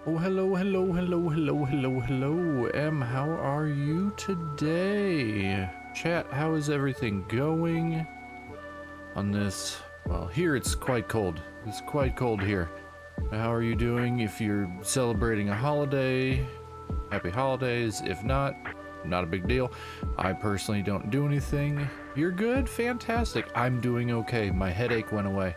Oh, hello, hello, hello, hello, hello, hello. How are you today? Chat, how is everything going on this? Well, here it's quite cold. It's quite cold here. How are you doing? If you're celebrating a holiday, happy holidays. If not, not a big deal. I personally don't do anything. You're good? Fantastic. I'm doing okay. My headache went away.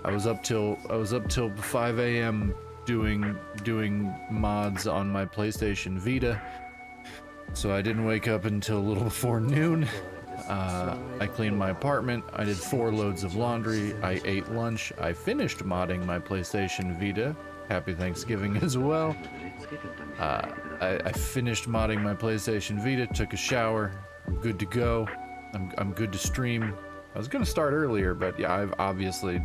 I was up till 5 a.m. doing mods on my PlayStation Vita, so I didn't wake up until a little before noon. I cleaned my apartment, I did 4 loads of laundry, I ate lunch, I finished modding my PlayStation Vita. Happy Thanksgiving as well. I finished modding my PlayStation Vita, took a shower, I'm good to go. I'm good to stream. I was gonna start earlier, but yeah, I've obviously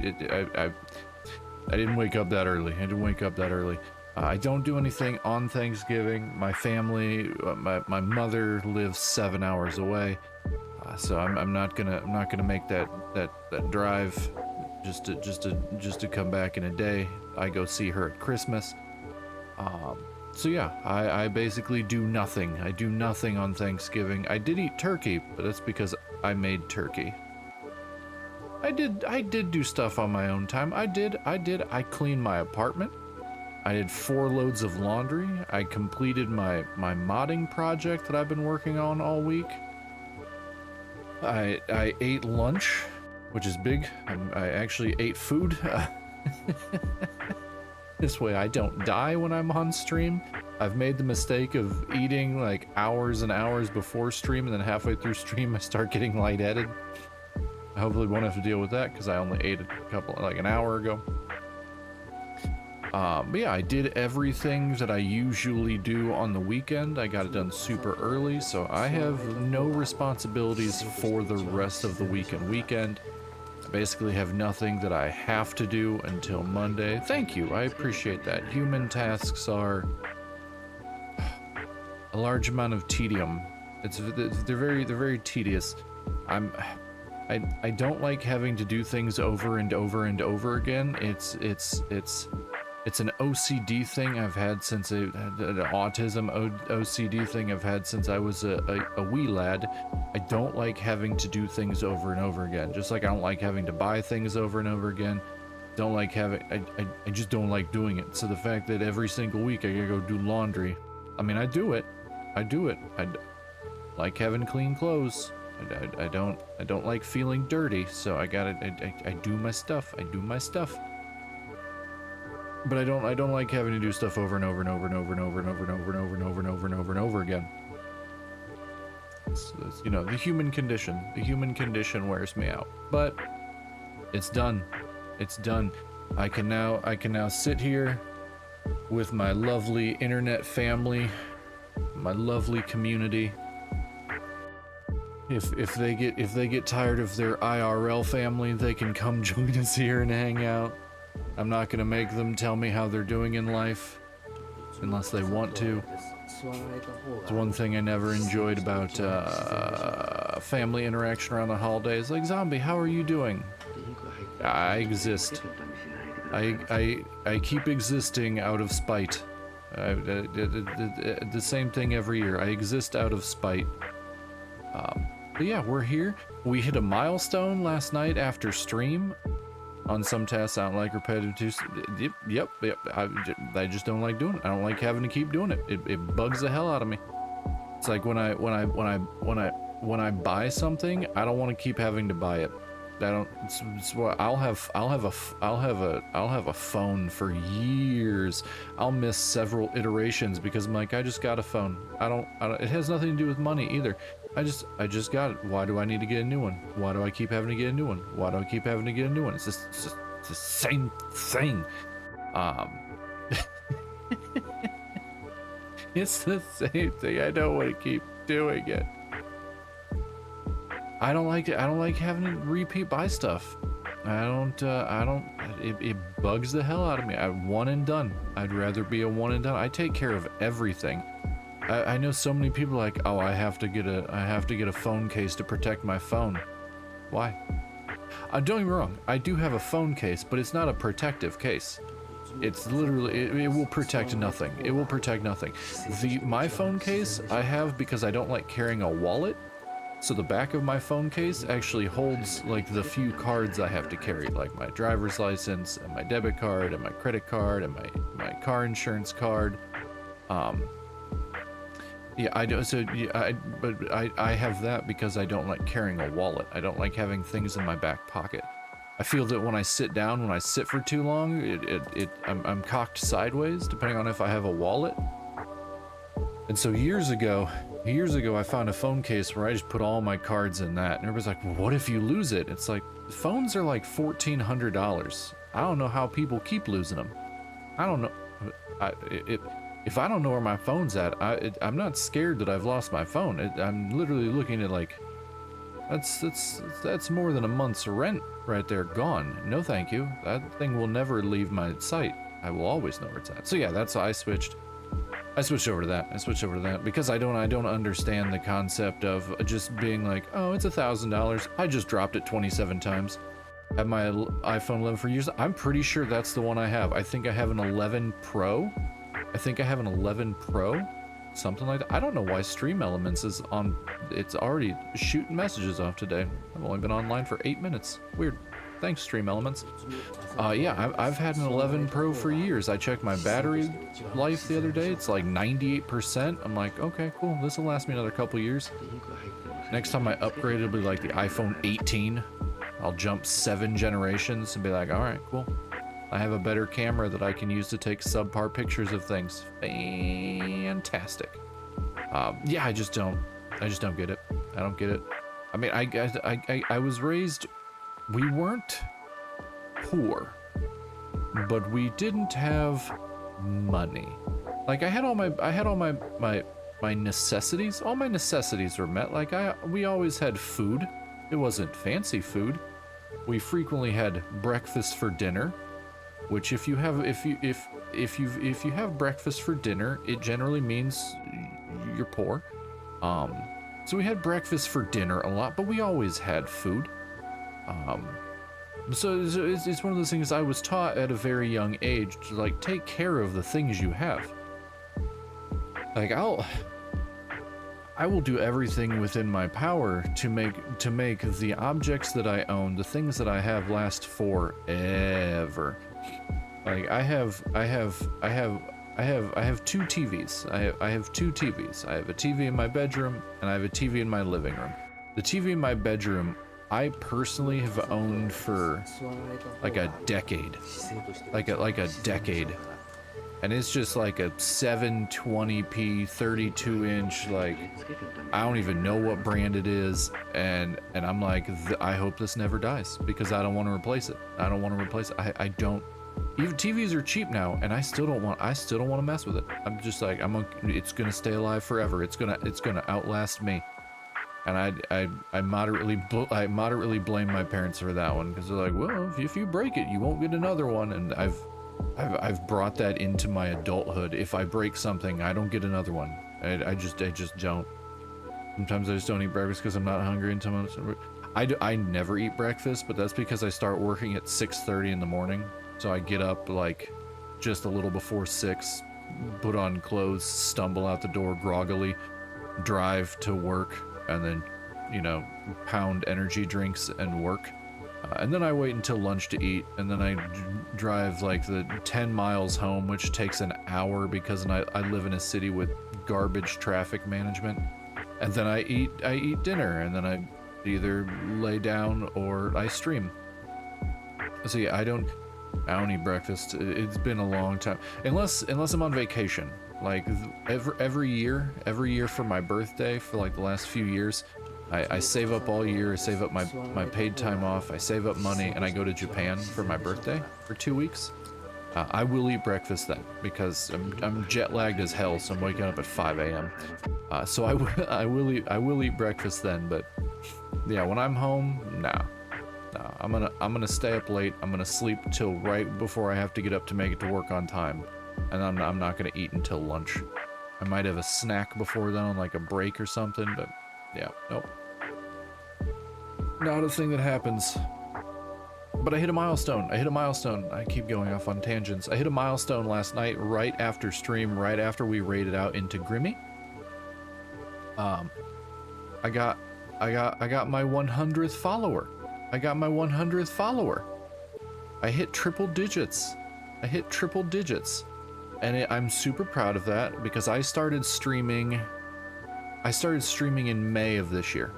I didn't wake up that early. I don't do anything on Thanksgiving. My family, my mother lives 7 hours away, so I'm not gonna make that drive just to come back in a day. I go see her at Christmas. So yeah, I basically do nothing. I do nothing on Thanksgiving. I did eat turkey, but that's because I made turkey. I did do stuff on my own time. I did. I cleaned my apartment. I did 4 loads of laundry. I completed my modding project that I've been working on all week. I ate lunch, which is big. I actually ate food. This way I don't die when I'm on stream. I've made the mistake of eating like hours and hours before stream, and then halfway through stream I start getting lightheaded. I hopefully won't have to deal with that because I only ate an hour ago. But yeah, I did everything that I usually do on the weekend. I got it done super early, so I have no responsibilities for the rest of the weekend. I basically have nothing that I have to do until Monday. Thank you, I appreciate that. Human tasks are a large amount of tedium. They're very tedious. I don't like having to do things over and over and over again. It's an OCD thing I've had since an autism OCD thing I've had since I was a wee lad. I don't like having to do things over and over again. Just like I don't like having to buy things over and over again. Don't like I just don't like doing it. So the fact that every single week I gotta go do laundry, I mean, I do it. I like having clean clothes. I don't like feeling dirty, so I do my stuff. But I don't like having to do stuff over and over and over and over and over and over and over and over and over and over and over and over again. So you know, the human condition. The human condition wears me out. But it's done. It's done. I can now sit here with my lovely internet family, my lovely community. If they get tired of their IRL family, they can come join us here and hang out. I'm not gonna make them tell me how they're doing in life, unless they want to. It's one thing I never enjoyed about family interaction around the holidays. Like, Zombie, how are you doing? I exist. I keep existing out of spite. The same thing every year. I exist out of spite. But yeah, we're here. We hit a milestone last night after stream. On some tasks, I don't like repetitive. Yep. I just don't like doing it. I don't like having to keep doing it. It bugs the hell out of me. It's like when I buy something, I don't want to keep having to buy it. It's what I'll have a phone for years. I'll miss several iterations because I'm like, I just got a phone. I don't. It has nothing to do with money either. I just got it. Why do I need to get a new one? Why do I keep having to get a new one? Why do I keep having to get a new one? It's the same thing. It's the same thing. I don't want to keep doing it. I don't like it. I don't like having to repeat buy stuff. It bugs the hell out of me. I'm one and done. I'd rather be a one and done. I take care of everything. I know so many people like, oh, I have to get a phone case to protect my phone. Why? Don't get me wrong, I do have a phone case, but it's not a protective case. it's literally, it will protect nothing. It will protect nothing. My phone case I have because I don't like carrying a wallet. So the back of my phone case actually holds like the few cards I have to carry, like my driver's license and my debit card and my credit card and my car insurance card. Yeah, I don't. So yeah, but I have that because I don't like carrying a wallet. I don't like having things in my back pocket. I feel that when I sit down, when I sit for too long, I'm cocked sideways, depending on if I have a wallet. And so years ago, I found a phone case where I just put all my cards in that, and everybody's like, well, "What if you lose it?" It's like, phones are like $1,400. I don't know how people keep losing them. I don't know. If I don't know where my phone's at, I'm not scared that I've lost my phone. I'm literally looking at like, that's more than a month's rent right there gone. No, thank you. That thing will never leave my sight. I will always know where it's at. So yeah, that's why I switched over to that. Because I don't understand the concept of just being like, oh, it's $1,000. I just dropped it 27 times. Have my iPhone 11 for years. I'm pretty sure that's the one I have. I think I have an 11 Pro. Something like that. I don't know why Stream Elements is on. It's already shooting messages off today. I've only been online for 8 minutes. Weird. Thanks, Stream Elements. Yeah, I've had an 11 Pro for years. I checked my battery life the other day. It's like 98%. I'm like, okay, cool. This will last me another couple years. Next time I upgrade, it'll be like the iPhone 18. I'll jump 7 generations and be like, all right, cool. I have a better camera that I can use to take subpar pictures of things. Fantastic. Yeah, I just don't get it. I don't get it. I mean, I was raised, we weren't poor, but we didn't have money. Like I had all my necessities. All my necessities were met. Like we always had food. It wasn't fancy food. We frequently had breakfast for dinner. Which if you have breakfast for dinner, it generally means you're poor. So we had breakfast for dinner a lot, but we always had food. So it's one of those things I was taught at a very young age to like take care of the things you have. Like I will do everything within my power to make the objects that I own, the things that I have, last forever. Like I have 2 TVs. I have 2 TVs. I have a TV in my bedroom and I have a TV in my living room. The TV in my bedroom, I personally have owned for like a decade. Like a decade. And it's just like a 720p 32-inch, like I don't even know what brand it is, and I'm like, I hope this never dies because I don't want to replace it. I don't. Even TVs are cheap now, and I still don't want to mess with it. I'm just like, it's gonna stay alive forever. It's gonna outlast me. And I moderately blame my parents for that one because they're like, well, if you break it, you won't get another one. And I've brought that into my adulthood. If I break something, I don't get another one. I just don't. Sometimes I just don't eat breakfast because I'm not hungry until I never eat breakfast, but that's because I start working at 6:30 in the morning. So I get up like just a little before 6, put on clothes, stumble out the door groggily, drive to work, and then, pound energy drinks and work. And then I wait until lunch to eat, and then I drive like the 10 miles home, which takes an hour because I live in a city with garbage traffic management. And then I eat dinner, and then I either lay down or I stream. So yeah, I don't eat breakfast. It's been a long time, unless I'm on vacation. Like every year for my birthday for like the last few years, I save up all year. I save up my paid time off. I save up money, and I go to Japan for my birthday for 2 weeks. I will eat breakfast then because I'm jet lagged as hell, so I'm waking up at 5 a.m. So I will eat breakfast then. But yeah, when I'm home, nah. I'm gonna stay up late. I'm gonna sleep till right before I have to get up to make it to work on time, and I'm not gonna eat until lunch. I might have a snack before then on like a break or something, but yeah, nope. Not a thing that happens. But I hit a milestone. I keep going off on tangents. I hit a milestone last night, right after stream, right after we raided out into Grimmy. I got my 100th follower. I hit triple digits. And I'm super proud of that because I started streaming in May of this year.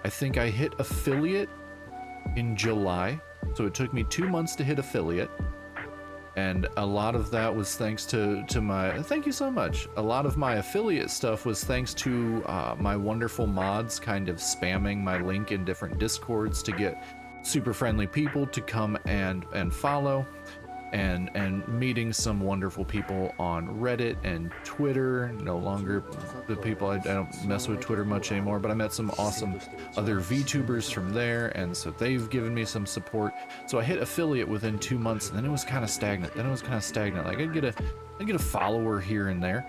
I think I hit affiliate in July. So it took me 2 months to hit affiliate. And a lot of that was thanks to my, thank you so much. A lot of my affiliate stuff was thanks to my wonderful mods kind of spamming my link in different Discords to get super friendly people to come and follow, and meeting some wonderful people on Reddit and Twitter. No longer the people, I don't mess with Twitter much anymore, but I met some awesome other VTubers from there, and so they've given me some support. So I hit affiliate within 2 months, and then it was kind of stagnant. Like I'd get a follower here and there.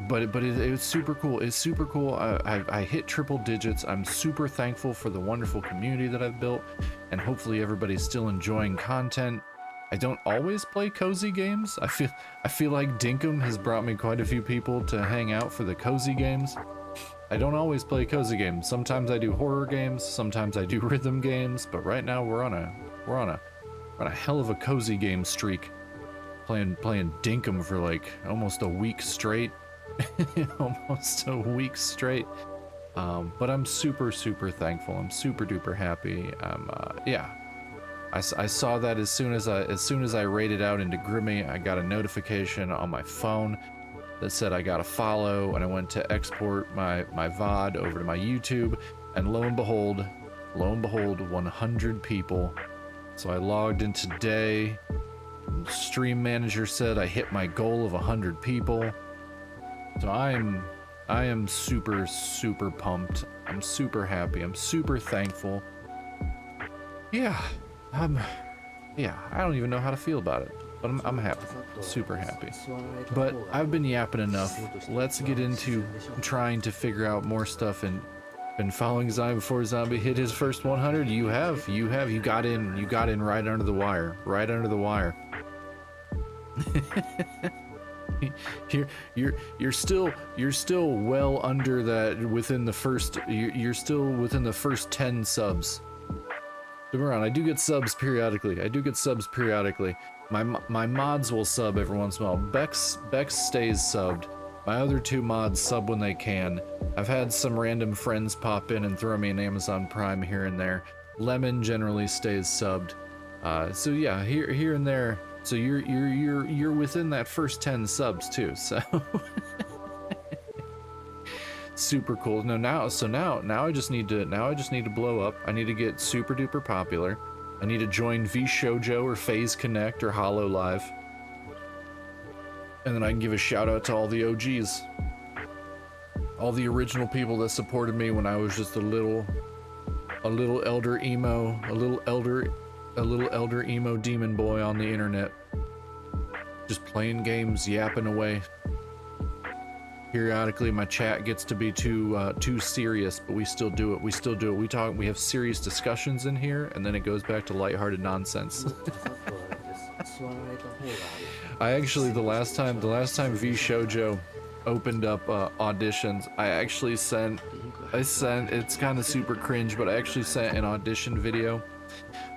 But it was super cool. It's super cool. I hit triple digits. I'm super thankful for the wonderful community that I've built, and hopefully everybody's still enjoying content. I don't always play cozy games. I feel like Dinkum has brought me quite a few people to hang out for the cozy games. I don't always play cozy games. Sometimes I do horror games. Sometimes I do rhythm games. But right now we're on a hell of a cozy game streak. Playing Dinkum for like almost a week straight. But I'm super thankful. I'm super duper happy. Yeah, I saw that as soon as I raided out into Grimmy, I got a notification on my phone that said I got a follow, and I went to export my VOD over to my YouTube, and lo and behold 100 people. So I logged in today. Stream manager said I hit my goal of 100 people. So I am super pumped. I'm super happy. I'm super thankful. Yeah, I don't even know how to feel about it, but I'm happy. Super happy. But I've been yapping enough. Let's get into trying to figure out more stuff and been following Zombie before Zombie hit his first 100. You got in right under the wire. You're still well under that, within the first, you're still within the first 10 subs. Around, I do get subs periodically. My mods will sub every once in a while. Bex stays subbed. My other two mods sub when they can. I've had some random friends pop in and throw me an Amazon Prime here and there. Lemon generally stays subbed. So yeah, here and there. So you're within that first 10 subs too. So super cool. Now I just need to blow up. I need to get super duper popular. I need to join VShojo or FaZe Connect or Hollow Live. And then I can give a shout out to all the OGs. All the original people that supported me when I was just a little elder emo demon boy on the internet. Just playing games, yapping away. Periodically my chat gets to be too serious, but we still do it. We talk, we have serious discussions in here, and then it goes back to lighthearted nonsense. I actually, the last time VShojo opened up auditions, it's kind of super cringe, but I actually sent an audition video.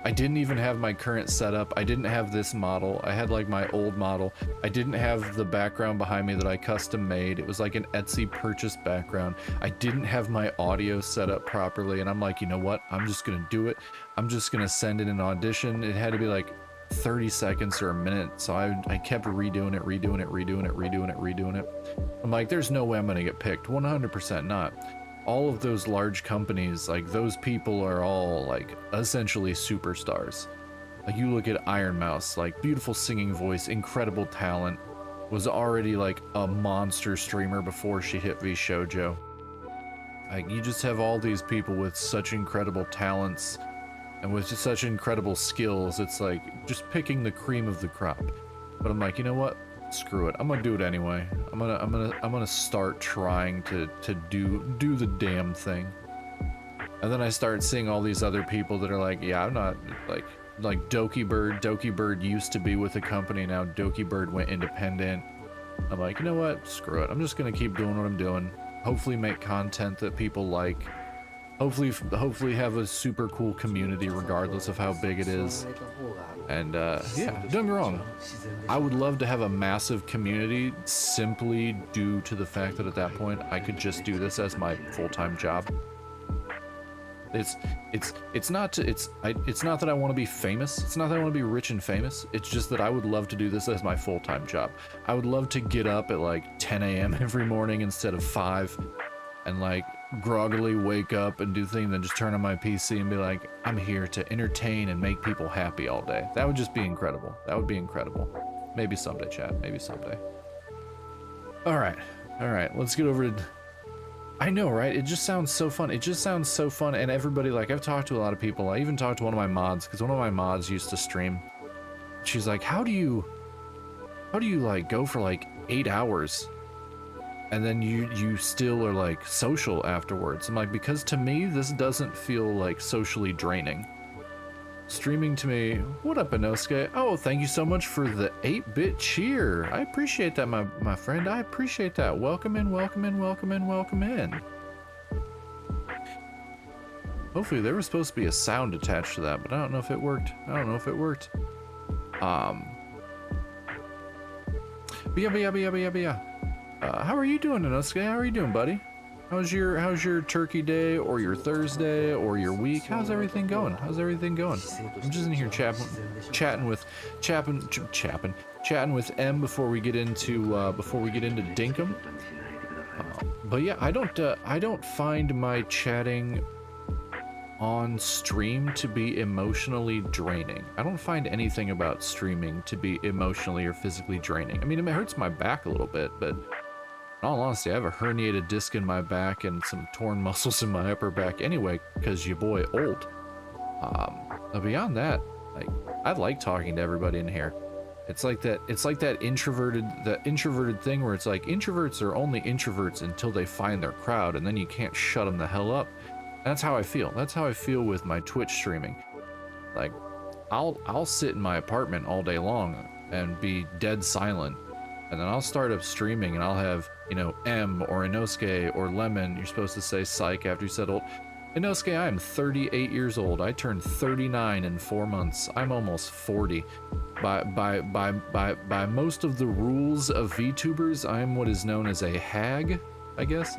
I didn't even have my current setup. I didn't have this model. I had like my old model. I didn't have the background behind me that I custom made. It was like an Etsy purchase background. I didn't have my audio set up properly, and I'm like, you know what? I'm just gonna do it. I'm just gonna send in an audition. It had to be like 30 seconds or a minute, so I kept redoing it. I'm like, there's no way I'm gonna get picked. 100% not. All of those large companies, like, those people are all like essentially superstars. Like, you look at Iron Mouse, like, beautiful singing voice, incredible talent, was already like a monster streamer before she hit VShojo. Like, you just have all these people with such incredible talents and with just such incredible skills. It's like just picking the cream of the crop. But I'm like, you know what? Screw it. I'm gonna do it anyway. I'm gonna start trying to do the damn thing. And then I start seeing all these other people that are like, yeah, I'm not like Doki Bird. Doki Bird used to be with a company, now Doki Bird went independent. I'm like, you know what? Screw it. I'm just gonna keep doing what I'm doing. Hopefully make content that people like. Hopefully have a super cool community regardless of how big it is. And yeah, don't get me wrong. I would love to have a massive community simply due to the fact that at that point I could just do this as my full-time job. It's not that I want to be famous. It's not that I want to be rich and famous. It's just that I would love to do this as my full-time job. I would love to get up at like 10 a.m. every morning instead of 5 and like groggily wake up and do things, then just turn on my PC and be like, I'm here to entertain and make people happy all day. That would just be incredible. That would be incredible. Maybe someday, chat. Maybe someday. All right, let's get over to... I know, right? It just sounds so fun. It just sounds so fun. And everybody, like, I've talked to a lot of people. I even talked to one of my mods, because one of my mods used to stream. She's like, how do you like go for like 8 hours and then you still are like social afterwards? I'm like, because to me this doesn't feel like socially draining. Streaming to me, what up, Inosuke? Oh, thank you so much for the 8-bit cheer. I appreciate that, my friend. I appreciate that. Welcome in, welcome in, welcome in, welcome in. Hopefully there was supposed to be a sound attached to that, but I don't know if it worked. But yeah. How are you doing, Inosuke? How are you doing, buddy? How's your turkey day or your Thursday or your week? How's everything going? I'm just in here chatting with M before we get into dinkum. But yeah, I don't find my chatting on stream to be emotionally draining. I don't find anything about streaming to be emotionally or physically draining. I mean, it hurts my back a little bit, but in all honesty, I have a herniated disc in my back and some torn muscles in my upper back anyway, because your boy old. But beyond that, like, I like talking to everybody in here. It's like that introverted thing where it's like introverts are only introverts until they find their crowd, and then you can't shut them the hell up. That's how I feel. That's how I feel with my Twitch streaming. Like, I'll sit in my apartment all day long and be dead silent, and then I'll start up streaming and I'll have, you know, M or Inosuke or Lemon. You're supposed to say psych after you said old. Inosuke, I am 38 years old. I turned 39 in 4 months. I'm almost 40. By most of the rules of VTubers, I am what is known as a hag. I guess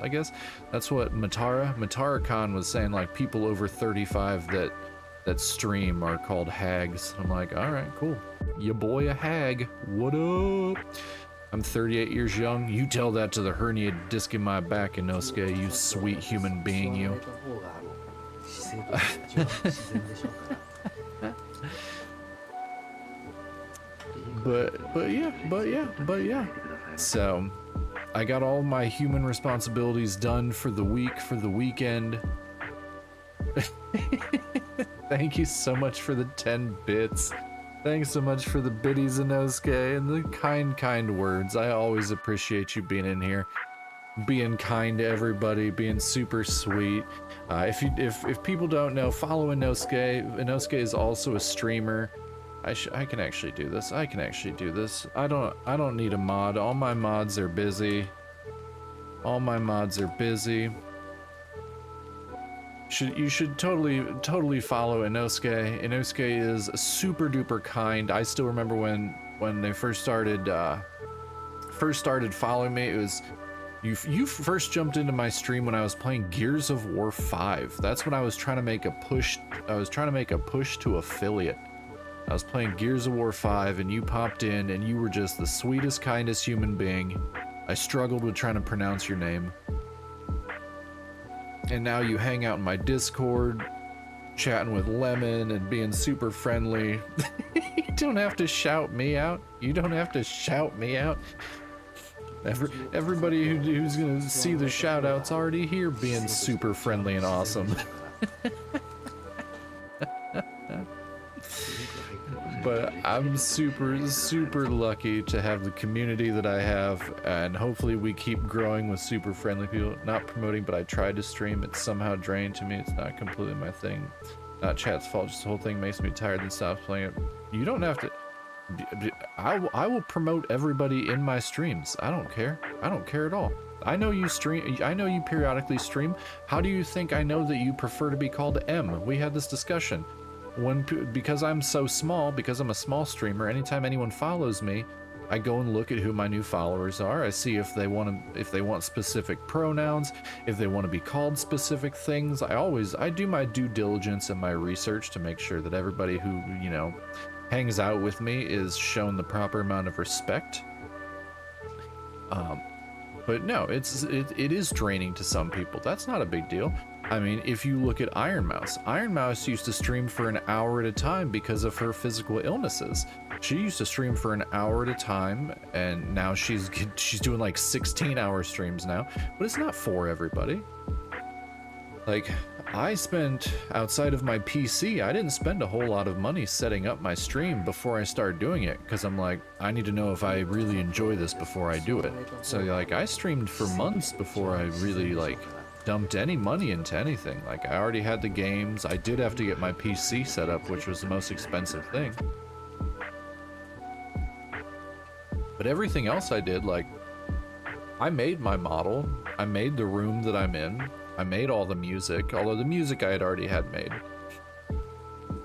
that's what Matara Khan was saying, like people over 35 that stream are called hags. I'm like, all right, cool. Ya boy a hag. What up? I'm 38 years young. You tell that to the herniated disc in my back, Inosuke, you sweet human being, you. But yeah. So I got all my human responsibilities done for the week, for the weekend. Thank you so much for the 10 bits. Thanks so much for the biddies, Inosuke, and the kind words. I always appreciate you being in here, being kind to everybody, being super sweet. If people don't know, follow Inosuke. Inosuke is also a streamer. I can actually do this. I don't need a mod. All my mods are busy. You should totally follow Inosuke. Inosuke is super duper kind. I still remember when they first started following me. It was you first jumped into my stream when I was playing Gears of War 5. That's when I was trying to make a push. I was trying to make a push to affiliate. I was playing Gears of War 5 and you popped in and you were just the sweetest, kindest human being. I struggled with trying to pronounce your name. And now you hang out in my Discord, chatting with Lemon and being super friendly. You don't have to shout me out. Everybody who's gonna see the shout outs already here being super friendly and awesome. But I'm super lucky to have the community that I have, and hopefully we keep growing with super friendly people. Not promoting, but I tried to stream. It's somehow drained to me. It's not completely my thing. Not chat's fault, just the whole thing makes me tired and stops playing it. You don't have to. I will promote everybody in my streams. I don't care. I don't care at all. I know you stream. I know you periodically stream. How do you think I know that you prefer to be called M? We had this discussion. Because I'm so small, because I'm a small streamer, anytime anyone follows me, I go and look at who my new followers are. I see if they want specific pronouns, if they want to be called specific things. I do my due diligence and my research to make sure that everybody who, you know, hangs out with me is shown the proper amount of respect. But no, it is draining to some people. That's not a big deal. I mean, if you look at Iron Mouse used to stream for an hour at a time because of her physical illnesses. She used to stream for an hour at a time, and now she's doing like 16-hour streams now. But it's not for everybody. Like, I spent, outside of my PC, I didn't spend a whole lot of money setting up my stream before I started doing it, because I'm like, I need to know if I really enjoy this before I do it. So like, I streamed for months before I really like dumped any money into anything. Like, I already had the games. I did have to get my PC set up, which was the most expensive thing. But everything else I did, like, I made my model, I made the room that I'm in, I made all the music, although the music I had already had made.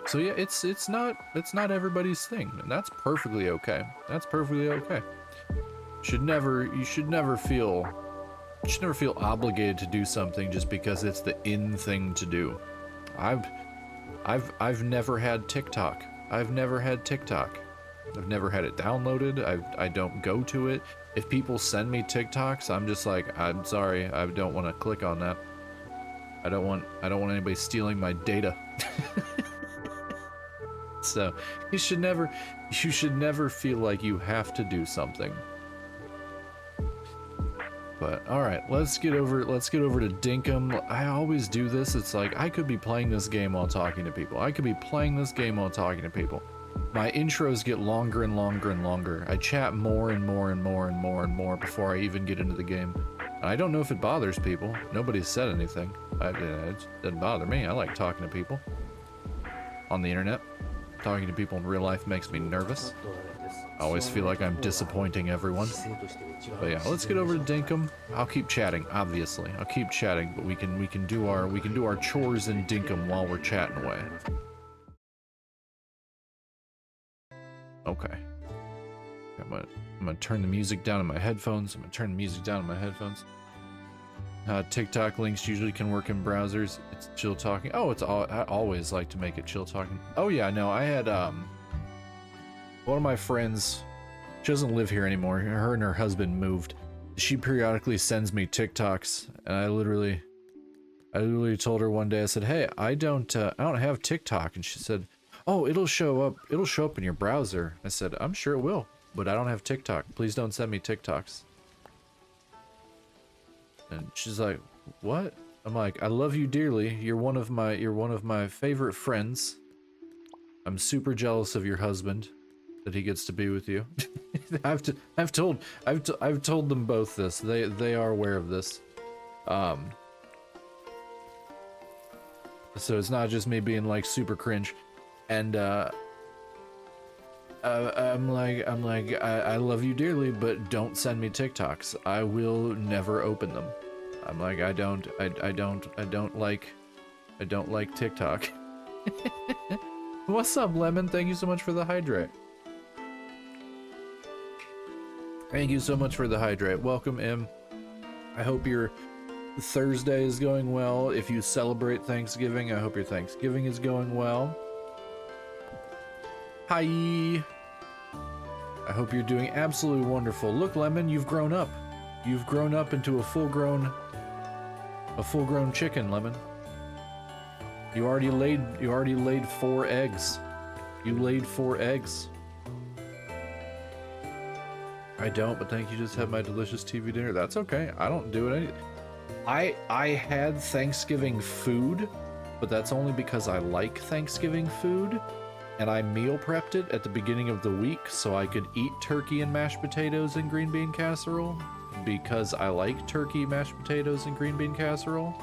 So yeah, it's not everybody's thing, and that's perfectly okay. That's perfectly okay. You should never feel obligated to do something just because it's the in thing to do. I've never had TikTok. I've never had TikTok. I've never had it downloaded. I don't go to it. If people send me TikToks, I'm just like, I'm sorry, I don't want to click on that. I don't want anybody stealing my data. So you should never feel like you have to do something. But all right, let's get over to dinkum. I always do this. It's like I could be playing this game while talking to people. My intros get longer and longer and longer. I chat more and more before I even get into the game. And I don't know if it bothers people. Nobody's said anything. It doesn't bother me. I like talking to people on the internet. Talking to people in real life makes me nervous. I always feel like I'm disappointing everyone. But yeah, let's get over to dinkum. I'll keep chatting, obviously. I'll keep chatting, but we can do our chores in dinkum while we're chatting away. Okay. I'm gonna turn the music down in my headphones. TikTok links usually can work in browsers. It's chill talking. Oh, I always like to make it chill talking. Oh yeah, no, I had one of my friends. She doesn't live here anymore. Her and her husband moved. She periodically sends me TikToks, and I literally told her one day. I said, "Hey, I don't have TikTok," and she said, "Oh, it'll show up in your browser." I said, "I'm sure it will, but I don't have TikTok. Please don't send me TikToks." And she's like, "What?" I'm like, "I love you dearly. You're one of my favorite friends. I'm super jealous of your husband that he gets to be with you." I've told them both this. They are aware of this. So it's not just me being like super cringe. And I'm like, I love you dearly, but don't send me TikToks. I will never open them. I'm like, I don't like TikTok. What's up, Lemon? Thank you so much for the hydrate. Thank you so much for the hydrate. Welcome, M. I hope your Thursday is going well. If you celebrate Thanksgiving, I hope your Thanksgiving is going well. Hi. I hope you're doing absolutely wonderful. Look, Lemon, you've grown up. You've grown up into a full-grown chicken, Lemon. You already laid 4 eggs. You laid 4 eggs. I don't, but thank you. Just had my delicious TV dinner. That's okay. I don't do it any. I had Thanksgiving food, but that's only because I like Thanksgiving food. and I meal prepped it at the beginning of the week so I could eat turkey and mashed potatoes and green bean casserole, because I like turkey, mashed potatoes, and green bean casserole.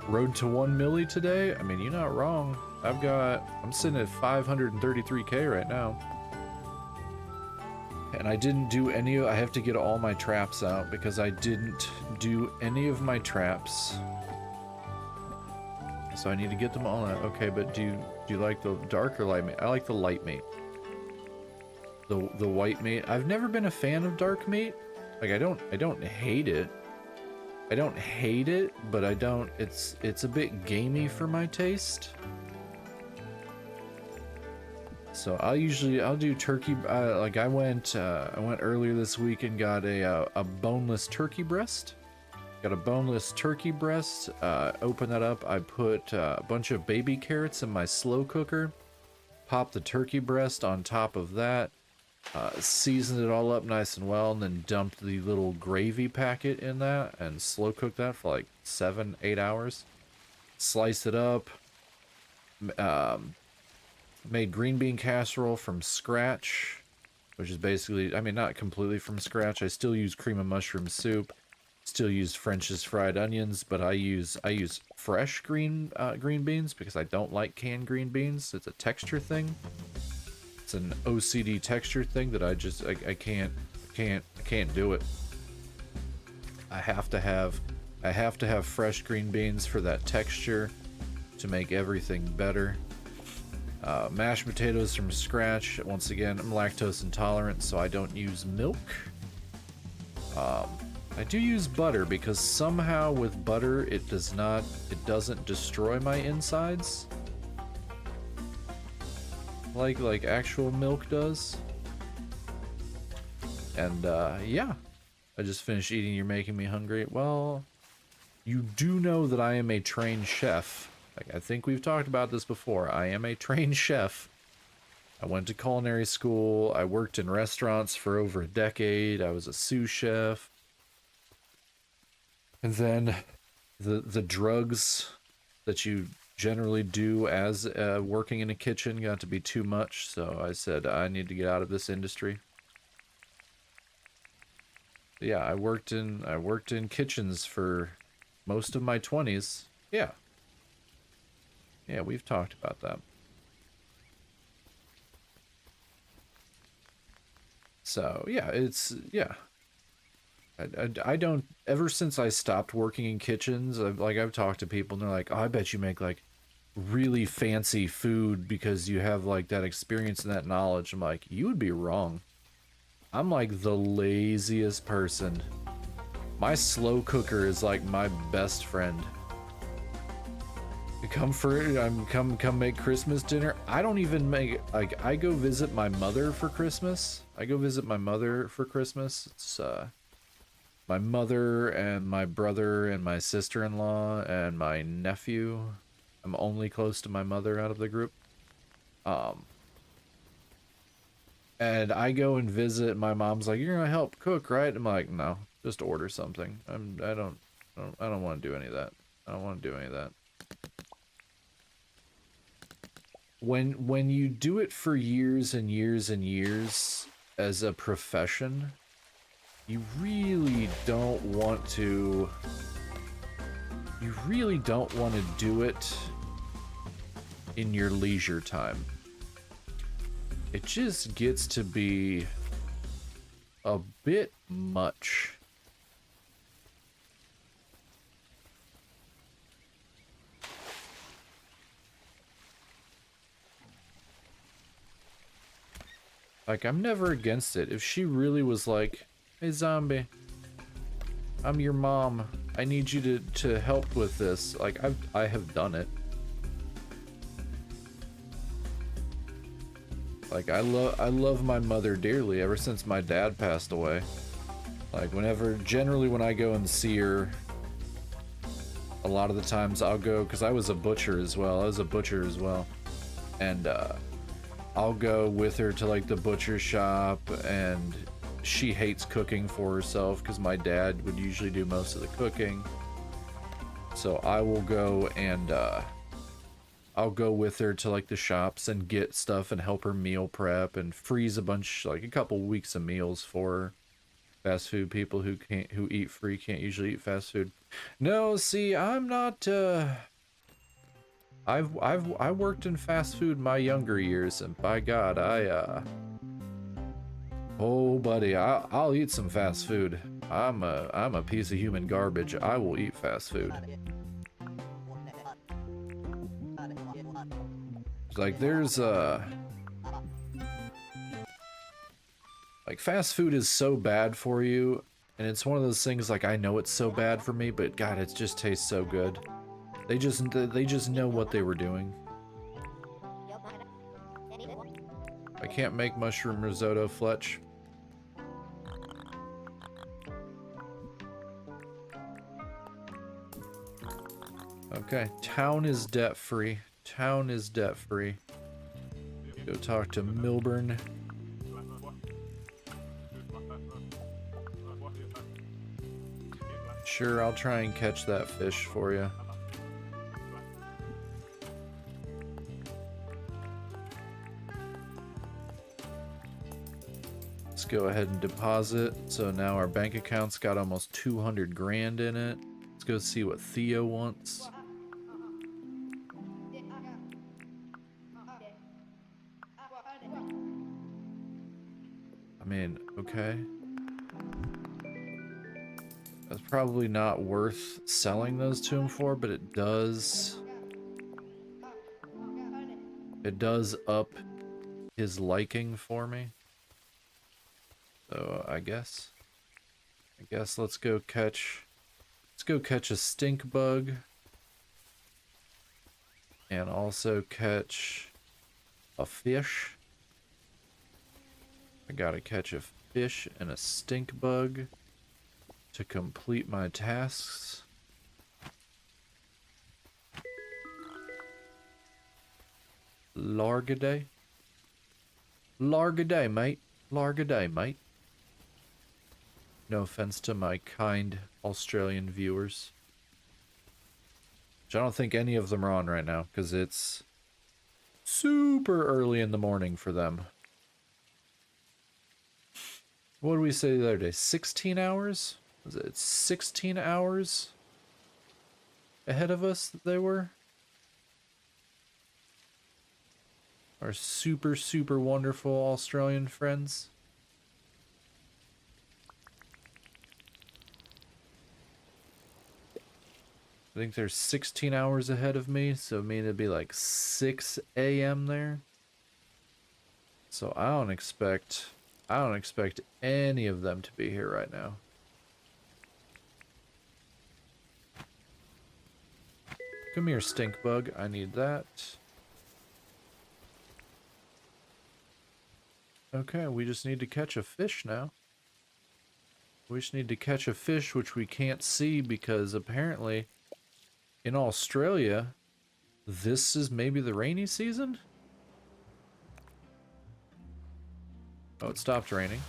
Road to 1 milli today? I mean, you're not wrong. I'm sitting at 533K right now. And I didn't do any, I have to get all my traps out because I didn't do any of my traps. So I need to get them all out. Okay, but do you like the dark or light meat? I like the light meat. The white meat. I've never been a fan of dark meat. Like, I don't hate it. I don't hate it, but it's a bit gamey for my taste. So I'll do turkey. Like I went earlier this week and got a boneless turkey breast. Got a boneless turkey breast. Open that up. I put a bunch of baby carrots in my slow cooker. Pop the turkey breast on top of that. Seasoned it all up nice and well, and then dumped the little gravy packet in that and slow cooked that for like 7-8 hours. Sliced it up. Made green bean casserole from scratch, which is basically, I mean, not completely from scratch. I still use cream of mushroom soup, still use French's fried onions, but I use fresh green beans because I don't like canned green beans. It's a texture thing. It's an OCD texture thing that I can't do it. I have to have fresh green beans for that texture to make everything better. Mashed potatoes from scratch. Once again, I'm lactose intolerant, so I don't use milk. I do use butter because somehow with butter it doesn't destroy my insides like actual milk does. And yeah, I just finished eating. You're making me hungry. Well, you do know that I am a trained chef. Like, I think we've talked about this before. I am a trained chef. I went to culinary school. I worked in restaurants for over a decade. I was a sous chef. And then the drugs that you generally do as working in a kitchen got to be too much. So I said, I need to get out of this industry. Yeah, I worked in kitchens for most of my 20s. Yeah. Yeah, we've talked about that. So, yeah, I don't, ever since I stopped working in kitchens, I've talked to people and they're like, oh, I bet you make like really fancy food because you have like that experience and that knowledge. I'm like, you would be wrong. I'm like the laziest person. My slow cooker is like my best friend. Come make Christmas dinner. I don't even make, like, I go visit my mother for Christmas. It's my mother and my brother and my sister-in-law and my nephew. I'm only close to my mother out of the group. And I go and visit. My mom's like, "You're gonna help cook, right?" I'm like, "No, just order something. I don't want to do any of that. I don't want to do any of that." When you do it for years and years and years as a profession, you really don't want to do it in your leisure time. It just gets to be a bit much. Like, I'm never against it. If she really was like, "Hey, zombie, I'm your mom. I need you to help with this." Like, I have done it. Like, I love my mother dearly ever since my dad passed away. Like, generally when I go and see her, a lot of the times I'll go, because I was a butcher as well. And I'll go with her to like the butcher shop, and she hates cooking for herself because my dad would usually do most of the cooking. So I will go and I'll go with her to like the shops and get stuff and help her meal prep and freeze a bunch, like a couple weeks of meals for her. Fast food people who eat free can't usually eat fast food. No, see, I'm not. I worked in fast food my younger years, and by God, oh, buddy, I'll eat some fast food. I'm a piece of human garbage. I will eat fast food. Like there's like fast food is so bad for you, and it's one of those things like I know it's so bad for me, but God, it just tastes so good. They just know what they were doing. I can't make mushroom risotto, Fletch. Okay, town is debt-free. Town is debt-free. Go talk to Milburn. Sure, I'll try and catch that fish for you. Let's go ahead and deposit. So now our bank account's got almost 200 grand in it. Let's go see what Theo wants. I mean, okay. That's probably not worth selling those to him for, but it does up his liking for me. So I guess let's go catch a stink bug and also catch a fish. I gotta catch a fish and a stink bug to complete my tasks. Largaday. Largaday, mate. Largaday, mate. No offense to my kind Australian viewers. Which I don't think any of them are on right now, because it's super early in the morning for them. What did we say the other day? 16 hours? Was it 16 hours ahead of us that they were? Our super, super wonderful Australian friends. I think they're 16 hours ahead of me, so I mean it'd be like 6 a.m. there. So I don't expect any of them to be here right now. Come here, stink bug. I need that. Okay, we just need to catch a fish now. We just need to catch a fish, which we can't see because apparently in Australia, this is maybe the rainy season? Oh, it stopped raining.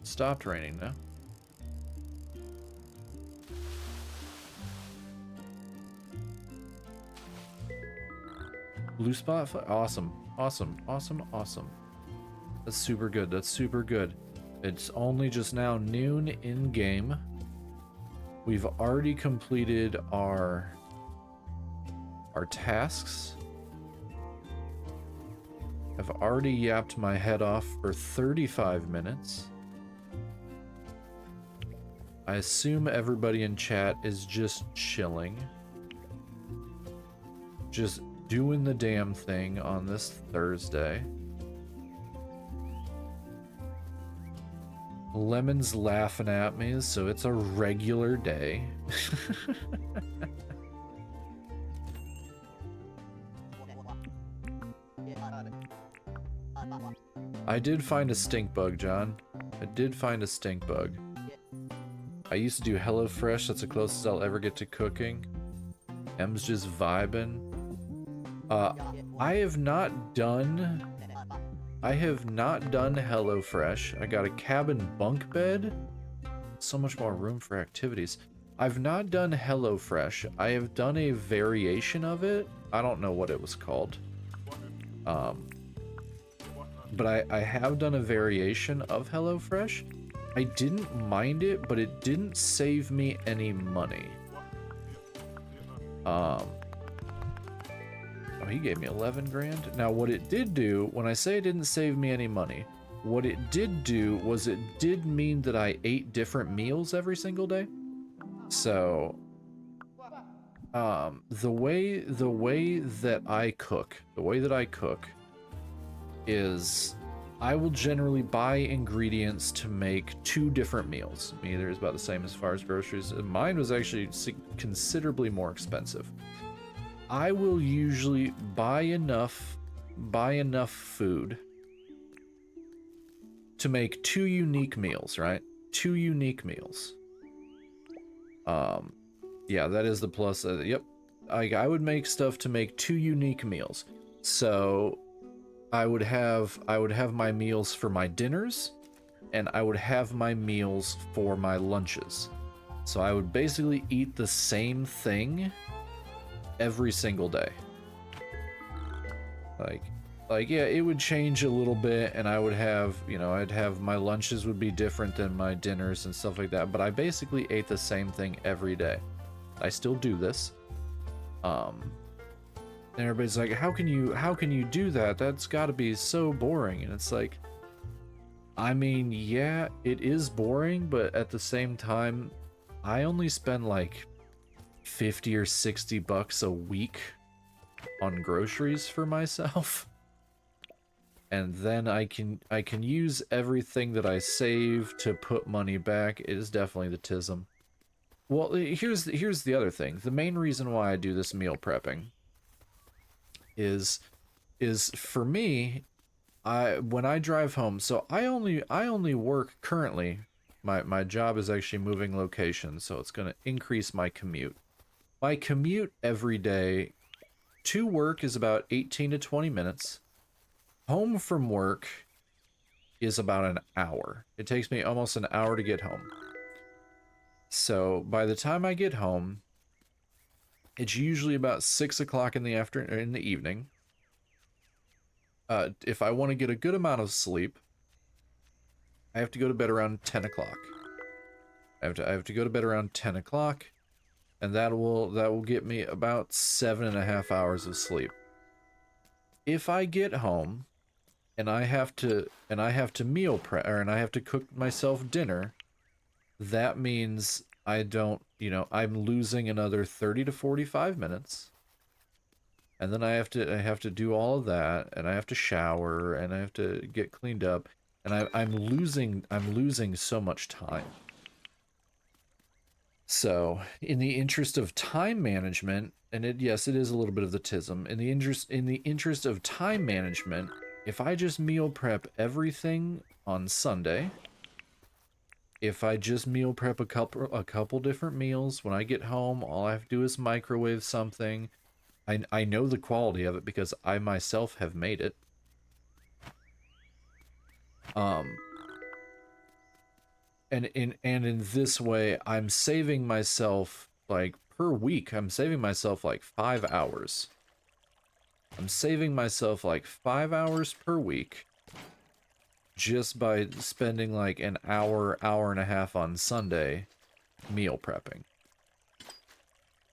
It stopped raining now. Blue spot? Awesome. Awesome. Awesome. Awesome. That's super good. That's super good. It's only just now noon in game. We've already completed our tasks. I've already yapped my head off for 35 minutes. I assume everybody in chat is just chilling. Just doing the damn thing on this Thursday. Lemon's laughing at me, so it's a regular day. I did find a stink bug, John. I did find a stink bug. I used to do HelloFresh. That's the closest I'll ever get to cooking. M's just vibing. I have not done HelloFresh. I got a cabin bunk bed. So much more room for activities. I've not done HelloFresh. I have done a variation of it. I don't know what it was called. But I have done a variation of HelloFresh. I didn't mind it, but it didn't save me any money. Oh, he gave me 11 grand. Now, what it did do, when I say it didn't save me any money, what it did do was it did mean that I ate different meals every single day. So, the way that I cook, is I will generally buy ingredients to make 2 different meals. Either is about the same as far as groceries. Mine was actually considerably more expensive. I will usually buy enough food to make 2 unique meals, right? 2 unique meals. Yeah, that is the plus. Yep. I would make stuff to make 2 unique meals. So I would have my meals for my dinners, and I would have my meals for my lunches. So I would basically eat the same thing every single day. Like yeah, it would change a little bit, and I would have, you know, I'd have my lunches would be different than my dinners and stuff like that, but I basically ate the same thing every day. I still do this. And everybody's like, how can you do that? That's got to be so boring. And it's like, I mean, yeah, it is boring, but at the same time, I only spend like 50 or 60 bucks a week on groceries for myself. And then I can use everything that I save to put money back. It is definitely the tism. Well, here's the other thing. The main reason why I do this meal prepping is for me, when I drive home, so I only work currently. My job is actually moving locations, so it's going to increase my commute. My commute every day to work is about 18 to 20 minutes. Home from work is about an hour. It takes me almost an hour to get home. So by the time I get home, it's usually about 6 o'clock in the afternoon, in the evening. If I want to get a good amount of sleep, I have to go to bed around 10 o'clock. I have to go to bed around 10 o'clock, and that will get me about 7.5 hours of sleep. If I get home and I have to meal prep, and I have to cook myself dinner, that means I don't, you know, I'm losing another 30 to 45 minutes. And then I have to do all of that, and I have to shower, and I have to get cleaned up, and I'm losing so much time. So, in the interest of time management, and yes, it is a little bit of the tism. In the interest of time management, if I just meal prep everything on Sunday, if I just meal prep a couple different meals when I get home, all I have to do is microwave something. I know the quality of it because I myself have made it. And in this way, I'm saving myself, like, per week, I'm saving myself like 5 hours. I'm saving myself like 5 hours per week just by spending like an hour and a half on Sunday meal prepping.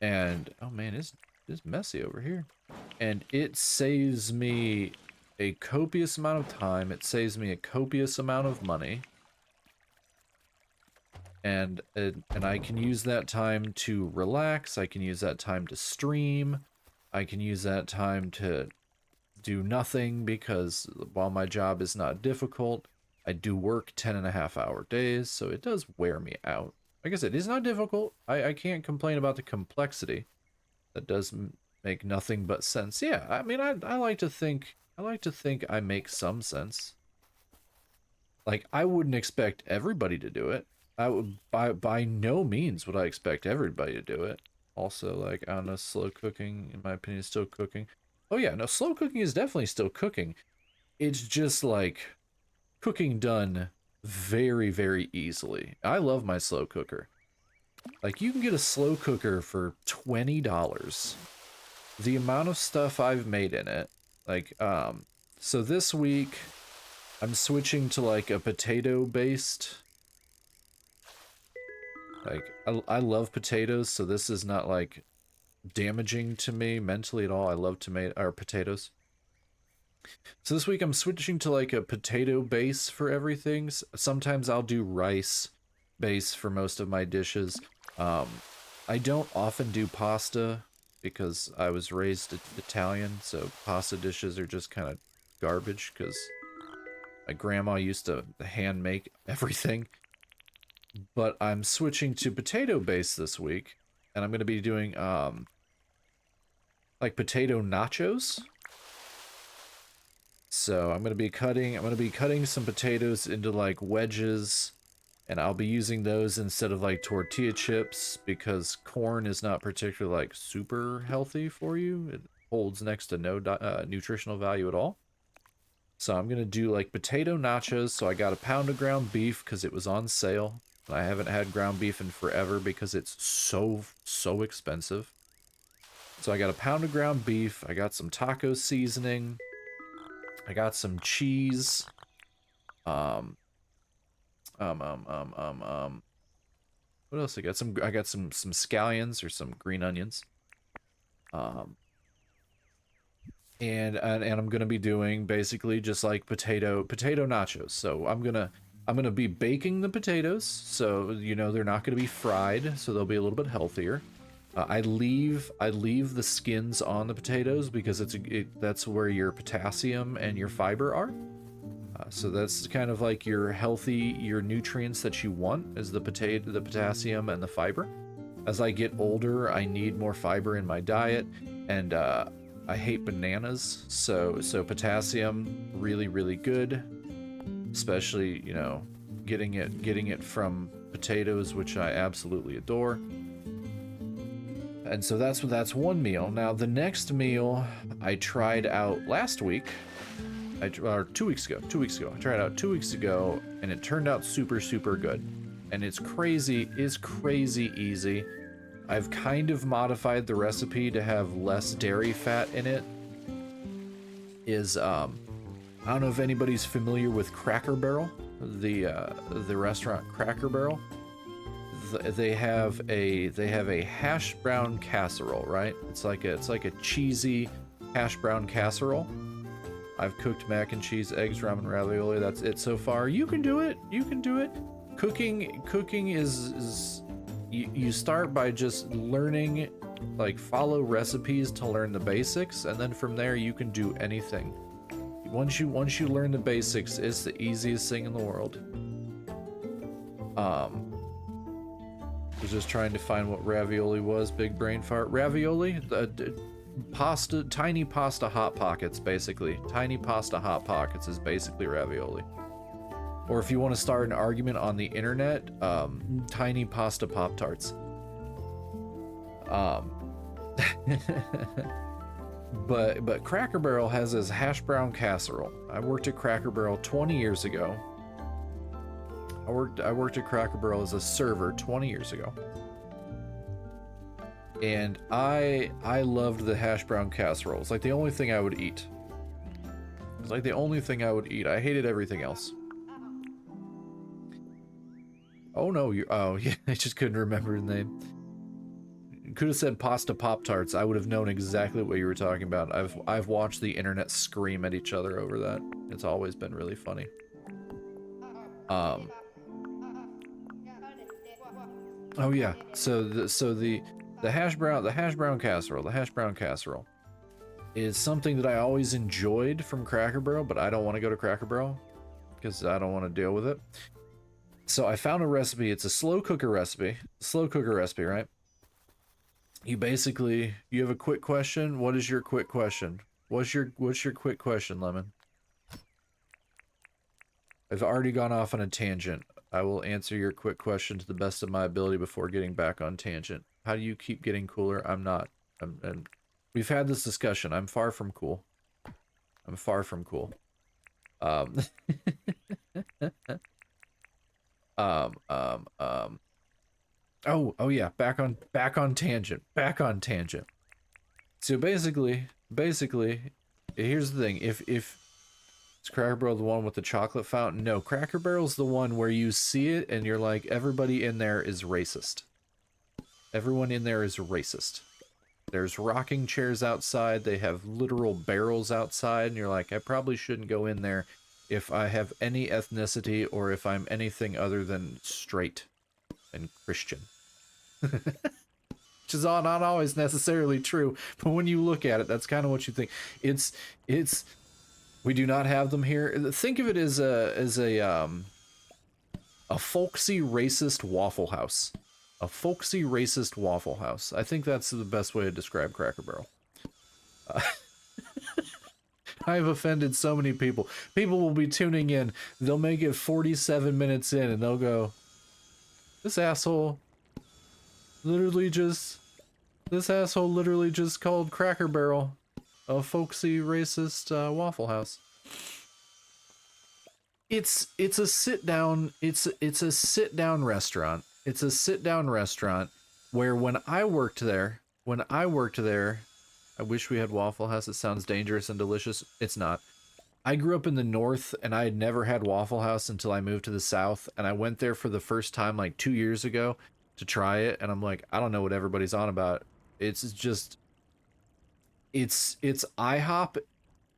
And oh man, it's messy over here. And it saves me a copious amount of time. It saves me a copious amount of money. And I can use that time to relax. I can use that time to stream. I can use that time to do nothing, because while my job is not difficult, I do work 10.5-hour days, so it does wear me out. Like I said, it's not difficult. I can't complain about the complexity. That does make nothing but sense. Yeah, I mean, I like to think I make some sense. Like, I wouldn't expect everybody to do it. I would by no means would I expect everybody to do it. Also, like, I don't know, slow cooking, in my opinion, is still cooking. Oh yeah, no, slow cooking is definitely still cooking. It's just like cooking done very, very easily. I love my slow cooker. Like, you can get a slow cooker for $20. The amount of stuff I've made in it, like, so this week I'm switching to like a potato-based. Like, I love potatoes, so this is not like damaging to me mentally at all. I love potatoes. So this week I'm switching to like a potato base for everything. Sometimes I'll do rice base for most of my dishes. I don't often do pasta because I was raised Italian, so pasta dishes are just kind of garbage because my grandma used to hand make everything. But I'm switching to potato base this week, and I'm going to be doing like potato nachos. So I'm going to be cutting some potatoes into like wedges, and I'll be using those instead of like tortilla chips because corn is not particularly like super healthy for you. It holds next to no nutritional value at all. So I'm going to do like potato nachos. So I got a pound of ground beef because it was on sale. I haven't had ground beef in forever because it's so expensive. So I got a pound of ground beef. I got some taco seasoning. I got some cheese. Um, what else I got? I got some scallions or some green onions. Um, and I'm gonna be doing basically just like potato nachos. So I'm gonna be baking the potatoes, so you know they're not gonna be fried, so they'll be a little bit healthier. I leave the skins on the potatoes because that's where your potassium and your fiber are. So that's kind of like your nutrients that you want is the potassium and the fiber. As I get older, I need more fiber in my diet, and I hate bananas, so potassium really good, especially getting it from potatoes, which I absolutely adore. And so that's one meal. Now the next meal I tried out last week, or 2 weeks ago. 2 weeks ago, I tried it out 2 weeks ago, and it turned out super good. And it's crazy easy. I've kind of modified the recipe to have less dairy fat in it. I don't know if anybody's familiar with Cracker Barrel, the restaurant Cracker Barrel. They have a hash brown casserole, right? It's like a cheesy hash brown casserole. I've cooked mac and cheese, eggs, ramen, ravioli. That's it so far. You can do it. You can do it. Cooking is you start by just learning, like follow recipes to learn the basics, and then from there you can do anything. Once you learn the basics, it's the easiest thing in the world. I was just trying to find what ravioli was. Big brain fart. Ravioli, tiny pasta hot pockets, basically. Tiny pasta hot pockets is basically ravioli. Or if you want to start an argument on the internet, tiny pasta Pop-Tarts. But Cracker Barrel has this hash brown casserole. I worked at Cracker Barrel 20 years ago. I worked at Cracker Barrel as a server 20 years ago. And I loved the hash brown casserole. It's like the only thing I would eat. It's like the only thing I would eat. I hated everything else. Oh no, yeah, I just couldn't remember the name. Could have said pasta Pop-Tarts. I would have known exactly what you were talking about. I've watched the internet scream at each other over that. It's always been really funny. Oh yeah. So the hash brown casserole is something that I always enjoyed from Cracker Barrel, but I don't want to go to Cracker Barrel because I don't want to deal with it. So I found a recipe. It's a slow cooker recipe, right? You have a quick question. What is your quick question? What's your quick question, Lemon? I've already gone off on a tangent. I will answer your quick question to the best of my ability before getting back on tangent. How do you keep getting cooler? I'm not. And we've had this discussion. I'm far from cool. I'm far from cool. Um, um, Oh yeah, back on tangent. Back on tangent. So basically, here's the thing. If is Cracker Barrel the one with the chocolate fountain? No, Cracker Barrel's the one where you see it and you're like, everybody in there is racist. Everyone in there is racist. There's rocking chairs outside. They have literal barrels outside, and you're like, I probably shouldn't go in there if I have any ethnicity or if I'm anything other than straight and Christian. Which is not always necessarily true, but when you look at it, that's kind of what you think. It's we do not have them here. Think of it as a folksy racist Waffle House. A folksy racist Waffle House. I think that's the best way to describe Cracker Barrel. I've offended so many people. People will be tuning in. They'll make it 47 minutes in and they'll go, this asshole literally just called Cracker Barrel a folksy racist Waffle House. It's a sit down restaurant. It's a sit down restaurant where when I worked there, I wish we had Waffle House. It sounds dangerous and delicious. It's not. I grew up in the north and I had never had Waffle House until I moved to the south, and I went there for the first time like 2 years ago to try it, and I'm like, I don't know what everybody's on about. It's just it's IHOP.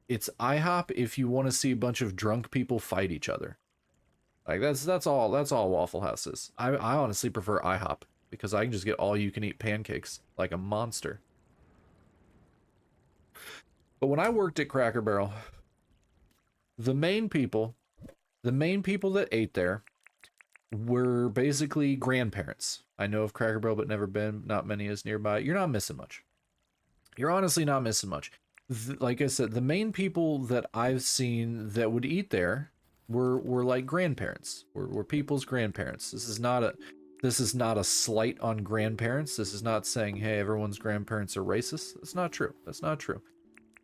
It's IHOP if you want to see a bunch of drunk people fight each other. Like that's all Waffle House is. I honestly prefer IHOP because I can just get all you can eat pancakes like a monster. But when I worked at Cracker Barrel, the main people that ate there were basically grandparents. I know of Cracker Barrel but never been, not many is nearby. You're not missing much. You're honestly not missing much. Like I said, the main people that I've seen that would eat there were like grandparents. Were people's grandparents. This is not a slight on grandparents. This is not saying, hey, everyone's grandparents are racist. That's not true. That's not true.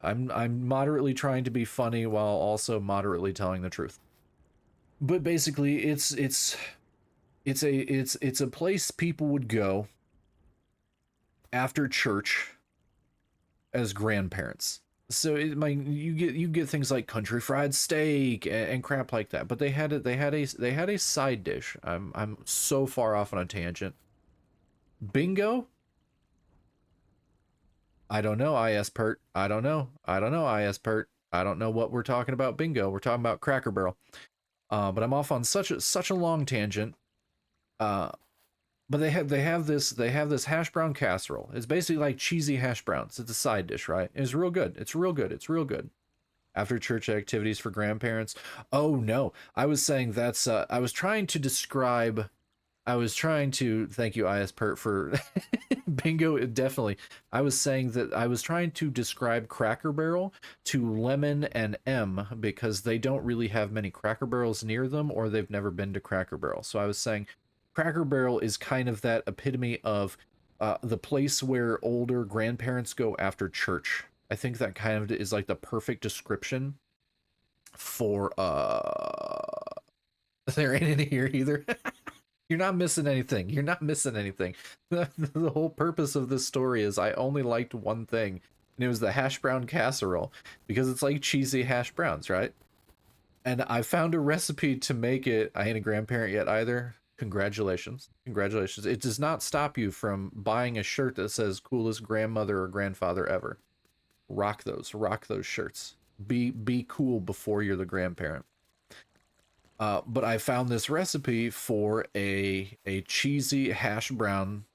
I'm moderately trying to be funny while also moderately telling the truth. But basically, it's a place people would go after church as grandparents. So you get things like country fried steak and crap like that. But they had a side dish. I'm so far off on a tangent. Bingo. I don't know, IS Pert. I don't know, IS Pert. I don't know what we're talking about. Bingo. We're talking about Cracker Barrel. But I'm off on such a long tangent. But they have this hash brown casserole. It's basically like cheesy hash browns. It's a side dish, right? It's real good. It's real good. It's real good. After church activities for grandparents. Oh no, I was saying that's. I was trying to describe. Thank you, IS Pert, for bingo. Definitely. I was saying that I was trying to describe Cracker Barrel to Lemon and M because they don't really have many Cracker Barrels near them, or they've never been to Cracker Barrel. So I was saying Cracker Barrel is kind of that epitome of the place where older grandparents go after church. I think that kind of is like the perfect description for there ain't any here either. You're not missing anything. You're not missing anything. The whole purpose of this story is I only liked one thing, and it was the hash brown casserole, because it's like cheesy hash browns, right? And I found a recipe to make it. I ain't a grandparent yet either. Congratulations. Congratulations. It does not stop you from buying a shirt that says coolest grandmother or grandfather ever. Rock those shirts. Be cool before you're the grandparent. But I found this recipe for a cheesy hash brown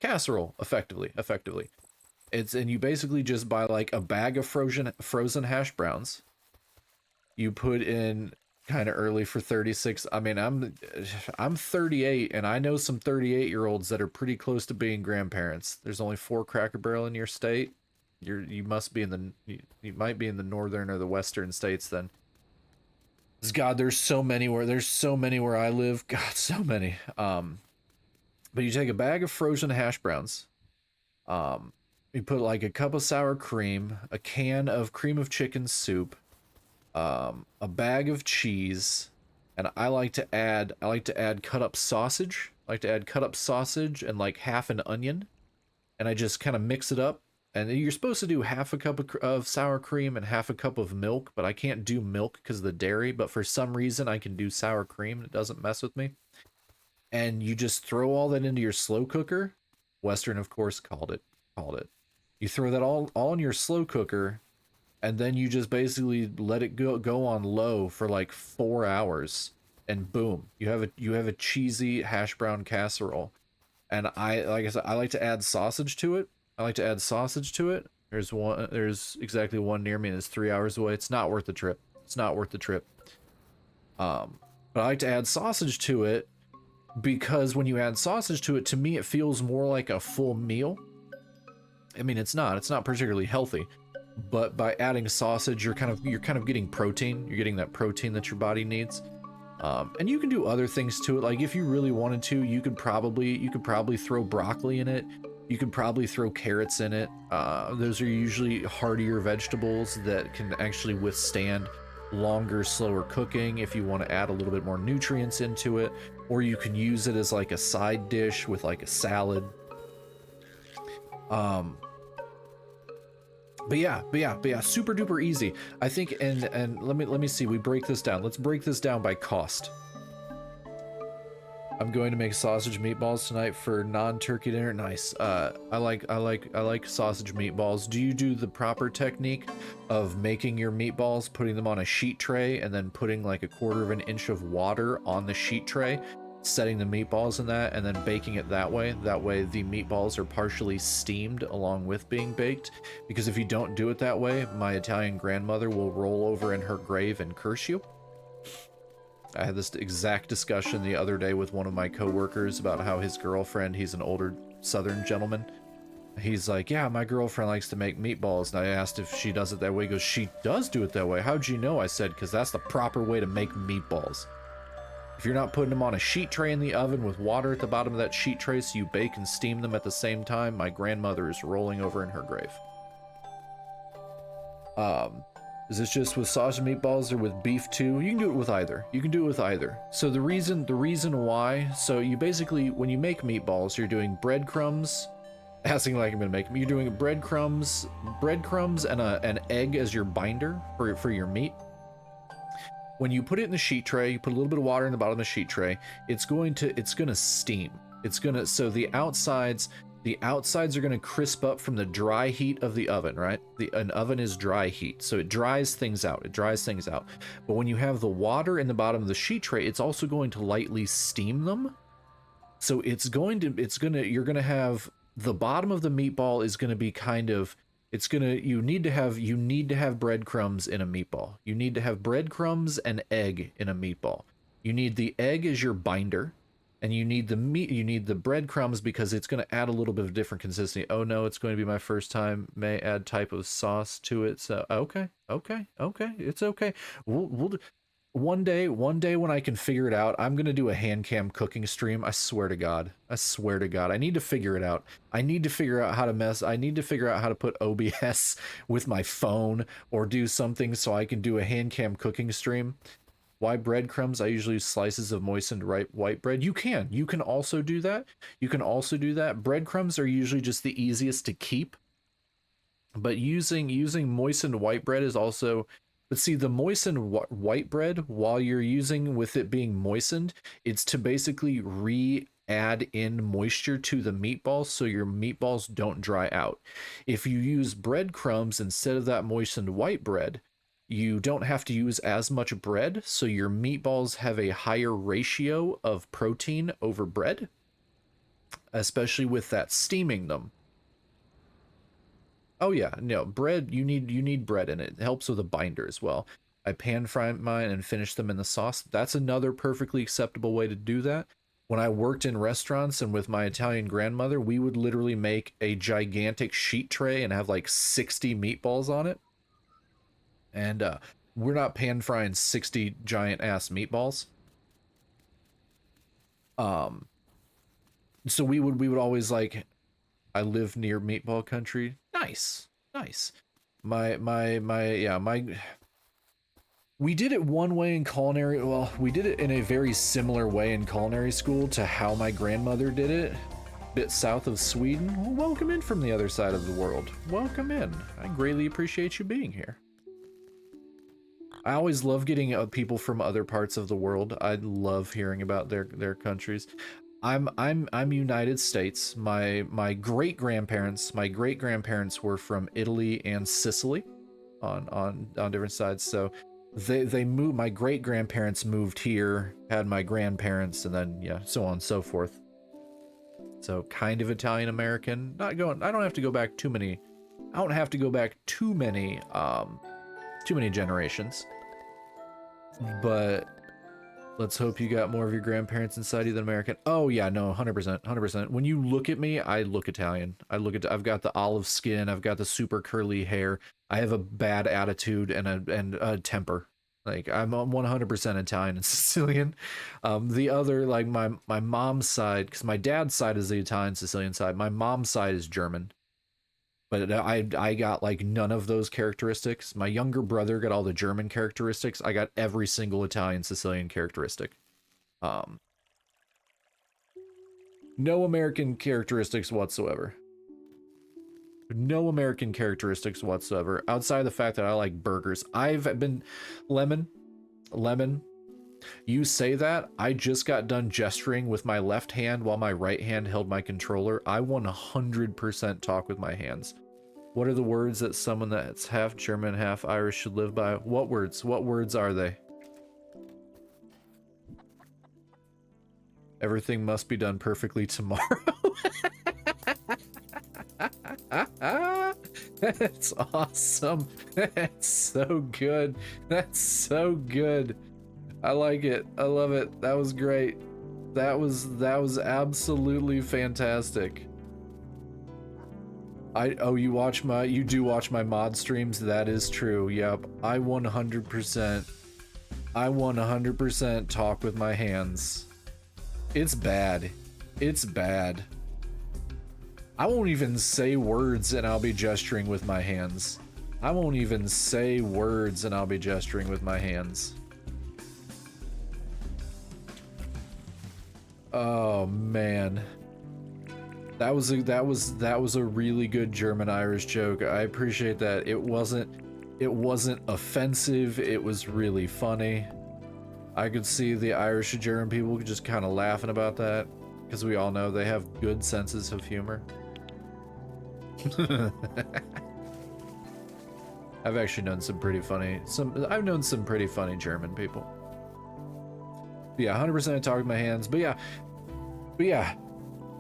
casserole, effectively. And you basically just buy like a bag of frozen hash browns. You put in kind of early for 36. I mean, I'm 38 and I know some 38-year-olds that are pretty close to being grandparents. There's only 4 Cracker Barrel in your state. You must be you might be in the northern or the western states then. God, there's so many where I live. God, so many. But you take a bag of frozen hash browns. You put like a cup of sour cream, a can of cream of chicken soup, a bag of cheese, and I like to add cut up sausage. I like to add cut up sausage and like half an onion, and I just kind of mix it up. And you're supposed to do half a cup of sour cream and half a cup of milk, but I can't do milk because of the dairy. But for some reason, I can do sour cream and it doesn't mess with me. And you just throw all that into your slow cooker. Western, of course, called it. You throw that all in your slow cooker, and then you just basically let it go on low for like 4 hours, and boom, you have a cheesy hash brown casserole. And like I said, I like to add sausage to it. There's exactly one near me, and it's 3 hours away. It's not worth the trip. It's not worth the trip. But I like to add sausage to it because when you add sausage to it, to me, it feels more like a full meal. I mean, it's not particularly healthy, but by adding sausage, you're kind of getting protein. You're getting that protein that your body needs. And you can do other things to it. Like if you really wanted to, you could probably throw broccoli in it. You could probably throw carrots in it. Those are usually heartier vegetables that can actually withstand longer, slower cooking if you want to add a little bit more nutrients into it. Or you can use it as like a side dish with like a salad. Um, but yeah, super duper easy. I think, and let me see. We break this down. Let's break this down by cost. I'm going to make sausage meatballs tonight for non-turkey dinner. Nice. I like sausage meatballs. Do you do the proper technique of making your meatballs, putting them on a sheet tray, and then putting like 1/4 of an inch of water on the sheet tray, setting the meatballs in that, and then baking it that way? That way the meatballs are partially steamed along with being baked. Because if you don't do it that way, my Italian grandmother will roll over in her grave and curse you. I had this exact discussion the other day with one of my coworkers about how his girlfriend, he's an older southern gentleman. He's like, yeah, my girlfriend likes to make meatballs. And I asked if she does it that way. He goes, she does do it that way. How'd you know? I said, because that's the proper way to make meatballs. If you're not putting them on a sheet tray in the oven with water at the bottom of that sheet tray so you bake and steam them at the same time, my grandmother is rolling over in her grave. Is this just with sausage meatballs or with beef too? You can do it with either. So the reason why, so you basically, when you make meatballs, you're doing breadcrumbs, asking like I'm gonna make them, you're doing breadcrumbs and an egg as your binder for your meat. When you put it in the sheet tray, you put a little bit of water in the bottom of the sheet tray, it's gonna steam. So the outsides are going to crisp up from the dry heat of the oven, right? An oven is dry heat, so it dries things out. But when you have the water in the bottom of the sheet tray, it's also going to lightly steam them. So you're going to have the bottom of the meatball is going to be you need to have breadcrumbs in a meatball. You need to have breadcrumbs and egg in a meatball. You need the egg as your binder. And you need the meat, you need the breadcrumbs because it's going to add a little bit of different consistency. Oh no, it's going to be my first time. May add type of sauce to it. So okay, it's okay. One day when I can figure it out, I'm gonna do a hand cam cooking stream. I swear to God. I need to figure it out. I need to figure out how to put OBS with my phone or do something so I can do a hand cam cooking stream. Why breadcrumbs? I usually use slices of moistened white bread. You can also do that. Breadcrumbs are usually just the easiest to keep. But using moistened white bread is also, but see, the moistened white bread, while you're using with it being moistened, it's to basically add in moisture to the meatballs so your meatballs don't dry out. If you use breadcrumbs instead of that moistened white bread, you don't have to use as much bread, so your meatballs have a higher ratio of protein over bread, especially with that steaming them. Oh yeah, no, bread, you need bread in it. It helps with a binder as well. I pan fry mine and finish them in the sauce. That's another perfectly acceptable way to do that. When I worked in restaurants and with my Italian grandmother, we would literally make a gigantic sheet tray and have like 60 meatballs on it. And we're not pan frying 60 giant ass meatballs. So we would always like, I live near meatball country. Nice. My We did it one way in culinary, well, we did it in a very similar way in culinary school to how my grandmother did it, a bit south of Sweden. Well, welcome in from the other side of the world. Welcome in. I greatly appreciate you being here. I always love getting people from other parts of the world. I love hearing about their countries. I'm United States. My great grandparents were from Italy and Sicily, on different sides. So they moved. My great grandparents moved here, had my grandparents, and then yeah, so on and so forth. So kind of Italian American. Not going. I don't have to go back too many. I don't have to go back too many generations. But let's hope you got more of your grandparents inside you than American. Oh yeah, no, 100%, 100%. When you look at me, I look Italian. I've got the olive skin. I've got the super curly hair. I have a bad attitude and a temper. Like I'm 100% Italian and Sicilian. The other, like my mom's side, because my dad's side is the Italian Sicilian side. My mom's side is German. But I got like none of those characteristics. My younger brother got all the German characteristics. I got every single Italian Sicilian characteristic. No American characteristics whatsoever. No American characteristics whatsoever, outside of the fact that I like burgers. I've been lemon. You say that, I just got done gesturing with my left hand while my right hand held my controller. I 100% talk with my hands. What are the words that someone that's half German, half Irish should live by? What words? What words are they? Everything must be done perfectly tomorrow. That's awesome. That's so good. That's so good. I like it. I love it. That was great. That was absolutely fantastic. You do watch my mod streams. That is true. Yep. I 100% talk with my hands. It's bad. It's bad. I won't even say words and I'll be gesturing with my hands. I won't even say words and I'll be gesturing with my hands. Oh man. That was a really good German-Irish joke. I appreciate that. It wasn't offensive. It was really funny. I could see the Irish and German people just kind of laughing about that, because we all know they have good senses of humor. I've actually known some pretty funny German people. But yeah, 100% talk with my hands. But yeah,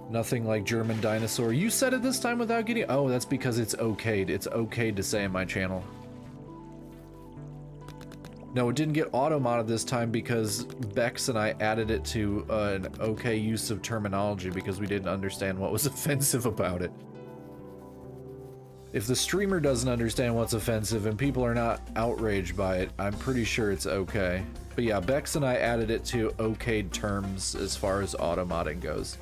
nothing like German dinosaur. You said it this time without getting. Oh, that's because it's okayed. It's okay to say in my channel. No, it didn't get auto-modded this time because Bex and I added it to an okay use of terminology because we didn't understand what was offensive about it. If the streamer doesn't understand what's offensive and people are not outraged by it, I'm pretty sure it's okay. But yeah, Bex and I added it to okayed terms as far as auto-modding goes.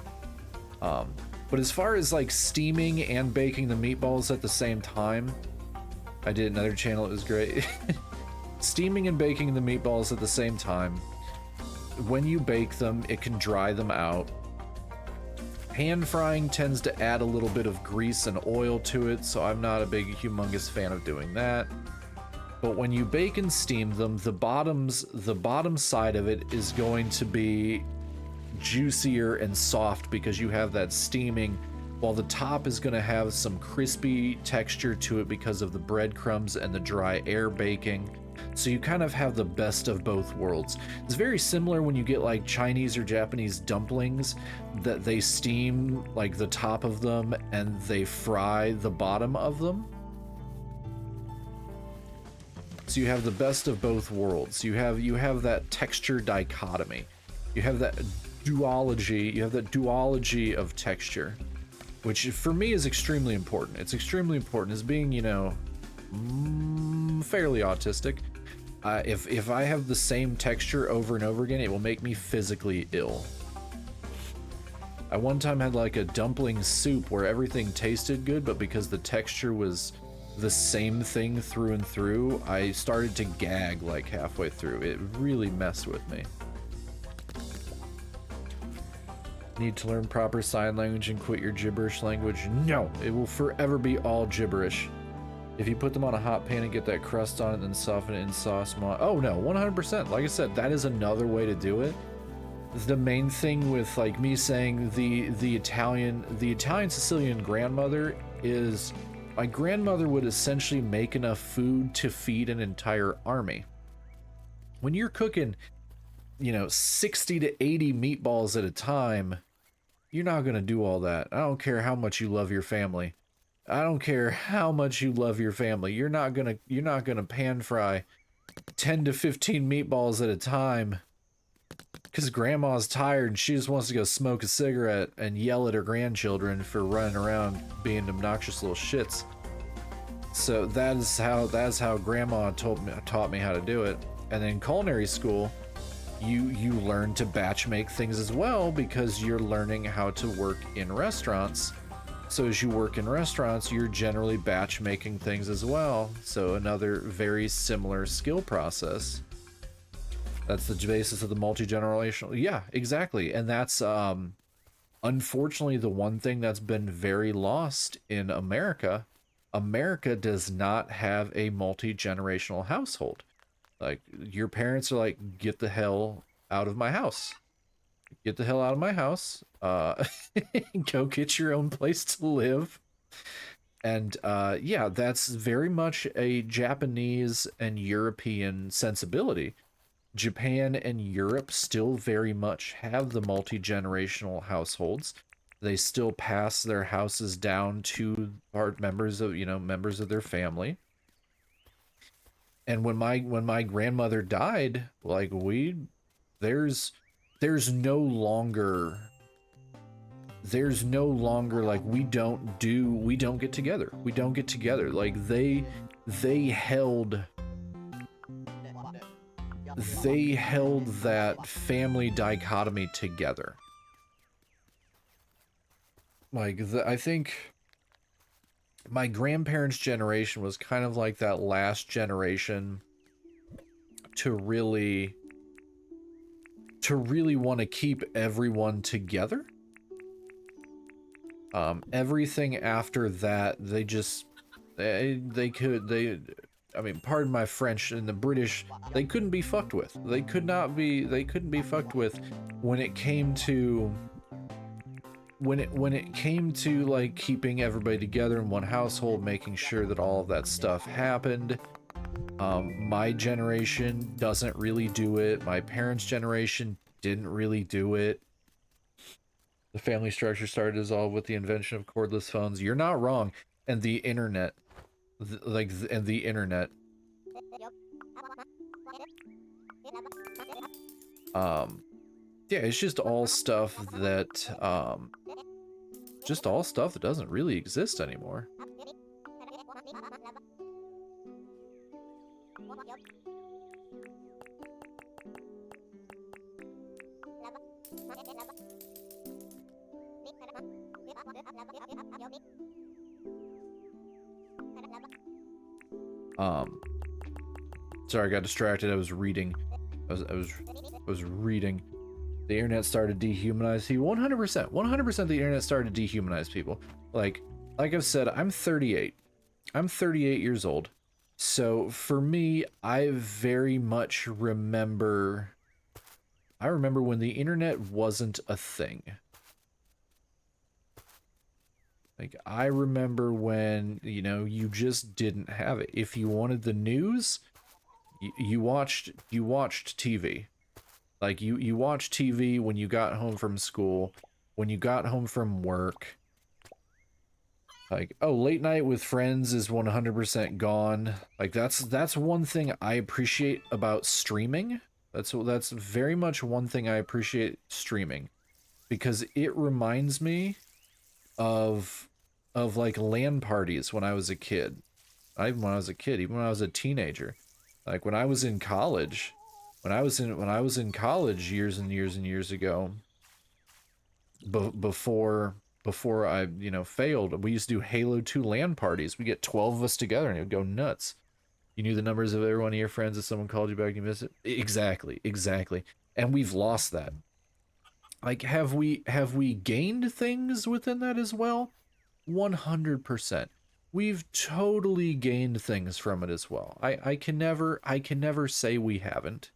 But as far as like steaming and baking the meatballs at the same time, I did another channel, it was great. Steaming and baking the meatballs at the same time. When you bake them, it can dry them out. Pan frying tends to add a little bit of grease and oil to it, so I'm not a big humongous fan of doing that. But when you bake and steam them, the bottom side of it is going to be juicier and soft because you have that steaming, while the top is going to have some crispy texture to it because of the breadcrumbs and the dry air baking. So you kind of have the best of both worlds. It's very similar when you get like Chinese or Japanese dumplings that they steam like the top of them and they fry the bottom of them. So you have the best of both worlds. You have that texture dichotomy. You have that duology of texture, which for me is extremely important. It's extremely important as being, you know, fairly autistic. If I have the same texture over and over again, it will make me physically ill. I one time had like a dumpling soup where everything tasted good, but because the texture was the same thing through and through, I started to gag like halfway through. It really messed with me. Need to learn proper sign language and quit your gibberish language? No, it will forever be all gibberish. If you put them on a hot pan and get that crust on it, then soften it in sauce. Oh no, 100%. Like I said, that is another way to do it. The main thing with like me saying the Italian Sicilian grandmother is my grandmother would essentially make enough food to feed an entire army. When you're cooking, you know, 60 to 80 meatballs at a time, you're not going to do all that. I don't care how much you love your family. I don't care how much you love your family. You're not going to pan fry 10 to 15 meatballs at a time because grandma's tired and she just wants to go smoke a cigarette and yell at her grandchildren for running around being obnoxious little shits. So that's how grandma taught me how to do it. And then culinary school, you learn to batch make things as well because you're learning how to work in restaurants. So as you work in restaurants, you're generally batch making things as well. So another very similar skill process. That's the basis of the multi-generational. Yeah, exactly. And that's unfortunately the one thing that's been very lost in America. America does not have a multi-generational household. Like, your parents are like, get the hell out of my house. Get the hell out of my house. Go get your own place to live. And yeah, that's very much a Japanese and European sensibility. Japan and Europe still very much have the multi-generational households. They still pass their houses down to members of their family. And when my grandmother died, like there's no longer like we don't get together. We don't get together. Like they held that family dichotomy together. Like I think my grandparents' generation was kind of like that last generation to really want to keep everyone together. Everything after that, I mean, pardon my French, and the British, they couldn't be fucked with. They couldn't be fucked with when it came to like keeping everybody together in one household, making sure that all of that stuff happened. My generation doesn't really do it. My parents' generation didn't really do it. The family structure started to dissolve with the invention of cordless phones. You're not wrong. And the internet. The internet. Yeah, it's just all stuff that, doesn't really exist anymore. Sorry, I got distracted. I was reading. I was reading. The internet started to dehumanize people. 100%. 100% the internet started to dehumanize people. Like I've said, I'm 38. I'm 38 years old. So for me, I very much remember... I remember when the internet wasn't a thing. Like, I remember when, you know, you just didn't have it. If you wanted the news, you watched TV. Like, you watched TV when you got home from school, when you got home from work. Like, oh, late night with friends is 100% gone. Like, that's one thing I appreciate about streaming. That's very much one thing I appreciate streaming. Because it reminds me of like LAN parties when I was a kid. Not even when I was a kid, even when I was a teenager. Like when I was in college, when I was in college years and years and years ago, before before I, failed, we used to do Halo 2 LAN parties. We get 12 of us together and it would go nuts. You knew the numbers of every one of your friends if someone called you back and you missed it. Exactly, exactly. And we've lost that. Like, have we gained things within that as well? 100%. We've totally gained things from it as well. I can never say we haven't.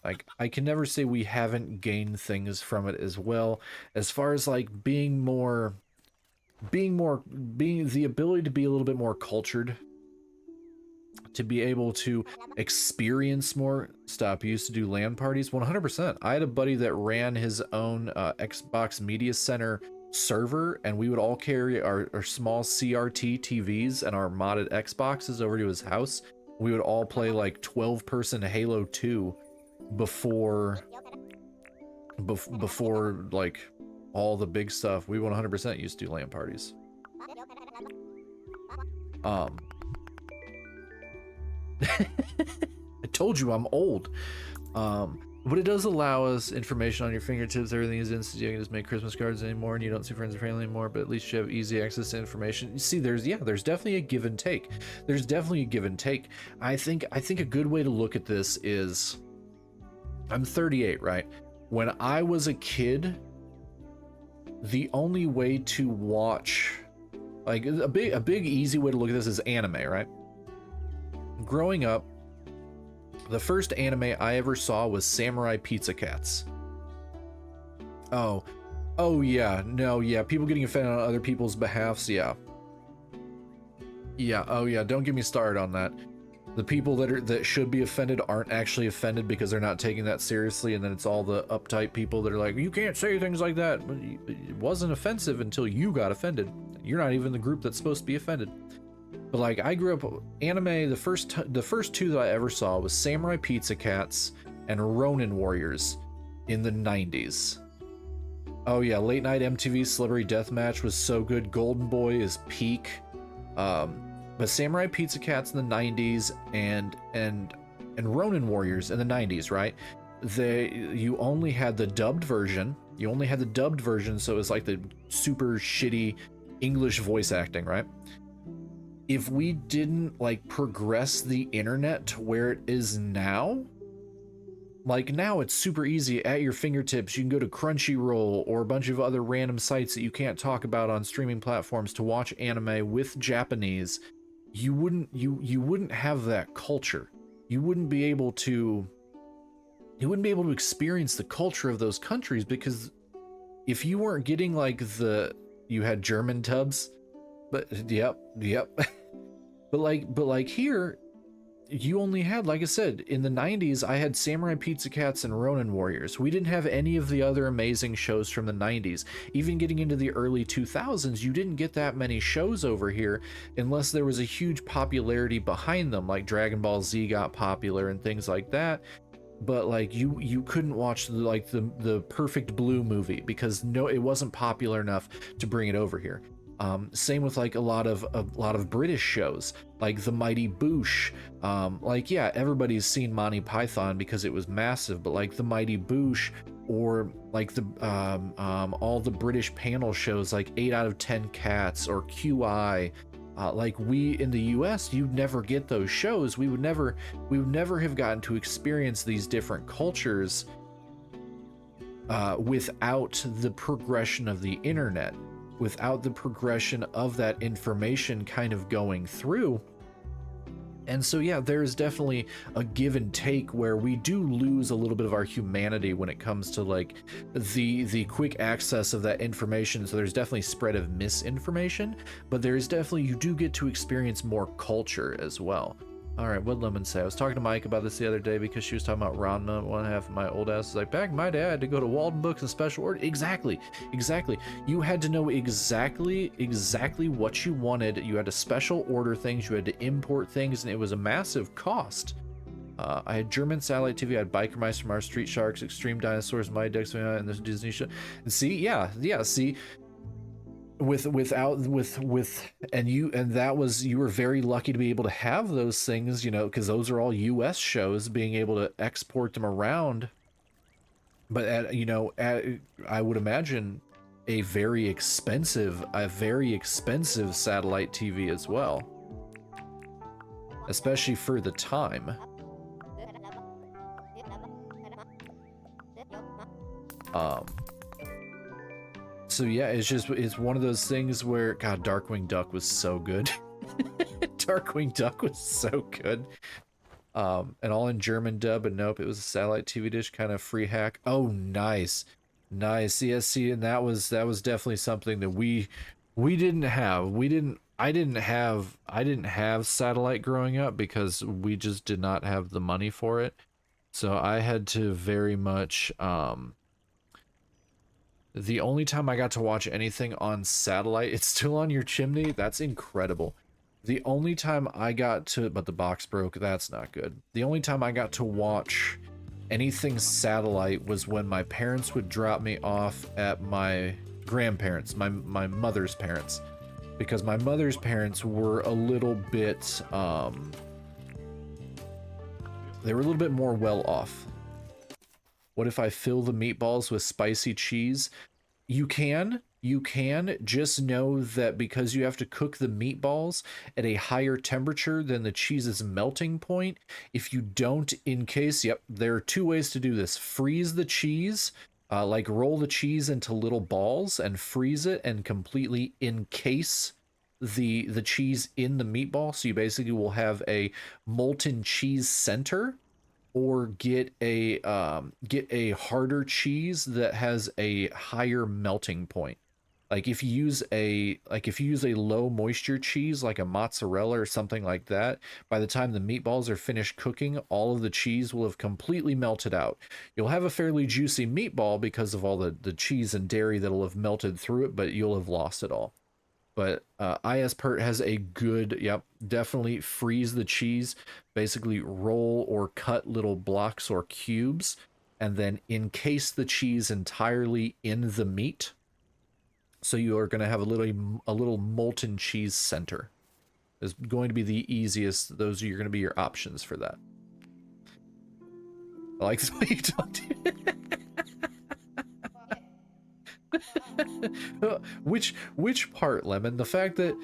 Like, I can never say we haven't gained things from it as well. As far as like being the ability to be a little bit more cultured, to be able to experience more stuff. You used to do LAN parties. 100%. I had a buddy that ran his own Xbox Media Center server, and we would all carry our small CRT TVs and our modded Xboxes over to his house. We would all play like 12-person Halo 2 before like all the big stuff. We 100% used to do LAN parties. I told you I'm old. But it does allow us information on your fingertips. Everything is instant. You can just make Christmas cards anymore, and you don't see friends and family anymore. But at least you have easy access to information. You see, there's definitely a give and take. There's definitely a give and take. I think a good way to look at this is, I'm 38, right? When I was a kid, the only way to watch, like a big easy way to look at this is anime, right? Growing up, the first anime I ever saw was Samurai Pizza Cats. Oh yeah, no, yeah, people getting offended on other people's behalfs, yeah. Yeah, oh yeah, don't get me started on that. The people that should be offended aren't actually offended because they're not taking that seriously, and then it's all the uptight people that are like, you can't say things like that. But it wasn't offensive until you got offended. You're not even the group that's supposed to be offended. But like, I grew up anime. The first two that I ever saw was Samurai Pizza Cats and Ronin Warriors in the 90s. Oh yeah, late night MTV Celebrity Deathmatch was so good. Golden Boy is peak. But Samurai Pizza Cats in the 90s and Ronin Warriors in the 90s, right? You only had the dubbed version. So it was like the super shitty English voice acting, right? If we didn't like progress the internet to where it is now, like now it's super easy at your fingertips. You can go to Crunchyroll or a bunch of other random sites that you can't talk about on streaming platforms to watch anime with Japanese. You wouldn't have that culture. You wouldn't be able to experience the culture of those countries, because if you weren't getting like you had German tubs. But yep. but like here, you only had, like I said, in the 90s, I had Samurai Pizza Cats and Ronin Warriors. We didn't have any of the other amazing shows from the 90s. Even getting into the early 2000s, you didn't get that many shows over here unless there was a huge popularity behind them, like Dragon Ball Z got popular and things like that. But like you couldn't watch the Perfect Blue movie because it wasn't popular enough to bring it over here. Same with like a lot of British shows like The Mighty Boosh. Like, yeah, everybody's seen Monty Python because it was massive, but like The Mighty Boosh, or like all the British panel shows like 8 out of 10 Cats or QI. Like, we in the US, you'd never get those shows. We would never have gotten to experience these different cultures without the progression of the internet, without the progression of that information kind of going through. And so yeah, there's definitely a give and take where we do lose a little bit of our humanity when it comes to like the quick access of that information. So there's definitely spread of misinformation, but there's definitely, you do get to experience more culture as well. All right, what'd Lemon say? I was talking to Mike about this the other day because she was talking about Ranma. One half of my old ass was like, back in my day, I had to go to Walden Books and Special Order. Exactly. You had to know exactly what you wanted. You had to special order things. You had to import things, and it was a massive cost. I had German satellite TV. I had Biker Mice from our Street Sharks, Extreme Dinosaurs, My Dex, and the Disney show. And see, yeah. See. You were very lucky to be able to have those things, because those are all US shows, being able to export them around. But I would imagine a very expensive satellite TV as well, especially for the time. So yeah, it's one of those things where, God, Darkwing Duck was so good. Darkwing Duck was so good. And all in German dub, but nope, it was a satellite TV dish kind of free hack. Oh, nice. Nice. Yes, see, and that was definitely something that we didn't have. I didn't have satellite growing up because we just did not have the money for it. So I had to very much the only time I got to watch anything on satellite, it's still on your chimney. That's incredible. The only time I got to, but the box broke, that's not good. The only time I got to watch anything satellite was when my parents would drop me off at my grandparents, my mother's parents. Because my mother's parents were a little bit, they were a little bit more well off. What if I fill the meatballs with spicy cheese? You can, just know that because you have to cook the meatballs at a higher temperature than the cheese's melting point, if you don't encase, yep, there are two ways to do this. Freeze the cheese, like roll the cheese into little balls and freeze it and completely encase the cheese in the meatball. So you basically will have a molten cheese center, or get a harder cheese that has a higher melting point. Like if you use a low moisture cheese like a mozzarella or something like that, by the time the meatballs are finished cooking, all of the cheese will have completely melted out. You'll have a fairly juicy meatball because of all the cheese and dairy that'll have melted through it, but you'll have lost it all. But ISPert has a good, yep, definitely freeze the cheese, basically roll or cut little blocks or cubes, and then encase the cheese entirely in the meat. So you are going to have a little molten cheese center. Is going to be the easiest. Those are going to be your options for that. I like the way you talk to which part, Lemon? The fact that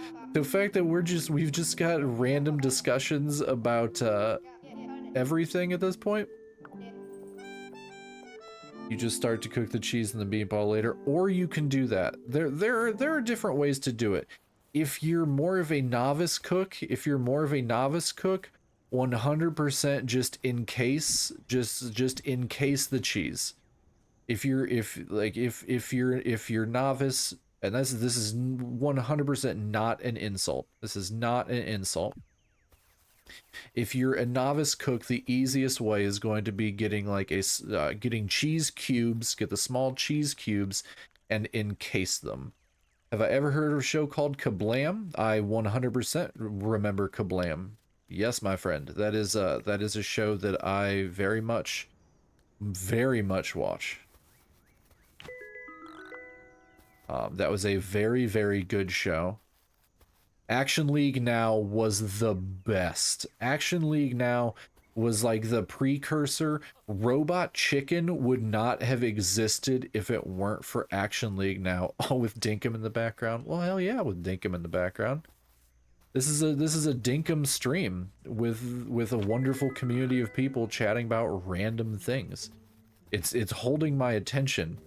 we've just got random discussions about everything at this point. You just start to cook the cheese and the meatball later, or you can do that. There are different ways to do it. If you're more of a novice cook, 100% just encase the cheese. If you're novice, and this is 100% not an insult. This is not an insult. If you're a novice cook, the easiest way is going to be getting getting cheese cubes, get the small cheese cubes, and encase them. Have I ever heard of a show called Kablam? I 100% remember Kablam. Yes, my friend, that is a show that I very much watch. That was a very, very good show. Action League Now was the best. Action League Now was like the precursor. Robot Chicken would not have existed if it weren't for Action League Now. Oh, with Dinkum in the background. Well, hell yeah, with Dinkum in the background. This is a Dinkum stream with a wonderful community of people chatting about random things. It's holding my attention.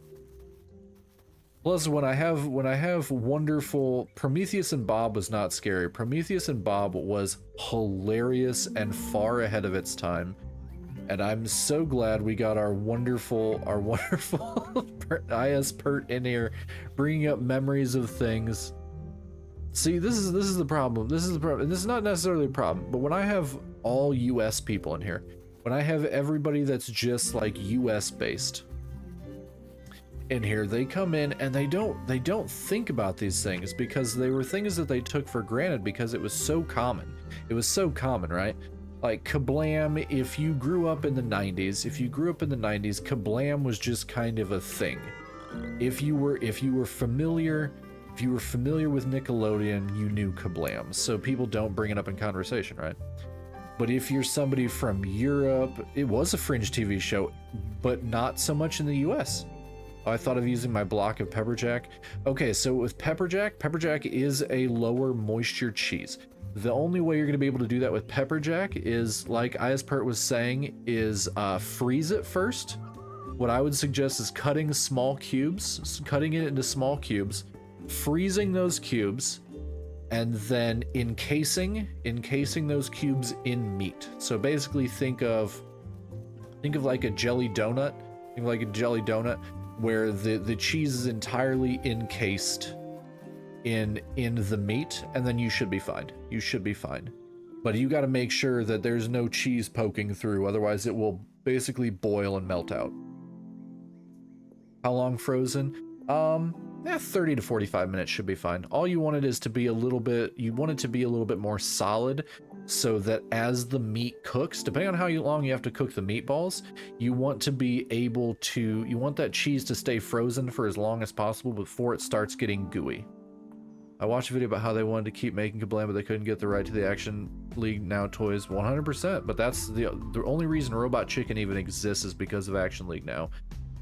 Plus, when I have wonderful... Prometheus and Bob was not scary. Prometheus and Bob was hilarious and far ahead of its time. And I'm so glad we got our wonderful ISPert in here, bringing up memories of things. See, this is the problem. This is the problem. And this is not necessarily a problem, but when I have all US people in here, when I have everybody that's just like US based in here, they come in and they don't think about these things because they were things that they took for granted because it was so common. It was so common, right? Like Kablam, if you grew up in the 90s, Kablam was just kind of a thing. If you were familiar with Nickelodeon, you knew Kablam. So people don't bring it up in conversation, right? But if you're somebody from Europe, it was a fringe TV show, but not so much in the US. Oh, I thought of using my block of pepper jack. Okay, so with pepper jack is a lower moisture cheese. The only way you're going to be able to do that with pepper jack is, like Ispert was saying, is freeze it first. What I would suggest is cutting it into small cubes, freezing those cubes, and then encasing those cubes in meat. So basically think of like a jelly donut. Think of like a jelly donut where the cheese is entirely encased in the meat, and then you should be fine. You should be fine. But you got to make sure that there's no cheese poking through, otherwise it will basically boil and melt out. How long frozen? Yeah, 30 to 45 minutes should be fine. All you want it is to be a little bit, you want it to be a little bit more solid, so that as the meat cooks, depending on how long you have to cook the meatballs, you want to be able to, you want that cheese to stay frozen for as long as possible before it starts getting gooey. I watched a video about how they wanted to keep making Kablam, but they couldn't get the right to the Action League Now toys. 100%, but that's the only reason Robot Chicken even exists is because of Action League Now.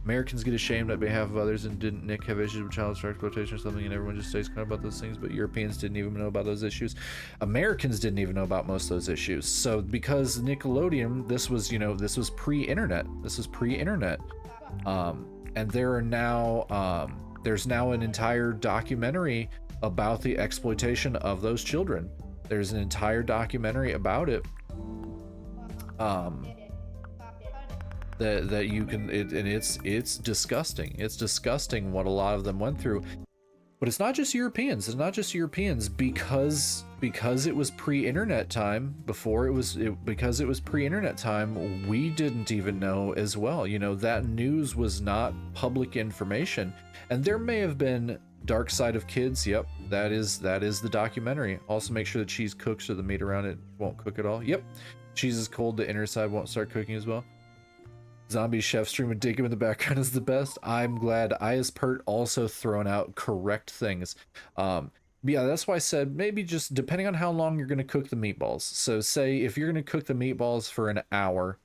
Americans get ashamed on behalf of others, and didn't Nick have issues with child star exploitation or something, and everyone just stays kind of about those things, but Europeans didn't even know about those issues. Americans didn't even know about most of those issues. So because Nickelodeon, this was, you know, this was pre-internet. This was pre-internet. And there are now, there's now an entire documentary about the exploitation of those children. There's an entire documentary about it. That you can, and it's disgusting. It's disgusting what a lot of them went through. But it's not just Europeans. It's not just Europeans, because it was pre-internet time. Because it was pre-internet time, we didn't even know as well. You know, that news was not public information, and there may have been Dark Side of Kids. Yep, that is the documentary. Also, make sure the cheese cooks so the meat around it won't cook at all. Yep, cheese is cold, the inner side won't start cooking as well. Zombie Chef stream with dinkum in the background is the best. I'm glad Ispert also thrown out correct things. Yeah, that's why I said maybe just depending on how long you're going to cook the meatballs. So say if you're going to cook the meatballs for an hour,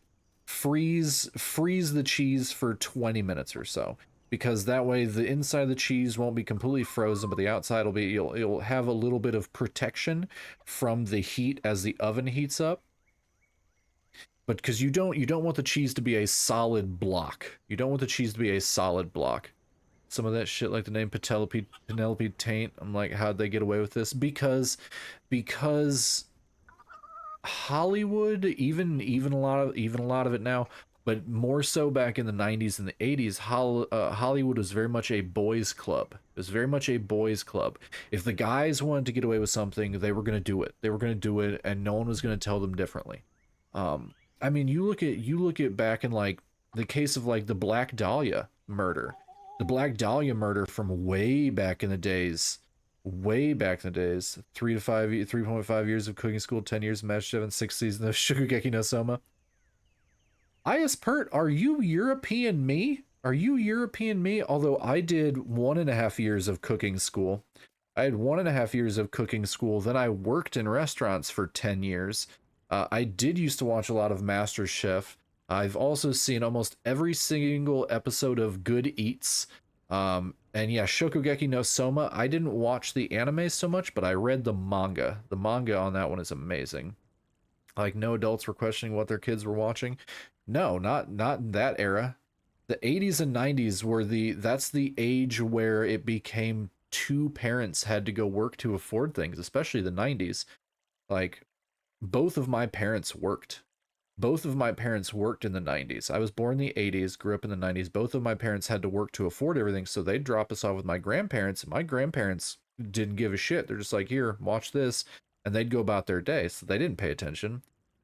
freeze the cheese for 20 minutes or so, because that way the inside of the cheese won't be completely frozen, but the outside will be, it'll have a little bit of protection from the heat as the oven heats up. But because you don't want the cheese to be a solid block. You don't want the cheese to be a solid block. Some of that shit, like the name Penelope Taint, I'm like, how'd they get away with this? Because Hollywood, even a lot of it now, but more so back in the 90s and the 80s, Hollywood was very much a boys' club. It was very much a boys' club. If the guys wanted to get away with something, they were going to do it. They were going to do it, and no one was going to tell them differently. I mean, you look at back in like the case of like the Black Dahlia murder. The Black Dahlia murder from way back in the days. 3.5 years of cooking school, 10 years of Master Chef, and 6 seasons of Shokugeki no Soma. Ispert, are you European me? Are you European me? Although I did 1.5 years of cooking school. I had 1.5 years of cooking school. Then I worked in restaurants for 10 years. I did used to watch a lot of Master Chef. I've also seen almost every single episode of Good Eats. And yeah, Shokugeki no Soma, I didn't watch the anime so much, but I read the manga. The manga on that one is amazing. Like, no adults were questioning what their kids were watching. No, not in that era. The 80s and 90s were that's the age where it became two parents had to go work to afford things, especially the 90s. Like, both of my parents worked. Both of my parents worked in the 90s. I was born in the 80s, grew up in the 90s. Both of my parents had to work to afford everything, so they'd drop us off with my grandparents, and my grandparents didn't give a shit. They're just like, here, watch this, and they'd go about their day, so they didn't pay attention.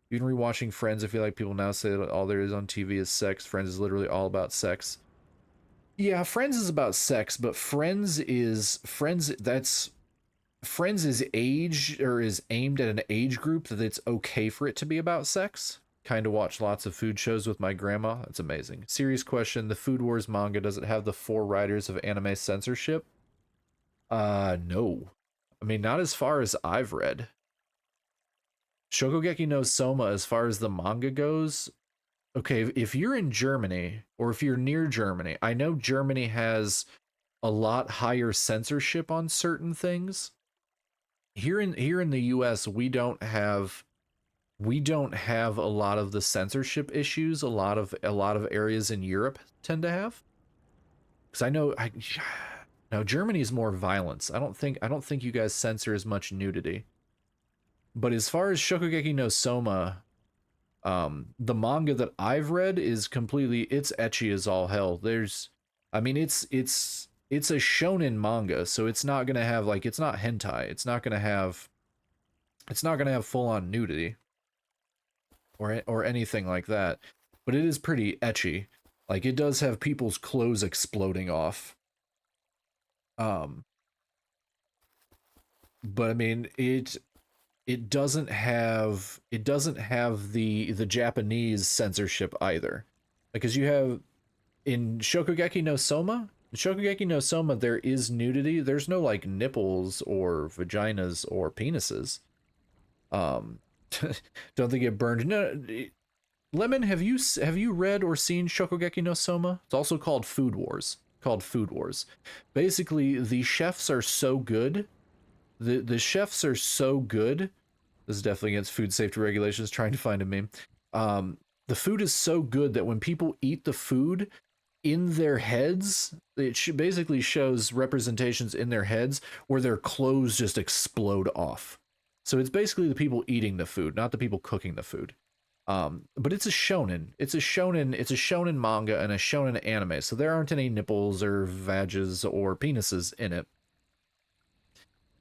Even rewatching Friends, I feel like people now say that all there is on TV is sex. Friends is literally all about sex. Yeah, Friends is about sex, but Friends is age, or is aimed at an age group that it's okay for it to be about sex. Kind of watch lots of food shows with my grandma. That's amazing. Serious question. The Food Wars manga, does it have the 4 writers of anime censorship? No. I mean, not as far as I've read. Shokugeki no Soma, as far as the manga goes, okay, if you're in Germany or if you're near Germany, I know Germany has a lot higher censorship on certain things. Here in the US, we don't have a lot of the censorship issues a lot of areas in Europe tend to have. Because I know I now Germany is more violence. I don't think you guys censor as much nudity. But as far as Shokugeki no Soma, the manga that I've read is completely, it's ecchi as all hell. I mean, it's a shonen manga, so it's not gonna have like, it's not hentai. It's not gonna have full on nudity or anything like that. But it is pretty ecchi. Like it does have people's clothes exploding off. Um, but I mean, it doesn't have the Japanese censorship either, because you have in Shokugeki no Soma there is nudity. There's no like nipples or vaginas or penises. um don't they get burned? No. Lemon, have you read or seen Shokugeki no Soma? It's also called Food Wars. Basically, the chefs are so good. The chefs are so good. This is definitely against food safety regulations. Trying to find a meme. Um, the food is so good that when people eat the food in their heads, it basically shows representations in their heads where their clothes just explode off. So it's basically the people eating the food, not the people cooking the food. But it's a shonen. It's a shonen manga and a shonen anime. So there aren't any nipples or vages or penises in it.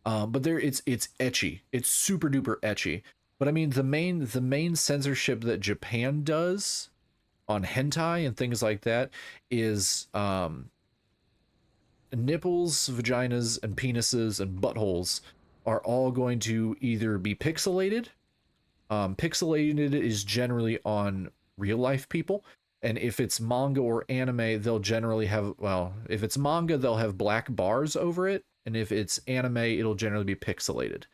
But it's ecchi. It's super duper ecchi. But I mean, the main censorship that Japan does on hentai and things like that is nipples, vaginas, and penises and buttholes are all going to either be pixelated. Pixelated is generally on real life people. And if it's manga or anime, they'll generally have, well, if it's manga, they'll have black bars over it. And if it's anime, it'll generally be pixelated.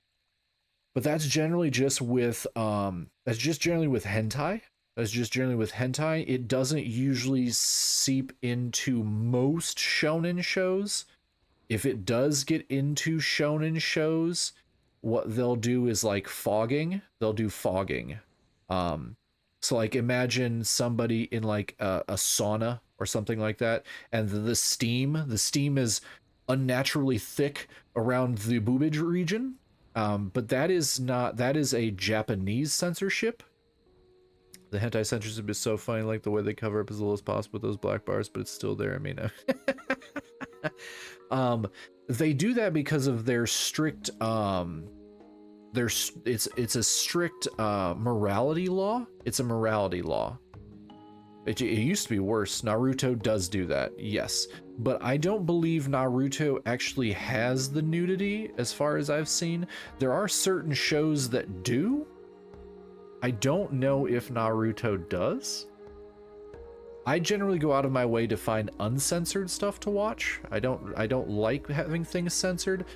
But that's generally just with hentai. That's just generally with hentai. It doesn't usually seep into most shonen shows. If it does get into shonen shows, what they'll do is like fogging. They'll do fogging. So like imagine somebody in like a sauna or something like that, and the steam is unnaturally thick around the boobage region. But that is a Japanese censorship. The hentai censorship is so funny, like the way they cover up as little as possible with those black bars, but it's still there. I mean, they do that because of their strict it's a strict morality law. It's a morality law. It used to be worse. Naruto does do that, yes, but I don't believe Naruto actually has the nudity as far as I've seen. There are certain shows that do. I don't know if Naruto does. I generally go out of my way to find uncensored stuff to watch. I don't like having things censored,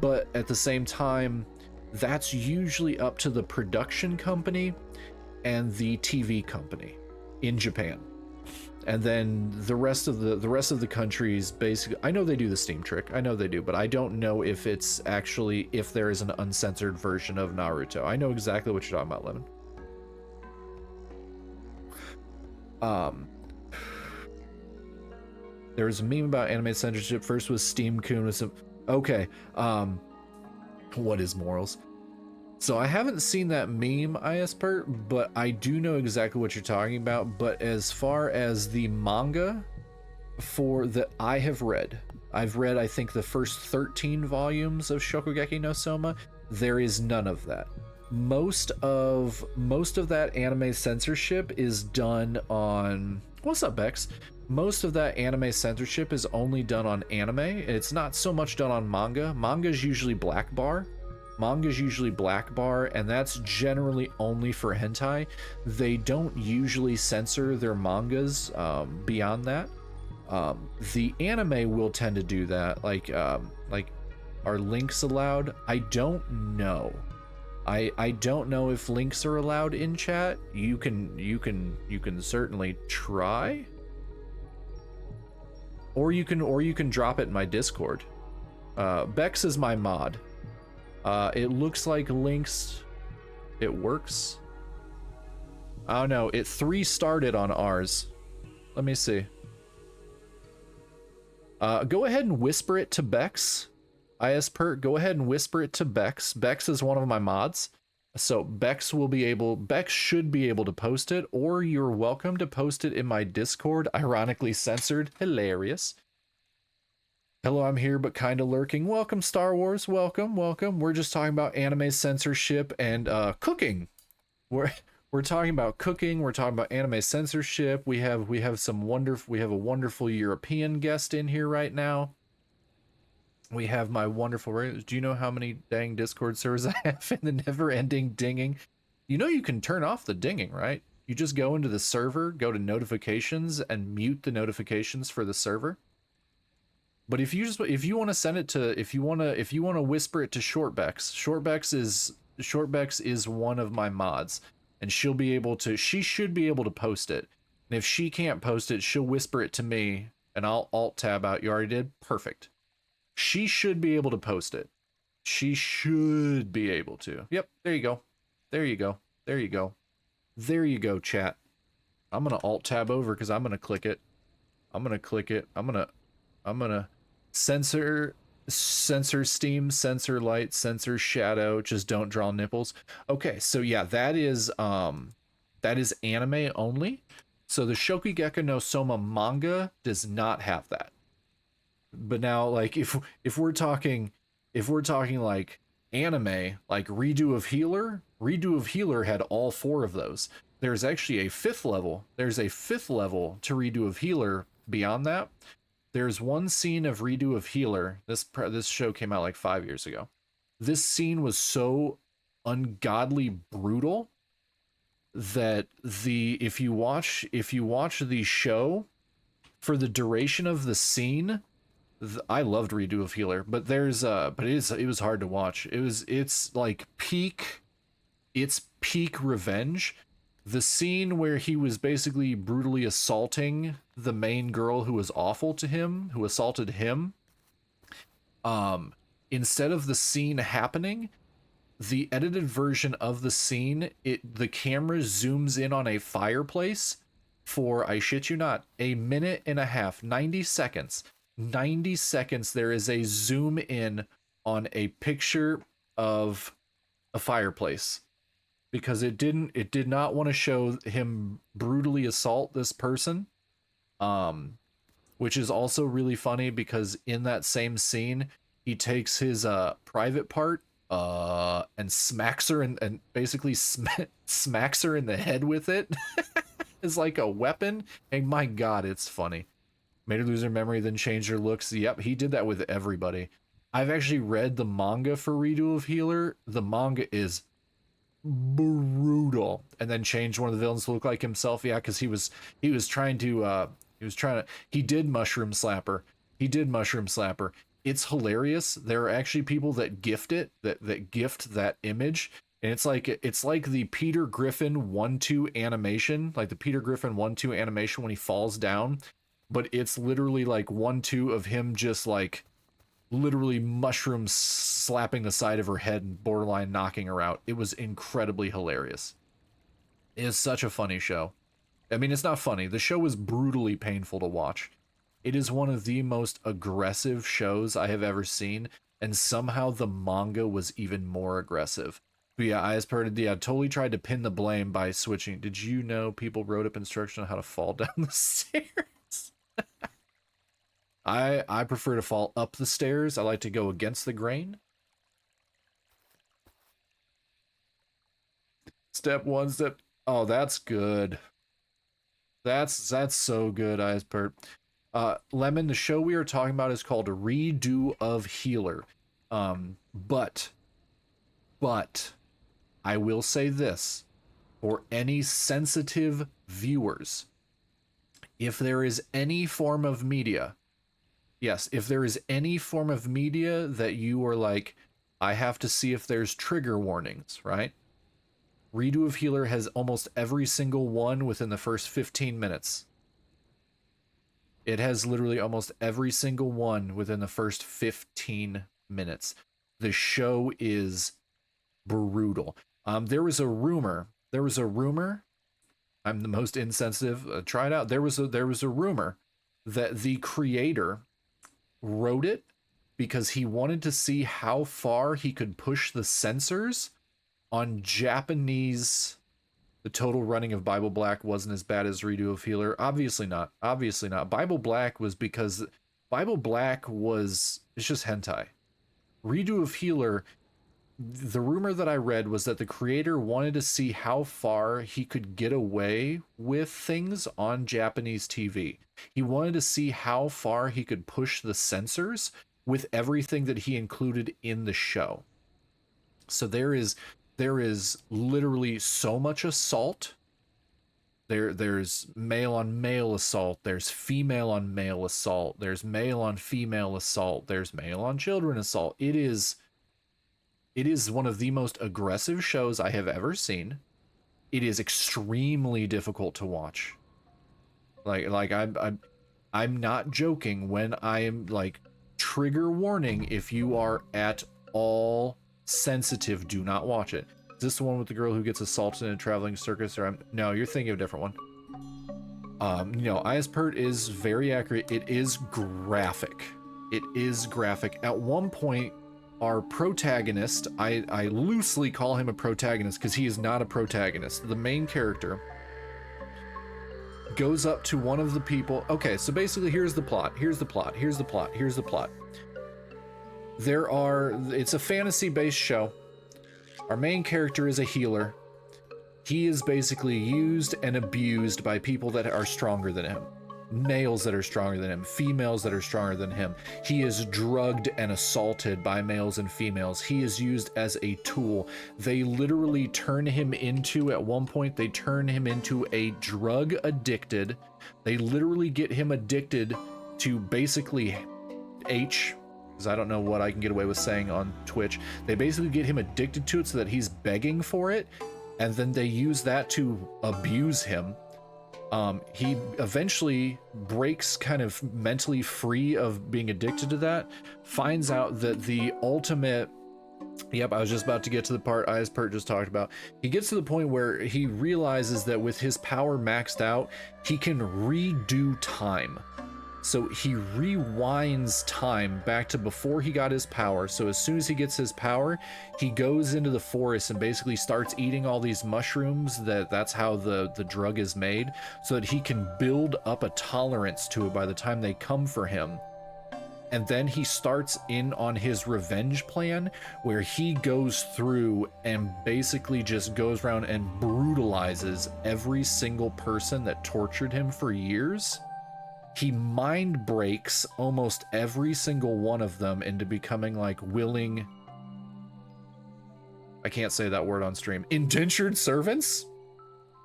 but at the same time, that's usually up to the production company and the TV company in Japan. And then the rest of the countries, basically, I know they do the steam trick. I know they do, but I don't know if it's actually, if there is an uncensored version of Naruto. I know exactly what you're talking about, Lemon. There was a meme about anime censorship. First was Steam Kun with some. Okay. What is morals? So I haven't seen that meme, ISPert, but I do know exactly what you're talking about. But as far as the manga for that I have read, I've read I think the first 13 volumes of Shokugeki no Soma. There is none of that. Most of that anime censorship is done on. What's up, Bex? Most of that anime censorship is only done on anime. It's not so much done on manga. Manga is usually black bar, and that's generally only for hentai. They don't usually censor their mangas beyond that. The anime will tend to do that. Like, are links allowed? I don't know. I don't know if links are allowed in chat. You can certainly try. Or you can drop it in my Discord. Bex is my mod. It looks like links. It works. Oh no, it 3 started on ours. Let me see. Go ahead and whisper it to Bex. ISPert, go ahead and whisper it to Bex. Bex is one of my mods. So Bex should be able to post it, or you're welcome to post it in my Discord, ironically censored. Hilarious. Hello, I'm here, but kinda lurking. Welcome, Star Wars. Welcome, welcome. We're just talking about anime censorship and cooking. We're talking about cooking. We're talking about anime censorship. We have a wonderful European guest in here right now. We have my wonderful. Do you know how many dang Discord servers I have in the never-ending dinging? You know you can turn off the dinging, right? You just go into the server, go to notifications, and mute the notifications for the server. But if you want to send it to, if you want to whisper it to Shortbex is one of my mods, and she should be able to post it. And if she can't post it, she'll whisper it to me, and I'll alt tab out. You already did? Perfect. She should be able to post it. She should be able to. Yep, there you go. There you go. There you go. There you go, chat. I'm gonna alt tab over because I'm gonna click it. I'm gonna click it. I'm gonna censor steam, censor light, censor shadow, just don't draw nipples. Okay, so yeah, that is anime only. So the Shokugeki no Soma manga does not have that. But now, like, if we're talking like anime, like Redo of Healer had all 4 of those. There's actually a 5th level. There's a 5th level to Redo of Healer beyond that. There's one scene of Redo of Healer. This show came out like 5 years ago. This scene was so ungodly brutal that if you watch the show for the duration of the scene, I loved Redo of Healer, but it was hard to watch. It's peak revenge. The scene where he was basically brutally assaulting the main girl who was awful to him, who assaulted him. Instead of the scene happening, the edited version of the scene, the camera zooms in on a fireplace for, I shit you not, a minute and a half, 90 seconds. 90 seconds there is a zoom in on a picture of a fireplace because it did not want to show him brutally assault this person, which is also really funny because in that same scene he takes his private part and smacks her and basically smacks her in the head with it as like a weapon, and my god, it's funny. Made her lose her memory, then change her looks. Yep, he did that with everybody. I've actually read the manga for Redo of Healer. The manga is brutal. And then changed one of the villains to look like himself. Yeah, because he did Mushroom Slapper. It's hilarious. There are actually people that gift it, that gift that image. And it's like the Peter Griffin 1-2 animation, like the Peter Griffin 1-2 animation when he falls down. But it's literally like 1-2 of him just like literally mushroom slapping the side of her head and borderline knocking her out. It was incredibly hilarious. It is such a funny show. I mean, it's not funny. The show is brutally painful to watch. It is one of the most aggressive shows I have ever seen, and somehow the manga was even more aggressive. But yeah, I totally tried to pin the blame by switching. Did you know people wrote up instruction on how to fall down the stairs? I prefer to fall up the stairs. I like to go against the grain. Step 1, step. Oh, that's good. That's so good, Icepert. Lemon, the show we are talking about is called Redo of Healer. But I will say this for any sensitive viewers. If there is any form of media, yes, if there is any form of media that you are like, I have to see if there's trigger warnings, right? Redo of Healer has almost every single one within the first 15 minutes. It has literally almost every single one within the first 15 minutes. The show is brutal. There was a rumor. I'm the most insensitive. Try it out. There was a rumor that the creator wrote it because he wanted to see how far he could push the censors on Japanese. The total running of Bible Black wasn't as bad as Redo of Healer. Obviously not. Obviously not. Bible Black was because Bible Black was, it's just hentai. Redo of Healer, the rumor that I read was that the creator wanted to see how far he could get away with things on Japanese TV. He wanted to see how far he could push the censors with everything that he included in the show. So there is literally so much assault. There's male on male assault, there's female on male assault, there's male on female assault, there's male on children assault. It is one of the most aggressive shows I have ever seen. It is extremely difficult to watch. Like I'm not joking when I am like, trigger warning, if you are at all sensitive, do not watch it. Is this the one with the girl who gets assaulted in a traveling circus? Or no, you're thinking of a different one. Ispert is very accurate. It is graphic. It is graphic. At one point, our protagonist, I loosely call him a protagonist because he is not a protagonist. The main character goes up to one of the people. Okay, so basically here's the plot. It's a fantasy-based show. Our main character is a healer. He is basically used and abused by people that are stronger than him. Males that are stronger than him, females that are stronger than him. He is drugged and assaulted by males and females. He is used as a tool. They literally turn him into, at one point, they turn him into a drug addicted. They literally get him addicted to basically H, because I don't know what I can get away with saying on Twitch. They basically get him addicted to it so that he's begging for it, and then they use that to abuse him. He eventually breaks kind of mentally free of being addicted to that, finds out that the ultimate, yep, I was just about to get to the part Ispert just talked about. He gets to the point where he realizes that with his power maxed out, he can redo time. So he rewinds time back to before he got his power. So as soon as he gets his power, he goes into the forest and basically starts eating all these mushrooms. That's how the drug is made, so that he can build up a tolerance to it by the time they come for him. And then he starts in on his revenge plan, where he goes through and basically just goes around and brutalizes every single person that tortured him for years. He mind breaks almost every single one of them into becoming like willing, I can't say that word on stream, indentured servants,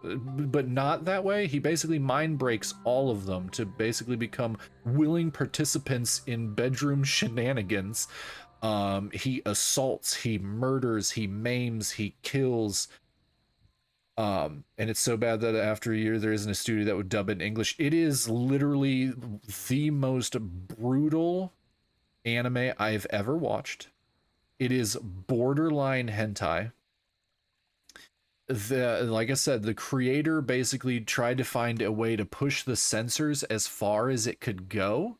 but not that way. He basically mind breaks all of them to basically become willing participants in bedroom shenanigans. He assaults, he murders, he maims, he kills. And it's so bad that after a year there isn't a studio that would dub it in English. It is literally the most brutal anime I've ever watched. It is borderline hentai. Like I said, the creator basically tried to find a way to push the censors as far as it could go.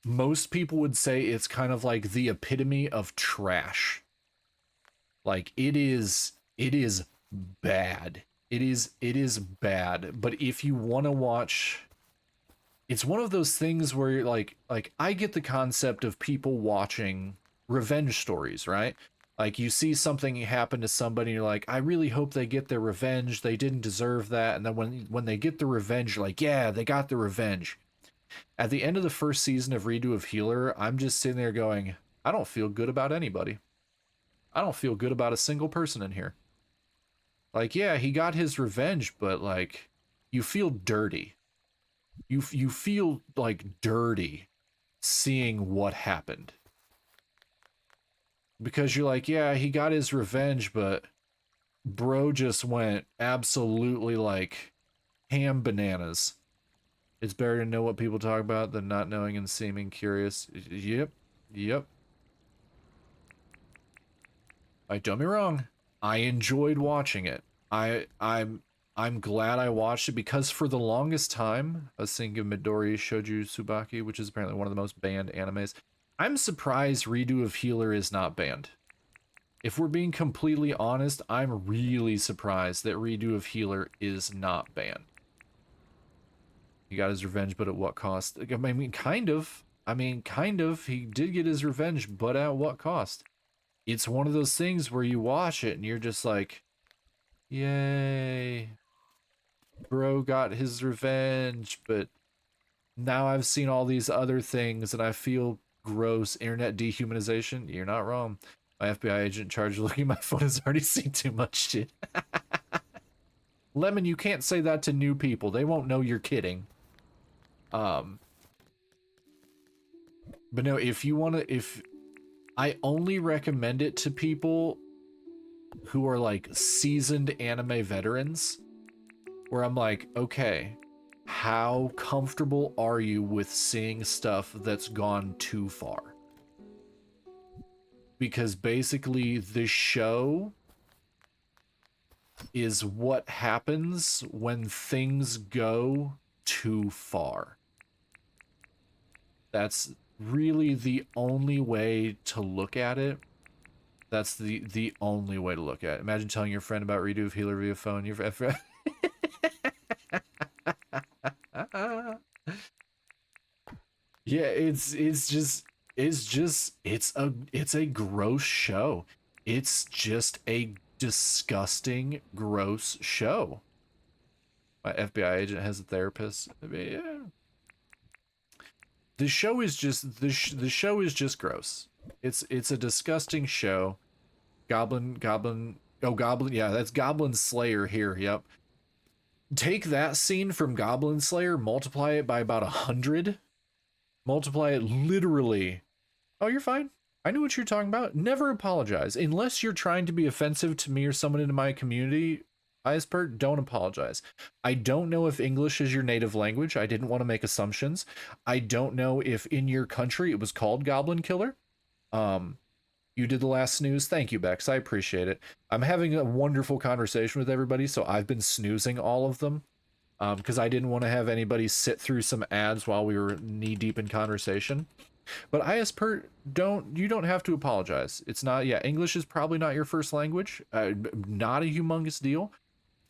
Most people would say it's kind of like the epitome of trash. Like it is bad. It is bad. But if you want to watch, it's one of those things where you're like I get the concept of people watching revenge stories, right? Like you see something happen to somebody and you're like, I really hope they get their revenge. They didn't deserve that. And then when they get the revenge, you're like, yeah, they got the revenge. At the end of the first season of Redo of Healer, I'm just sitting there going, I don't feel good about anybody. I don't feel good about a single person in here. Like, yeah, he got his revenge, but like, you feel dirty. You feel like dirty seeing what happened. Because you're like, yeah, he got his revenge, but bro just went absolutely like ham bananas. It's better to know what people talk about than not knowing and seeming curious. Yep. Yep. Don't be wrong. I enjoyed watching it. I'm glad I watched it because for the longest time, I was thinking of Midori Shoujo Tsubaki, which is apparently one of the most banned animes. I'm surprised Redo of Healer is not banned. If we're being completely honest, I'm really surprised that Redo of Healer is not banned. He got his revenge, but at what cost? I mean, kind of. He did get his revenge, but at what cost? It's one of those things where you watch it and you're just like, yay. Bro got his revenge, but now I've seen all these other things and I feel gross. Internet dehumanization? You're not wrong. My FBI agent in charge of looking at my phone has already seen too much shit. Lemon, you can't say that to new people. They won't know you're kidding. But no, I only recommend it to people who are like seasoned anime veterans, where I'm like, okay, how comfortable are you with seeing stuff that's gone too far? Because basically the show is what happens when things go too far. That's really the only way to look at it. That's the only way to look at it. Imagine telling your friend about Redo of Healer via phone. Your friend. Yeah, it's a gross show. It's just a disgusting, gross show. My FBI agent has a therapist. I mean, yeah. The show is just the show is just gross. It's a disgusting show. Goblin. Yeah, that's Goblin Slayer here. Yep. Take that scene from Goblin Slayer, multiply it by about 100. Multiply it literally. Oh, you're fine. I knew what you're talking about. Never apologize. Unless you're trying to be offensive to me or someone in my community, Icepert, don't apologize. I don't know if English is your native language. I didn't want to make assumptions. I don't know if in your country it was called Goblin Killer. You did the last snooze. Thank you, Bex. I appreciate it. I'm having a wonderful conversation with everybody, so I've been snoozing all of them. Because I didn't want to have anybody sit through some ads while we were knee deep in conversation. But Ispert, you don't have to apologize. It's not, yeah, English is probably not your first language. Not a humongous deal.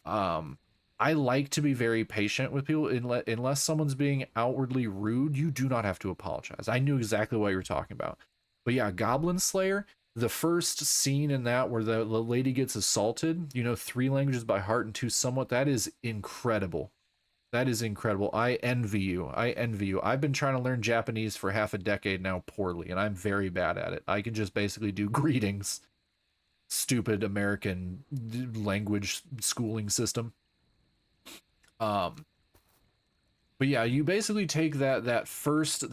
I like to be very patient with people. Unless someone's being outwardly rude, you do not have to apologize. I knew exactly what you were talking about. But yeah, Goblin Slayer, the first scene in that where the lady gets assaulted, 3 languages by heart and 2 somewhat, that is incredible. That is incredible. I envy you. I've been trying to learn Japanese for half a decade now poorly, and I'm very bad at it. I can just basically do greetings. Stupid American language schooling system. But yeah, you basically take that first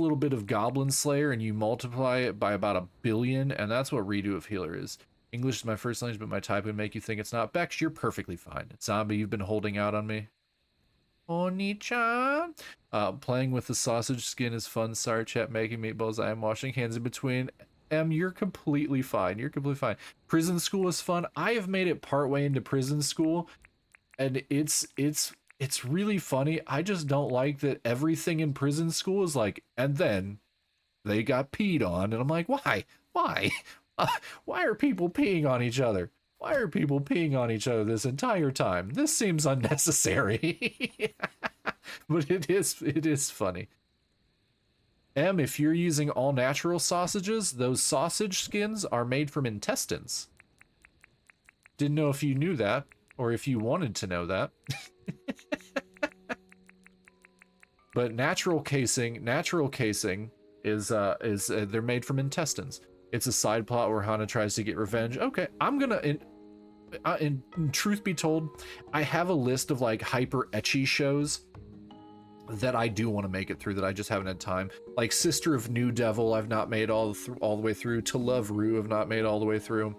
little bit of Goblin Slayer and you multiply it by about 1 billion, and that's what Redo of Healer is. English is my first language, but my type would make you think it's not. Bex, you're perfectly fine. Zombie, you've been holding out on me. Oni-chan. Playing with the sausage skin is fun. Sorry, chat, making meatballs. I am washing hands in between. You're completely fine. You're completely fine. Prison school is fun. I have made it partway into prison school, and it's really funny. I just don't like that everything in prison school is like, and then they got peed on, and I'm like, why? Why are people peeing on each other? Why are people peeing on each other this entire time? This seems unnecessary. But it is funny. If you're using all natural sausages, those sausage skins are made from intestines. Didn't know if you knew that, or if you wanted to know that. But natural casing is they're made from intestines. It's a side plot where Hana tries to get revenge. Okay, I'm gonna, in truth be told, I have a list of like hyper ecchi shows that I do want to make it through that I just haven't had time. Like Sister of New Devil, I've not made all the way through. To Love Rue, I've not made all the way through.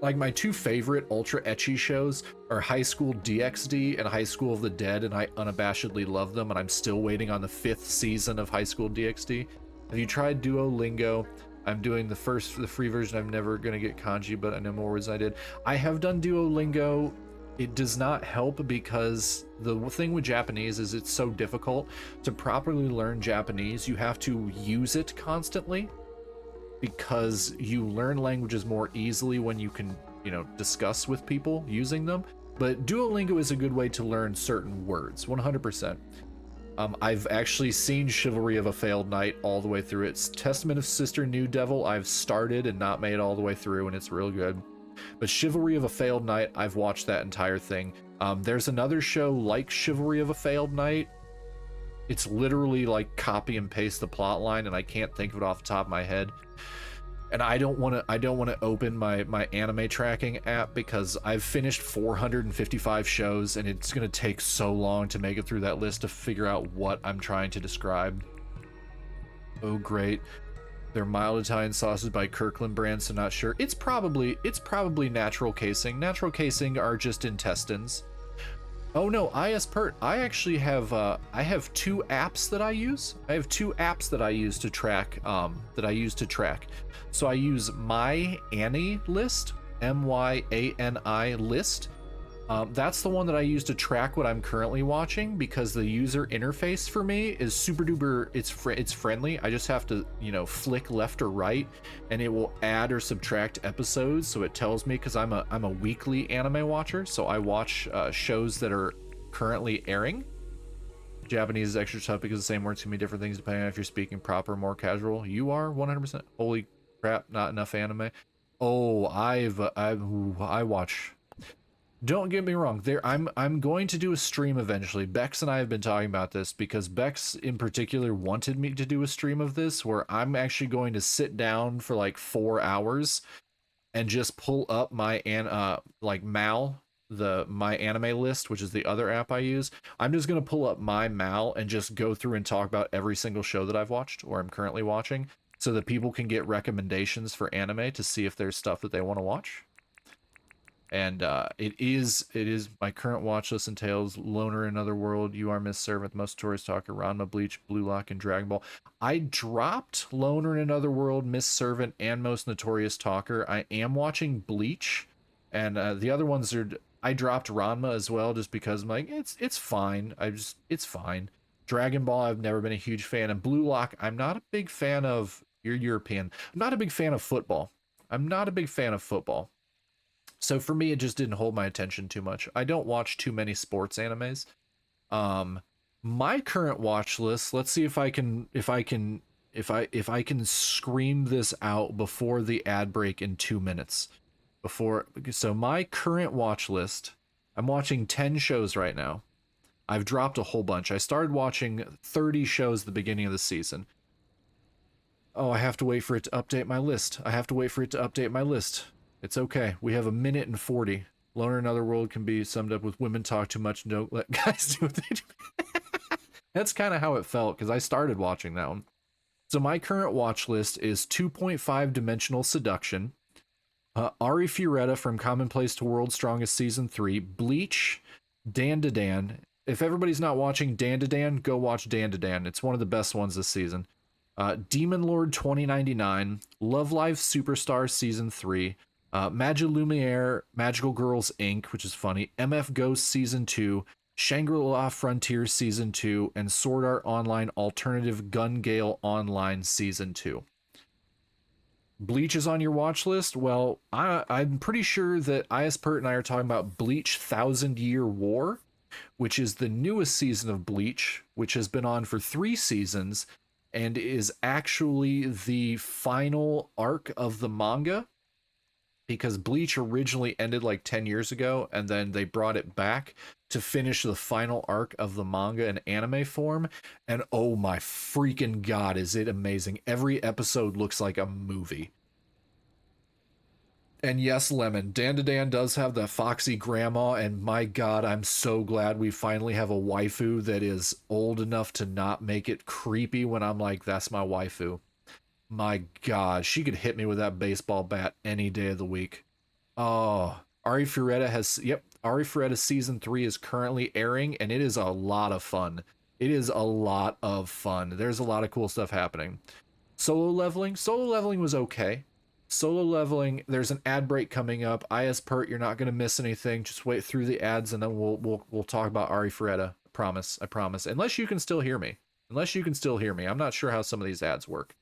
Like my two favorite ultra ecchi shows are High School DxD and High School of the Dead, and I unabashedly love them, and I'm still waiting on the 5th season of High School DxD. Have you tried Duolingo? I'm doing the free version. I'm never gonna get kanji, but I know more words than I did. I have done Duolingo. It does not help because the thing with Japanese is it's so difficult to properly learn Japanese. You have to use it constantly, because you learn languages more easily when you can, discuss with people using them. But Duolingo is a good way to learn certain words, 100%. I've actually seen Chivalry of a Failed Knight all the way through. It's Testament of Sister New Devil I've started and not made all the way through, and it's real good. But Chivalry of a Failed Knight, I've watched that entire thing. There's another show like Chivalry of a Failed Knight. It's literally like copy and paste the plot line, and I can't think of it off the top of my head. And I don't want to open my anime tracking app because I've finished 455 shows, and it's going to take so long to make it through that list to figure out what I'm trying to describe. Oh, great. They're mild Italian sauces by Kirkland brand, so not sure. It's probably natural casing. Natural casing are just intestines. Oh no, ISPert. I actually have I have 2 apps that I use. I have 2 apps that I use to track So I use My Annie List, MYANI list. That's the one that I use to track what I'm currently watching, because the user interface for me is super duper. It's friendly. I just have to flick left or right, and it will add or subtract episodes. So it tells me, because I'm a weekly anime watcher, so I watch shows that are currently airing. Japanese is extra tough because the same words can mean different things depending on if you're speaking proper or more casual. You are 100%. Holy crap! Not enough anime. Oh, I watch. Don't get me wrong. I'm going to do a stream eventually. Bex and I have been talking about this because Bex in particular wanted me to do a stream of this, where I'm actually going to sit down for like 4 hours and just pull up my Mal, my anime list, which is the other app I use. I'm just gonna pull up my Mal and just go through and talk about every single show that I've watched or I'm currently watching, so that people can get recommendations for anime to see if there's stuff that they want to watch. And it is my current watch list entails Loner in Another World, You Are Miss Servant, Most Notorious Talker, Ranma, Bleach, Blue Lock, and Dragon Ball. I dropped Loner in Another World, Miss Servant, and Most Notorious Talker. I am watching Bleach, and the other ones are. I dropped Ranma as well, just because I'm like, it's fine. It's fine. Dragon Ball, I've never been a huge fan, and Blue Lock, I'm not a big fan of. You're European. I'm not a big fan of football. So for me, it just didn't hold my attention too much. I don't watch too many sports animes. My current watch list. Let's see if I can scream this out before the ad break in 2 minutes. So my current watch list. I'm watching 10 shows right now. I've dropped a whole bunch. I started watching 30 shows at the beginning of the season. Oh, I have to wait for it to update my list. It's okay. We have 1:40. Loner in Another World can be summed up with women talk too much and don't let guys do what they do. That's kind of how it felt, because I started watching that one. So my current watch list is 2.5 Dimensional Seduction, Ari Fioretta from Commonplace to World's Strongest Season 3, Bleach, Dan to Dan. If everybody's not watching Dan to Dan, go watch Dan to Dan. It's one of the best ones this season. Demon Lord 2099, Love Live Superstar Season 3, Magilumiere, Magical Girls Inc., which is funny, MF Ghost Season 2, Shangri-La Frontier Season 2, and Sword Art Online Alternative Gun Gale Online Season 2. Bleach is on your watch list? Well, I'm pretty sure that ISPert and I are talking about Bleach 1,000 Year War, which is the newest season of Bleach, which has been on for 3 seasons, and is actually the final arc of the manga, because Bleach originally ended like 10 years ago, and then they brought it back to finish the final arc of the manga in anime form, and oh my freaking god, is it amazing. Every episode looks like a movie. And yes, Lemon, Dan to Dan does have the foxy grandma, and my god, I'm so glad we finally have a waifu that is old enough to not make it creepy when I'm like, that's my waifu. My god, she could hit me with that baseball bat any day of the week. Oh, Ari Fureta has, yep, Ari Fureta season 3 is currently airing, and it is a lot of fun. It is a lot of fun. There's a lot of cool stuff happening. Solo leveling was okay. Solo leveling, there's an ad break coming up. IS-Pert, you're not gonna miss anything. Just wait through the ads, and then we'll talk about Ari Fureta. I promise. Unless you can still hear me. I'm not sure how some of these ads work.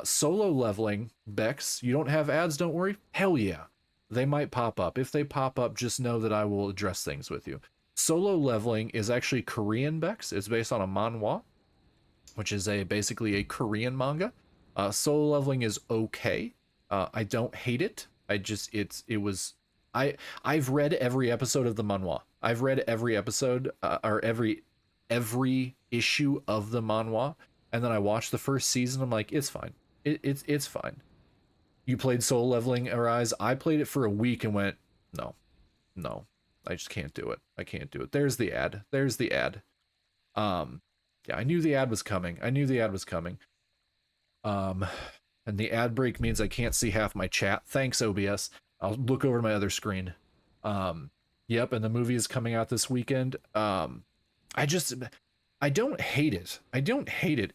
Solo leveling, Bex, you don't have ads, don't worry. Hell yeah. They might pop up. If they pop up, just know that I will address things with you. Solo leveling is actually Korean, Bex. It's based on a manhwa, which is basically a Korean manga. Solo leveling is okay. I don't hate it. I've read every episode of the manhwa. I've read every episode or every issue of the manhwa, and then I watched the first season. I'm like, it's fine. It's fine. You played Solo Leveling, Arise. I played it for a week and went, no, I just can't do it. I can't do it. There's the ad. Yeah, I knew the ad was coming. And the ad break means I can't see half my chat. Thanks, OBS. I'll look over to my other screen. Yep, and the movie is coming out this weekend. I don't hate it.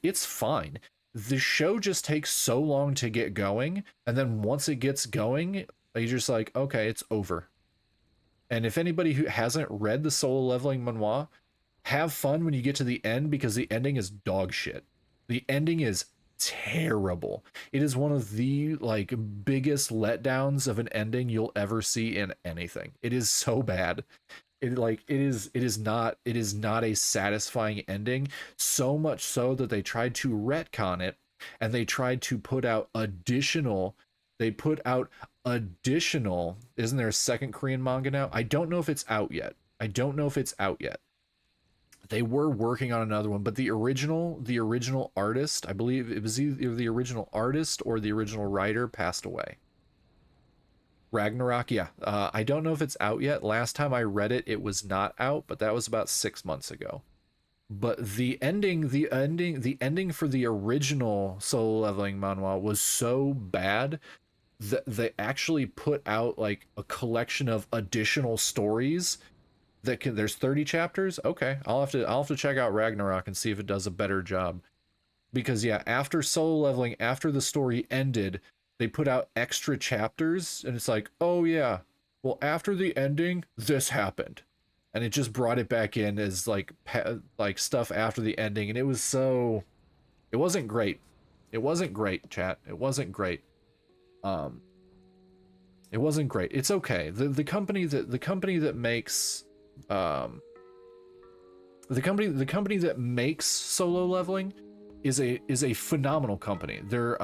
It's fine. The show just takes so long to get going, and then once it gets going, you're just like, okay, it's over. And if anybody who hasn't read the Solo Leveling manhwa, have fun when you get to the end, because the ending is dog shit. The ending is terrible. It is one of the biggest letdowns of an ending you'll ever see in anything. It is so bad. It is not a satisfying ending, so much so that they tried to retcon it, and they tried to put out additional, isn't there a second Korean manga now? I don't know if it's out yet. They were working on another one, but the original artist, I believe it was either the original artist or the original writer, passed away. Ragnarok, yeah. I don't know if it's out yet. Last time I read it, it was not out, but that was about 6 months ago. But the ending for the original Solo Leveling manhwa was so bad that they actually put out like a collection of additional stories there's 30 chapters. Okay, I'll have to check out Ragnarok and see if it does a better job. Because yeah, after Solo Leveling, after the story ended, they put out extra chapters, and it's like, oh yeah, well, after the ending, this happened, and it just brought it back in as like stuff after the ending, and it wasn't great. Chat. It wasn't great. It wasn't great. It's okay. The company that makes Solo Leveling is a phenomenal company. They're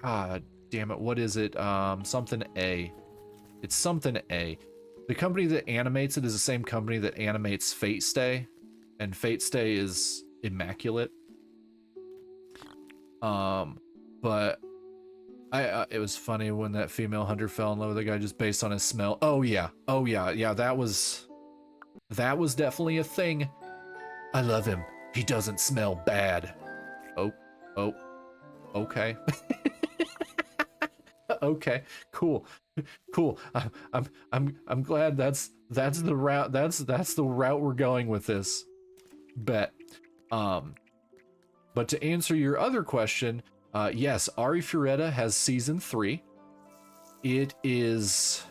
God damn it, what is it? Something A. It's something A. The company that animates it is the same company that animates Fate Stay, and Fate Stay is immaculate. But it was funny when that female hunter fell in love with the guy just based on his smell. Oh yeah, that was definitely a thing. I love him. He doesn't smell bad. Oh, okay. Okay, cool. I'm glad that's the route we're going with this. Bet. But to answer your other question, yes, Ari Fureta has season 3. It is,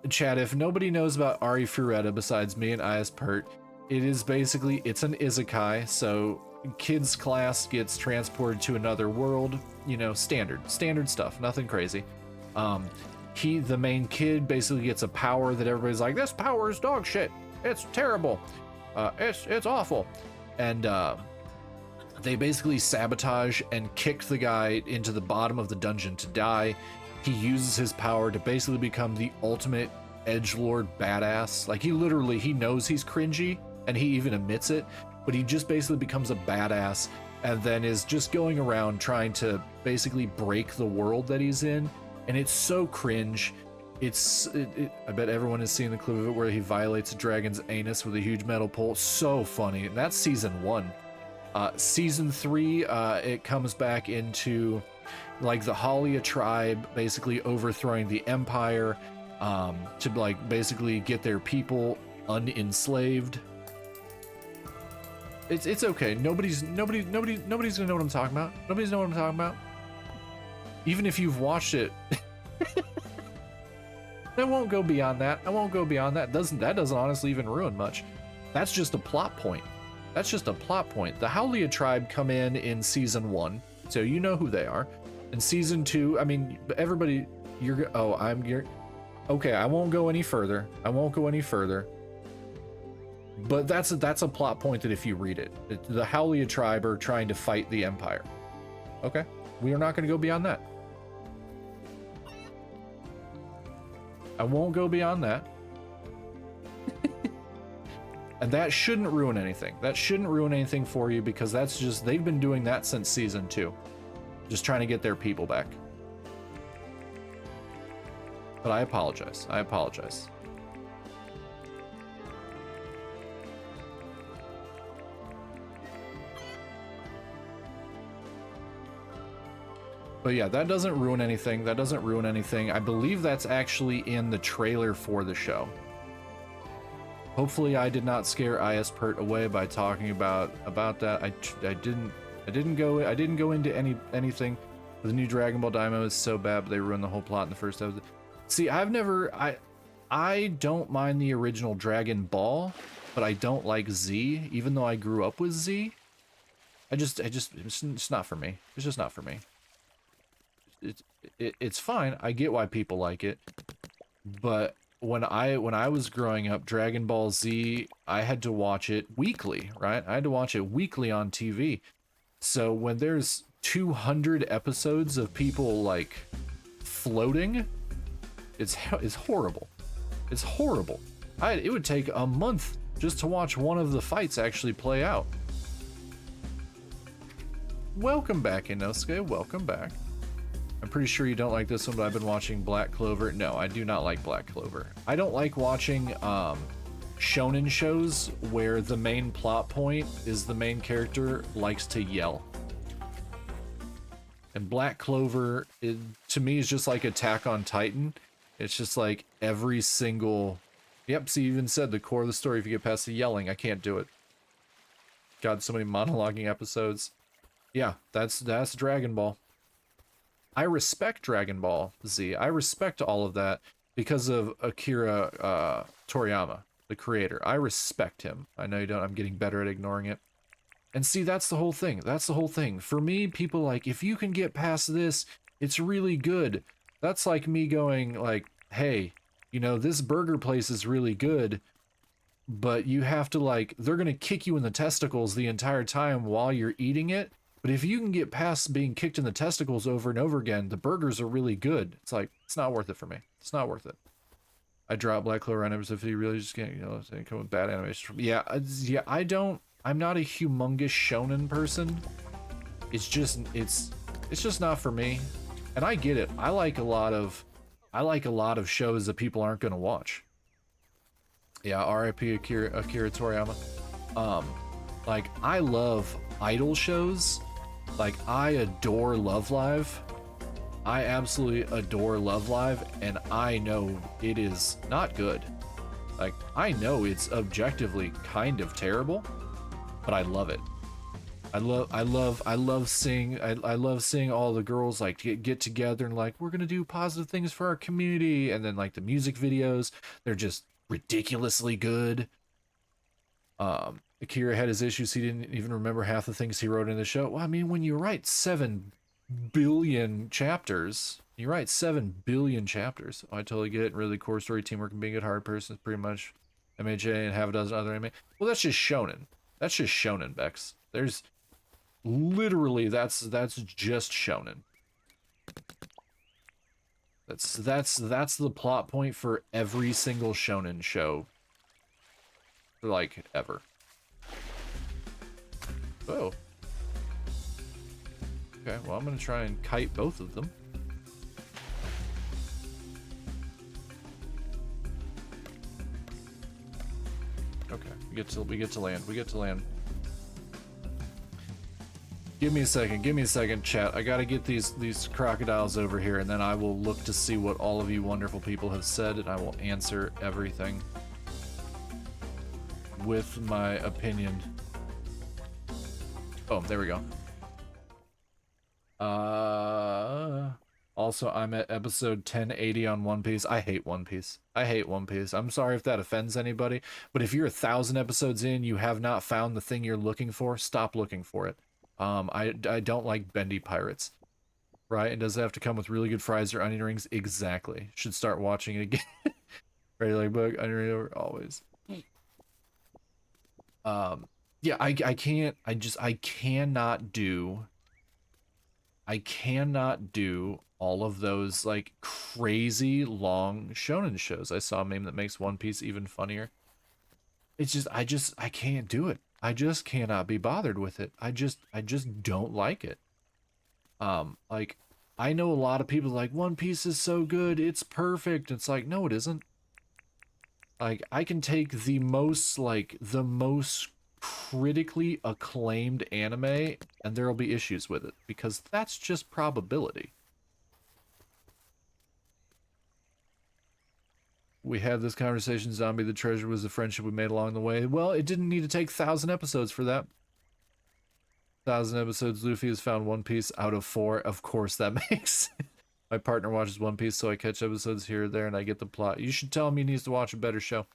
Chad, if nobody knows about Ari Fureta besides me and IS-Pert, it is basically, it's an isekai, so kids class gets transported to another world, you know, standard stuff, nothing crazy. The main kid basically gets a power that everybody's like, this power is dog shit, it's terrible, it's awful, and they basically sabotage and kick the guy into the bottom of the dungeon to die. He uses his power to basically become the ultimate edgelord badass. Like, he knows he's cringy, and he even admits it, but he just basically becomes a badass, and then is just going around trying to basically break the world that he's in, and it's so cringe. I bet everyone has seen the clip of it where he violates a dragon's anus with a huge metal pole. So funny. And that's season 1. Season 3, it comes back into like the Halia tribe basically overthrowing the empire to like basically get their people unenslaved. It's okay. Nobody's gonna know what I'm talking about. Nobody's know what I'm talking about. Even if you've watched it. I won't go beyond that. I won't go beyond that. That doesn't honestly even ruin much. That's just a plot point. That's just a plot point. The Halia tribe come in season 1, so you know who they are. In season 2, I mean, everybody, okay, I won't go any further. I won't go any further. But that's a plot point that if you read it, the Halia tribe are trying to fight the Empire. Okay, we are not going to go beyond that. I won't go beyond that. And that shouldn't ruin anything. That shouldn't ruin anything for you, because that's just, they've been doing that since season 2. Just trying to get their people back. But I apologize. I apologize. But yeah, that doesn't ruin anything. That doesn't ruin anything. I believe that's actually in the trailer for the show. Hopefully I did not scare ISPert away by talking about that. I didn't go into anything. The new Dragon Ball Daima is so bad, but they ruined the whole plot in the first episode. See, I don't mind the original Dragon Ball, but I don't like Z, even though I grew up with Z. It's not for me. It's just not for me. It's fine. I get why people like it, but when I was growing up, Dragon Ball Z, I had to watch it weekly, right? I had to watch it weekly on TV. So when there's 200 episodes of people like floating, it's horrible. It's horrible. It would take a month just to watch one of the fights actually play out. Welcome back, Inosuke. Welcome back. I'm pretty sure you don't like this one, but I've been watching Black Clover. No, I do not like Black Clover. I don't like watching shonen shows where the main plot point is the main character likes to yell. And Black Clover, to me, is just like Attack on Titan. It's just like every single... Yep, see, you even said the core of the story, if you get past the yelling, I can't do it. God, so many monologuing episodes. Yeah, that's Dragon Ball. I respect Dragon Ball Z. I respect all of that because of Akira Toriyama, the creator. I respect him. I know you don't. I'm getting better at ignoring it. And see, that's the whole thing. That's the whole thing. For me, people like, if you can get past this, it's really good. That's like me going like, hey, you know, this burger place is really good, but you have to like, they're going to kick you in the testicles the entire time while you're eating it. But if you can get past being kicked in the testicles over and over again, the burgers are really good. It's like, it's not worth it for me. It's not worth it. I dropped Black Clover on him if he really just can't, you know, come with bad animation from. Yeah, I'm not a humongous shonen person. It's just not for me. And I get it. I like a lot of shows that people aren't gonna watch. Yeah, R.I.P. Akira Toriyama. Like, I love idol shows. Like, I adore Love Live. I absolutely adore Love Live, and I know it is not good. Like, I know it's objectively kind of terrible, but I love it. I love seeing all the girls like get together and like, we're gonna do positive things for our community, and then like the music videos, they're just ridiculously good. Akira had his issues. He didn't even remember half the things he wrote in the show. Well, I mean, when you write 7 billion chapters, oh, I totally get it. Really core story, teamwork, and being a good hard person is pretty much MHA and half a dozen other anime. Well, that's just shonen. That's just shonen, Bex. There's literally that's just shonen. That's the plot point for every single shonen show, like, ever. Oh. Okay, well, I'm gonna try and kite both of them. Okay, we get to land. We get to land. Give me a second, chat. I gotta get these crocodiles over here, and then I will look to see what all of you wonderful people have said, and I will answer everything with my opinion. Oh, there we go. Also, I'm at episode 1080 on One Piece. I hate One Piece. I hate One Piece. I'm sorry if that offends anybody, but if you're 1,000 episodes in, you have not found the thing you're looking for, stop looking for it. I don't like bendy pirates. Right? And does it have to come with really good fries or onion rings? Exactly. Should start watching it again. Regular book, onion ring over, always. Yeah, I cannot do all of those like crazy long shonen shows. I saw a meme that makes One Piece even funnier. It's just I can't do it. I just cannot be bothered with it. I just don't like it. Like I know a lot of people like One Piece is so good, it's perfect. It's like, no, it isn't. Like I can take the most critically acclaimed anime and there'll be issues with it because that's just probability. We had this conversation, Zombie, the treasure was the friendship we made along the way. Well, it didn't need to take 1,000 episodes for that. 1,000 episodes, Luffy has found One Piece out of 4. Of course that makes My partner watches One Piece, so I catch episodes here or there and I get the plot. You should tell him he needs to watch a better show.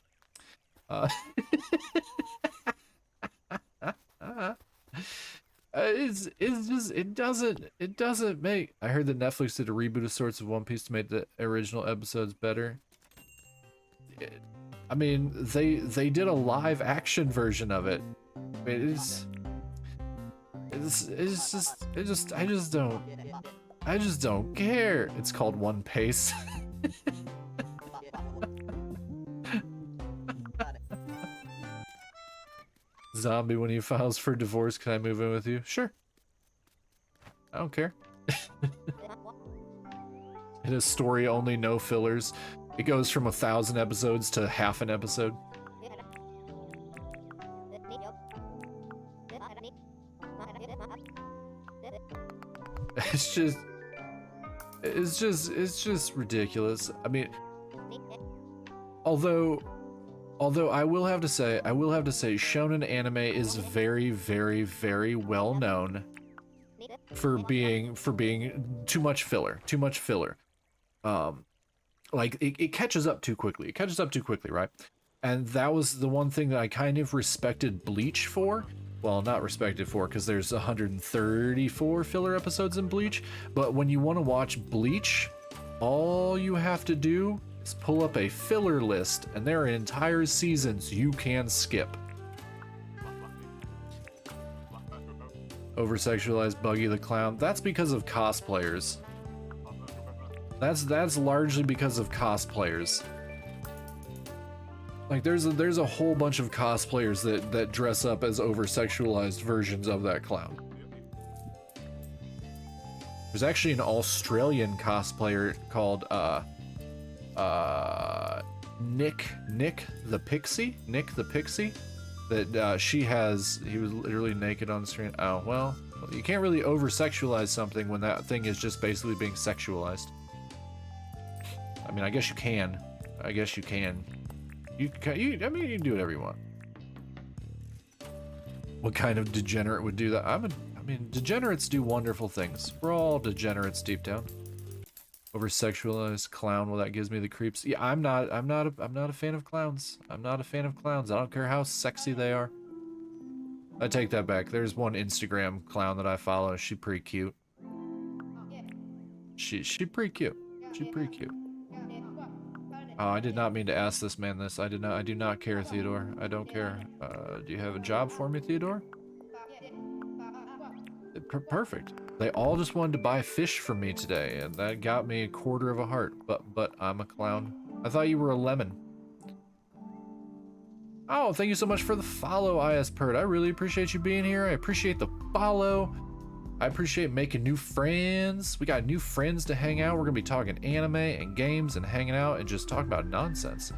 It doesn't make. I heard that Netflix did a reboot of sorts of One Piece to make the original episodes better. I mean, they did a live action version of it. I mean, I just don't care. It's called One Piece. Zombie, when he files for divorce, can I move in with you? Sure. I don't care. It is story only, no fillers. It goes from 1,000 episodes to half an episode. It's just ridiculous. I mean, although I will have to say, shonen anime is very, very, very well known for being too much filler. Like it catches up too quickly. Right? And that was the one thing that I kind of respected Bleach for. Well, not respected for, because there's 134 filler episodes in Bleach. But when you want to watch Bleach, all you have to do is pull up a filler list, and there are entire seasons you can skip. Over-sexualized Buggy the Clown. That's because of cosplayers. That's largely because of cosplayers. Like there's a whole bunch of cosplayers that dress up as over-sexualized versions of that clown. There's actually an Australian cosplayer called Nick the Pixie that he was literally naked on the screen. Oh well, you can't really over-sexualize something when that thing is just basically being sexualized. I mean, I guess you can. You can do whatever you want. What kind of degenerate would do that? I mean, degenerates do wonderful things. We're all degenerates deep down. Over-sexualized clown. Well, that gives me the creeps. Yeah, I'm not a fan of clowns. I don't care how sexy they are. I take that back. There's one Instagram clown that I follow. She's pretty cute. She's pretty cute. Oh, I did not mean to ask this man this. I do not care, Theodore. I don't care. Do you have a job for me, Theodore? Perfect. They all just wanted to buy fish from me today, and that got me 1/4 of a heart. But I'm a clown. I thought you were a lemon. Oh, thank you so much for the follow, IS Pert. I really appreciate you being here. I appreciate the follow. I appreciate making new friends. We got new friends to hang out. We're gonna be talking anime and games and hanging out and just talking about nonsense.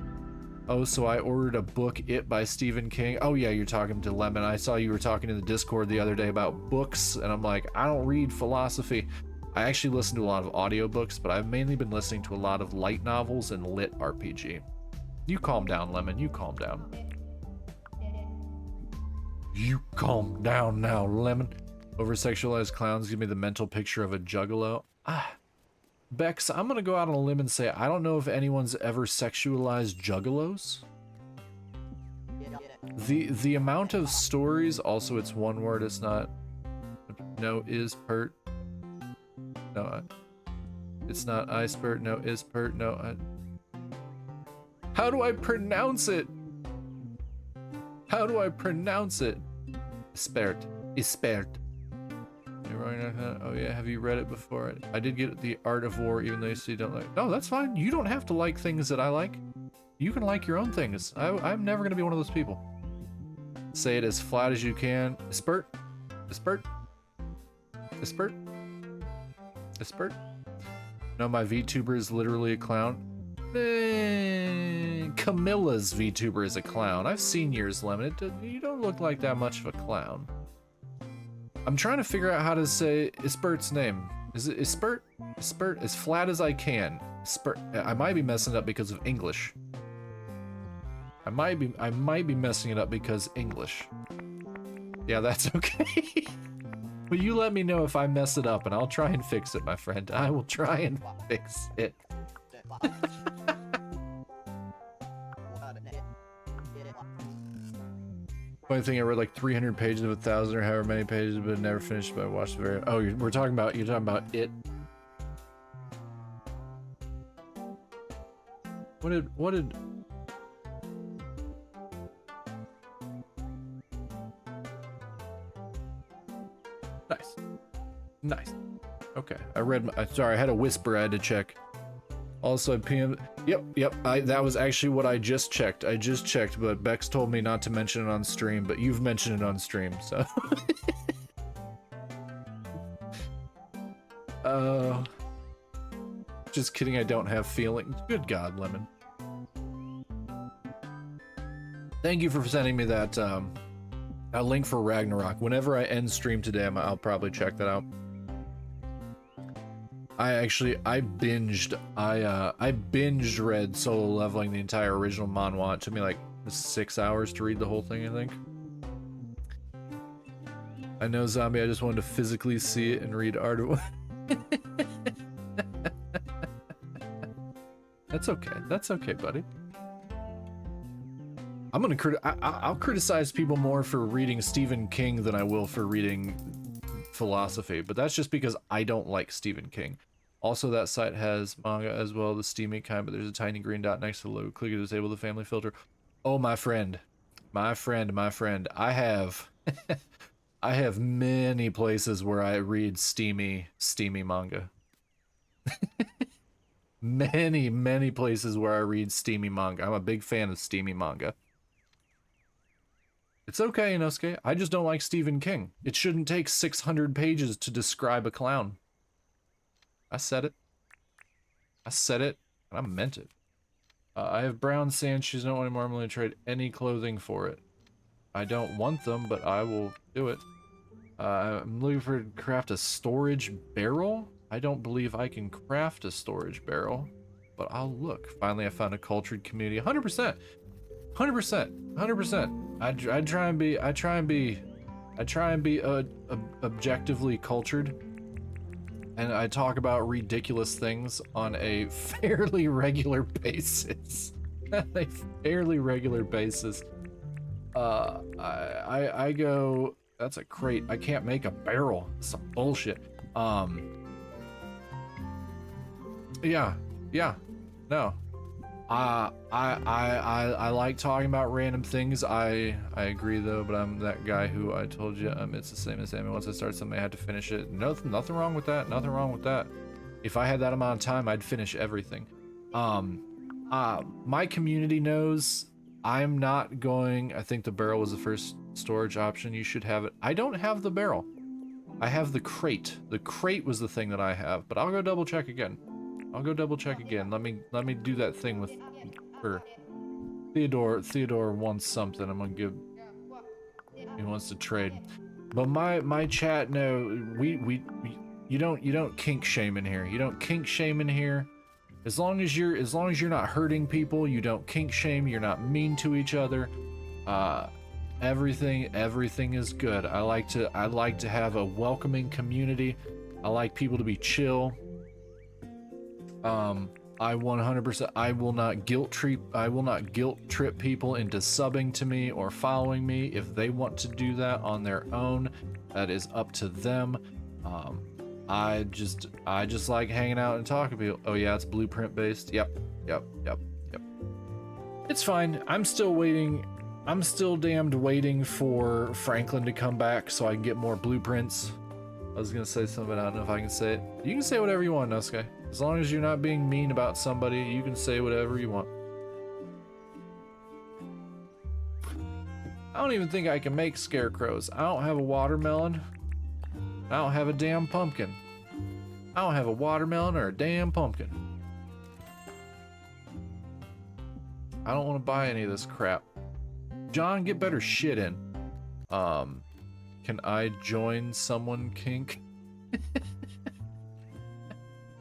Oh, so I ordered a book, It by Stephen King. Oh yeah, you're talking to Lemon. I saw you were talking in the Discord the other day about books, and I'm like, I don't read philosophy. I actually listen to a lot of audiobooks, but I've mainly been listening to a lot of light novels and lit RPG. You calm down, Lemon. You calm down. You calm down now, Lemon. Over-sexualized clowns give me the mental picture of a juggalo. Bex, I'm gonna go out on a limb and say I don't know if anyone's ever sexualized juggalos. The amount of stories, also it's one word, it's not, no is pert. No, it's not I spurt, no is pert, no. How do I pronounce it? How do I pronounce it? Ispert. Ispert. Oh yeah, have you read it before? I did get The Art of War, even though you say you don't like. No, that's fine. You don't have to like things that I like. You can like your own things. I'm never gonna be one of those people. Say it as flat as you can. Ispert. Ispert. Ispert. Ispert. No, my VTuber is literally a clown. Camilla's VTuber is a clown. I've seen yours, Lemon. You don't look like that much of a clown. I'm trying to figure out how to say Ispert's name. Is it Ispert? Ispert, as flat as I can. Ispert. I might be messing it up because of English. I might be messing it up because English. Yeah, that's okay. But you let me know if I mess it up and I'll try and fix it, my friend. I will try and fix it. Funny thing, I read like 300 pages of 1,000 or however many pages, but never finished. But I watched the very. Oh, you're talking about it. What did? Nice, nice. Okay, I read. Sorry, I had a whisper. I had to check. Also, PM. Yep. That was actually what I just checked. I just checked, but Bex told me not to mention it on stream, but you've mentioned it on stream, so. Just kidding, I don't have feelings. Good God, Lemon. Thank you for sending me that, that link for Ragnarok. Whenever I end stream today, I'll probably check that out. I binged read Solo Leveling, the entire original manhwa. It took me like 6 hours to read the whole thing, I think. I know, Zombie, I just wanted to physically see it and read Art of War. That's okay, buddy. I'll criticize people more for reading Stephen King than I will for reading philosophy, but that's just because I don't like Stephen King. Also, that site has manga as well, the steamy kind, but there's a tiny green dot next to the logo. Click to disable the family filter. Oh, my friend. I have I have many places where I read steamy manga. many places where I read steamy manga. I'm a big fan of steamy manga. It's okay, Inosuke. I just don't like Stephen King. It shouldn't take 600 pages to describe a clown. I said it, and I meant it. I have brown sand shoes. I don't want anymore. I'm going to trade any clothing for it. I don't want them, but I will do it. I'm looking for craft a storage barrel. I don't believe I can craft a storage barrel, but I'll look. Finally, I found a cultured community. 100%. 100%. I try and be objectively cultured, and I talk about ridiculous things on a fairly regular basis. A fairly regular basis. I go. That's a crate. I can't make a barrel. That's some bullshit. Yeah. No. I like talking about random things. I agree though, but I'm that guy who I told you it's the same as Sammy. Once I start something, I had to finish it. Nothing wrong with that. Nothing wrong with that. If I had that amount of time, I'd finish everything. My community knows I'm not going. I think the barrel was the first storage option. You should have it. I don't have the barrel. I have the crate. The crate was the thing that I have, but I'll go double check again. I'll go double check again. Let me do that thing with her. Theodore wants something. I'm gonna give. He wants to trade. But my chat, no, you don't kink shame in here. You don't kink shame in here. As long as you're not hurting people, you don't kink shame. You're not mean to each other. Everything is good. I like to have a welcoming community. I like people to be chill. I 100%, I will not guilt trip people into subbing to me or following me. If they want to do that on their own, that is up to them. I just like hanging out and talking to people. Oh yeah, it's blueprint based. Yep. It's fine. I'm still waiting. I'm still damned waiting for Franklin to come back so I can get more blueprints. I was gonna say something, I don't know if I can say it. You can say whatever you want, Nosuke. As long as you're not being mean about somebody, you can say whatever you want. I don't even think I can make scarecrows. I don't have a watermelon. I don't have a damn pumpkin. I don't have a watermelon or a damn pumpkin. I don't want to buy any of this crap. John, get better shit in. Can I join someone kink?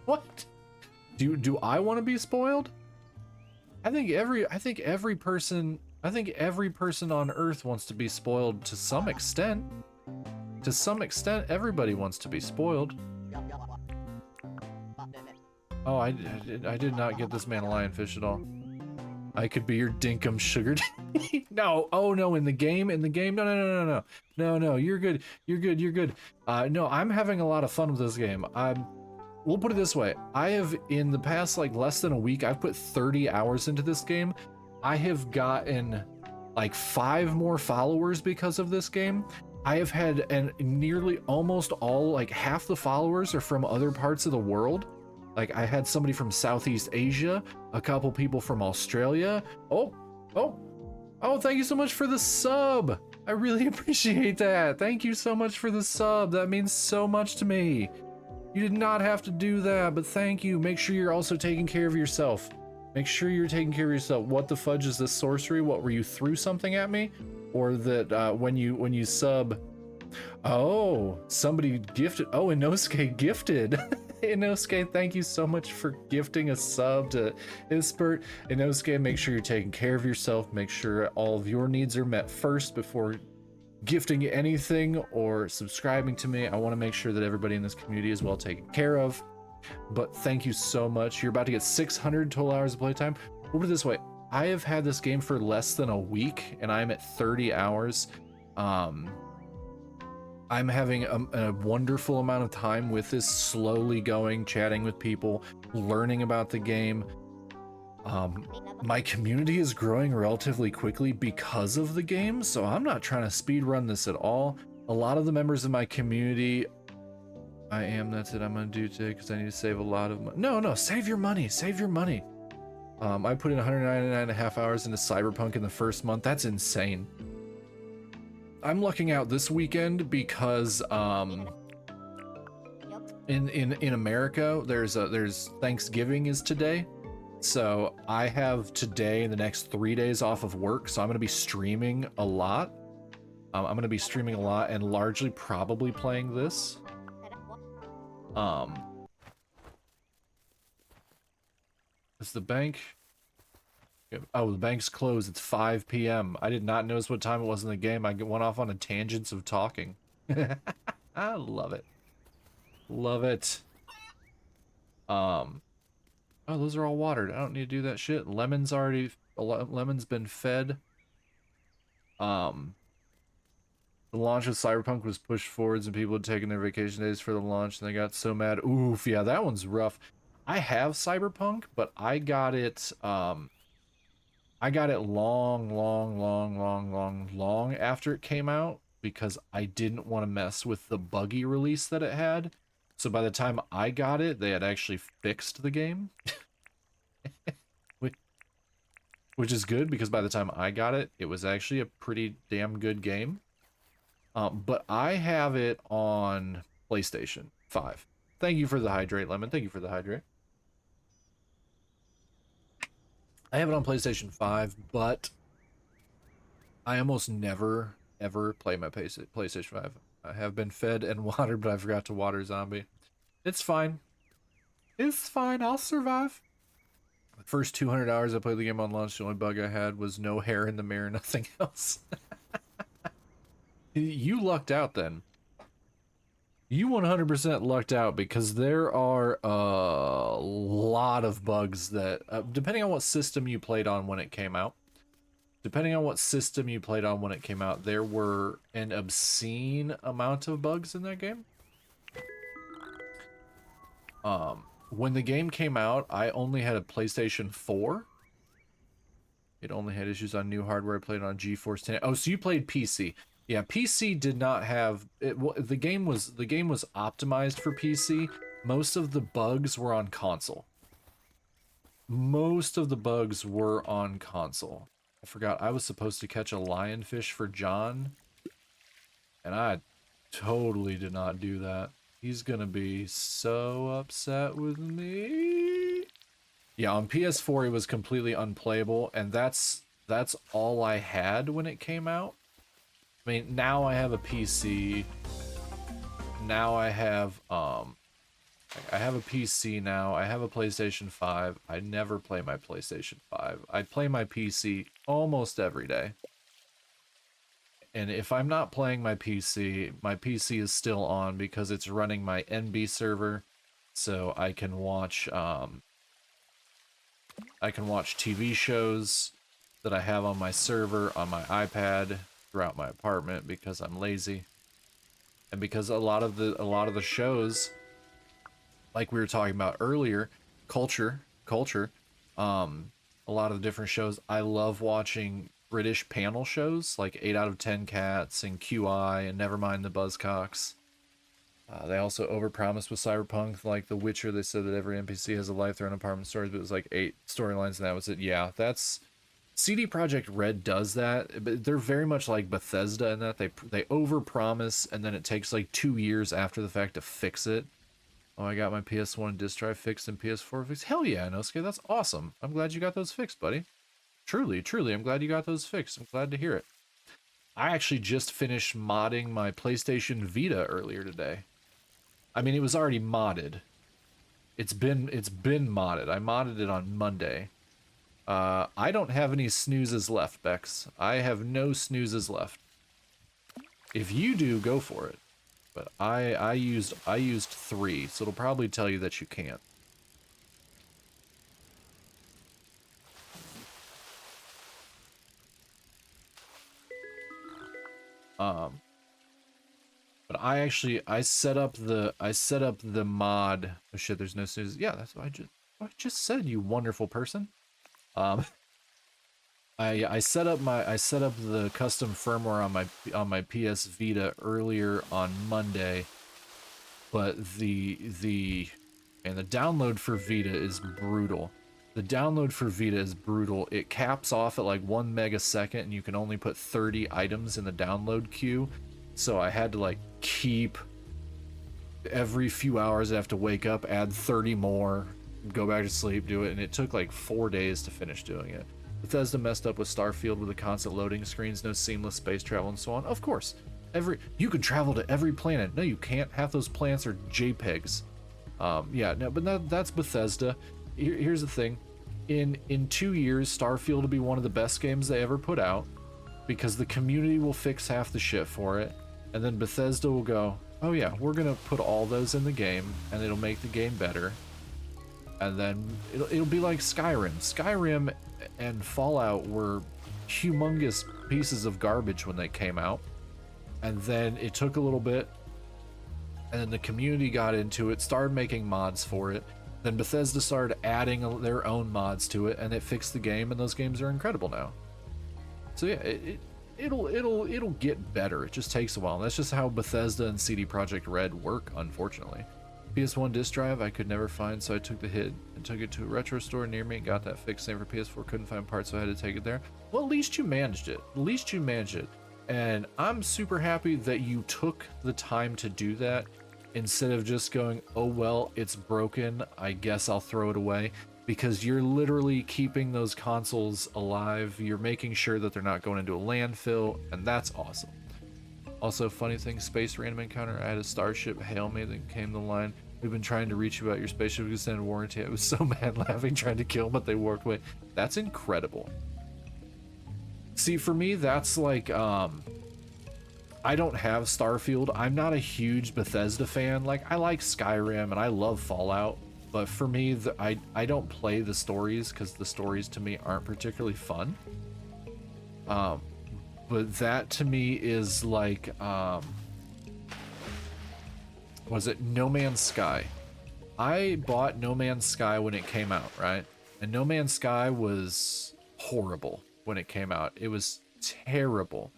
What? Do I want to be spoiled? I think every person on Earth wants to be spoiled to some extent. To some extent, everybody wants to be spoiled. Oh, I did not get this man a lionfish at all. I could be your dinkum sugar daddy. No, oh no, in the game, no, you're good, no, I'm having a lot of fun with this game. We'll put it this way, I have, in the past like less than a week, I've put 30 hours into this game. I have gotten like 5 more followers because of this game. I have had, and nearly almost all, like half the followers are from other parts of the world. Like I had somebody from Southeast Asia, a couple people from Australia. Oh, thank you so much for the sub. I really appreciate that. Thank you so much for the sub. That means so much to me. You did not have to do that, but thank you. Make sure you're also taking care of yourself. Make sure you're taking care of yourself. What the fudge is this sorcery? What, were you threw something at me? Or that when you sub? Oh, somebody gifted. Oh, Inosuke gifted. Inosuke, thank you so much for gifting a sub to Ispert. Inosuke, make sure you're taking care of yourself. Make sure all of your needs are met first before gifting anything or subscribing to me. I want to make sure that everybody in this community is well taken care of. But thank you so much. You're about to get 600 total hours of playtime. We'll put it this way. I have had this game for less than a week and I'm at 30 hours. I'm having a wonderful amount of time with this, slowly going, chatting with people, learning about the game. My community is growing relatively quickly because of the game, so I'm not trying to speed run this at all. A lot of the members of my community, that's it, I'm gonna do today because I need to save a lot of money. No, save your money, save your money. I put in 199.5 hours into Cyberpunk in the first month. That's insane. I'm lucking out this weekend because in America there's Thanksgiving is today, so I have today and the next 3 days off of work, so I'm gonna be streaming a lot. I'm gonna be streaming a lot and largely probably playing this. Is the bank? Oh, the bank's closed. It's 5 p.m. I did not notice what time it was in the game. I went off on a tangents of talking. I love it. Love it. Oh, those are all watered. I don't need to do that shit. Lemon's been fed. The launch of Cyberpunk was pushed forwards and people had taken their vacation days for the launch and they got so mad. Oof, yeah, that one's rough. I have Cyberpunk, but I got it long after it came out because I didn't want to mess with the buggy release that it had. So by the time I got it, they had actually fixed the game. Which is good because by the time I got it, it was actually a pretty damn good game. But I have it on PlayStation 5. Thank you for the hydrate, Lemon. Thank you for the hydrate. I have it on PlayStation 5, but I almost never, ever play my PlayStation 5. I have been fed and watered, but I forgot to water Zombie. It's fine. It's fine. I'll survive. The first 200 hours I played the game on launch, the only bug I had was no hair in the mirror, nothing else. You lucked out then. You 100% lucked out because there are a lot of bugs that, depending on what system you played on when it came out, there were an obscene amount of bugs in that game. When the game came out, I only had a PlayStation 4. It only had issues on new hardware. I played on GeForce 10. Oh, so you played PC. Yeah, PC did not have it. The game was optimized for PC. Most of the bugs were on console. I forgot I was supposed to catch a lionfish for John, and I totally did not do that. He's gonna be so upset with me. Yeah, on PS4 it was completely unplayable, and that's all I had when it came out. I mean, now I have a PC. Now I have a PC now. I have a PlayStation 5. I never play my PlayStation 5. I play my PC almost every day. And if I'm not playing my PC is still on because it's running my NB server, so I can watch TV shows that I have on my server on my iPad throughout my apartment because I'm lazy. And because a lot of the shows, like we were talking about earlier, culture, a lot of the different shows, I love watching British panel shows like 8 out of 10 Cats and QI and Nevermind the Buzzcocks. They also overpromised with Cyberpunk, like The Witcher. They said that every NPC has a life, their own apartment stories, but it was like 8 storylines, and that was it. Yeah, that's CD Projekt Red does that, but they're very much like Bethesda in that they overpromise, and then it takes like 2 years after the fact to fix it. Oh, I got my PS1 disk drive fixed and PS4 fixed. Hell yeah, Inosuke, that's awesome. I'm glad you got those fixed, buddy. Truly, I'm glad you got those fixed. I'm glad to hear it. I actually just finished modding my PlayStation Vita earlier today. I mean, it was already modded. It's been modded. I modded it on Monday. I don't have any snoozes left, Bex. I have no snoozes left. If you do, go for it. But I used 3, so it'll probably tell you that you can't. But I set up the mod. Oh shit, there's no snooze. Yeah, that's what I just said, you wonderful person. I set up the custom firmware on my PS Vita earlier on Monday, but the download for Vita is brutal. It caps off at like 1 megasecond, and you can only put 30 items in the download queue. So I had to like keep every few hours I have to wake up, add 30 more, go back to sleep, do it, and it took like 4 days to finish doing it. Bethesda messed up with Starfield with the constant loading screens, no seamless space travel, and so on. Of course, you can travel to every planet. No, you can't. Half those planets are JPEGs. Yeah, no, but that's Bethesda. Here's the thing: in 2 years, Starfield will be one of the best games they ever put out because the community will fix half the shit for it, and then Bethesda will go, "Oh yeah, we're gonna put all those in the game, and it'll make the game better." And then it'll be like Skyrim. Skyrim and Fallout were humongous pieces of garbage when they came out, and then it took a little bit, and then the community got into it, started making mods for it. Then Bethesda started adding their own mods to it, and it fixed the game, and those games are incredible now. So yeah, it'll get better. It just takes a while. That's just how Bethesda and CD Projekt Red work, unfortunately. PS1 disc drive I could never find, so I took the hit and took it to a retro store near me and got that fixed. Same for PS4, couldn't find parts, so I had to take it there. Well, at least you managed it. And I'm super happy that you took the time to do that instead of just going, oh, well, it's broken, I guess I'll throw it away. Because you're literally keeping those consoles alive. You're making sure that they're not going into a landfill, and that's awesome. Also, funny thing, space random encounter. I had a starship hail me, then came the line. We've been trying to reach you about your spaceship extended warranty. I was so mad laughing, trying to kill them, but they walked away. That's incredible. See, for me, that's like, I don't have Starfield. I'm not a huge Bethesda fan. Like, I like Skyrim and I love Fallout, but for me, I don't play the stories because the stories to me aren't particularly fun. But that to me is like, was it No Man's Sky? I bought No Man's Sky when it came out, right? And No Man's Sky was horrible when it came out. It was terrible.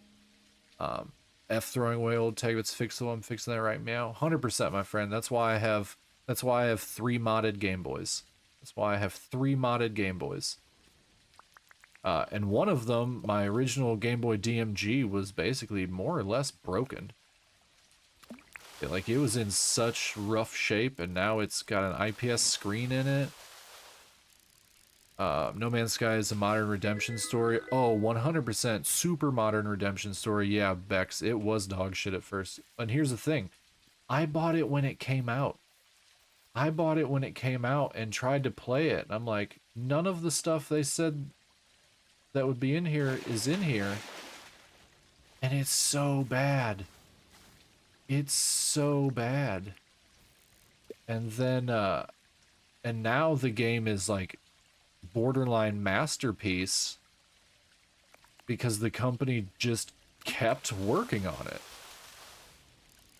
F throwing away old tag, it's fixable. I'm fixing that right now. 100%, my friend. That's why I have 3 modded Game Boys. That's why I have 3 modded Game Boys. And one of them, my original Game Boy DMG, was basically more or less broken. Like, it was in such rough shape, and now it's got an IPS screen in it. No Man's Sky is a modern redemption story. Oh, 100% super modern redemption story. Yeah, Bex, it was dog shit at first. And here's the thing. I bought it when it came out. I bought it when it came out and tried to play it. I'm like, none of the stuff they said that would be in here is in here. And it's so bad. It's so bad. And then, and now the game is like borderline masterpiece because the company just kept working on it.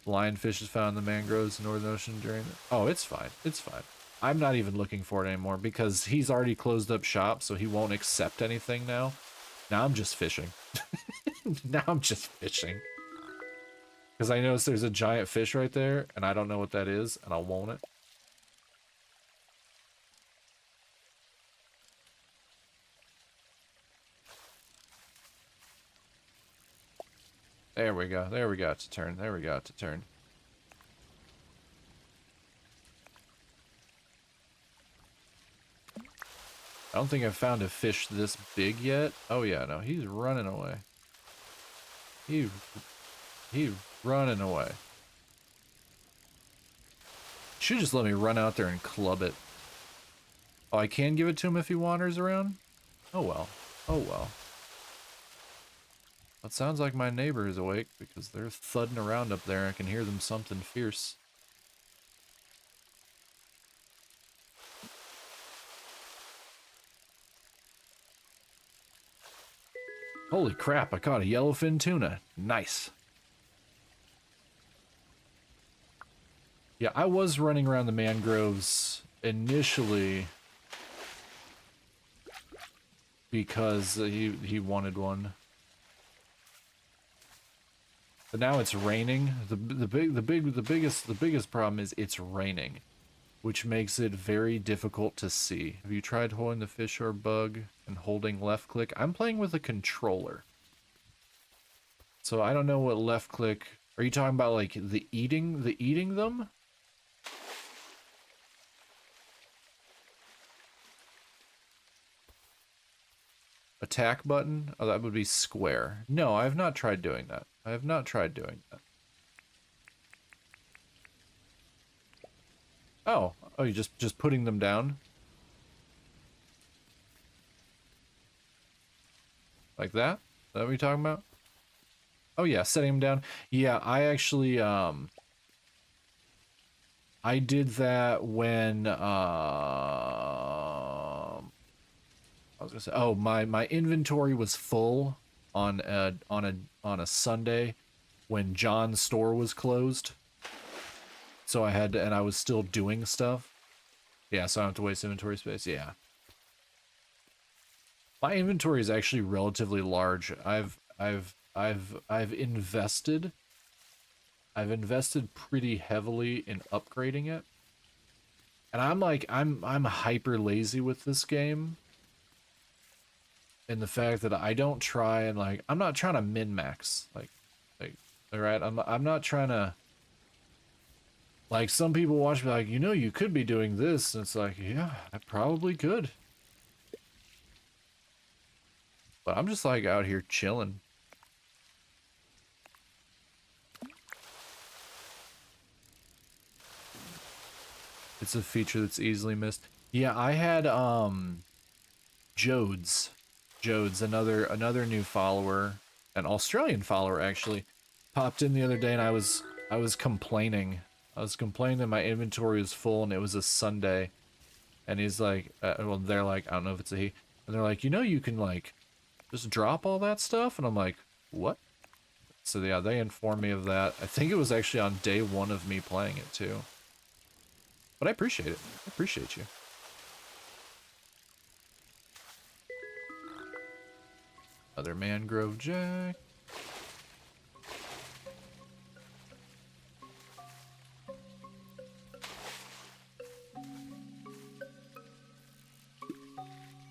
Lionfish is found in the mangroves in the Northern Ocean during the... Oh, it's fine. It's fine. I'm not even looking for it anymore because he's already closed up shop, so he won't accept anything now. Now I'm just fishing. Now I'm just fishing. Because I noticed there's a giant fish right there, and I don't know what that is, and I want it. There we go. There we got to turn. There we got to turn. I don't think I've found a fish this big yet. Oh yeah, no, he's running away. He's running away. Should just let me run out there and club it. Oh, I can give it to him if he wanders around? Oh well. Oh well. It sounds like my neighbor is awake because they're thudding around up there. I can hear them something fierce. Holy crap, I caught a yellowfin tuna. Nice. Yeah, I was running around the mangroves initially because he wanted one. But now it's raining. The biggest problem is it's raining, which makes it very difficult to see. Have you tried holding the fish or bug and holding left click? I'm playing with a controller, so I don't know what left click. Are you talking about like the eating them? Attack button? Oh, that would be square. No, I have not tried doing that. I have not tried doing that. Oh, you just putting them down? Like that? Is that what you're talking about? Oh yeah, setting them down. Yeah, I actually I did that when I was gonna say, oh, my inventory was full on a Sunday when John's store was closed. So I had to, and I was still doing stuff. Yeah, so I don't have to waste inventory space. Yeah. My inventory is actually relatively large. I've invested pretty heavily in upgrading it. And I'm hyper lazy with this game. And the fact that I don't try and like, I'm not trying to min-max. Like, all right, I'm not trying to, like, some people watch me like, you know, you could be doing this. And it's like, yeah, I probably could. But I'm just like out here chilling. It's a feature that's easily missed. Yeah, I had Jodes. Jodes, another new follower, an Australian follower actually, popped in the other day and I was complaining. I was complaining that my inventory was full and it was a Sunday. And he's like, well, they're like, I don't know if it's a he. And they're like, you know, you can like just drop all that stuff. And I'm like, what? So yeah, they informed me of that. I think it was actually on day one of me playing it too. But I appreciate it. I appreciate you. Other mangrove jack.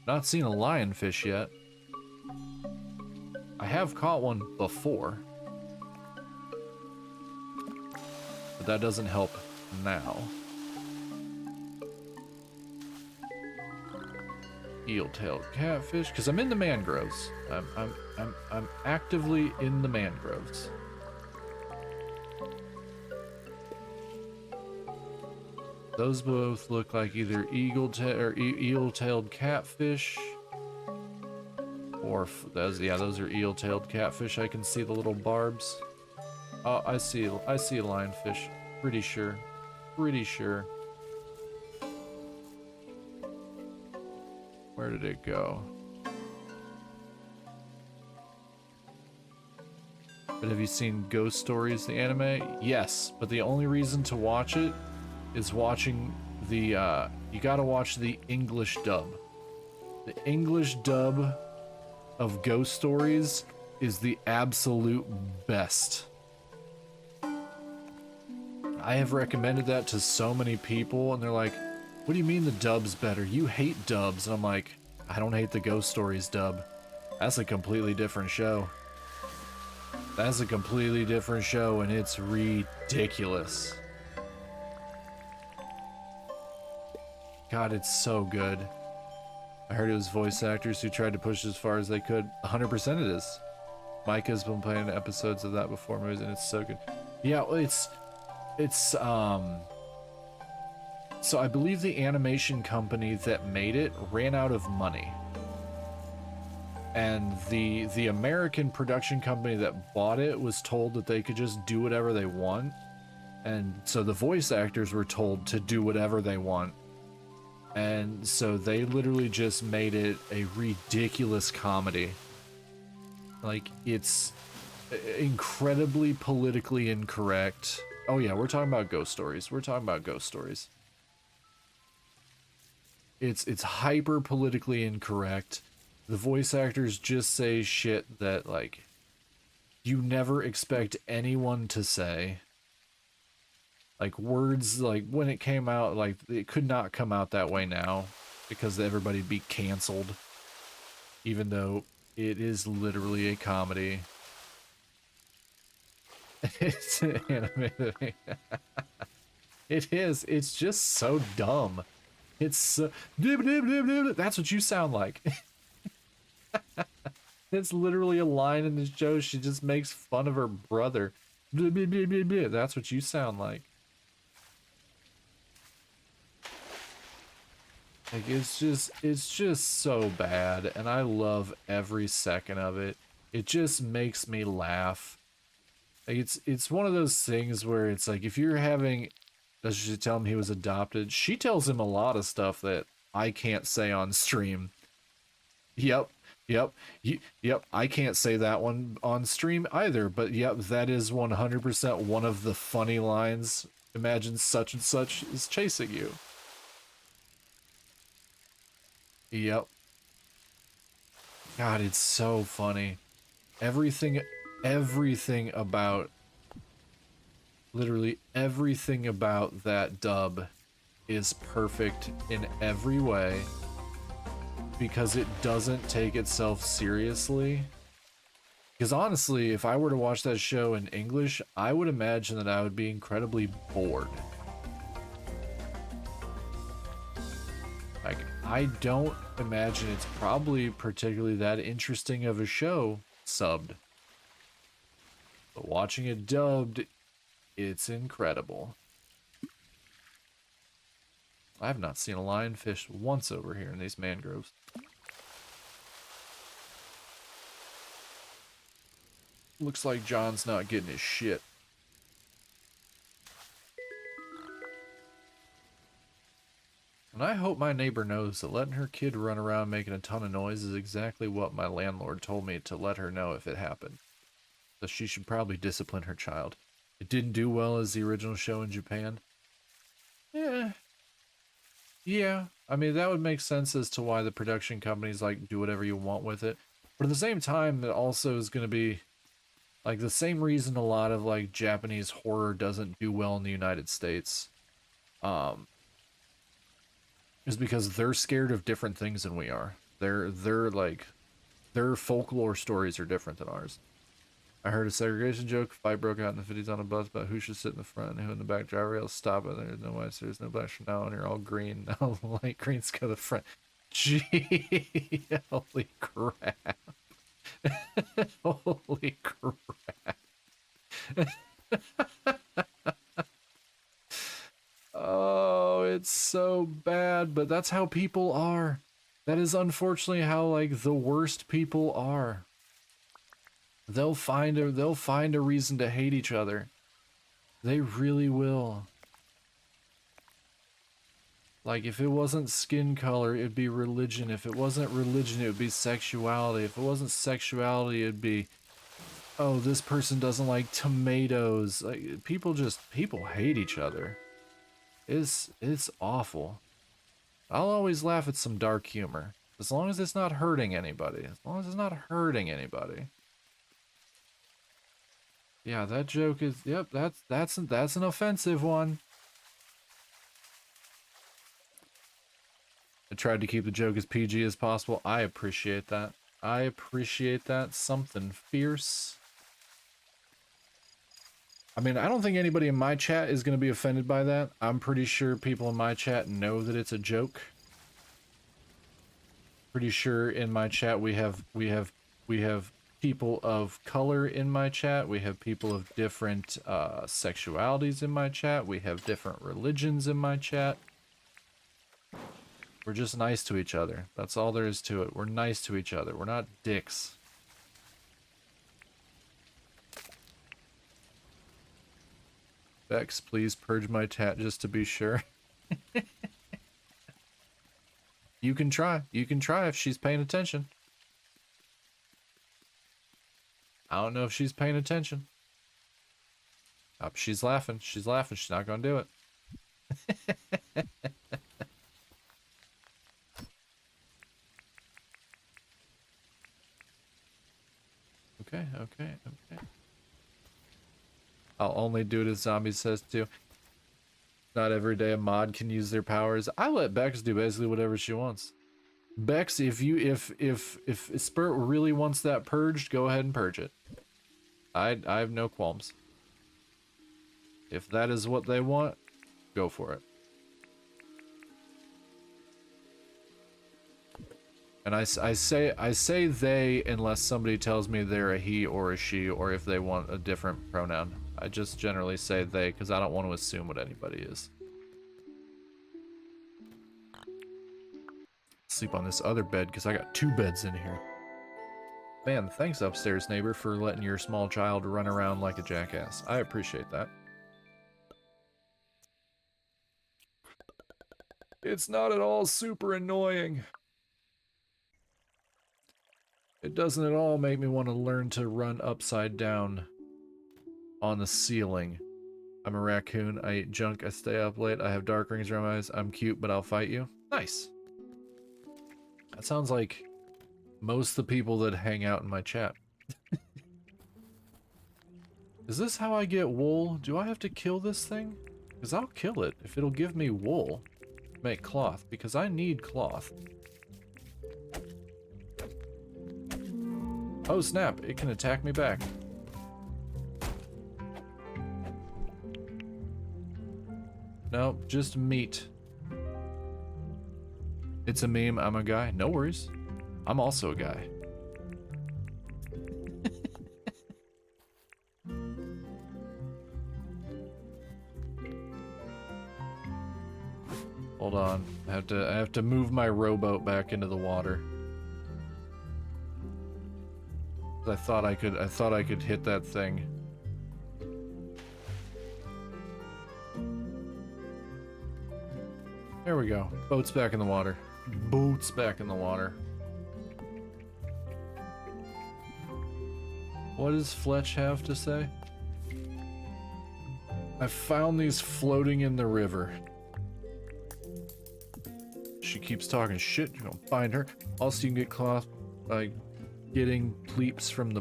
Not seen a lionfish yet. I have caught one before. But that doesn't help now. Eel-tailed catfish, because I'm in the mangroves. I'm actively in the mangroves. Those both look like either eel-tailed catfish, or those are eel-tailed catfish. I can see the little barbs. Oh, I see a lionfish. Pretty sure. Pretty sure. Where did it go? But have you seen Ghost Stories, the anime? Yes, but the only reason to watch it is watching the, you gotta watch the English dub. The English dub of Ghost Stories is the absolute best. I have recommended that to so many people, and they're like, what do you mean the dub's better? You hate dubs. And I'm like, I don't hate the Ghost Stories dub. That's a completely different show. That's a completely different show, and it's ridiculous. God, it's so good. I heard it was voice actors who tried to push as far as they could. 100% it is. Micah's been playing episodes of that before movies, and it's so good. Yeah, well, so I believe the animation company that made it ran out of money. And the American production company that bought it was told that they could just do whatever they want. And so the voice actors were told to do whatever they want. And so they literally just made it a ridiculous comedy. Like, it's incredibly politically incorrect. Oh yeah, we're talking about Ghost Stories. We're talking about Ghost Stories. It's hyper politically incorrect. The voice actors just say shit that, like, you never expect anyone to say. Like, words, like, when it came out, like, it could not come out that way now because everybody'd be canceled. Even though it is literally a comedy. It's an anime. It is. It's just so dumb. It's that's what you sound like. It's literally a line in the show. She just makes fun of her brother. That's what you sound like. Like, it's just so bad, and I love every second of it. It just makes me laugh. Like, it's one of those things where it's like, if you're having, does she tell him he was adopted? She tells him a lot of stuff that I can't say on stream. Yep. I can't say that one on stream either, but yep, that is 100% one of the funny lines. Imagine such and such is chasing you. Yep. God, it's so funny. Everything about, literally everything about that dub is perfect in every way. because it doesn't take itself seriously. Because honestly, if I were to watch that show in English, I would imagine that I would be incredibly bored. Like, I don't imagine it's probably particularly that interesting of a show subbed. But watching it dubbed, it's incredible. I have not seen a lionfish once over here in these mangroves. Looks like John's not getting his shit. And I hope my neighbor knows that letting her kid run around making a ton of noise is exactly what my landlord told me to let her know if it happened. So she should probably discipline her child. It didn't do well as the original show in Japan. Yeah. I mean, that would make sense as to why the production companies, like, do whatever you want with it. But at the same time, it also is going to be, like, the same reason a lot of, like, Japanese horror doesn't do well in the United States. Is because they're scared of different things than we are. They're like, their folklore stories are different than ours. I heard a segregation joke. Fight broke out in the 50s on a bus about who should sit in the front and who in the back. Driver rails stop it. There's no whites. There's no blacks from now on. You're all green. Now the light greens go to the front. Gee, holy crap. Holy crap. Oh, it's so bad, but that's how people are. That is unfortunately how, like, the worst people are. They'll find a reason to hate each other. They really will. Like, if it wasn't skin color, it'd be religion. If it wasn't religion, it would be sexuality. If it wasn't sexuality, it'd be, oh, this person doesn't like tomatoes. Like, people hate each other. It's awful. I'll always laugh at some dark humor. As long as it's not hurting anybody. As long as it's not hurting anybody. Yeah, that joke is, yep, that's an offensive one. I tried to keep the joke as PG as possible. I appreciate that. I appreciate that. Something fierce. I mean, I don't think anybody in my chat is going to be offended by that. I'm pretty sure people in my chat know that it's a joke. Pretty sure in my chat we have people of color in my chat. We have people of different sexualities in my chat. We have different religions in my chat. We're just nice to each other. That's all there is to it. We're nice to each other. We're not dicks. Bex, please purge my chat just to be sure. You can try. You can try if she's paying attention. I don't know if she's paying attention. Oh, she's laughing. She's laughing. She's not going to do it. Okay, okay, okay. I'll only do it as Zombie says to. Not every day a mod can use their powers. I let Bex do basically whatever she wants. Bex, if Spirit really wants that purged, go ahead and purge it. I have no qualms. If that is what they want, go for it. And I say they unless somebody tells me they're a he or a she, or if they want a different pronoun. I just generally say they because I don't want to assume what anybody is. Sleep on this other bed because I got 2 beds in here. Man, thanks upstairs neighbor for letting your small child run around like a jackass. I appreciate that. It's not at all super annoying. It doesn't at all make me want to learn to run upside down on the ceiling. I'm a raccoon. I eat junk. I stay up late. I have dark rings around my eyes. I'm cute, but I'll fight you. Nice. That sounds like most of the people that hang out in my chat. Is this how I get wool? Do I have to kill this thing? Because I'll kill it if it'll give me wool. Make cloth, because I need cloth. Oh snap, it can attack me back. No, just meat. It's a meme, I'm a guy. No worries. I'm also a guy. Hold on. I have to move my rowboat back into the water. I thought I could hit that thing. There we go. Boat's back in the water. Boat's back in the water. What does Fletch have to say? I found these floating in the river. She keeps talking shit. You're gonna find her. Also, you can get cloth by getting pleeps from the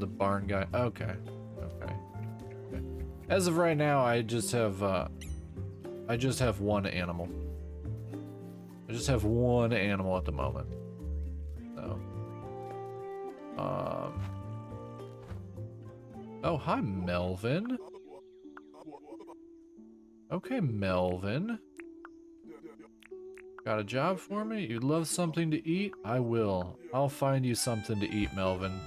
barn guy. Okay. Okay. As of right now, I just have one animal. I just have one animal at the moment. So, oh, hi, Melvin. Okay, Melvin. Got a job for me? You'd love something to eat? I will. I'll find you something to eat, Melvin.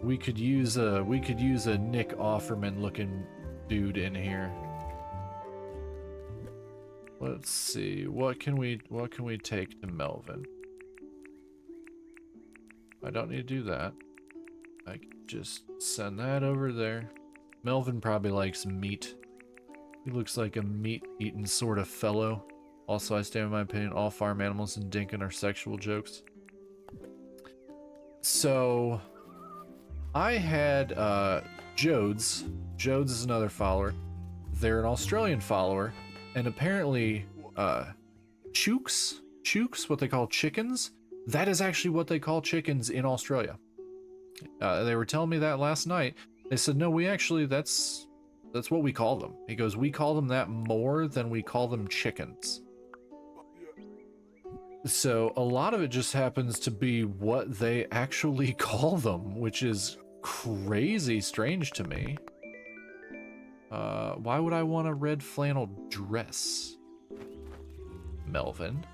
We could use a Nick Offerman looking dude in here. Let's see. What can we take to Melvin? I don't need to do that. I can just send that over there. Melvin probably likes meat. He looks like a meat-eating sort of fellow. Also, I stand by my opinion, all farm animals in dinkum are sexual jokes. So, I had Jodes. Jodes is another follower. They're an Australian follower, and apparently, chooks, what they call chickens, that is actually what they call chickens in Australia. They were telling me that last night. They said, no, we actually, that's what we call them. He goes, we call them that more than we call them chickens. So a lot of it just happens to be what they actually call them, which is crazy strange to me. Why would I want a red flannel dress? Melvin?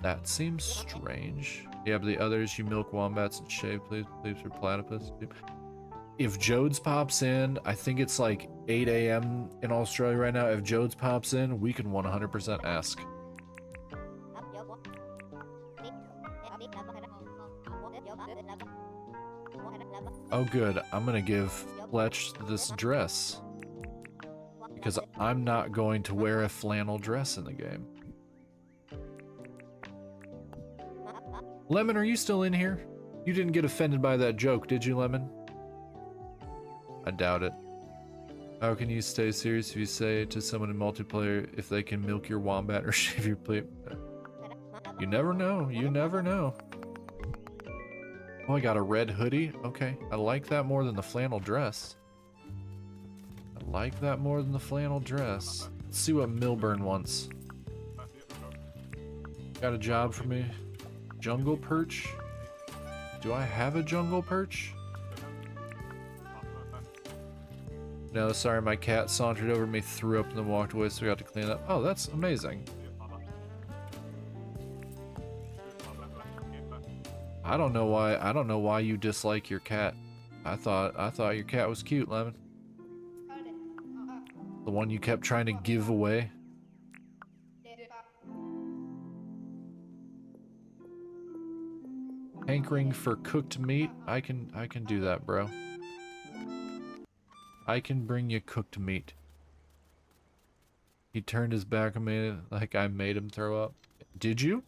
That seems strange. Yeah, but the others, you milk wombats and shave please for platypus. If Jodes pops in, I think it's like 8 AM in Australia right now. If Jodes pops in, we can 100% ask. Oh good, I'm gonna give Fletch this dress. Because I'm not going to wear a flannel dress in the game. Lemon, are you still in here? You didn't get offended by that joke, did you, Lemon? I doubt it. How can you stay serious if you say to someone in multiplayer if they can milk your wombat or shave your plate? You never know, you never know. Oh, I got a red hoodie? Okay, I like that more than the flannel dress. I like that more than the flannel dress. Let's see what Milburn wants. Got a job for me? Jungle perch? Do I have a jungle perch? No, sorry, my cat sauntered over me, threw up, and then walked away, so we got to clean it up. Oh, that's amazing. I don't know why you dislike your cat. I thought your cat was cute, Lemon. The one you kept trying to give away. Hankering for cooked meat? I can do that, bro. I can bring you cooked meat. He turned his back on me like I made him throw up. Did you?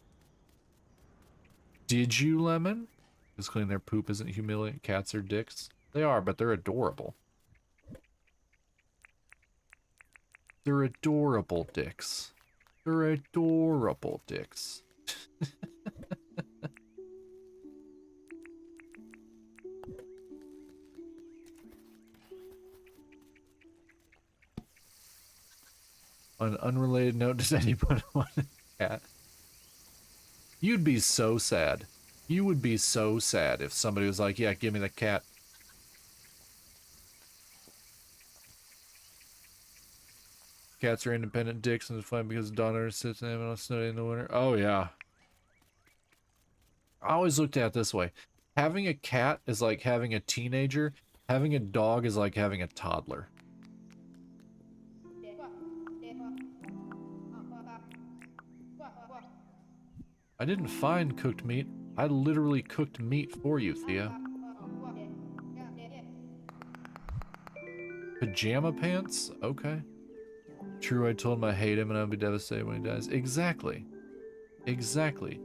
Did you, Lemon? Because cleaning their poop isn't humiliating. Cats are dicks. They are, but they're adorable. They're adorable dicks. They're adorable dicks. On an unrelated note, does anyone want a cat? You'd be so sad. You would be so sad if somebody was like, yeah, give me the cat. Cats are independent dicks and it's fun because the daughter sits in them on a snow day in the winter. Oh, yeah. I always looked at it this way. Having a cat is like having a teenager. Having a dog is like having a toddler. I didn't find cooked meat. I literally cooked meat for you, Thea. Pajama pants? Okay. True, I told him I hate him and I'll be devastated when he dies. Exactly. Exactly.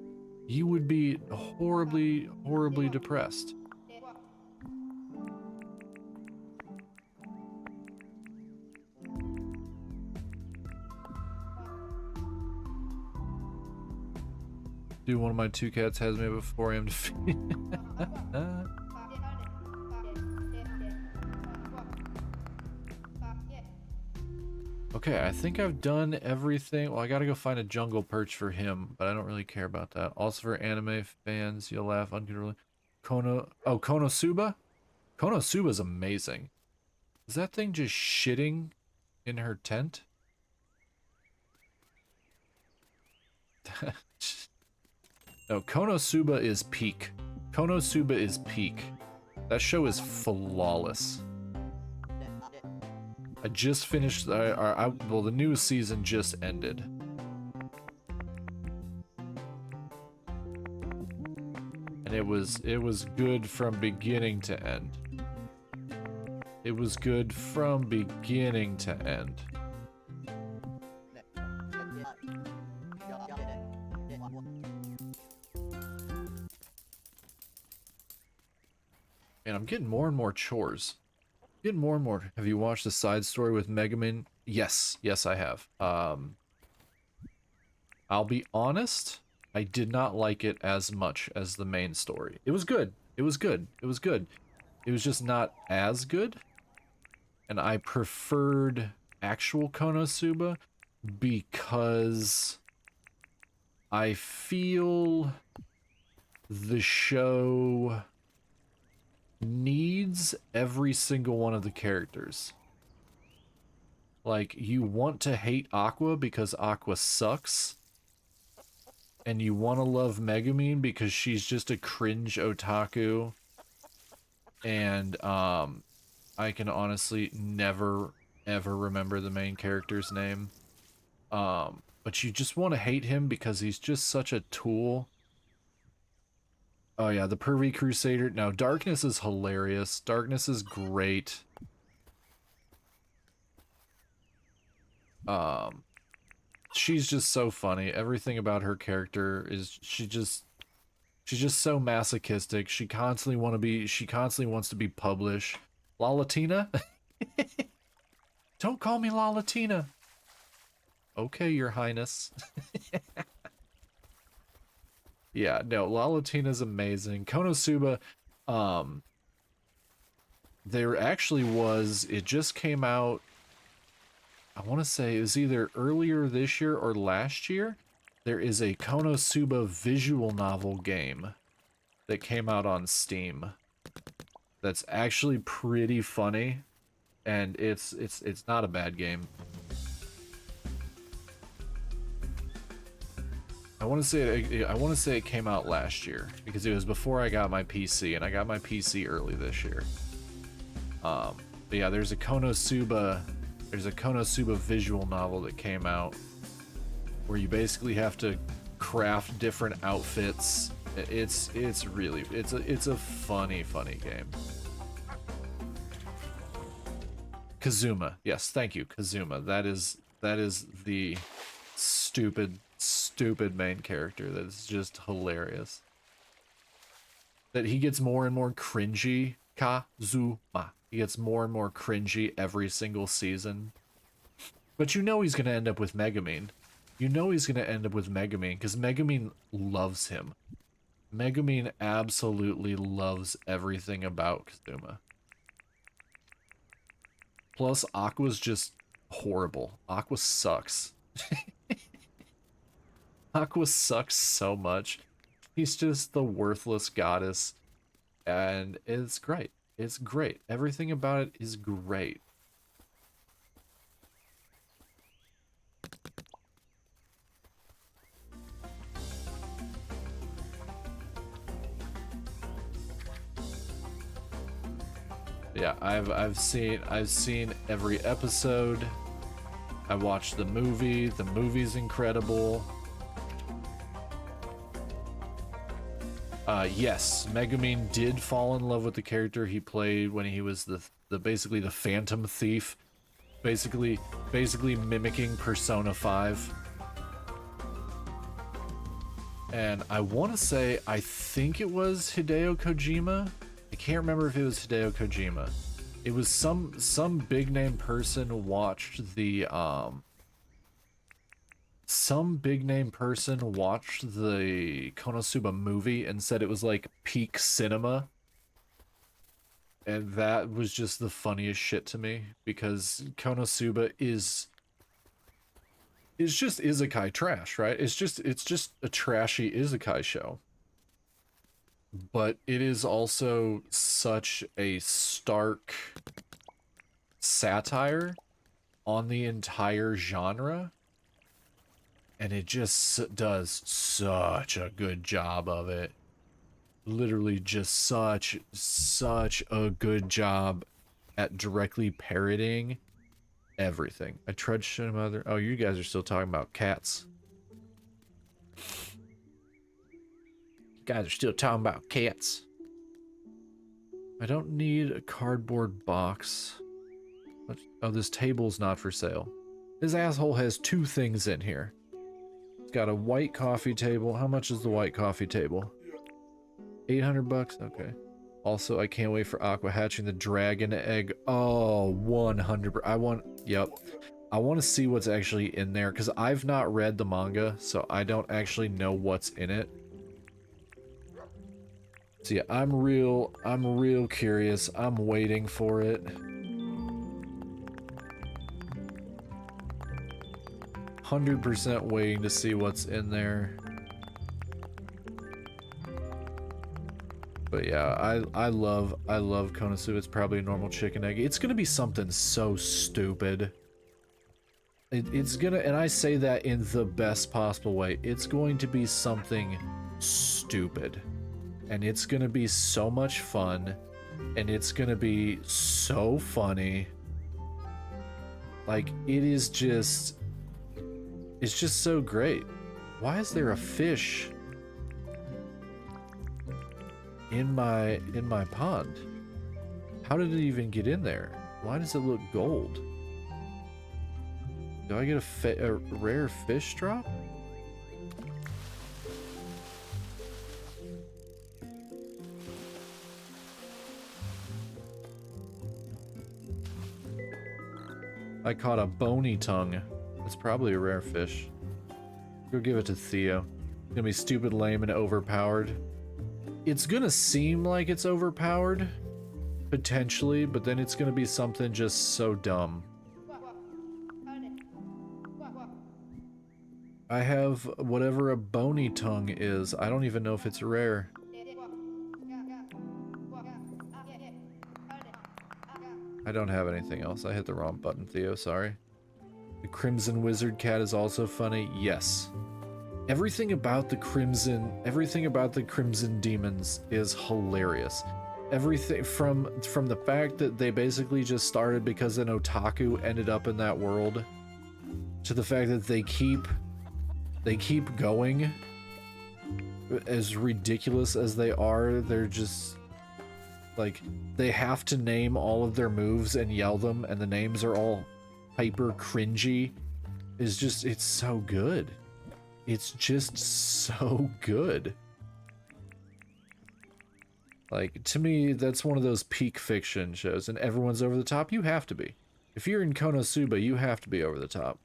You would be horribly, horribly depressed. Dude, one of my two cats has me before I am defeated. Okay, I think I've done everything. Well, I gotta go find a jungle perch for him, but I don't really care about that. Also for anime fans, you'll laugh uncontrollably. Konosuba? Konosuba's amazing. Is that thing just shitting in her tent? No, Konosuba is peak. Konosuba is peak. That show is flawless. I just finished, well, the new season just ended. And it was good from beginning to end. It was good from beginning to end. And I'm getting more and more chores. Getting more and more. Have you watched the side story with Megaman? Yes, yes I have. I'll be honest, I did not like it as much as the main story. It was good. It was good. It was good. It was just not as good. And I preferred actual Konosuba because I feel the show needs every single one of the characters. Like, you want to hate Aqua because Aqua sucks. And you want to love Megumin because she's just a cringe otaku. And, I can honestly never, ever remember the main character's name. But you just want to hate him because he's just such a tool. Oh yeah, the Pervy Crusader. No, Darkness is hilarious. Darkness is great. She's just so funny. Everything about her character is she's just so masochistic. She constantly wants to be published. Lalatina? Don't call me Lalatina. Okay, Your Highness. Yeah, no, Lalatina's amazing. Konosuba, there actually was, it just came out, I want to say it was either earlier this year or last year. There is a Konosuba visual novel game that came out on Steam that's actually pretty funny, and it's not a bad game. I want to say it came out last year because it was before I got my PC, and I got my PC early this year. But yeah, there's a Konosuba visual novel that came out where you basically have to craft different outfits. It's a funny game. Kazuma, yes, thank you, Kazuma. That is the stupid main character that is just hilarious. That he gets more and more cringy. Kazuma. He gets more and more cringy every single season. But you know he's going to end up with Megumin. You know he's going to end up with Megumin because Megumin loves him. Megumin absolutely loves everything about Kazuma. Plus, Aqua's just horrible. Aqua sucks. Aqua sucks so much. He's just the worthless goddess, and it's great. It's great. Everything about it is great. Yeah, I've seen every episode. I watched the movie. The movie's incredible. Yes, Megumin did fall in love with the character he played when he was the basically the Phantom Thief, basically mimicking Persona 5. And I want to say, I think it was Hideo Kojima. I can't remember if it was Hideo Kojima. It was some big name person watched the some big name person watched the Konosuba movie and said it was like peak cinema. And that was just the funniest shit to me, because Konosuba is just isekai trash, right? It's just a trashy isekai show. But it is also such a stark satire on the entire genre, and it just does such a good job of it. Literally just such a good job at directly parroting everything. I trudged to mother. Oh, you guys are still talking about cats. You guys are still talking about cats. I don't need a cardboard box. Oh, this table's not for sale. This asshole has two things in here. It's got a white coffee table. How much is the white coffee table? 800 bucks? Okay. Also, I can't wait for Aqua hatching the dragon egg. Oh, 100. Yep. I want to see what's actually in there, because I've not read the manga, so I don't actually know what's in it. So yeah, I'm real curious. I'm waiting for it. 100% waiting to see what's in there. But yeah, I love Konosuba. It's probably a normal chicken egg. It's gonna be something so stupid. It's gonna, and I say that in the best possible way. It's going to be something stupid. And it's gonna be so much fun. And it's gonna be so funny. Like, it's just so great. Why is there a fish in my pond? How did it even get in there? Why does it look gold? Do I get a rare fish drop? I caught a bony tongue. It's probably a rare fish. Go give it to Theo. It's gonna be stupid, lame, and overpowered. It's gonna seem like it's overpowered, potentially, but then it's gonna be something just so dumb. I have whatever a bony tongue is. I don't even know if it's rare. I don't have anything else. I hit the wrong button, Theo, sorry. The Crimson Wizard Cat is also funny. Yes. Everything about the Crimson Demons is hilarious. Everything from the fact that they basically just started because an otaku ended up in that world, to the fact that they keep going. As ridiculous as they are, they're just like, they have to name all of their moves and yell them, and the names are all hyper cringy. It's so good. It's just so good. Like, to me, that's one of those peak fiction shows, and everyone's over the top. You have to be. If you're in Konosuba, you have to be over the top.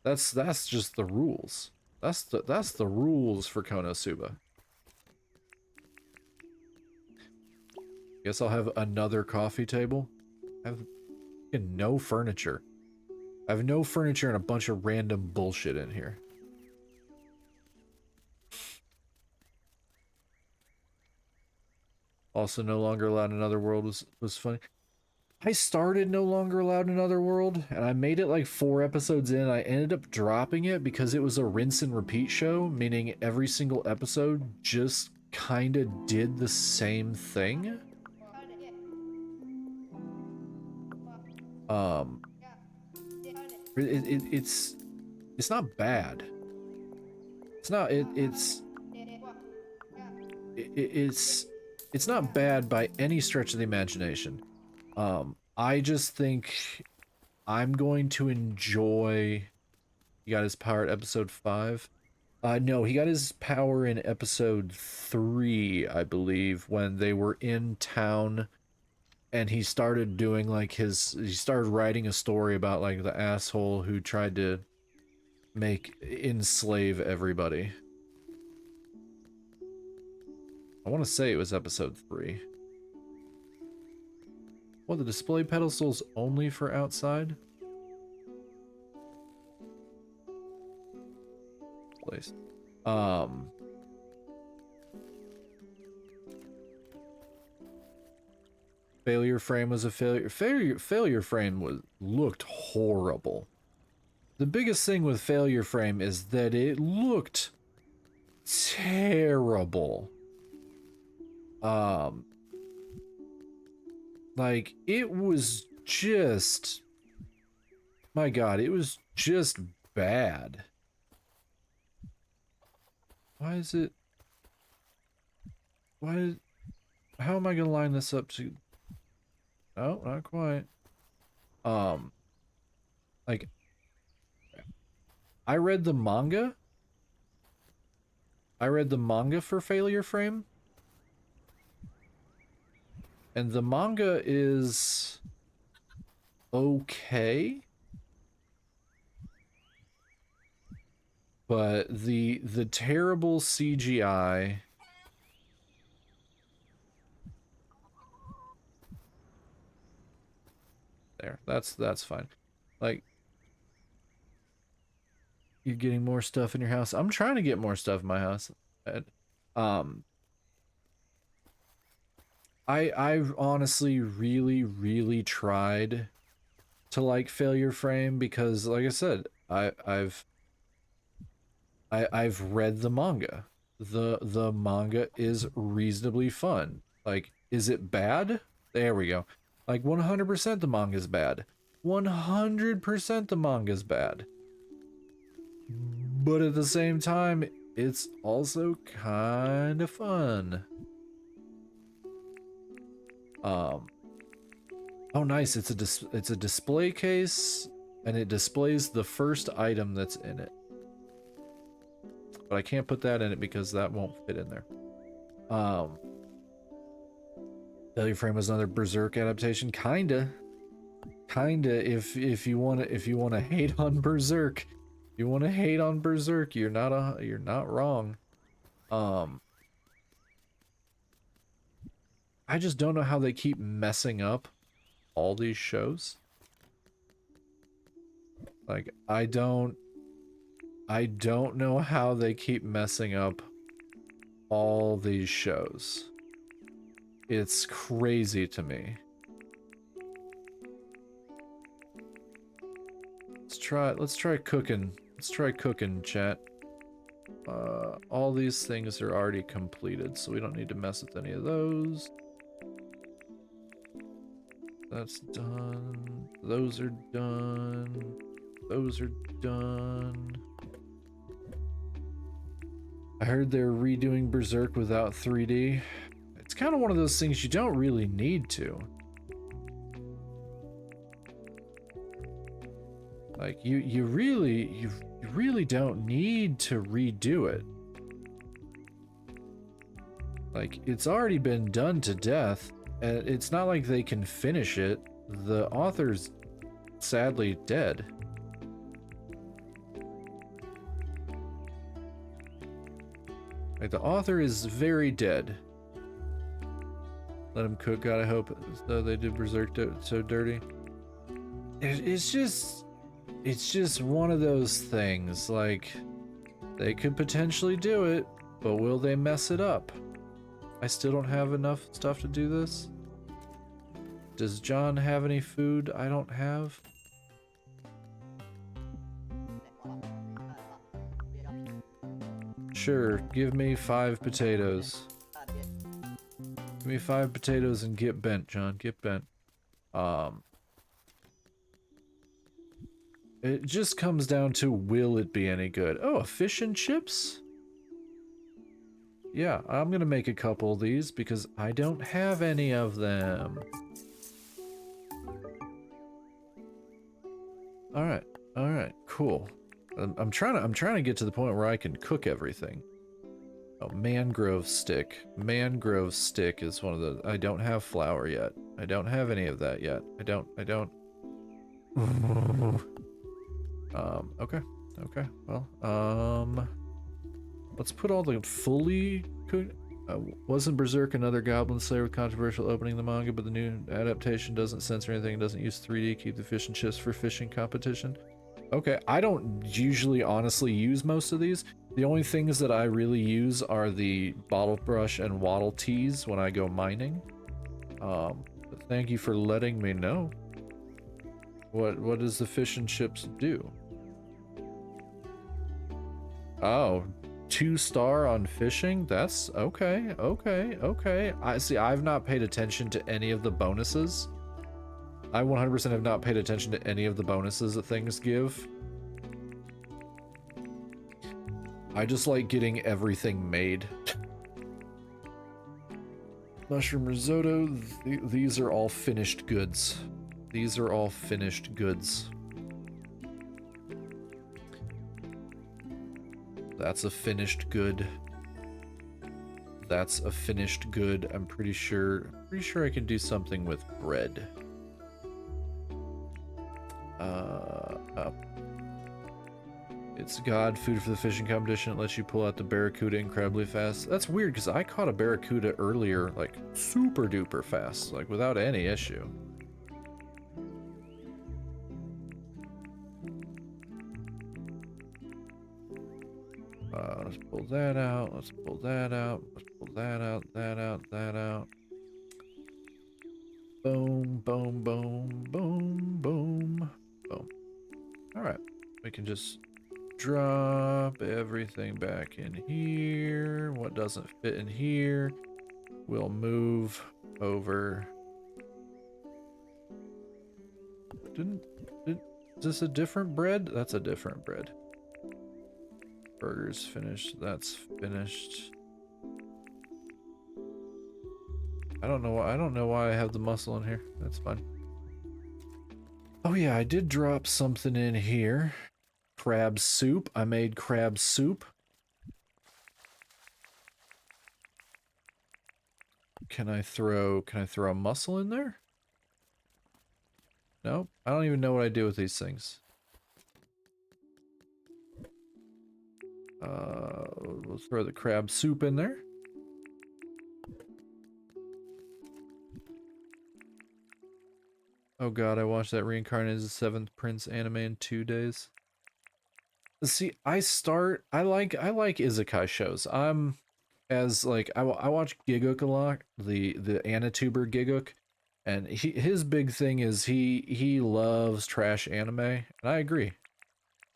That's just the rules. That's the rules for Konosuba. Guess I'll have another coffee table. I have no furniture. I have no furniture and a bunch of random bullshit in here. Also, No Longer Allowed in Another World was funny. I started No Longer Allowed in Another World, and I made it like 4 episodes in. I ended up dropping it because it was a rinse and repeat show, meaning every single episode just kind of did the same thing. It's not bad. It's not it's not bad by any stretch of the imagination. I just think I'm going to enjoy. He got his power at episode 5. No, he got his power in episode 3, I believe, when they were in town and he started doing like he started writing a story about like the asshole who tried to enslave everybody. I want to say it was episode 3. Well, the display pedestal's only for outside? Place. Failure Frame was a failure. Failure Frame looked horrible. The biggest thing with Failure Frame is that it looked terrible. Like, it was just... My god, it was just bad. Why is it... How am I gonna line this up to... Oh, not quite. Like... I read the manga. I read the manga for Failure Frame. And the manga is... okay. But the terrible CGI... There, that's fine. Like... You're getting more stuff in your house. I'm trying to get more stuff in my house. I've honestly really tried to like Failure Frame because, like I said, I've read the manga. The manga is reasonably fun. Like, is it bad? There we go. Like 100% the manga's bad. 100% the manga's bad. But at the same time, it's also kind of fun. Oh nice, it's a display case and it displays the first item that's in it. But I can't put that in it because that won't fit in there. Failure Frame was another Berserk adaptation, kinda if you want to hate on Berserk. You want to hate on Berserk, you're not wrong. I just don't know how they keep messing up all these shows. Like, I don't know how they keep messing up all these shows. It's crazy to me. Let's try cooking. Let's try cooking, chat. All these things are already completed, so we don't need to mess with any of those. That's done. Those are done. Those are done. I heard they're redoing Berserk without 3D. It's kind of one of those things you don't really need to. Like, you really don't need to redo it. Like, it's already been done to death, and it's not like they can finish it. The author's sadly dead. Like, the author is very dead. Let him cook, God, I hope. Though they did Berserk so dirty. It's just one of those things. Like, they could potentially do it, but will they mess it up? I still don't have enough stuff to do this. Does John have any food I don't have? Sure, give me 5 potatoes. Give me 5 potatoes and get bent, John. Get bent. It just comes down to, will it be any good? Oh, a fish and chips? Yeah, I'm gonna make a couple of these because I don't have any of them. Alright, cool. I'm trying to get to the point where I can cook everything. Oh, mangrove stick. Mangrove stick is one of the... I don't have flour yet. I don't have any of that yet. I don't... okay. Okay, well, let's put all the fully cooked... wasn't Berserk another Goblin Slayer with controversial opening the manga, but the new adaptation doesn't censor anything, doesn't use 3D, keep the fish and chips for fishing competition? Okay, I don't usually honestly use most of these. The only things that I really use are the bottle brush and waddle teas when I go mining. But thank you for letting me know. What does the fish and chips do? Oh, 2-star on fishing? That's okay, okay. I see, I've not paid attention to any of the bonuses. I 100% have not paid attention to any of the bonuses that things give. I just like getting everything made. Mushroom risotto, these are all finished goods. These are all finished goods. That's a finished good. That's a finished good. I'm pretty sure I can do something with bread. It's God food for the fishing competition. It lets you pull out the barracuda incredibly fast. That's weird because I caught a barracuda earlier, like super duper fast, like without any issue. Let's pull that out. Let's pull that out. Let's pull that out. That out. That out. Boom, boom, boom, boom, boom, boom. All right, we can just drop everything back in here. What doesn't fit in here, we'll move over. Is this a different bread? That's a different bread. Burger's finished. That's finished. I don't know why I have the mussel in here. That's fine. Oh yeah, I did drop something in here. Crab soup. I made crab soup. Can I throw a mussel in there? No, I don't even know what I do with these things. We'll throw the crab soup in there. Oh god, I watched that Reincarnated as the 7th Prince anime in 2 days. See, I like isekai shows. I watch Gigguk a lot, the Anituber Gigguk, and his big thing is he loves trash anime, and I agree.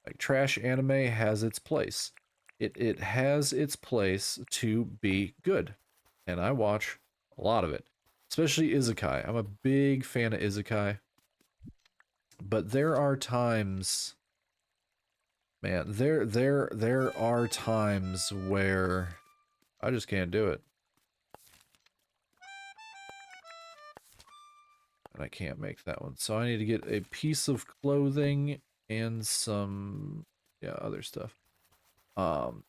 Like, trash anime has its place. It has its place to be good, and I watch a lot of it, especially isekai. I'm a big fan of isekai, but there are times, man, there are times where I just can't do it. And I can't make that one. So I need to get a piece of clothing and some, yeah, other stuff. The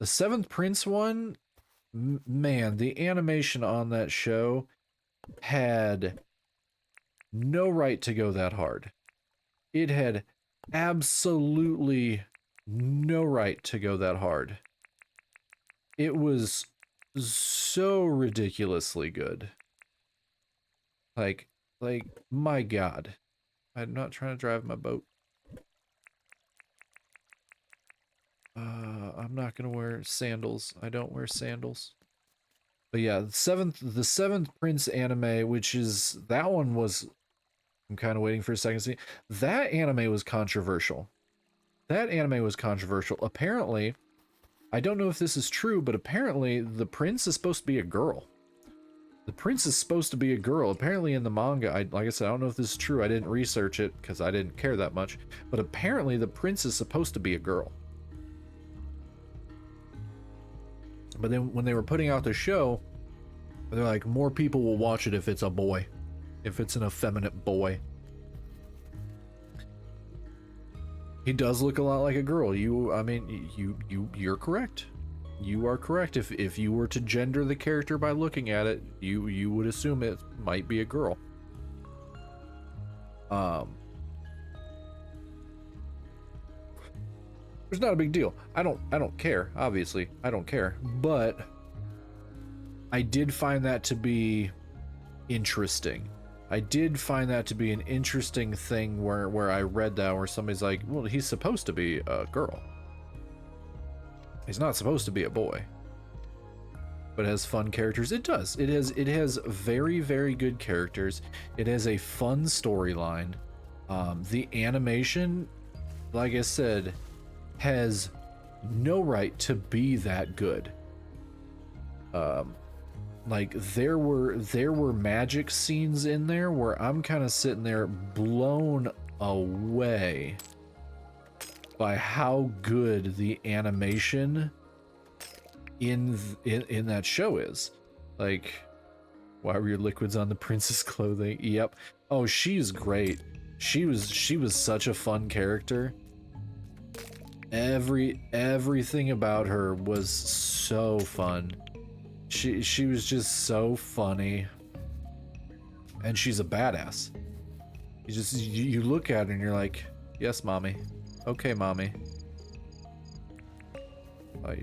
7th Prince one, man, the animation on that show had no right to go that hard. It had absolutely no right to go that hard. It was so ridiculously good. Like, my god. I'm not trying to drive my boat. I'm not gonna wear sandals. I don't wear sandals. But yeah, the seventh Prince anime, which is that one was I'm kind of waiting for a second to see. That anime was controversial. That anime was controversial. Apparently, I don't know if this is true, but apparently the prince is supposed to be a girl. The prince is supposed to be a girl. Apparently in the manga, like I said, I don't know if this is true. I didn't research it because I didn't care that much. But apparently the prince is supposed to be a girl. But then when they were putting out the show, they're like, more people will watch it if it's a boy. If it's an effeminate boy. He does look a lot like a girl. You're correct. You are correct. If you were to gender the character by looking at it, you would assume it might be a girl. It's not a big deal. I don't care, obviously. I don't care. But I did find that to be interesting. I did find that to be an interesting thing where I read that where somebody's like, well, he's supposed to be a girl. He's not supposed to be a boy. But it has fun characters. It does. It has very, very good characters. It has a fun storyline. The animation, like I said, has no right to be that good. Like there were magic scenes in there where I'm kind of sitting there blown away by how good the animation in that show is. Like, why were your liquids on the princess clothing? Yep. Oh, she's great. She was such a fun character. Everything about her was so fun. She was just so funny. And she's a badass. You look at her and you're like, yes, mommy. Okay, mommy.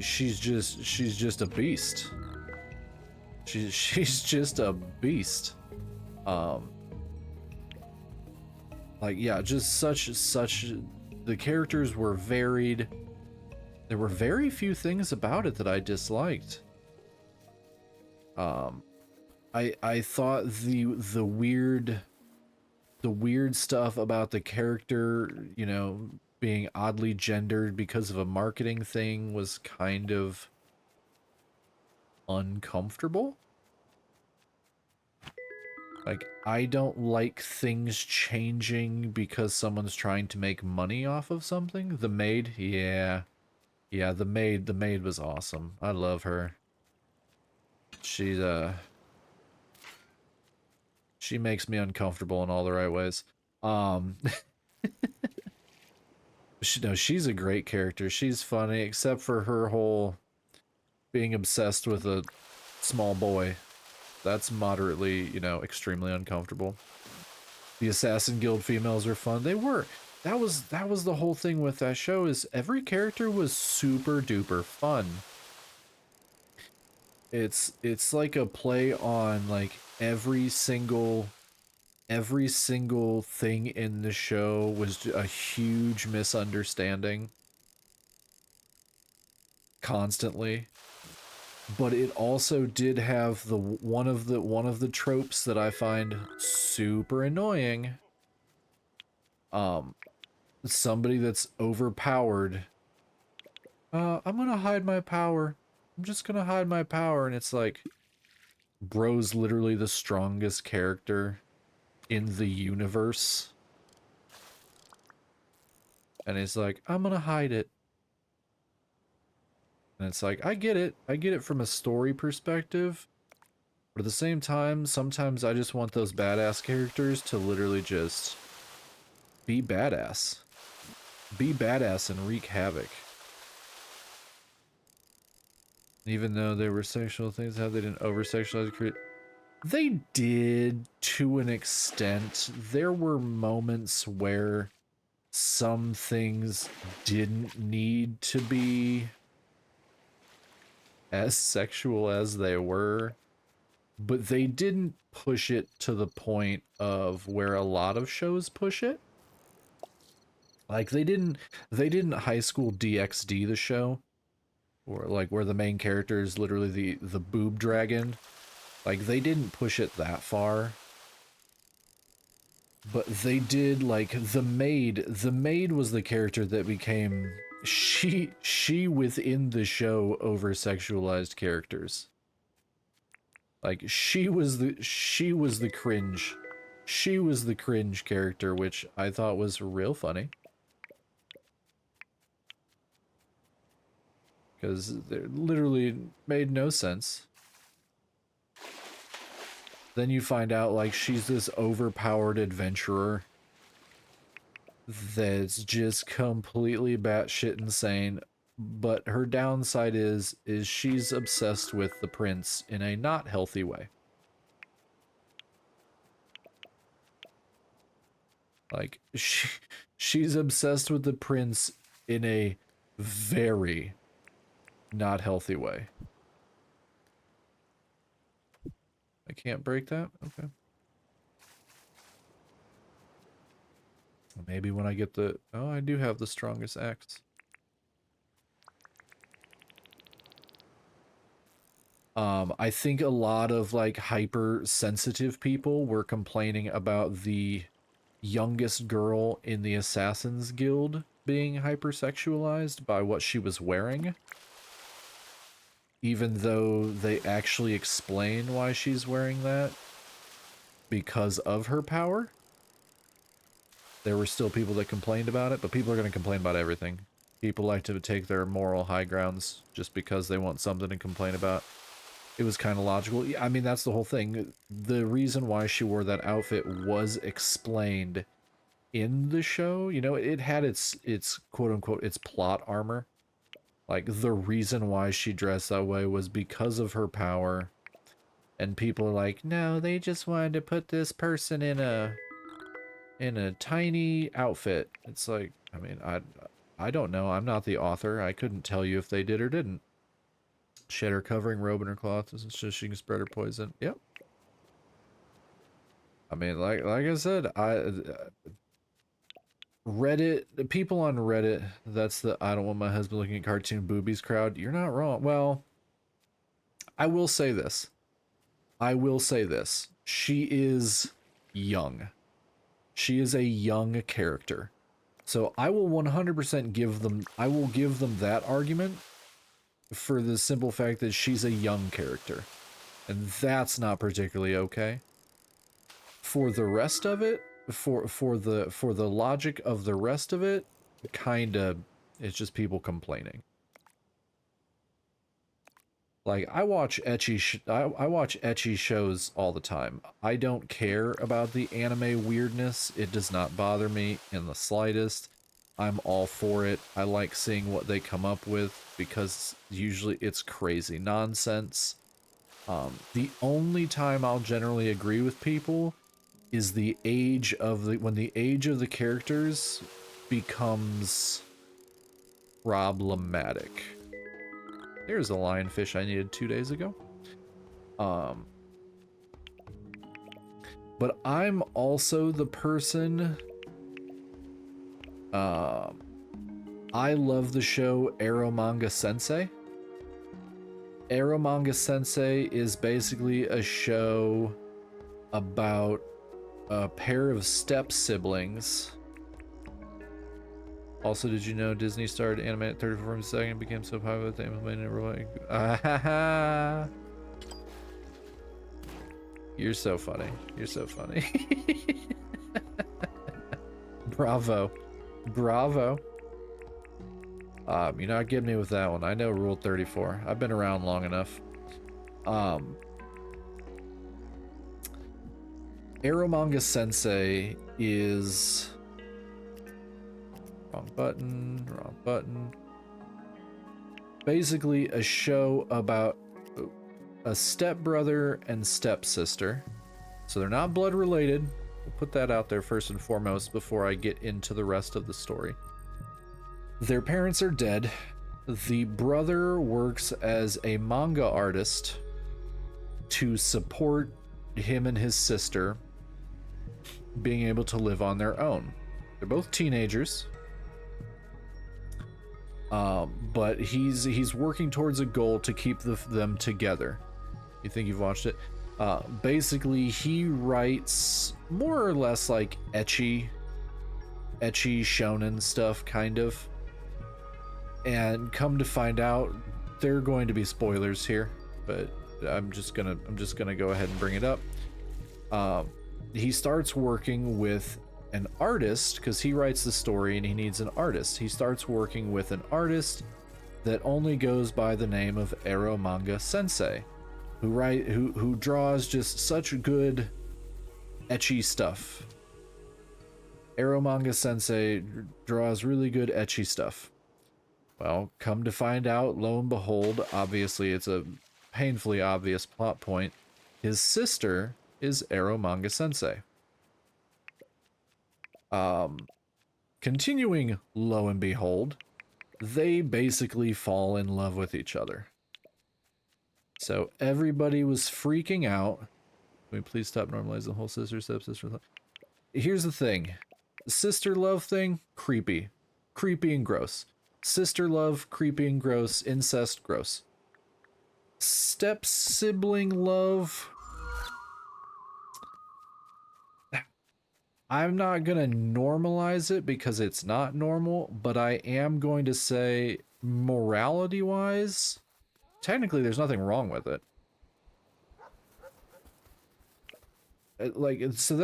She's just a beast. She's just a beast. Like, yeah, just such the characters were varied. There were very few things about it that I disliked. I thought the weird stuff about the character, you know, being oddly gendered because of a marketing thing was kind of uncomfortable. Like, I don't like things changing because someone's trying to make money off of something. The maid, yeah. Yeah, the maid was awesome. I love her. She's she makes me uncomfortable in all the right ways. She's a great character. She's funny, except for her whole being obsessed with a small boy. That's moderately, you know, extremely uncomfortable. The Assassin Guild females are fun. They were. That was the whole thing with that show, is every character was super duper fun. It's like a play on like every single thing in the show was a huge misunderstanding constantly. But it also did have the one of the tropes that I find super annoying. Somebody that's overpowered. I'm gonna hide my power. I'm just gonna hide my power, and it's like, bro's literally the strongest character in the universe. And it's like, I'm gonna hide it. And it's like, I get it from a story perspective. But at the same time, sometimes I just want those badass characters to literally just be badass. Be badass and wreak havoc. Even though they were sexual things, how they didn't over-sexualize create. They did, to an extent. There were moments where some things didn't need to be as sexual as they were, but they didn't push it to the point of where a lot of shows push it. Like they didn't High School DxD the show, or like where the main character is literally the boob dragon. Like, they didn't push it that far. But they did, like, the maid was the character that became she within the show over sexualized characters. Like, she was the cringe. She was the cringe character, which I thought was real funny. Because it literally made no sense. Then you find out, like, she's this overpowered adventurer that's just completely batshit insane. But her downside is she's obsessed with the prince in a not healthy way. Like, she's obsessed with the prince in a very not healthy way. I can't break that? Okay. Maybe when I get the... Oh, I do have the strongest axe. I think a lot of, like, hypersensitive people were complaining about the youngest girl in the Assassin's Guild being hypersexualized by what she was wearing. Even though they actually explain why she's wearing that because of her power. There were still people that complained about it, but people are going to complain about everything. People like to take their moral high grounds just because they want something to complain about. It was kind of logical. I mean, that's the whole thing. The reason why she wore that outfit was explained in the show. You know, it had its quote-unquote, its plot armor. Like, the reason why she dressed that way was because of her power. And people are like, no, they just wanted to put this person in a tiny outfit. It's like, I mean, I don't know. I'm not the author. I couldn't tell you if they did or didn't. Shed her covering robe in her cloth so she can spread her poison. Yep. I mean, like I said, Reddit, the people on Reddit, that's the I don't want my husband looking at cartoon boobies crowd. You're not wrong. Well, I will say this. She is young. She is a young character. So I will 100% give them that argument for the simple fact that she's a young character. And that's not particularly okay. For the rest of it, for the logic of the rest of it, kinda, it's just people complaining. Like, I watch ecchi shows all the time. I don't care about the anime weirdness. It does not bother me in the slightest. I'm all for it. I like seeing what they come up with because usually it's crazy nonsense. The only time I'll generally agree with people is when the age of the characters becomes problematic. There's a lionfish I needed 2 days ago. But I'm also the person... I love the show Eromanga Sensei. Eromanga Sensei is basically a show about a pair of step siblings. Also, did you know Disney started animating at 34 frames a second and became so popular that they implemented it really? You're so funny. You're so funny. Bravo. Bravo. You're not getting me with that one. I know Rule 34. I've been around long enough. Eromanga Sensei is... Wrong button. Basically a show about a stepbrother and stepsister. So they're not blood related. We'll put that out there first and foremost before I get into the rest of the story. Their parents are dead. The brother works as a manga artist to support him and his sister being able to live on their own. They're both teenagers. But he's working towards a goal to keep them together. You think you've watched it? Basically, he writes more or less like ecchi shonen stuff, kind of. And come to find out, there are going to be spoilers here, but I'm just gonna go ahead and bring it up. He starts working with an artist because he writes the story and he needs an artist. He starts working with an artist that only goes by the name of Ero Manga Sensei, who draws just such good ecchi stuff. Ero Manga Sensei draws really good ecchi stuff. Well, come to find out, lo and behold, obviously it's a painfully obvious plot point. His sister is Ero Manga Sensei. Continuing, lo and behold, they basically fall in love with each other. So everybody was freaking out. Can we please stop normalizing the whole stepsister love? Here's the thing. Sister love thing, creepy. Creepy and gross. Sister love, creepy and gross. Incest, gross. Step sibling love. I'm not gonna normalize it because it's not normal, but I am going to say morality-wise, technically there's nothing wrong with it. Like, so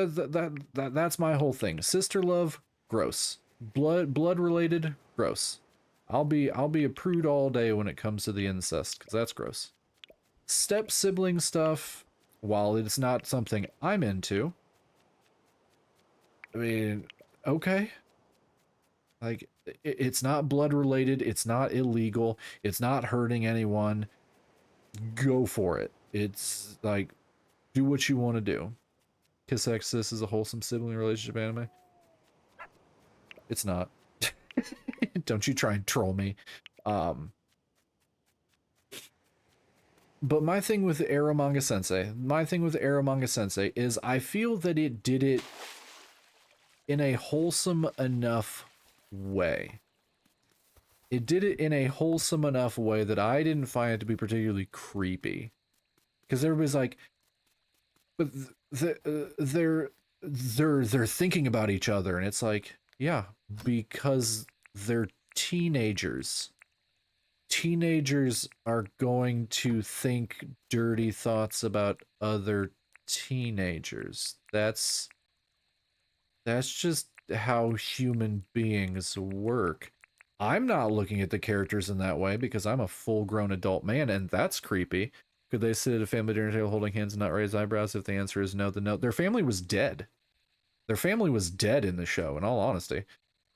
that's my whole thing. Sister love, gross. Blood related, gross. I'll be a prude all day when it comes to the incest, because that's gross. Step sibling stuff, while it's not something I'm into, I mean, okay. Like, it's not blood related, it's not illegal, it's not hurting anyone. Go for it. It's like, do what you want to do. Kiss X Sis is a wholesome sibling relationship anime. It's not. Don't you try and troll me. But my thing with Ero Manga Sensei is I feel that it did it in a wholesome enough way. It did it in a wholesome enough way that I didn't find it to be particularly creepy. Because everybody's like, but they're thinking about each other, and it's like, yeah, because they're teenagers. Teenagers are going to think dirty thoughts about other teenagers. That's just how human beings work. I'm not looking at the characters in that way because I'm a full-grown adult man, and that's creepy. Could they sit at a family dinner table holding hands and not raise eyebrows? If the answer is no, then no. Their family was dead. Their family was dead in the show, in all honesty.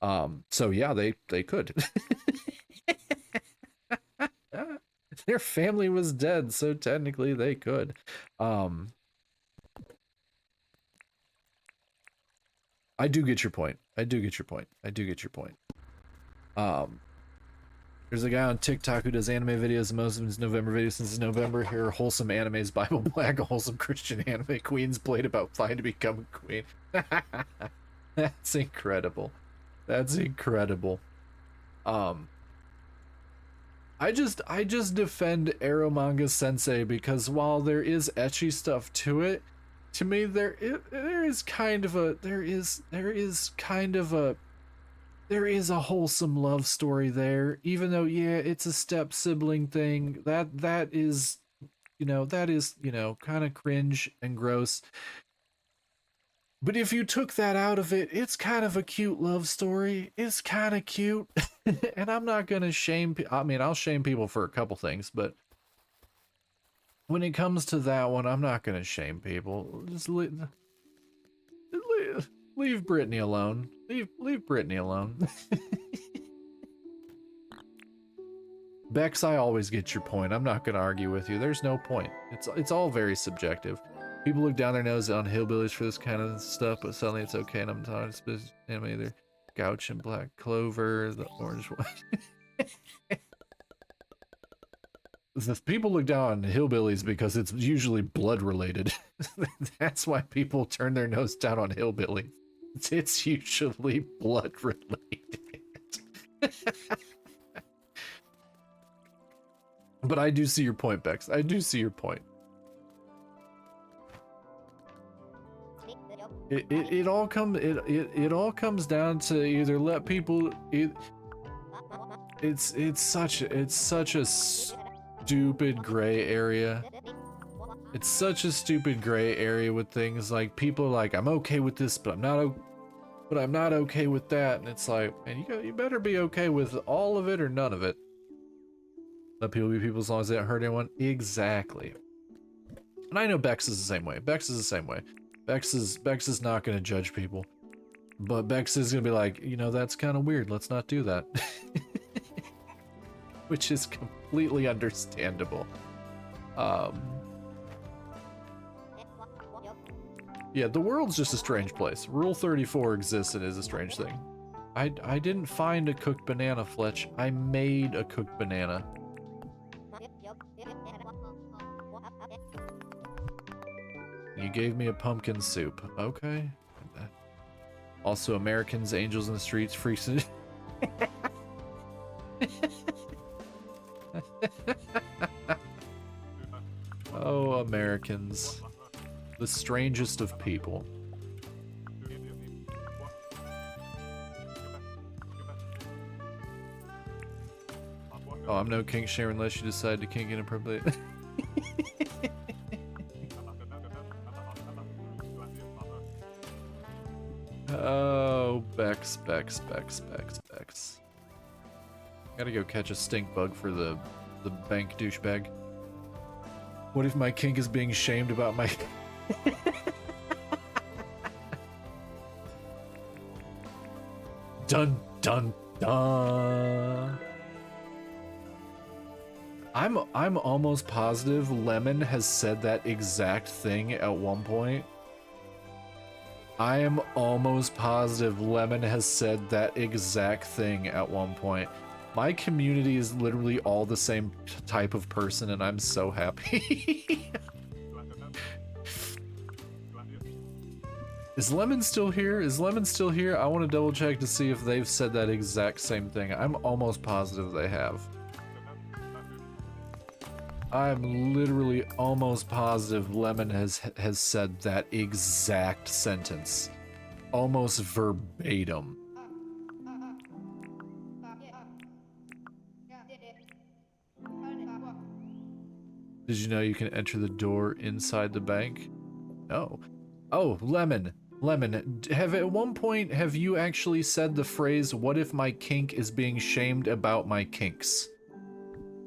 So yeah, they could. Their family was dead, so technically they could. I do get your point. There's a guy on TikTok who does anime videos, most of his November videos since November. Here are wholesome animes, Bible Black, a wholesome Christian anime, Queen's Blade about flying to become a queen. That's incredible. That's incredible. I just defend Ero Manga Sensei because while there is ecchi stuff to it, to me there is a wholesome love story there, even though yeah, it's a step sibling thing. That is kind of cringe and gross. But if you took that out of it, it's kind of a cute love story. It's kind of cute. And I'm not going to shame I'll shame people for a couple things, but when it comes to that one, I'm not going to shame people. Just leave Brittany alone. Leave Brittany alone. Bex, I always get your point. I'm not going to argue with you. There's no point. It's all very subjective. People look down their nose on hillbillies for this kind of stuff, but suddenly it's okay, and I'm talking about anime either. Gouch and Black Clover, the orange one. The people look down on hillbillies because it's usually blood related. That's why people turn their nose down on hillbillies. It's usually blood related. But I do see your point, Bex. I do see your point. It all comes down to either let people it's such a stupid gray area. It's such a stupid gray area with things like people are like, I'm okay with this, but I'm not okay with that, and it's like, man, you better be okay with all of it or none of it. Let people be people as long as they don't hurt anyone. Exactly. And I know Bex is the same way. Bex is the same way. Bex is not gonna judge people. But Bex is gonna be like, you know, that's kind of weird. Let's not do that. Which is completely understandable. Yeah, the world's just a strange place. Rule 34 exists and is a strange thing. I didn't find a cooked banana, Fletch. I made a cooked banana. You gave me a pumpkin soup. Okay. Also, Americans, angels in the streets, freaks in... Oh, Americans. The strangest of people. Oh, I'm no kink shamer unless you decide to kink inappropriately. Oh, Bex. Gotta go catch a stink bug for the bank douchebag. What if my kink is being shamed about my... Dun dun dun. I'm almost positive Lemon has said that exact thing at one point. I am almost positive Lemon has said that exact thing at one point. My community is literally all the same type of person, and I'm so happy. Is Lemon still here? Is Lemon still here? I want to double check to see if they've said that exact same thing. I'm almost positive they have. I'm literally almost positive Lemon has said that exact sentence. Almost verbatim. Did you know you can enter the door inside the bank? No. Oh, Lemon. Lemon, at one point have you actually said the phrase, what if my kink is being shamed about my kinks?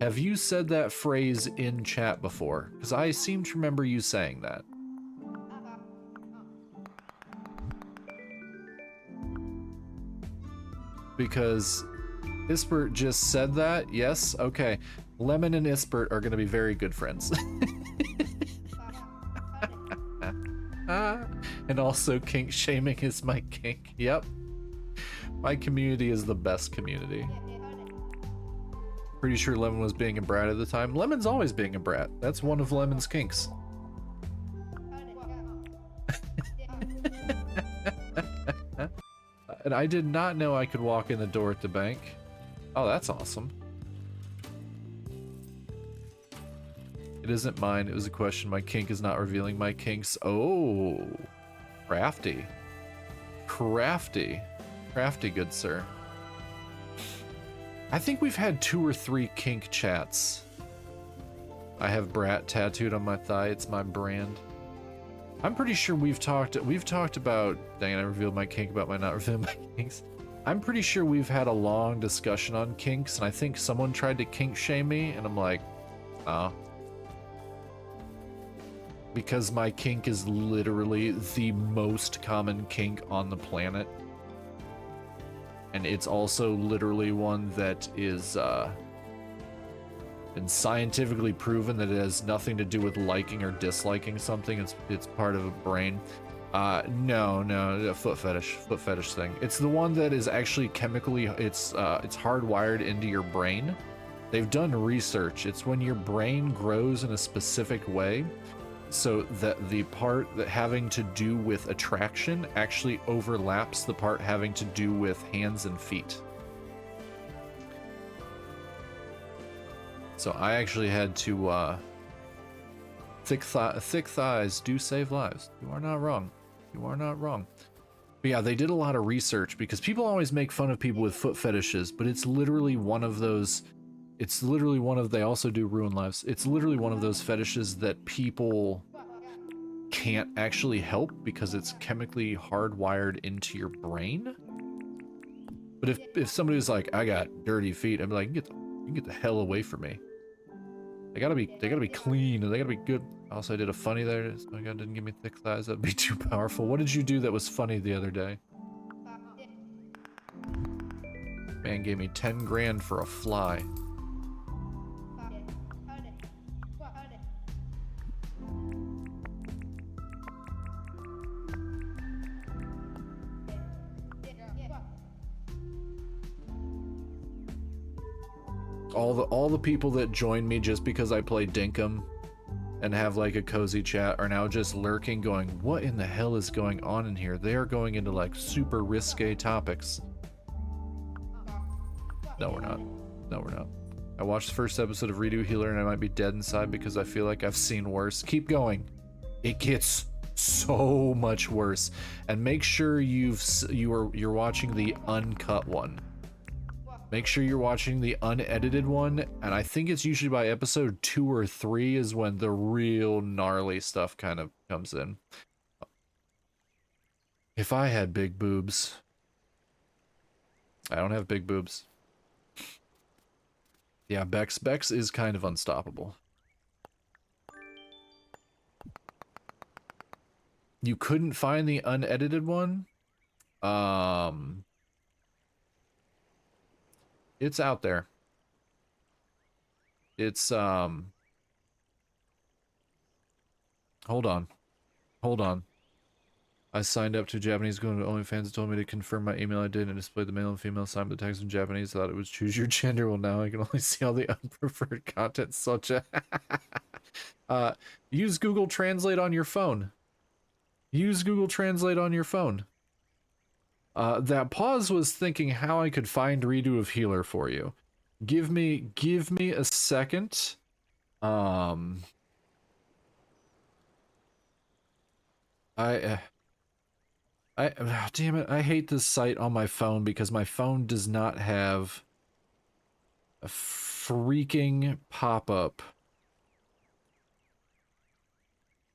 Have you said that phrase in chat before? Because I seem to remember you saying that. Because Ispert just said that, yes? Okay. Lemon and Ispert are gonna be very good friends. And also kink shaming is my kink. Yep. My community is the best community. Pretty sure Lemon was being a brat at the time. Lemon's always being a brat. That's one of Lemon's kinks. And I did not know I could walk in the door at the bank. Oh, that's awesome. It isn't mine. It was a question. My kink is not revealing my kinks. Oh, crafty. Crafty. Crafty, good sir. I think we've had 2 or 3 kink chats. I have brat tattooed on my thigh. It's my brand. I'm pretty sure we've talked about, dang it, I revealed my kink about my not revealing my kinks. I'm pretty sure we've had a long discussion on kinks, and I think someone tried to kink shame me, and I'm like, oh. Because my kink is literally the most common kink on the planet. And it's also literally one that is been scientifically proven that it has nothing to do with liking or disliking something. It's part of a brain. No, a foot fetish thing. It's the one that is actually chemically, it's hardwired into your brain. They've done research. It's when your brain grows in a specific way, so that the part that having to do with attraction actually overlaps the part having to do with hands and feet. So I actually had to, thick thighs do save lives. You are not wrong. You are not wrong. But yeah, they did a lot of research because people always make fun of people with foot fetishes, but it's literally one of those, it's literally one of, they also do ruin lives. It's literally one of those fetishes that people can't actually help because it's chemically hardwired into your brain. But if somebody was like, I got dirty feet, I'd be like, you can get the hell away from me. They gotta be clean and they gotta be good. Also, I did a funny there. Oh my god, didn't give me thick thighs. That'd be too powerful. What did you do that was funny the other day? Man gave me 10 grand for a fly. All the people that joined me just because I play dinkum and have like a cozy chat are now just lurking going, what in the hell is going on in here? They are going into like super risque topics. No, we're not. No, we're not. I watched the first episode of Redo Healer and I might be dead inside because I feel like I've seen worse. Keep going. It gets so much worse. And make sure you're watching the uncut one. Make sure you're watching the unedited one, and I think it's usually by episode 2 or 3 is when the real gnarly stuff kind of comes in. If I had big boobs. I don't have big boobs. Yeah, Bex is kind of unstoppable. You couldn't find the unedited one? It's out there. It's, hold on. Hold on. I signed up to Japanese going to OnlyFans. It told me to confirm my email. I did and displayed the male and female sign, but the text in Japanese. Thought it was choose your gender. Well, now I can only see all the unpreferred content, such a... use Google Translate on your phone. Use Google Translate on your phone. That pause was thinking how I could find Redo of Healer for you. Give me a second. Damn it, I hate this site on my phone because my phone does not have a freaking pop-up.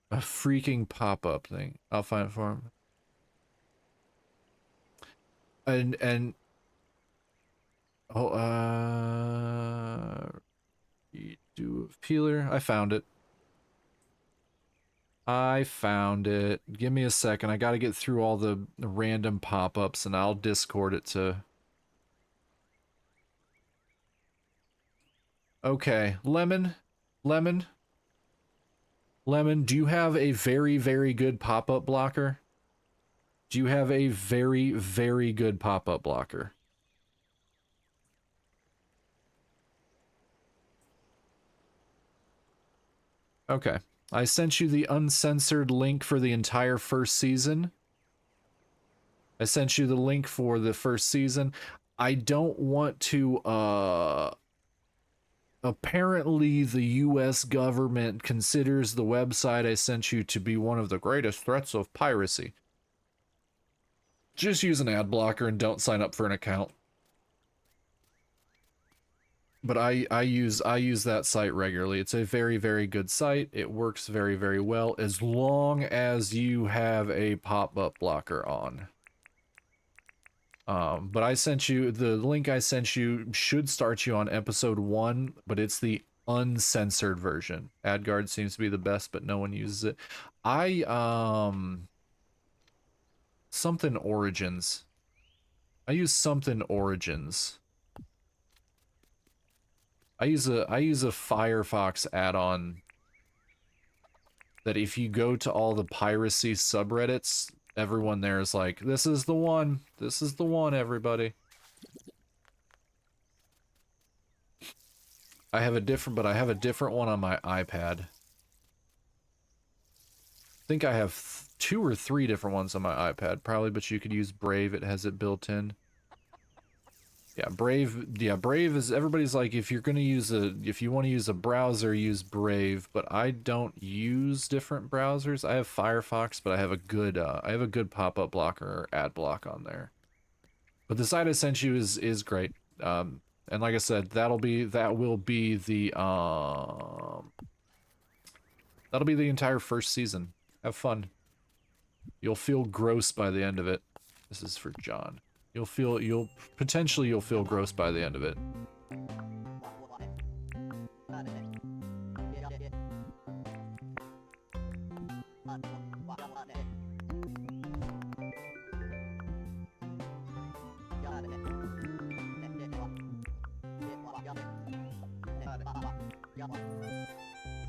A freaking pop-up thing. I'll find it for him. And oh, Redo of Healer. I found it. I found it. Give me a second. I gotta get through all the random pop-ups and I'll Discord it to... Okay, Lemon, do you have a very, very good pop-up blocker? Do you have a very, very good pop-up blocker? Okay. I sent you the uncensored link for the entire first season. I sent you the link for the first season. I don't want to, apparently the US government considers the website I sent you to be one of the greatest threats of piracy. Just use an ad blocker and don't sign up for an account. But I use that site regularly. It's a very, very good site. It works very, very well as long as you have a pop-up blocker on. But I sent you, the link I sent you should start you on episode 1, but it's the uncensored version. AdGuard seems to be the best, but no one uses it. Something Origins. I use something Origins. I use a Firefox add-on that if you go to all the piracy subreddits, everyone there is like, this is the one, everybody. I have a different one on my iPad. I think I have 2 or 3 different ones on my iPad, probably, but you could use Brave, it has it built in. Yeah, Brave. Yeah, Brave is everybody's like if you want to use a browser, use Brave. But I don't use different browsers. I have Firefox, but I have a good pop-up blocker or ad block on there. But the site I sent you is great. And like I said, that'll be the entire first season. Have fun. You'll feel gross by the end of it. This is for John. You'll potentially feel gross by the end of it.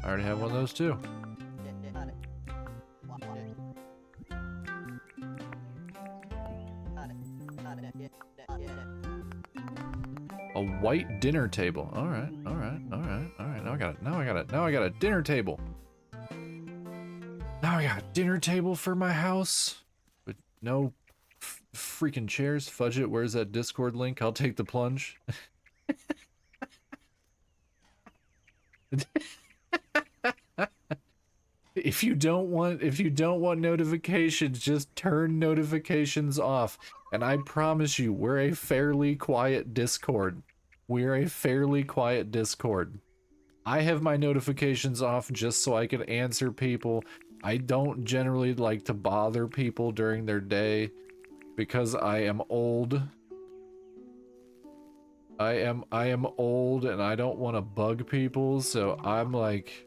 I already have one of those too. A white dinner table. All right. Now I got a dinner table. Now I got a dinner table for my house with no freaking chairs. Fudge it. Where's that Discord link? I'll take the plunge. If you don't want notifications, just turn notifications off. And I promise you, we're a fairly quiet Discord. We're a fairly quiet Discord. I have my notifications off just so I can answer people. I don't generally like to bother people during their day because I am old. I am old and I don't want to bug people, so I'm like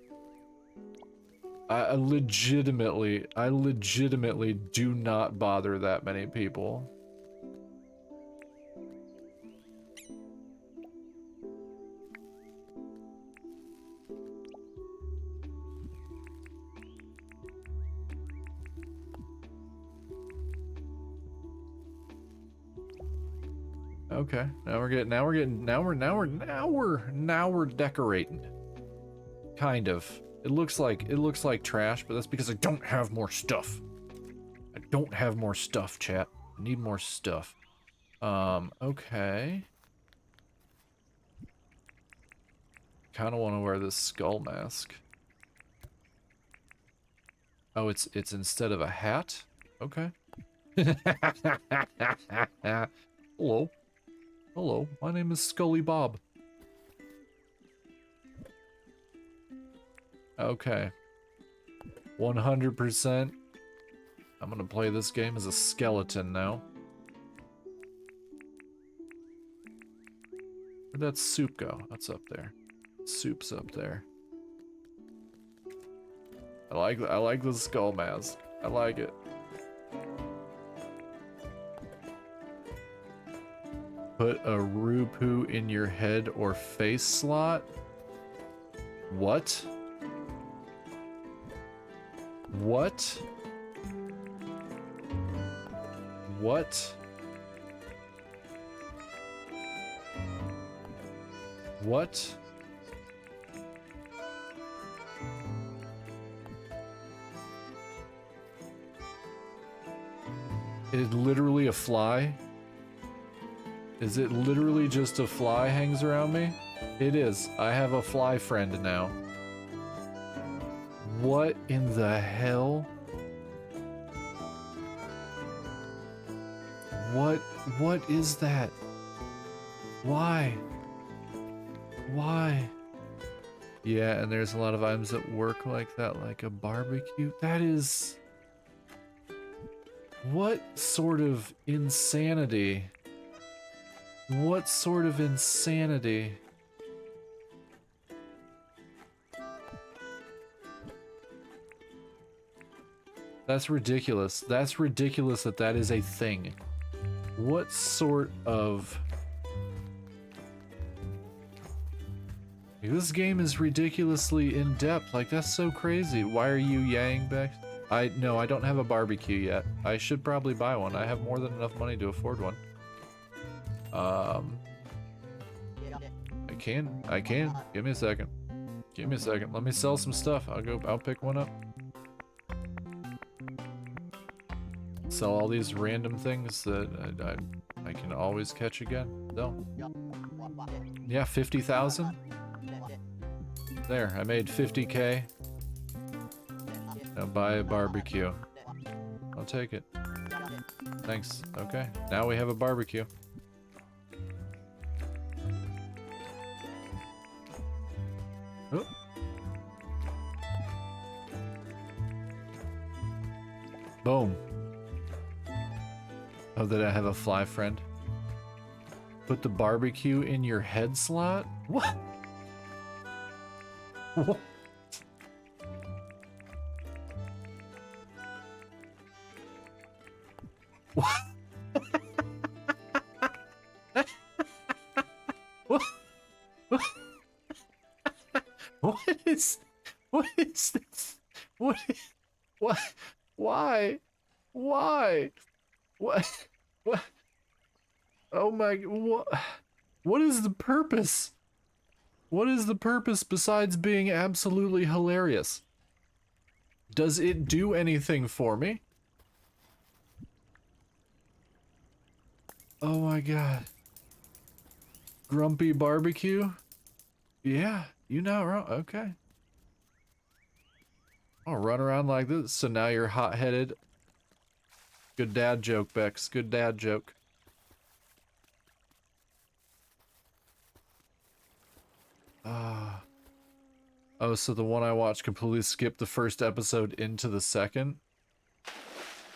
I legitimately do not bother that many people. Okay, now we're decorating. Kind of. It looks like trash, but that's because I don't have more stuff. I don't have more stuff, chat. I need more stuff. Okay. Kind of want to wear this skull mask. Oh, it's instead of a hat? Okay. Hello. Hello, my name is Scully Bob. Okay. 100%. I'm gonna play this game as a skeleton now. Where'd that soup go? That's up there. Soup's up there. I like the skull mask. I like it. Put a Rupu in your head or face slot? What? What? What? What? It is literally a fly? Is it literally just a fly hangs around me? It is. I have a fly friend now. What in the hell? What is that? Why? Why? Yeah, and there's a lot of items that work like that, like a barbecue. That is... What sort of insanity? What sort of insanity? That's ridiculous. That's ridiculous that that is a thing. What sort of... This game is ridiculously in-depth. Like, that's so crazy. Why are you yang back? No, I don't have a barbecue yet. I should probably buy one. I have more than enough money to afford one. I can. Give me a second. Give me a second. Let me sell some stuff. I'll pick one up. Sell all these random things that I can always catch again. No. Yeah, 50,000. There, I made 50K. Now buy a barbecue. I'll take it. Thanks. Okay, now we have a barbecue. Oh. Boom. Oh, did I have a fly friend? Put the barbecue in your head slot? What? What? What? What? What is this? What? What? Why? Why? What? What? Oh my! What? What is the purpose? What is the purpose besides being absolutely hilarious? Does it do anything for me? Oh my god. Grumpy barbecue? Yeah, you know, right? Okay. I'll run around like this, so now you're hot-headed. Good dad joke, Bex. Good dad joke. Oh, so the one I watched completely skipped the first episode into the second?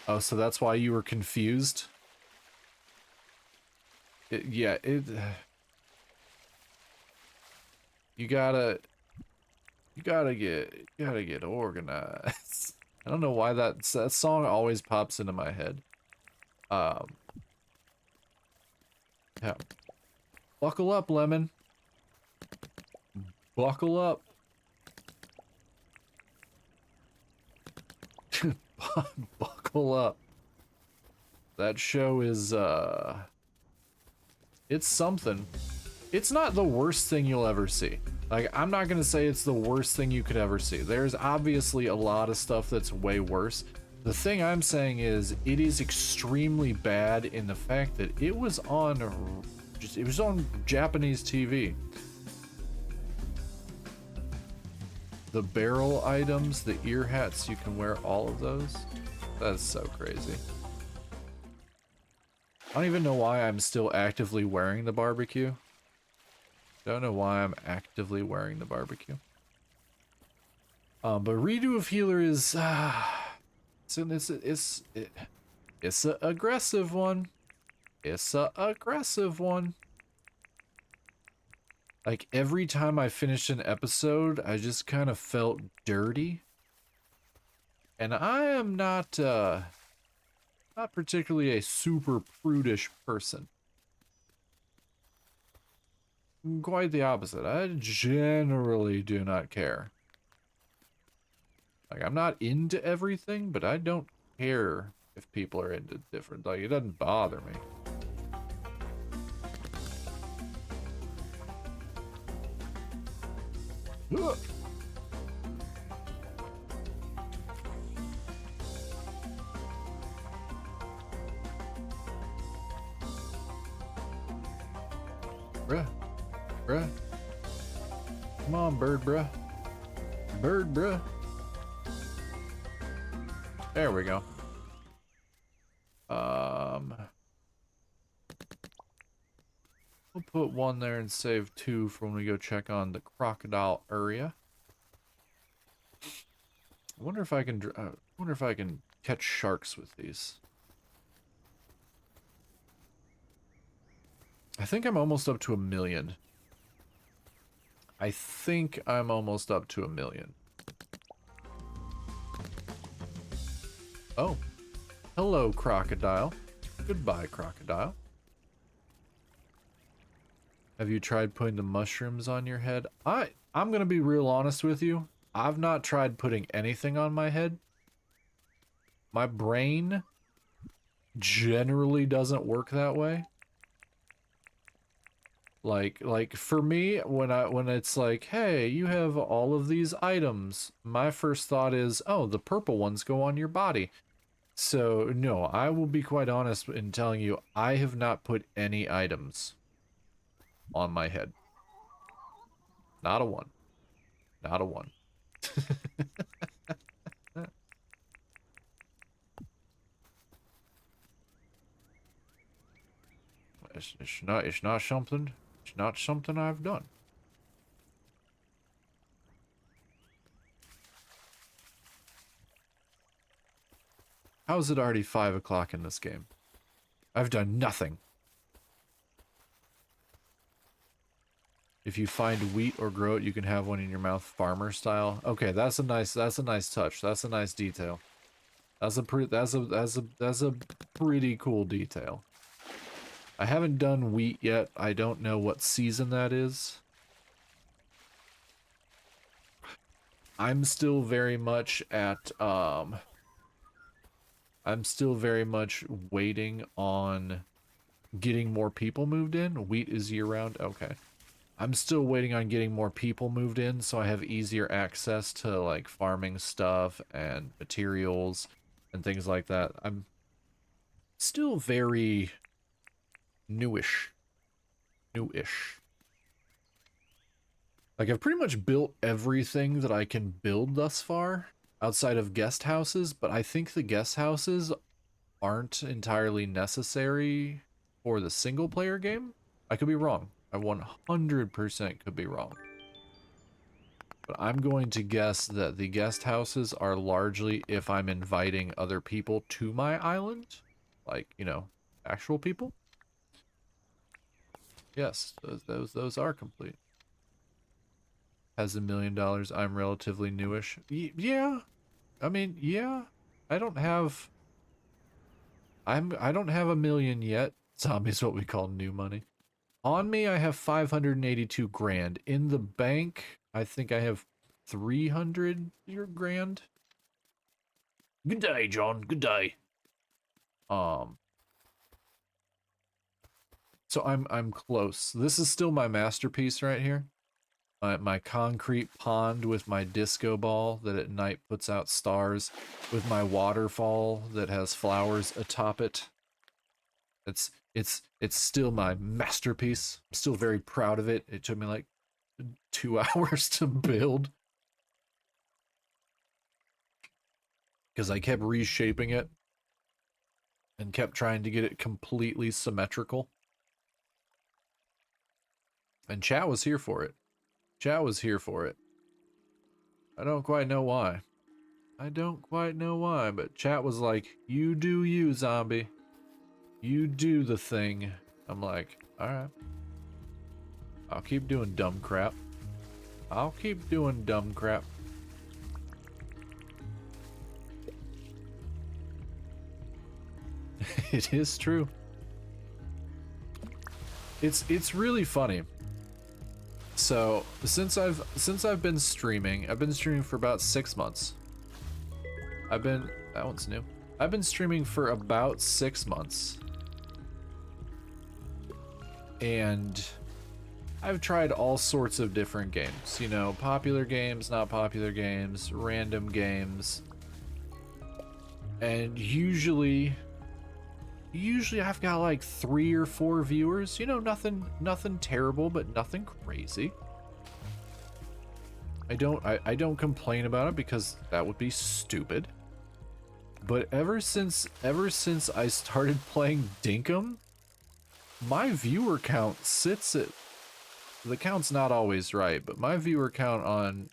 Oh, so that's why you were confused? Yeah, you gotta get organized. I don't know why that song always pops into my head. Yeah. Buckle up, Lemon. Buckle up. Buckle up. That show is, it's something. It's not the worst thing you'll ever see. Like, I'm not gonna say it's the worst thing you could ever see. There's obviously a lot of stuff that's way worse. The thing I'm saying is, it is extremely bad in the fact that it was on Japanese TV. The barrel items, the ear hats, you can wear all of those. That's so crazy. I don't even know why I'm still actively wearing the barbecue. Don't know why I'm actively wearing the barbecue. But redo of healer is it's a aggressive one. It's a aggressive one. Like, every time I finished an episode, I just kind of felt dirty. And I am not particularly a super prudish person. Quite the opposite. I generally do not care. Like, I'm not into everything, but I don't care if people are into different. Like, it doesn't bother me. Ugh. Bruh. Bruh. Come on, bird, bruh. Bird, bruh. There we go. We'll put one there and save two for when we go check on the crocodile area. I wonder if I can catch sharks with these. I think I'm almost up to 1 million. I think I'm almost up to 1 million. Oh. Hello, crocodile. Goodbye, crocodile. Have you tried putting the mushrooms on your head? I'm gonna be real honest with you. I've not tried putting anything on my head. My brain generally doesn't work that way. Like for me, when it's like, hey, you have all of these items, my first thought is, oh, the purple ones go on your body. So, no, I will be quite honest in telling you, I have not put any items on my head. Not a one. Not a one. It's not something I've done. How is it already 5 o'clock in this game? I've done nothing. If you find wheat or grow it, you can have one in your mouth, farmer style. Okay, that's a nice touch. That's a nice detail. That's a pretty cool detail. I haven't done wheat yet. I don't know what season that is. I'm still very much at I'm still very much waiting on getting more people moved in. Wheat is year round. Okay. I'm still waiting on getting more people moved in so I have easier access to like farming stuff and materials and things like that. I'm still very newish. Newish. Like I've pretty much built everything that I can build thus far outside of guest houses, but I think the guest houses aren't entirely necessary for the single player game. I could be wrong. I 100% could be wrong. But I'm going to guess that the guest houses are largely if I'm inviting other people to my island. Like, you know, actual people. Yes, those are complete. Has $1 million. I'm relatively newish. Yeah. I mean, yeah. I don't have $1 million yet. Zombie's what we call new money. On me, I have 582 grand. In the bank, I think I have 300 grand. Good day, John. Good day. So I'm close. This is still my masterpiece right here. My concrete pond with my disco ball that at night puts out stars, with my waterfall that has flowers atop it. It's still my masterpiece. I'm still very proud of it. It took me like 2 hours to build because I kept reshaping it and kept trying to get it completely symmetrical. And chat was here for it. Chat was here for it. I don't quite know why. I don't quite know why, but chat was like, you do you, zombie. You do the thing. I'm like, alright. I'll keep doing dumb crap. I'll keep doing dumb crap. It is true. It's really funny. So since I've been streaming, I've been streaming for about 6 months. That one's new. I've been streaming for about 6 months. And I've tried all sorts of different games, you know, popular games, not popular games, random games. And usually I've got like 3 or 4 viewers, you know, nothing terrible, but nothing crazy. I don't complain about it because that would be stupid. But ever since I started playing dinkum, my viewer count sits at, the count's not always right, but my viewer count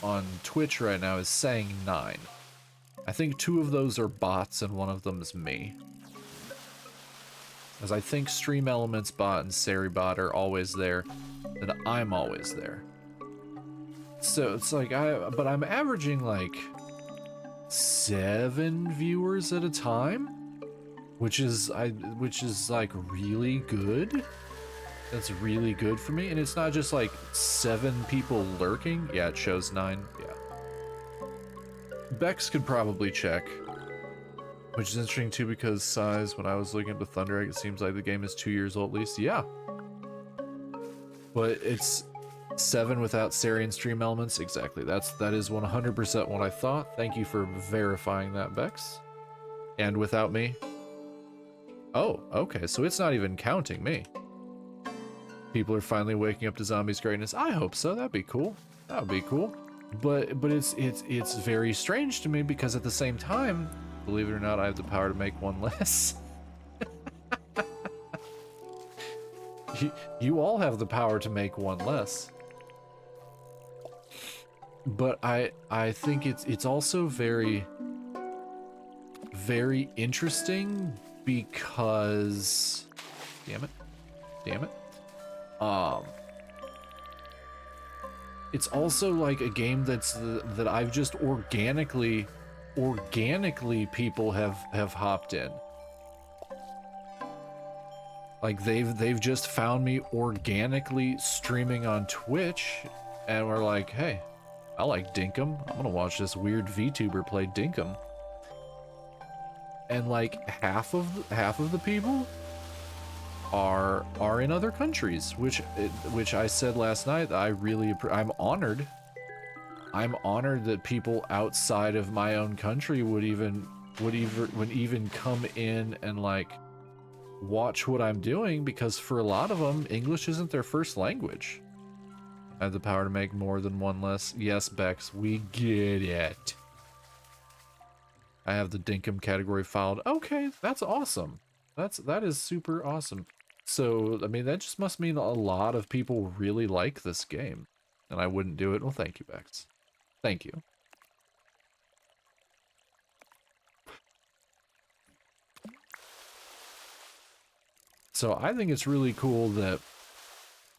on Twitch right now is saying 9. I think 2 of those are bots and 1 of them is me. As I think Stream Elements bot and Seribot are always there, and I'm always there. So it's like but I'm averaging like 7 viewers at a time, which is like really good. That's really good for me, and it's not just like 7 people lurking. Yeah, it shows 9. Yeah. Bex could probably check. Which is interesting too because size, when I was looking at the Thunder Egg, it seems like the game is 2 years old at least. Yeah. But it's 7 without Sarian stream elements. Exactly. That is 100% what I thought. Thank you for verifying that, Bex. And without me? Oh, okay, so it's not even counting me. People are finally waking up to zombies' greatness. I hope so. That'd be cool. That would be cool. But it's very strange to me because at the same time, believe it or not, I have the power to make one less. You all have the power to make one less. But I think it's also very interesting because damn it. It's also like a game that I've just organically people have hopped in. Like they've just found me organically streaming on Twitch, and we're like, hey, I like dinkum. I'm gonna watch this weird VTuber play dinkum. And like half of the people are in other countries, which I said last night. I'm honored. I'm honored that people outside of my own country would even come in and like watch what I'm doing, because for a lot of them, English isn't their first language. I have the power to make more than one less. Yes, Bex, we get it. I have the dinkum category filed. Okay, that's awesome. That is super awesome. So, I mean, that just must mean a lot of people really like this game. And I wouldn't do it. Well, thank you, Bex. Thank you. So I think it's really cool that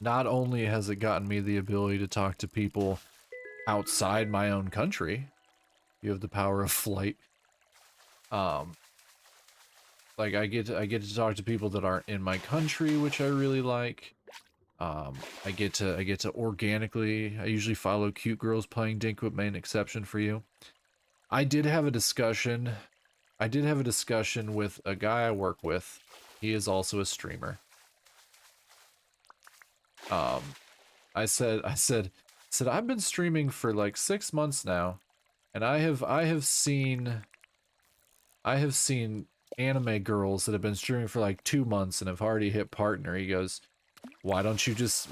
not only has it gotten me the ability to talk to people outside my own country, you have the power of flight. Like I get to talk to people that aren't in my country, which I really like. I get to organically. I usually follow cute girls playing Dink with main exception for you. I did have a discussion. With a guy I work with. He is also a streamer. I said I've been streaming for like 6 months now, and I have seen anime girls that have been streaming for like 2 months and have already hit partner. He goes, why don't you just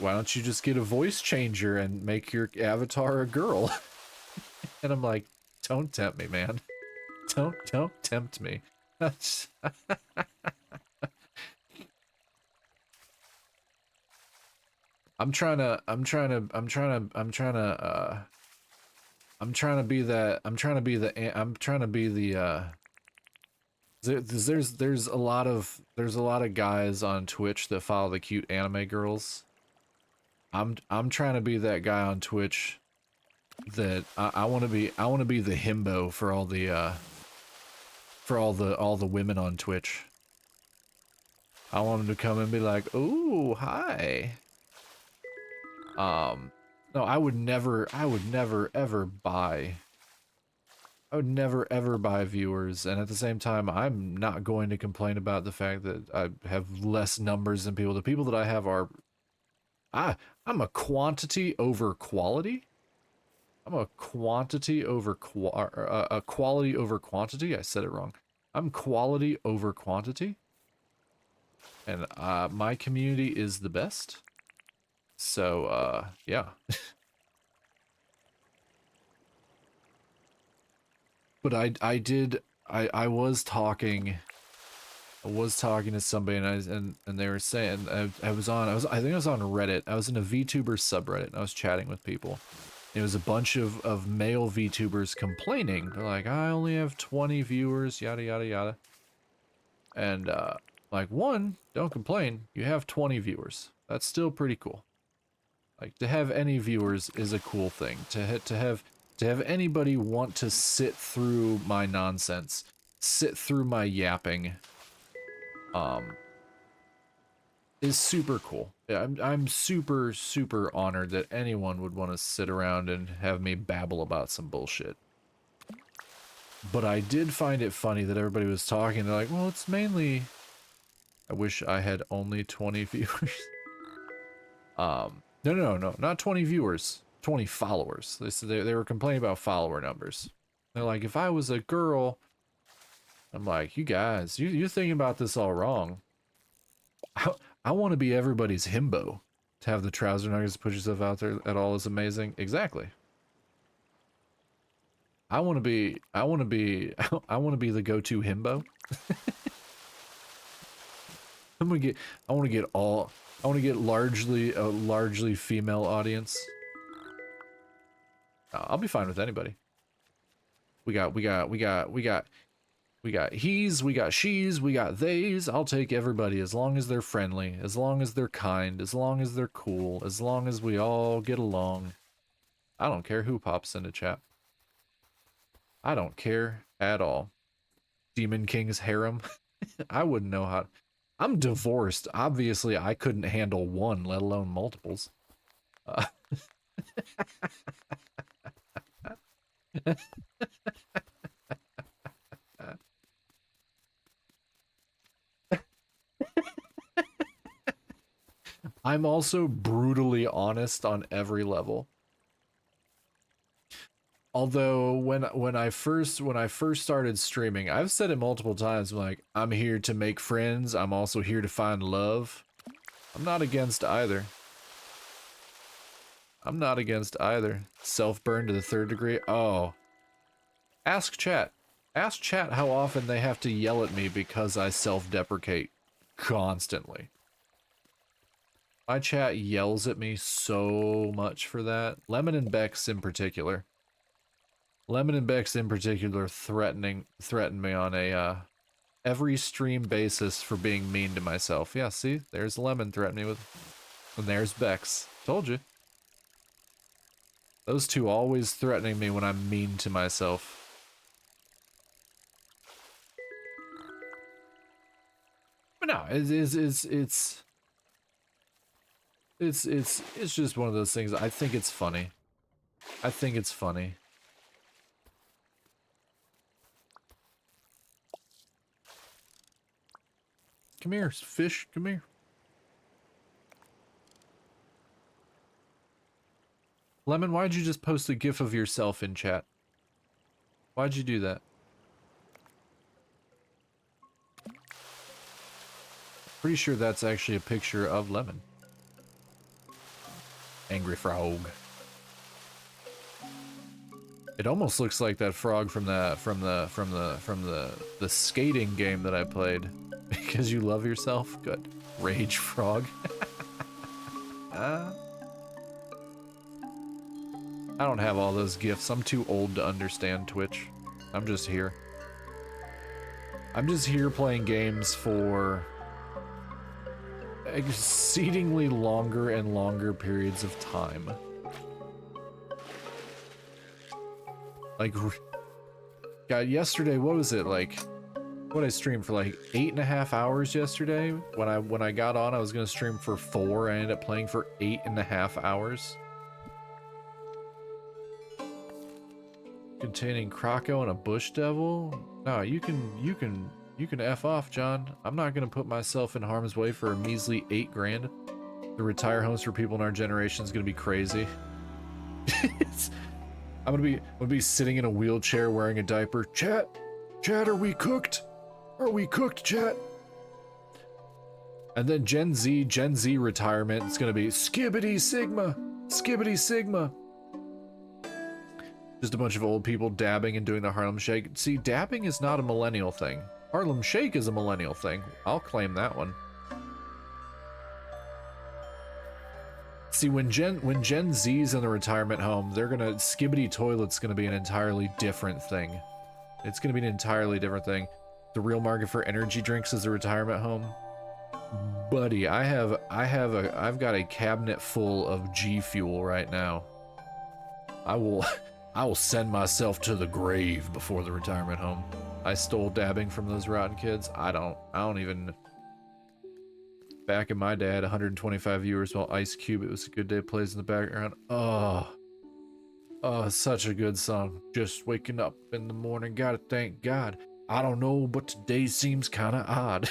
get a voice changer and make your avatar a girl? And I'm like, don't tempt me, man. Don't tempt me. I'm trying to be the there's a lot of guys on Twitch that follow the cute anime girls. I'm trying to be that guy on Twitch that I want to be the himbo for all the women on Twitch. I want them to come and be like, "Ooh, hi." No, I would never ever buy viewers, and at the same time, I'm not going to complain about the fact that I have less numbers than people. The people that I have are... I'm a quantity over quality. I'm a quantity over quality over quantity. I said it wrong. I'm quality over quantity. And my community is the best. So, yeah. But I was talking to somebody, and they were saying, I think I was on Reddit. I was in a VTuber subreddit, and I was chatting with people. It was a bunch of male VTubers complaining. They're like, I only have 20 viewers, yada yada yada. And like, one, don't complain. You have 20 viewers. That's still pretty cool. Like, to have any viewers is a cool thing. To have anybody want to sit through my nonsense, sit through my yapping, is super cool. Yeah, I'm super honored that anyone would want to sit around and have me babble about some bullshit. But I did find it funny that everybody was talking. They're like, well, it's mainly... I wish I had only 20 viewers. No, not 20 viewers, 20 followers. They were complaining about follower numbers. They're like, if I was a girl, I'm like, you guys, you're thinking about this all wrong. I want to be everybody's himbo. To have the trouser nuggets to put yourself out there at all is amazing. Exactly. I want to be I want to be I want to be the go-to himbo. I'm gonna get I want to get all I want to get largely female audience. I'll be fine with anybody. We got he's, we got she's, we got theys. I'll take everybody as long as they're friendly, as long as they're kind, as long as they're cool, as long as we all get along. I don't care who pops into chat. I don't care at all. Demon King's harem. I wouldn't know how. I'm divorced. Obviously, I couldn't handle one, let alone multiples. I'm also brutally honest on every level. Although when I first started streaming, I've said it multiple times, like, I'm here to make friends, I'm also here to find love. I'm not against either. I'm not against either. Self-burn to the 3rd degree. Oh. Ask chat. Ask chat how often they have to yell at me because I self-deprecate constantly. My chat yells at me so much for that. Lemon and Bex in particular. Lemon and Bex in particular threaten me on a every stream basis for being mean to myself. Yeah, see? There's Lemon threatening me with, and there's Bex. Told you. Those two always threatening me when I'm mean to myself. But no, it's just one of those things. I think it's funny. I think it's funny. Come here, fish, come here. Lemon, why'd you just post a gif of yourself in chat? Why'd you do that? Pretty sure that's actually a picture of Lemon. Angry frog. It almost looks like that frog from the skating game that I played. Because you love yourself? Good. Rage frog. I don't have all those gifts. I'm too old to understand Twitch. I'm just here. I'm just here playing games for exceedingly longer and longer periods of time. Like, God, yesterday, what was it, like, what I streamed for like 8.5 hours yesterday? When I got on, I was gonna stream for 4, I ended up playing for 8.5 hours. Containing Croco and a bush devil? No, you can F off, John. I'm not gonna put myself in harm's way for a measly 8 grand. The retire homes for people in our generation is gonna be crazy. I'm gonna be sitting in a wheelchair wearing a diaper. Chat, are we cooked? Are we cooked, chat? And then Gen Z retirement is gonna be skibbity sigma, skibbity sigma. Just a bunch of old people dabbing and doing the Harlem Shake. See, dabbing is not a millennial thing. Harlem Shake is a millennial thing. I'll claim that one. See, when Gen Z's in the retirement home, they're gonna skibbity toilet's gonna be an entirely different thing. It's gonna be an entirely different thing. The real market for energy drinks is a retirement home. Buddy, I've got a cabinet full of G Fuel right now. I will send myself to the grave before the retirement home. I stole dabbing from those rotten kids. I don't even. Back in my day, I had 125 viewers while Ice Cube, It Was a Good Day plays in the background. Oh, such a good song. Just waking up in the morning, gotta thank God. I don't know, but today seems kinda odd.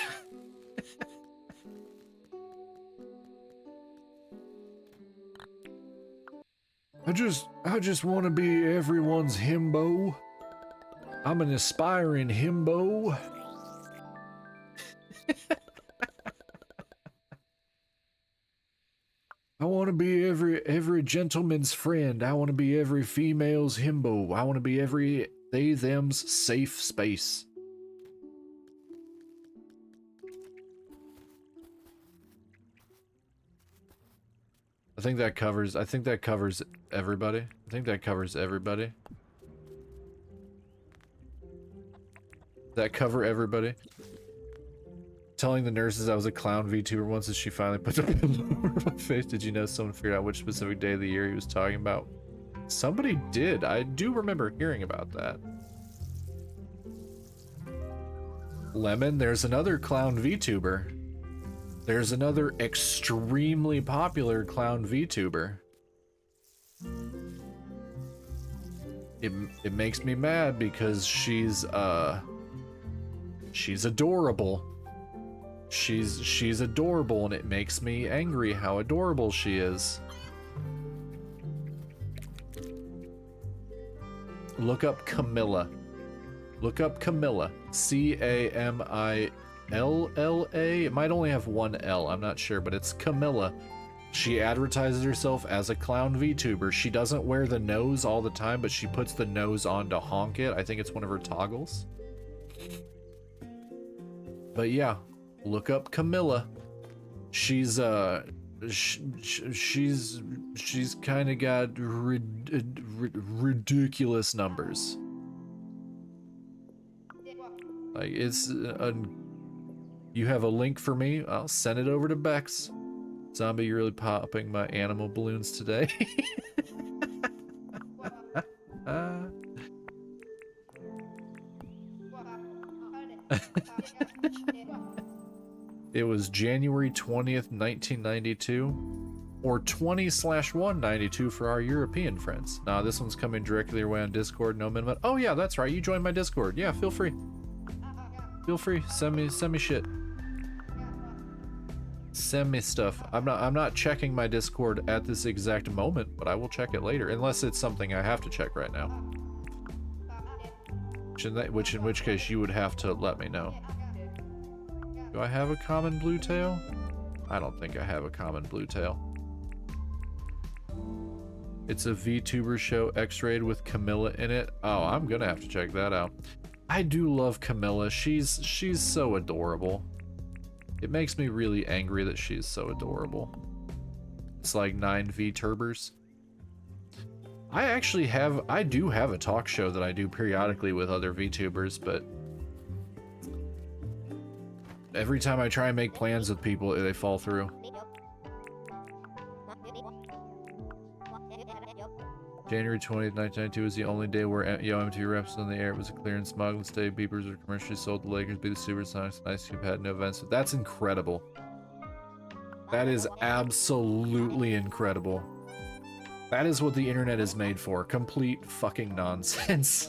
I just want to be everyone's himbo. I'm an aspiring himbo. I want to be every gentleman's friend. I want to be every female's himbo. I want to be every they them's safe space. I think that covers everybody. I think that covers everybody. That cover everybody. Telling the nurses I was a clown VTuber once as she finally put a pillow over my face. Did you know someone figured out which specific day of the year he was talking about? Somebody did. I do remember hearing about that. Lemon, there's another clown VTuber. There's another extremely popular clown VTuber. It makes me mad because she's adorable. She's adorable, and it makes me angry how adorable she is. Look up Camilla. Look up Camilla. Camilla. It might only have one L, I'm not sure, but it's Camilla. She advertises herself as a clown VTuber. She doesn't wear the nose all the time, but she puts the nose on to honk it. I think it's one of her toggles. But yeah, look up Camilla. She's she's kind of got ridiculous numbers. Like, it's you have a link for me? I'll send it over to Bex. Zombie, you're really popping my animal balloons today. It was January 20th, 1992, or 20/192 for our European friends. Nah, this one's coming directly your way on Discord, no minimum. Oh yeah, that's right, you joined my Discord. Yeah, feel free. Feel free, send me shit. Send me stuff. I'm not checking my Discord at this exact moment, but I will check it later, unless it's something I have to check right now. Which in which case you would have to let me know. Do I have a common blue tail? I don't think I have a common blue tail. It's a VTuber show X-rayed with Camilla in it. Oh, I'm gonna have to check that out. I do love Camilla. She's so adorable. It makes me really angry that she's so adorable. It's like 9 VTubers. I do have a talk show that I do periodically with other VTubers, but every time I try and make plans with people, they fall through. January 20th, 1992 was the only day where Yo MTV reps was on the air. It was a clear and smogless day. Beepers were commercially sold. The Lakers beat the Supersonics. Nice Cube had no events. That's incredible. That is absolutely incredible. That is what the internet is made for. Complete fucking nonsense.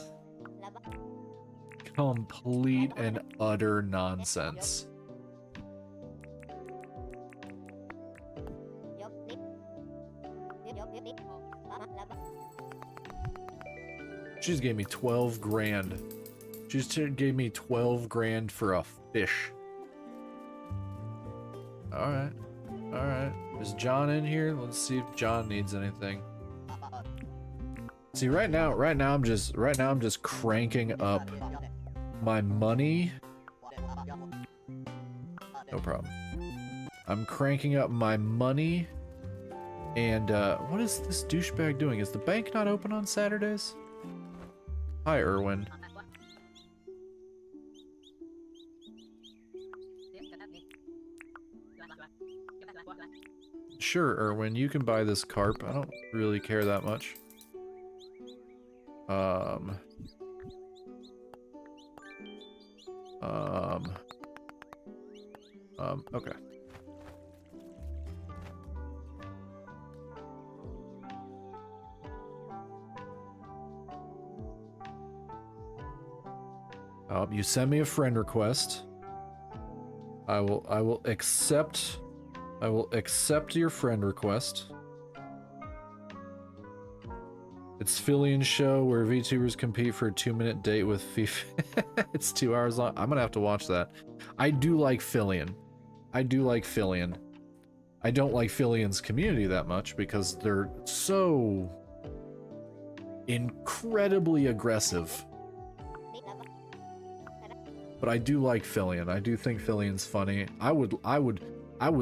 Complete and utter nonsense. She just gave me 12 grand. She just gave me 12 grand for a fish. Alright. Alright. Is John in here? Let's see if John needs anything. See, right now I'm just cranking up my money. No problem. I'm cranking up my money. And what is this douchebag doing? Is the bank not open on Saturdays? Hi, Erwin. Sure, Erwin, you can buy this carp. I don't really care that much. Okay. You send me a friend request. I will accept your friend request. It's Fillion show where VTubers compete for a 2-minute date with FIFA. It's 2 hours long. I'm gonna have to watch that. I do like Fillion. I I don't like Filian's community that much because they're so incredibly aggressive. But I do like Filian. I do think Filian's funny. I would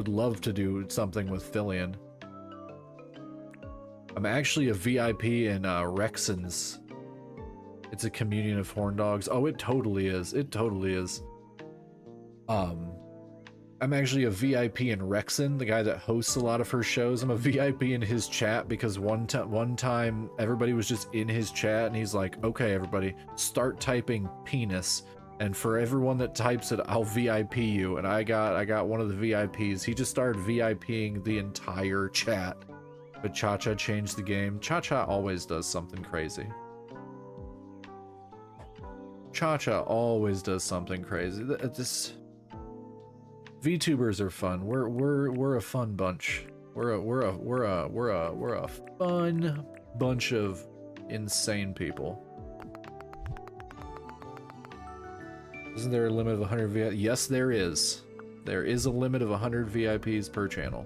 love to do something with Filian. I'm actually a VIP in Rexon's. It's a communion of horn dogs. Oh, it totally is. It totally is. I'm actually a VIP in Rexon, the guy that hosts a lot of her shows. I'm a VIP in his chat because one time everybody was just in his chat and he's like, okay, everybody, start typing penis. And for everyone that types it, I'll VIP you. And I got one of the VIPs. He just started VIPing the entire chat. But Cha-Cha changed the game. Cha-Cha always does something crazy. Cha-Cha always does something crazy. This VTubers are fun. We're a fun bunch. We're a fun bunch of insane people. Isn't there a limit of 100 VIPs? Yes, there is. There is a limit of 100 VIPs per channel.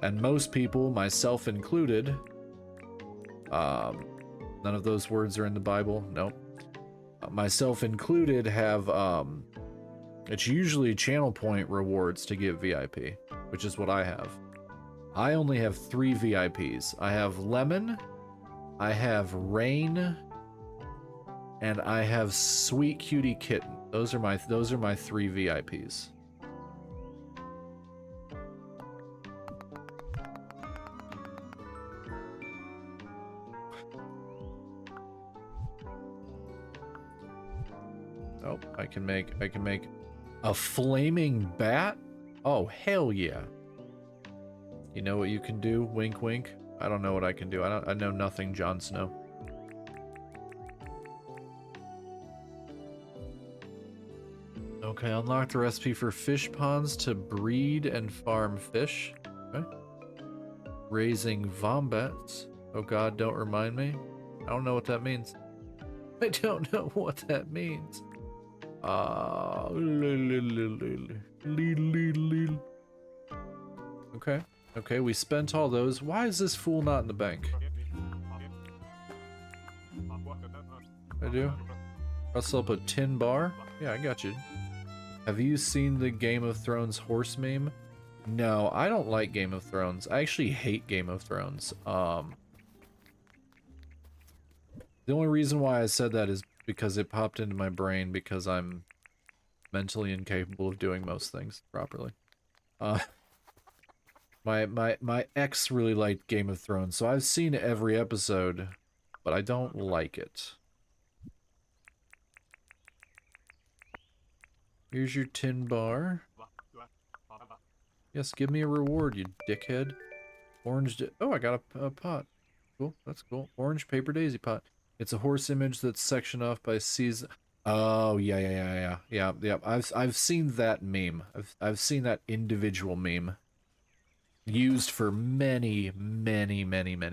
And most people, myself included, none of those words are in the Bible. Nope. Myself included have, it's usually channel point rewards to get VIP, which is what I have. I only have 3 VIPs. I have Lemon, I have Rain, and I have Sweet Cutie Kitten. Those are my 3 VIPs. Oh, I can make a flaming bat? Oh, hell yeah. You know what you can do? Wink wink. I don't know what I can do. I know nothing, Jon Snow. Okay, unlock the recipe for fish ponds to breed and farm fish. Okay. Raising wombats. Oh god, don't remind me. I don't know what that means. I don't know what that means. Okay. Okay, we spent all those. Why is this fool not in the bank? I do? Rustle up a tin bar? Yeah, I got you. Have you seen the Game of Thrones horse meme? No, I don't like Game of Thrones. I actually hate Game of Thrones. The only reason why I said that is because it popped into my brain because I'm mentally incapable of doing most things properly. My ex really liked Game of Thrones, so I've seen every episode, but I don't like it. Here's your tin bar. Yes, give me a reward, you dickhead. Orange. Oh, I got a pot. Cool, that's cool. Orange paper daisy pot. It's a horse image that's sectioned off by season. Oh yeah. I've seen that meme. I've seen that individual meme used for many things.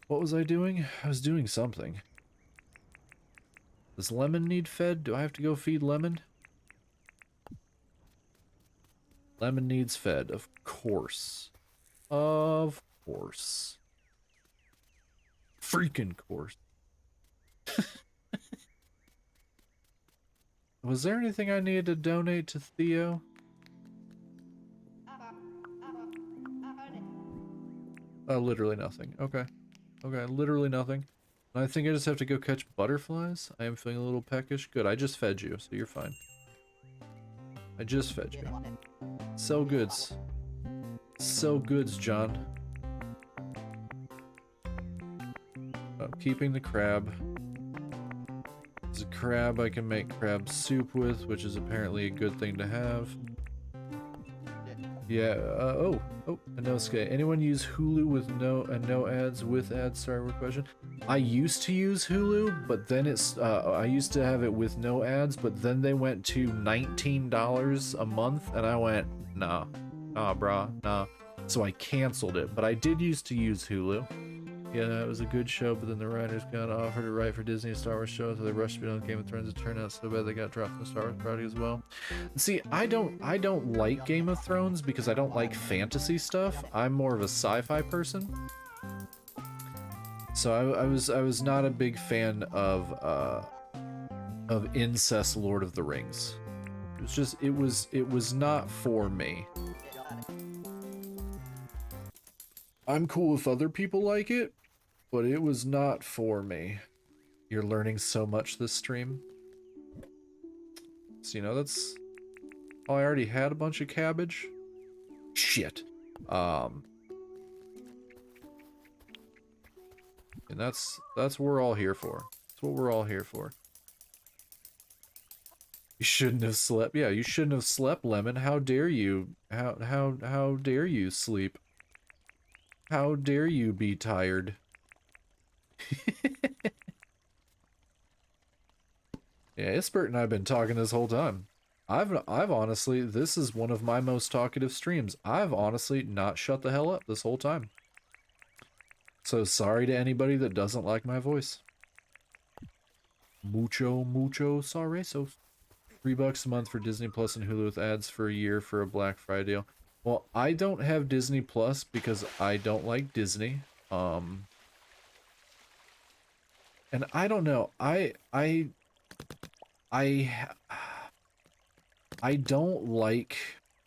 What was I doing? I was doing something. Does Lemon need fed? Do I have to go feed Lemon? Lemon needs fed, of course. Of course. Freaking course. Was there anything I needed to donate to Theo? Oh, literally nothing. Okay. Okay, literally nothing. I think I just have to go catch butterflies. I am feeling a little peckish. Good, I just fed you, so you're fine. I just fed you. So goods. So goods, John. I'm keeping the crab. There's a crab I can make crab soup with, which is apparently a good thing to have. Yeah, oh, Inosuke. Anyone use Hulu with no ads, with ads? Sorry, what question? I used to use Hulu, but then I used to have it with no ads, but then they went to $19 a month, and I went, nah, brah, nah. So I canceled it, but I did used to use Hulu. Yeah, it was a good show, but then the writers got offered to write for Disney Star Wars shows, so they rushed to be on Game of Thrones. It turned out so bad they got dropped from the Star Wars project as well. See, I don't like Game of Thrones because I don't like fantasy stuff. I'm more of a sci-fi person. So I was not a big fan of incest Lord of the Rings. It was just it was not for me. I'm cool if other people like it, but it was not for me. You're learning so much this stream. So, you know, that's... Oh, I already had a bunch of cabbage? Shit. And that's what we're all here for. That's what we're all here for. You shouldn't have slept. Yeah, you shouldn't have slept, Lemon. How dare you? How dare you sleep? How dare you be tired? Yeah, Isbert and I have been talking this whole time. I've honestly, this is one of my most talkative streams. I've honestly not shut the hell up this whole time. So sorry to anybody that doesn't like my voice. Mucho sorry. $3 a month for Disney Plus and Hulu with ads for a year for a Black Friday deal. Well, I don't have Disney Plus because I don't like Disney. And I don't know. I don't like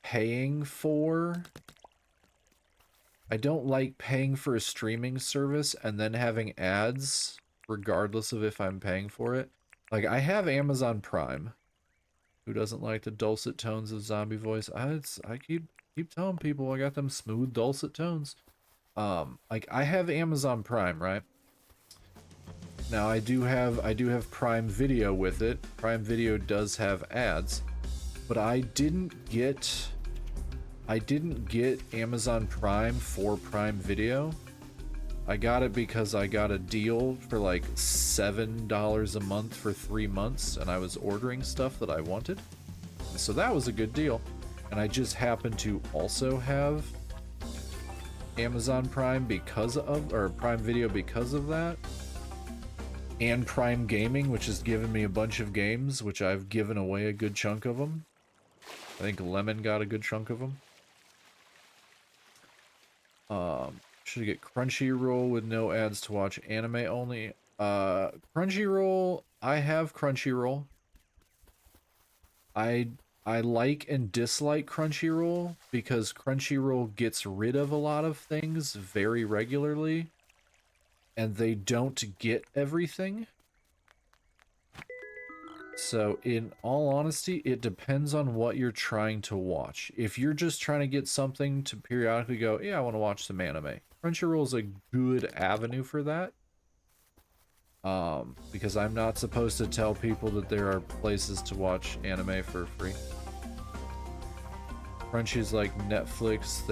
paying for... I don't like paying for a streaming service and then having ads, regardless of if I'm paying for it. Like, I have Amazon Prime. Who doesn't like the dulcet tones of zombie voice? I keep telling people I got them smooth dulcet tones. Like, I have Amazon Prime, right? Now I do have Prime Video with it. Prime Video does have ads, but I didn't get Amazon Prime for Prime Video. I got it because I got a deal for like $7 a month for 3 months, and I was ordering stuff that I wanted. So that was a good deal. And I just happened to also have Amazon Prime or Prime Video because of that. And Prime Gaming, which has given me a bunch of games, which I've given away a good chunk of them. I think Lemon got a good chunk of them. Should get Crunchyroll with no ads to watch anime only. Crunchyroll, I have Crunchyroll. I like and dislike Crunchyroll because Crunchyroll gets rid of a lot of things very regularly, and they don't get everything. So, in all honesty, it depends on what you're trying to watch. If you're just trying to get something to periodically go, yeah, I want to watch some anime, Crunchyroll is a good avenue for that. Because I'm not supposed to tell people that there are places to watch anime for free. Crunchy's like Netflix,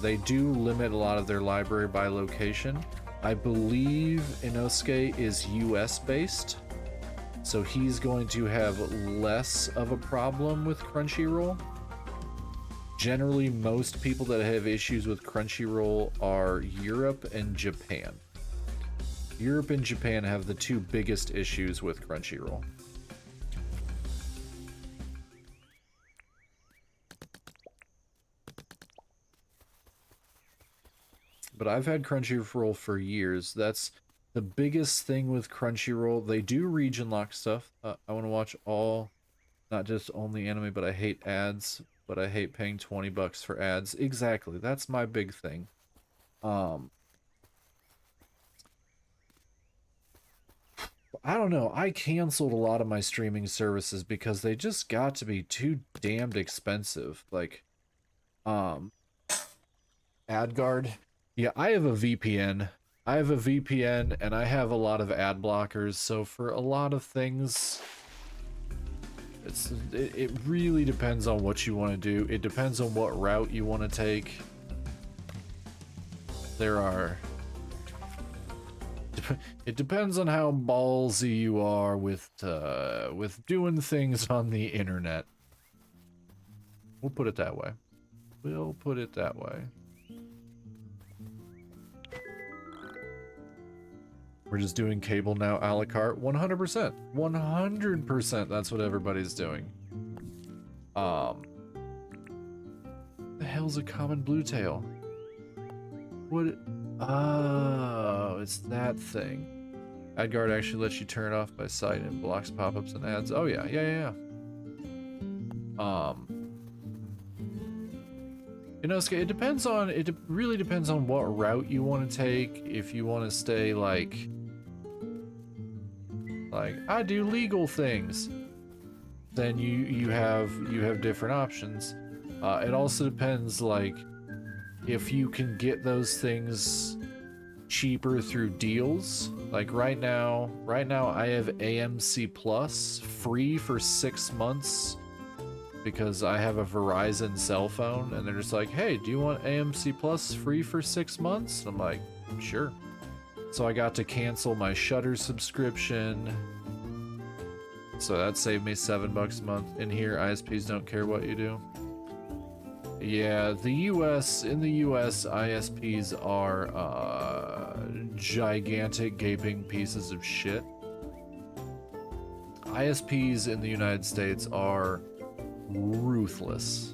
they do limit a lot of their library by location. I believe Inosuke is US based. So he's going to have less of a problem with Crunchyroll. Generally, most people that have issues with Crunchyroll are Europe and Japan. Europe and Japan have the two biggest issues with Crunchyroll. But I've had Crunchyroll for years. That's the biggest thing with Crunchyroll. They do region lock stuff. I want to watch all, not just only anime, but I hate ads. But I hate paying $20 for ads. Exactly. That's my big thing. I don't know. I canceled a lot of my streaming services because they just got to be too damned expensive. Like, AdGuard. Yeah, I have a VPN. And I have a lot of ad blockers, so for a lot of things, it really depends on what you want to do. It depends on what route you want to take. It depends on how ballsy you are with doing things on the internet. We'll put it that way. We're just doing cable now a la carte. 100%. 100%. That's what everybody's doing. The hell's a common blue tail? What? Oh, it's that thing. AdGuard actually lets you turn it off by sight and blocks pop-ups and ads. Oh yeah, yeah. You know, it depends on, it really depends on what route you want to take. If you want to stay like I do legal things, then you have different options. It also depends, like, if you can get those things cheaper through deals. Like right now I have AMC Plus free for 6 months because I have a Verizon cell phone, and they're just like, hey, do you want AMC Plus free for 6 months? I'm like, sure. So I got to cancel my Shudder subscription. So that saved me $7 a month. In here, ISPs don't care what you do. Yeah, in the US, ISPs are gigantic gaping pieces of shit. ISPs in the United States are ruthless.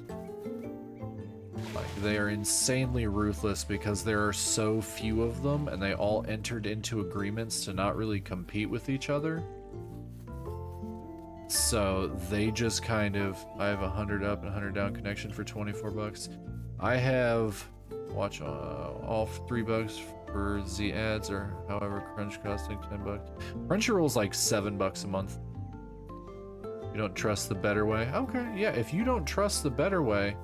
Like, they are insanely ruthless because there are so few of them, and they all entered into agreements to not really compete with each other. So they just kind of, I have 100 up and 100 down connection for $24. I have, watch all $3 for the ads, or however Crunch costing $10. Crunchyroll's like $7 a month. You don't trust the better way? Okay, yeah, if you don't trust the better way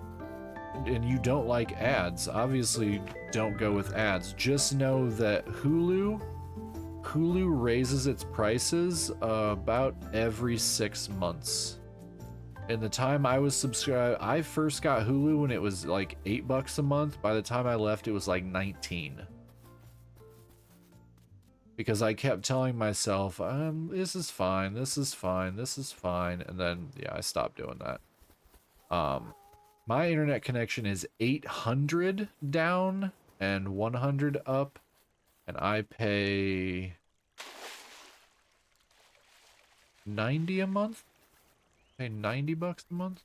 and you don't like ads, obviously don't go with ads. Just know that Hulu raises its prices about every 6 months. In the time I was subscribed, I first got Hulu when it was like $8 a month. By the time I left, it was like 19. Because I kept telling myself, this is fine, this is fine, this is fine, and then yeah, I stopped doing that. My internet connection is 800 down and 100 up, and I pay 90 a month. Pay $90 a month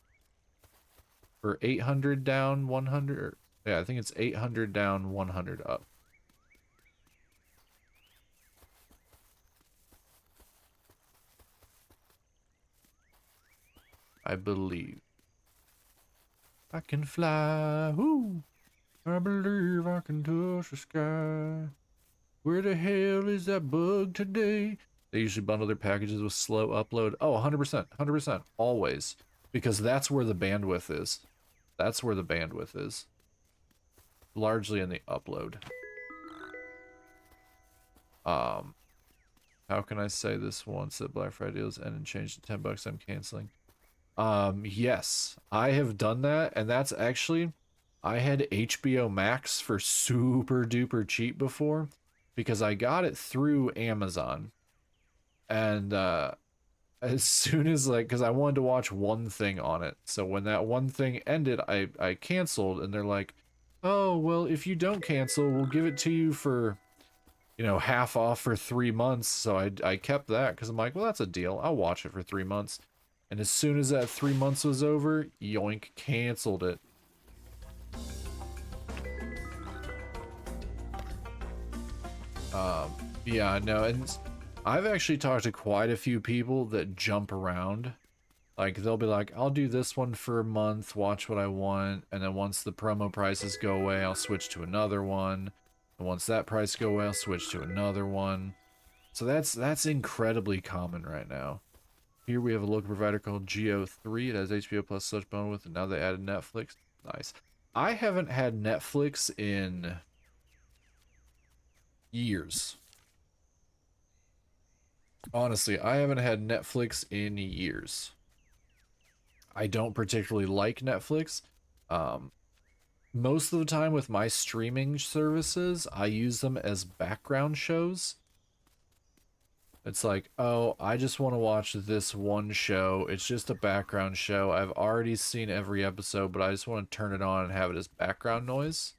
for 800 down, 100. Yeah, I think it's 800 down, 100 up. I believe. I can fly, whoo! I believe I can touch the sky. Where the hell is that bug today? They usually bundle their packages with slow upload. Oh, 100%, 100%, always. Because that's where the bandwidth is. That's where the bandwidth is. Largely in the upload. How can I say this once that Black Friday deals end and change to $10 I'm canceling? Yes, I have done that, and that's actually, I had HBO Max for super duper cheap before because I got it through Amazon. And as soon as, like, because I wanted to watch one thing on it, so when that one thing ended, I canceled, and they're like, oh, well, if you don't cancel, we'll give it to you for, you know, half off for 3 months. So I kept that because I'm like, well, that's a deal, I'll watch it for 3 months. And as soon as that 3 months was over, yoink, canceled it. Yeah, no, and I've actually talked to quite a few people that jump around. Like, they'll be like, I'll do this one for a month, watch what I want, and then once the promo prices go away, I'll switch to another one. And once that price go away, I'll switch to another one. So that's incredibly common right now. Here we have a local provider called Geo3. It has HBO Plus such bandwidth, and now they added Netflix. Nice. I haven't had Netflix in years. Honestly, I haven't had Netflix in years. I don't particularly like Netflix. Most of the time with my streaming services, I use them as background shows. It's like, oh, I just want to watch this one show. It's just a background show. I've already seen every episode, but I just want to turn it on and have it as background noise.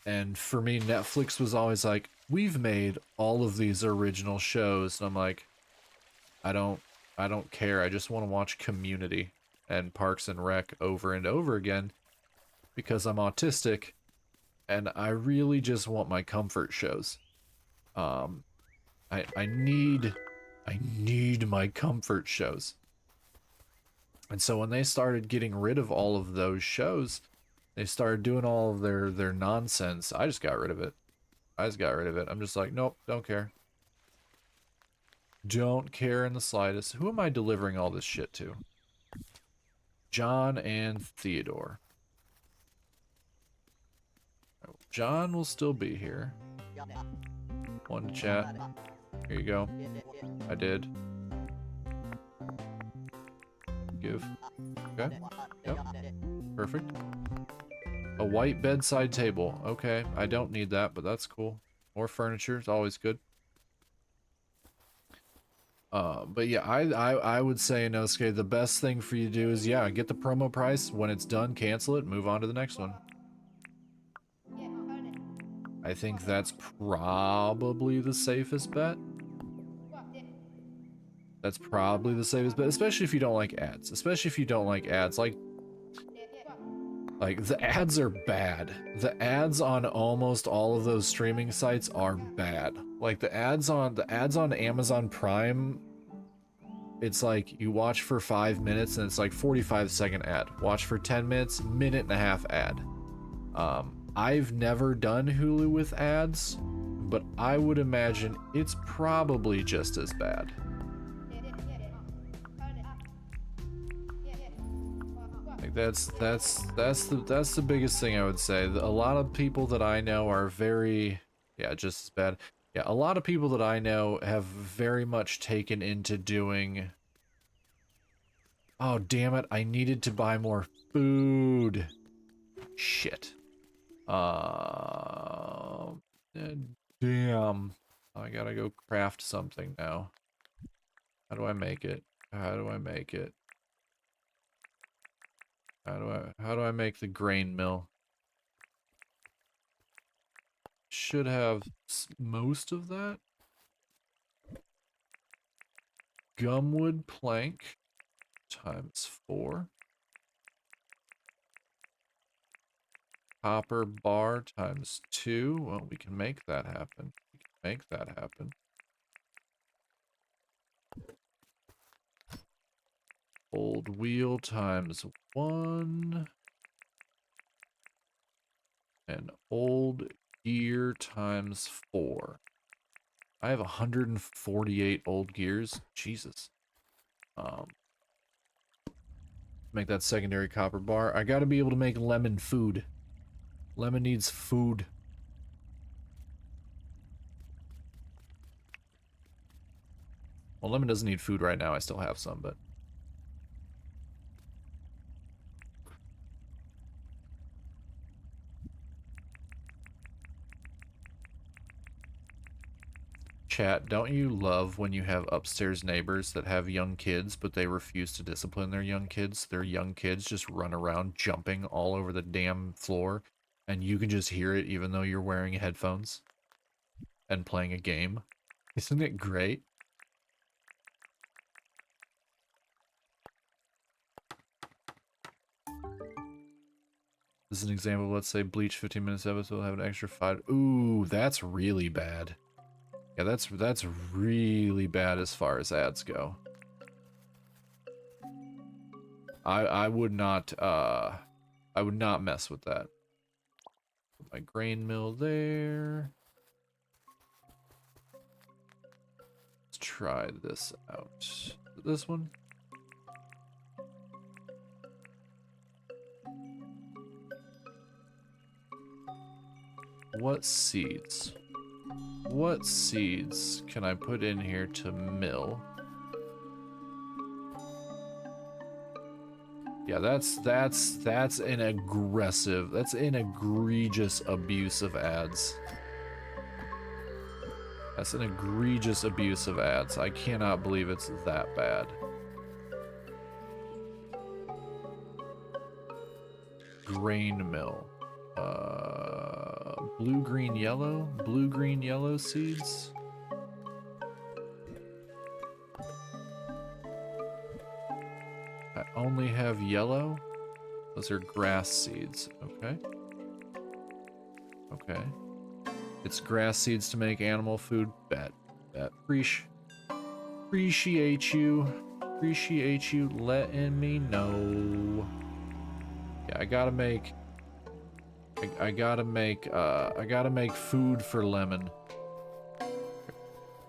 And for me, Netflix was always like, we've made all of these original shows, and I'm like, I don't care. I just want to watch Community and Parks and Rec over and over again because I'm autistic and I really just want my comfort shows. Um, I need my comfort shows. And so when they started getting rid of all of those shows, they started doing all of their nonsense. I just got rid of it. I just got rid of it. I'm just like, nope, don't care. Don't care in the slightest. Who am I delivering all this shit to? John and Theodore. John will still be here. One to chat. Here you go. I did. Give. Okay. Yep. Perfect. A white bedside table. Okay, I don't need that, but that's cool. More furniture is always good. But yeah, I would say in Inosuke, the best thing for you to do is, yeah, get the promo price. When it's done, cancel it, move on to the next one. I think that's probably the safest bet. That's probably the safest bet, especially if you don't like ads. Especially if you don't like ads. Like the ads are bad. The ads on almost all of those streaming sites are bad. Like the ads on Amazon Prime, it's like you watch for 5 minutes and it's like 45-second ad. Watch for 10 minutes, minute and a half ad. I've never done Hulu with ads, but I would imagine it's probably just as bad. Like that's the biggest thing I would say. A lot of people that I know are very, yeah, just as bad. Yeah, a lot of people that I know have very much taken into doing. Oh, damn it, I needed to buy more food. Shit. Damn. I gotta go craft something now. How do I make it? How do I make it? How do I make the grain mill? Should have most of that. Gumwood plank times 4. Copper bar times 2. Well, we can make that happen. We can make that happen. Old wheel times 1. And old gear times 4. I have 148 old gears. Jesus. Make that secondary copper bar. I gotta be able to make lemon food. Lemon needs food. Well, lemon doesn't need food right now. I still have some, but... Chat, don't you love when you have upstairs neighbors that have young kids, but they refuse to discipline their young kids? Their young kids just run around jumping all over the damn floor, and you can just hear it even though you're wearing headphones and playing a game. Isn't it great? This is an example. Let's say Bleach 15 minutes episode will have an extra 5. Ooh, that's really bad. Yeah, that's really bad as far as ads go. I would not mess with that. Put my grain mill there. Let's try this out. This one. What seeds? What seeds can I put in here to mill? Yeah, that's an aggressive, that's an egregious abuse of ads. That's an egregious abuse of ads. I cannot believe it's that bad. Grain mill. blue, green, yellow seeds. I only have yellow. Those are grass seeds. Okay. Okay. It's grass seeds to make animal food. Bet. Appreciate you. Appreciate you letting me know. Yeah, I gotta make food for Lemon.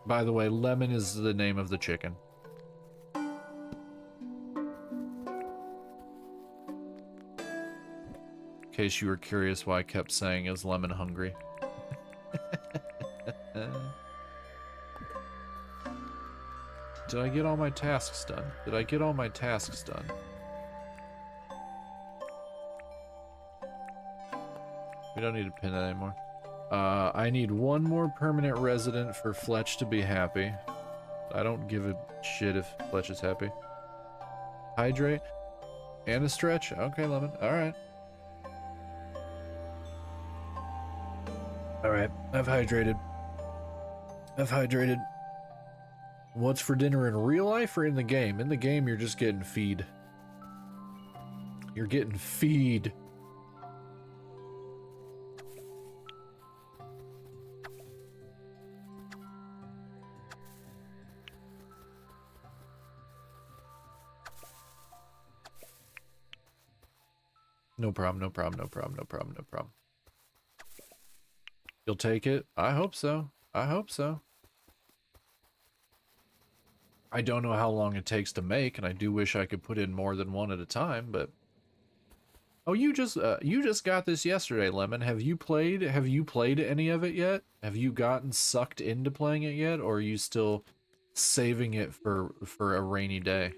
By the way, Lemon is the name of the chicken. In case you were curious why I kept saying is Lemon hungry. Did I get all my tasks done? Did I get all my tasks done? We don't need to pin that anymore. I need one more permanent resident for Fletch to be happy. I don't give a shit if Fletch is happy. Hydrate and a stretch. Okay, Lemon. All right. All right. I've hydrated. What's for dinner in real life or in the game? In the game, you're just getting feed. You're getting feed. No problem, no problem, no problem, no problem, no problem. You'll take it? I hope so. I hope so. I don't know how long it takes to make, and I do wish I could put in more than one at a time, but... Oh, you just got this yesterday, Lemon. Have you played any of it yet? Have you gotten sucked into playing it yet, or are you still saving it for a rainy day?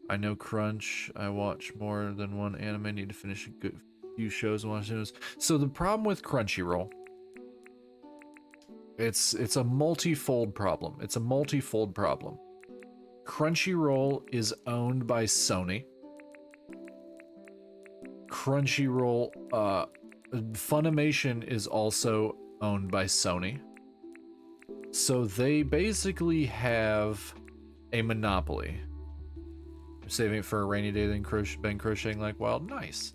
I know Crunch. I watch more than one anime. Need to finish a good few shows and watch news. So the problem with Crunchyroll, it's a multi-fold problem. It's a multi-fold problem. Crunchyroll is owned by Sony. Crunchyroll, Funimation is also owned by Sony. So they basically have a monopoly. Saving it for a rainy day, then been crocheting like wild. Nice.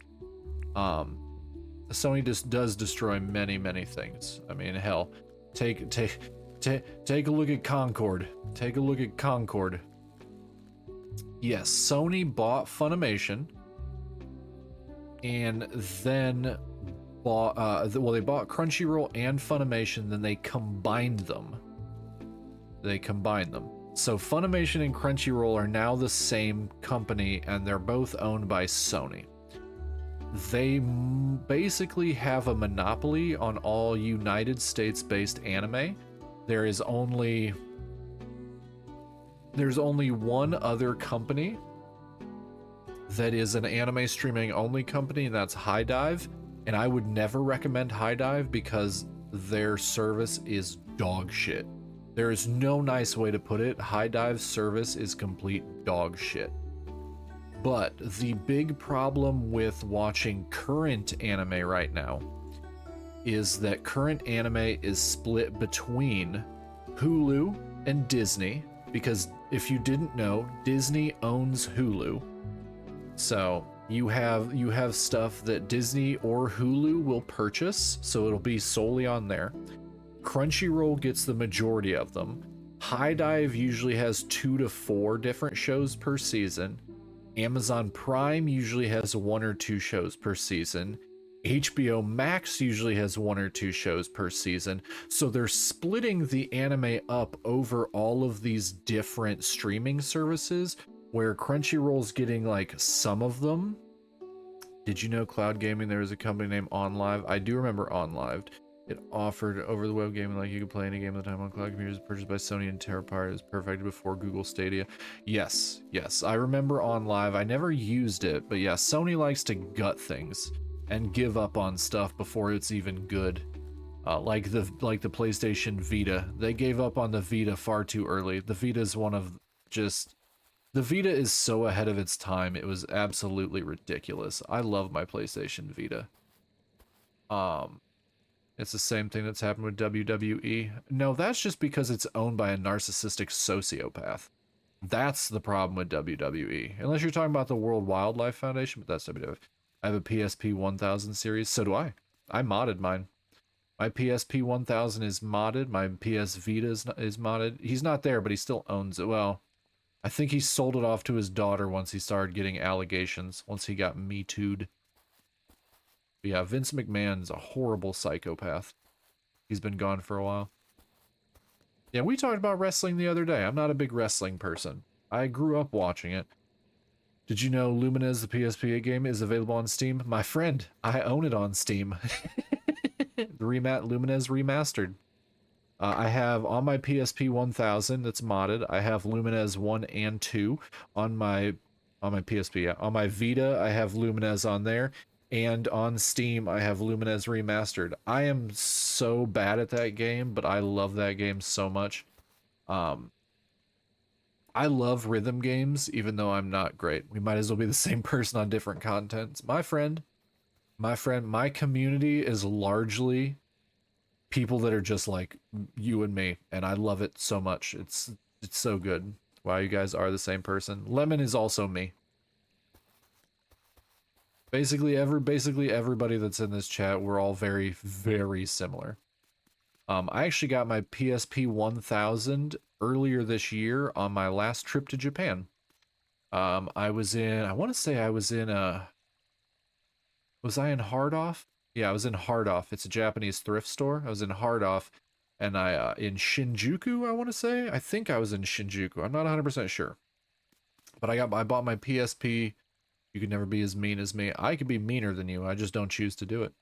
Sony just does destroy many things. I mean, hell, take a look at Concord. Take a look at Concord. Yes, Sony bought Funimation, and then bought well, they bought Crunchyroll and Funimation. Then they combined them. So Funimation and Crunchyroll are now the same company, and they're both owned by Sony. They basically have a monopoly on all United States-based anime. There's only one other company that is an anime streaming only company, and that's High Dive. And I would never recommend High Dive because their service is dog shit. There is no nice way to put it. High Dive service is complete dog shit. But the big problem with watching current anime right now is that current anime is split between Hulu and Disney, because if you didn't know, Disney owns Hulu. So you have stuff that Disney or Hulu will purchase, so it'll be solely on there. Crunchyroll gets the majority of them. High Dive usually has 2 to 4 different shows per season. Amazon Prime usually has 1 or 2 shows per season. HBO Max usually has 1 or 2 shows per season. So they're splitting the anime up over all of these different streaming services, where Crunchyroll's getting like some of them. Did you know cloud gaming, there was a company named OnLive? I do remember OnLive. It offered over the web gaming, like you could play any game at the time on cloud computers, purchased by Sony and TerraPower. It was perfected before Google Stadia. Yes, I remember OnLive. I never used it, but yeah, Sony likes to gut things and give up on stuff before it's even good. Like the PlayStation Vita. They gave up on the Vita far too early. The Vita is one of just The Vita is so ahead of its time. It was absolutely ridiculous. I love my PlayStation Vita. Um, it's the same thing that's happened with WWE. No, that's just because it's owned by a narcissistic sociopath. That's the problem with WWE. Unless you're talking about the World Wildlife Foundation, but that's WWF. I have a PSP 1000 series. So do I. I modded mine. My PSP 1000 is modded. My PS Vita is modded. He's not there, but he still owns it. Well, I think he sold it off to his daughter once he started getting allegations, once he got Me Too'd. But yeah, Vince McMahon's a horrible psychopath. He's been gone for a while. Yeah, we talked about wrestling the other day. I'm not a big wrestling person. I grew up watching it. Did you know Lumines, the PSP game, is available on Steam? My friend, I own it on Steam. The Lumines Remastered. I have on my PSP 1000 that's modded. I have Lumines 1 and 2 on my PSP. Yeah. On my Vita, I have Lumines on there, and on Steam, I have Lumines Remastered. I am so bad at that game, but I love that game so much. I love rhythm games, even though I'm not great. We might as well be the same person on different contents. My community is largely people that are just like you and me, and I love it so much. It's so good. Wow, you guys are the same person. Lemon is also me. Basically everybody that's in this chat, we're all very, very similar. I actually got my PSP 1000 earlier this year on my last trip to Japan. I want to say I was in was I in Hardoff? Yeah, I was in Hardoff. It's a Japanese thrift store. I was in Hardoff, and in Shinjuku, I want to say. I think I was in Shinjuku. I'm not 100% sure. But I bought my PSP. You can never be as mean as me. I can be meaner than you. I just don't choose to do it.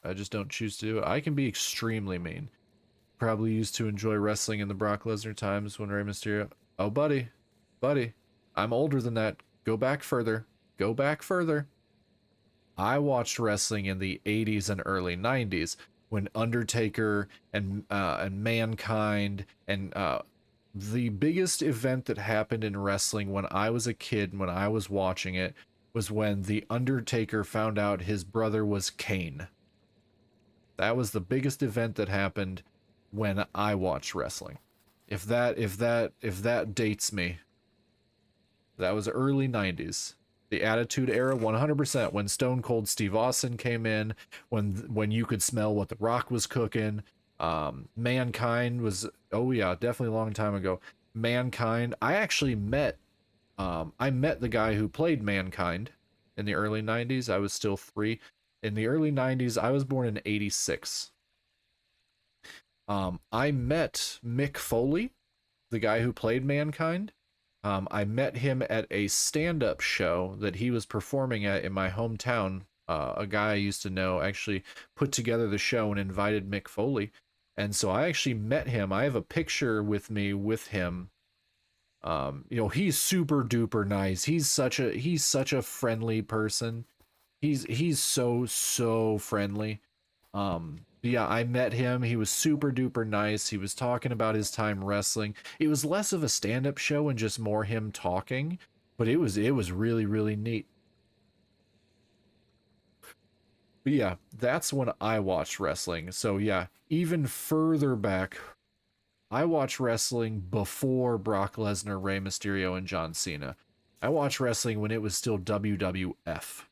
I just don't choose to do it. I can be extremely mean. Probably used to enjoy wrestling in the Brock Lesnar times when Rey Mysterio. Oh, buddy. I'm older than that. Go back further. Go back further. I watched wrestling in the 80s and early 90s when Undertaker and Mankind and the biggest event that happened in wrestling when I was a kid and when I was watching it was when the Undertaker found out his brother was Kane. That was the biggest event that happened when I watched wrestling. If that dates me, that was early 90s. The Attitude Era, 100%. When Stone Cold Steve Austin came in, when you could smell what The Rock was cooking. Mankind was, oh yeah, definitely a long time ago. Mankind, I actually met the guy who played Mankind in the early 90s. I was still 3. In the early 90s, I was born in 86. I met Mick Foley, the guy who played Mankind. I met him at a stand-up show that he was performing at in my hometown. A guy I used to know actually put together the show and invited Mick Foley. And so I actually met him. I have a picture with me with him. He's super duper nice. He's such a friendly person. He's so friendly. Yeah, I met him. He was super duper nice. He was talking about his time wrestling. It was less of a stand-up show and just more him talking, but it was really, really neat. But yeah, that's when I watched wrestling. So yeah, even further back, I watched wrestling before Brock Lesnar, Rey Mysterio, and John Cena. I watched wrestling when it was still WWF.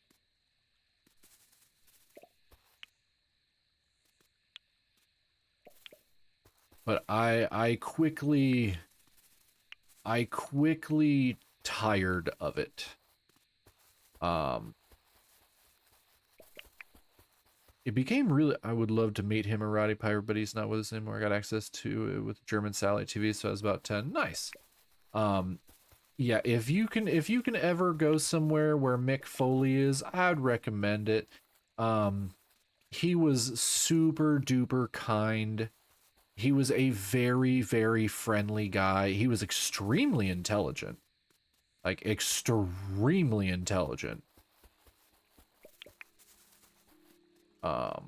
But I quickly tired of it. It became really, I would love to meet him or Roddy Piper, but he's not with us anymore. I got access to it with German satellite TV, so I was about 10. Nice. Yeah, if you can ever go somewhere where Mick Foley is, I'd recommend it. He was super duper kind. He was a very, very friendly guy. He was extremely intelligent. Like, extremely intelligent. Yeah,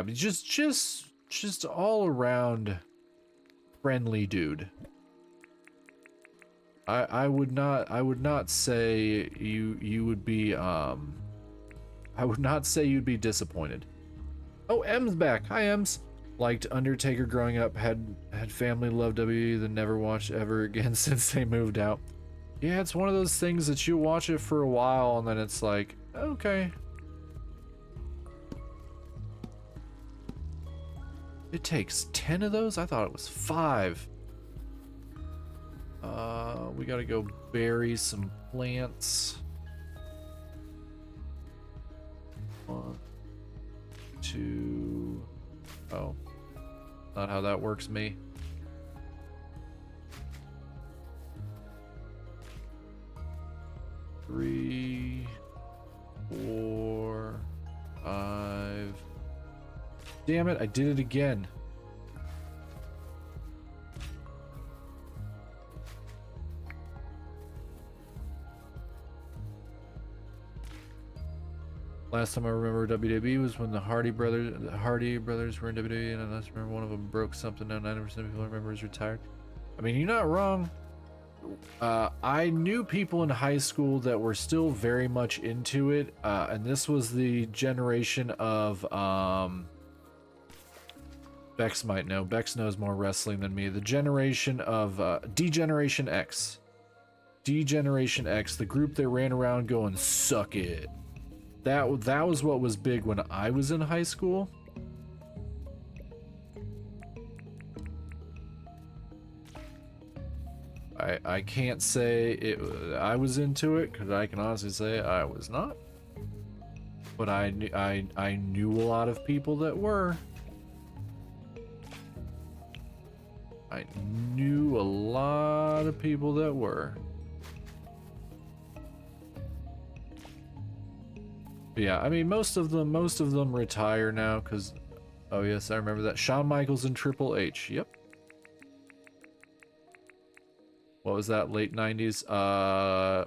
but just all around friendly dude. I would not say you would be I would not say you'd be disappointed. Oh, M's back. Hi, M's. Liked Undertaker growing up, had family love WWE, then never watched ever again since they moved out. Yeah, it's one of those things that you watch it for a while and then it's like, okay. It takes 10 of those? I thought it was 5. We gotta go bury some plants. 1, 2. Oh, not how that works, me. 3, 4, 5. Damn it, I did it again. Last time I remember WWE was when the Hardy brothers were in WWE, and I last remember one of them broke something. Now 90% of people remember is retired. I mean, you're not wrong. I knew people in high school that were still very much into it, and this was the generation of Bex might know. Bex knows more wrestling than me. The generation of D-Generation X. D-Generation X, the group that ran around going, suck it. That was what was big when I was in high school. I can't say I was into it, because I can honestly say I was not. But I knew a lot of people that were. I knew a lot of people that were. But yeah, I mean, most of them retire now, because, oh yes, I remember that. Shawn Michaels and Triple H, yep. What was that, late 90s?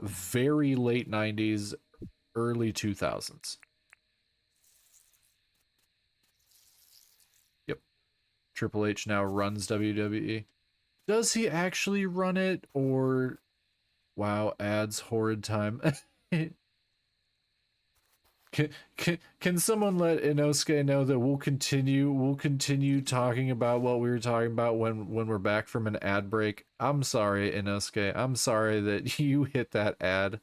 Very late 90s, early 2000s. Yep. Triple H now runs WWE. Does he actually run it, or... Wow, ads, horrid time. Can someone let Inosuke know that we'll continue talking about what we were talking about when we're back from an ad break? I'm sorry, Inosuke. I'm sorry that you hit that ad.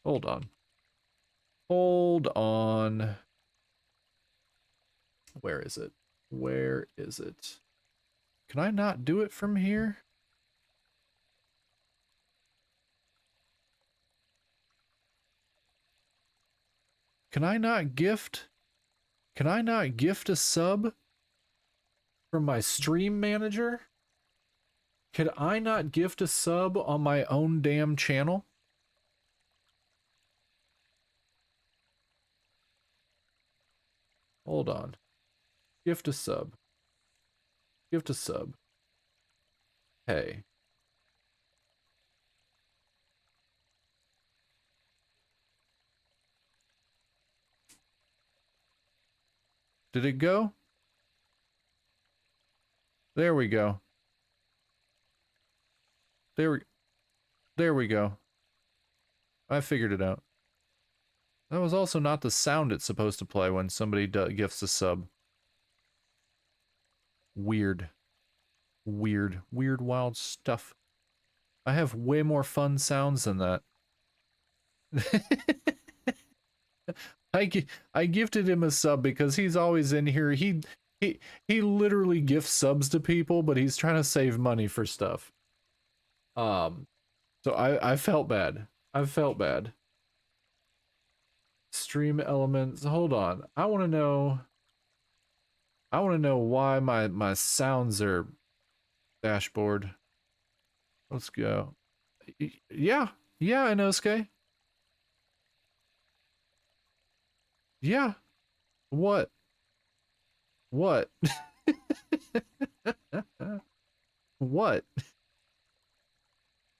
Hold on. Hold on. Where is it? Where is it? Can I not do it from here? Can I not gift a sub from my stream manager? Could I not gift a sub on my own damn channel? Hold on. Gift a sub. Gift a sub. Hey. Did it go? There we go. There we go. I figured it out. That was also not the sound it's supposed to play when somebody gifts a sub. Weird. Weird, wild stuff. I have way more fun sounds than that. I gifted him a sub because he's always in here. He literally gifts subs to people, but he's trying to save money for stuff. So I felt bad. I felt bad. Stream elements. Hold on. I want to know why my sounds are dashboard. Let's go. Yeah. Yeah, Inosuke. Yeah. What? What? What?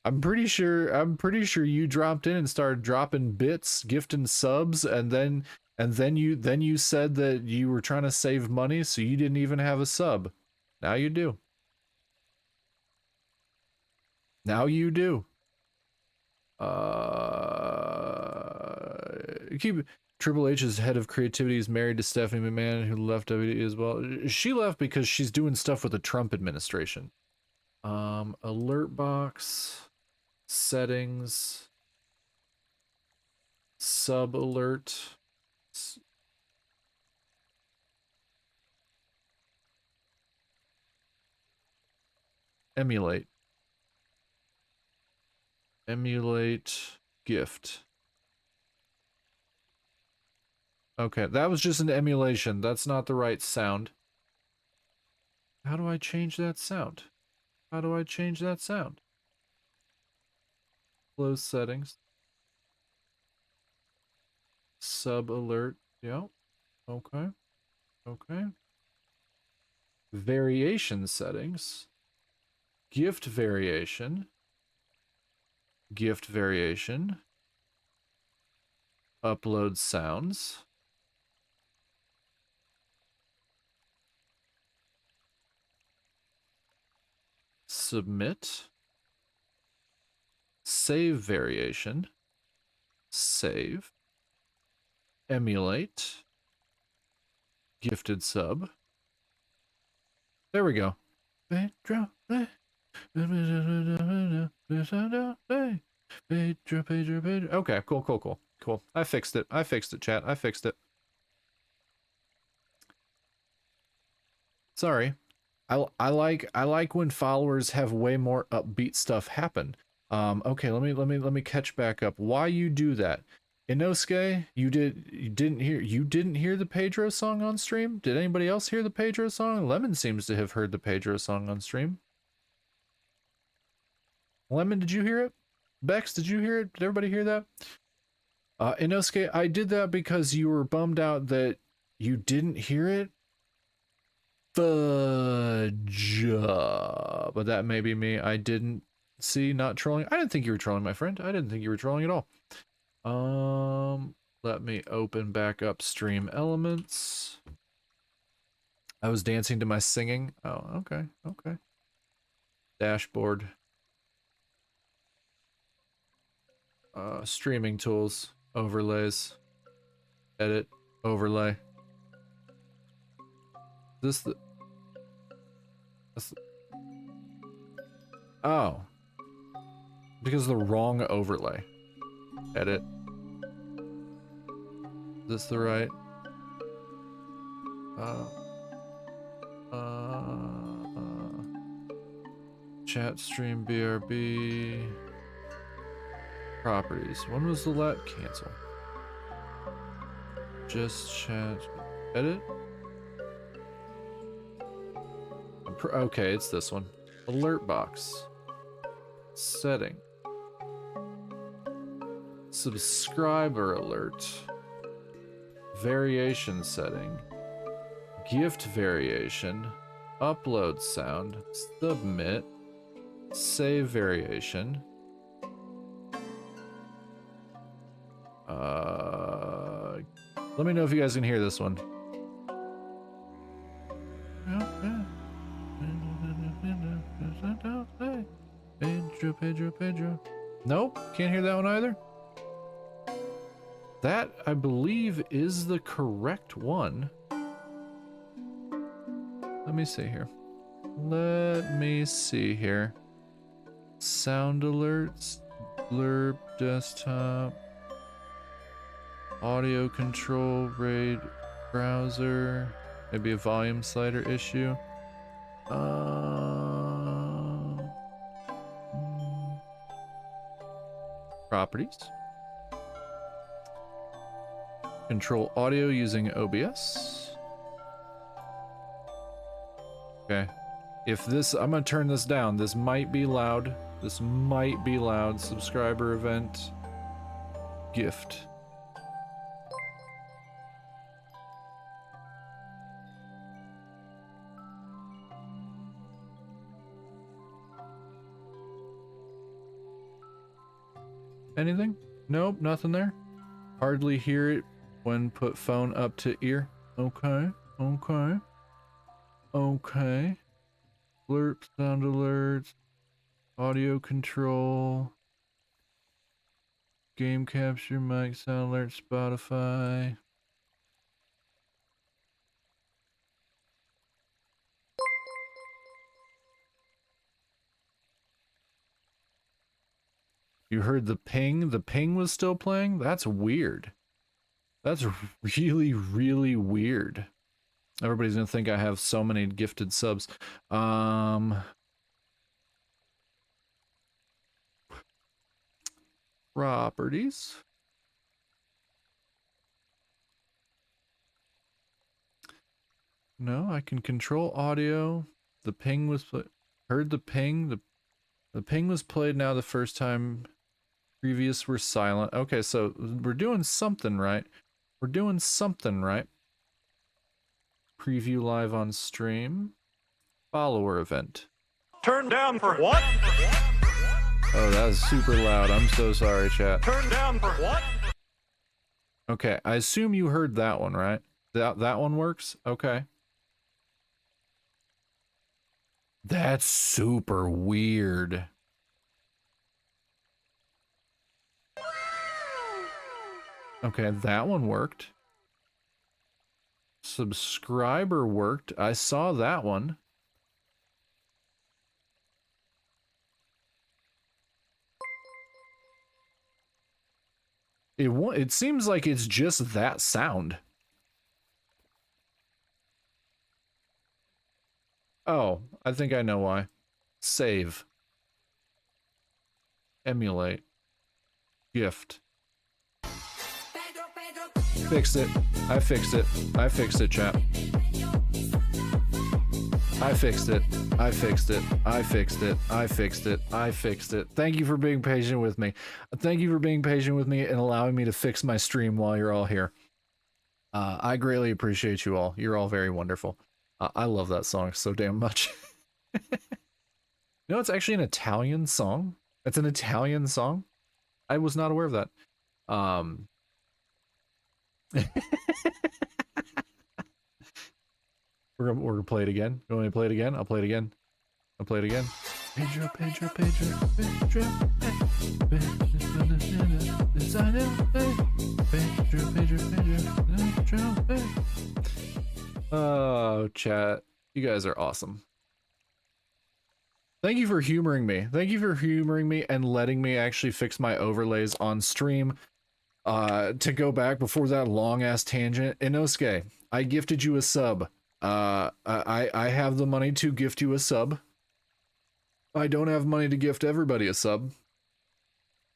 I'm pretty sure you dropped in and started dropping bits, gifting subs, and then And then you said that you were trying to save money, so you didn't even have a sub. Now you do. Now you do. Keep Triple H is head of creativity, is married to Stephanie McMahon, who left WWE as well. She left because she's doing stuff with the Trump administration. Alert box, settings, sub alert. Emulate. Emulate gift. Okay, that was just an emulation. That's not the right sound. How do I change that sound? How do I change that sound? Close settings. Sub alert. Yep. Okay. Okay. Variation settings. Gift variation. Gift variation. Upload sounds. Submit. Save variation. Save. Emulate. Gifted sub. There we go. Pedro. Okay, cool. I fixed it, chat. I fixed it. Sorry. I like when followers have way more upbeat stuff happen. Okay, let me catch back up. Why you do that? Inosuke, you didn't hear the Pedro song on stream? Did anybody else hear the Pedro song? Lemon seems to have heard the Pedro song on stream. Lemon, did you hear it? Bex, did you hear it? Did everybody hear that? Inosuke, I did that because you were bummed out that you didn't hear it. Fudge. But that may be me. I didn't see, not trolling. I didn't think you were trolling, my friend. I didn't think you were trolling at all. Let me open back up Stream Elements. I was dancing to my singing. Oh, okay, okay. Dashboard. Streaming tools, overlays, edit, overlay. This oh, because of the wrong overlay. Edit. Is this the right? Chat stream BRB. Properties. When was the last cancel? Just chat. Edit. Okay, it's this one. Alert box. Setting. Subscriber alert. Variation setting. Gift variation. Upload sound. Submit. Save variation. Let me know if you guys can hear this one. Pedro. Nope, can't hear that one either. That, I believe, is the correct one. Let me see here. Sound alerts, blurb, desktop, audio control, RAID, browser, maybe a volume slider issue. Properties. Control audio using OBS. Okay. If this, I'm gonna turn this down. This might be loud. Subscriber event. Gift. Anything? Nope, nothing there. Hardly hear it. When put phone up to ear. Okay, okay, okay. Alert, sound alerts, audio control, game capture, mic, sound alert, Spotify. You heard the ping? The ping was still playing? That's weird. That's really, really weird. Everybody's gonna think I have so many gifted subs. Properties. No, I can control audio. The ping was heard the ping. The ping was played now the first time. Previous were silent. Okay, so we're doing something right. We're doing something right. Preview live on stream. Follower event. Turn down for what? Oh, that was super loud. I'm so sorry, chat. Turn down for what? Okay, I assume you heard that one, right? That one works? Okay. That's super weird. Okay, that one worked. Subscriber worked. I saw that one. It seems like it's just that sound. Oh, I think I know why. Save. Emulate. Gift. Fixed it. I fixed it. I fixed it, chat. I fixed it. I fixed it. I fixed it. I fixed it. I fixed it. Thank you for being patient with me. Thank you for being patient with me and allowing me to fix my stream while you're all here. I greatly appreciate you all. You're all very wonderful. I love that song so damn much. You know, it's actually an Italian song. It's an Italian song. I was not aware of that. We're gonna play it again. You want me to play it again? I'll play it again. I'll play it again. Pedro, Pedro, Pedro, Pedro, Pedro. Oh, chat. You guys are awesome. Thank you for humoring me. Thank you for humoring me and letting me actually fix my overlays on stream. To go back before that long-ass tangent, Inosuke, I gifted you a sub. I have the money to gift you a sub. I don't have money to gift everybody a sub.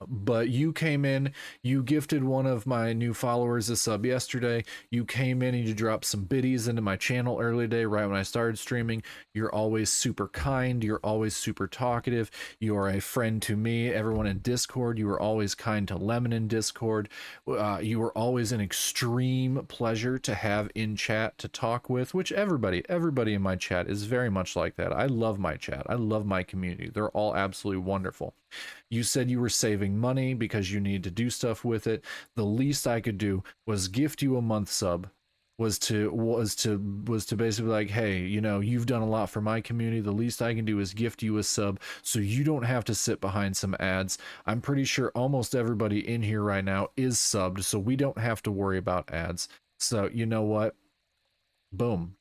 But you came in, you gifted one of my new followers a sub yesterday. You came in and you dropped some biddies into my channel early today, right when I started streaming. You're always super kind. You're always super talkative. You are a friend to me. Everyone in Discord, you are always kind to Lemon in Discord. You are always an extreme pleasure to have in chat to talk with, which everybody in my chat is very much like that. I love my chat. I love my community. They're all absolutely wonderful. You said you were saving money because you need to do stuff with it. The least I could do was gift you a month sub. Was to basically like, hey, you know, you've done a lot for my community. The least I can do is gift you a sub so you don't have to sit behind some ads. I'm pretty sure almost everybody in here right now is subbed, so we don't have to worry about ads. So you know what? Boom.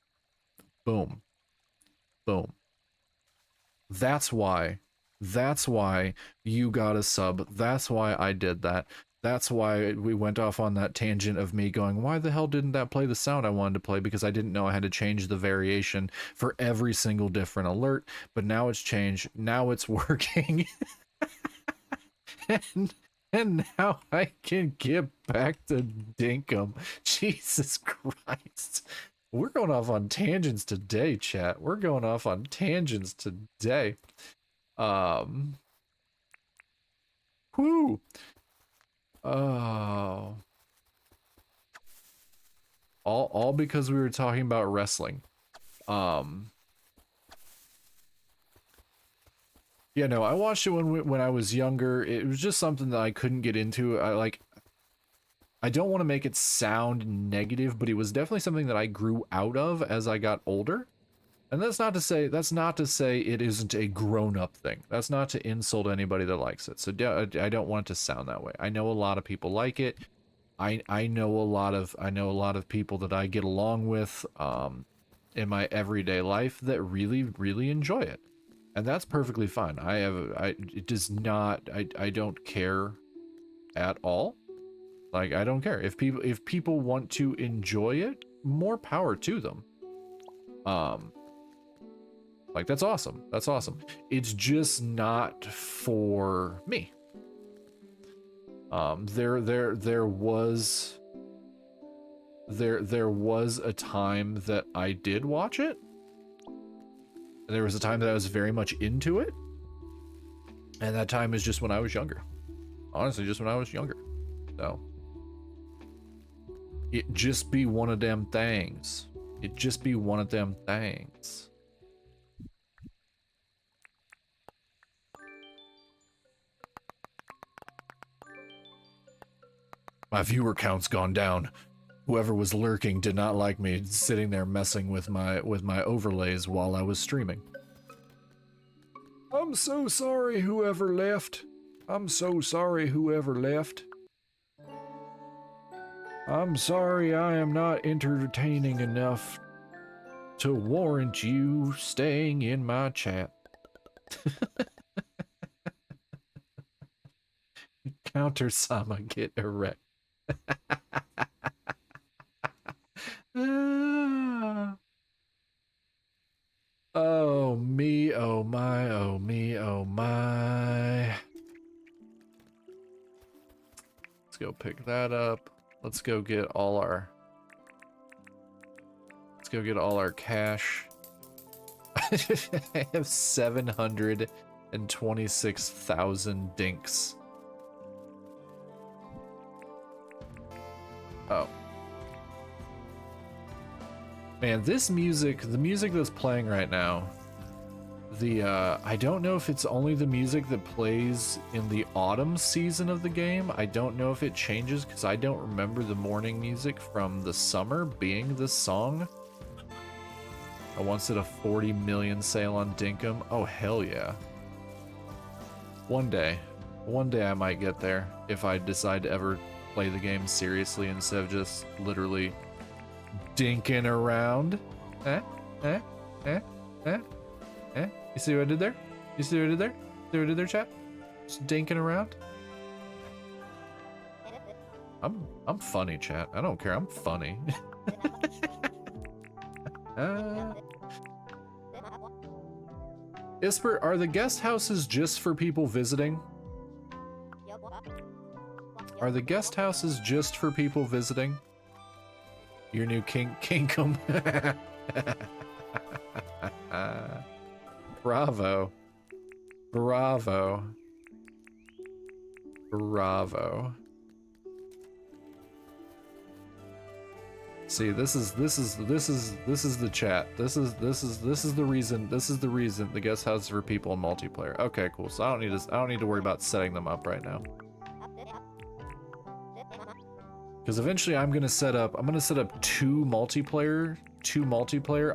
Boom. Boom. That's why you got a sub. That's why I did that. That's why we went off on that tangent of me going, why the hell didn't that play the sound I wanted to play? Because I didn't know I had to change the variation for every single different alert. But now it's changed. Now it's working. and now I can get back to dinkum. Jesus Christ. We're going off on tangents today, chat. We're going off on tangents today. Whoo. Oh. All because we were talking about wrestling. Yeah, no, I watched it when I was younger. It was just something that I couldn't get into. I don't want to make it sound negative, but it was definitely something that I grew out of as I got older. And that's not to say it isn't a grown-up thing. That's not to insult anybody that likes it. So I don't want it to sound that way. I know a lot of people like it. I know a lot of people that I get along with in my everyday life that really enjoy it. And that's perfectly fine. I don't care at all. Like, I don't care. If people want to enjoy it, more power to them. Like, that's awesome. That's awesome. It's just not for me. There was a time that I did watch it. There was a time that I was very much into it. And that time is just when I was younger. Honestly, just when I was younger. So it just be one of them things. It just be one of them things. My viewer count's gone down. Whoever was lurking did not like me sitting there messing with my overlays while I was streaming. I'm so sorry whoever left. I'm so sorry whoever left. I'm sorry I am not entertaining enough to warrant you staying in my chat. Counter Sama, get erect. Oh me, oh my, oh me, oh my. Let's go pick that up. Let's go get all our cash. I have 726,000 dinks. Oh. Man, this music, the music that's playing right now, I don't know if it's only the music that plays in the autumn season of the game. I don't know if it changes because I don't remember the morning music from the summer being this song. I once did a 40 million sale on dinkum. Oh, hell yeah. One day I might get there if I decide to ever play the game seriously instead of just literally dinking around. You see what I did there? You see what I did there? See what I did there, chat? Just dinking around. I'm funny, chat. I don't care. I'm funny. Isper, are the guest houses just for people visiting? Are the guest houses just for people visiting? Your new kinkum. Bravo. Bravo. Bravo. See, this is the chat. This is the reason the guest house is for people in multiplayer. Okay, cool. So I don't need to worry about setting them up right now. Because eventually I'm gonna set up two multiplayer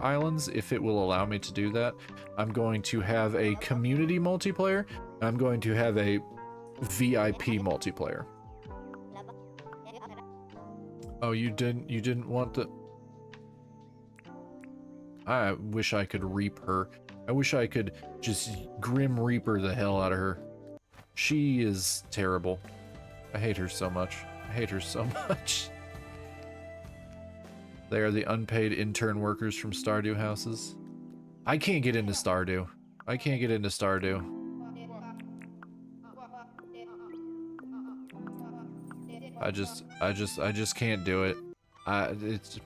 islands if it will allow me to do that. I'm going to have a community multiplayer, and I'm going to have a VIP multiplayer. Oh, you didn't want the... I wish I could reap her. I wish I could just Grim Reaper the hell out of her. She is terrible. I hate her so much. I hate her so much. They are the unpaid intern workers from Stardew houses. I can't get into Stardew. I can't get into Stardew. I just can't do it. It's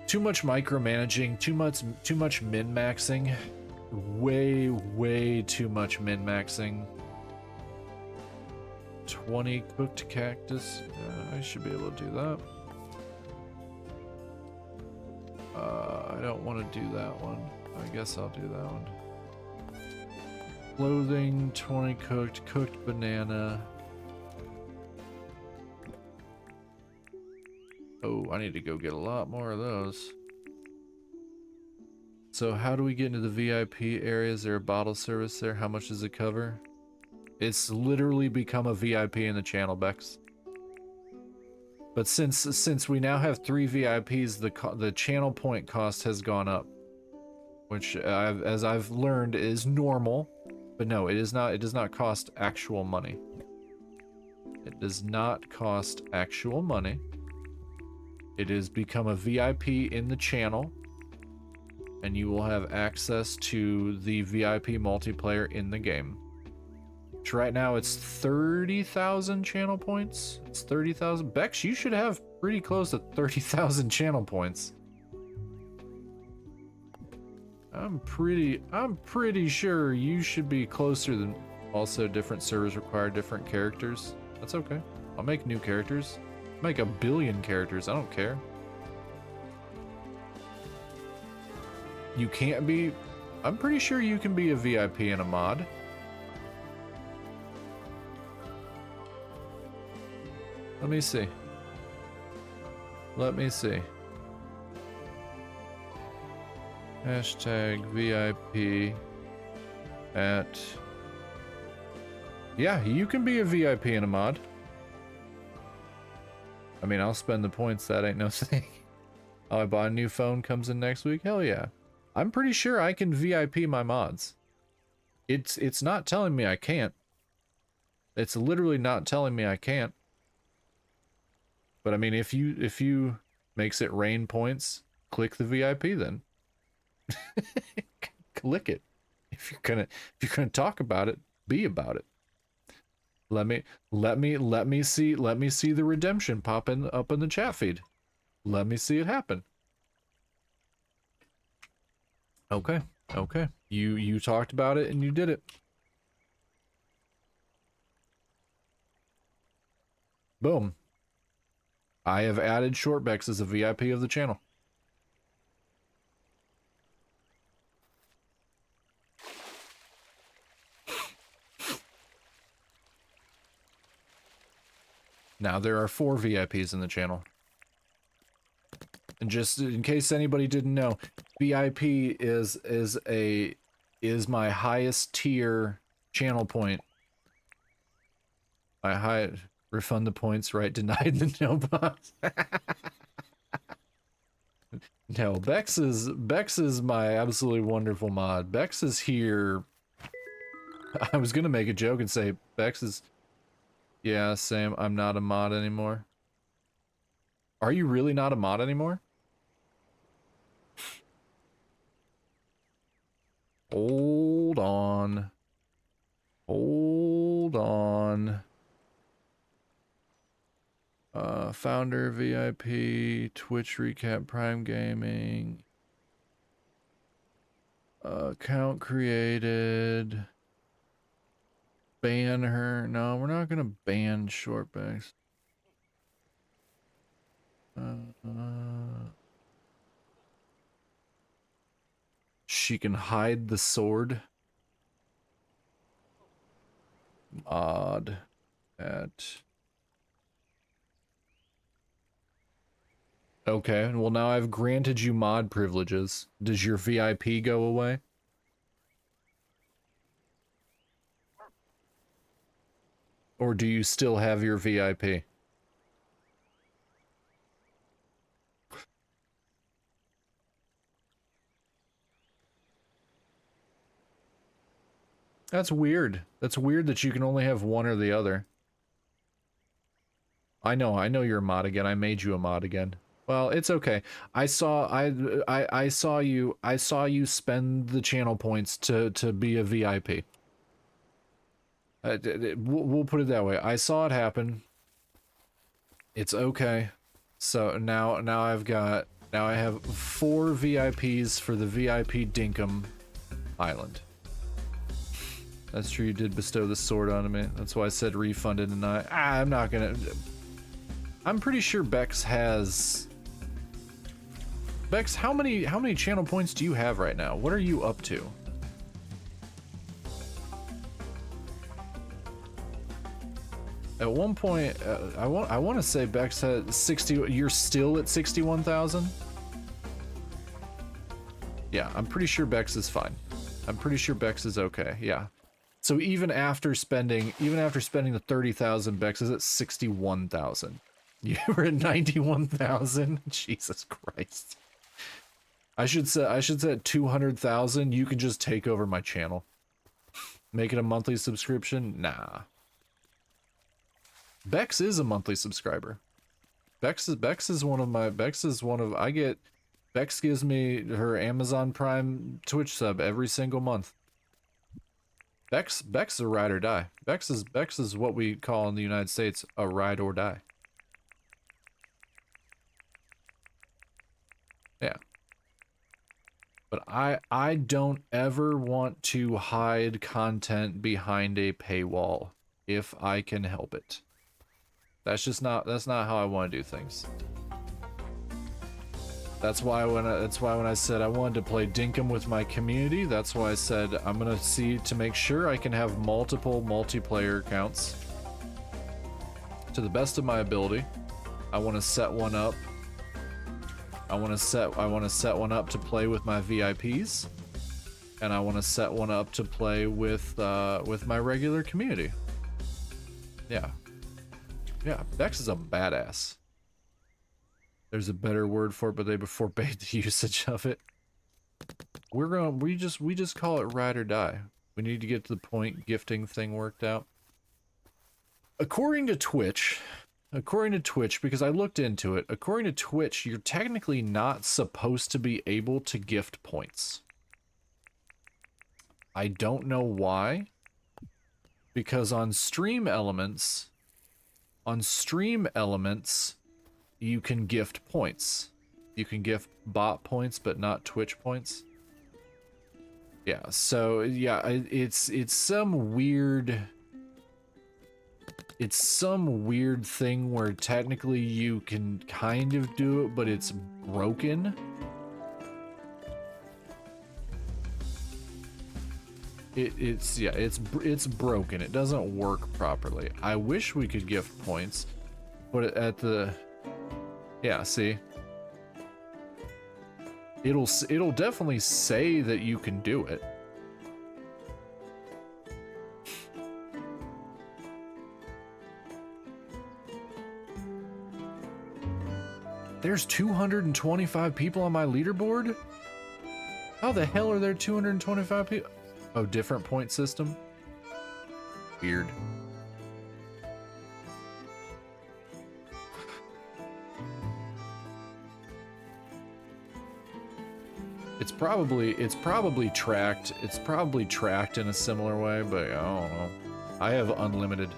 too much micromanaging, too much min-maxing. Way too much min-maxing. 20 cooked cactus. I should be able to do that. I don't want to do that one. I guess I'll do that one. Clothing, 20 cooked banana. Ooh, I need to go get a lot more of those. So how do we get into the VIP area? Is there a bottle service there? How much does it cover? It's literally become a VIP in the channel, Bex. But since we now have 3 VIPs, the channel point cost has gone up, which as I've learned is normal. But no, it is not. It does not cost actual money. It does not cost actual money. It has become a VIP in the channel, and you will have access to the VIP multiplayer in the game. Which right now it's 30,000 channel points. It's 30,000. Bex, you should have pretty close to 30,000 channel points. I'm pretty sure you should be closer than. Also, different servers require different characters. That's okay. I'll make new characters. Make 1 billion characters. I don't care. You can't be. I'm pretty sure you can be a VIP in a mod. Let me see. Let me see. Hashtag VIP at... Yeah, you can be a VIP in a mod. I mean, I'll spend the points, that ain't no thing. Oh, I bought a new phone, comes in next week? Hell yeah. I'm pretty sure I can VIP my mods. It's not telling me I can't. It's literally not telling me I can't. But I mean, if you makes it rain points, click the VIP then. Click it. If you're gonna talk about it, be about it. Let me see the redemption pop up in the chat feed. Let me see it happen. Okay. You talked about it and you did it. Boom. I have added Shortbex as a VIP of the channel. Now there are 4 VIPs in the channel. And just in case anybody didn't know, VIP is my highest tier channel point. Refund the points, right? Denied the no box. No, Bex is my absolutely wonderful mod. Bex is here. I was gonna make a joke and say Bex is. Yeah, same. I'm not a mod anymore. Are you really not a mod anymore? Hold on. Hold on. Founder, VIP, Twitch recap, Prime Gaming. Account created. Ban her. No, we're not gonna ban Shortbacks. She can hide the sword. Mod at. Okay, well now I've granted you mod privileges. Does your VIP go away? Or do you still have your VIP? That's weird. That's weird that you can only have one or the other. I know you're a mod again. I made you a mod again. Well, it's okay. I saw you spend the channel points to be a VIP. We'll put it that way. I saw it happen. It's okay. So now I have 4 VIPs for the VIP Dinkum Island. That's true, you did bestow the sword on me. That's why I said refunded and I'm not gonna. I'm pretty sure Bex has. Bex, how many channel points do you have right now? What are you up to? At one point, I want to say Bex had 60. You're still at 61,000. Yeah, I'm pretty sure Bex is fine. I'm pretty sure Bex is okay. Yeah. So even after spending the 30,000, Bex is at 61,000. You were at 91,000. Jesus Christ. I should say at 200,000. You can just take over my channel. Make it a monthly subscription. Nah. Bex is a monthly subscriber. Bex is one of Bex gives me her Amazon Prime Twitch sub every single month. Bex is a ride or die. Bex is what we call in the United States a ride or die. Yeah. But I don't ever want to hide content behind a paywall if I can help it. That's not how I want to do things. That's why when I said I wanted to play dinkum with my community, that's why I said I'm gonna see to make sure I can have multiple multiplayer accounts to the best of my ability. I want to set one up. I want to set one up to play with my VIPs, and I want to set one up to play with my regular community. Yeah. Yeah, Bex is a badass. There's a better word for it, but they forbade the usage of it. We just call it ride or die. We need to get to the point gifting thing worked out. According to Twitch, because I looked into it, according to Twitch, you're technically not supposed to be able to gift points. I don't know why. Because on Stream Elements, you can gift points. You can gift bot points, but not Twitch points. Yeah, so yeah, it's some weird thing where technically you can kind of do it, but it's broken. It's broken. It doesn't work properly. I wish we could gift points, but at the yeah, see, it'll definitely say that you can do it. There's 225 people on my leaderboard? How the hell are there 225 people? Oh, different point system? Weird. It's probably tracked. It's probably tracked in a similar way, but I don't know. I have unlimited.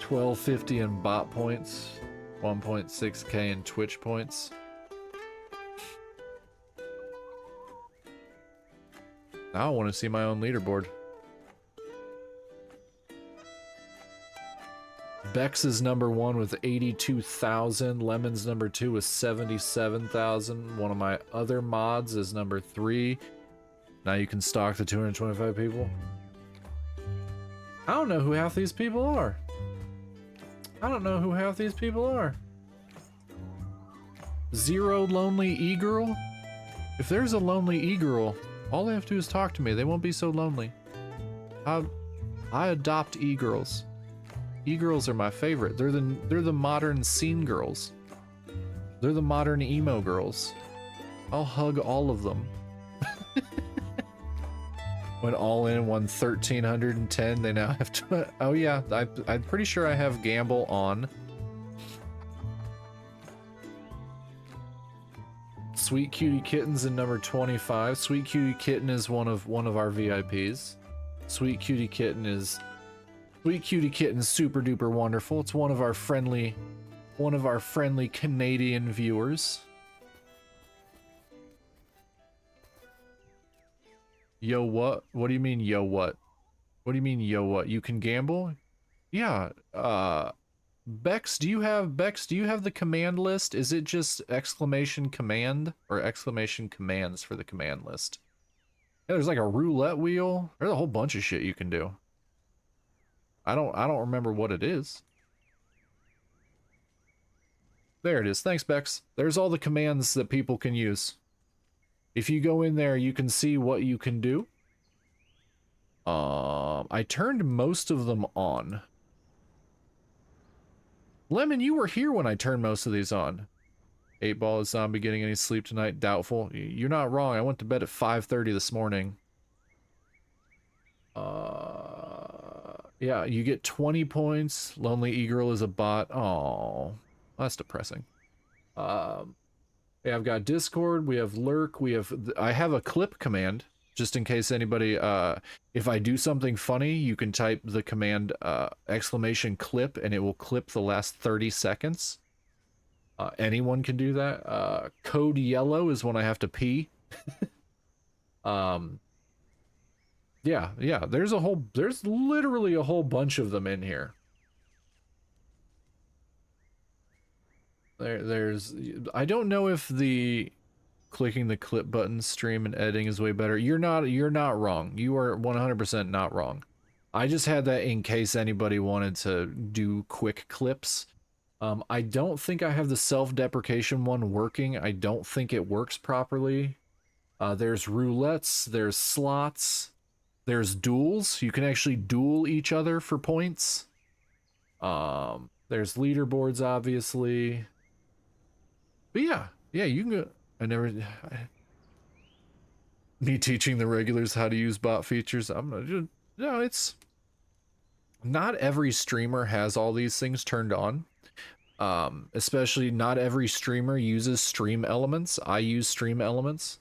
1250 in bot points, 1.6k in Twitch points. Now I want to see my own leaderboard. Bex is number 1 with 82,000. Lemon's number 2 with 77,000. One of my other mods is number 3. Now you can stalk the 225 people. I don't know who half these people are. Zero lonely e-girl? If there's a lonely e-girl, all they have to do is talk to me. They won't be so lonely. I adopt e-girls. E-girls are my favorite. They're the modern scene girls. They're the modern emo girls. I'll hug all of them. Went all in, won 1,310. They now have to. Oh yeah, I'm pretty sure I have Gamble on. Sweet Cutie Kitten's in number 25. Sweet Cutie Kitten is one of our VIPs. Sweet Cutie Kitten is super duper wonderful. It's one of our friendly Canadian viewers. Yo what? What do you mean yo what? What do you mean yo what? You can gamble? Yeah, Bex, do you have the command list? Is it just exclamation command or exclamation commands for the command list? Yeah, there's like a roulette wheel. There's a whole bunch of shit you can do. I don't remember what it is. There it is. Thanks, Bex. There's all the commands that people can use. If you go in there, you can see what you can do. I turned most of them on. Lemon, you were here when I turned most of these on. 8-ball is zombie getting any sleep tonight? Doubtful. You're not wrong. I went to bed at 5:30 this morning. Yeah, you get 20 points. Lonely E-Girl is a bot. Oh, that's depressing. Yeah, I've got Discord. We have Lurk. I have a clip command. Just in case anybody, if I do something funny, you can type the command exclamation clip and it will clip the last 30 seconds. Anyone can do that. Code yellow is when I have to pee. Yeah, there's literally a whole bunch of them in here. I don't know if the clicking the clip button stream and editing is way better. You're not wrong. You are 100% not wrong. I just had that in case anybody wanted to do quick clips. I don't think I have the self-deprecation one working. I don't think it works properly. There's roulettes, there's slots, there's duels. You can actually duel each other for points. There's leaderboards, obviously. But yeah, you can go. Me teaching the regulars how to use bot features. No, it's not every streamer has all these things turned on. Especially not every streamer uses stream elements. I use stream elements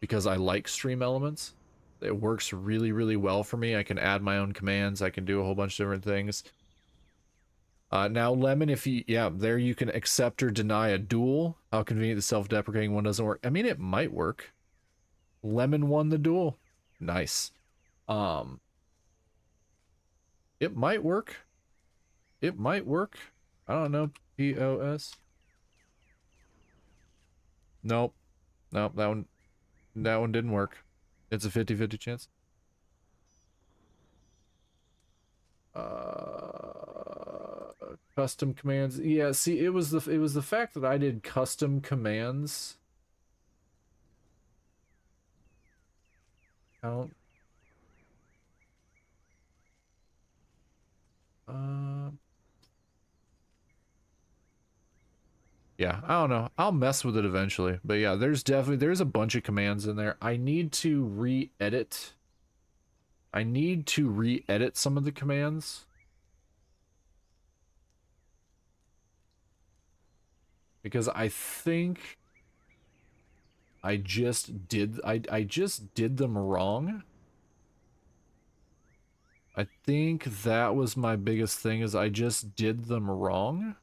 because I like stream elements. It works really, really well for me. I can add my own commands. I can do a whole bunch of different things. Now, Lemon, there you can accept or deny a duel. How convenient the self-deprecating one doesn't work. I mean, it might work. Lemon won the duel. Nice. It might work. It might work. I don't know. POS. Nope. Nope, that one didn't work. It's a 50-50 chance. Custom commands. Yeah, see, it was the fact that I did custom commands. Count. Yeah, I don't know. I'll mess with it eventually. But yeah, there's a bunch of commands in there. I need to re-edit. Some of the commands. Because I think I just did them wrong. I think that was my biggest thing, is I just did them wrong.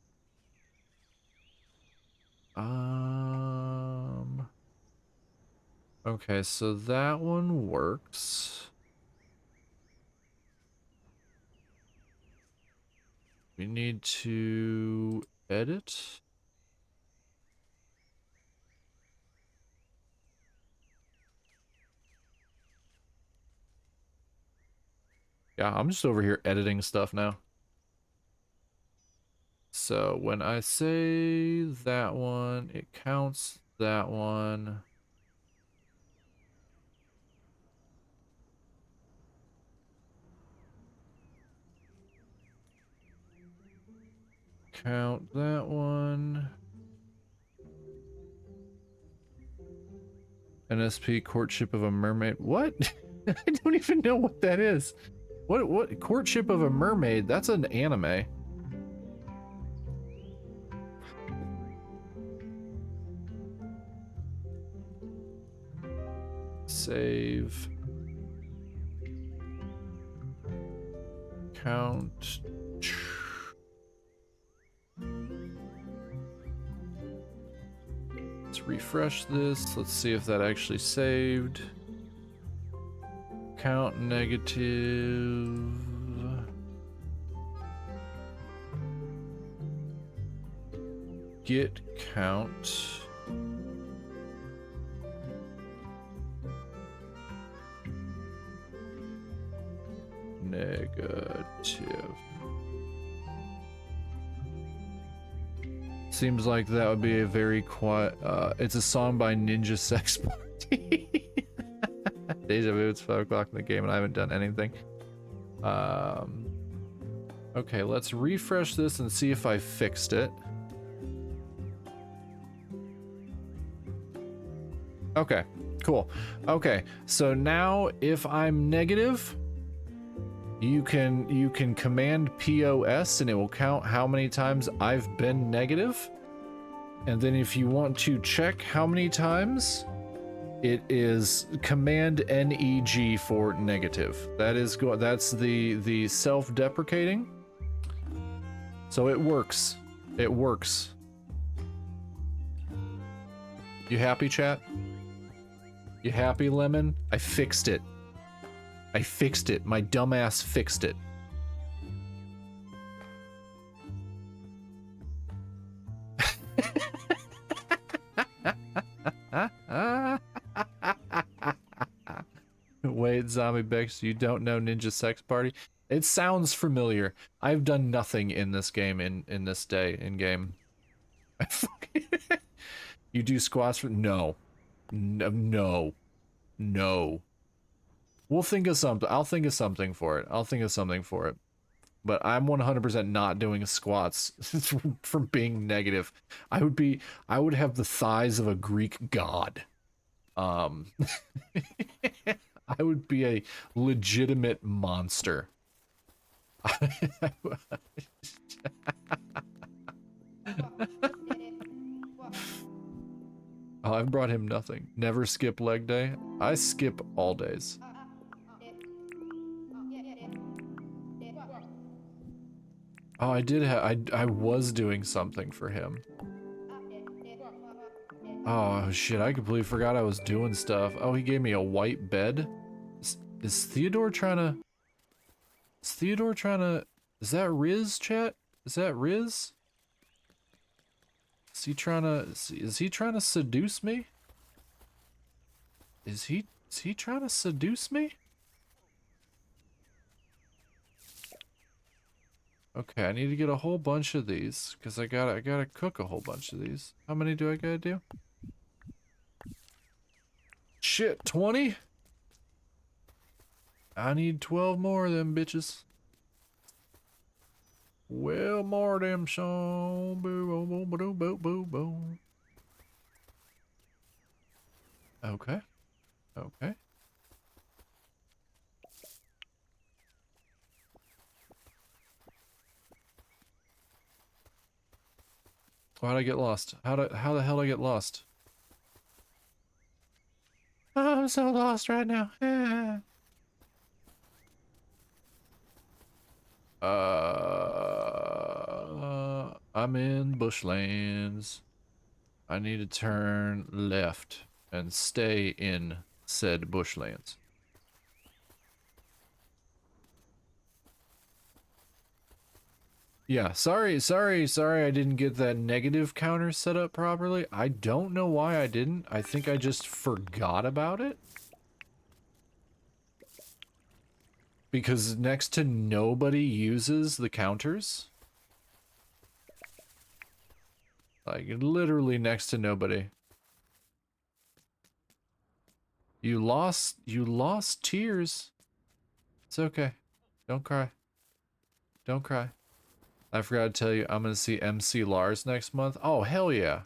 Okay, so that one works. We need to edit. Yeah, I'm just over here editing stuff now. So when I say that one, it counts that one. Count that one. NSP Courtship of a Mermaid. What? I don't even know what that is. What Courtship of a Mermaid? That's an anime. Save. Count. Let's refresh this. Let's see if that actually saved. Count negative. Git count. Negative. Seems like that would be a very quiet. It's a song by Ninja Sex Party. Deja vu, it's 5 o'clock in the game and I haven't done anything. Okay, let's refresh this and see if I fixed it. Okay, cool. Okay, so now if I'm negative, you can command POS and it will count how many times I've been negative. And then if you want to check how many times, it is command NEG for negative. That's the self-deprecating. So it works. It works. You happy, chat? You happy, Lemon? I fixed it. I fixed it. My dumbass fixed it. Wait, Zombie Bex, you don't know Ninja Sex Party? It sounds familiar. I've done nothing in this game in this day in game. You do squats for no. No. No. We'll think of something. I'll think of something for it. I'll think of something for it. But I'm 100% not doing squats from being negative. I would have the thighs of a Greek god. I would be a legitimate monster. Oh, I've brought him nothing. Never skip leg day. I skip all days. Oh, I did I was doing something for him. Oh shit, I completely forgot I was doing stuff. Oh, he gave me a white bed. Is Theodore trying to... Is that Riz, chat? Is that Riz? Is he trying to seduce me? Is he trying to seduce me? Okay, I need to get a whole bunch of these because I gotta cook a whole bunch of these. How many do I gotta do? Shit, 20? I need 12 more of them bitches. Well, more of them song. Boo, boo, boo, boo, boo, boo, boo. Okay. Okay. Why'd I get lost? How the hell did I get lost? Oh, I'm so lost right now. I'm in bushlands. I need to turn left and stay in said bushlands. Yeah, sorry I didn't get that negative counter set up properly. I don't know why I didn't. I think I just forgot about it. Because next to nobody uses the counters. Like, literally next to nobody. You lost tears. It's okay. Don't cry. Don't cry. I forgot to tell you, I'm gonna see MC Lars next month. Oh, hell yeah.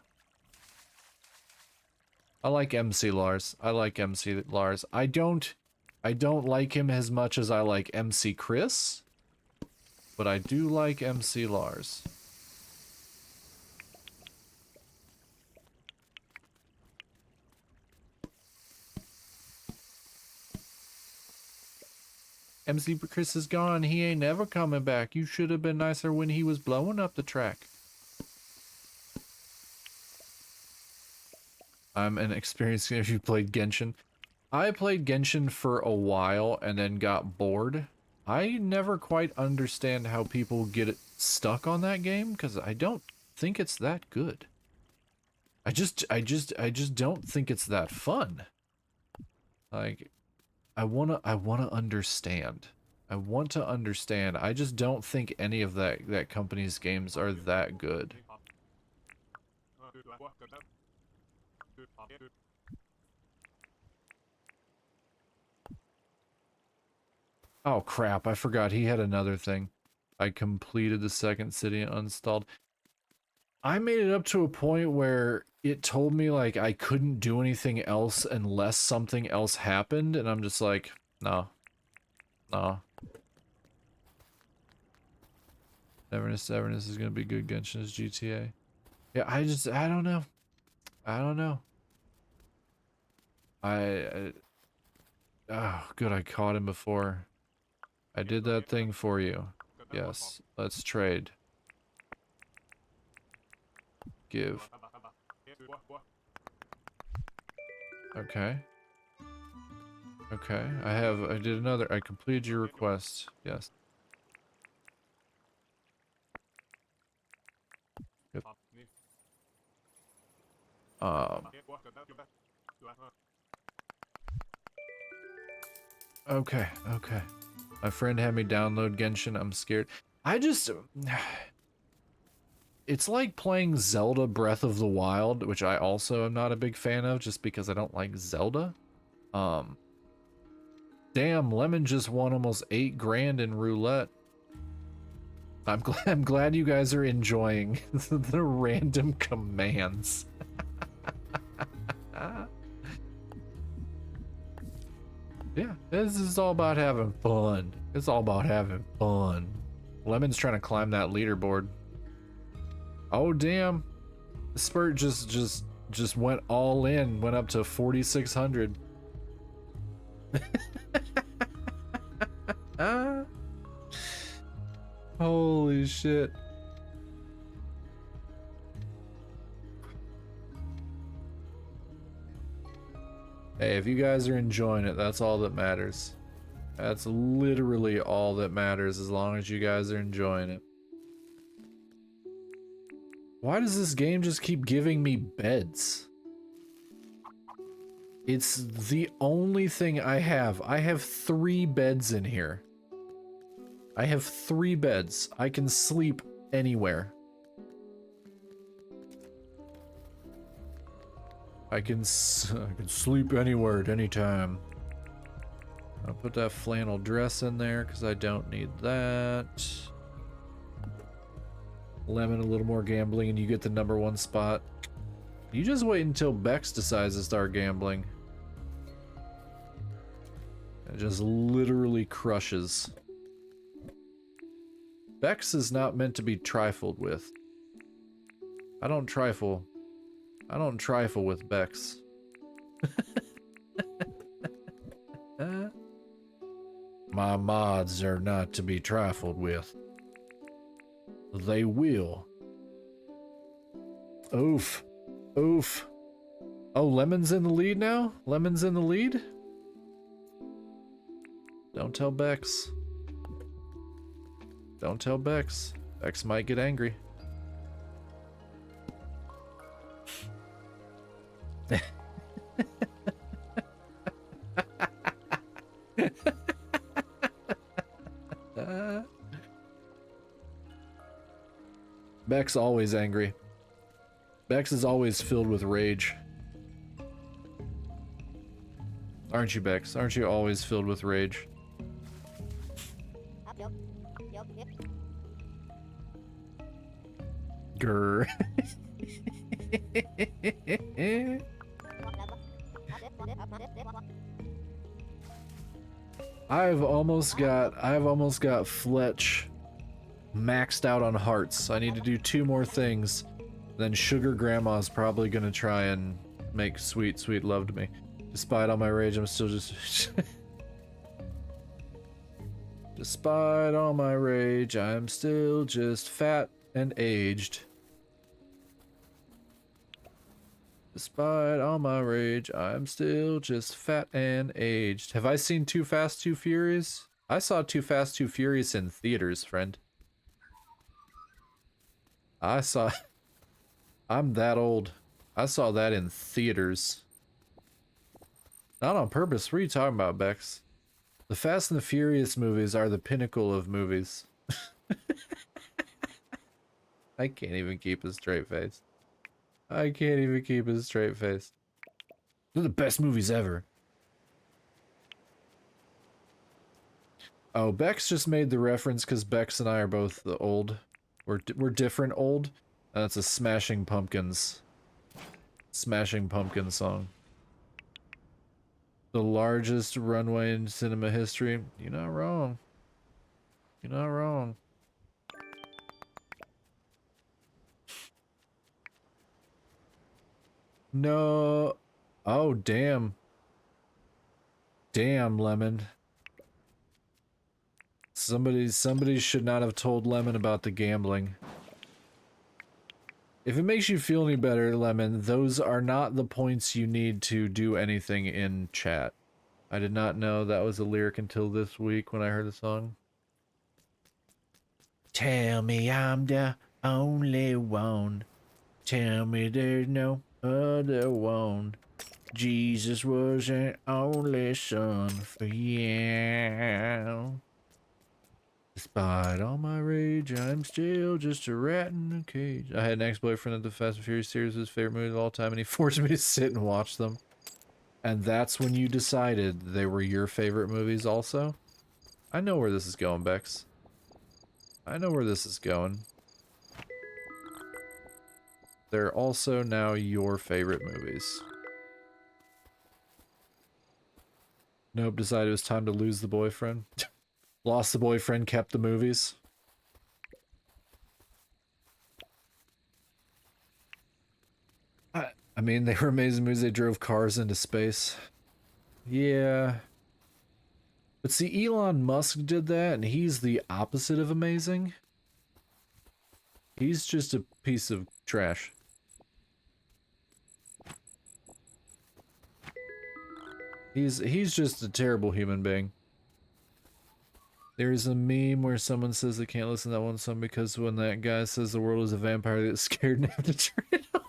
I like MC Lars. I like MC Lars. I don't like him as much as I like MC Chris, but I do like MC Lars. MC Chris is gone. He ain't never coming back. You should have been nicer when he was blowing up the track. I'm an experienced if you played Genshin. I played Genshin for a while and then got bored. I never quite understand how people get stuck on that game because I don't think it's that good. I just don't think it's that fun. Like, I wanna understand. I want to understand. I just don't think any of that company's games are that good. Oh crap, I forgot he had another thing. I completed the second city and uninstalled. I made it up to a point where it told me like I couldn't do anything else unless something else happened, and I'm just like, no. No. Severness is gonna be good. Genshin is GTA. Yeah, I don't know. I don't know. Oh, good, I caught him before. I did that thing for you. Yes, let's trade. Give. Okay. Okay, I did another, I completed your request. Yes. Yep. Okay, okay. My friend had me download Genshin, I'm scared. I just... It's like playing Zelda Breath of the Wild, which I also am not a big fan of, just because I don't like Zelda. Damn, Lemon just won almost 8 grand in roulette. I'm glad you guys are enjoying the random commands. Yeah, this is all about having fun. It's all about having fun. Lemon's trying to climb that leaderboard. Oh damn. The spurt just went all in, went up to 4,600. Holy shit. Hey, if you guys are enjoying it, that's all that matters. That's literally all that matters, as long as you guys are enjoying it. Why does this game just keep giving me beds? It's the only thing I have. I have 3 beds in here. I have 3 beds. I can sleep anywhere. I can sleep anywhere at any time. I'll put that flannel dress in there because I don't need that. Lemon, a little more gambling and you get the #1 spot. You just wait until Bex decides to start gambling. It just literally crushes. Bex is not meant to be trifled with. I don't trifle. I don't trifle with Bex. My mods are not to be trifled with. They will. Oof. Oof. Oh, Lemon's in the lead now? Lemon's in the lead? Don't tell Bex. Don't tell Bex. Bex might get angry. Bex always angry. Bex is always filled with rage. Aren't you, Bex? Aren't you always filled with rage? Grr. I've almost got Fletch maxed out on hearts. I need to do 2 more things. Then Sugar Grandma's probably gonna try and make sweet, sweet love to me. Despite all my rage, I'm still just... Despite all my rage, I'm still just fat and aged. Despite all my rage, I'm still just fat and aged. Have I seen Too Fast, Too Furious? I saw Too Fast, Too Furious in theaters, friend. I saw... I'm that old. I saw that in theaters. Not on purpose. What are you talking about, Bex? The Fast and the Furious movies are the pinnacle of movies. I can't even keep a straight face. I can't even keep a straight face. They're the best movies ever. Oh, Bex just made the reference because Bex and I are both the old. We're different old. That's a Smashing Pumpkins song. The largest runway in cinema history. You're not wrong. You're not wrong. No. Oh, damn. Damn, Lemon. Somebody should not have told Lemon about the gambling. If it makes you feel any better, Lemon, those are not the points you need to do anything in chat. I did not know that was a lyric until this week when I heard the song. Tell me I'm the only one. Tell me there's no other one. Jesus was an only son for you. Despite all my rage, I'm still just a rat in a cage. I had an ex-boyfriend that the Fast and Furious series was his favorite movie of all time, and he forced me to sit and watch them. And that's when you decided they were your favorite movies also? I know where this is going, Bex. I know where this is going. They're also now your favorite movies. Nope, decided it was time to lose the boyfriend. Lost the boyfriend, kept the movies. I mean, they were amazing movies. They drove cars into space. Yeah. But see, Elon Musk did that, and he's the opposite of amazing. He's just a piece of trash. He's just a terrible human being. There's a meme where someone says they can't listen to that one song because when that guy says the world is a vampire, they get scared and have to turn it on.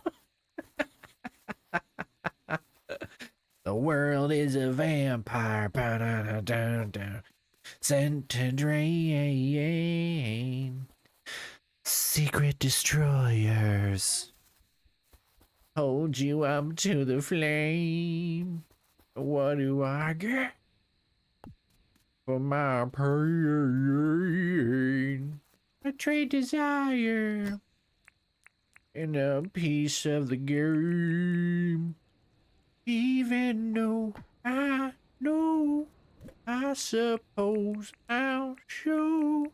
The world is a vampire. Sent to drain. Secret destroyers. Hold you up to the flame. What do I get? For my pain, I trade desire in a piece of the game. Even though I know, I suppose I'll show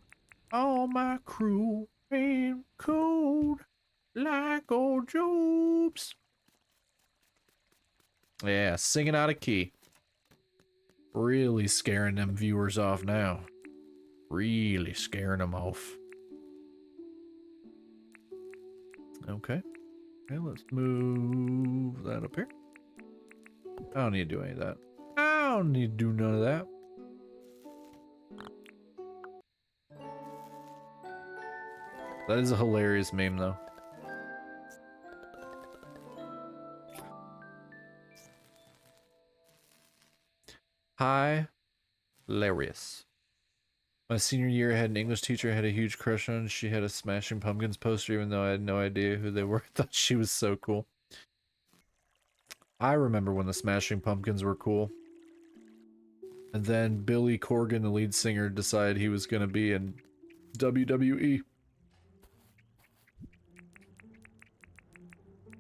all my cruel and cold like old Job's. Yeah, singing out of key. Really scaring them viewers off now. Really scaring them off. Okay. Okay, let's move that up here. I don't need to do any of that. I don't need to do none of that. That is a hilarious meme, though. Hilarious. My senior year, I had an English teacher I had a huge crush on. She had a Smashing Pumpkins poster, even though I had no idea who they were. I thought she was so cool. I remember when the Smashing Pumpkins were cool. And then Billy Corgan, the lead singer, decided he was going to be in WWE.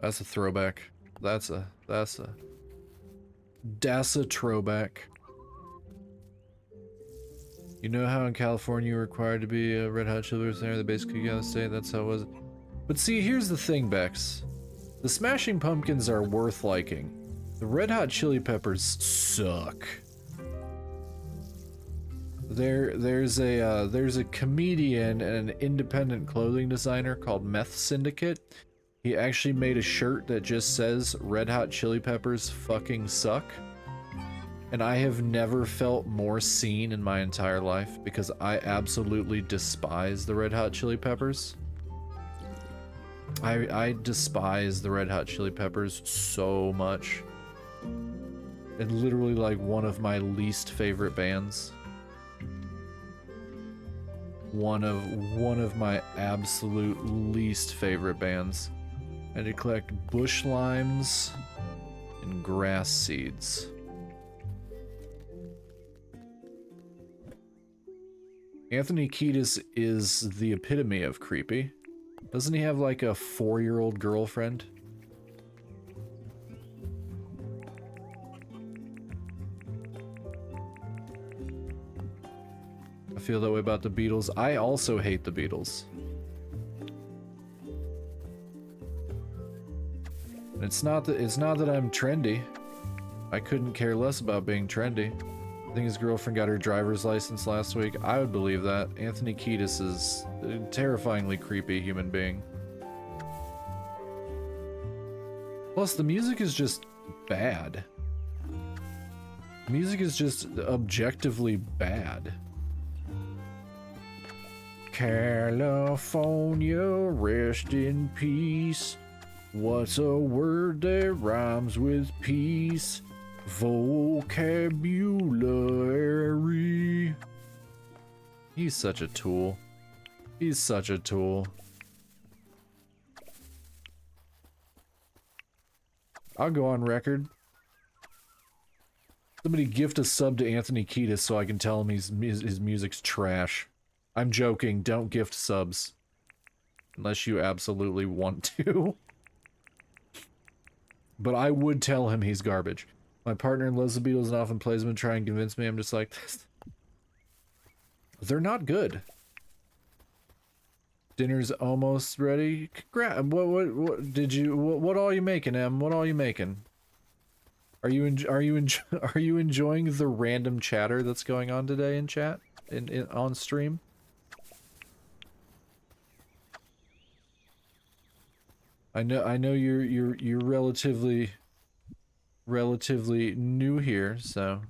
That's a throwback. That's a throwback. You know how in California you're required to be a Red Hot Chili Peppers there? They basically gotta say that's how it was. But see, here's the thing, Bex. The Smashing Pumpkins are worth liking. The Red Hot Chili Peppers suck. There's a comedian and an independent clothing designer called Meth Syndicate. He actually made a shirt that just says Red Hot Chili Peppers fucking suck. And I have never felt more seen in my entire life because I absolutely despise the Red Hot Chili Peppers. I despise the Red Hot Chili Peppers so much. And literally like one of my least favorite bands. One of my absolute least favorite bands. I had to collect bush limes and grass seeds. Anthony Kiedis is the epitome of creepy. Doesn't he have like a 4-year-old girlfriend? I feel that way about the Beatles. I also hate the Beatles. And it's not that I'm trendy. I couldn't care less about being trendy. I think his girlfriend got her driver's license last week. I would believe that. Anthony Kiedis is a terrifyingly creepy human being. Plus, the music is just bad. Music is just objectively bad. California, rest in peace. What's a word that rhymes with peace? Vocabulary. He's such a tool. He's such a tool. I'll go on record. Somebody gift a sub to Anthony Kiedis so I can tell him his music's trash. I'm joking. Don't gift subs. Unless you absolutely want to. But I would tell him he's garbage. My partner loves the Beatles and often plays them and try and convince me. I'm just like, they're not good. Dinner's almost ready. What did you? What all you making, Em? What all you making? Are you enjoying the random chatter that's going on today in chat on stream? I know you're relatively new here, so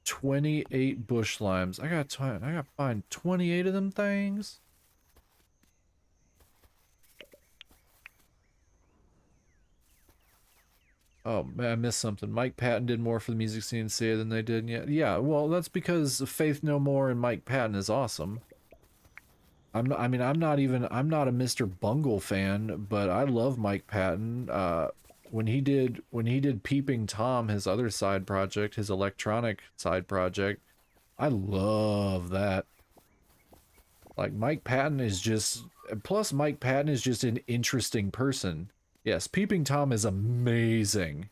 28 bush limes. I gotta find 28 of them things. Oh man, I missed something. Mike Patton did more for the music scene in SEA than they did yet. Yeah, well, that's because Faith No More and Mike Patton is awesome. I'm not a Mr. Bungle fan, but I love Mike Patton. When he did Peeping Tom, his other side project, his electronic side project, I love that. Like Mike Patton is just, plus Mike Patton is just an interesting person. Yes, Peeping Tom is amazing.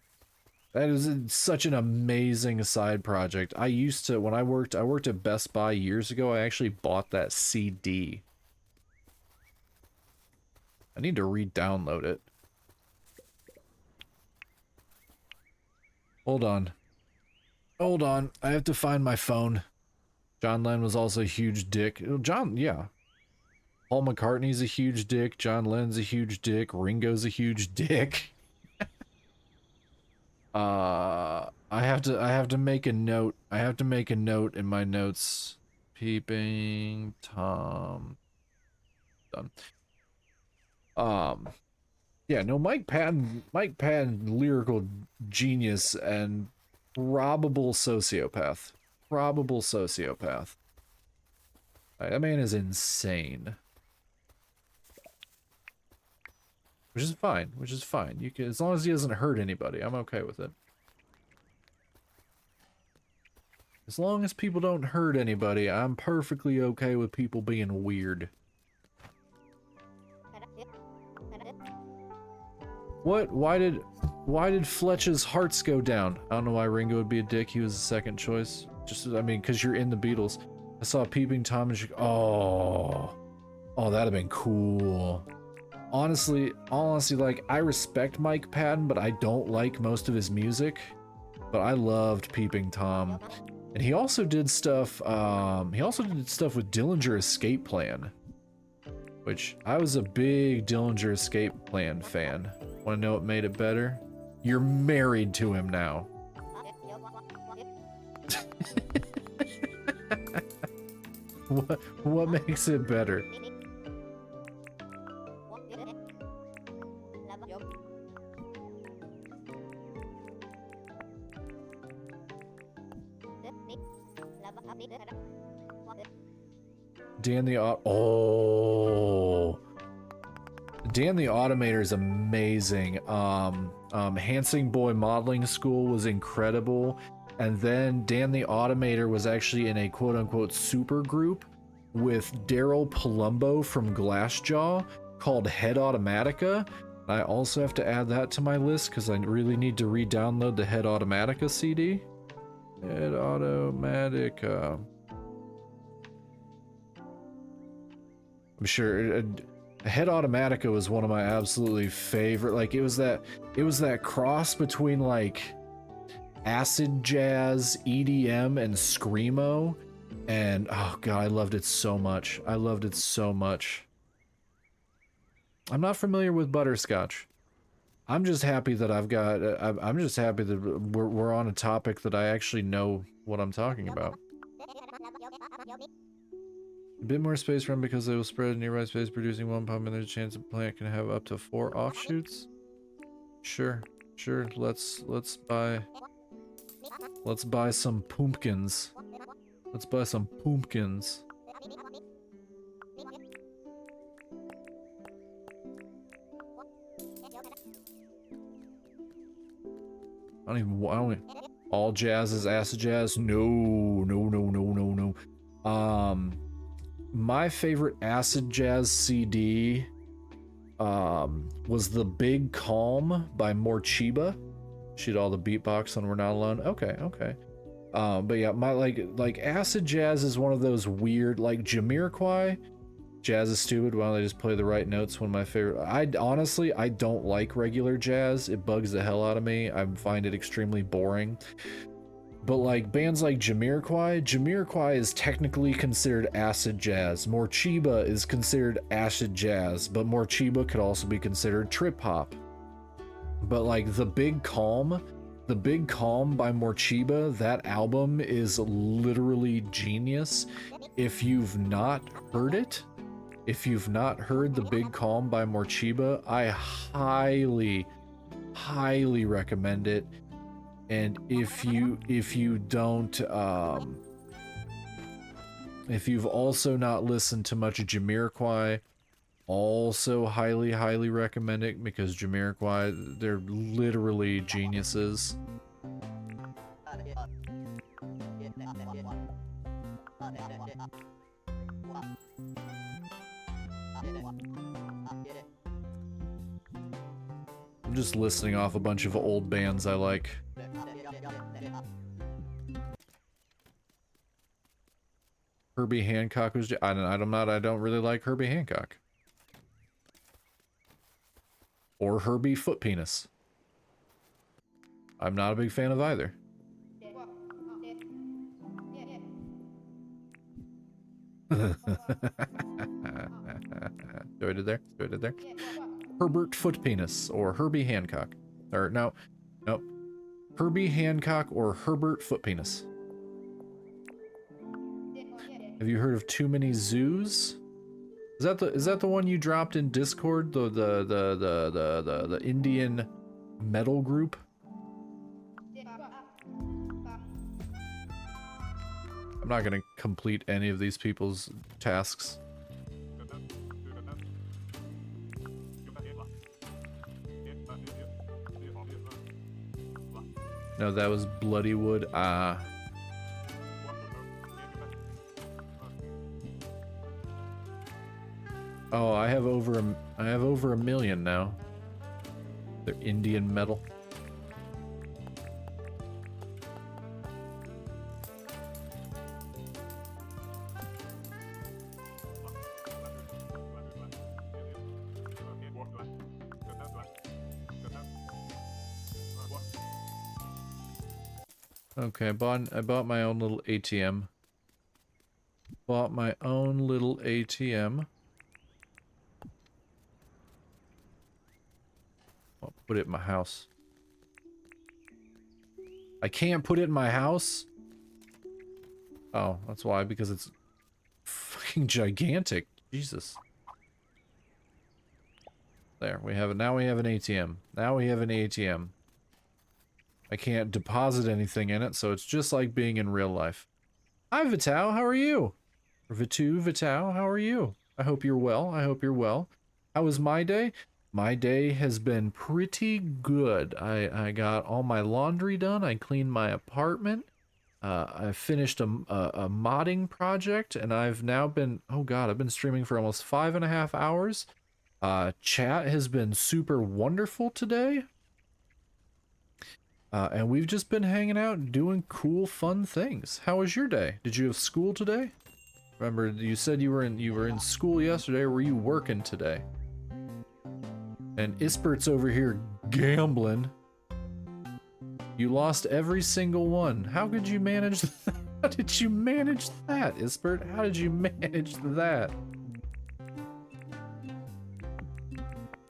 That is such an amazing side project. I used to, when I worked at Best Buy years ago, I actually bought that CD. I need to re-download it. Hold on. Hold on. I have to find my phone. John Lennon was also a huge dick. Yeah. Paul McCartney's a huge dick. John Lennon's a huge dick. Ringo's a huge dick. I have to make a note. I have to make a note in my notes. Peeping Tom. Done. Yeah, no, Mike Patton, lyrical genius and probable sociopath. Probable sociopath. That man is insane. Which is fine, You can, as long as he doesn't hurt anybody, I'm okay with it. As long as people don't hurt anybody, I'm perfectly okay with people being weird. What? Why did Fletch's hearts go down? I don't know why Ringo would be a dick. He was the second choice. Just, I mean, because you're in the Beatles. I saw Peeping Tom and oh, that'd have been cool. Honestly, like, I respect Mike Patton, but I don't like most of his music. But I loved Peeping Tom. And he also did stuff, with Dillinger Escape Plan. Which, I was a big Dillinger Escape Plan fan. Want to know what made it better? You're married to him now. What makes it better? Dan the Oh, Dan the Automator is amazing. Hansing Boy Modeling School was incredible, and then Dan the Automator was actually in a quote-unquote super group with Daryl Palumbo from Glassjaw called Head Automatica. I also have to add that to my list because I really need to re-download the Head Automatica CD. Head Automatica. I'm sure Head Automatica was one of my absolutely favorite. Like it was that cross between like acid jazz, EDM, and screamo, and oh god, I loved it so much. I loved it so much. I'm not familiar with Butterscotch. I'm just happy that I've got. I'm just happy that we're on a topic that I actually know what I'm talking about. A bit more space run because they will spread nearby space, producing one pump, and there's a chance the plant can have up to 4 offshoots. Sure, sure. Let's buy some pumpkins. Let's buy some pumpkins. I don't even, all jazz is acid jazz? No, no, no, no, no, no. My favorite acid jazz CD was The Big Calm by Morchiba. She did all the beatbox on We're Not Alone. Okay, okay. But yeah, my like acid jazz is one of those weird, like Jamiroquai. Jazz is stupid. Why don't they just play the right notes? One of my favorite. I honestly don't like regular jazz. It bugs the hell out of me. I find it extremely boring. But like bands like Jamiroquai is technically considered acid jazz. Morchiba is considered acid jazz, but Morchiba could also be considered trip hop. But like The Big Calm by Morchiba, that album is literally genius. If you've not heard it, if you've not heard The Big Calm by Morchiba, I highly, highly recommend it. And if you don't, if you've also not listened to much of Jamiroquai, also highly, highly recommend it because Jamiroquai, they're literally geniuses. I'm just listing off a bunch of old bands I like. Herbie Hancock was. I don't really like Herbie Hancock. Or Herbie Foot Penis. I'm not a big fan of either. Do I did there? Do I did there? Herbert Foot Penis or Herbie Hancock. Or no. Nope. Herbie Hancock or Herbert Foot Penis. Have you heard of Too Many Zoos? Is that the one you dropped in Discord? The Indian metal group? I'm not gonna complete any of these people's tasks. No, that was Bloodywood. Ah. Oh, I have over a million now. They're Indian metal. Okay, I bought my own little ATM. Bought my own little ATM. I'll put it in my house. I can't put it in my house? Oh, that's why, because it's fucking gigantic. Jesus. There, we have it. Now we have an ATM. Now we have an ATM. I can't deposit anything in it, so it's just like being in real life. Hi, Vital. How are you? Vital, how are you? I hope you're well. I hope you're well. How was my day? My day has been pretty good. I got all my laundry done. I cleaned my apartment. I finished a modding project, and I've now been, oh god, I've been streaming for almost 5.5 hours. Chat has been super wonderful today. And we've just been hanging out and doing cool, fun things. How was your day? Did you have school today? Remember, you said you were in school yesterday, or were you working today? And Ispert's over here gambling. You lost every single one. How could you manage that? How did you manage that, Ispert? How did you manage that?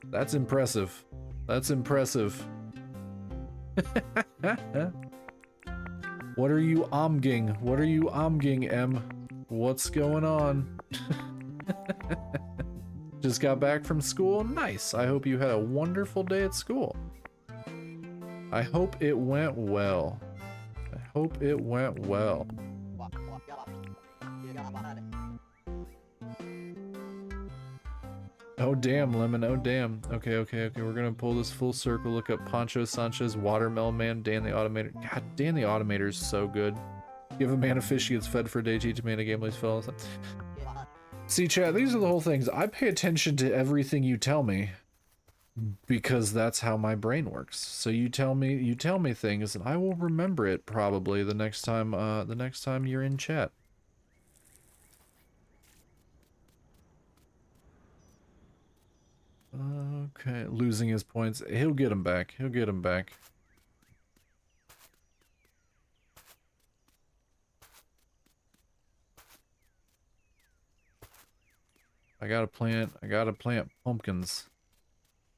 That's impressive. That's impressive. What are you omging? What are you omging, Em? What's going on? Just got back from school? Nice. I hope you had a wonderful day at school. I hope it went well. I hope it went well. Oh damn, Lemon, oh damn. Okay, we're gonna pull this full circle, look up Pancho Sanchez, Watermelon Man, Dan the Automator. God, Dan the Automator is so good. Give a man a fish, he gets fed for a day, teach a man a game, please fellas. See, chat, these are the whole things. I pay attention to everything you tell me because that's how my brain works. So you tell me things and I will remember it probably the next time you're in chat. Okay, losing his points. He'll get them back. He'll get them back. I gotta plant pumpkins.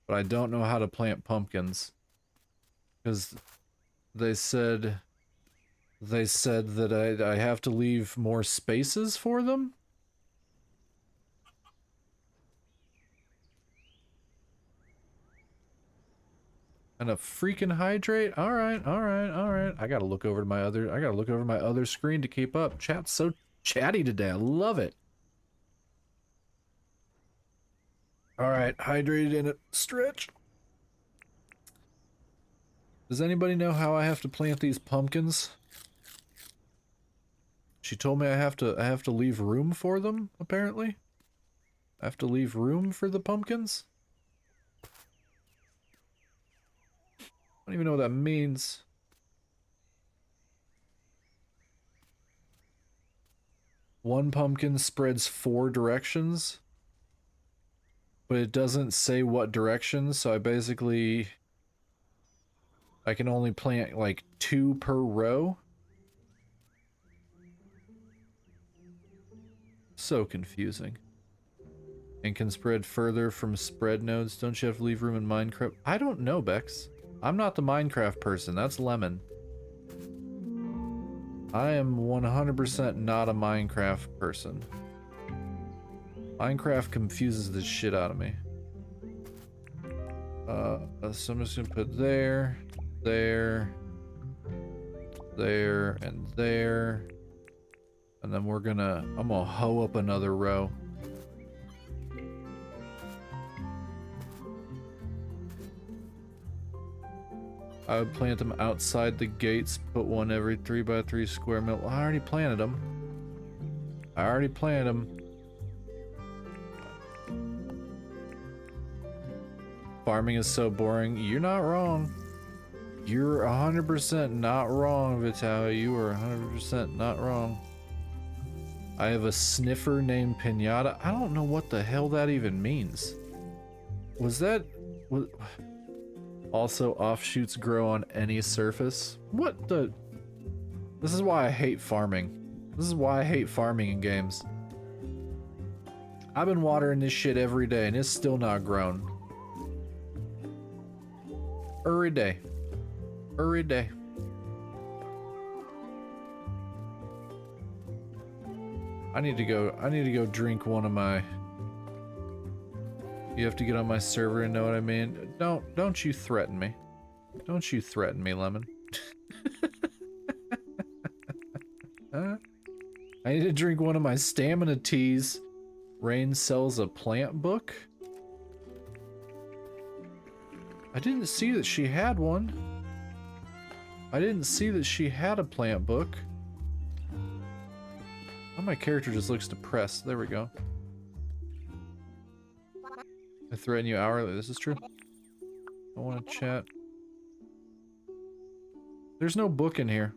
But I don't know how to plant pumpkins. Because they said that I have to leave more spaces for them. And a freaking hydrate? Alright. I gotta look over my other screen to keep up. Chat's so chatty today. I love it. Alright, hydrated in it. Stretch. Does anybody know how I have to plant these pumpkins? She told me I have to leave room for them, apparently. I have to leave room for the pumpkins? I don't even know what that means. One pumpkin spreads 4 directions, but it doesn't say what directions, so I can only plant like 2 per row. So confusing. And can spread further from spread nodes. Don't you have to leave room in Minecraft? I don't know, Bex. I'm not the Minecraft person. That's Lemon. I am 100% not a Minecraft person. Minecraft confuses the shit out of me. So I'm just gonna put there, and there. And then I'm gonna hoe up another row. I would plant them outside the gates, put one every 3x3 square mil. Well, I already planted them. Farming is so boring. You're not wrong. You're 100% not wrong, Vital. You are 100% not wrong. I have a sniffer named Pinata. I don't know what the hell that even means. Also, offshoots grow on any surface? What the? This is why I hate farming. This is why I hate farming in games. I've been watering this shit every day and it's still not grown. Every day. I need to go drink one of my You have to get on my server and know what I mean. Don't you threaten me. Don't you threaten me, Lemon. I need to drink one of my stamina teas. Rain sells a plant book? I didn't see that she had one. I didn't see that she had a plant book. Oh, my character just looks depressed. There we go. I threaten you hourly. This is true. I want to chat. There's no book in here.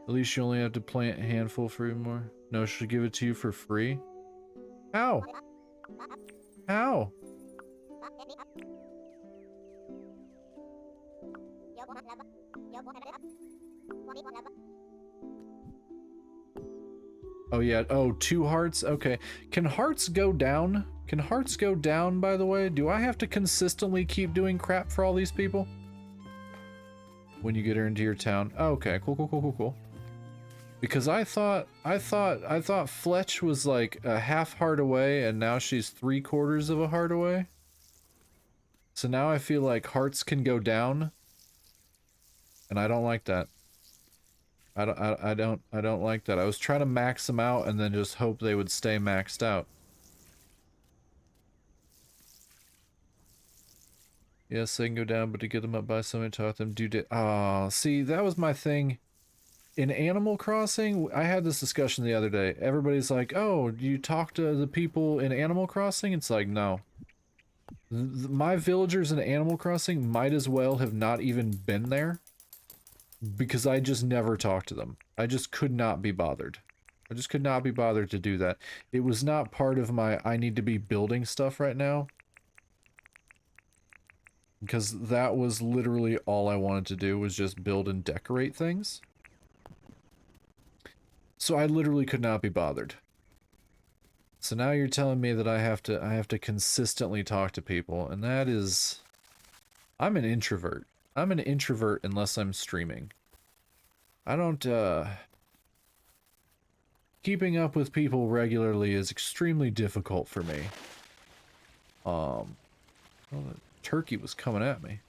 At least you only have to plant a handful for more. No, she'll give it to you for free. How? How? Oh yeah, oh, 2 hearts? Okay. Can hearts go down? Can hearts go down, by the way? Do I have to consistently keep doing crap for all these people? When you get her into your town. Oh, okay, cool. Because I thought Fletch was like a half heart away, and now she's 3/4 of a heart away. So now I feel like hearts can go down, and I don't like that. I don't like that. I was trying to max them out and then just hope they would stay maxed out. Yes, they can go down, but to get them up by somebody, talk them, see, that was my thing. In Animal Crossing, I had this discussion the other day. Everybody's like, oh, do you talk to the people in Animal Crossing? It's like, no. My villagers in Animal Crossing might as well have not even been there. Because I just never talked to them. I just could not be bothered. I just could not be bothered to do that. It was not part of my, I need to be building stuff right now. Because that was literally all I wanted to do, was just build and decorate things. So I literally could not be bothered. So now you're telling me that I have to consistently talk to people, and that is... I'm an introvert. I'm an introvert unless I'm streaming. I don't, keeping up with people regularly is extremely difficult for me. Well, the turkey was coming at me.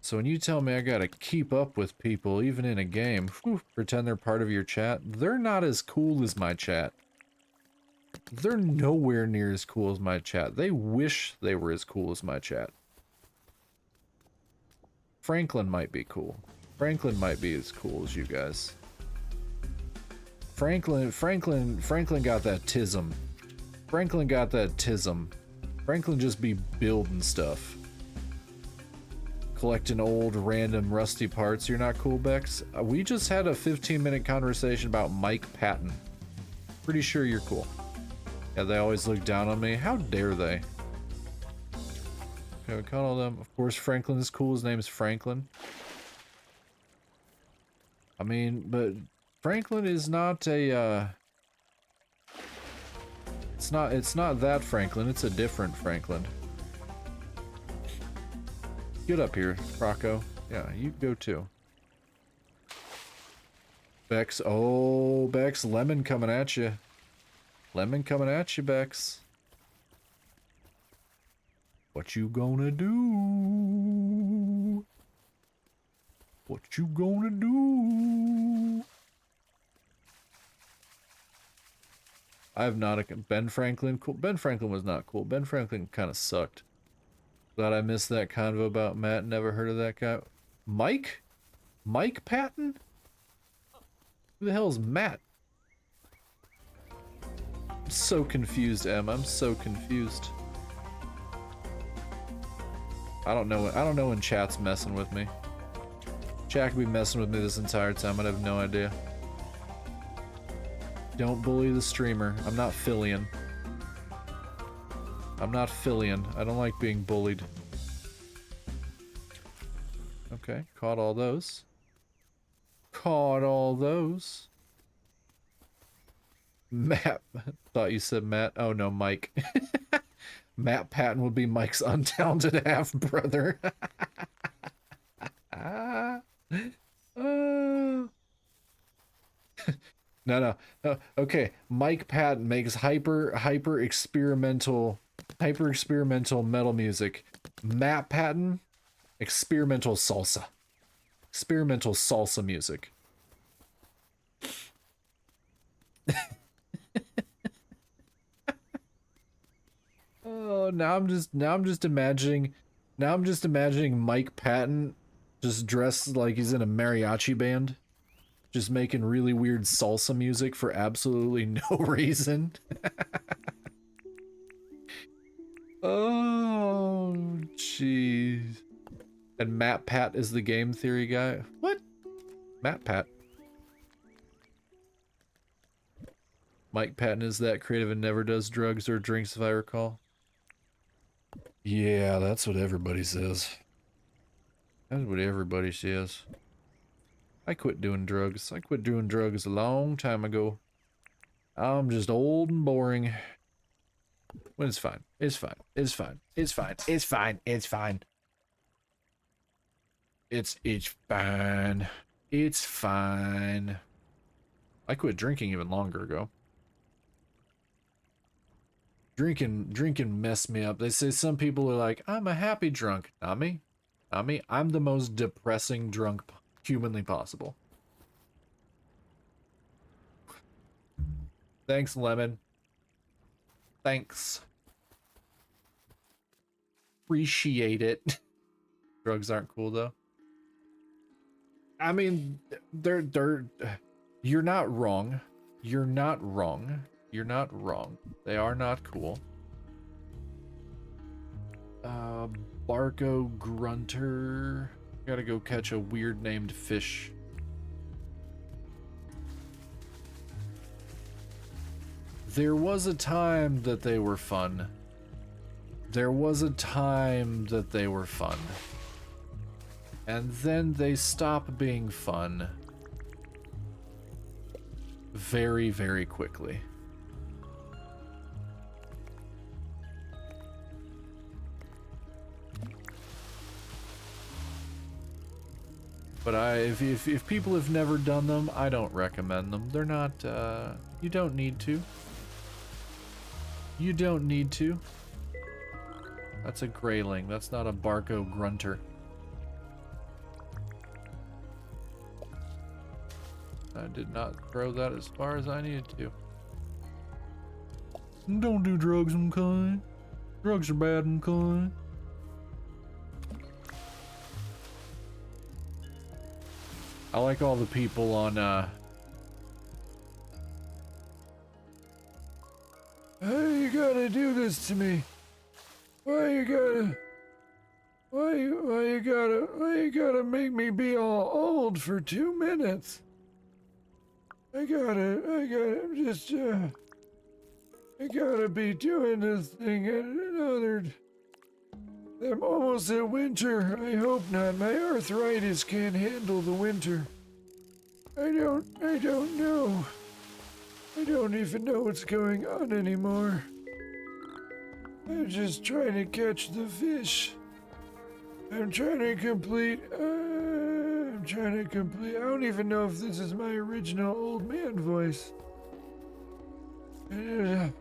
So when you tell me I gotta keep up with people, even in a game, pretend they're part of your chat, they're not as cool as my chat. They're nowhere near as cool as my chat. They wish they were as cool as my chat. Franklin might be cool. Franklin might be as cool as you guys. Franklin got that tism. Franklin got that tism. Franklin just be building stuff. Collecting old, random, rusty parts. You're not cool, Bex? We just had a 15-minute conversation about Mike Patton. Pretty sure you're cool. Yeah, they always look down on me. How dare they? Okay, we caught all them. Of course, Franklin is cool. His name is Franklin. I mean, but Franklin is not a, It's not that Franklin. It's a different Franklin. Get up here, Rocco. Yeah, you go too. Bex. Oh, Bex. Lemon coming at you. Lemon coming at you, Bex. What you gonna do? What you gonna do? I have not a... Ben Franklin? Cool. Ben Franklin was not cool. Ben Franklin kind of sucked. Glad I missed that convo about Matt. Never heard of that guy. Mike? Mike Patton? Who the hell is Matt? I'm so confused, Em. I'm so confused. I don't know when chat's messing with me. Chat could be messing with me this entire time. I'd have no idea. Don't bully the streamer. I'm not Fillion. I'm not Fillion. I don't like being bullied. Okay, caught all those. Caught all those. Matt. Thought you said Matt. Oh no, Mike. Matt Patton would be Mike's untalented half-brother. No, no. Okay, Mike Patton makes hyper experimental metal music. Matt Patton, experimental salsa music. Oh, now I'm just imagining Mike Patton just dressed like he's in a mariachi band, just making really weird salsa music for absolutely no reason. Oh, jeez. And Matt Pat is the game theory guy. What? Matt Pat. Mike Patton is that creative and never does drugs or drinks, if I recall. Yeah, that's what everybody says. That's what everybody says. I quit doing drugs. I quit doing drugs a long time ago. I'm just old and boring. Well, it's fine. It's fine. It's fine. It's fine. It's fine. It's fine. It's fine. It's fine. I quit drinking even longer ago. Drinking messed me up. They say some people are like, I'm a happy drunk. Not me. Not me. I'm the most depressing drunk humanly possible. Thanks, Lemon. Thanks. Appreciate it. Drugs aren't cool though. I mean, they're you're not wrong. You're not wrong. You're not wrong. They are not cool. Barco Grunter. Gotta go catch a weird named fish. There was a time that they were fun. There was a time that they were fun. And then they stop being fun. Very, very quickly. But if people have never done them, I don't recommend them. They're not, you don't need to. You don't need to. That's a grayling. That's not a Barco Grunter. I did not throw that as far as I needed to. Don't do drugs, McCoy. Drugs are bad, McCoy. I like all the people on, Why you gotta do this to me? Why you gotta make me be all old for 2 minutes? I gotta be doing this thing at another. I'm almost at winter. I hope not. My arthritis can't handle the winter. I don't know. I don't even know what's going on anymore. I'm just trying to catch the fish. I'm trying to complete, I don't even know if this is my original old man voice. I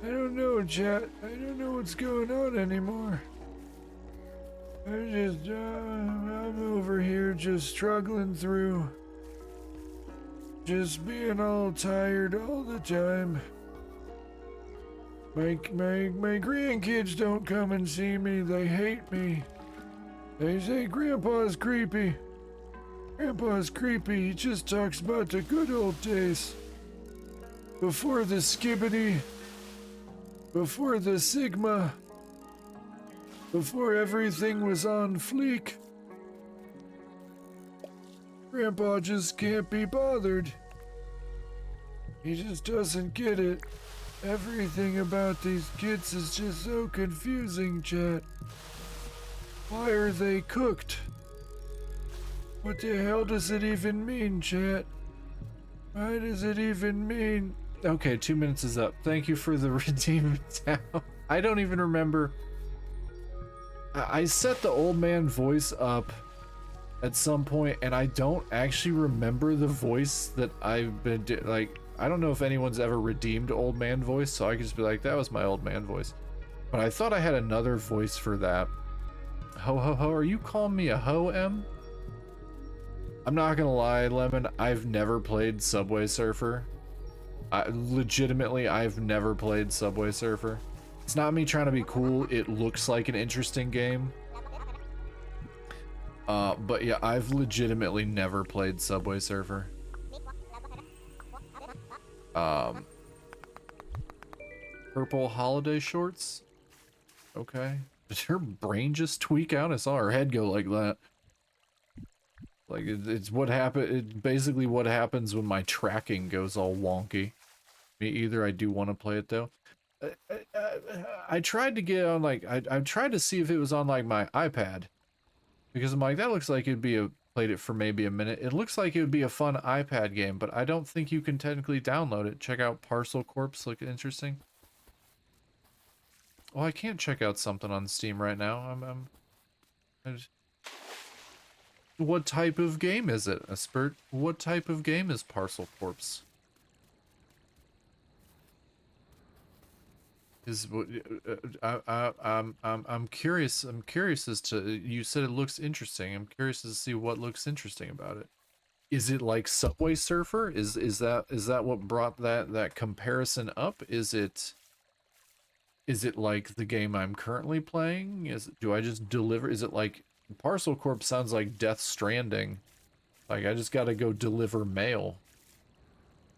don't know, chat. I don't know what's going on anymore. I'm over here just struggling through. Just being all tired all the time. My grandkids don't come and see me. They hate me. They say Grandpa's creepy. Grandpa's creepy. He just talks about the good old days. Before the skibbity. Before the Sigma. Before everything was on fleek. Grandpa just can't be bothered. He just doesn't get it. Everything about these kids is just so confusing, chat. Why are they cooked? What the hell does it even mean, chat? Why does it even mean? Okay, 2 minutes is up. Thank you for the redeem town. I don't even remember. I set the old man voice up at some point, and I don't actually remember the voice that I've been like. I don't know if anyone's ever redeemed old man voice, so I could just be like, that was my old man voice. But I thought I had another voice for that. Ho ho ho, are you calling me a ho, M? I'm not gonna lie, Lemon, I've never played Subway Surfer. Legitimately, I've never played Subway Surfer. It's not me trying to be cool, it looks like an interesting game. But yeah, I've legitimately never played Subway Surfer. Purple holiday shorts? Okay. Did her brain just tweak out? I saw her head go like that. Like, it's what happened. It's basically what happens when my tracking goes all wonky. Me either. I do want to play it though. I tried to get on like I tried to see if it was on like my iPad, because I'm like, that looks like it'd be played it for maybe a minute. It looks like it would be a fun iPad game, but I don't think you can technically download it. Check out Parcel Corpse. Look interesting. Well, I can't check out something on Steam right now. What type of game is it, Espert? What type of game is Parcel Corpse? I'm curious. I'm curious as to, you said it looks interesting. I'm curious to see what looks interesting about it. Is it like Subway Surfer? Is that what brought that comparison up? Is it like the game I'm currently playing? Do I just deliver? Is it like Parcel Corp sounds like Death Stranding? Like I just gotta go deliver mail,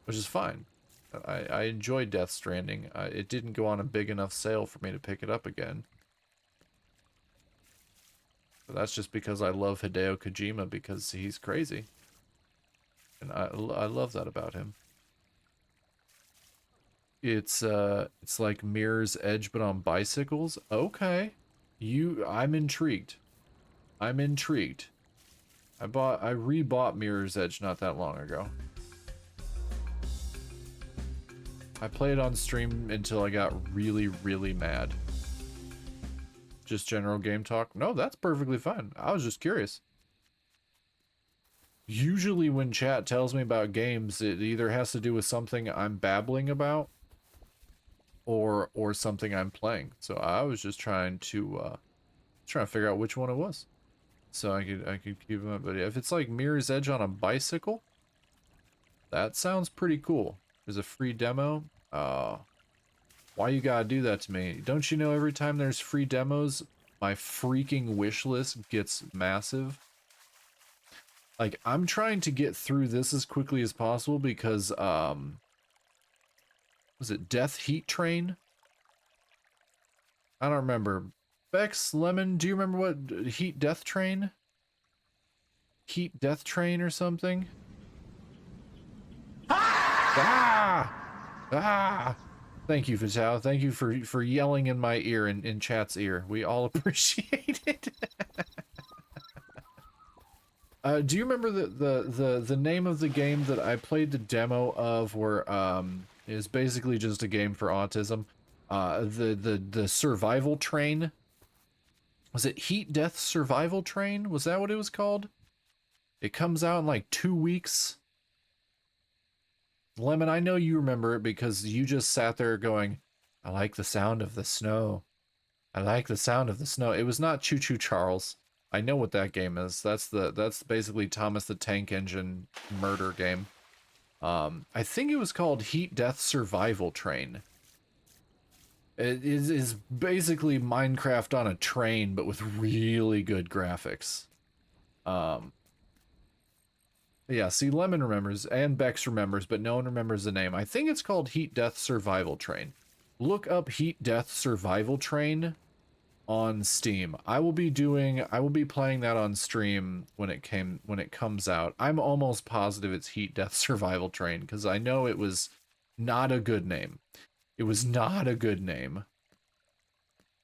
which is fine. I enjoy Death Stranding. It didn't go on a big enough sale for me to pick it up again. But that's just because I love Hideo Kojima, because he's crazy. And I love that about him. It's like Mirror's Edge but on bicycles. Okay. I'm intrigued. I'm intrigued. I rebought Mirror's Edge not that long ago. I played on stream until I got really, really mad. Just general game talk? No, that's perfectly fine. I was just curious. Usually when chat tells me about games, it either has to do with something I'm babbling about or something I'm playing. So I was just trying to figure out which one it was. So I could keep them up. But if it's like Mirror's Edge on a bicycle, that sounds pretty cool. There's a free demo. Why you gotta do that to me? Don't you know every time there's free demos, my freaking wish list gets massive? Like, I'm trying to get through this as quickly as possible because, was it Death Heat Train? I don't remember. Bex, Lemon, do you remember what Heat Death Train? Heat Death Train or something? Ah! Ah! Thank you, Vital. Thank you for yelling in my ear, in chat's ear. We all appreciate it. Do you remember the name of the game that I played the demo of, where is basically just a game for autism? The survival train. Was it Heat Death Survival Train? Was that what it was called? It comes out in like 2 weeks. Lemon, I know you remember it because you just sat there going, I like the sound of the snow. I like the sound of the snow. It was not Choo Choo Charles. I know what that game is. That's basically Thomas the Tank Engine murder game. I think it was called Heat Death Survival Train. It is basically Minecraft on a train, but with really good graphics. Yeah, see, Lemon remembers, and Bex remembers, but no one remembers the name. I think it's called Heat Death Survival Train. Look up Heat Death Survival Train on Steam. I will be playing that on stream when it comes out. I'm almost positive it's Heat Death Survival Train, because I know it was not a good name. It was not a good name.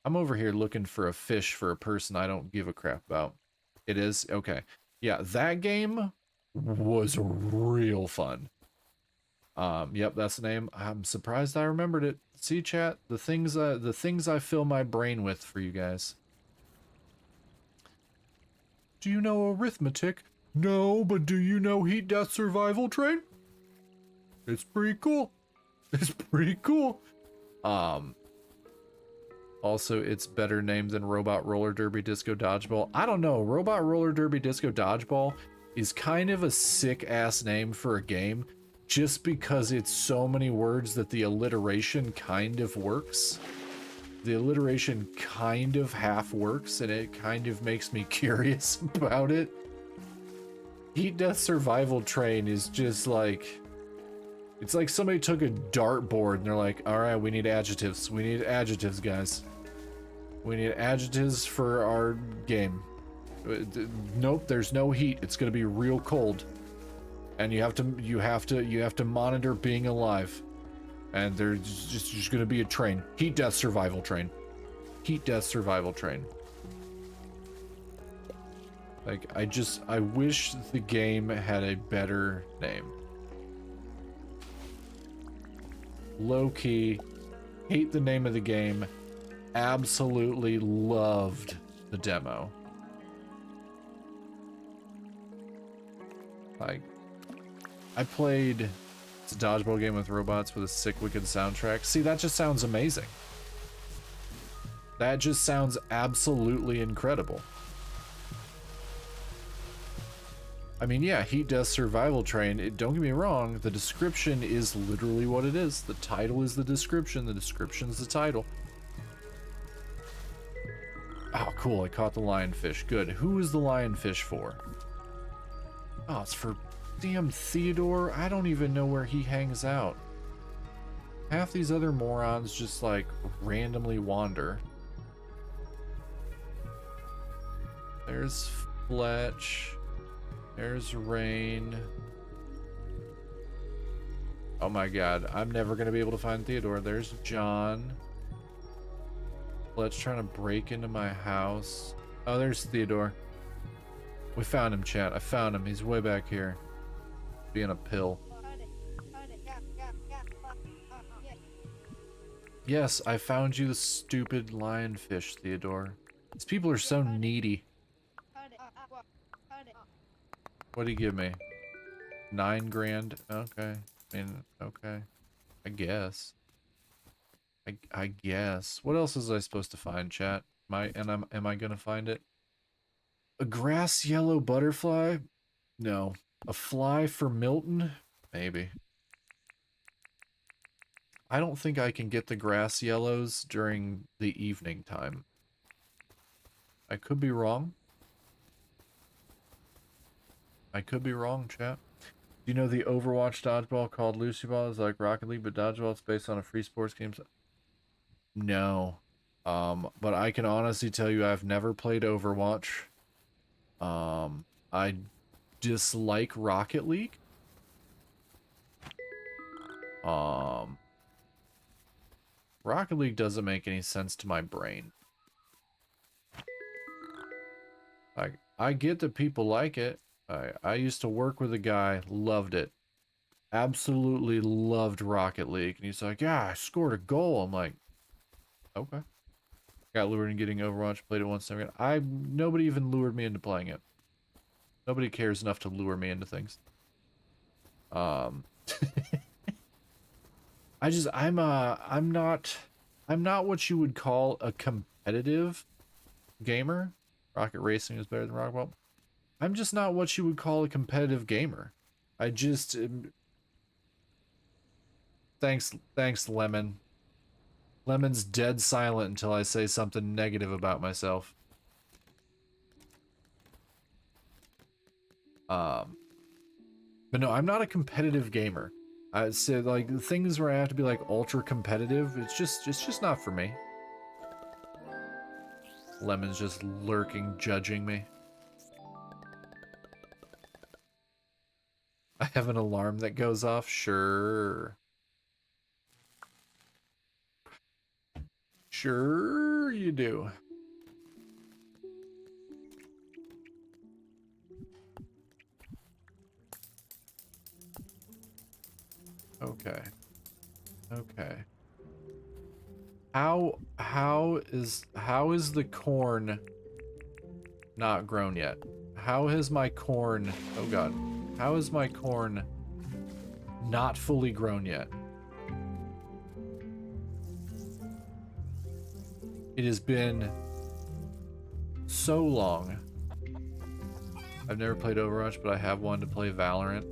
I'm over here looking for a fish for a person I don't give a crap about. It is? Okay. Yeah, that game was real fun. Yep, that's the name. I'm surprised I remembered it. See, chat, the things I fill my brain with for you guys. Do you know arithmetic? No, but do you know Heat Death Survival Train? It's pretty cool. It's pretty cool. Also, it's better named than Robot Roller Derby Disco Dodgeball. I don't know. Robot Roller Derby Disco Dodgeball is kind of a sick-ass name for a game just because it's so many words that the alliteration kind of works. The alliteration kind of half works, and it kind of makes me curious about it. Heat Death Survival Train is just like... It's like somebody took a dartboard and they're like, alright, we need adjectives. We need adjectives, guys. We need adjectives for our game. Nope, there's no heat. It's gonna be real cold. And you have to monitor being alive. And there's just gonna be a train. Heat Death Survival Train. Heat Death Survival Train. Like, I wish the game had a better name. Low-key, hate the name of the game, absolutely loved the demo. Like, I played it's a dodgeball game with robots with a sick, wicked soundtrack. See, that just sounds amazing. That just sounds absolutely incredible. I mean, yeah, Heat Death Survival Train, don't get me wrong, the description is literally what it is. The title is the description the title. Oh, cool, I caught the lionfish. Good. Who is the lionfish for? Oh, it's for damn Theodore. I don't even know where he hangs out. Half these other morons just, like, randomly wander. There's Fletch. There's Rain. Oh my god, I'm never gonna be able to find Theodore. There's John. Let's try to break into my house. Oh, there's Theodore. We found him, chat. I found him. He's way back here. Being a pill. Yes, I found you the stupid lionfish, Theodore. These people are so needy. What'd he give me? 9 grand? Okay. I mean, okay. I guess. I guess. What else is I supposed to find, chat? Am I gonna find it? A grass yellow butterfly? No. A fly for Milton? Maybe. I don't think I can get the grass yellows during the evening time. I could be wrong. I could be wrong, chat. Do you know the Overwatch dodgeball called Lucy Ball is like Rocket League, but dodgeball is based on a free sports game? No. But I can honestly tell you I've never played Overwatch. I dislike Rocket League. Rocket League doesn't make any sense to my brain. Like, I get that people like it. I used to work with a guy, loved it. Absolutely loved Rocket League. And he's like, yeah, I scored a goal. I'm like, okay. Got lured into getting Overwatch, played it once. Nobody even lured me into playing it. Nobody cares enough to lure me into things. I'm not what you would call a competitive gamer. Rocket Racing is better than Rock Ball. I'm just not what you would call a competitive gamer. I just... Thanks, Lemon. Lemon's dead silent until I say something negative about myself. But no, I'm not a competitive gamer. I say, like, things where I have to be, like, ultra competitive, it's just not for me. Lemon's just lurking, judging me. I have an alarm that goes off? Sure. Sure you do. Okay. Okay. How is the corn not grown yet? how has my corn, oh god, how is my corn not fully grown yet? It has been so long. I've never played Overwatch, but I have wanted to play Valorant.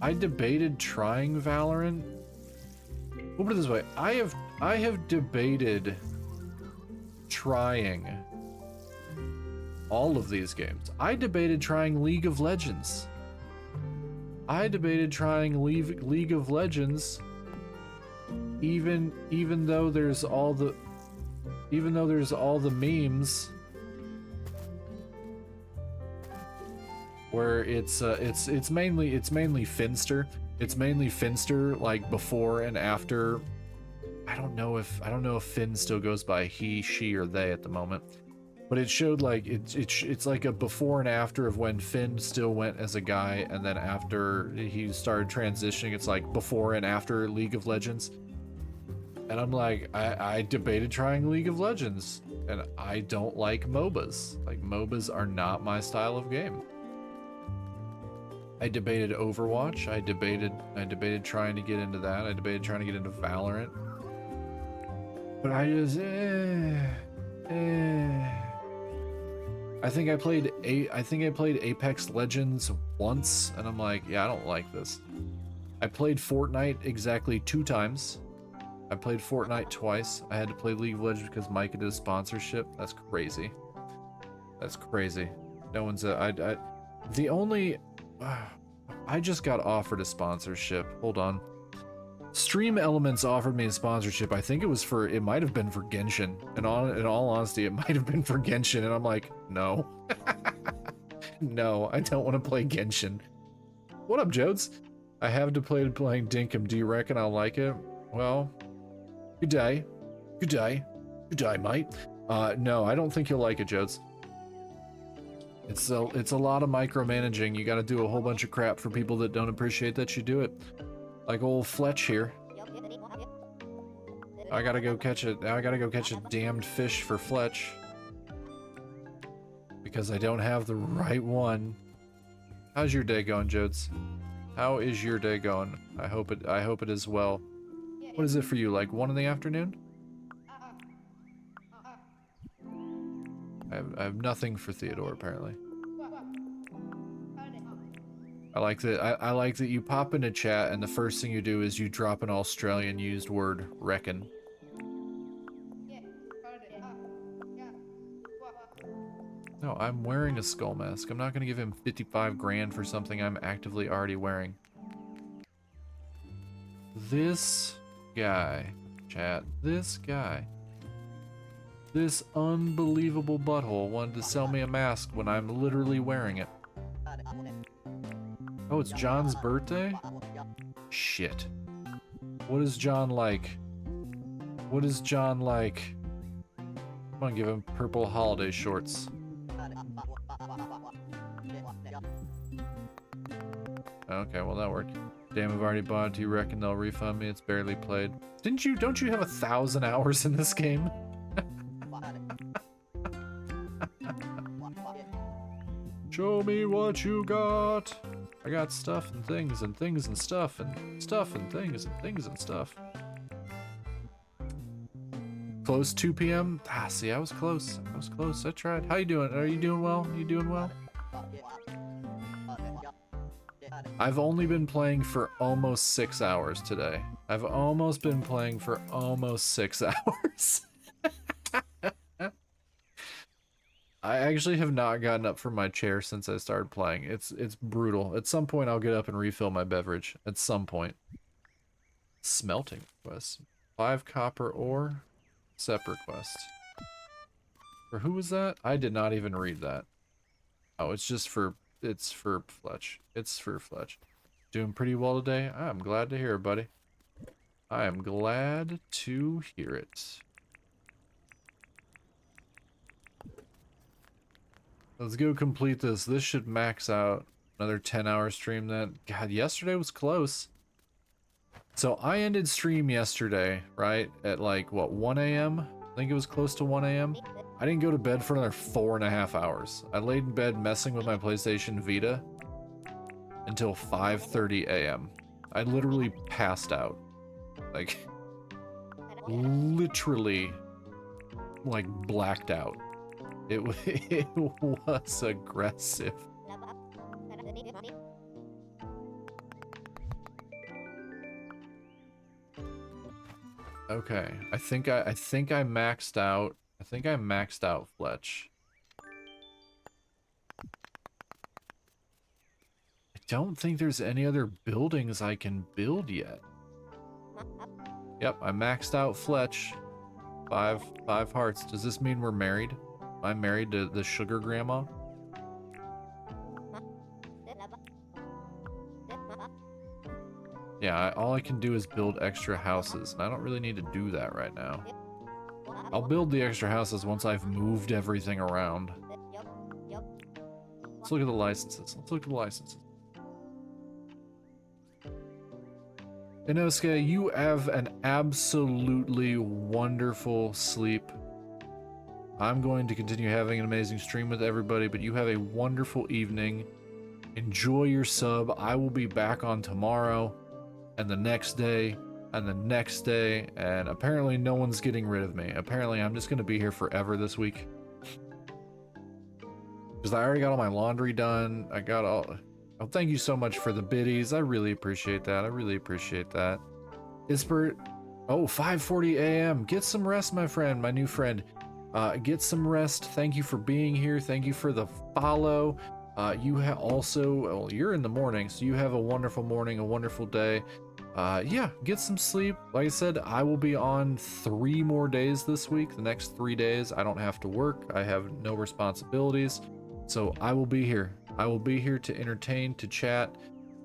I debated trying Valorant. We'll put it this way, I have debated trying all of these games. I debated trying League of Legends. I debated trying League of Legends even though there's all the memes where it's mainly Finster. It's mainly Finster, like before and after. I don't know if Finn still goes by he, she, or they at the moment. But it showed like it's like a before and after of when Finn still went as a guy, and then after he started transitioning, it's like before and after League of Legends. And I'm like, I debated trying League of Legends, and I don't like MOBAs. Like, MOBAs are not my style of game. I debated Overwatch. I debated trying to get into that. I debated trying to get into Valorant. But I just, I think I played Apex Legends once, and I'm like, yeah, I don't like this. I played Fortnite exactly 2 times. I played Fortnite twice. I had to play League of Legends because Micah did a sponsorship. That's crazy. That's crazy. No one's I just got offered a sponsorship. Hold on. Stream Elements offered me a sponsorship. I think it might have been for Genshin. And in all honesty, it might have been for Genshin. And I'm like, no. No, I don't want to play Genshin. What up, Jodes? I have to play playing Dinkum. Do you reckon I'll like it? Well, good day. Good day. Good day, mate. No, I don't think you'll like it, Jodes. It's a lot of micromanaging. You gotta do a whole bunch of crap for people that don't appreciate that you do it. Like old Fletch here. I gotta go catch a damned fish for Fletch. Because I don't have the right one. How's your day going, Jodes? How is your day going? I hope it is well. What is it for you, like 1 in the afternoon? I have nothing for Theodore, apparently. I like that you pop into chat and the first thing you do is you drop an Australian used word, reckon. No, I'm wearing a skull mask. I'm not gonna give him 55 grand for something I'm actively already wearing. This guy, chat, this guy. This unbelievable butthole wanted to sell me a mask when I'm literally wearing it. Oh, it's John's birthday? Shit. What is John like? What is John like? I'm gonna give him purple holiday shorts. Okay, well that worked. Damn, I've already bought it. Do you reckon they'll refund me? It's barely played. Don't you have 1,000 hours in this game? Show me what you got. I got stuff and things and things and stuff and stuff and things and things and stuff. Close 2 p.m. Ah, see, I was close. I was close. I tried. How you doing? Are you doing well? You doing well? I've only been playing for almost 6 hours today. I've almost been playing for almost 6 hours. I actually have not gotten up from my chair since I started playing. It's brutal. At some point I'll get up and refill my beverage. At some point. Smelting quest. 5 copper ore. Separate quest. For who was that? I did not even read that. Oh, it's for Fletch. It's for Fletch. Doing pretty well today? I'm glad to hear it, buddy. I am glad to hear it. Let's go complete this. This should max out another 10-hour stream then. God, yesterday was close. So I ended stream yesterday, right? At like, what, 1 a.m.? I think it was close to 1 a.m. I didn't go to bed for another 4.5 hours. I laid in bed messing with my PlayStation Vita until 5:30 a.m. I literally passed out. Like, literally, like, blacked out. It was aggressive. Okay, I think I maxed out. I think I maxed out Fletch. I don't think there's any other buildings I can build yet. Yep, I maxed out Fletch. Five hearts. Does this mean we're married? Am I married to the sugar grandma? Yeah, all I can do is build extra houses, and I don't really need to do that right now. I'll build the extra houses once I've moved everything around. Let's look at the licenses. Let's look at the licenses. Inosuke, you have an absolutely wonderful sleep. I'm going to continue having an amazing stream with everybody, but you have a wonderful evening. Enjoy your sub. I will be back on tomorrow, and the next day, and the next day, and apparently no one's getting rid of me. Apparently I'm just going to be here forever this week. Because I already got all my laundry done. I got all... Oh, thank you so much for the biddies. I really appreciate that. I really appreciate that. Ispert... Oh, 5:40 a.m. Get some rest, my friend, my new friend. Get some rest. Thank you for being here. Thank you for the follow. You also... Well, you're in the morning, so you have a wonderful morning, a wonderful day. Yeah, get some sleep. Like I said, I will be on 3 more days this week. The next 3 days, I don't have to work. I have no responsibilities. So I will be here. I will be here to entertain, to chat.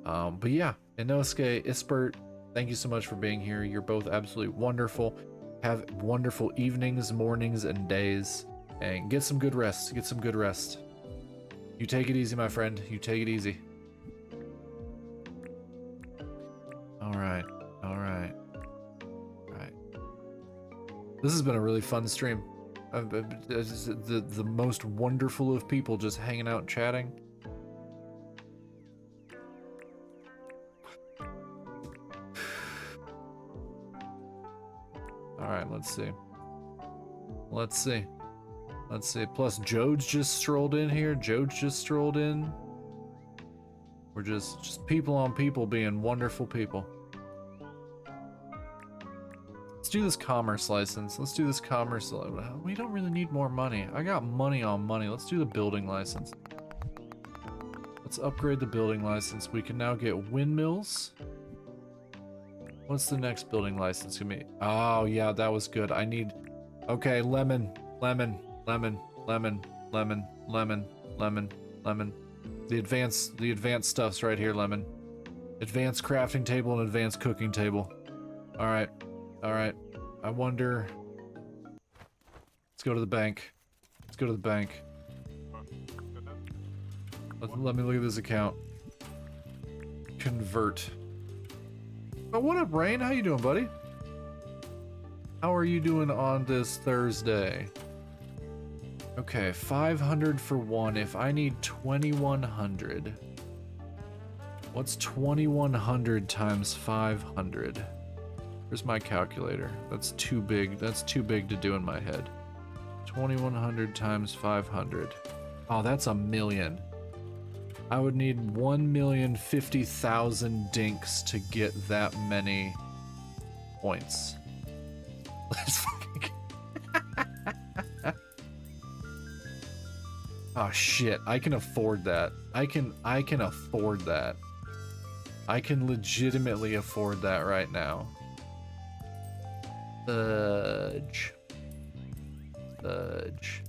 But yeah, Inosuke, Ispert, thank you so much for being here. You're both absolutely wonderful. Have wonderful evenings, mornings, and days. And get some good rest. Get some good rest. You take it easy, my friend. You take it easy. Alright, alright. Alright. This has been a really fun stream. The most wonderful of people just hanging out and chatting. Alright, let's see. Let's see. Let's see. Plus, Jode's just strolled in here. Jode's just strolled in. We're just people on people being wonderful people. Let's do this commerce license. Let's do this commerce. We don't really need more money. I got money on money. Let's do the building license. Let's upgrade the building license. We can now get windmills. What's the next building license gonna be? Oh yeah, that was good. I need... Okay, lemon. The advanced stuff's right here, lemon. Advanced crafting table and advanced cooking table. Alright. Alright. I wonder... Let's go to the bank. Let's go to the bank. Let me look at this account. Convert. Oh, what up, Rain? How you doing, buddy? How are you doing on this Thursday? Okay, 500 for one. If I need 2,100, what's 2,100 times 500? Where's my calculator? That's too big. That's too big to do in my head. 2,100 times 500. Oh, that's a million. I would need 1,050,000 dinks to get that many points. Let's fucking... Oh shit, I can afford that. I can afford that. I can legitimately afford that right now. Fudge. Fudge.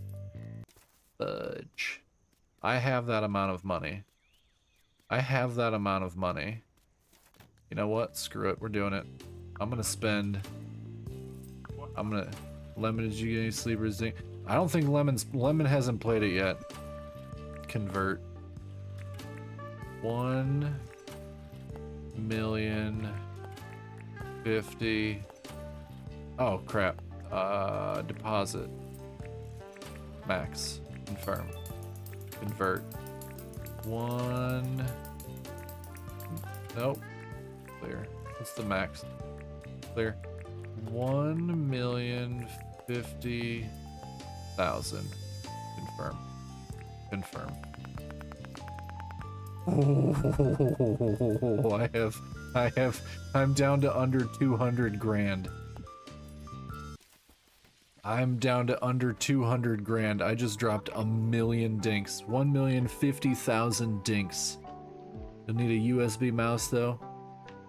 Fudge. I have that amount of money. I have that amount of money. You know what? Screw it. We're doing it. I'm gonna spend... Lemon, did you get any sleepers? I don't think Lemon hasn't played it yet. Convert. 1,050,000. Oh crap. Deposit. Max. Confirm. Convert. 1. Nope. Clear. What's the max? Clear. 1,050,000. Confirm. Confirm. Oh, I'm down to under 200 grand. I'm down to under 200 grand. I just dropped 1,000,000 dinks. 1,050,000 dinks. You'll need a USB mouse though.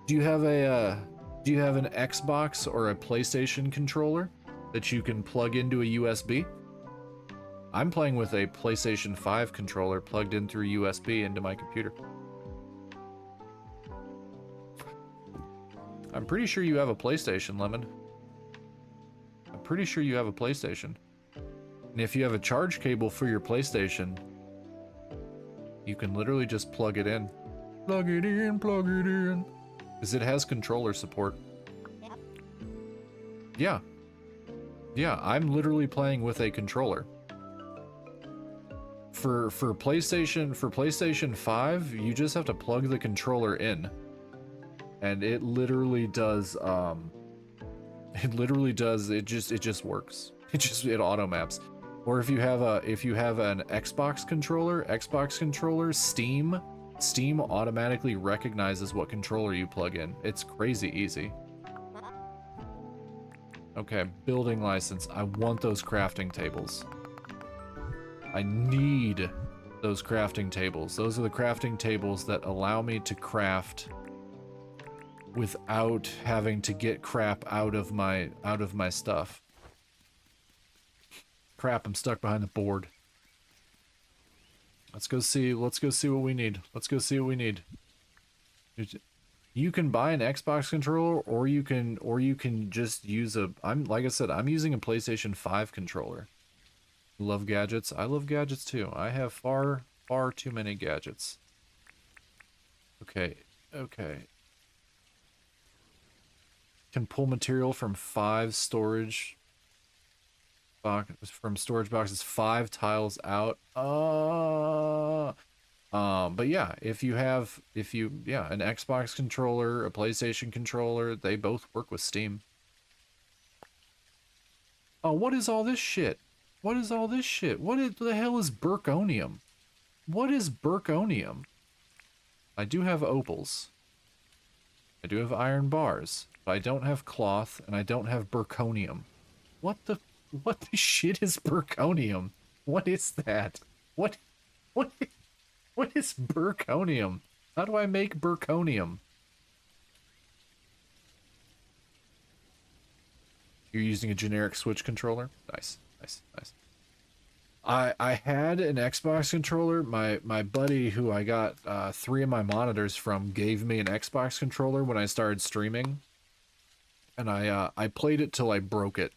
Do you have an Xbox or a PlayStation controller that you can plug into a USB? I'm playing with a PlayStation 5 controller plugged in through USB into my computer. I'm pretty sure you have a PlayStation, Lemon. I'm pretty sure you have a PlayStation. And if you have a charge cable for your PlayStation, you can literally just plug it in. Plug it in, plug it in. Because it has controller support. Yeah. Yeah, I'm literally playing with a controller. For PlayStation 5, you just have to plug the controller in. And it literally does it just works. It auto maps. Or if you have an Xbox controller, Steam automatically recognizes what controller you plug in. It's crazy easy. Okay, building license. I want those crafting tables. I need those crafting tables. Those are the crafting tables that allow me to craft without having to get crap out of my stuff. Crap, I'm stuck behind the board. Let's go see what we need. Let's go see what we need. You can buy an Xbox controller or you can just use like I said, I'm using a PlayStation 5 controller. Love gadgets. I love gadgets too. I have far too many gadgets. Okay. Can pull material from 5 storage boxes 5 tiles out. But yeah, if you an Xbox controller, a PlayStation controller, they both work with Steam. Oh, what is all this shit? What is all this shit? What the hell is Burkonium? What is Burkonium? I do have opals. I do have iron bars, but I don't have cloth, and I don't have Burkonium. What the shit is Burkonium? What is that? What is Burkonium? How do I make Burkonium? You're using a generic Switch controller? Nice. I had an Xbox controller. My buddy, who I got 3 of my monitors from, gave me an Xbox controller when I started streaming, and I played it till I broke it.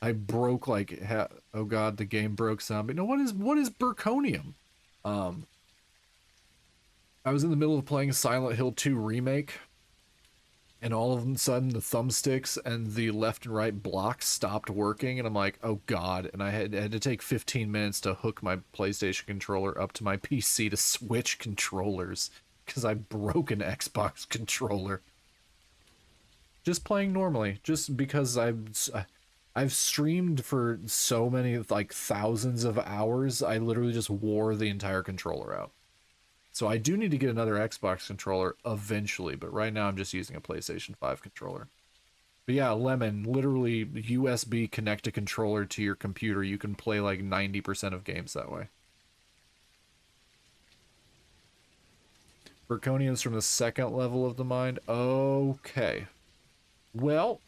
I broke like oh god, the game broke zombie. No, what is Burkonium? I was in the middle of playing Silent Hill 2 Remake, and all of a sudden the thumbsticks and the left and right blocks stopped working, and I'm like, oh god, and I had to take 15 minutes to hook my PlayStation controller up to my PC to switch controllers, because I broke an Xbox controller. Just playing normally, just because I've streamed for so many, like thousands of hours, I literally just wore the entire controller out. So I do need to get another Xbox controller eventually, but right now I'm just using a PlayStation 5 controller. But yeah, Lemon, literally USB connect a controller to your computer. You can play like 90% of games that way. Burkonium's from the 2nd level of the mine. Okay. Well,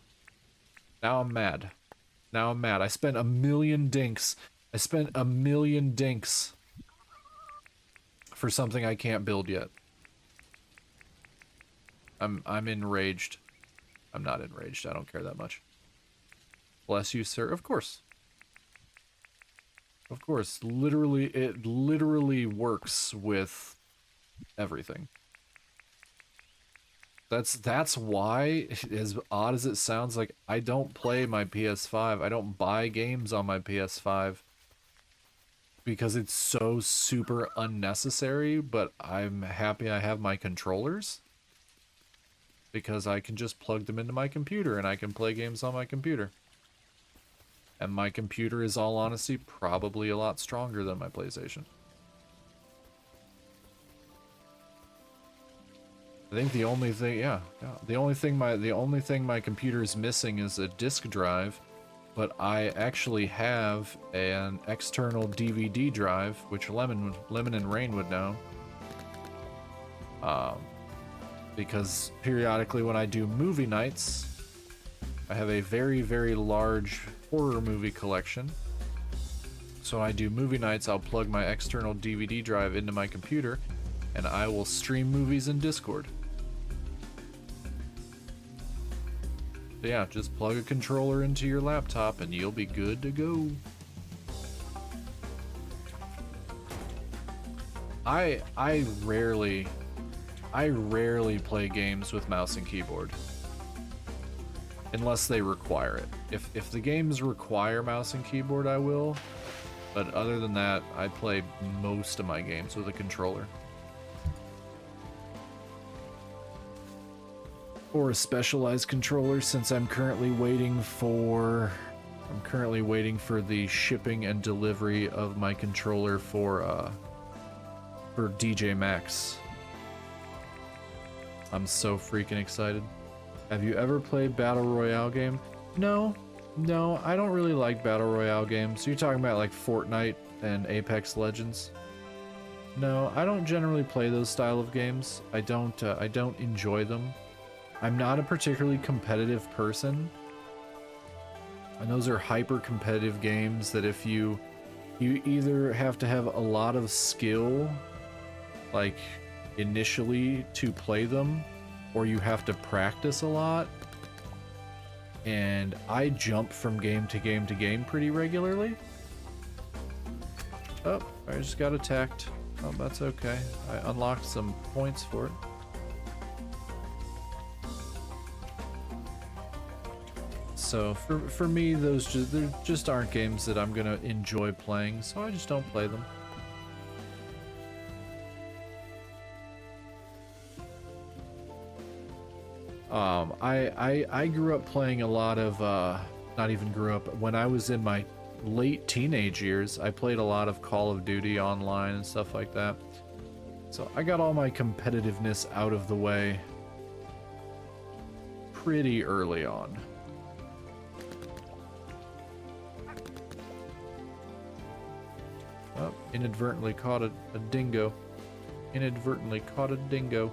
now I'm mad. I spent 1,000,000 dinks. I spent 1,000,000 dinks for something I can't build yet. I'm enraged. I'm not enraged. I don't care that much. Bless you, sir. Of course. Of course. Literally, it literally works with everything. That's why, as odd as it sounds, like I don't play my PS5. I don't buy games on my PS5 because it's so super unnecessary, but I'm happy I have my controllers because I can just plug them into my computer and I can play games on my computer. And my computer is, all honesty, probably a lot stronger than my PlayStation. I think the only thing, yeah, the only thing my computer is missing is a disk drive, but I actually have an external DVD drive, which Lemon and Rain would know. Because periodically when I do movie nights, I have a very, very large horror movie collection. So when I do movie nights, I'll plug my external DVD drive into my computer, and I will stream movies in Discord. So yeah, just plug a controller into your laptop and you'll be good to go. I rarely play games with mouse and keyboard. Unless they require it. If the games require mouse and keyboard, I will. But other than that, I play most of my games with a controller. Or a specialized controller, since I'm currently waiting for the shipping and delivery of my controller for DJ Max. I'm so freaking excited. Have you ever played Battle Royale game? No, I don't really like Battle Royale games. You're talking about like Fortnite and Apex Legends? No, I don't generally play those style of games. I don't enjoy them. I'm not a particularly competitive person. And those are hyper competitive games that if you either have to have a lot of skill, like initially, to play them, or you have to practice a lot. And I jump from game to game to game pretty regularly. Oh, I just got attacked. Oh, that's okay. I unlocked some points for it. So for me, those just aren't games that I'm gonna enjoy playing, so I just don't play them. I grew up playing a lot of not even grew up, when I was in my late teenage years, I played a lot of Call of Duty online and stuff like that. So I got all my competitiveness out of the way pretty early on. Oh, inadvertently caught a dingo. Inadvertently caught a dingo.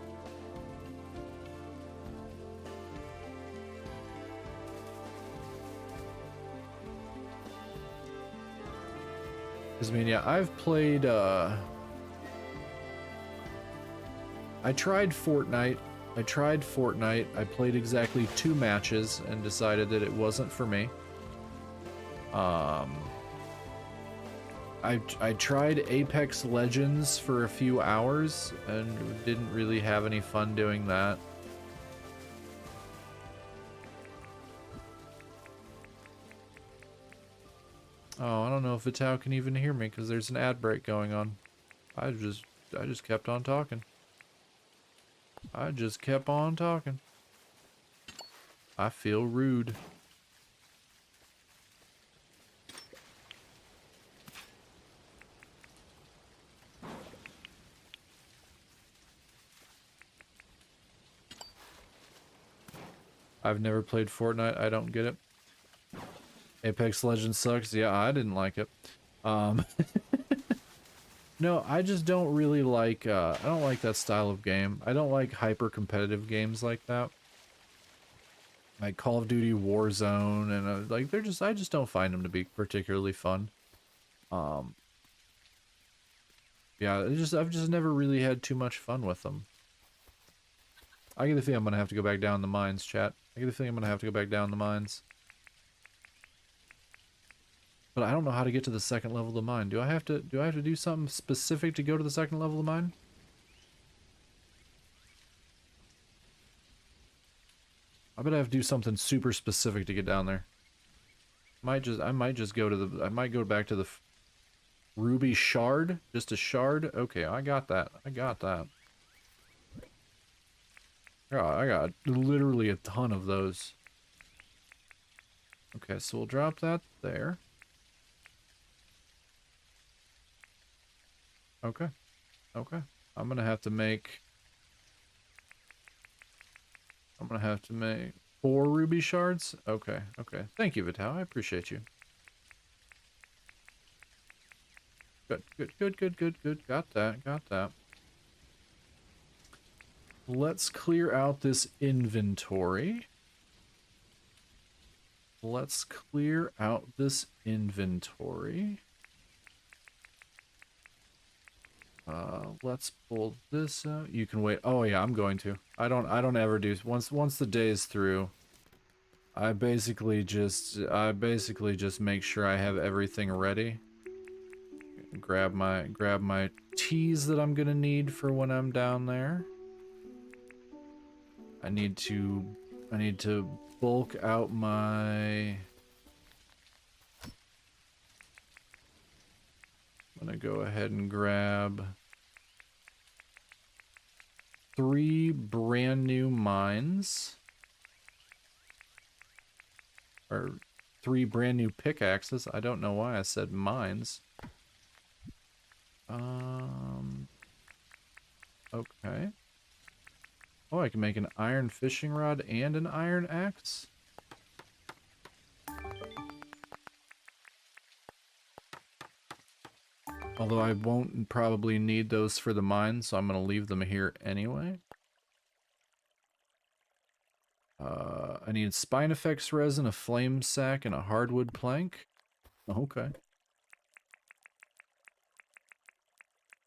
Because, I mean, yeah, I've played, I tried Fortnite. I played exactly 2 matches and decided that it wasn't for me. I tried Apex Legends for a few hours and didn't really have any fun doing that. Oh, I don't know if Vital can even hear me because there's an ad break going on. I just kept on talking. I just kept on talking. I feel rude. I've never played Fortnite. I don't get it. Apex Legends sucks. Yeah, I didn't like it. No, I just don't really like, I don't like that style of game. I don't like hyper competitive games like that. Like Call of Duty Warzone and like I just don't find them to be particularly fun. Yeah, I've just never really had too much fun with them. I get the feeling I'm gonna have to go back down the mines, chat. I get the feeling I'm gonna have to go back down the mines. But I don't know how to get to the second level of the mine. Do I have to do something specific to go to the second level of the mine? I bet I have to do something super specific to get down there. I might just go to the, I might go back to the ruby shard, just a shard. Okay, I got that. I got that. Yeah, I got literally a ton of those. Okay, so we'll drop that there. Okay, okay. I'm gonna have to make 4 ruby shards. Okay, okay. Thank you, Vital. I appreciate you. Good, good, good, good, good, good. Got that, got that. Let's clear out this inventory. Let's clear out this inventory. Let's pull this out. You can wait. Oh yeah, I'm going to. I don't ever do. Once the day is through, I basically just make sure I have everything ready. Grab my teas that I'm gonna need for when I'm down there. I need to bulk out my. I'm gonna go ahead and grab 3 brand new mines. Or 3 brand new pickaxes. I don't know why I said mines. Okay. Oh, I can make an iron fishing rod and an iron axe. Although I won't probably need those for the mine, so I'm going to leave them here anyway. I need Spinifex resin, a flame sack, and a hardwood plank. Okay.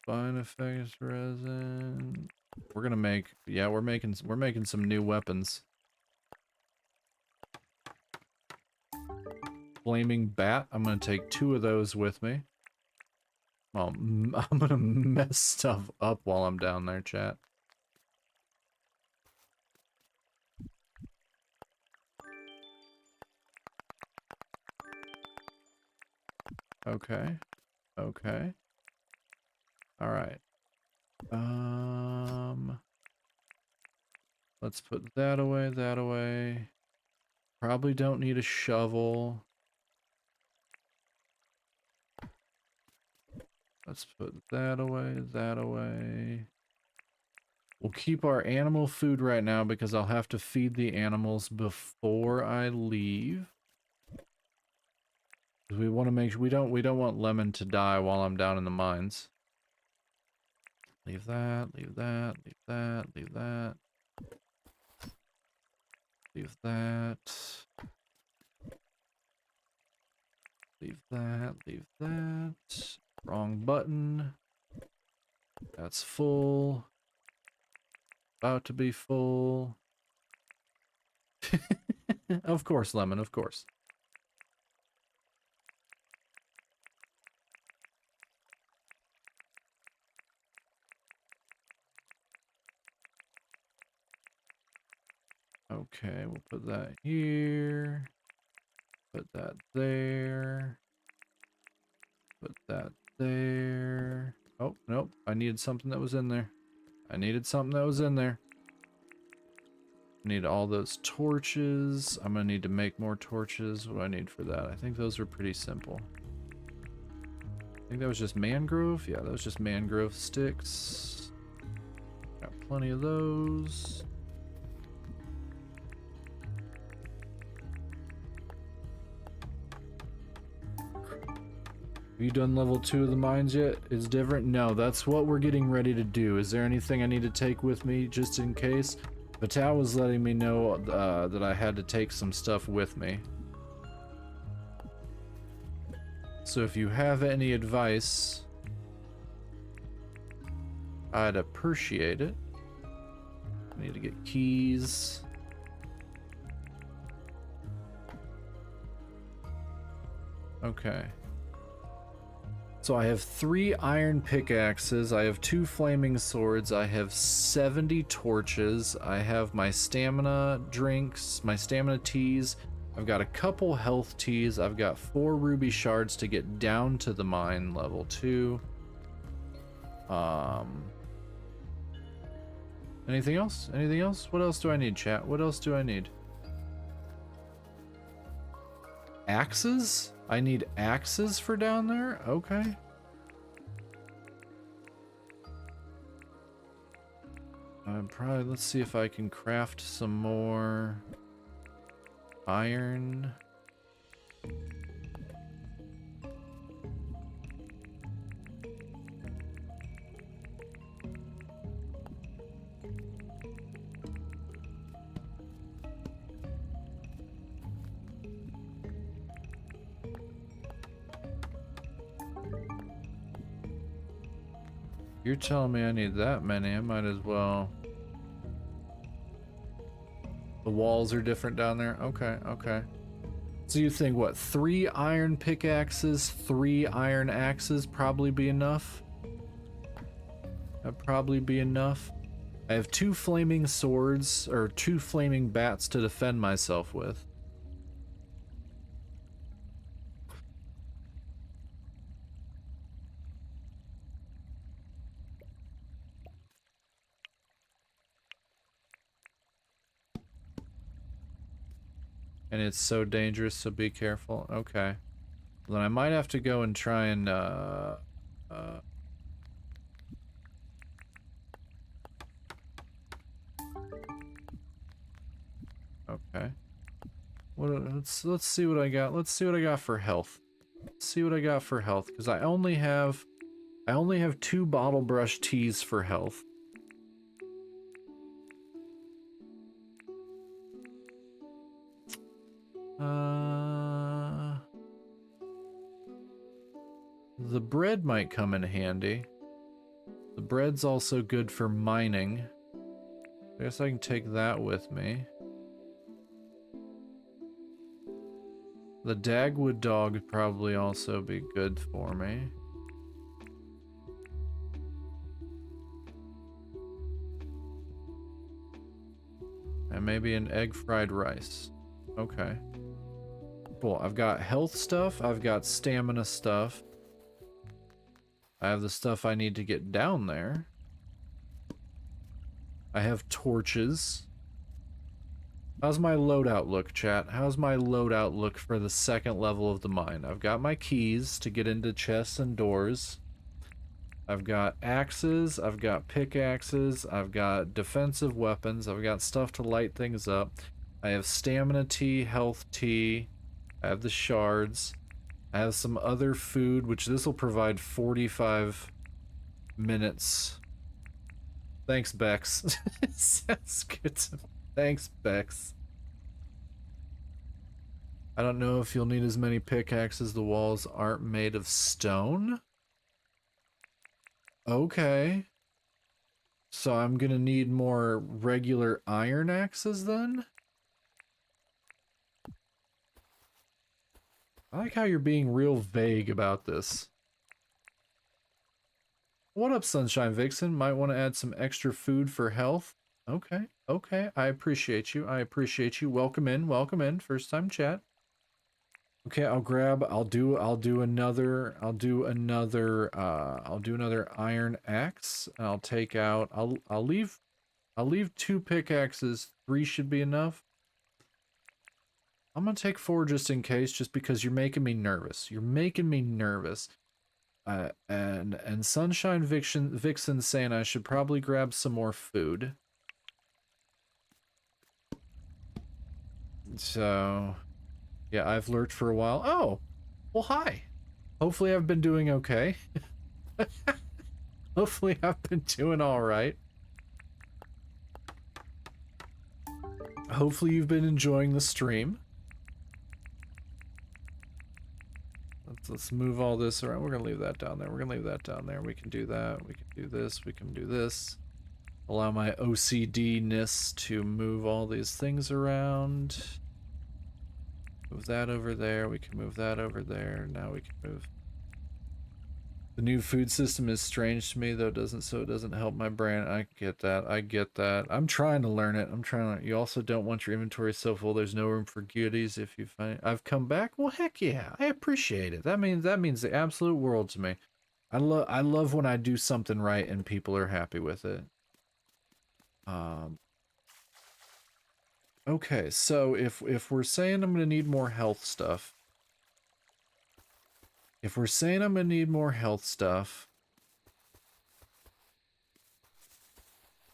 Spinifex resin. We're gonna make, yeah, we're making some new weapons. Flaming bat. I'm gonna take 2 of those with me. Well, I'm gonna mess stuff up while I'm down there, chat. Okay. Okay. All right. Let's put that away, that away. Probably don't need a shovel. Let's put that away, that away. We'll keep our animal food right now because I'll have to feed the animals before I leave. We want to make sure we don't want Lemon to die while I'm down in the mines. Leave that, leave that, leave that, leave that. Leave that. Leave that, leave that. Wrong button. That's full. About to be full. Of course, Lemon, of course. Okay, we'll put that here. Put that there. Put that there. Oh, nope. I needed something that was in there. I needed something that was in there. I need all those torches. I'm gonna need to make more torches. What do I need for that? I think those were pretty simple. I think that was just mangrove. Yeah, that was just mangrove sticks. Got plenty of those. Have you done level 2 of the mines yet? It's different? No, that's what we're getting ready to do. Is there anything I need to take with me just in case? Vital was letting me know that I had to take some stuff with me. So if you have any advice, I'd appreciate it. I need to get keys. So So I have 3 iron pickaxes, I have 2 flaming swords, I have 70 torches, I have my stamina drinks, my stamina teas, I've got a couple health teas, I've got 4 ruby shards to get down to the mine level 2. Anything else? Anything else? What else do I need, chat? What else do I need? Axes? I need axes for down there? Okay. Probably, let's see if I can craft some more iron. You're telling me I need that many, I might as well. The walls are different down there? Okay, okay. So you think, what, 3 iron pickaxes, 3 iron axes probably be enough? That'd probably be enough. I have 2 flaming swords, or 2 flaming bats to defend myself with. And it's so dangerous, so be careful. Okay. Well, then I might have to go and try and, okay. Let's see what I got. Let's see what I got for health. Let's see what I got for health, because I only have 2 bottle brush teas for health. The bread might come in handy. The bread's also good for mining. I guess I can take that with me. The Dagwood dog would probably also be good for me. And maybe an egg fried rice. Okay. Cool. I've got health stuff. I've got stamina stuff. I have the stuff I need to get down there. I have torches. How's my loadout look, chat? How's my loadout look for the 2nd level of the mine? I've got my keys to get into chests and doors. I've got axes, I've got pickaxes, I've got defensive weapons, I've got stuff to light things up. I have stamina tea, health tea, I have the shards. I have some other food, which this will provide 45 minutes. Thanks, Bex. Sounds good to me. Thanks, Bex. I don't know if you'll need as many pickaxes. The walls aren't made of stone. Okay. So I'm gonna need more regular iron axes then? I like how you're being real vague about this. What up, Sunshine Vixen? Might want to add some extra food for health. Okay, okay. I appreciate you. I appreciate you. Welcome in. Welcome in. First time chat. Okay, I'll do another iron axe. And I'll take out I'll leave 2 pickaxes. 3 should be enough. I'm gonna take 4 just in case, just because you're making me nervous. You're making me nervous. And Sunshine Vixen saying I should probably grab some more food. So, yeah, I've lurked for a while. Oh, well, hi. Hopefully I've been doing okay. Hopefully I've been doing all right. Hopefully you've been enjoying the stream. Let's move all this around. We're gonna leave that down there. We're gonna leave that down there. We can do that. We can do this. We can do this. Allow my OCD-ness to move all these things around. Move that over there. We can move that over there. Now we can move. The new food system is strange to me, though it doesn't help my brain. I get that. I get that. I'm trying to learn it. I'm trying to. You also don't want your inventory so full. There's no room for goodies if you find. I've come back. Well, heck yeah. I appreciate it. That means the absolute world to me. I love when I do something right and people are happy with it. Okay, so if we're saying I'm gonna need more health stuff. If we're saying I'm gonna need more health stuff,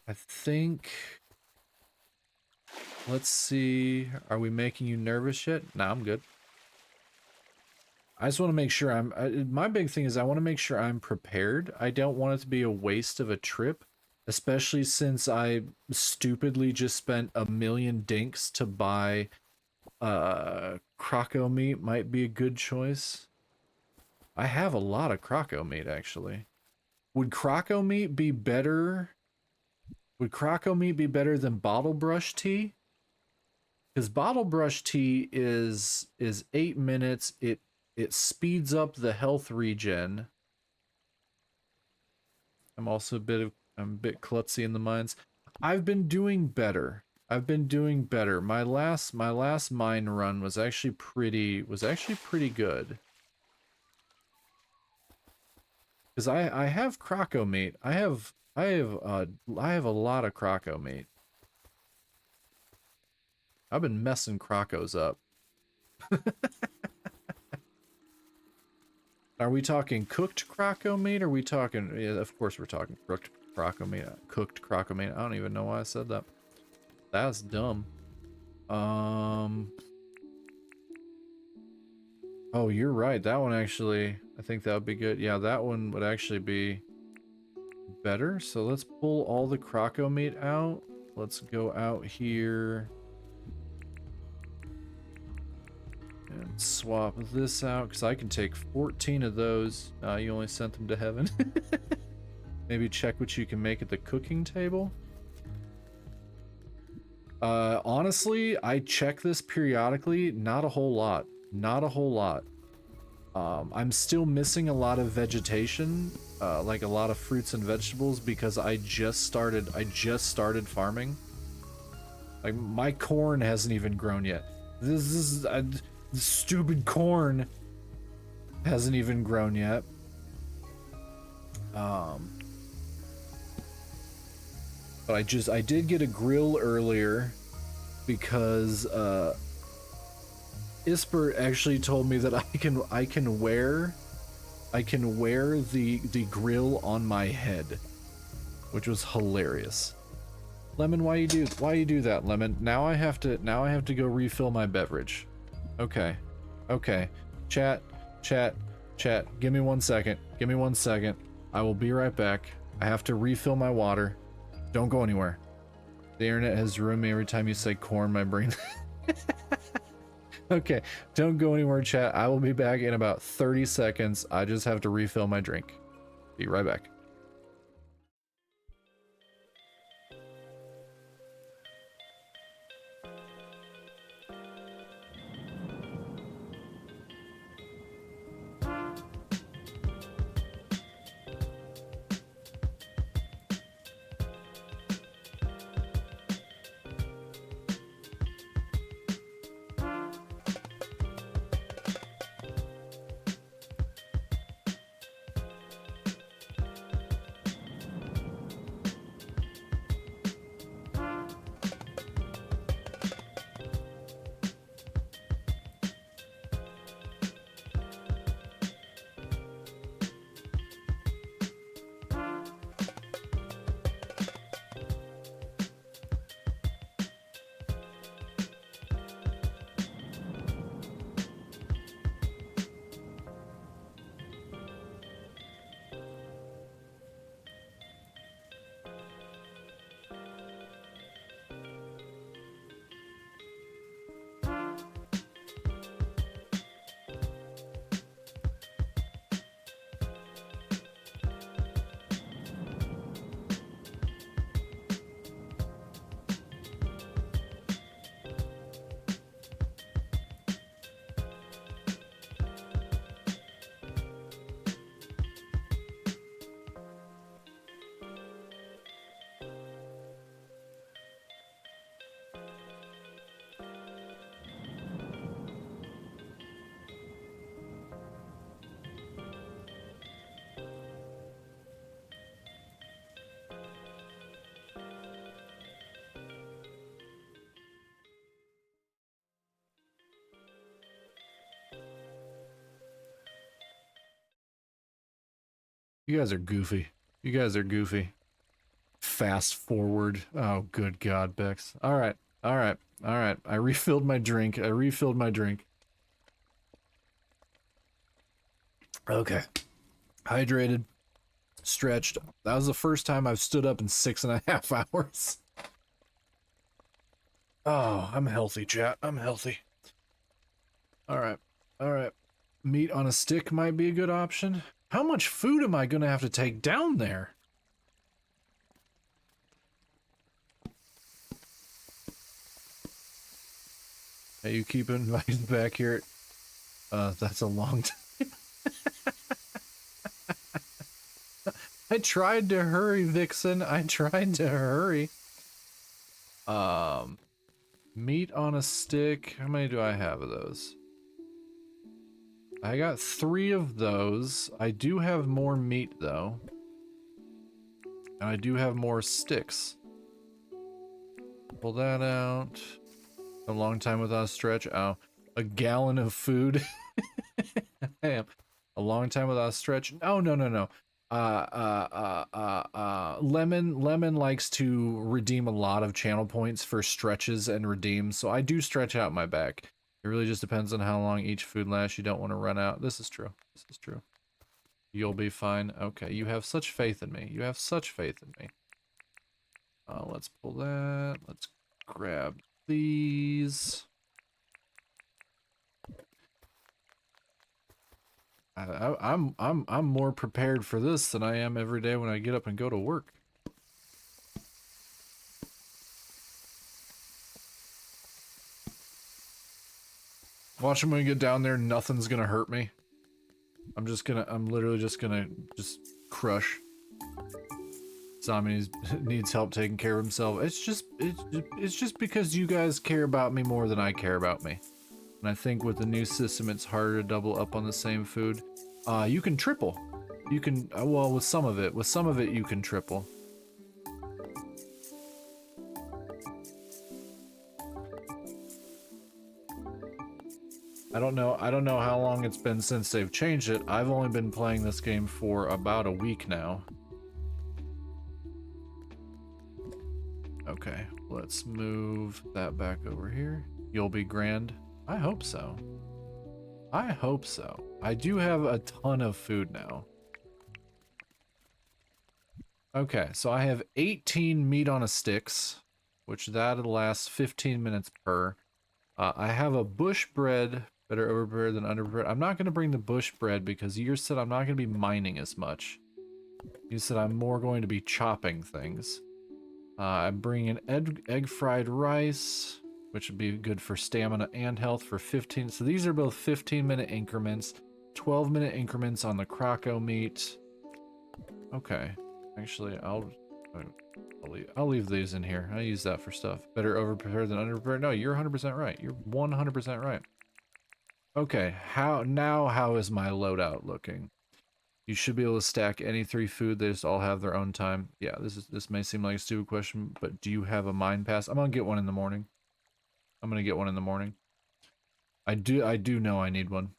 I think, let's see, are we making you nervous yet? Nah, I'm good. I just want to make sure my big thing is I want to make sure I'm prepared. I don't want it to be a waste of a trip, especially since I stupidly just spent 1,000,000 dinks to buy croco meat might be a good choice. I have a lot of croco meat, actually. Would croco meat be better? Would croco meat be better than bottle brush tea? Because bottle brush tea is 8 minutes. It speeds up the health regen. I'm also I'm a bit klutzy in the mines. I've been doing better. I've been doing better. My last mine run was actually pretty good. Because I have croco meat. I have a lot of croco meat. I've been messing crocos up. Are we talking cooked croco meat? Or are we talking? Yeah, of course we're talking cooked croco meat. Cooked croco meat. I don't even know why I said that. That's dumb. Oh, you're right. That one actually, I think that would be good. Yeah, that one would actually be better. So let's pull all the croco meat out. Let's go out here and swap this out because I can take 14 of those. You only sent them to heaven. Maybe check what you can make at the cooking table. Honestly, I check this periodically. Not a whole lot. Not a whole lot. I'm still missing a lot of vegetation, like a lot of fruits and vegetables because I just started farming. Like my corn hasn't even grown yet. This is stupid corn hasn't even grown yet. But I did get a grill earlier because Ispert actually told me that I can wear the grill on my head, which was hilarious. Lemon, why you do that, Lemon? Now I have to go refill my beverage. Okay. Chat. Give me 1 second. Give me 1 second. I will be right back. I have to refill my water. Don't go anywhere. The internet has ruined me every time you say corn, my brain. Okay, don't go anywhere, chat. I will be back in about 30 seconds. I just have to refill my drink. Be right back. You guys are goofy. You guys are goofy. Fast forward. Oh, good God, Bex. All right. All right. All right. I refilled my drink. I refilled my drink. Okay. Hydrated. Stretched. That was the first time I've stood up in 6.5 hours. Oh, I'm healthy, chat. I'm healthy. All right. All right. Meat on a stick might be a good option. How much food am I going to have to take down there? Hey, you keep inviting back here. That's a long time. I tried to hurry, Vixen. I tried to hurry. Meat on a stick. How many do I have of those? I got 3 of those. I do have more meat, though. And I do have more sticks. Pull that out. A long time without a stretch. Oh, a gallon of food. Damn. A long time without a stretch. Oh, no, no, no. Lemon likes to redeem a lot of channel points for stretches and redeems, so I do stretch out my back. It really just depends on how long each food lasts. You don't want to run out. This is true. This is true. You'll be fine. Okay, you have such faith in me. You have such faith in me. Let's pull that. Let's grab these. I'm more prepared for this than I am every day when I get up and go to work. Watch him when we get down there, nothing's gonna hurt me. I'm literally just gonna crush. Zombie needs help taking care of himself. It's just because you guys care about me more than I care about me. And I think with the new system, it's harder to double up on the same food. You can triple. You can, well, with some of it, you can triple. I don't know how long it's been since they've changed it. I've only been playing this game for about a week now. Okay, let's move that back over here. You'll be grand. I hope so. I hope so. I do have a ton of food now. Okay, so I have 18 meat on a sticks, which that'll last 15 minutes per. I have a bush bread, better overbread than underbread. I'm not going to bring the bush bread because you said I'm not going to be mining as much. You said I'm more going to be chopping things. I'm bringing egg fried rice, which would be good for stamina and health for 15. So these are both 15-minute increments, 12-minute increments on the croco meat. Okay, actually, I'll leave these in here. I use that for stuff. Better overprepared than underprepared. No, you're 100% right. You're 100% right. Okay, how is my loadout looking? You should be able to stack any 3 food. They just all have their own time. Yeah, this may seem like a stupid question, but do you have a mine pass? I'm gonna get one in the morning. I'm gonna get one in the morning. I do know I need one.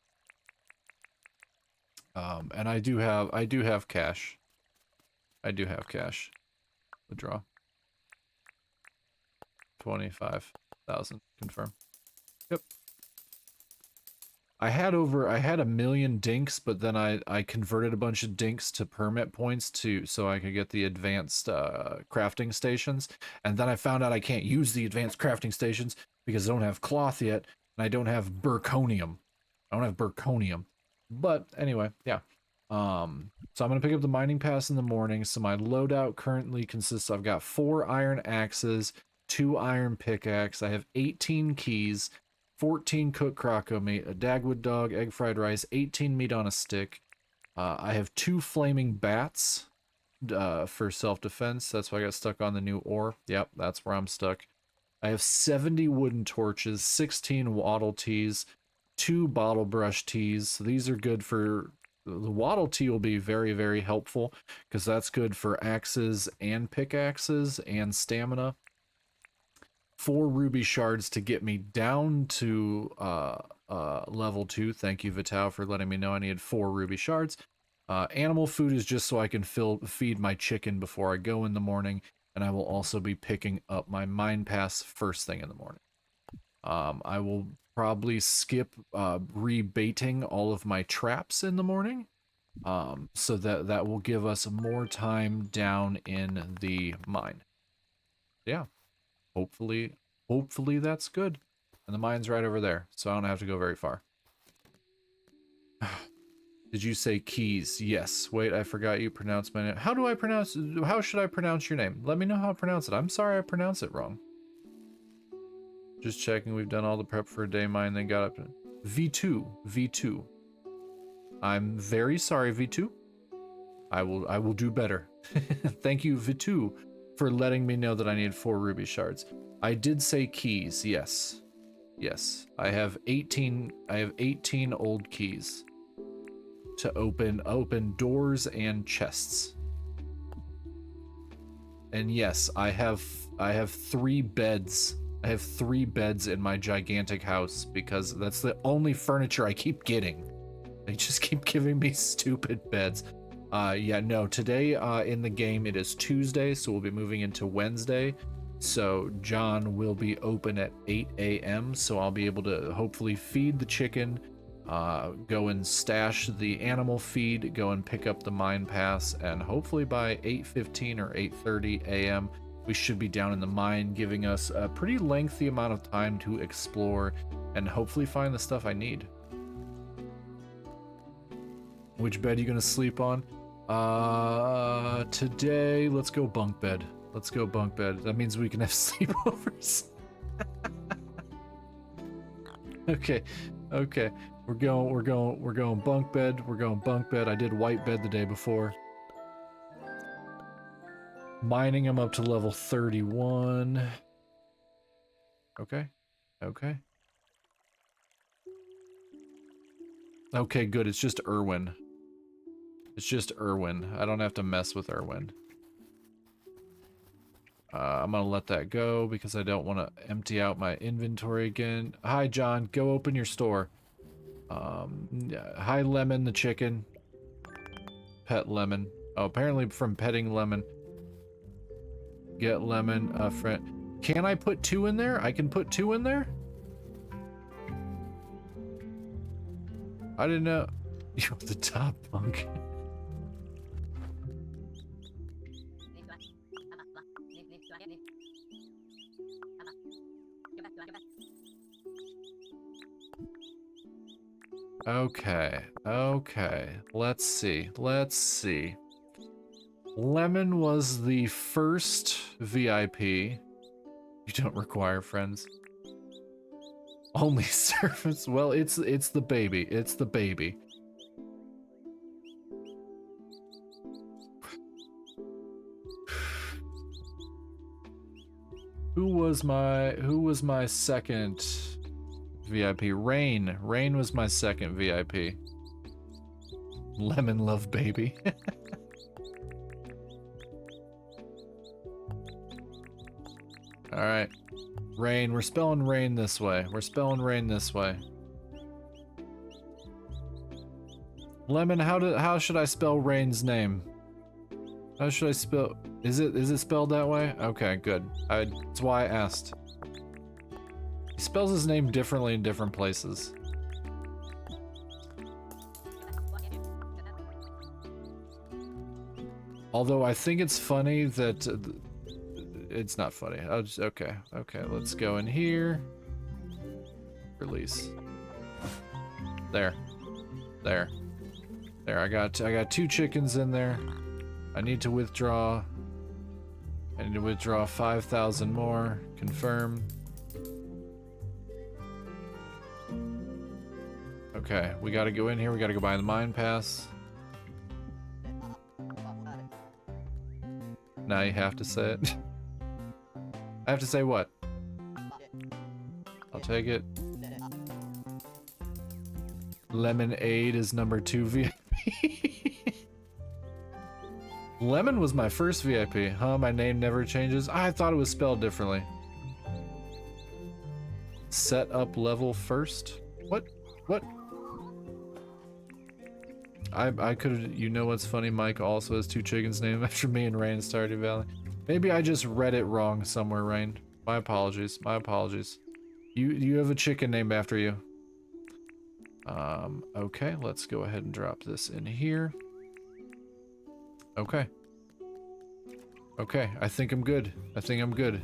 And I do have cash. I do have cash. Withdraw. 25,000. Confirm. Yep. I had a million dinks, but then I converted a bunch of dinks to permit points so I could get the advanced crafting stations. And then I found out I can't use the advanced crafting stations because I don't have cloth yet, and I don't have burconium. I don't have burconium. But anyway, yeah. So I'm gonna pick up the mining pass in the morning. So my loadout currently consists, I've got 4 iron axes, 2 iron pickaxe, I have 18 keys, 14 cooked croco meat, a dagwood dog, egg fried rice, 18 meat on a stick. I have 2 flaming bats for self-defense. That's why I got stuck on the new ore. Yep, that's where I'm stuck. I have 70 wooden torches, 16 wattle teas, 2 bottle brush teas. So these are good for... The wattle tea will be very, very helpful because that's good for axes and pickaxes and stamina. 4 ruby shards to get me down to level 2. Thank you, Vital, for letting me know I needed 4 ruby shards. Animal food is just so I can feed my chicken before I go in the morning, and I will also be picking up my mine pass first thing in the morning. I will probably skip rebaiting all of my traps in the morning, so that will give us more time down in the mine. Yeah, hopefully that's good. And the mine's right over there, so I don't have to go very far. Did you say keys? Yes. Wait, I forgot you pronounced my name. How should I pronounce your name? Let me know how to pronounce it. I'm sorry I pronounced it wrong. Just checking, we've done all the prep for a day mine, then got up to V2. I'm very sorry, V2. I will do better. Thank you, V2, for letting me know that I need 4 ruby shards. I did say keys, yes. Yes. I have 18 old keys to open doors and chests. And yes, I have 3 beds. I have 3 beds in my gigantic house because that's the only furniture I keep getting. They just keep giving me stupid beds. Yeah, no, today in the game it is Tuesday, so we'll be moving into Wednesday. So John will be open at 8 a.m. So I'll be able to hopefully feed the chicken, go and stash the animal feed, go and pick up the mine pass, and hopefully by 8:15 or 8:30 a.m. we should be down in the mine, giving us a pretty lengthy amount of time to explore and hopefully find the stuff I need. Which bed are you gonna sleep on? Today, let's go bunk bed. Let's go bunk bed. That means we can have sleepovers. Okay. We're going bunk bed. We're going bunk bed. I did white bed the day before. Mining them up to level 31. Okay. Okay, good. It's just Irwin. I don't have to mess with Irwin. I'm gonna let that go because I don't want to empty out my inventory again. Hi, John. Go open your store. Hi, Lemon the chicken. Pet Lemon. Oh, apparently from petting Lemon. Get Lemon a friend. Can I put 2 in there? I can put 2 in there? I didn't know. You're the top bunk. Okay. Let's see. Lemon was the first VIP. You don't require friends. Only servants. Well, it's the baby. It's the baby. Who was my second VIP? Rain was my second VIP. Lemon love baby. All right. Rain, we're spelling rain this way. Lemon, how should I spell Rain's name? How should I spell? Is it spelled that way? Okay, good. That's why I asked. He spells his name differently in different places. Although I think it's funny that it's not funny. Okay, let's go in here. Release. There. I got 2 chickens in there. I need to withdraw. 5,000 more. Confirm. Okay, we gotta go in here. We gotta go buy the mine pass. Now you have to say it. I have to say what? I'll take it. Lemonade is number 2 VIP. Lemon was my first VIP. Huh? My name never changes? I thought it was spelled differently. Set up level first? What? I could, you know what's funny? Mike also has 2 chickens named after me and Rain in Stardew Valley. Maybe I just read it wrong somewhere, Rain. My apologies. My apologies. You have a chicken named after you. Okay, let's go ahead and drop this in here. Okay. Okay, I think I'm good. I think I'm good.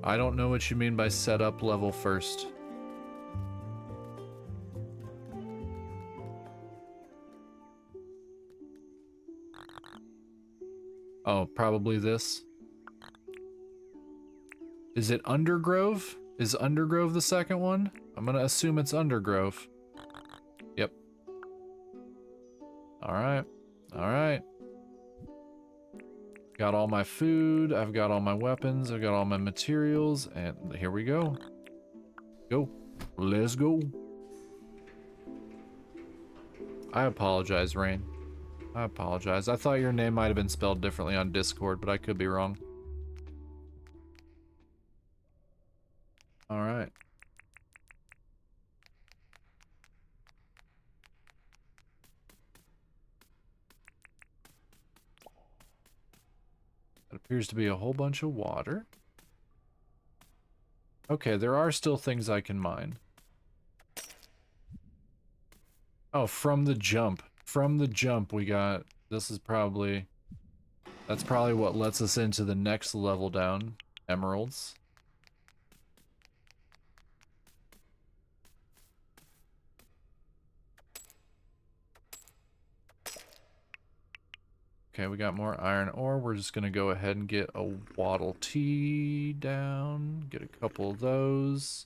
I don't know what you mean by set up level first. Oh, probably this. Is it Undergrove? Is Undergrove the second one? I'm gonna assume it's Undergrove. Yep. Alright. Alright. Got all my food, I've got all my weapons, I've got all my materials, and here we go. Go. Let's go. I apologize, Rain. I apologize. I thought your name might have been spelled differently on Discord, but I could be wrong. Alright. That appears to be a whole bunch of water. Okay, there are still things I can mine. Oh, from the jump. From the jump we got... This is probably... That's probably what lets us into the next level down. Emeralds. Okay, we got more iron ore. We're just gonna go ahead and get a Waddle Tea down. Get a couple of those.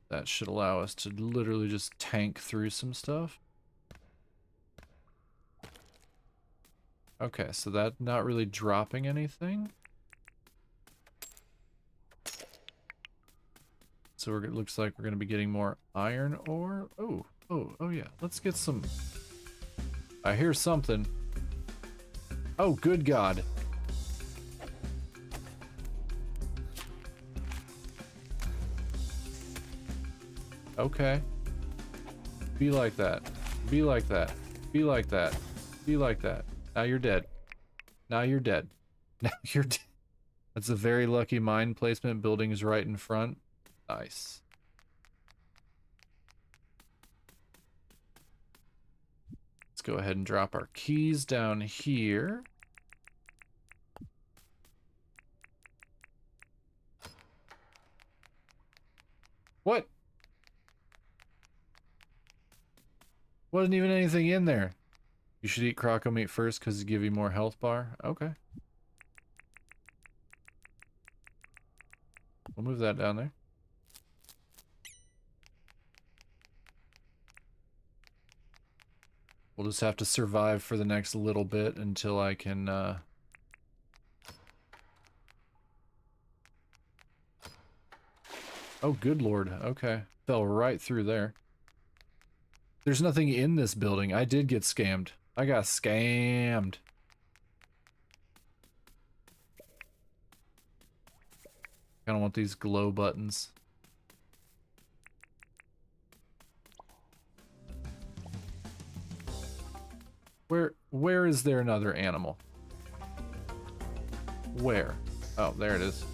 That should allow us to literally just tank through some stuff. Okay, so that's not really dropping anything. So it looks like we're gonna be getting more iron ore. Oh yeah. Let's get some... I hear something. Oh, good God. Okay. Be like that. Be like that. Be like that. Be like that. Now you're dead. Now you're dead. Now you're dead. That's a very lucky mine placement. Building is right in front. Nice. Let's go ahead and drop our keys down here. What? Wasn't even anything in there. You should eat croco meat first because it give you more health bar. Okay. We'll move that down there. We'll just have to survive for the next little bit until I can, Oh, good lord. Okay. Fell right through there. There's nothing in this building. I did get scammed. I got scammed. Kinda want these glow buttons. Where is there another animal? Where? Oh, there it is.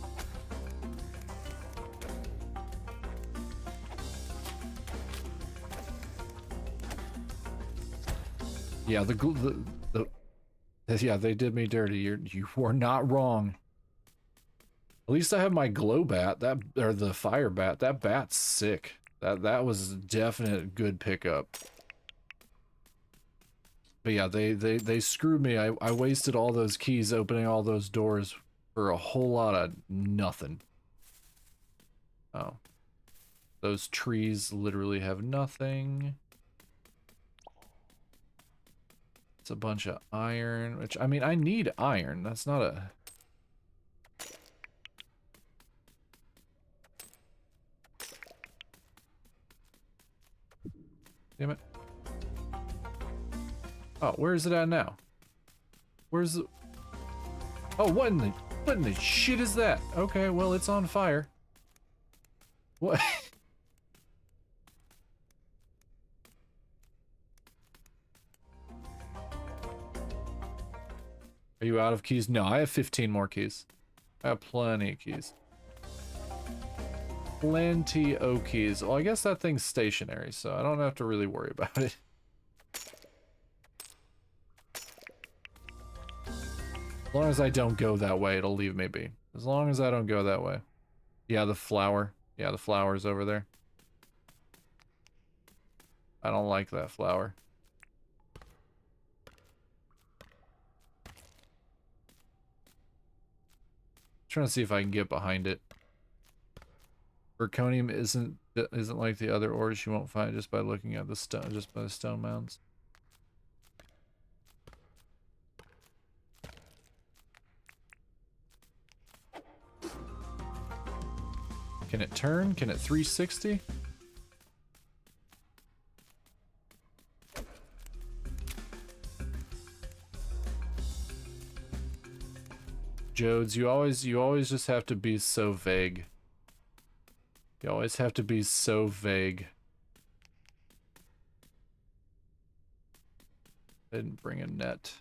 Yeah, yeah, they did me dirty. You were not wrong. At least I have my glow bat, or the fire bat. That bat's sick. That was a definite good pickup. But yeah, they screwed me. I wasted all those keys opening all those doors for a whole lot of nothing. Oh. Those trees literally have nothing. It's a bunch of iron, which, I mean, I need iron. That's not a... Damn it. Oh, where is it at now? Where's the... Oh, what in the shit is that? Okay, well, it's on fire. What? you out of keys? No, I have 15 more keys. I have plenty of keys. Plenty of keys. Well, I guess that thing's stationary, so I don't have to really worry about it. As long as I don't go that way, it'll leave me be. As long as I don't go that way. Yeah, the flower. Yeah, the flower's over there. I don't like that flower. Trying to see if I can get behind it. Zirconium isn't like the other ores you won't find just by looking at the stone, just by the stone mounds. Can it turn? Can it 360? Jodes, you always just have to be so vague. You always have to be so vague. Didn't bring a net.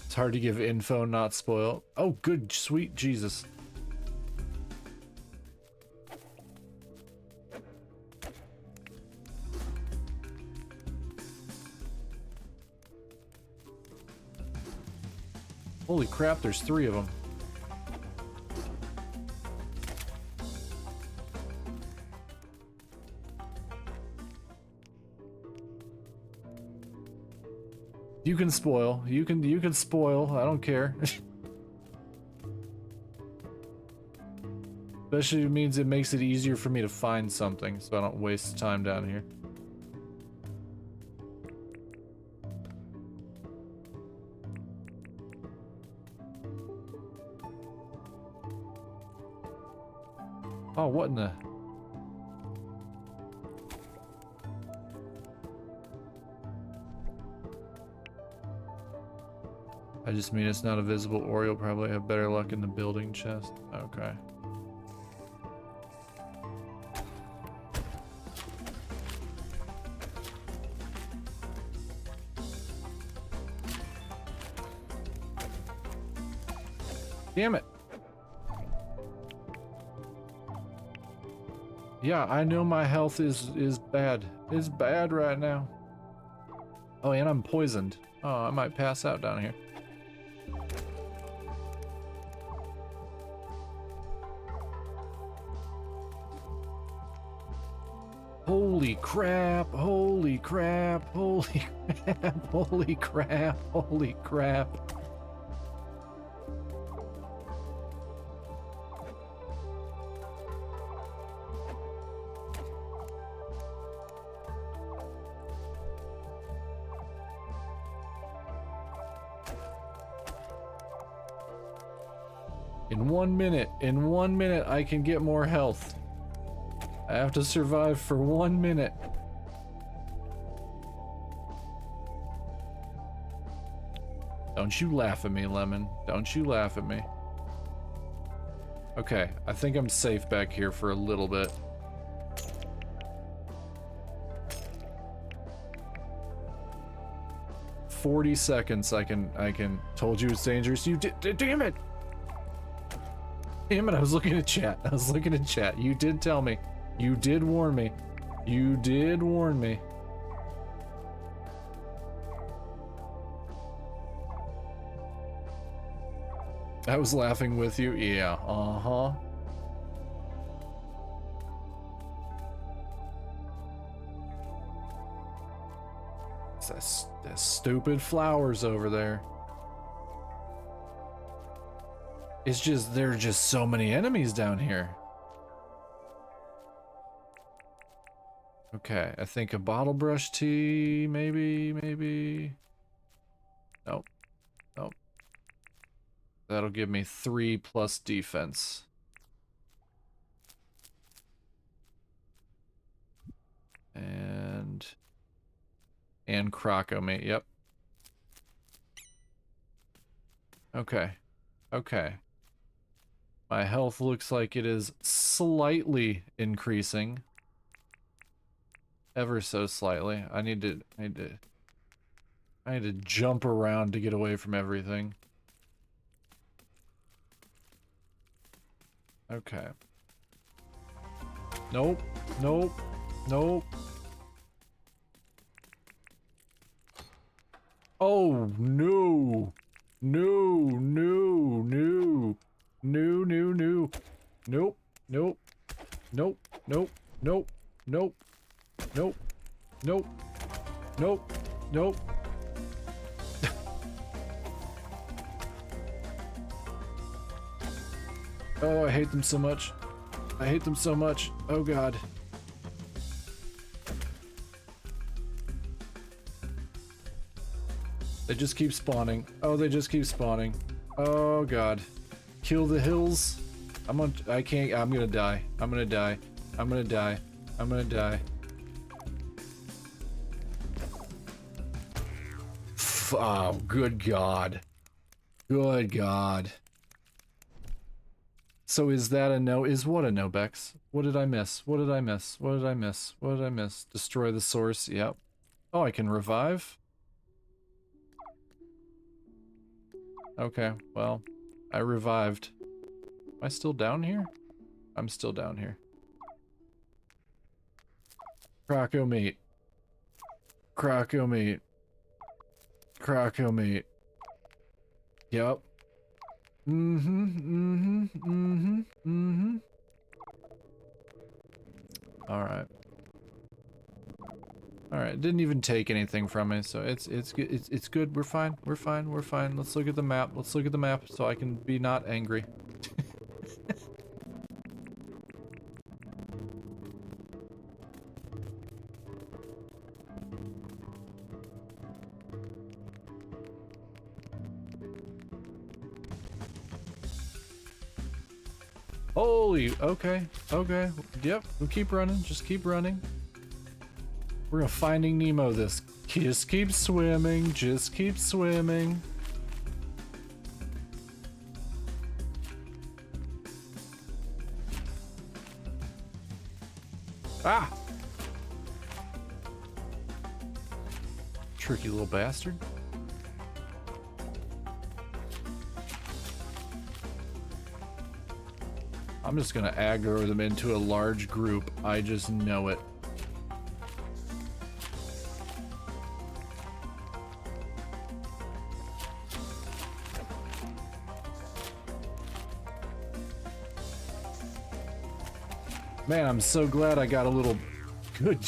It's hard to give info, not spoil. Oh, good, sweet Jesus. Holy crap, there's 3 of them. You can spoil. You can spoil. I don't care. Especially means it makes it easier for me to find something, so I don't waste time down here. Oh, what in the... I just mean it's not a visible ore. You'll probably have better luck in the building chest. Okay. Damn it. Yeah, I know my health is bad. It's bad right now. Oh, and I'm poisoned. Oh, I might pass out down here. Holy crap, holy crap, holy crap, holy crap, holy crap. In 1 minute, I can get more health. I have to survive for 1 minute. Don't you laugh at me, Lemon. Don't you laugh at me. Okay, I think I'm safe back here for a little bit. "40 seconds, I can... Told you it's dangerous. You did... Damn it! Damn it, I was looking at chat. I was looking at chat. You did tell me. You did warn me. You did warn me. I was laughing with you. Yeah, uh-huh. That's stupid flowers over there. It's just, there are just so many enemies down here. Okay, I think a bottle brush tea, maybe. Nope. Nope. That'll give me 3 plus defense. And Croco mate, yep. Okay. Okay. My health looks like it is slightly increasing. Ever so slightly. I need to jump around to get away from everything. Okay. Nope. Nope. Nope. Oh, no. No, no, no. No, no, no. Nope. Nope. Nope. Nope. Nope. Nope. Nope. Nope. Nope. Nope. Oh, I hate them so much. I hate them so much. Oh god. They just keep spawning. Oh, they just keep spawning. Oh god. Kill the hills. I'm gonna die. I'm gonna die. I'm gonna die. I'm gonna die. Oh, good god. Good god. So is that a no? Is what a no, Bex? What did I miss? What did I miss? What did I miss? What did I miss? Destroy the source. Yep. Oh, I can revive? Okay, well, I revived. Am I still down here? I'm still down here. Croco meat. Croco meat. Croco meat. Yep. Alright. Alright, didn't even take anything from me, so it's good. We're fine. We're fine. We're fine. Let's look at the map. Let's look at the map so I can be not angry. Holy, okay, okay, yep, we'll keep running, just keep running. We're gonna Finding Nemo this. Just keep swimming, just keep swimming. Ah! Tricky little bastard. I'm just gonna aggro them into a large group. I just know it. Man, I'm so glad I got a little good.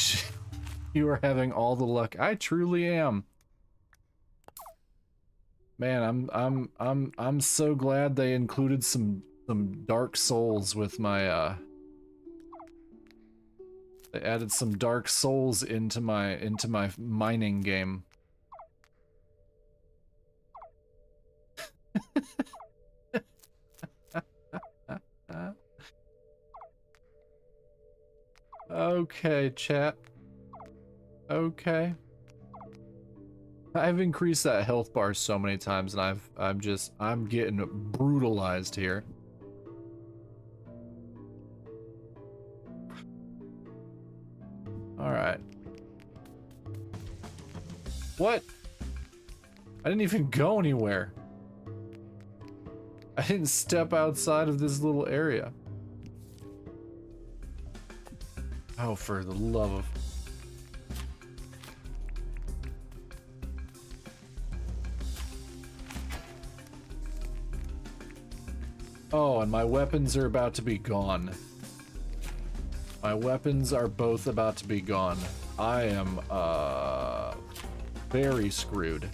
You are having all the luck. I truly am. Man, I'm so glad they included some Dark Souls with my they added some Dark Souls into my mining game. Okay, chat. Okay. I've increased that health bar so many times and I'm getting brutalized here. Alright. What? I didn't even go anywhere. I didn't step outside of this little area. Oh, for the love of... Oh, and my weapons are about to be gone. My weapons are both about to be gone. I am, very screwed.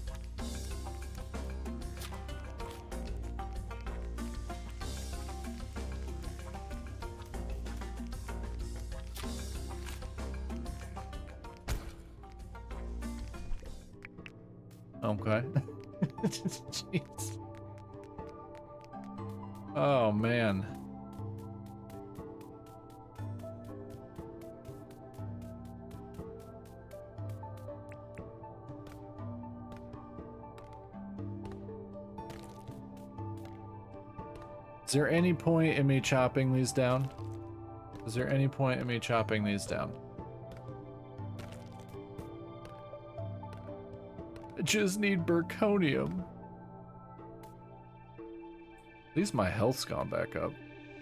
Okay. Jeez. Oh, man. Is there any point in me chopping these down? Is there any point in me chopping these down? I just need Burconium. At least my health's gone back up.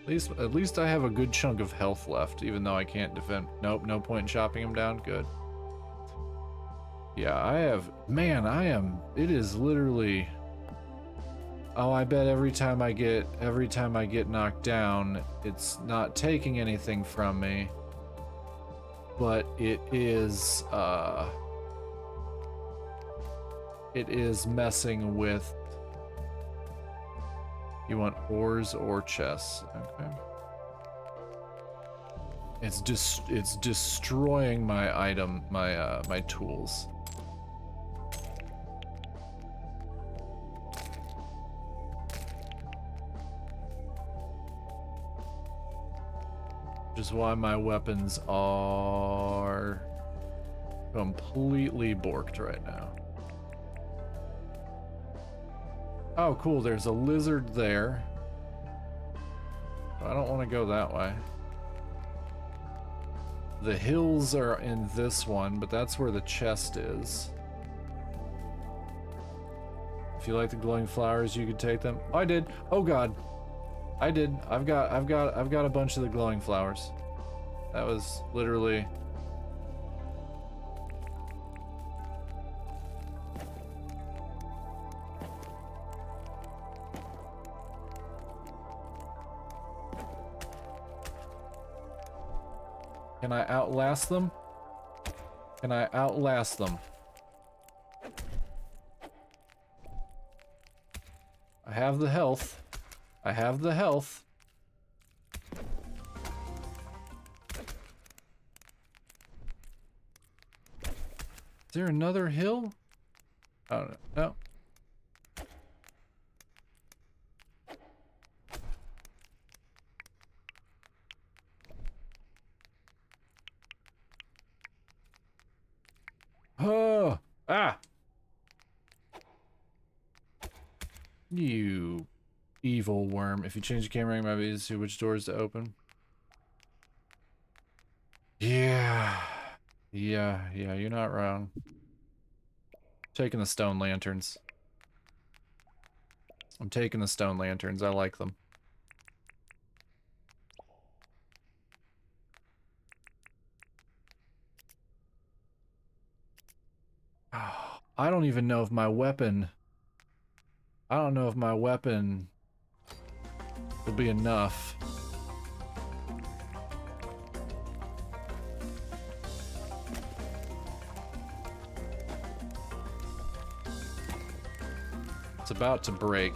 At least I have a good chunk of health left, even though I can't defend. Nope, no point in chopping him down. Good. Yeah, I have. Man, it is literally. Oh, I bet every time I get knocked down, it's not taking anything from me. But it is messing with. You want ores or chests? Okay. It's destroying my item, my tools. Which is why my weapons are completely borked right now. Oh, cool, there's a lizard there. I don't want to go that way. The hills are in this one, but that's where the chest is. If you like the glowing flowers, you could take them. Oh, I did. Oh god. I did. I've got a bunch of the glowing flowers. That was literally. Can I outlast them? Can I outlast them? I have the health. I have the health. Is there another hill? Oh, no. Oh! Ah! You evil worm. If you change the camera, you might be able to see which doors to open. Yeah. Yeah, you're not wrong. Taking the stone lanterns. I'm taking the stone lanterns. I like them. I don't even know if my weapon... I don't know if my weapon will be enough. It's about to break.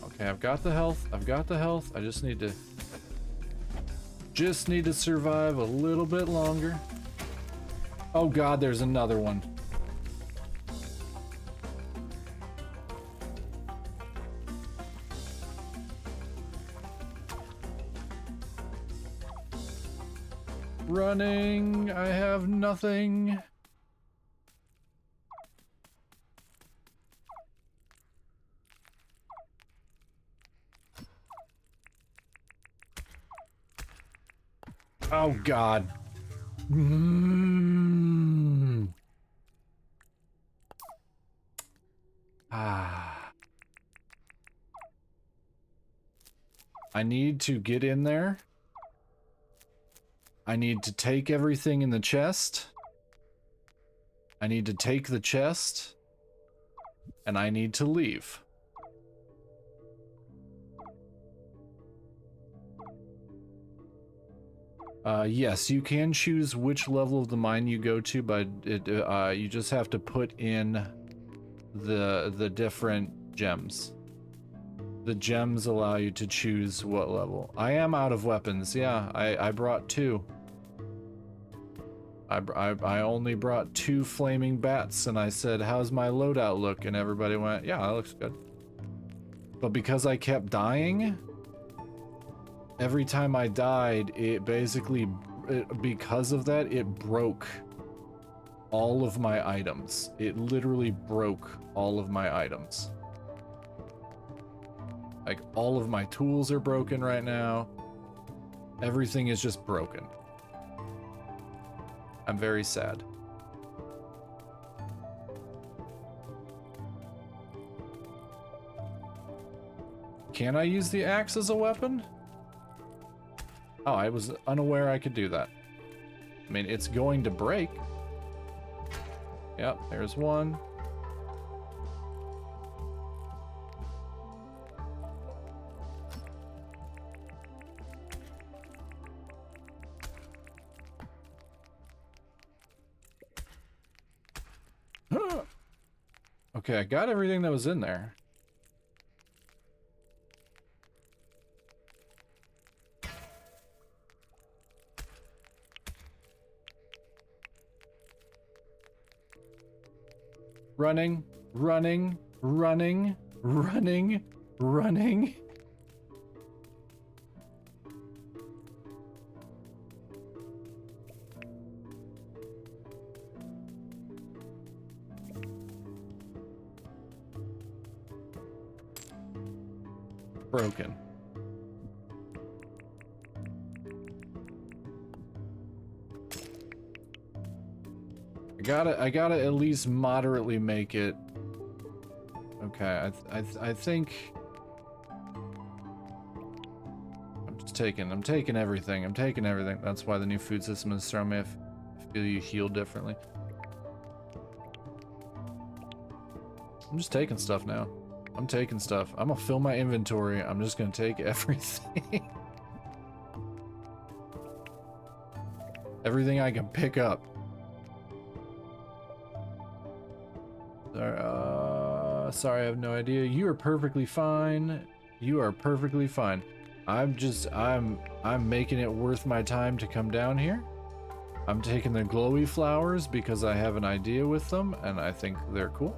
Okay, I've got the health. I've got the health. I just need to survive a little bit longer. Oh god, there's another one. Running. I have nothing. Oh god. I need to get in there. I need to take everything in the chest. I need to take the chest. And I need to leave. Yes, you can choose which level of the mine you go to, but you just have to put in the different gems. The gems allow you to choose what level. I am out of weapons. Yeah, I brought 2. I only brought 2 flaming bats, and I said, how's my loadout look? And everybody went, yeah, that looks good. But because I kept dying, every time I died, it basically, because of that, it broke all of my items. It literally broke all of my items. Like, all of my tools are broken right now. Everything is just broken. I'm very sad. Can I use the axe as a weapon? Oh, I was unaware I could do that. I mean, it's going to break. Yep, there's one. Okay, I got everything that was in there. Running, running, running, running, running. Broken. I gotta at least moderately make it. Okay, I think I'm taking everything. I'm taking everything. That's why the new food system is throwing me. I feel you heal differently. I'm just taking stuff now. I'm taking stuff. I'm gonna fill my inventory. I'm just gonna take everything. Everything I can pick up. Sorry, I have no idea. You are perfectly fine. You are perfectly fine. I'm making it worth my time to come down here. I'm taking the glowy flowers because I have an idea with them, and I think they're cool.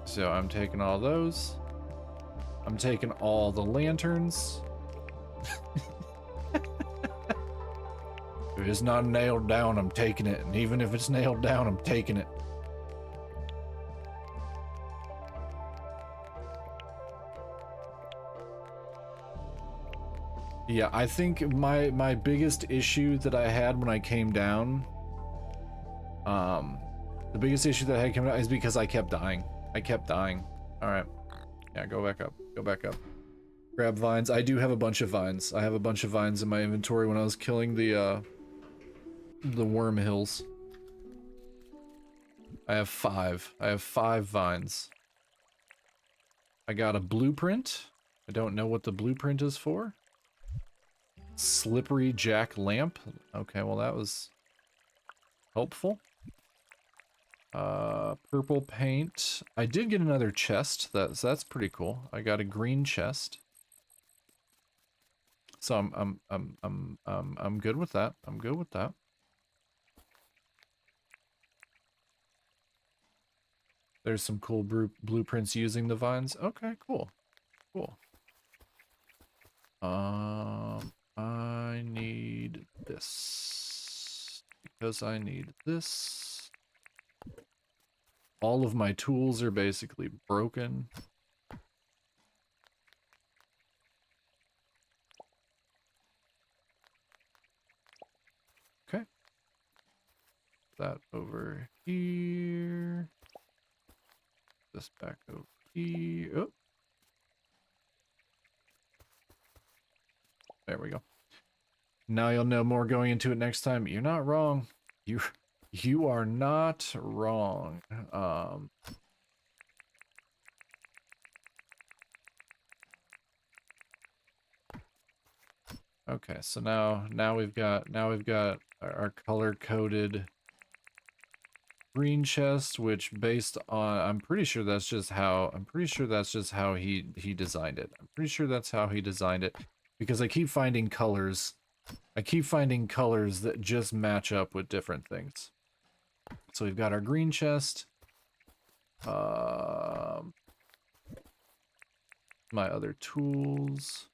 So I'm taking all those. I'm taking all the lanterns. If it's not nailed down, I'm taking it. And even if it's nailed down, I'm taking it. Yeah, I think my biggest issue that I had when I came down, the biggest issue that I had coming down is because I kept dying. I kept dying. All right. Yeah, go back up. Go back up. Grab vines. I do have a bunch of vines. I have a bunch of vines in my inventory when I was killing the worm hills. I have 5. I have 5 vines. I got a blueprint. I don't know what the blueprint is for. Slippery jack lamp. Okay, well that was helpful. Purple paint. I did get another chest. That's pretty cool. I got a green chest. So I'm good with that. I'm good with that. There's some cool blueprints using the vines. Okay, cool. Cool. I need this. Because I need this. All of my tools are basically broken. Okay. That over here. This back over here. Oh. There we go. Now you'll know more going into it next time. You're not wrong. You are not wrong. Okay, so now we've got our color coded green chest, which based on, I'm pretty sure that's just how he designed it. I'm pretty sure that's how he designed it, because I keep finding colors. I keep finding colors that just match up with different things. So we've got our green chest. My other tools.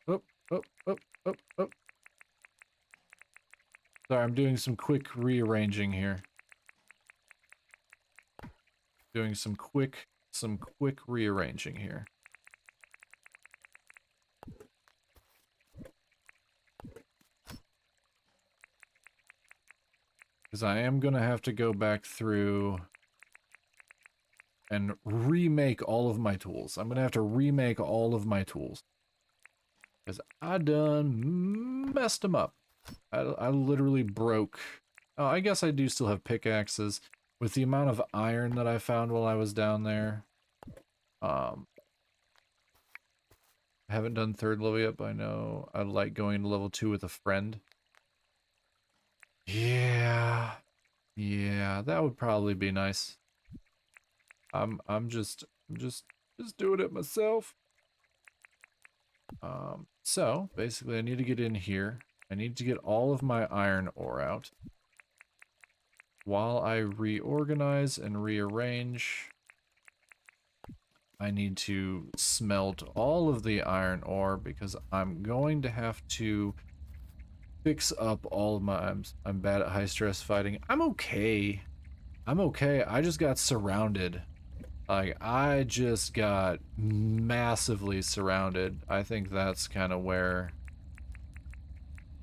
Oh, oh, oh, oh, oh. Sorry, I'm doing some quick rearranging here. Doing some quick rearranging here. Because I am gonna have to go back through and remake all of my tools. I'm gonna have to remake all of my tools. Because I done messed them up. I literally broke. Oh, I guess I do still have pickaxes. With the amount of iron that I found while I was down there. I haven't done 3rd level yet, but I know I like going to level 2 with a friend. Yeah. Yeah, that would probably be nice. I'm just doing it myself. So basically I need to get in here. I need to get all of my iron ore out. While I reorganize and rearrange, I need to smelt all of the iron ore because I'm going to have to fix up all of my... I'm bad at high stress fighting. I'm okay. I'm okay. I just got surrounded. Like, I just got massively surrounded. I think that's kind of where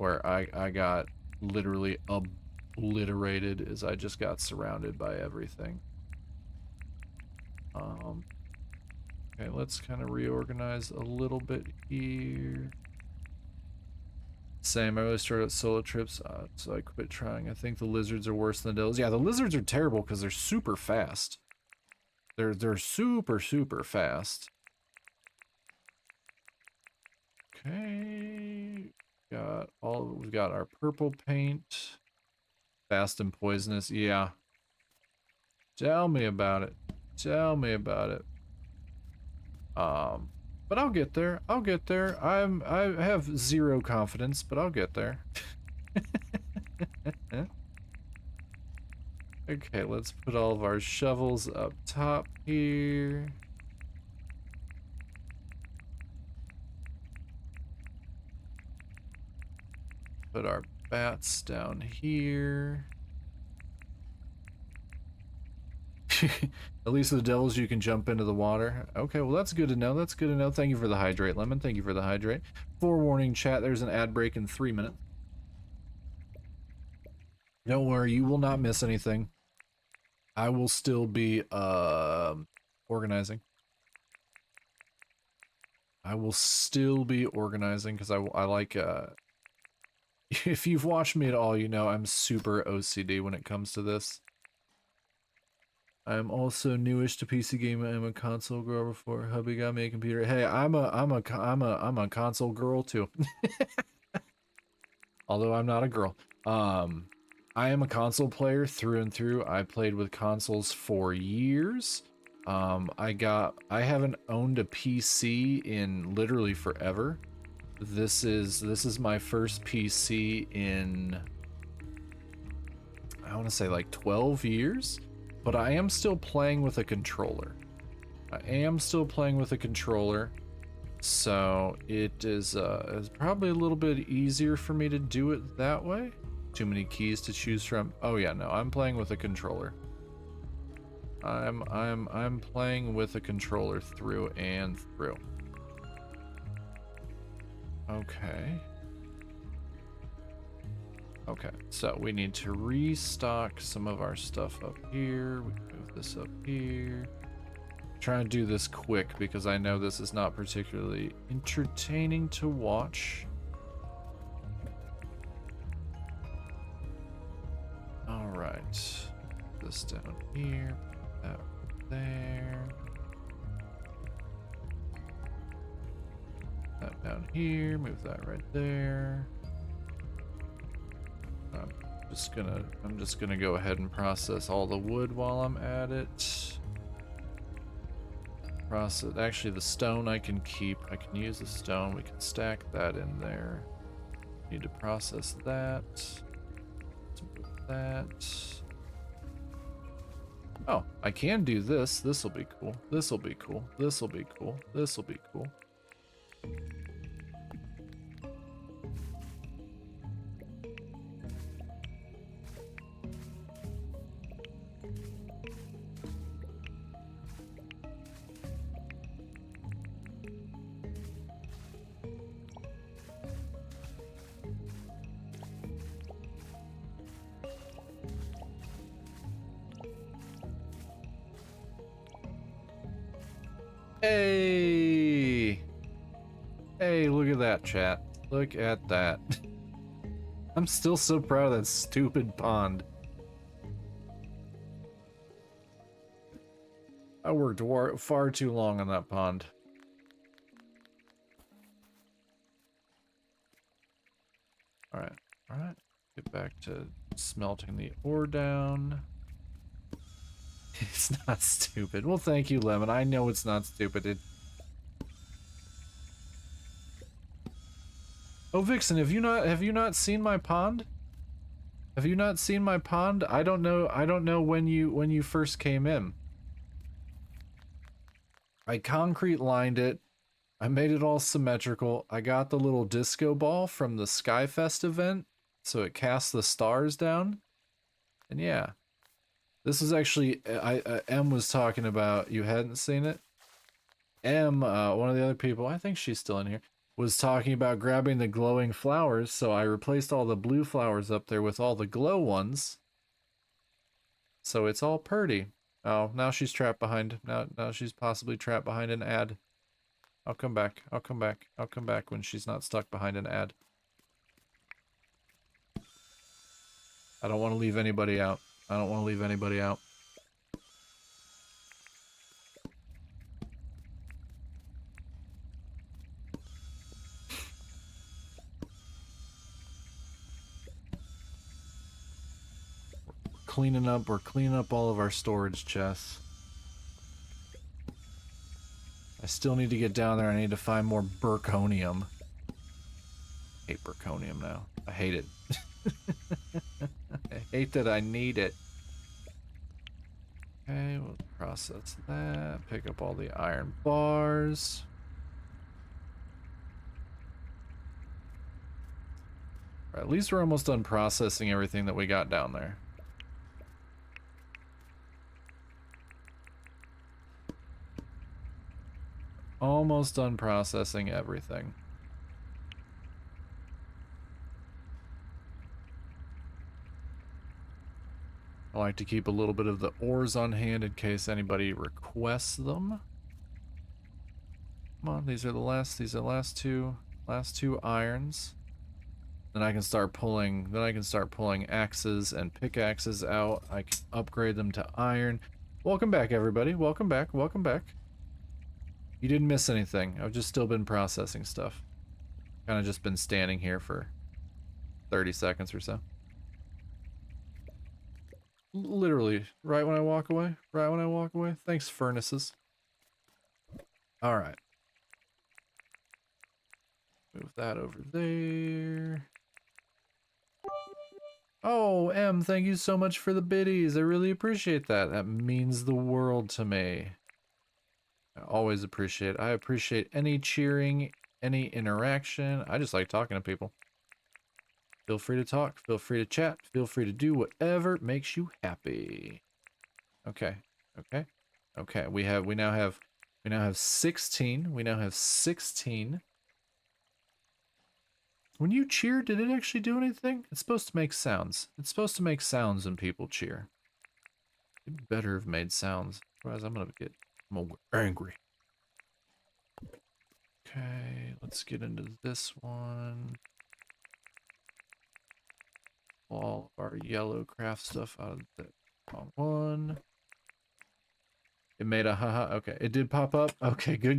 I got literally obliterated, is I just got surrounded by everything. Okay, let's kind of reorganize a little bit here. Same, I really started solo trips, so I quit trying. I think the lizards are worse than the devils. Yeah, the lizards are terrible because they're super fast. They're super fast. Okay, we've got our purple paint. Fast and poisonous, yeah. Tell me about it. Tell me about it. But I'll get there. I'll get there. I have 0 confidence, but I'll get there. Okay, let's put all of our shovels up top here. Put our bats down here. At least with the devils you can jump into the water. Okay, well that's good to know. That's good to know. Thank you for the hydrate, Lemon. Thank you for the hydrate. Forewarning, chat, there's an ad break in 3 minutes. Don't worry, you will not miss anything. I will still be organizing. I will still be organizing because I like if you've watched me at all, you know I'm super OCD when it comes to this. I'm also newish to PC gaming. I'm a console girl before hubby got me a computer. Hey, I'm a console girl too. Although I'm not a girl. I am a console player through and through. I played with consoles for years. I haven't owned a PC in literally forever. This is my first PC in, I want to say like 12 years, but I am still playing with a controller. So it is it's probably a little bit easier for me to do it that way. Too many keys to choose from. Oh yeah, no, I'm playing with a controller. I'm playing with a controller through and through. Okay. Okay, so we need to restock some of our stuff up here. We can move this up here. Trying to do this quick because I know this is not particularly entertaining to watch. All right, this down here, put that right there. that down here, move that right there. I'm just gonna go ahead and process all the wood while I'm at it. Process, actually the stone I can keep. I can use the stone, we can stack that in there. Need to process that. Let's move that. Oh, I can do this. This'll be cool. This'll be cool. This'll be cool. This'll be cool. Hey! Hey, look at that, chat. Look at that. I'm still so proud of that stupid pond. I worked far too long on that pond. Alright, alright. Get back to smelting the ore down. It's not stupid. Well, thank you, Lemon. I know it's not stupid. Oh, Vixen, have you not seen my pond? Have you not seen my pond? I don't know when you first came in. I concrete lined it. I made it all symmetrical. I got the little disco ball from the Skyfest event, so it casts the stars down. And yeah. This is actually, M was talking about, you hadn't seen it? M, one of the other people, I think she's still in here, was talking about grabbing the glowing flowers, so I replaced all the blue flowers up there with all the glow ones. So it's all purty. Oh, now she's trapped behind, now she's possibly trapped behind an ad. I'll come back, I'll come back, I'll come back when she's not stuck behind an ad. I don't want to leave anybody out. I don't want to leave anybody out. We're cleaning up all of our storage chests. I still need to get down there. I need to find more burconium. I hate burconium now. I hate it. I hate that I need it. Okay, we'll process that. Pick up all the iron bars. At least we're almost done processing everything that we got down there. Almost done processing everything. I like to keep a little bit of the ores on hand in case anybody requests them. Come on, these are the last two irons. Then I can start pulling axes and pickaxes out. I can upgrade them to iron. Welcome back, everybody. Welcome back, welcome back. You didn't miss anything. I've just still been processing stuff. Kind of just been standing here for 30 seconds or so. Literally, right when I walk away. Right when I walk away. Thanks, furnaces. Alright. Move that over there. Oh, M, thank you so much for the biddies. I really appreciate that. That means the world to me. I always appreciate it. I appreciate any cheering, any interaction. I just like talking to people. Feel free to talk, feel free to chat, feel free to do whatever makes you happy. Okay, okay, okay. We now have 16. We now have 16. When you cheer, did it actually do anything? It's supposed to make sounds. It's supposed to make sounds when people cheer. It better have made sounds. Otherwise, I'm gonna get angry. Okay, let's get into this one. All of our yellow craft stuff out of the wrong one. It made a haha. Okay, it did pop up. Okay, good.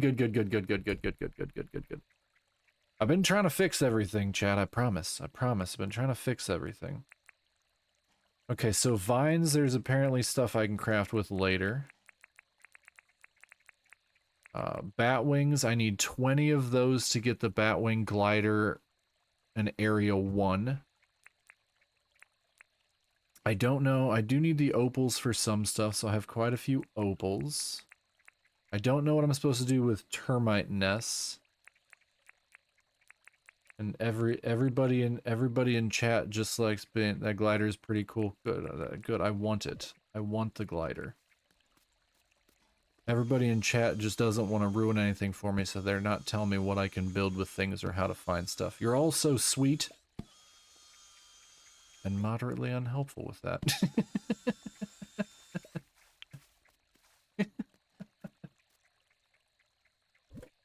I've been trying to fix everything, Chad. I promise. I promise. I've been trying to fix everything. Okay, so vines, there's apparently stuff I can craft with later. Bat wings, I need 20 of those to get the Batwing glider in Area 1. I don't know. I do need the opals for some stuff, so I have quite a few opals. I don't know what I'm supposed to do with termite nests. And everybody in chat just likes being that glider is pretty cool. Good. I want it. I want the glider. Everybody in chat just doesn't want to ruin anything for me, so they're not telling me what I can build with things or how to find stuff. You're all so sweet and moderately unhelpful with that.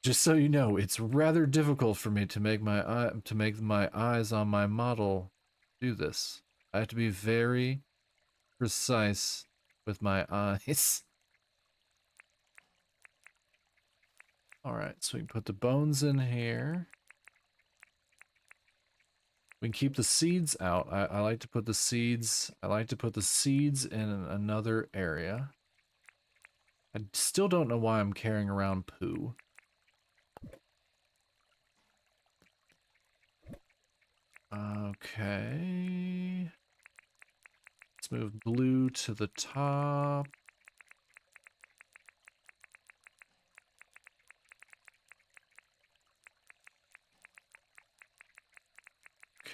Just so you know, it's rather difficult for me to make my eyes on my model do this. I have to be very precise with my eyes. Alright, so we can put the bones in here. We can keep the seeds out. I like to put the seeds in another area. I still don't know why I'm carrying around poo. Okay. Let's move blue to the top.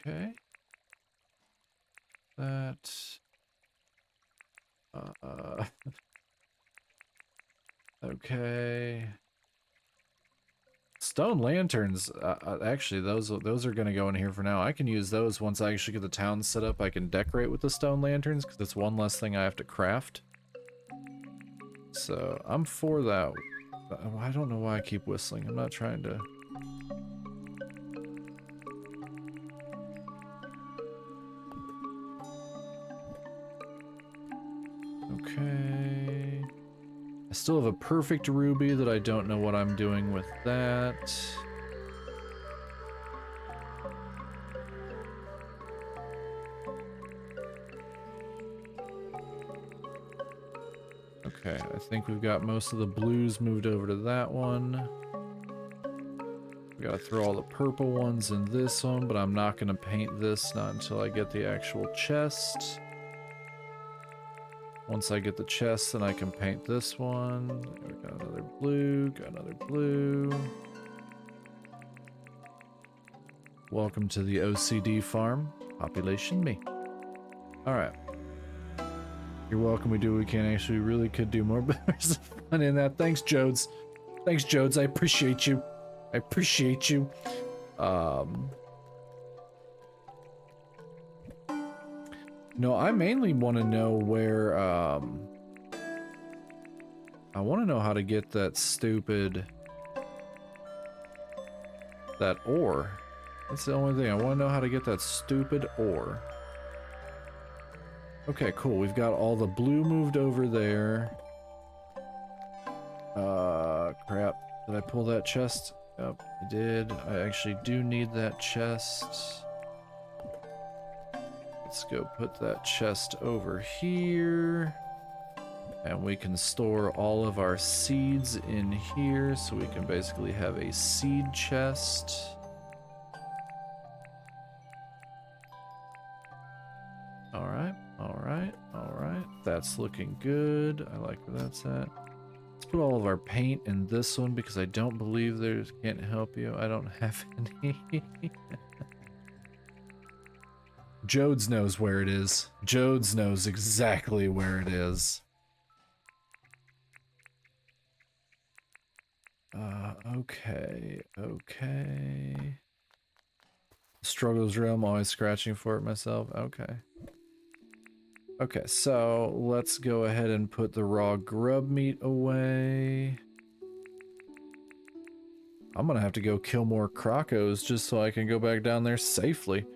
Okay. That. Okay. Stone lanterns. Actually, those are gonna go in here for now. I can use those once I actually get the town set up. I can decorate with the stone lanterns because it's one less thing I have to craft. So I'm for that. I don't know why I keep whistling. I'm not trying to. Okay. I still have a perfect ruby that I don't know what I'm doing with that. Okay, I think we've got most of the blues moved over to that one. We gotta throw all the purple ones in this one, but I'm not gonna paint this, not until I get the actual chest. Once I get the chest, then I can paint this one. We got another blue, got another blue. Welcome to the OCD farm. Population me. Alright. You're welcome. We do what we can. Actually, we really could do more, but there's fun in that. Thanks, Jodes. Thanks, Jodes. I appreciate you. I appreciate you. No, I mainly want to know where, I want to know how to get that stupid, that ore. That's the only thing. I want to know how to get that stupid ore. Okay, cool. We've got all the blue moved over there. Crap. Did I pull that chest? Yep, I did. I actually do need that chest. Let's go put that chest over here. And we can store all of our seeds in here, so we can basically have a seed chest. Alright, alright, alright. That's looking good. I like where that's at. Let's put all of our paint in this one because I don't believe there's... Can't help you. I don't have any. Jodes knows where it is. Jodes knows exactly where it is. Okay, okay. Struggles realm, always scratching for it myself. Okay. Okay, so let's go ahead and put the raw grub meat away. I'm gonna have to go kill more crocos just so I can go back down there safely.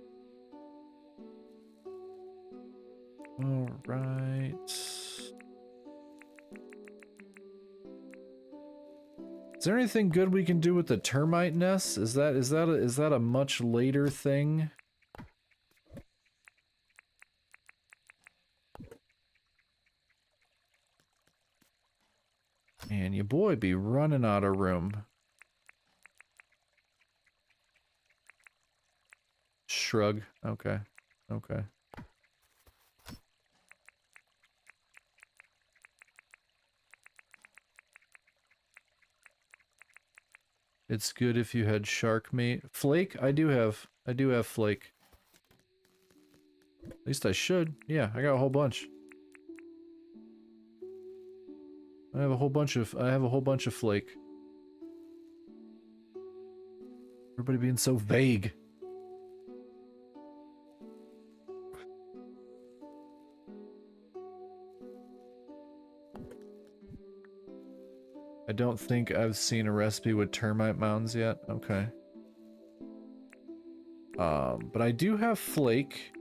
All right. Is there anything good we can do with the termite nests? Is that a much later thing? Man, your boy be running out of room. Shrug. Okay. Okay. It's good if you had shark meat. Flake? I do have flake. At least I should. Yeah, I got a whole bunch. I have a whole bunch of flake. Everybody being so vague. I don't think I've seen a recipe with termite mounds yet. Okay. But I do have flake.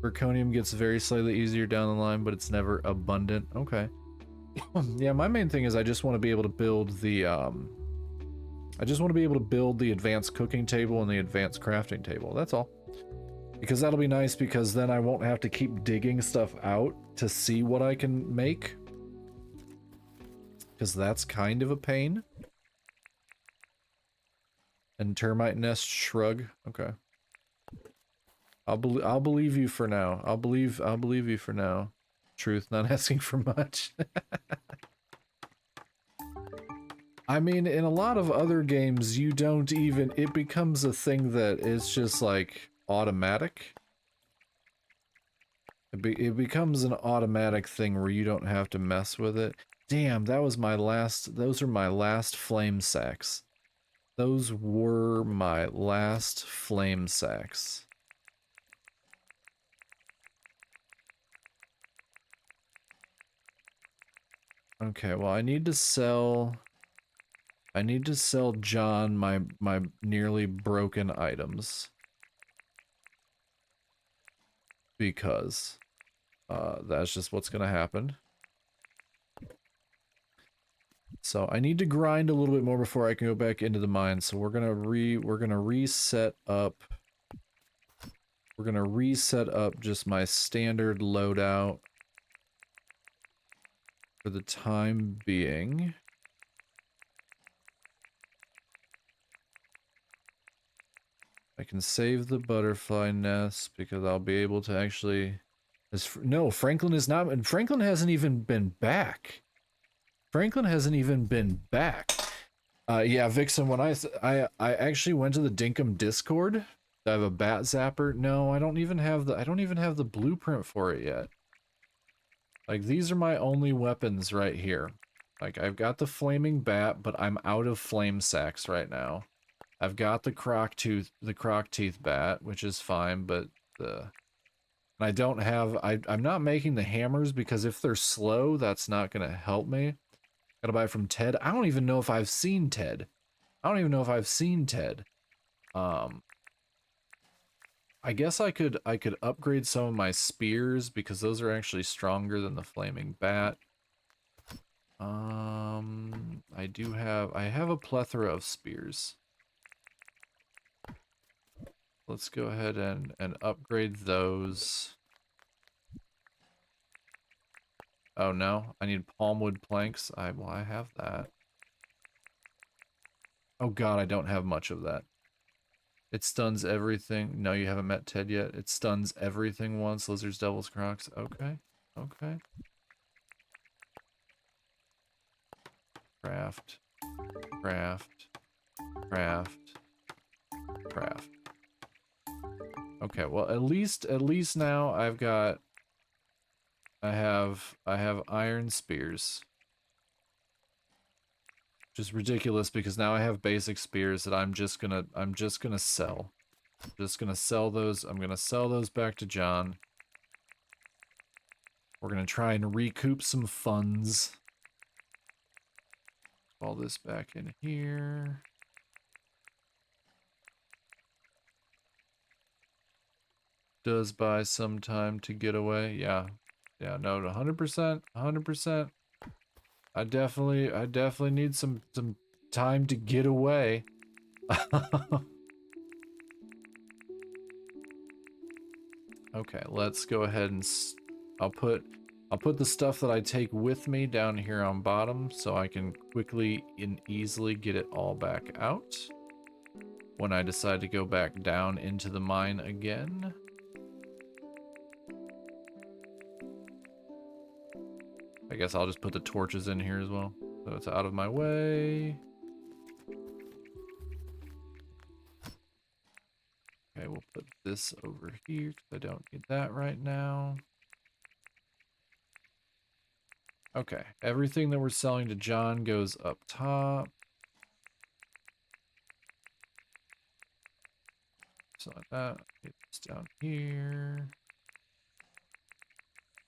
Zirconium gets very slightly easier down the line, but it's never abundant. Okay. Yeah, my main thing is I just want to be able to build the advanced cooking table and the advanced crafting table. That's all. Because that'll be nice, because then I won't have to keep digging stuff out to see what I can make. Because that's kind of a pain. And termite nest shrug. Okay. I'll believe you for now. I'll believe you for now. Truth, not asking for much. I mean, in a lot of other games, you don't even... It becomes a thing that is just, like, automatic. It becomes an automatic thing where you don't have to mess with it. Damn, that was my last... Those are my last flame sacks. Those were my last flame sacks. Okay, well, I need to sell John my nearly broken items. Because that's just what's gonna happen. So I need to grind a little bit more before I can go back into the mine. So we're gonna reset up just my standard loadout for the time being. I can save the butterfly nest because I'll be able to actually... No, Franklin is not... And Franklin hasn't even been back. Franklin hasn't even been back. Yeah, Vixen, when I actually went to the Dinkum Discord. I have a bat zapper. No, I don't even have the blueprint for it yet. Like, these are my only weapons right here. Like, I've got the flaming bat, but I'm out of flame sacks right now. I've got the croc teeth bat, which is fine, but I don't have... I'm not making the hammers because if they're slow, that's not gonna help me. Gotta buy it from Ted. I don't even know if I've seen Ted. I guess I could upgrade some of my spears because those are actually stronger than the flaming bat. I have a plethora of spears. Let's go ahead and upgrade those. Oh no, I need palmwood planks. Well, I have that. Oh god, I don't have much of that. It stuns everything. No, you haven't met Ted yet. It stuns everything once. Lizards, devils, crocs. Okay. Okay. Craft. Craft. Craft. Craft. Okay, well, at least now I have iron spears. Which is ridiculous because now I have basic spears that I'm just gonna sell. I'm just gonna sell those. I'm gonna sell those back to John. We're gonna try and recoup some funds. All this back in here. Does buy some time to get away. Yeah. Yeah, no, 100%. 100%. I definitely need some time to get away. Okay, let's go ahead and I'll put the stuff that I take with me down here on bottom so I can quickly and easily get it all back out when I decide to go back down into the mine again. I guess I'll just put the torches in here as well, so it's out of my way. Okay, we'll put this over here because I don't need that right now. Okay, everything that we're selling to John goes up top. So like that, get this down here.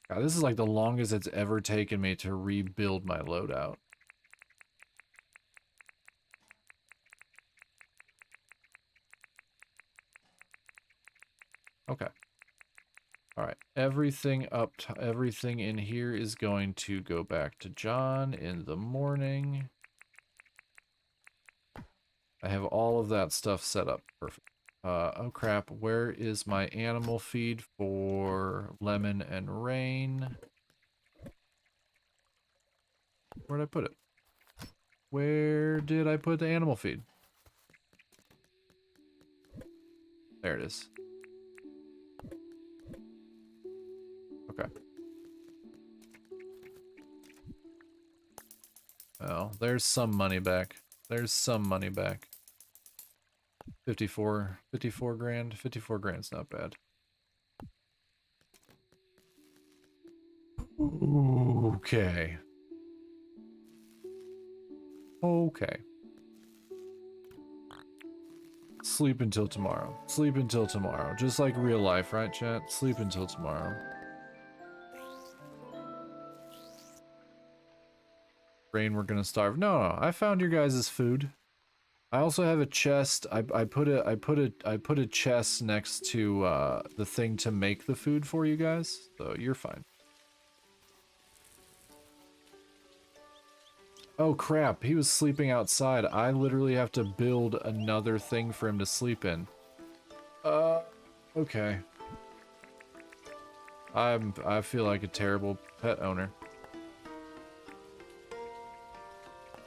God, this is like the longest it's ever taken me to rebuild my loadout. Okay. All right, everything everything in here is going to go back to John in the morning. I have all of that stuff set up. Perfect. Oh crap, where is my animal feed for Lemon and Rain? Where'd I put it? Where did I put the animal feed? There it is. Okay. Well, there's some money back. There's some money back. 54 grand. 54 grand's not bad. Okay. Okay. Sleep until tomorrow. Sleep until tomorrow. Just like real life, right, chat? Sleep until tomorrow. Rain, we're gonna starve. No, I found your guys' food. I also have a chest. I put a chest next to the thing to make the food for you guys, so you're fine. Oh crap, he was sleeping outside. I literally have to build another thing for him to sleep in. Okay. I feel like a terrible pet owner.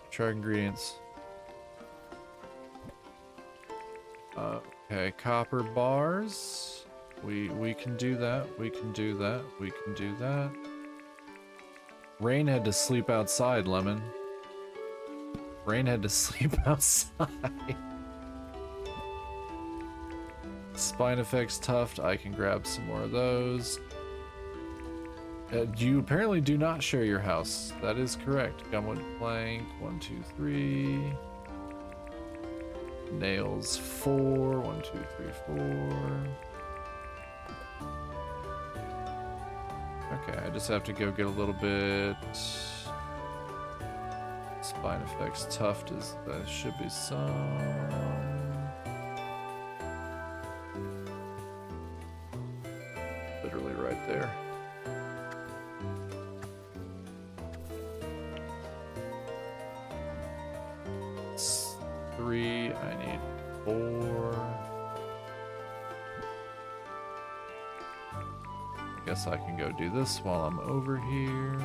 Try ingredients. Okay, copper bars. We can do that. We can do that. We can do that. Rain had to sleep outside, Lemon. Rain had to sleep outside. Spine effects tuft. I can grab some more of those. You apparently do not share your house. That is correct. Gumwood plank. 1, 2, 3. Nails 4. 1, 2, 3, 4. Okay, I just have to go get a little bit. Spine effects tuft is that should be some. Literally right there. It's 3. I need 4. I guess I can go do this while I'm over here.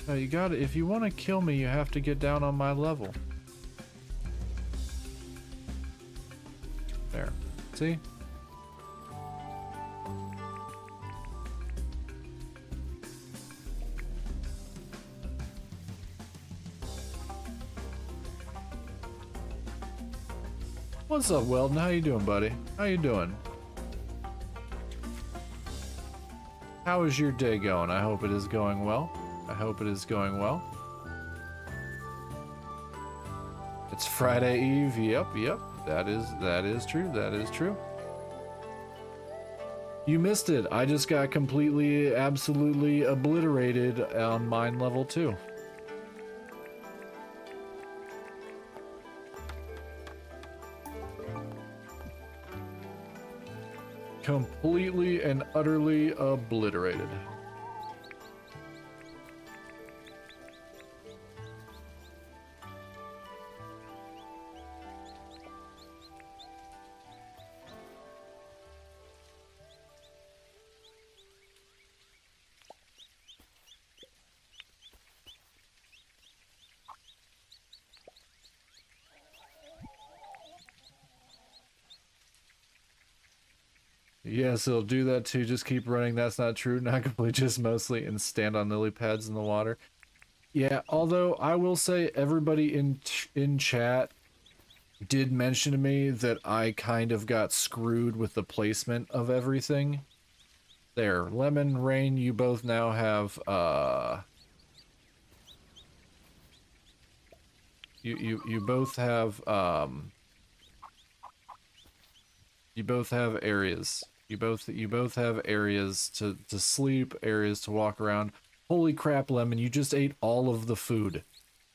No, you gotta, if you want to kill me, you have to get down on my level. There. See? What's up, Weldon? How you doing, buddy? How you doing? How is your day going? I hope it is going well. I hope it is going well. It's Friday Eve. Yep. That is true. That is true. You missed it. I just got completely, absolutely obliterated on mine level 2. Completely and utterly obliterated. Yes, it'll do that too. Just keep running. That's not true. Not completely, just mostly, and stand on lily pads in the water. Yeah, although I will say everybody in chat did mention to me that I kind of got screwed with the placement of everything. There, Lemon, Rain, you both now have you both have you both have areas. You both have areas to sleep, areas to walk around. Holy crap, Lemon, you just ate all of the food.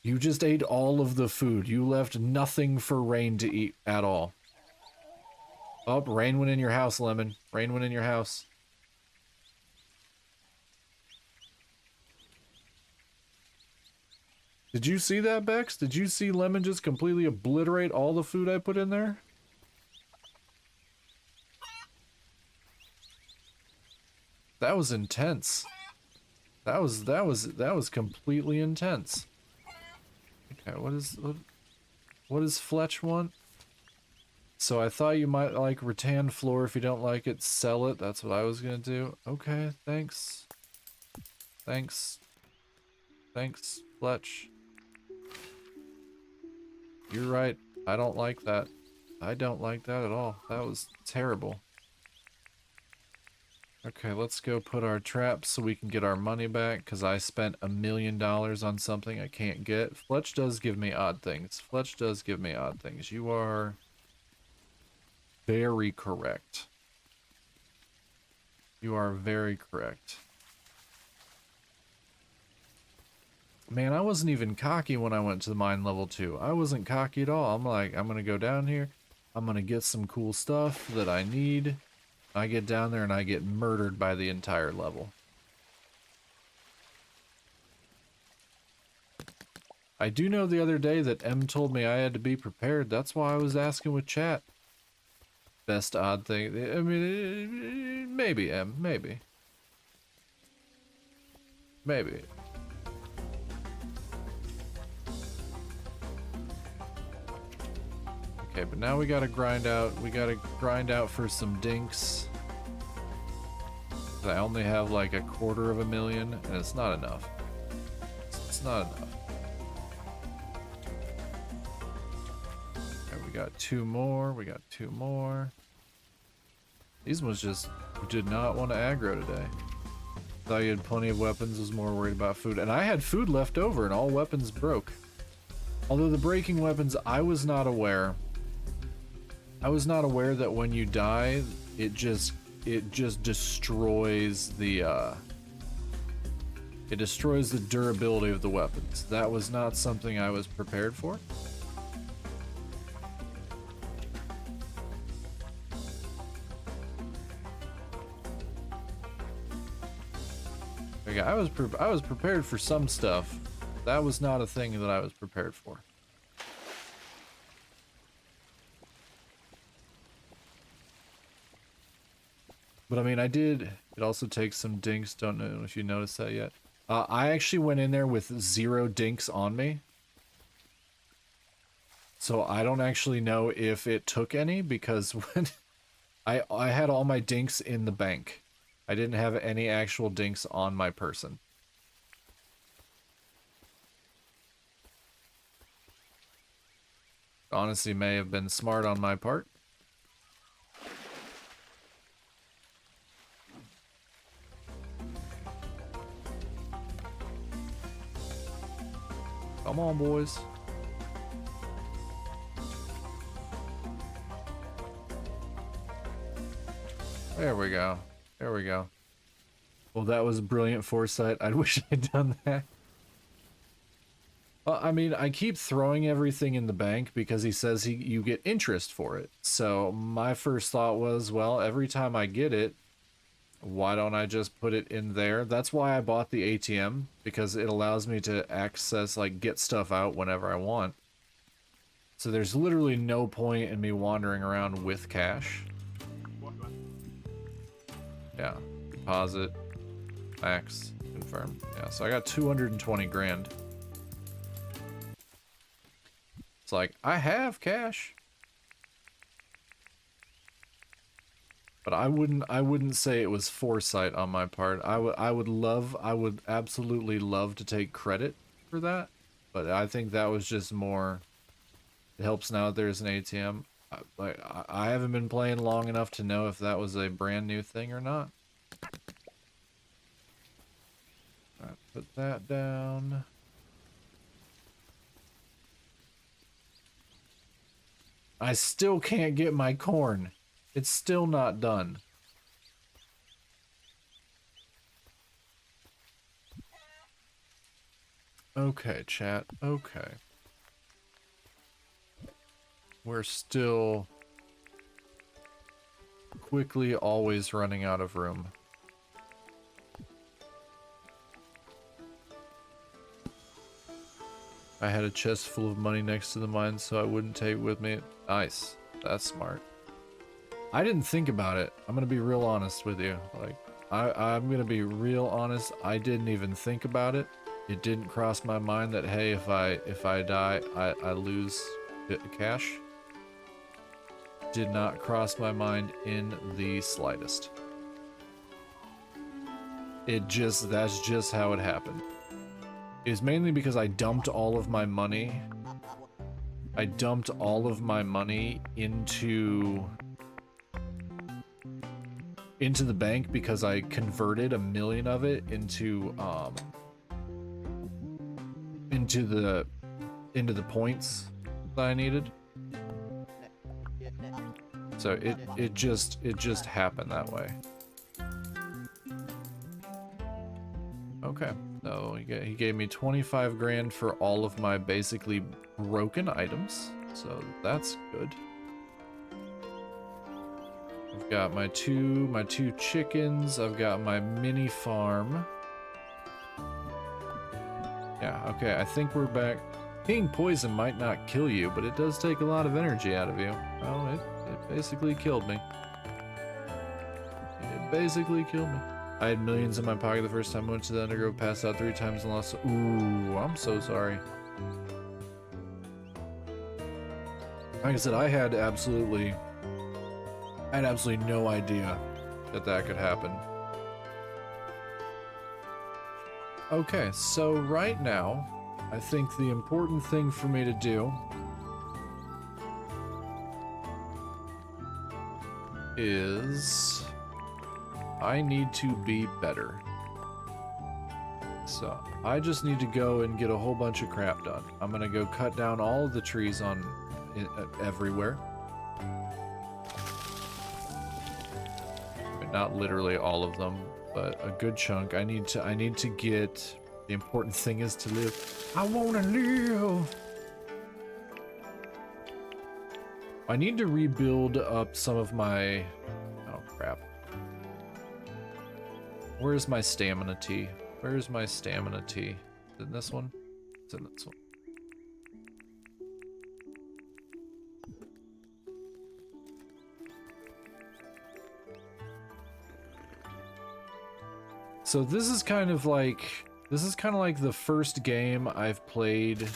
You just ate all of the food. You left nothing for Rain to eat at all. Oh, Rain went in your house, Lemon. Rain went in your house. Did you see that, Bex? Did you see Lemon just completely obliterate all the food I put in there? That was intense. That was completely intense. Okay, what does Fletch want? So I thought you might like rattan floor. If you don't like it, sell it. That's what I was gonna do. Okay, thanks. Thanks. Thanks, Fletch. You're right. I don't like that. I don't like that at all. That was terrible. Okay, let's go put our traps so we can get our money back, because I spent $1 million on something I can't get. Fletch does give me odd things. Fletch does give me odd things. You are very correct. You are very correct. Man, I wasn't even cocky when I went to the mine level 2. I wasn't cocky at all. I'm like, I'm gonna go down here. I'm gonna get some cool stuff that I need. I get down there and I get murdered by the entire level. I do know the other day that M told me I had to be prepared. That's why I was asking with chat. Best odd thing. I mean, maybe, M. Maybe. Maybe. Okay, but now we gotta grind out. We gotta grind out for some dinks. I only have like 250,000, and it's not enough. It's not enough. Okay, we got 2 more. We got 2 more. These ones just did not want to aggro today. Thought you had plenty of weapons, was more worried about food. And I had food left over, and all weapons broke. Although the breaking weapons, I was not aware. I was not aware that when you die, it just destroys the it destroys the durability of the weapons. That was not something I was prepared for. Okay, I was prepared for some stuff. That was not a thing that I was prepared for. But I mean, I did. It also takes some dinks. Don't know if you noticed that yet. I actually went in there with 0 dinks on me. So I don't actually know if it took any, because when I had all my dinks in the bank. I didn't have any actual dinks on my person. Honestly, may have been smart on my part. Come on, boys. There we go. There we go. Well, that was brilliant foresight. I wish I'd done that. Well, I mean, I keep throwing everything in the bank because he says you get interest for it. So my first thought was, well, every time I get it, why don't I just put it in there? That's why I bought the ATM, because it allows me to access, like, get stuff out whenever I want. So there's literally no point in me wandering around with cash. Yeah, deposit, max, confirm. Yeah, so I got 220 grand. It's like, I have cash. But I wouldn't say it was foresight on my part. I would absolutely love to take credit for that. But I think that was just more, it helps now that there's an ATM. I haven't been playing long enough to know if that was a brand new thing or not. Alright, put that down. I still can't get my corn. It's still not done. Okay, chat. Okay. We're still quickly always running out of room. I had a chest full of money next to the mine so I wouldn't take it with me. Nice. That's smart. I didn't think about it. I'm gonna be real honest with you. Like, I'm gonna be real honest. I didn't even think about it. It didn't cross my mind that, hey, if I die, I lose cash. Did not cross my mind in the slightest. That's just how it happened. It was mainly because I dumped all of my money. I dumped all of my money into the bank because I converted 1 million of it into the points that I needed. So it just happened that way. Okay, so he gave me 25 grand for all of my basically broken items, so that's good. I've got my two chickens. I've got my mini farm. Yeah, okay, I think we're back. Being poison might not kill you, but it does take a lot of energy out of you. Oh, it basically killed me. It basically killed me. I had millions in my pocket the first time I went to the undergrowth, passed out 3 times and lost. Ooh, I'm so sorry. Like I said, I had absolutely no idea that could happen. Okay, so right now, I think the important thing for me to do is I need to be better. So I just need to go and get a whole bunch of crap done. I'm gonna go cut down all of the trees everywhere. I mean, not literally all of them, but a good chunk. I need to get. The important thing is to live. I wanna live. I need to rebuild up some of my. Oh crap. Where's my stamina tea? Where's my stamina tea? Is it in this one? It's in this one. So this is kind of like the first game I've played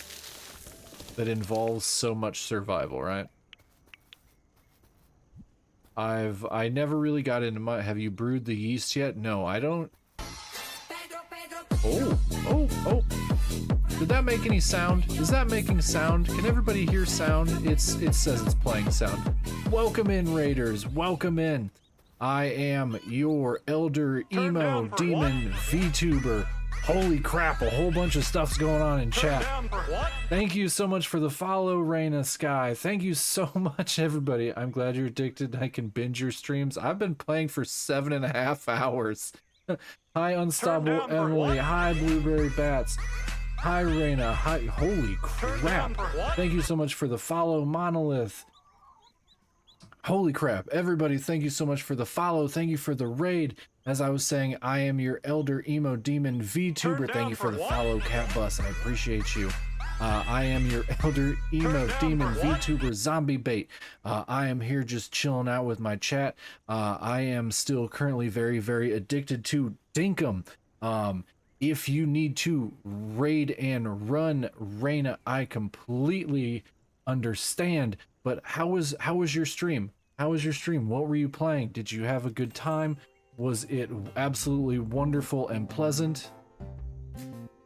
that involves so much survival, right? I never really got into my. Have you brewed the yeast yet? No, I don't. Oh. Did that make any sound? Is that making sound? Can everybody hear sound? It says it's playing sound. Welcome in, Raiders. Welcome in. I am your Elder Emo Demon VTuber. Holy crap, a whole bunch of stuff's going on in chat. Thank you so much for the follow, Raina Sky. Thank you so much, everybody. I'm glad you're addicted. I can binge your streams. I've been playing for 7.5 hours. Hi, Unstoppable Emily. Hi, Blueberry Bats. Hi, Reina. Hi. Holy crap. Thank you so much for the follow, Monolith. Holy crap. Everybody, thank you so much for the follow. Thank you for the raid. As I was saying, I am your Elder Emo Demon VTuber. Thank you for the follow, Cat Bus. I appreciate you. I am your Elder Emo Demon VTuber Zombie Bait. I am here just chilling out with my chat. I am still currently very, very addicted to dinkum. If you need to raid and run Reina, I completely understand. But how was your stream? How was your stream? What were you playing? Did you have a good time? Was it absolutely wonderful and pleasant?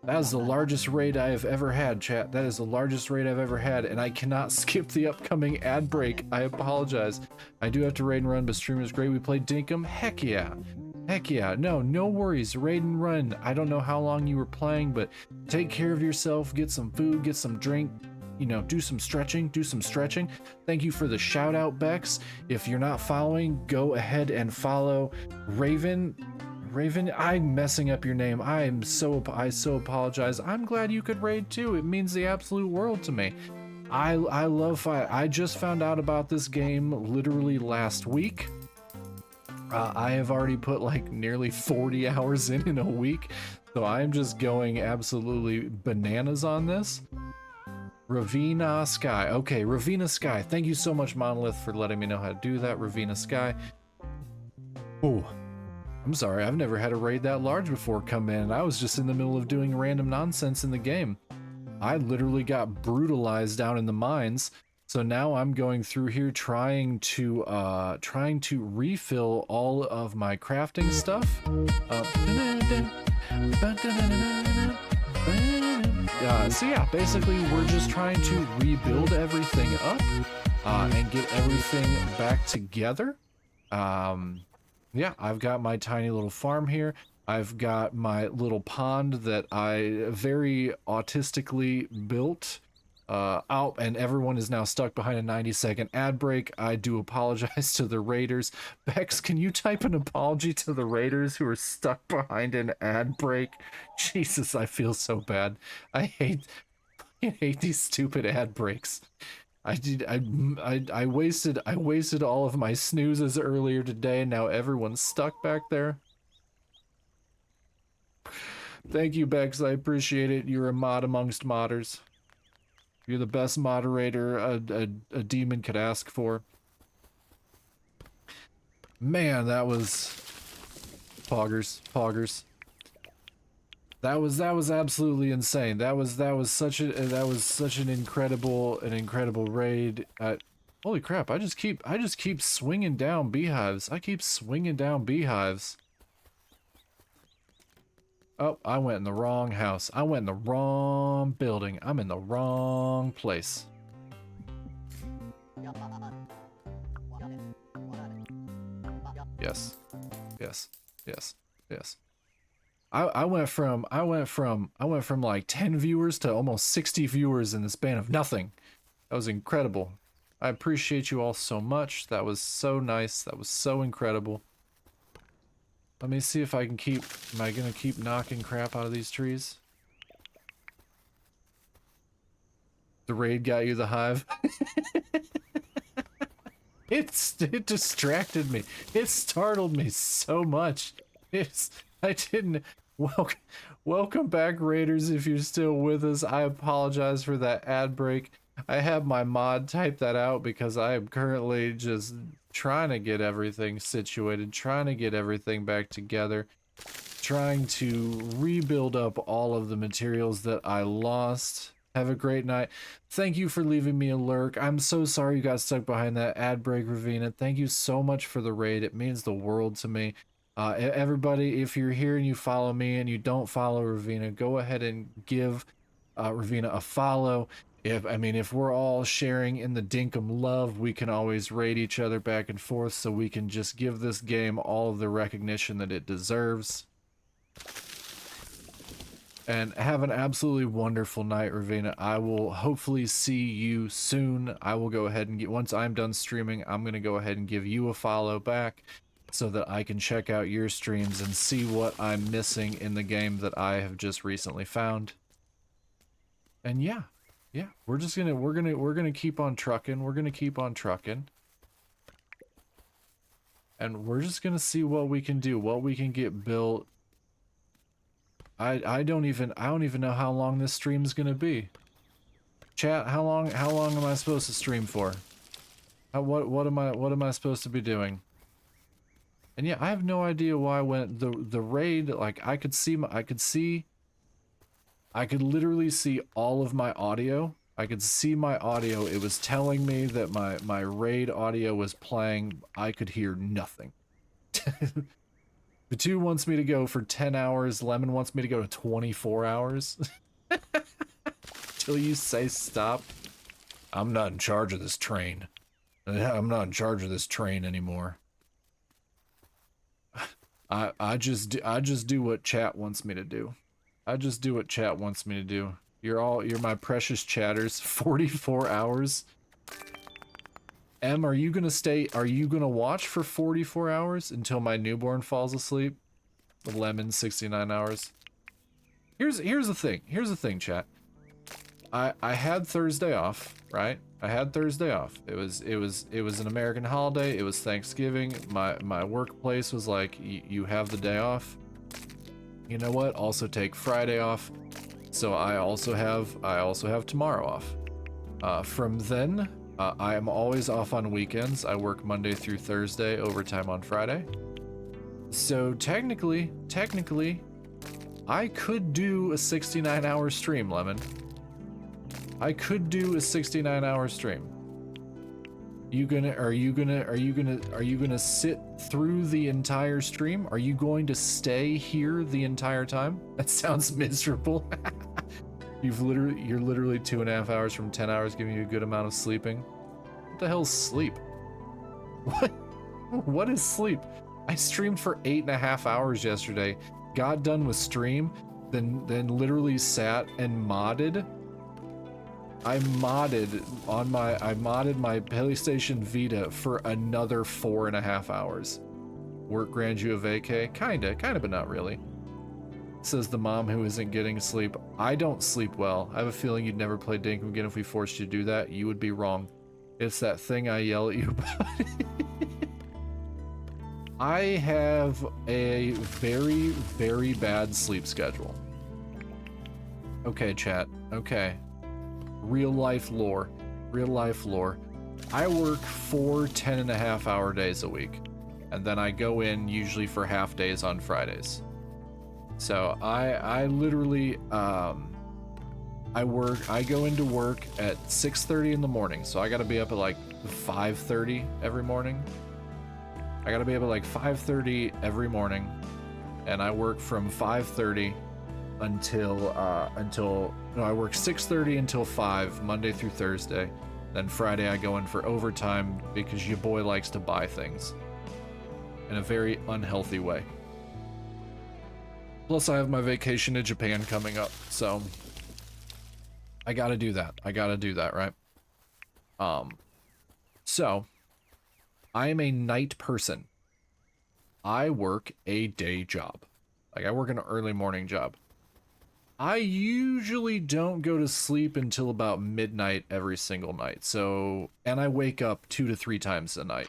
That is the largest raid I have ever had, chat. That is the largest raid I've ever had, and I cannot skip the upcoming ad break. I apologize. I do have to raid and run, but stream is great. We played dinkum. Heck yeah. Heck yeah. No worries. Raid and run. I don't know how long you were playing, but take care of yourself. Get some food, get some drink. You know, do some stretching. Thank you for the shout out, Bex. If you're not following, go ahead and follow Raven. I'm messing up your name. I so apologize. I'm glad you could raid too. It means the absolute world to me. I love fight. I just found out about this game literally last week. I have already put like nearly 40 hours in a week, so I'm just going absolutely bananas on this. Ravina Sky. Okay, Ravina Sky. Thank you so much, Monolith, for letting me know how to do that. Ravina Sky. Oh, I'm sorry. I've never had a raid that large before come in. I was just in the middle of doing random nonsense in the game. I literally got brutalized down in the mines. So now I'm going through here trying to refill all of my crafting stuff. So yeah, basically we're just trying to rebuild everything up and get everything back together. Yeah, I've got my tiny little farm here. I've got my little pond that I very autistically built out, and everyone is now stuck behind a 90-second ad break. I do apologize to the raiders. Bex, can you type an apology to the raiders who are stuck behind an ad break? Jesus, I feel so bad. I hate these stupid ad breaks. I wasted all of my snoozes earlier today, and now everyone's stuck back there. Thank you, Bex. I appreciate it. You're a mod amongst modders. You're the best moderator a demon could ask for. Man, that was poggers. That was absolutely insane. That was such an incredible raid. Holy crap! I just keep swinging down beehives. I keep swinging down beehives. Oh, I went in the wrong house. I went in the wrong building. I'm in the wrong place. Yes. I went from like 10 viewers to almost 60 viewers in the span of nothing. That was incredible. I appreciate you all so much. That was so nice. That was so incredible. Let me see if I can keep... Am I gonna keep knocking crap out of these trees? The raid got you the hive? It distracted me. It startled me so much. I didn't... Welcome back, raiders, if you're still with us. I apologize for that ad break. I have my mod type that out because I am currently just trying to get everything situated, trying to get everything back together, trying to rebuild up all of the materials that I lost. Have a great night. Thank you for leaving me a lurk. I'm so sorry you got stuck behind that ad break, Ravina. Thank you so much for the raid. It means the world to me. Everybody, if you're here and you follow me and you don't follow Ravina, go ahead and give Ravina a follow. If we're all sharing in the dinkum love, we can always raid each other back and forth, so we can just give this game all of the recognition that it deserves. And have an absolutely wonderful night, Ravina. I will hopefully see you soon. I will go ahead and once I'm done streaming, I'm going to go ahead and give you a follow back so that I can check out your streams and see what I'm missing in the game that I have just recently found. And yeah, we're gonna keep on trucking. We're gonna keep on trucking. And we're just gonna see what we can do, what we can get built. I don't even know how long this stream's gonna be. Chat, how long am I supposed to stream for? What am I supposed to be doing? And yeah, I have no idea why when the raid, like I could literally see all of my audio. I could see my audio. It was telling me that my raid audio was playing. I could hear nothing. The 2 wants me to go for 10 hours. Lemon wants me to go to 24 hours. Till you say stop. I'm not in charge of this train. I'm not in charge of this train anymore. I just do what chat wants me to do. I just do what chat wants me to do. You're my precious chatters. 44 hours. Em, are you gonna watch for 44 hours until my newborn falls asleep? Lemon, 69 hours. Here's the thing, chat. I had Thursday off, right? I had Thursday off. It was an American holiday. It was Thanksgiving. My workplace was like, you have the day off. You know what? Also take Friday off. So I also have tomorrow off. From then, I am always off on weekends. I work Monday through Thursday, overtime on Friday. So technically, I could do a 69-hour stream, Lemon. I could do a 69-hour stream. Are you gonna sit through the entire stream? Are you going to stay here the entire time? That sounds miserable. You're literally 2.5 hours from 10 hours, giving you a good amount of sleeping. What the hell's sleep? What is sleep? I streamed for 8.5 hours yesterday, got done with stream, then literally sat and modded. I modded my PlayStation Vita for another 4.5 hours. Work grants you a vacay? Kinda, but not really. Says the mom who isn't getting sleep. I don't sleep well. I have a feeling you'd never play dinkum again if we forced you to do that. You would be wrong. It's that thing I yell at you about. I have a very, very bad sleep schedule. Okay, chat. Okay. Real life lore. I work 4 10.5-hour days a week, and then I go in usually for half days on Fridays. So I literally I go into work at 6:30 in the morning, so I gotta be up at like 5:30 every morning. I gotta be up at like 5:30 every morning, and I work from 5:30 until I work 6:30 until 5 Monday through Thursday. Then Friday I go in for overtime because your boy likes to buy things in a very unhealthy way. Plus I have my vacation to Japan coming up, so I gotta do that. Right? So I am a night person. I work a day job. Like I work an early morning job. I usually don't go to sleep until about midnight every single night. So, and I wake up 2 to 3 times a night.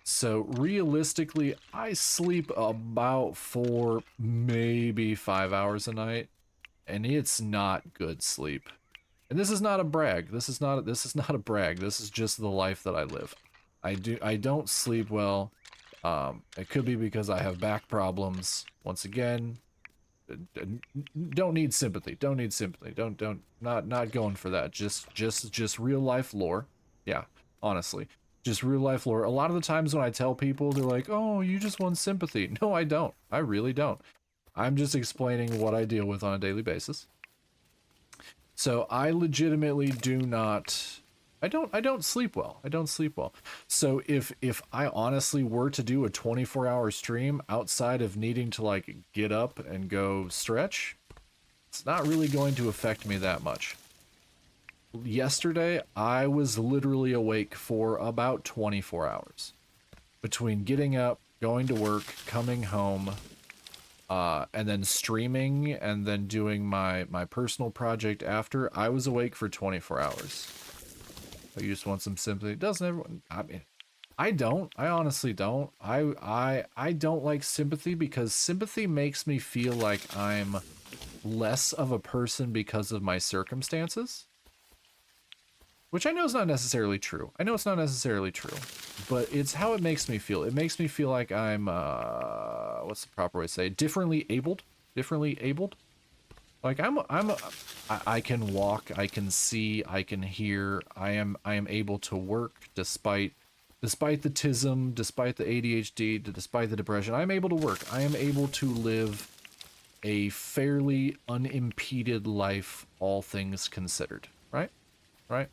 So realistically, I sleep about 4, maybe 5 hours a night, and it's not good sleep. And this is not a brag. This is not a brag. This is just the life that I live. I don't sleep well. It could be because I have back problems. Once again, don't need sympathy. Not going for that. Just real life lore. Yeah, honestly, just real life lore. A lot of the times when I tell people, they're like, "Oh, you just want sympathy." No, I don't. I really don't. I'm just explaining what I deal with on a daily basis. So I legitimately do not. I don't sleep well. So if I honestly were to do a 24-hour stream outside of needing to like get up and go stretch, it's not really going to affect me that much. Yesterday, I was literally awake for about 24 hours. Between getting up, going to work, coming home, and then streaming and then doing my personal project after, I was awake for 24 hours. I just want some sympathy. Doesn't everyone? I mean, I don't. I honestly don't. I don't like sympathy because sympathy makes me feel like I'm less of a person because of my circumstances. Which I know is not necessarily true. I know it's not necessarily true, but it's how it makes me feel. It makes me feel like I'm, what's the proper way to say? Differently abled? Differently abled? Like I can walk, I can see, I can hear. I am able to work despite the tism, despite the ADHD, despite the depression. I'm able to work. I am able to live a fairly unimpeded life, all things considered. Right? Right?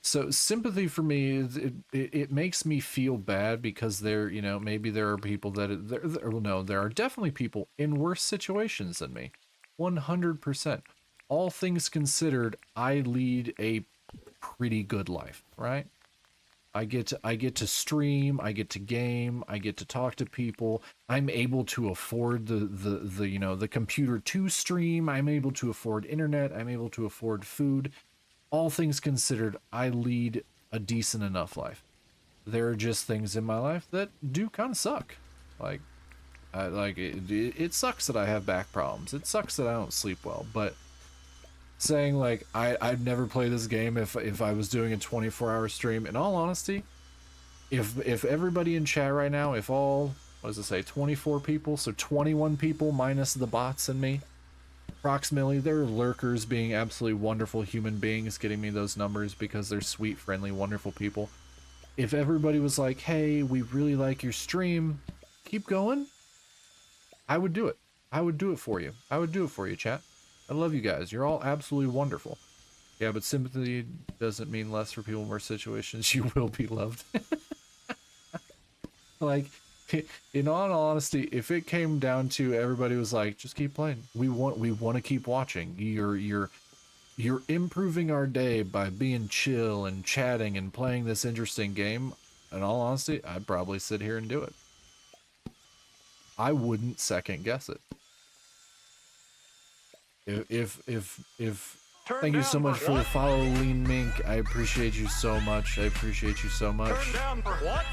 So sympathy for me is it makes me feel bad because there, you know, maybe there are people that well, no, there are definitely people in worse situations than me. 100%. All things considered, I lead a pretty good life, right? I get to stream, I get to game, I get to talk to people. I'm able to afford the you know, the computer to stream. I'm able to afford internet. I'm able to afford food. All things considered, I lead a decent enough life. There are just things in my life that do kind of suck. Like, it sucks that I have back problems. It sucks that I don't sleep well. But saying like I'd never play this game if I was doing a 24-hour stream. In all honesty, if everybody in chat right now, if all, what does it say, 24 people, so 21 people minus the bots and me. Approximately, they're lurkers being absolutely wonderful human beings, getting me those numbers because they're sweet, friendly, wonderful people. If everybody was like, hey, we really like your stream, keep going, I would do it. I would do it for you. I would do it for you, chat. I love you guys. You're all absolutely wonderful. Yeah, but sympathy doesn't mean less for people in worse situations. You will be loved. Like, in all honesty, if it came down to everybody was like, just keep playing. We want to keep watching. You're improving our day by being chill and chatting and playing this interesting game. In all honesty, I'd probably sit here and do it. I wouldn't second guess it. If thank you so much for the follow, Lean Mink. I appreciate you so much. I appreciate you so much. Turn down for what?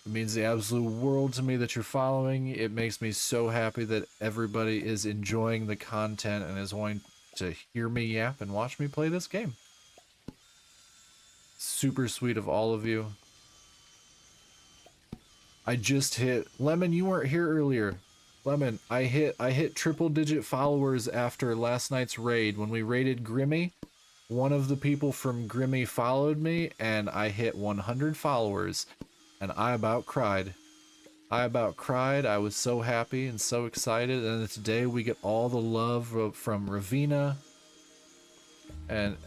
It means the absolute world to me that you're following. It makes me so happy that everybody is enjoying the content and is wanting to hear me yap and watch me play this game. Super sweet of all of you. I just hit Lemon, you weren't here earlier. Lemon, I hit triple digit followers after last night's raid. When we raided Grimmy, one of the people from Grimmy followed me and I hit 100 followers. And I about cried. I was so happy and so excited. And today we get all the love from Ravina and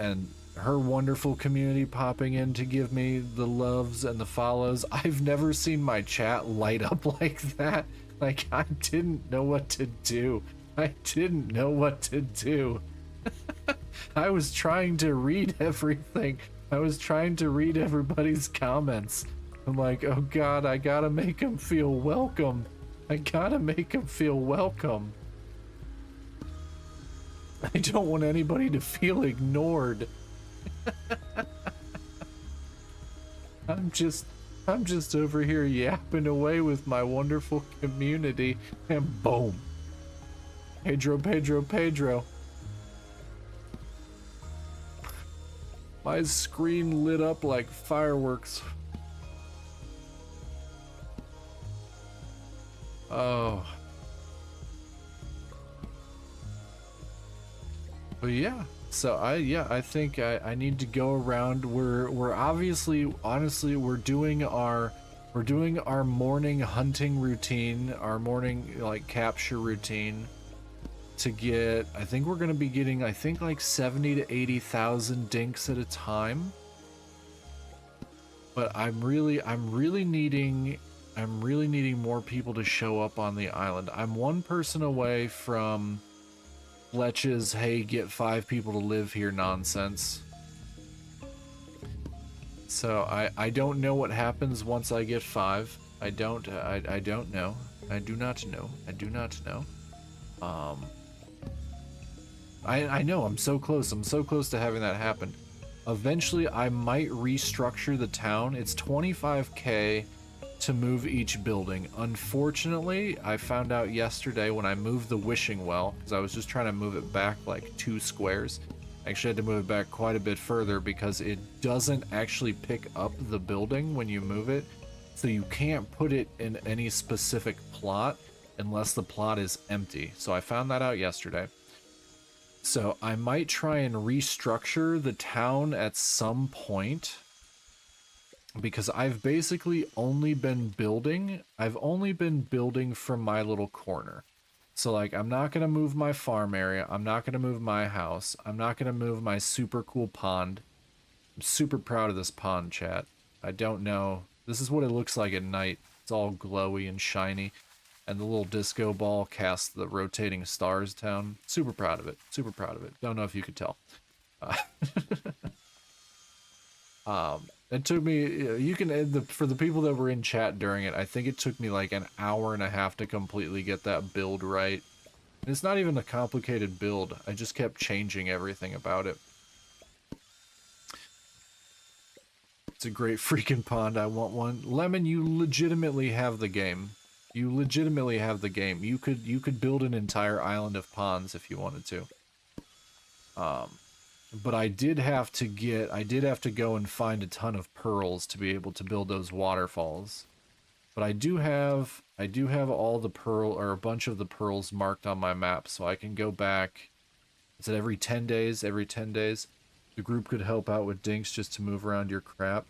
her wonderful community popping in to give me the loves and the follows. I've never seen my chat light up like that. Like, I didn't know what to do. I was trying to read everything. I was trying to read everybody's comments. I'm like, oh God, I gotta make him feel welcome. I don't want anybody to feel ignored. I'm just over here yapping away with my wonderful community, and boom. Pedro. My screen lit up like fireworks. Oh. But yeah, so I think I need to go around. We're obviously, honestly, we're doing our morning hunting routine, our morning like capture routine to get, I think we're going to be getting, I think like 70 to 80,000 dinks at a time. But I'm really needing more people to show up on the island. I'm one person away from Fletch's, hey, get 5 people to live here nonsense. So I don't know what happens once I get 5. I don't know. I do not know. I do not know. Um, I know, I'm so close. I'm so close to having that happen. Eventually, I might restructure the town. It's 25K to move each building. Unfortunately, I found out yesterday when I moved the wishing well, because I was just trying to move it back like 2 squares. I actually had to move it back quite a bit further because it doesn't actually pick up the building when you move it. So you can't put it in any specific plot unless the plot is empty. So I found that out yesterday. So I might try and restructure the town at some point because I've basically only been building. I've only been building from my little corner. So like, I'm not going to move my farm area. I'm not going to move my house. I'm not going to move my super cool pond. I'm super proud of this pond, chat. I don't know. This is what it looks like at night. It's all glowy and shiny. And the little disco ball casts the rotating stars down. Super proud of it. Super proud of it. Don't know if you could tell. It took me, you can, for the people that were in chat during it, I think it took me like an hour and a half to completely get that build right. And it's not even a complicated build. I just kept changing everything about it. It's a great freaking pond. I want one. Lemon, you legitimately have the game. You legitimately have the game. You could build an entire island of ponds if you wanted to. But I did have to go and find a ton of pearls to be able to build those waterfalls. But I do have all the pearl, or a bunch of the pearls marked on my map, so I can go back. Is it every 10 days? Every 10 days? The group could help out with dinks just to move around your crap.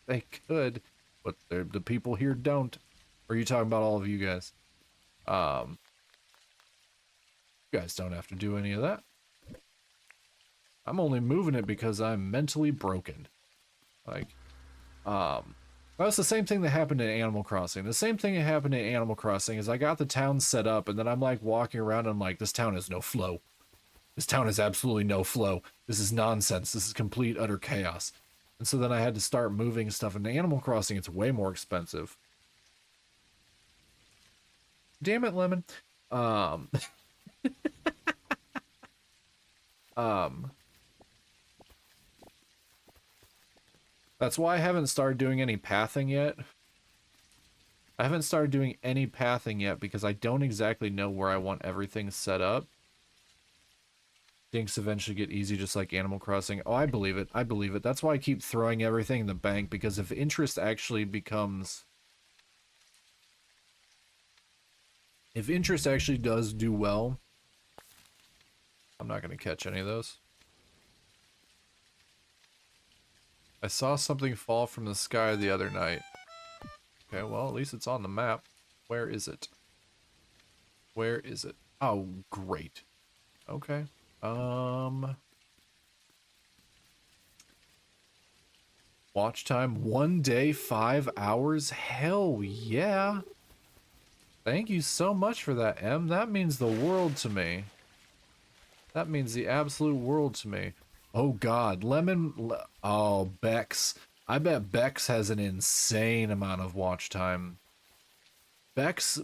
They could, but the people here don't. Or are you talking about all of you guys? You guys don't have to do any of that. I'm only moving it because I'm mentally broken. Like, that's the same thing that happened in Animal Crossing. The same thing that happened in Animal Crossing is I got the town set up, and then I'm like walking around and I'm like, this town has no flow. This town has absolutely no flow. This is nonsense. This is complete, utter chaos. And so then I had to start moving stuff. In Animal Crossing, it's way more expensive. Damn it, Lemon. That's why I haven't started doing any pathing yet. I haven't started doing any pathing yet because I don't exactly know where I want everything set up. Dinks eventually get easy just like Animal Crossing. Oh, I believe it. I believe it. That's why I keep throwing everything in the bank, because if interest actually becomes... If interest actually does do well... I'm not going to catch any of those. I saw something fall from the sky the other night. Okay, well, at least it's on the map. Where is it? Where is it? Oh, great. Okay. Watch time 1 day, 5 hours? Hell yeah. Thank you so much for that, Em. That means the world to me. That means the absolute world to me. Oh god, oh, Bex. I bet Bex has an insane amount of watch time. Bex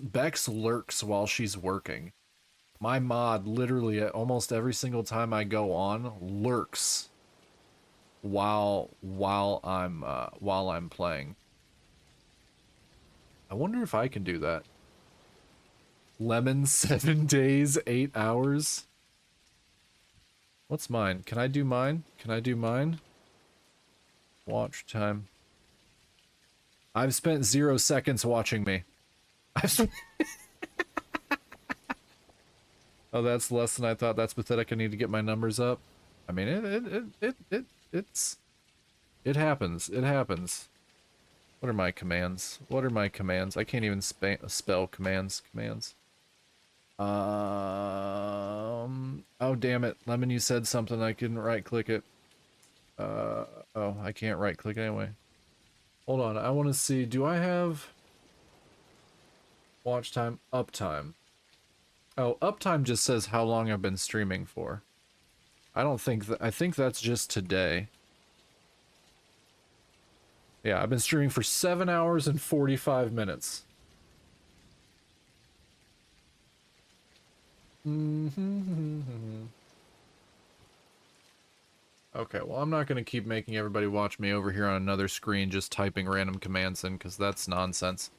lurks while she's working. My mod literally almost every single time I go on lurks while I'm playing. I wonder if I can do that. Lemon 7 days, 8 hours. What's mine? Can I do mine? Can I do mine? Watch time. I've spent 0 seconds watching me. Oh, that's less than I thought. That's pathetic. I need to get my numbers up. I mean, it happens. It happens. What are my commands? What are my commands? I can't even spell commands. Oh, damn it. Lemon, you said something. I couldn't right-click it. Oh, I can't right-click anyway. Hold on. I want to see. Do I have... Watch time? Uptime. Oh, uptime just says how long I've been streaming for. I don't think that... I think that's just today. Yeah, I've been streaming for 7 hours and 45 minutes. Okay, well, I'm not going to keep making everybody watch me over here on another screen just typing random commands in, because that's nonsense.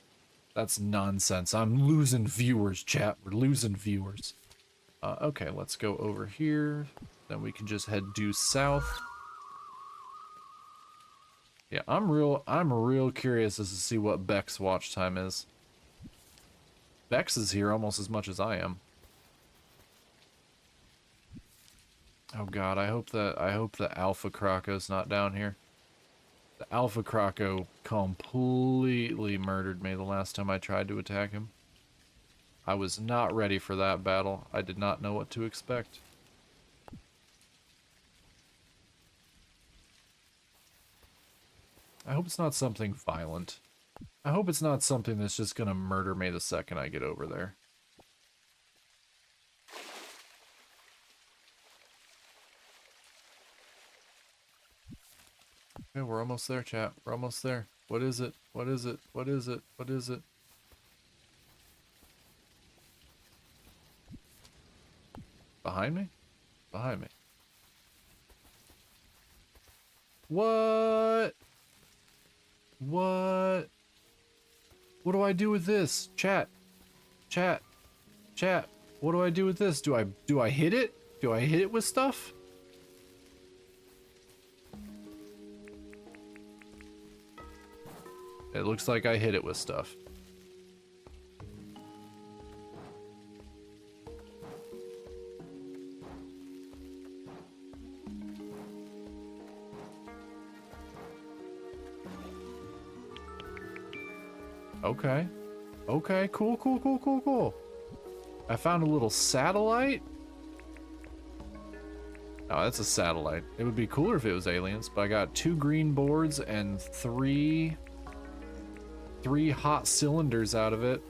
That's nonsense. I'm losing viewers, chat. We're losing viewers. Okay, let's go over here. Then we can just head due south. Yeah, I'm real curious as to see what Beck's watch time is. Bex is here almost as much as I am. Oh god, I hope the Alpha Croco's not down here. The Alpha Croco completely murdered me the last time I tried to attack him. I was not ready for that battle. I did not know what to expect. I hope it's not something violent. I hope it's not something that's just gonna murder me the second I get over there. Okay, we're almost there, chat. We're almost there. What is it? What is it? What is it? What is it? Behind me? Behind me. What? What? What do I do with this? Chat. Chat. Chat. What do I do with this? Do I hit it? Do I hit it with stuff? It looks like I hit it with stuff. Okay. Okay, cool, cool, cool, cool, cool. I found a little satellite. Oh, that's a satellite. It would be cooler if it was aliens, but I got 2 green boards and 3 hot cylinders out of it.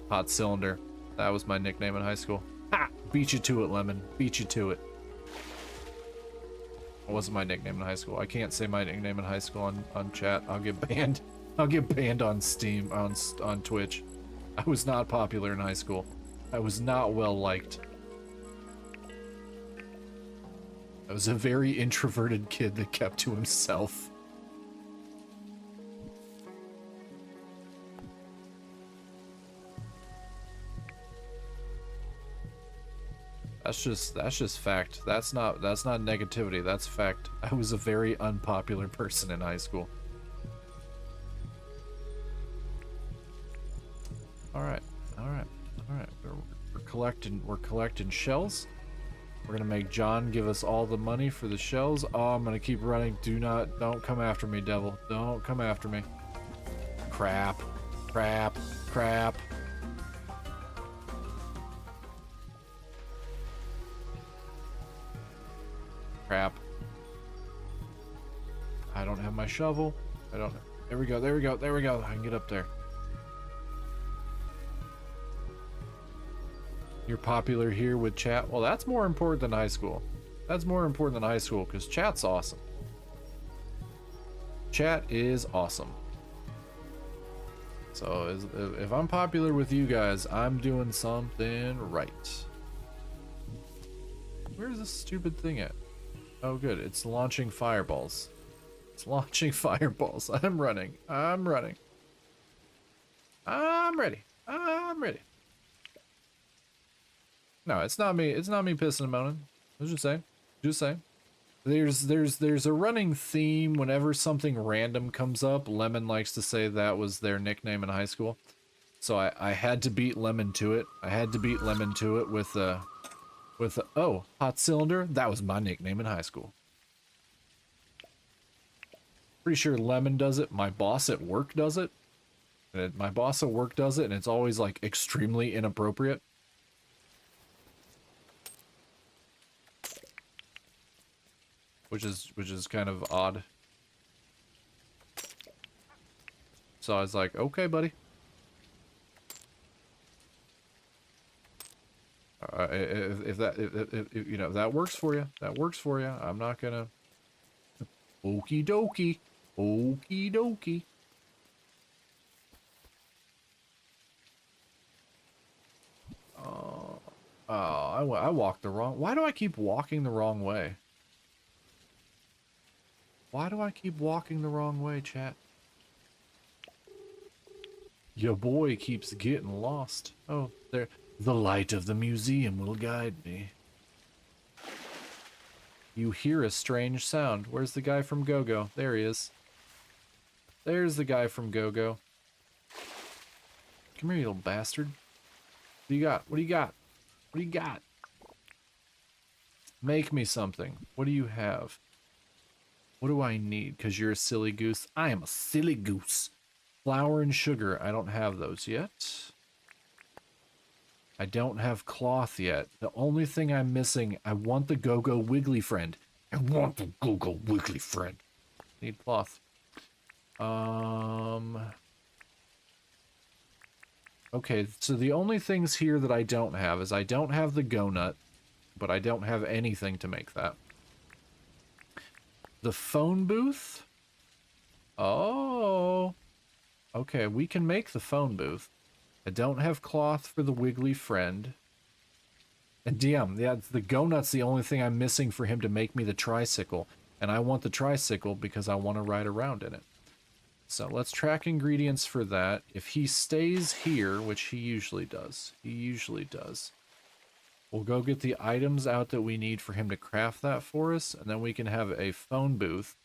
Hot cylinder. That was my nickname in high school. Ha! Beat you to it, Lemon. Beat you to it. It wasn't my nickname in high school. I can't say my nickname in high school on chat. I'll get banned. I'll get banned on Steam, on Twitch. I was not popular in high school. I was not well liked. I was a very introverted kid that kept to himself. That's just fact. That's not negativity. That's fact. I was a very unpopular person in high school. All right. We're collecting shells. We're gonna make John give us all the money for the shells. Oh, I'm gonna keep running. Don't come after me, devil. Don't come after me. Crap. Crap. Crap. Crap. I don't have my shovel. There we go. I can get up there. You're popular here with chat. Well, that's more important than high school. That's more important than high school because chat's awesome. Chat is awesome. So if I'm popular with you guys, I'm doing something right. Where's this stupid thing at? Oh, good. It's launching fireballs. It's launching fireballs. I'm running. I'm ready. I'm ready. No, it's not me. It's not me pissing and moaning. I was just saying. There's a running theme whenever something random comes up. Lemon likes to say that was their nickname in high school. So I had to beat Lemon to it. I had to beat Lemon to it with oh, hot cylinder. That was my nickname in high school. Pretty sure Lemon does it. My boss at work does it. My boss at work does it, and it's always like extremely inappropriate. Which is kind of odd. So I was like, okay, buddy. If you know, if that works for you, that works for you. I'm not gonna. Okie dokie. Okie dokie. I walked the wrong... Why do I keep walking the wrong way? Why do I keep walking the wrong way, chat? Your boy keeps getting lost. Oh, there. The light of the museum will guide me. You hear a strange sound. Where's the guy from Go-Go? There he is. There's the guy from Go-Go. Come here, you little bastard. What do you got? What do you got? What do you got? Make me something. What do you have? What do I need? Because you're a silly goose. I am a silly goose. Flour and sugar. I don't have those yet. I don't have cloth yet. The only thing I'm missing, I want the Go-Go Wiggly friend. I want the Go-Go Wiggly friend. Need cloth. Okay, so the only things here that I don't have is I don't have the Go Nut, but I don't have anything to make that. The phone booth? Oh. Okay, we can make the phone booth. I don't have cloth for the Wiggly friend. And DM, yeah, the Go Nut's the only thing I'm missing for him to make me the tricycle. And I want the tricycle because I want to ride around in it. So let's track ingredients for that. If he stays here, which he usually does, we'll go get the items out that we need for him to craft that for us, and then we can have a phone booth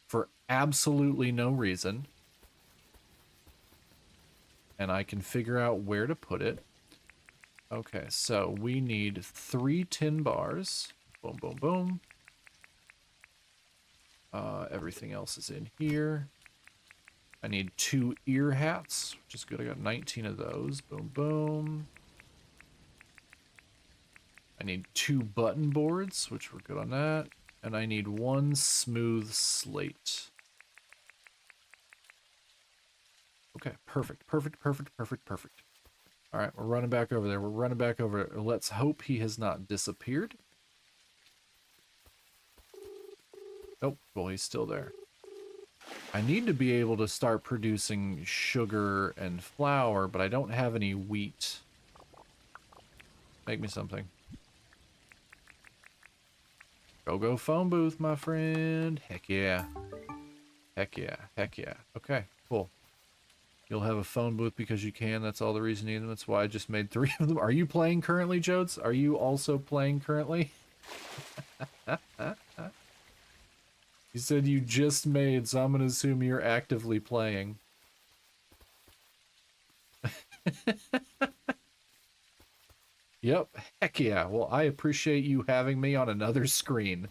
for absolutely no reason. And I can figure out where to put it. Okay, so we need 3 tin bars. Boom, boom, boom. Everything else is in here. I need 2 ear hats, which is good. I got 19 of those. Boom, boom. I need 2 button boards, which we're good on that. And I need 1 smooth slate. Okay, perfect, perfect, perfect, perfect, perfect. All right, we're running back over there. We're running back over. Let's hope he has not disappeared. Nope, well, he's still there. I need to be able to start producing sugar and flour, but I don't have any wheat. Make me something. Go phone booth, my friend. Heck yeah. Heck yeah. Heck yeah. Okay, cool. You'll have a phone booth because you can. That's all the reason you need them. That's why I just made 3 of them. Are you playing currently, Jodes? Are you also playing currently? You said you just made, so I'm going to assume you're actively playing. Yep, heck yeah. Well, I appreciate you having me on another screen.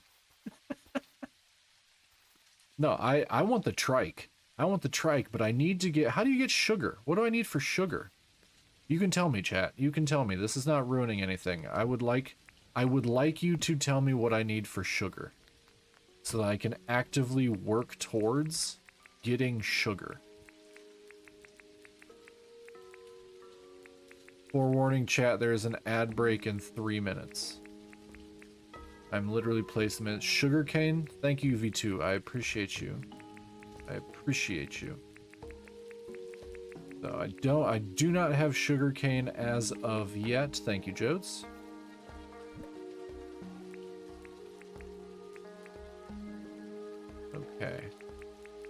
No, I want the trike. I want the trike, but I need to get... How do you get sugar? What do I need for sugar? You can tell me, chat. You can tell me. This is not ruining anything. I would like you to tell me what I need for sugar, so that I can actively work towards getting sugar. Forewarning, chat, there is an ad break in 3 minutes. I'm literally placing it. Sugarcane, thank you, V2. I appreciate you. I appreciate you. So I do not have sugarcane as of yet. Thank you, Jodes. Okay.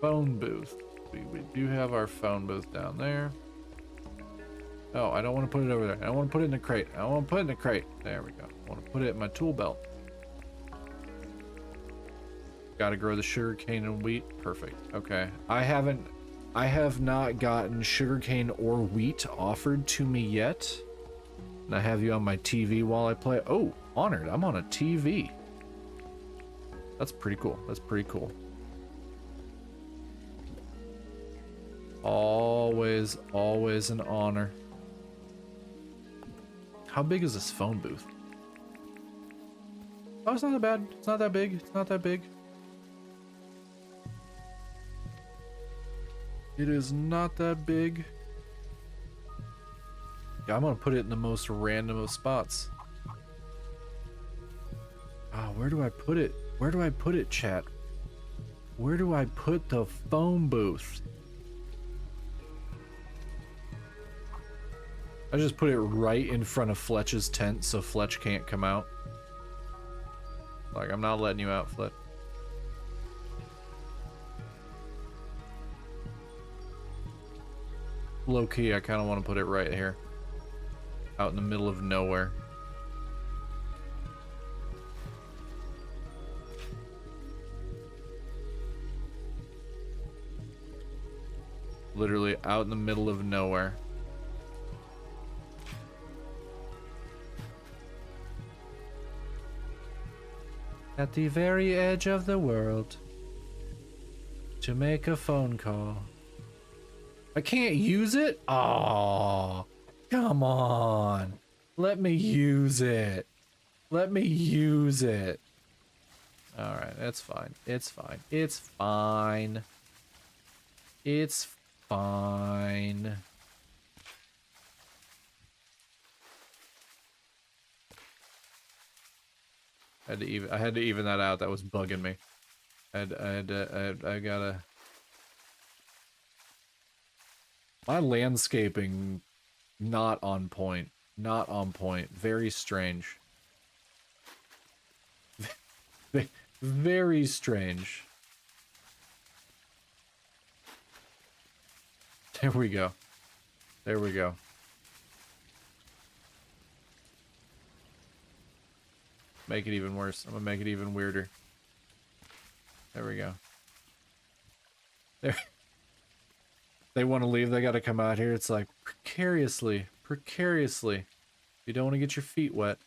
Phone booth. We do have our phone booth down there. Oh, I don't want to put it over there. I don't want to put it in a crate. I don't want to put it in a crate. There we go. I want to put it in my tool belt. Gotta grow the sugarcane and wheat. Perfect. Okay. I have not gotten sugarcane or wheat offered to me yet. And I have you on my TV while I play. Oh, honored. I'm on a TV. That's pretty cool. That's pretty cool. Always, always an honor. How big is this phone booth? Oh, it's not that bad. It's not that big. It's not that big. It is not that big. Yeah, I'm gonna put it in the most random of spots. Oh, where do I put it? Where do I put it, chat? Where do I put the phone booth? I just put it right in front of Fletch's tent so Fletch can't come out. Like, I'm not letting you out, Fletch. Low key, I kind of want to put it right here. Out in the middle of nowhere. Literally out in the middle of nowhere. At the very edge of the world. To make a phone call. I can't use it? Oh, come on. Let me use it. Let me use it. Alright, that's fine. It's fine. It's fine. It's fine. I had to even that out. That was bugging me. I gotta. My landscaping, not on point. Not on point. Very strange. Very strange. There we go. There we go. Make it even worse. I'm gonna make it even weirder. There we go. There. They want to leave, they gotta come out here. It's like, precariously. Precariously. You don't want to get your feet wet.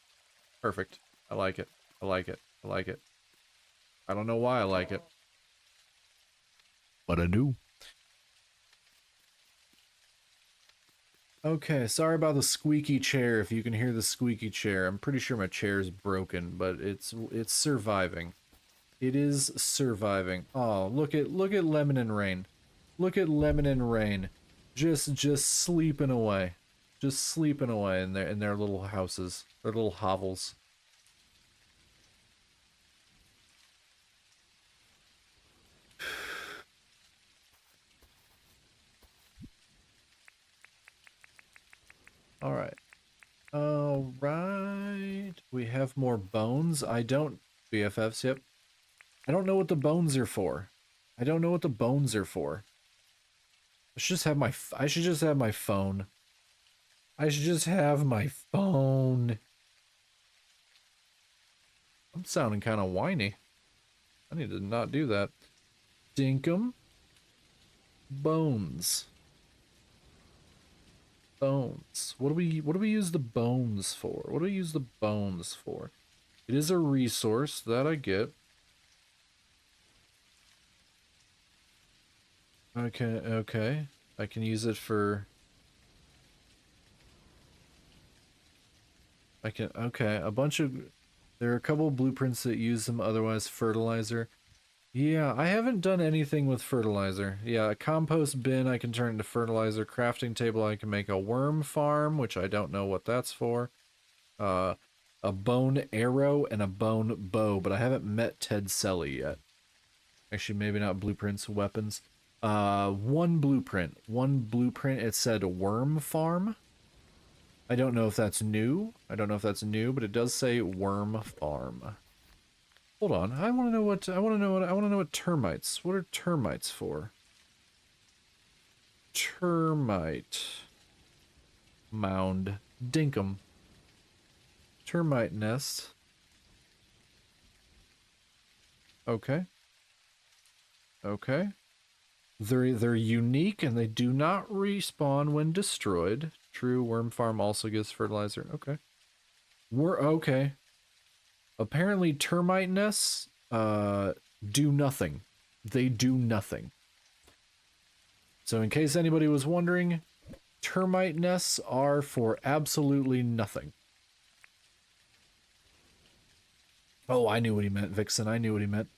Perfect. I like it. I like it. I like it. I don't know why I like it. But I do. Okay, sorry about the squeaky chair. If you can hear the squeaky chair, I'm pretty sure my chair's broken, but it's surviving. It is surviving. Oh, look at Lemon and Rain. Look at Lemon and Rain. Just sleeping away. Just sleeping away in their little houses. Their little hovels. Alright. Alright. We have more bones. I don't... BFFs, yep. I don't know what the bones are for. I don't know what the bones are for. I should just have my... I should just have my phone. I should just have my phone. I'm sounding kind of whiny. I need to not do that. Dinkum. Bones. Bones. What do we use the bones for? What do we use the bones for? It is a resource that I get. Okay, okay. I can use it for... I can... Okay, a bunch of... There are a couple of blueprints that use them, otherwise fertilizer. Yeah, I haven't done anything with fertilizer. Yeah, a compost bin I can turn into fertilizer. Crafting table I can make a worm farm, which I don't know what that's for. A bone arrow and a bone bow, but I haven't met Ted Selly yet. Actually, maybe not blueprints, weapons. One blueprint. One blueprint, it said worm farm. I don't know if that's new. I don't know if that's new, but it does say worm farm. Hold on. I want to know what termites. What are termites for? Termite mound. Dinkum. Termite nest. Okay. Okay. They're unique and they do not respawn when destroyed. True, worm farm also gives fertilizer. Okay. Okay. Apparently termite nests do nothing. They do nothing. So in case anybody was wondering, termite nests are for absolutely nothing. Oh, I knew what he meant, Vixen. I knew what he meant.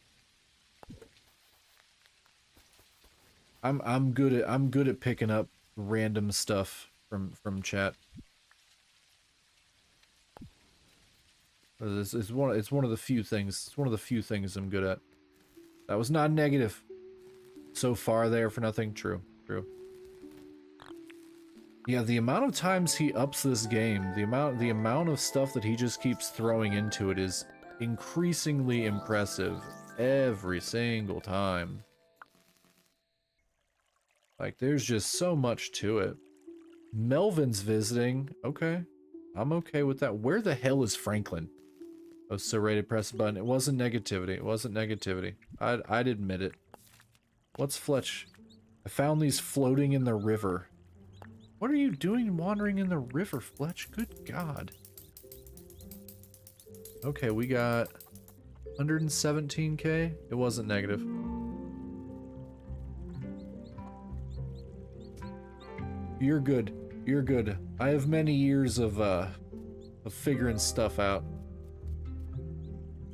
I'm good at picking up random stuff from chat. It's one of the few things. It's one of the few things I'm good at. That was not negative. So far there for nothing. True. True. Yeah, the amount of times he ups this game, the amount of stuff that he just keeps throwing into it is increasingly impressive every single time. Like, there's just so much to it. Melvin's visiting. Okay. I'm okay with that. Where the hell is Franklin? I was so ready to press the button. It wasn't negativity. It wasn't negativity. I'd admit it. What's Fletch? I found these floating in the river. What are you doing wandering in the river, Fletch? Good God. Okay, we got 117k. It wasn't negative. You're good. You're good. I have many years of figuring stuff out.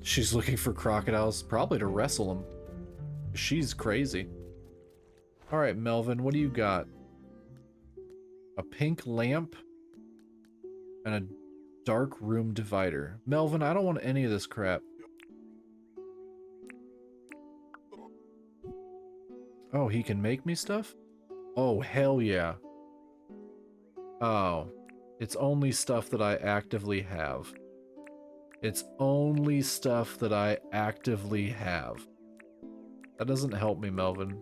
She's looking for crocodiles, probably to wrestle them. She's crazy. Alright, Melvin, what do you got? A pink lamp and a dark room divider. Melvin, I don't want any of this crap. Oh, he can make me stuff? Oh, hell yeah. Oh, it's only stuff that I actively have. It's only stuff that I actively have. That doesn't help me, Melvin.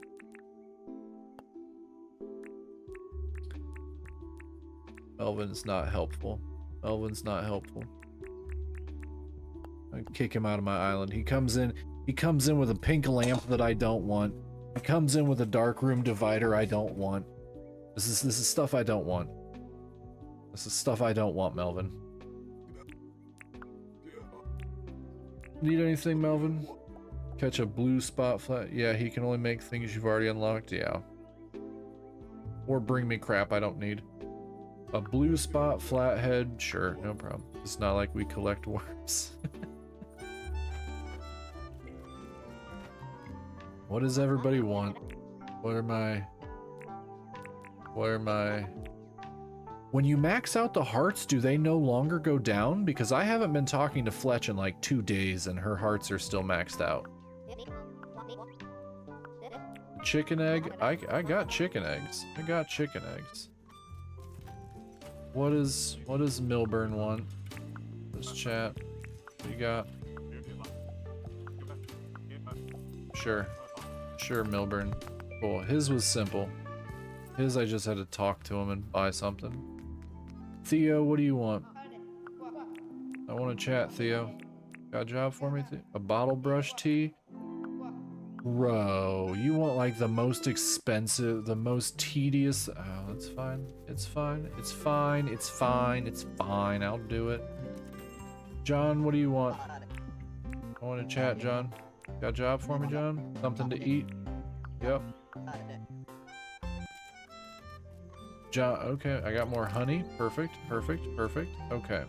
Melvin's not helpful. Melvin's not helpful. I kick him out of my island. He comes in with a pink lamp that I don't want. He comes in with a dark room divider I don't want. This is stuff I don't want. This is stuff I don't want, Melvin. Need anything, Melvin? Catch a blue spot flat. Yeah, he can only make things you've already unlocked. Yeah. Or bring me crap I don't need. A blue spot flathead. Sure, no problem. It's not like we collect worms. What does everybody want? What are my... When you max out the hearts, do they no longer go down? Because I haven't been talking to Fletch in like 2 days and her hearts are still maxed out. Chicken egg? I got chicken eggs. I got chicken eggs. What does Milburn want? Let's chat. What you got? Sure. Sure, Milburn. Cool. His was simple. His, I just had to talk to him and buy something. Theo, what do you want? I want to chat, Theo. Got a job for me, Theo? A bottle brush tea? Bro, you want like the most expensive, the most tedious... Oh, that's fine. It's fine. It's fine. It's fine. It's fine. I'll do it. John, what do you want? I want to chat, John. Got a job for me, John? Something to eat? Yep. John, okay, I got more honey. Perfect, perfect, perfect. Okay.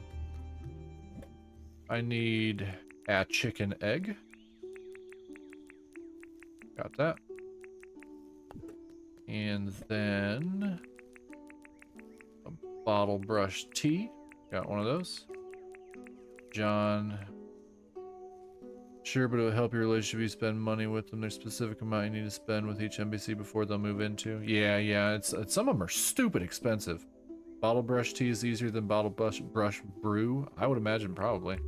I need a chicken egg. Got that. And then a bottle brush tea. Got one of those. John. Sure, but it will help your relationship if you spend money with them. There's a specific amount you need to spend with each NPC before they'll move into. Yeah, it's some of them are stupid expensive. Bottle brush tea is easier than bottle brush brew. I would imagine probably.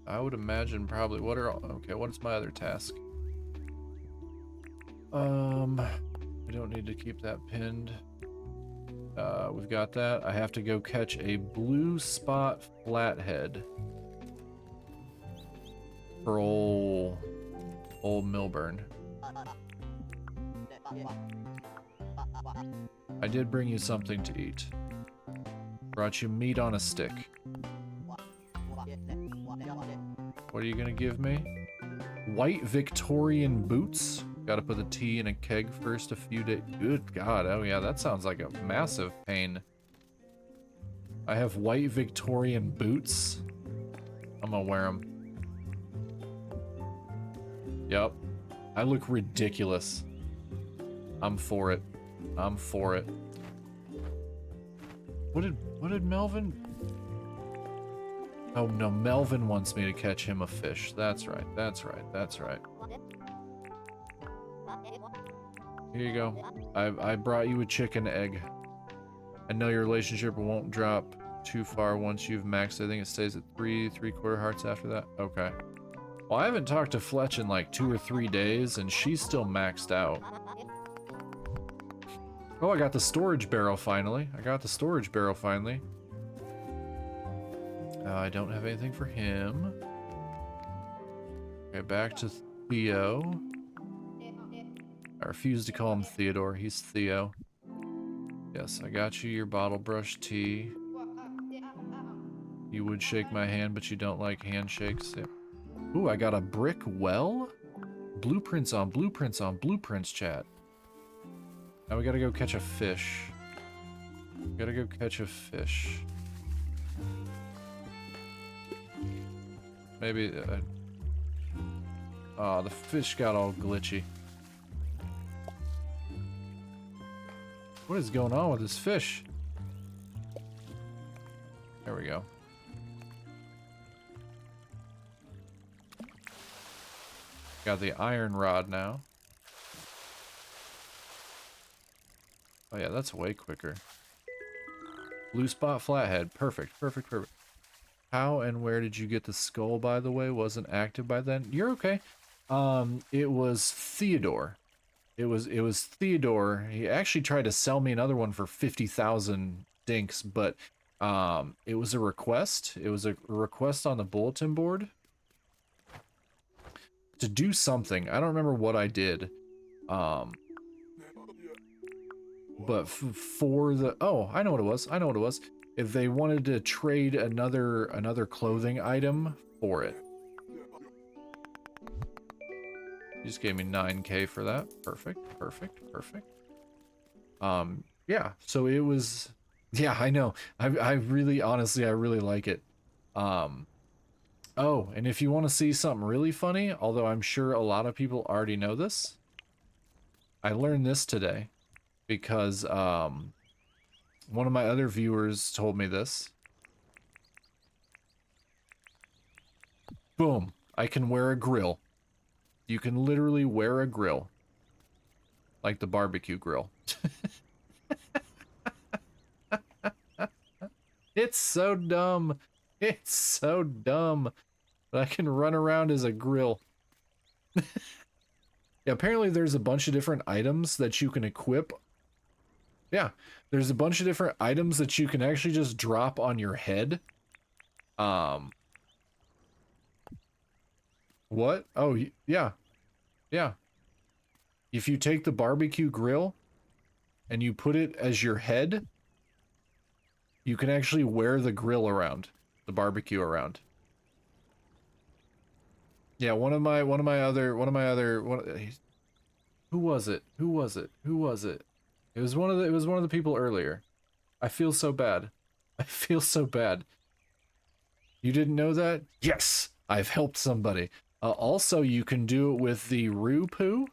What are okay? What is my other task? I don't need to keep that pinned. We've got that. I have to go catch a blue spot flathead. For old Milburn. I did bring you something to eat. Brought you meat on a stick. What are you gonna give me? White Victorian boots? Gotta put the tea in a keg first a few days. Good God, oh yeah, that sounds like a massive pain. I have white Victorian boots. I'm gonna wear them. Yep. I look ridiculous. I'm for it. I'm for it. What did Melvin? Oh no, Melvin wants me to catch him a fish. That's right, that's right, that's right. Here you go. I brought you a chicken egg. I know your relationship won't drop too far once you've maxed. I think it stays at 3¾ hearts after that. Okay. Well, I haven't talked to Fletch in like 2 or 3 days, and she's still maxed out. Oh, I got the storage barrel finally. I got the storage barrel finally. I don't have anything for him. Okay, back to Theo. I refuse to call him Theodore. He's Theo. Yes, I got you your bottle brush tea. You would shake my hand, but you don't like handshakes. Yep. Ooh, I got a brick well? Blueprints on blueprints on blueprints, chat. Now we gotta go catch a fish. We gotta go catch a fish. Maybe, oh, the fish got all glitchy. What is going on with this fish? There we go. Got the iron rod now. Oh yeah, that's way quicker. Blue spot flathead. Perfect, perfect, perfect. How and where did you get the skull, by the way? Wasn't active by then? You're okay. It was Theodore. It was Theodore. He actually tried to sell me another one for 50,000 dinks, but it was a request. It was a request on the bulletin board to do something. I don't remember what I did. But for the, oh, I know what it was. I know what it was. If they wanted to trade another clothing item for it. You just gave me 9K for that. Perfect, perfect, perfect. Yeah, so it was, yeah, I know. I really, honestly, I really like it. Oh, and if you want to see something really funny, although I'm sure a lot of people already know this, I learned this today because, one of my other viewers told me this. Boom, I can wear a grill. You can literally wear a grill. Like the barbecue grill. It's so dumb. It's so dumb. But I can run around as a grill. Yeah, apparently there's a bunch of different items that you can equip. Yeah, there's a bunch of different items that you can actually just drop on your head. What? Oh, yeah. Yeah. If you take the barbecue grill and you put it as your head, you can actually wear the grill around, the barbecue around. Yeah, who was it? Who was it? Who was it? It was one of the people earlier. I feel so bad. I feel so bad. You didn't know that? Yes! I've helped somebody. Also, you can do it with the roo poo.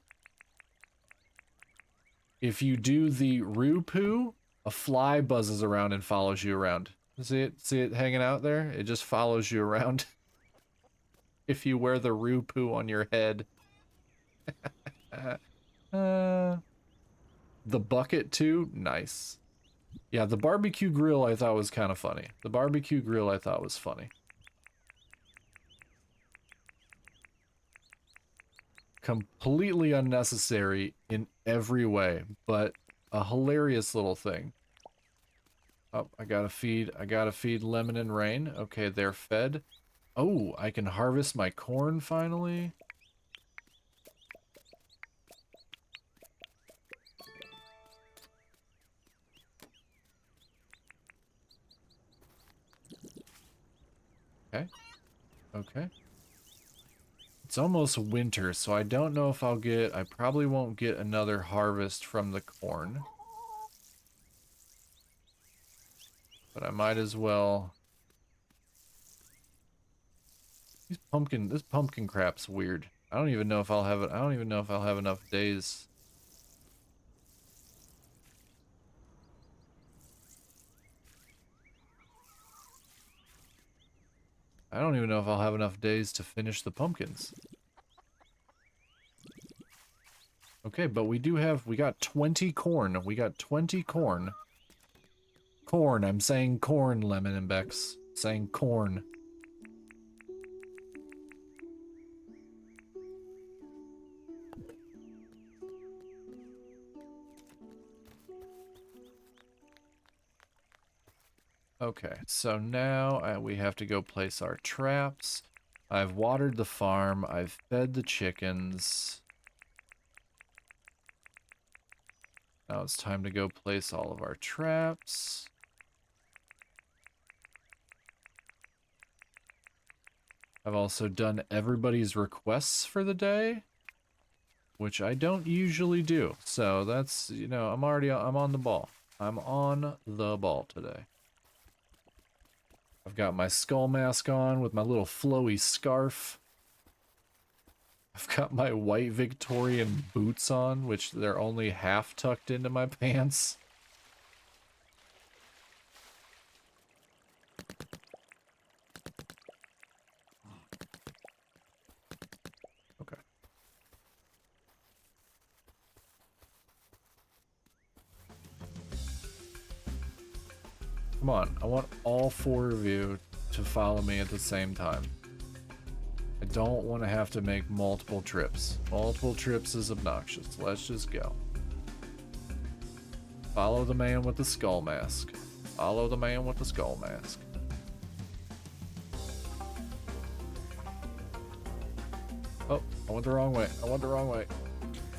If you do the roo poo, a fly buzzes around and follows you around. See it? See it hanging out there? It just follows you around. If you wear the roo poo on your head. The bucket too? Nice. Yeah, the barbecue grill I thought was kind of funny. The barbecue grill I thought was funny. Completely unnecessary in every way, but a hilarious little thing. Oh, I gotta feed Lemon and Rain. Okay, they're fed. Oh, I can harvest my corn finally. Okay. Okay. It's almost winter, so I don't know if I'll get... I probably won't get another harvest from the corn. But I might as well... This pumpkin crap's weird. I don't even know if I'll have it. I don't even know if I'll have enough days. I don't even know if I'll have enough days to finish the pumpkins. Okay, but we got 20 corn. We got 20 corn. Corn, I'm saying corn, Lemon and Bex. Saying corn. Okay, so now we have to go place our traps. I've watered the farm. I've fed the chickens. Now it's time to go place all of our traps. I've also done everybody's requests for the day, which I don't usually do. So that's, you know, I'm on the ball. I'm on the ball today. I've got my skull mask on with my little flowy scarf. I've got my white Victorian boots on, which they're only half tucked into my pants. Okay. Come on, I want all 4 of you to follow me at the same time. I don't want to have to make multiple trips. Multiple trips is obnoxious. Let's just go. Follow the man with the skull mask. Follow the man with the skull mask. Oh, I went the wrong way. I went the wrong way.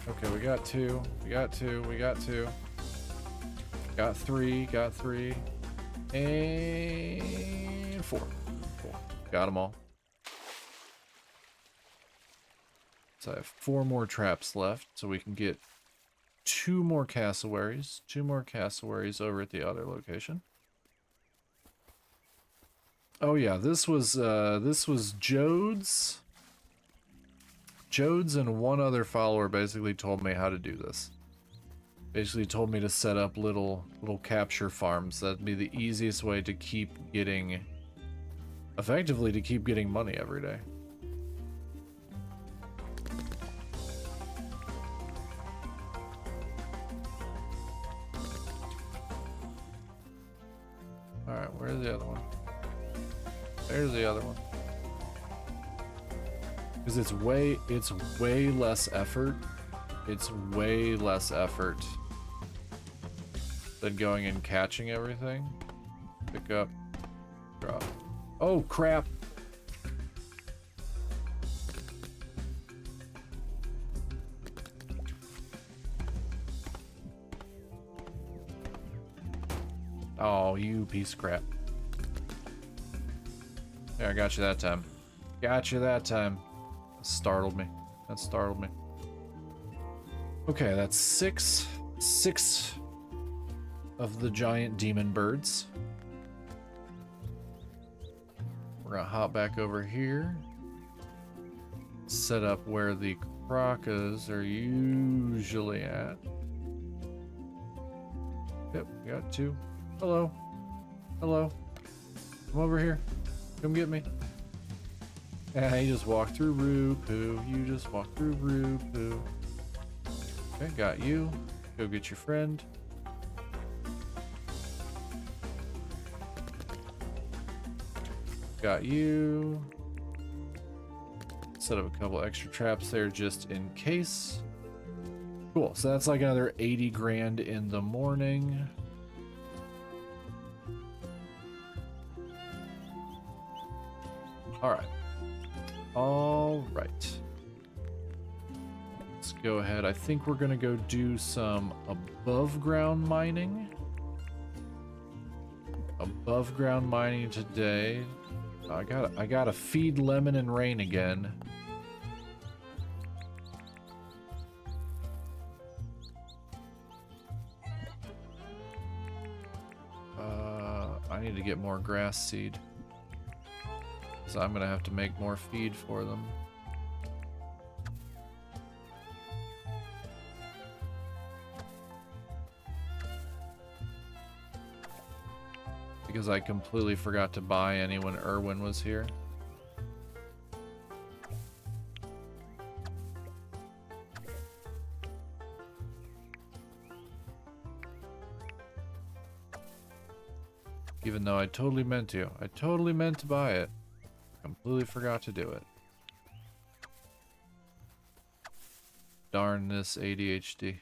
Okay, we got 2. We got 2. We got 2. Got 3. Got 3. And 4. 4. Got them all. So I have 4 more traps left, so we can get 2 more cassowaries. 2 more cassowaries over at the other location. Oh yeah, this was Jodes. Jodes and one other follower basically told me how to do this. Basically told me to set up little capture farms. That'd be the easiest way to keep getting, effectively to keep getting money every day. Alright, where's the other one? There's the other one. Because it's way less effort. It's way less effort than going and catching everything. Pick up, drop. Oh crap! Oh, you piece of crap. There, I got you that time. Got you that time. That startled me. That startled me. Okay, that's 6 of the giant demon birds. We're gonna hop back over here. Set up where the crocas are usually at. Yep, we got 2. Hello. Hello. Come over here. Come get me. Yeah, you just walked through Roo-Poo. You just walked through Roo-Poo. Okay, got you. Go get your friend. Got you. Set up a couple extra traps there just in case. Cool, so that's like another 80 grand in the morning. Alright. Alright. Let's go ahead. I think we're gonna go do some above ground mining. Above ground mining today. I gotta feed Lemon and Rain again. I need to get more grass seed. So I'm gonna have to make more feed for them. Because I completely forgot to buy any when Erwin was here. Even though I totally meant to. I totally meant to buy it. Completely forgot to do it. Darn this ADHD.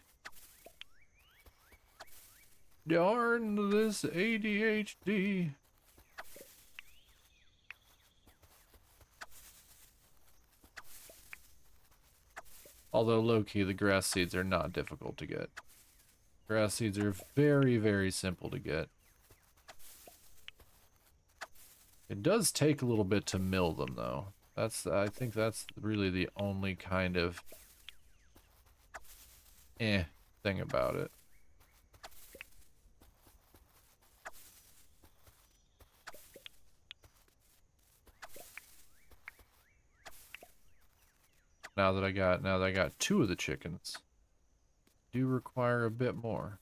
Darn this ADHD. Although low-key, the grass seeds are not difficult to get. Grass seeds are very, very simple to get. It does take a little bit to mill them, though. I think that's really the only kind of thing about it. Now that I got 2 of the chickens, do require a bit more.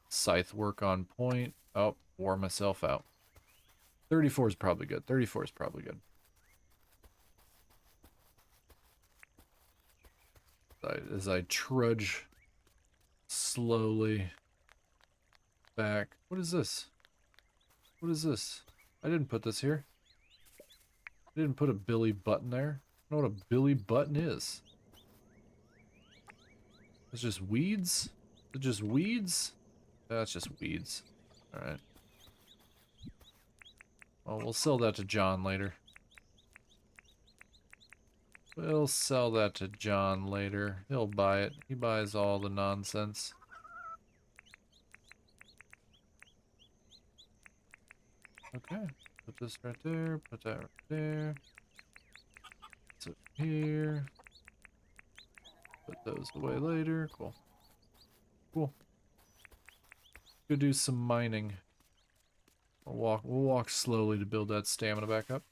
Scythe work on point. Oh, wore myself out. 34 is probably good. 34 is probably good. As I trudge slowly back. What is this? What is this? I didn't put this here. I didn't put a Billy button there. I don't know what a Billy button is. It's just weeds? Is it just weeds? That's just weeds. Alright. Well, we'll sell that to John later. We'll sell that to John later. He'll buy it. He buys all the nonsense. Okay. Put this right there. Put that right there. So here. Put those away later. Cool. Cool. Go do some mining. We'll walk slowly to build that stamina back up.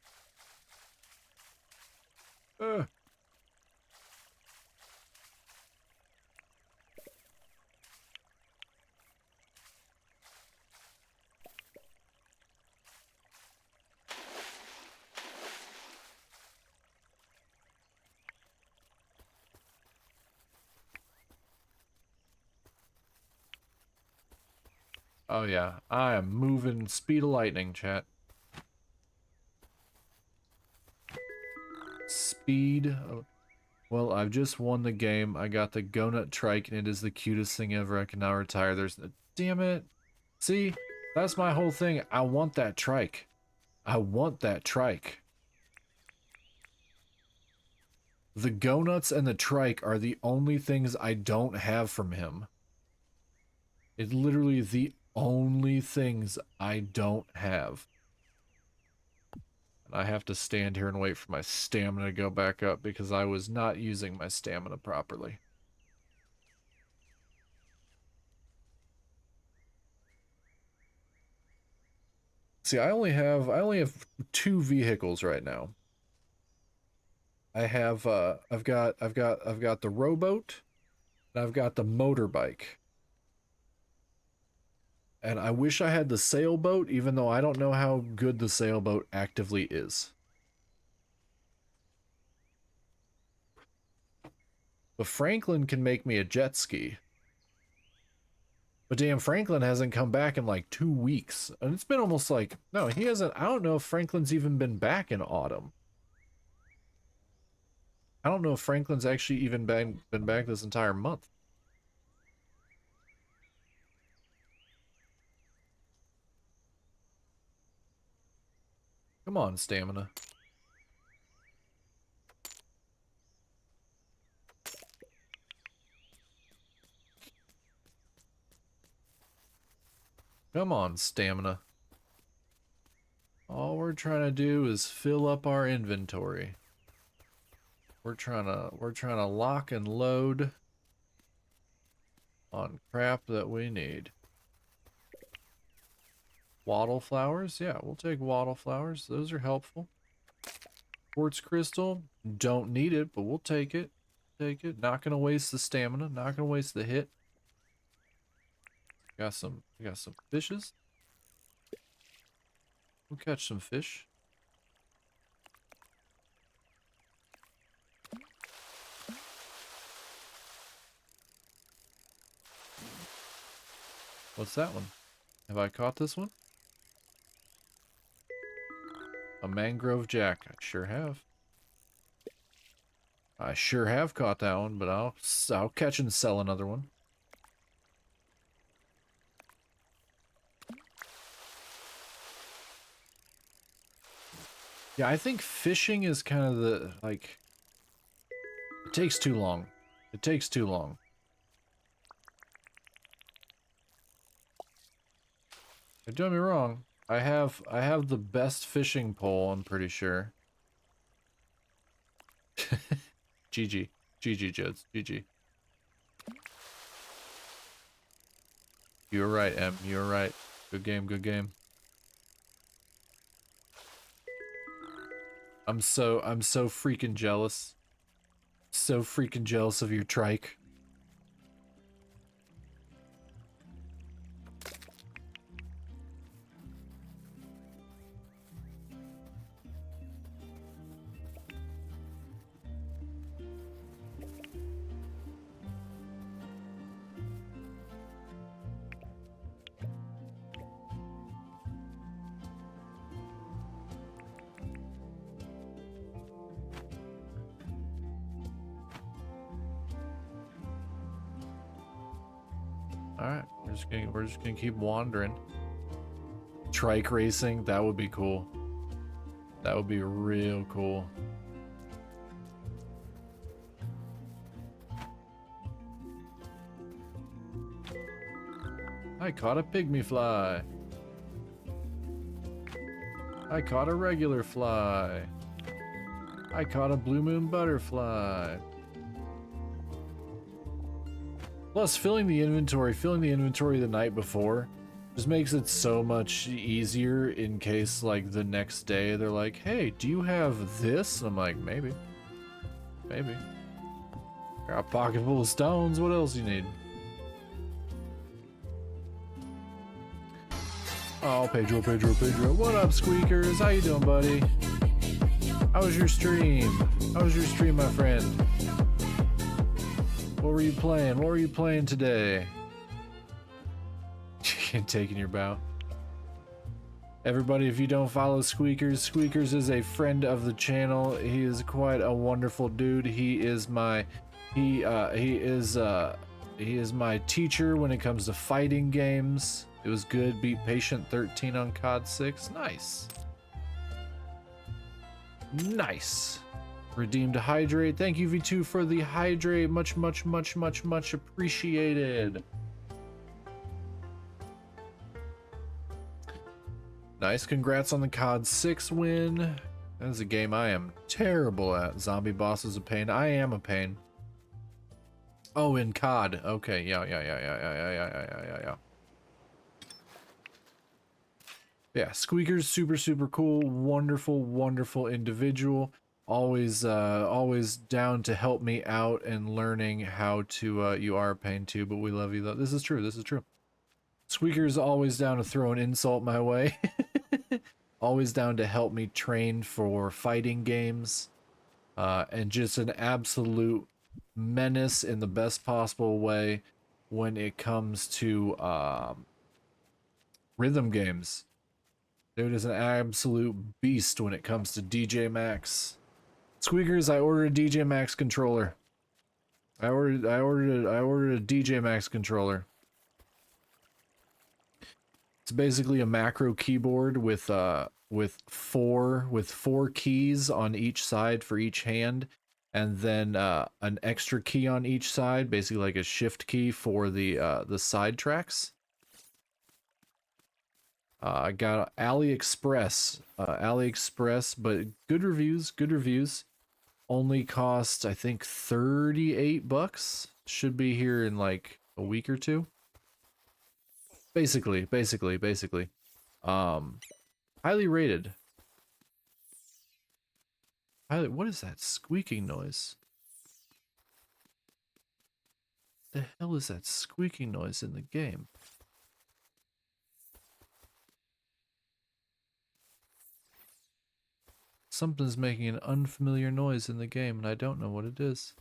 Oh yeah, I am moving speed of lightning, chat. Speed of... Well, I've just won the game. I got the Gonut Trike, and it is the cutest thing ever. I can now retire. There's... Damn it. See? That's my whole thing. I want that trike. I want that trike. The Gonuts and the trike are the only things I don't have from him. It's literally the only things I don't have. And I have to stand here and wait for my stamina to go back up because I was not using my stamina properly. See, I only have 2 vehicles right now. I have I've got the rowboat and I've got the motorbike. And I wish I had the sailboat, even though I don't know how good the sailboat actively is. But Franklin can make me a jet ski. But damn, Franklin hasn't come back in like 2 weeks. And it's been almost like... No, he hasn't... I don't know if Franklin's even been back in autumn. I don't know if Franklin's actually even been back this entire month. Come on, stamina. Come on, stamina. All we're trying to do is fill up our inventory. We're trying to lock and load on crap that we need. Wattle flowers? Yeah, we'll take wattle flowers. Those are helpful. Quartz crystal? Don't need it, but we'll take it. Take it. Not gonna waste the stamina. Not gonna waste the hit. We got some fishes. We'll catch some fish. What's that one? Have I caught this one? A mangrove jack. I sure have. I sure have caught that one, but I'll catch and sell another one. Yeah, I think fishing is kind of the, like, it takes too long. It takes too long. Don't get me wrong. I have the best fishing pole, I'm pretty sure. GG. GG, Jodes. GG. You were right, Em. You were right. Good game, good game. I'm so freaking jealous. So freaking jealous of your trike. Alright, we're just gonna keep wandering. Trike racing, that would be cool. That would be real cool. I caught a pygmy fly. I caught a regular fly. I caught a blue moon butterfly. Plus, filling the inventory the night before just makes it so much easier in case, like, the next day they're like, hey, do you have this? And I'm like, maybe. Maybe. Got a pocket full of stones, what else you need? Oh, Pedro. What up, Squeakers? How you doing, buddy? How was your stream? How was your stream, my friend? What were you playing? What were you playing today? Taking your bow. Everybody, if you don't follow Squeakers, Squeakers is a friend of the channel. He is quite a wonderful dude. He is my he is my teacher when it comes to fighting games. It was good. Beat Patient 13 on COD 6. Nice. Nice. Redeemed Hydrate. Thank you, V2, for the Hydrate. Much appreciated. Nice. Congrats on the COD 6 win. That is a game I am terrible at. Zombie boss is a pain. I am a pain. Oh, in COD. Okay. Yeah. Yeah, Squeaker's super cool. Wonderful individual. Always down to help me out and learning how to, you are a pain too, but we love you though. This is true. Squeaker's always down to throw an insult my way. Always down to help me train for fighting games. And just an absolute menace in the best possible way when it comes to rhythm games. Dude is an absolute beast when it comes to DJ Max. Squeakers, I ordered a DJ Max controller. I ordered a DJ Max controller. It's basically a macro keyboard with four keys on each side for each hand, and then an extra key on each side, basically like a shift key for the side tracks. I got AliExpress, but good reviews. Only cost, I think, 38 bucks. Should be here in like a week or two. Basically. Highly rated. What is that squeaking noise? The hell is that squeaking noise in the game? Something's making an unfamiliar noise in the game, and I don't know what it is.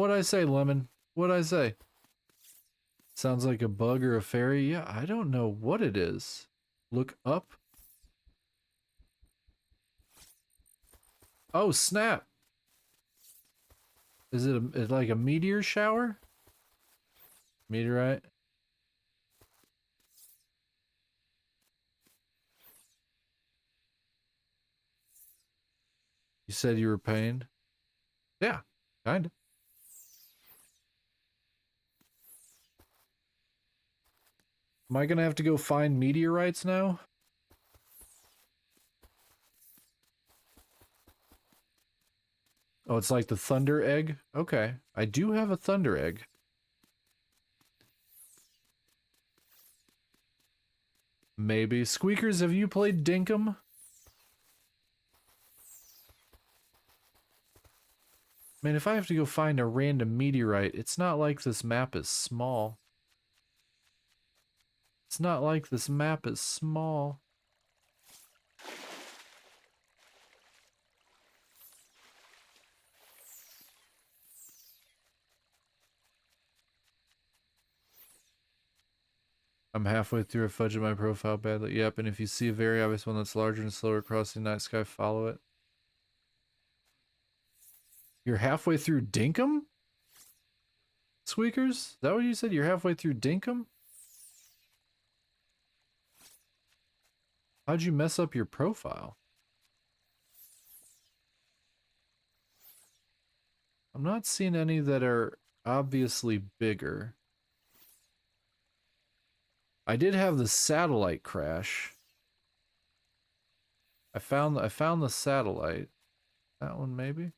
What'd I say, Lemon? What'd I say? Sounds like a bug or a fairy. Yeah, I don't know what it is. Look up. Oh, snap. Is it like a meteor shower? Meteorite? You said you were pained? Yeah, kinda. Am I gonna have to go find meteorites now? Oh, it's like the thunder egg? Okay. I do have a thunder egg. Maybe. Squeakers, have you played Dinkum? Man, if I have to go find a random meteorite, it's not like this map is small. It's not like this map is small. I'm halfway through a fudging my profile badly. Yep, and if you see a very obvious one that's larger and slower crossing the night sky, follow it. You're halfway through Dinkum? Squeakers? Is that what you said? You're halfway through Dinkum? How'd you mess up your profile? I'm not seeing any that are obviously bigger. I did have the satellite crash. I found the satellite. That one maybe?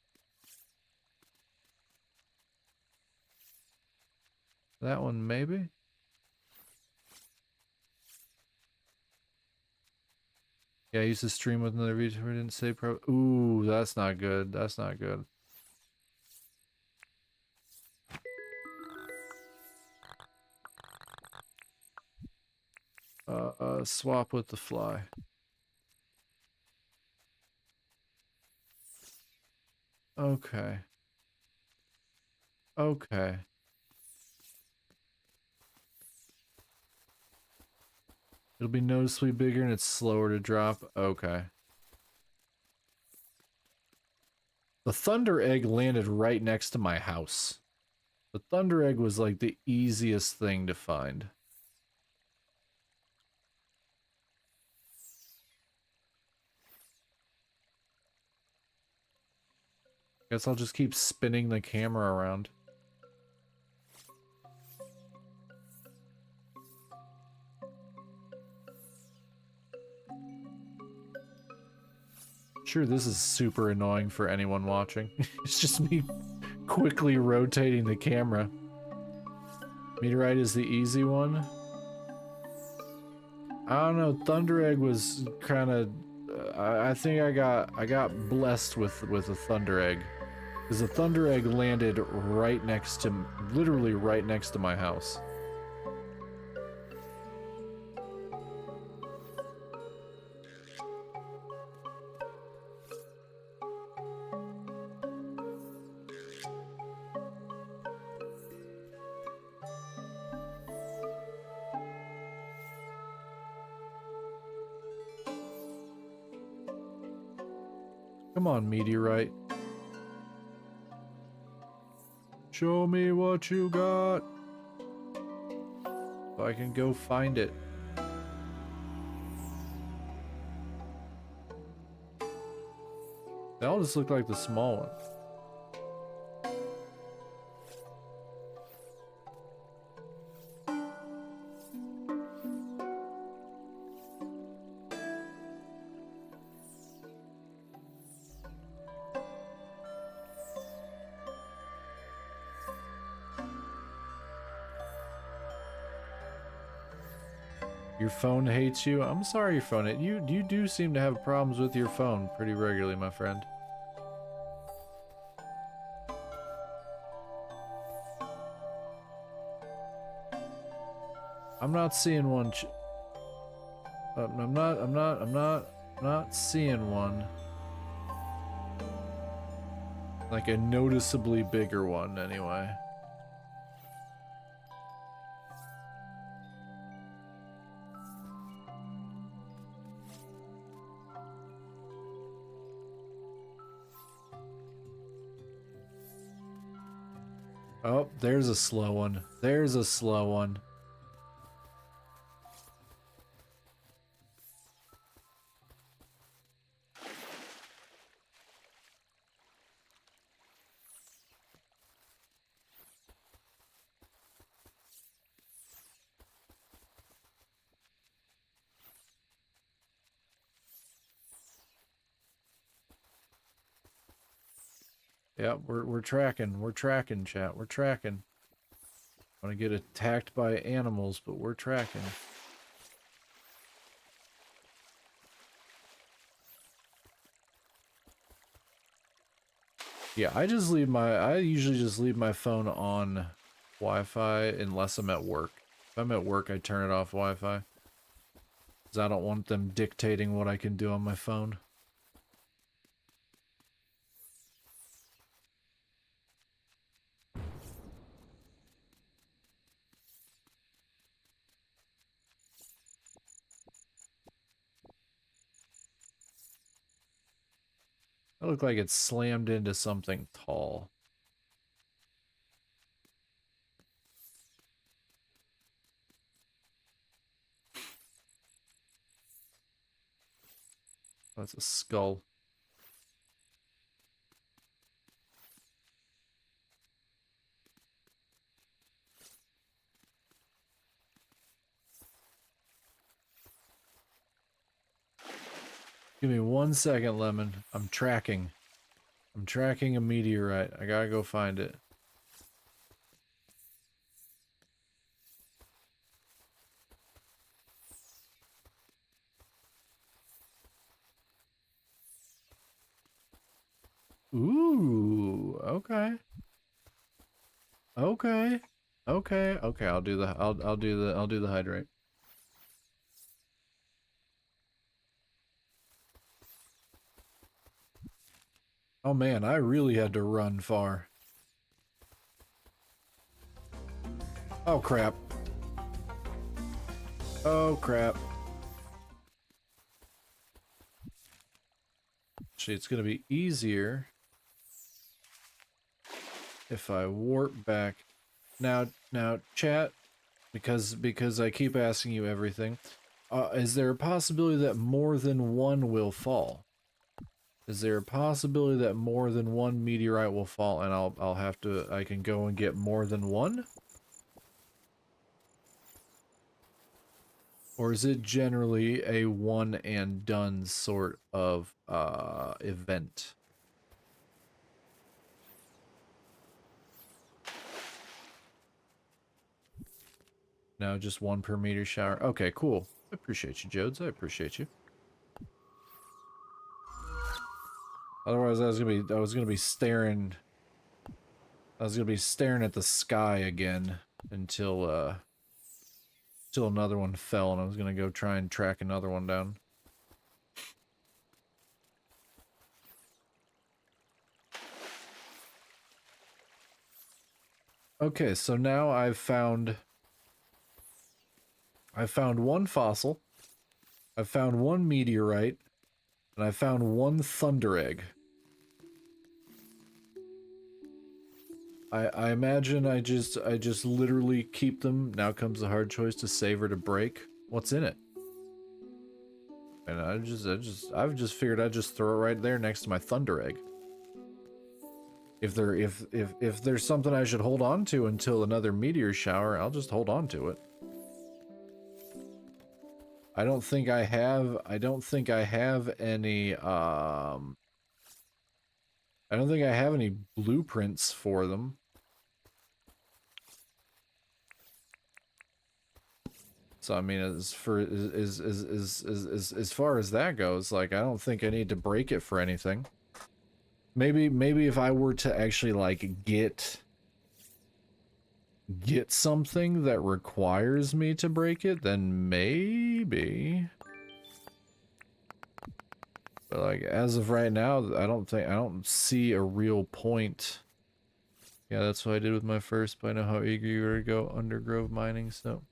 That one maybe? Yeah, I used to stream with another VTuber, didn't say pro. Ooh, that's not good. That's not good. Swap with the fly. Okay. Okay. It'll be noticeably bigger and it's slower to drop. Okay. The thunder egg landed right next to my house. The thunder egg was like the easiest thing to find. Guess I'll just keep spinning the camera around. Sure, this is super annoying for anyone watching. It's just me quickly rotating the camera. Meteorite is the easy one. I don't know. Thunder egg was kind of. I think I got blessed with a thunder egg, because the thunder egg landed right next to, literally right next to my house. Come on, meteorite. Show me what you got, so I can go find it. They all just look like the small one. Your phone hates you? I'm sorry your phone hates you. You do seem to have problems with your phone pretty regularly, my friend. I'm not seeing one. I'm not seeing one. Like a noticeably bigger one, anyway. Oh, there's a slow one. There's a slow one. Yeah, we're tracking. We're tracking, chat. We're tracking. Want to get attacked by animals, but we're tracking. Yeah, I usually just leave my phone on Wi-Fi unless I'm at work. If I'm at work, I turn it off Wi-Fi. Because I don't want them dictating what I can do on my phone. It looked like it slammed into something tall. That's a skull. Give me 1 second, Lemon. I'm tracking. I'm tracking a meteorite. I gotta go find it. Ooh, okay. Okay. Okay. Okay, I'll do the I'll do the hydrate. Oh man, I really had to run far. Oh crap. Oh crap. Actually, it's gonna be easier if I warp back. Now, chat, because I keep asking you everything. Is there a possibility that more than one will fall? Is there a possibility that more than one meteorite will fall and I can go and get more than one? Or is it generally a one and done sort of event? No, just one per meteor shower. Okay, cool. I appreciate you, Jodes. I appreciate you. Otherwise, I was gonna be staring at the sky again until another one fell, and I was gonna go try and track another one down. Okay, so now I've found one fossil, I've found one meteorite, and I found one thunder egg. I imagine I just literally keep them. Now comes the hard choice to save or to break. What's in it? And I've just figured I'd just throw it right there next to my thunder egg. If there's something I should hold on to until another meteor shower, I'll just hold on to it. I don't think I have any I don't think I have any blueprints for them. So I mean, as far as that goes, like I don't think I need to break it for anything. Maybe if I were to actually like get something that requires me to break it, then maybe. But like as of right now, I don't see a real point. Yeah, that's what I did with my first, but I know how eager you are to go undergrove mining, so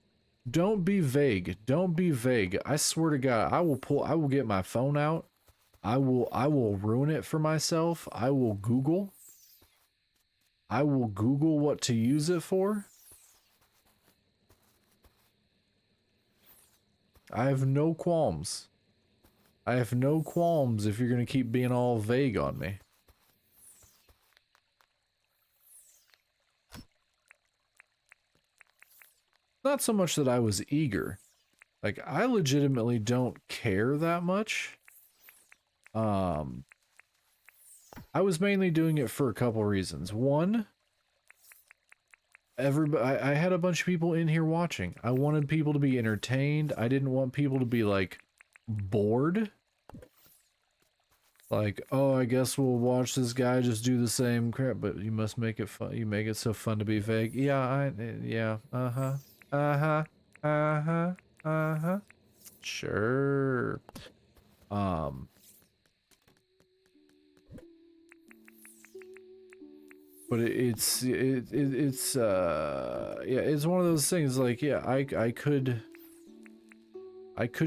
don't be vague. Don't be vague. I swear to God, I will get my phone out. I will ruin it for myself. I will Google what to use it for. I have no qualms. I have no qualms if you're gonna keep being all vague on me. Not so much that I was eager. Like, I legitimately don't care that much. I was mainly doing it for a couple reasons. One, I had a bunch of people in here watching. I wanted people to be entertained. I didn't want people to be, like, bored. Like, oh, I guess we'll watch this guy just do the same crap, but you must make it fun. You make it so fun to be vague. Yeah, yeah, uh-huh, uh-huh, uh-huh, uh-huh. Sure. But it's yeah, it's one of those things like, yeah, I could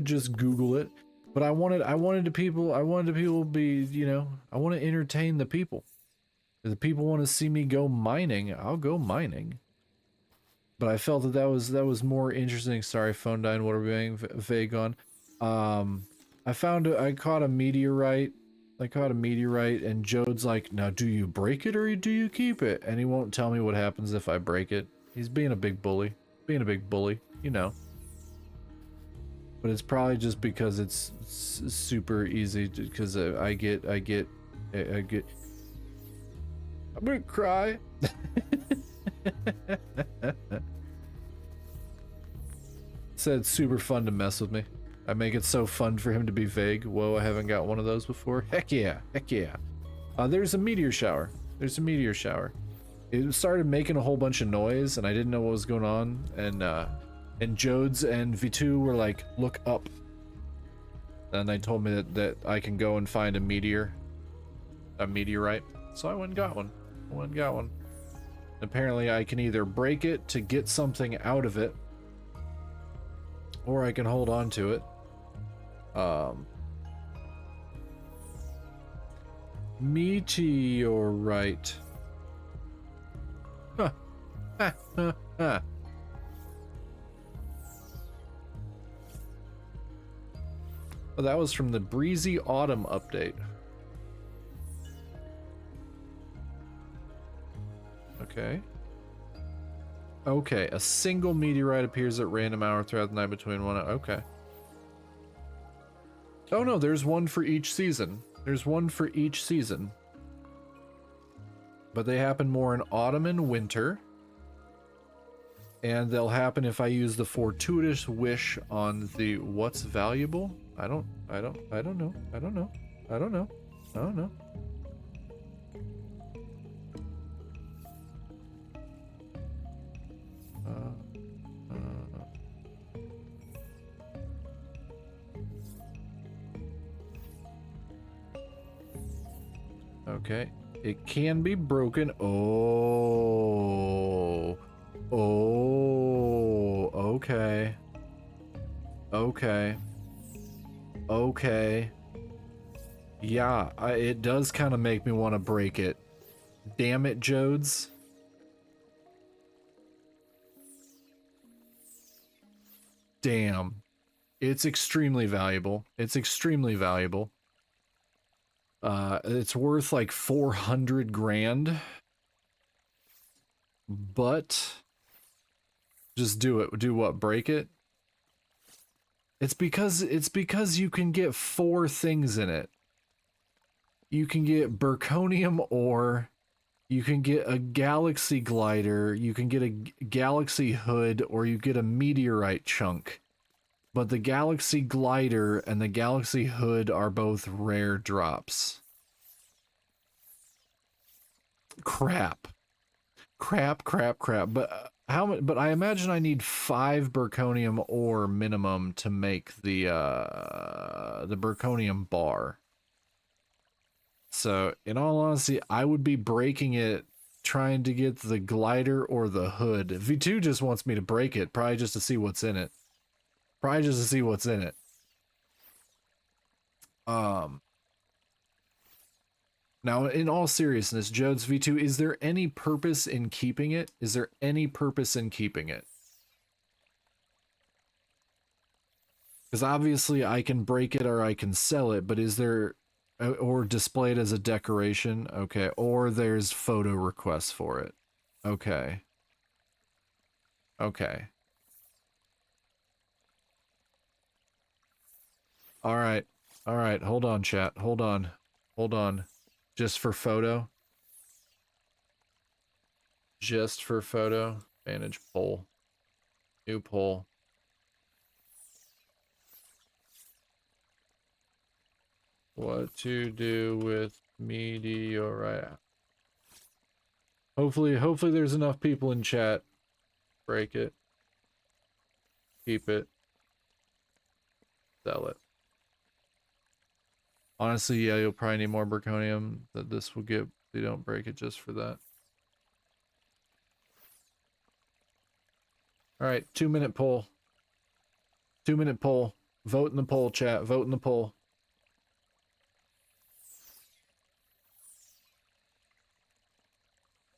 just Google it, but I wanted the people to be, you know, I want to entertain the people. If the people want to see me go mining, I'll go mining. But I felt that was more interesting. Sorry, phone died. What are we being vague on? I caught a meteorite. And Jode's like, now do you break it or do you keep it? And he won't tell me what happens if I break it. He's being a big bully. You know. But it's probably just because it's super easy, because I get I'm gonna cry. Said it's super fun to mess with me. I make it so fun for him to be vague. Whoa, I haven't got one of those before. Heck yeah, heck yeah. There's a meteor shower. It started making a whole bunch of noise, and I didn't know what was going on. And Jodes and V2 were like, look up. And they told me that I can go and find a meteorite. So I went and got one. Apparently I can either break it to get something out of it, or I can hold on to it. Meteorite. Huh. Ha, ha, ha. Oh, that was from the Breezy Autumn update. Okay. Okay, a single meteorite appears at random hour throughout the night between one. Okay. Oh no, there's one for each season. But they happen more in autumn and winter. And they'll happen if I use the fortuitous wish on the what's valuable. I don't know. Okay, it can be broken. Oh, okay. Yeah, it does kind of make me want to break it. Damn it, Jodes. Damn. It's extremely valuable. It's worth like 400 grand. But just do it. Do what? Break it? It's because you can get 4 things in it. You can get Burconium ore, you can get a galaxy glider, you can get a galaxy hood, or you get a meteorite chunk. But the galaxy glider and the galaxy hood are both rare drops. Crap. But how much? But I imagine I need 5 Burconium ore minimum to make the Burconium bar. So, in all honesty, I would be breaking it trying to get the glider or the hood. V2 just wants me to break it, probably just to see what's in it. Probably just to see what's in it. Now, in all seriousness, Jodes V2, is there any purpose in keeping it? Is there any purpose in keeping it? Because obviously I can break it or I can sell it, but is there... Or display it as a decoration? Okay. Or there's photo requests for it. Okay. Okay. Alright. Alright, hold on, chat. Hold on. Hold on. Just for photo? Just for photo? Vantage poll. New poll. What to do with meteorite? Hopefully there's enough people in chat. Break it. Keep it. Sell it. Honestly, yeah, you'll probably need more Berkonium that this will get. You don't break it just for that. Alright, 2-minute poll. 2-minute poll. Vote in the poll, chat. Vote in the poll.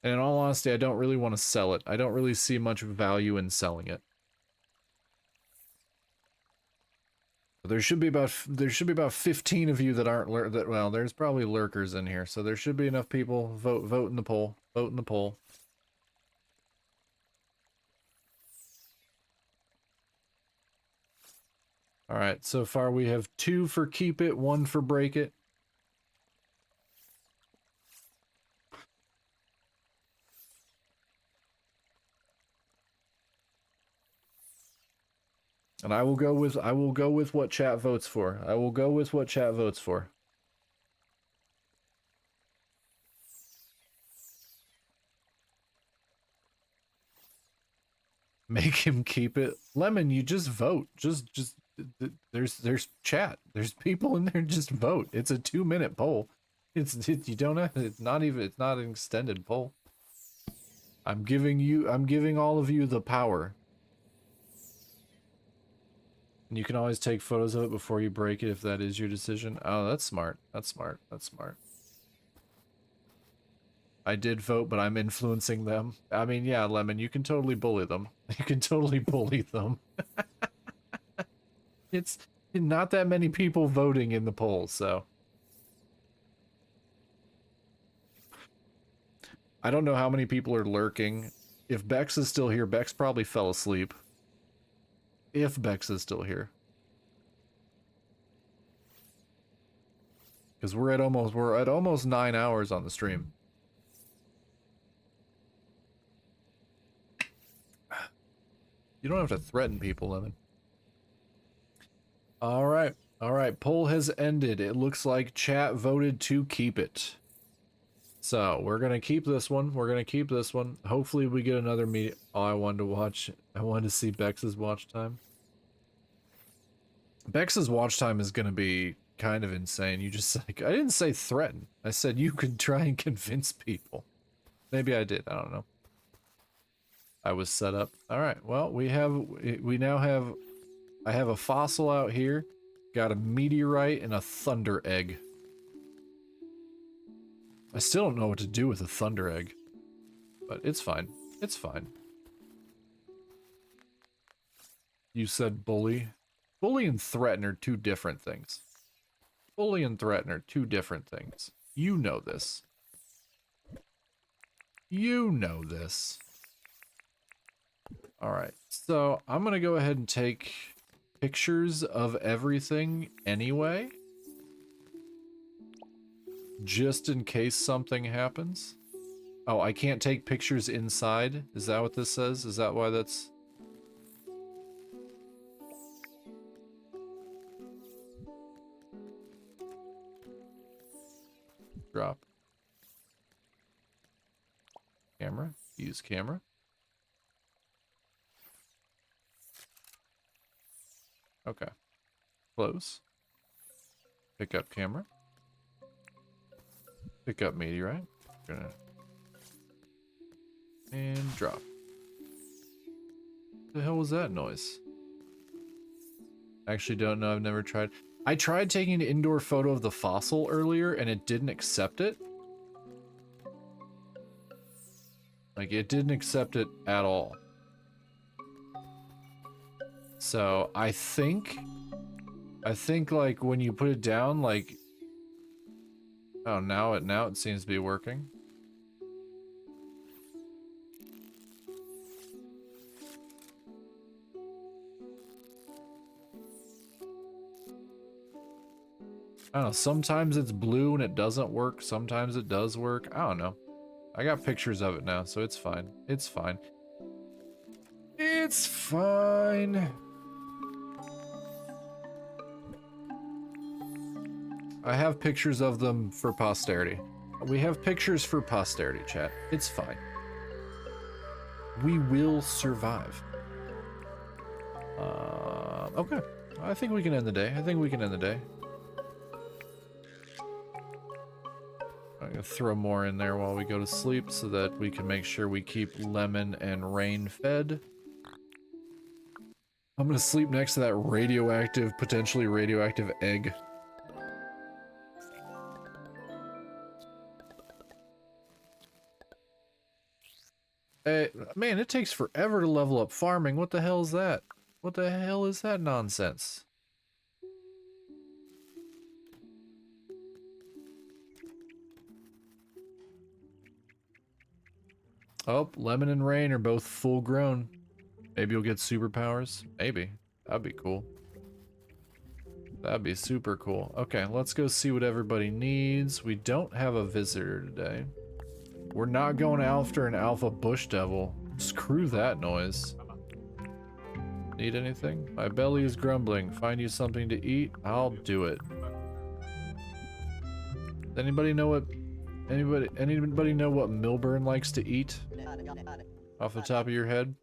And in all honesty, I don't really want to sell it. I don't really see much value in selling it. There should be about 15 of you that aren't well, there's probably lurkers in here, so there should be enough people. Vote in the poll. Vote in the poll. All right, so far we have 2 for keep it, 1 for break it. And I will go with what chat votes for. I will go with what chat votes for. Make him keep it. Lemon, you just vote. Just there's chat. There's people in there, just vote. It's a 2-minute poll. You don't have, it's not an extended poll. I'm giving all of you the power. And you can always take photos of it before you break it if that is your decision. Oh, that's smart. That's smart. That's smart. I did vote, but I'm influencing them. I mean, yeah, Lemon, you can totally bully them. You can totally bully them. It's not that many people voting in the polls, so. I don't know how many people are lurking. If Bex is still here, Bex probably fell asleep. If Bex is still here. Because we're at almost 9 hours on the stream. You don't have to threaten people, Lemon. Alright. Alright, poll has ended. It looks like chat voted to keep it. So, we're gonna keep this one. We're gonna keep this one. Hopefully we get another meet. Oh, I wanted to see Bex's watch time. Bex's watch time is gonna be kind of insane. You just like, I didn't say threaten. I said you could try and convince people. Maybe I did. I don't know. I was set up. All right. Well, we now have, I have a fossil out here. Got a meteorite and a thunder egg. I still don't know what to do with a thunder egg, but it's fine. It's fine. You said bully. Bully and threaten are 2 different things. Bully and threaten are 2 different things. You know this. You know this. Alright, so I'm gonna go ahead and take pictures of everything anyway. Just in case something happens. Oh, I can't take pictures inside? Is that what this says? Is that why that's... Drop. Camera. Use camera. Okay. Close. Pick up camera. Pick up meteorite. Gonna and drop. What the hell was that noise? Actually don't know, I've never tried. I tried taking an indoor photo of the fossil earlier and it didn't accept it. Like, it didn't accept it at all. So, I think like when you put it down, like, oh, now it seems to be working. I don't know, sometimes it's blue and it doesn't work, sometimes it does work. I don't know. I got pictures of it now, so it's fine. It's fine. It's fine. I have pictures of them for posterity. We have pictures for posterity, chat. It's fine. We will survive. Okay. I think we can end the day. I'm gonna throw more in there while we go to sleep so that we can make sure we keep Lemon and Rain fed. I'm gonna sleep next to that potentially radioactive egg. Hey, man, it takes forever to level up farming. What the hell is that? What the hell is that nonsense? Oh, Lemon and Rain are both full grown. Maybe you'll get superpowers. Maybe. That'd be cool. That'd be super cool. Okay, let's go see what everybody needs. We don't have a visitor today. We're not going after an alpha bush devil. Screw that noise. Need anything? My belly is grumbling. Find you something to eat? I'll do it. Anybody know what Milburn likes to eat? Off the top of your head?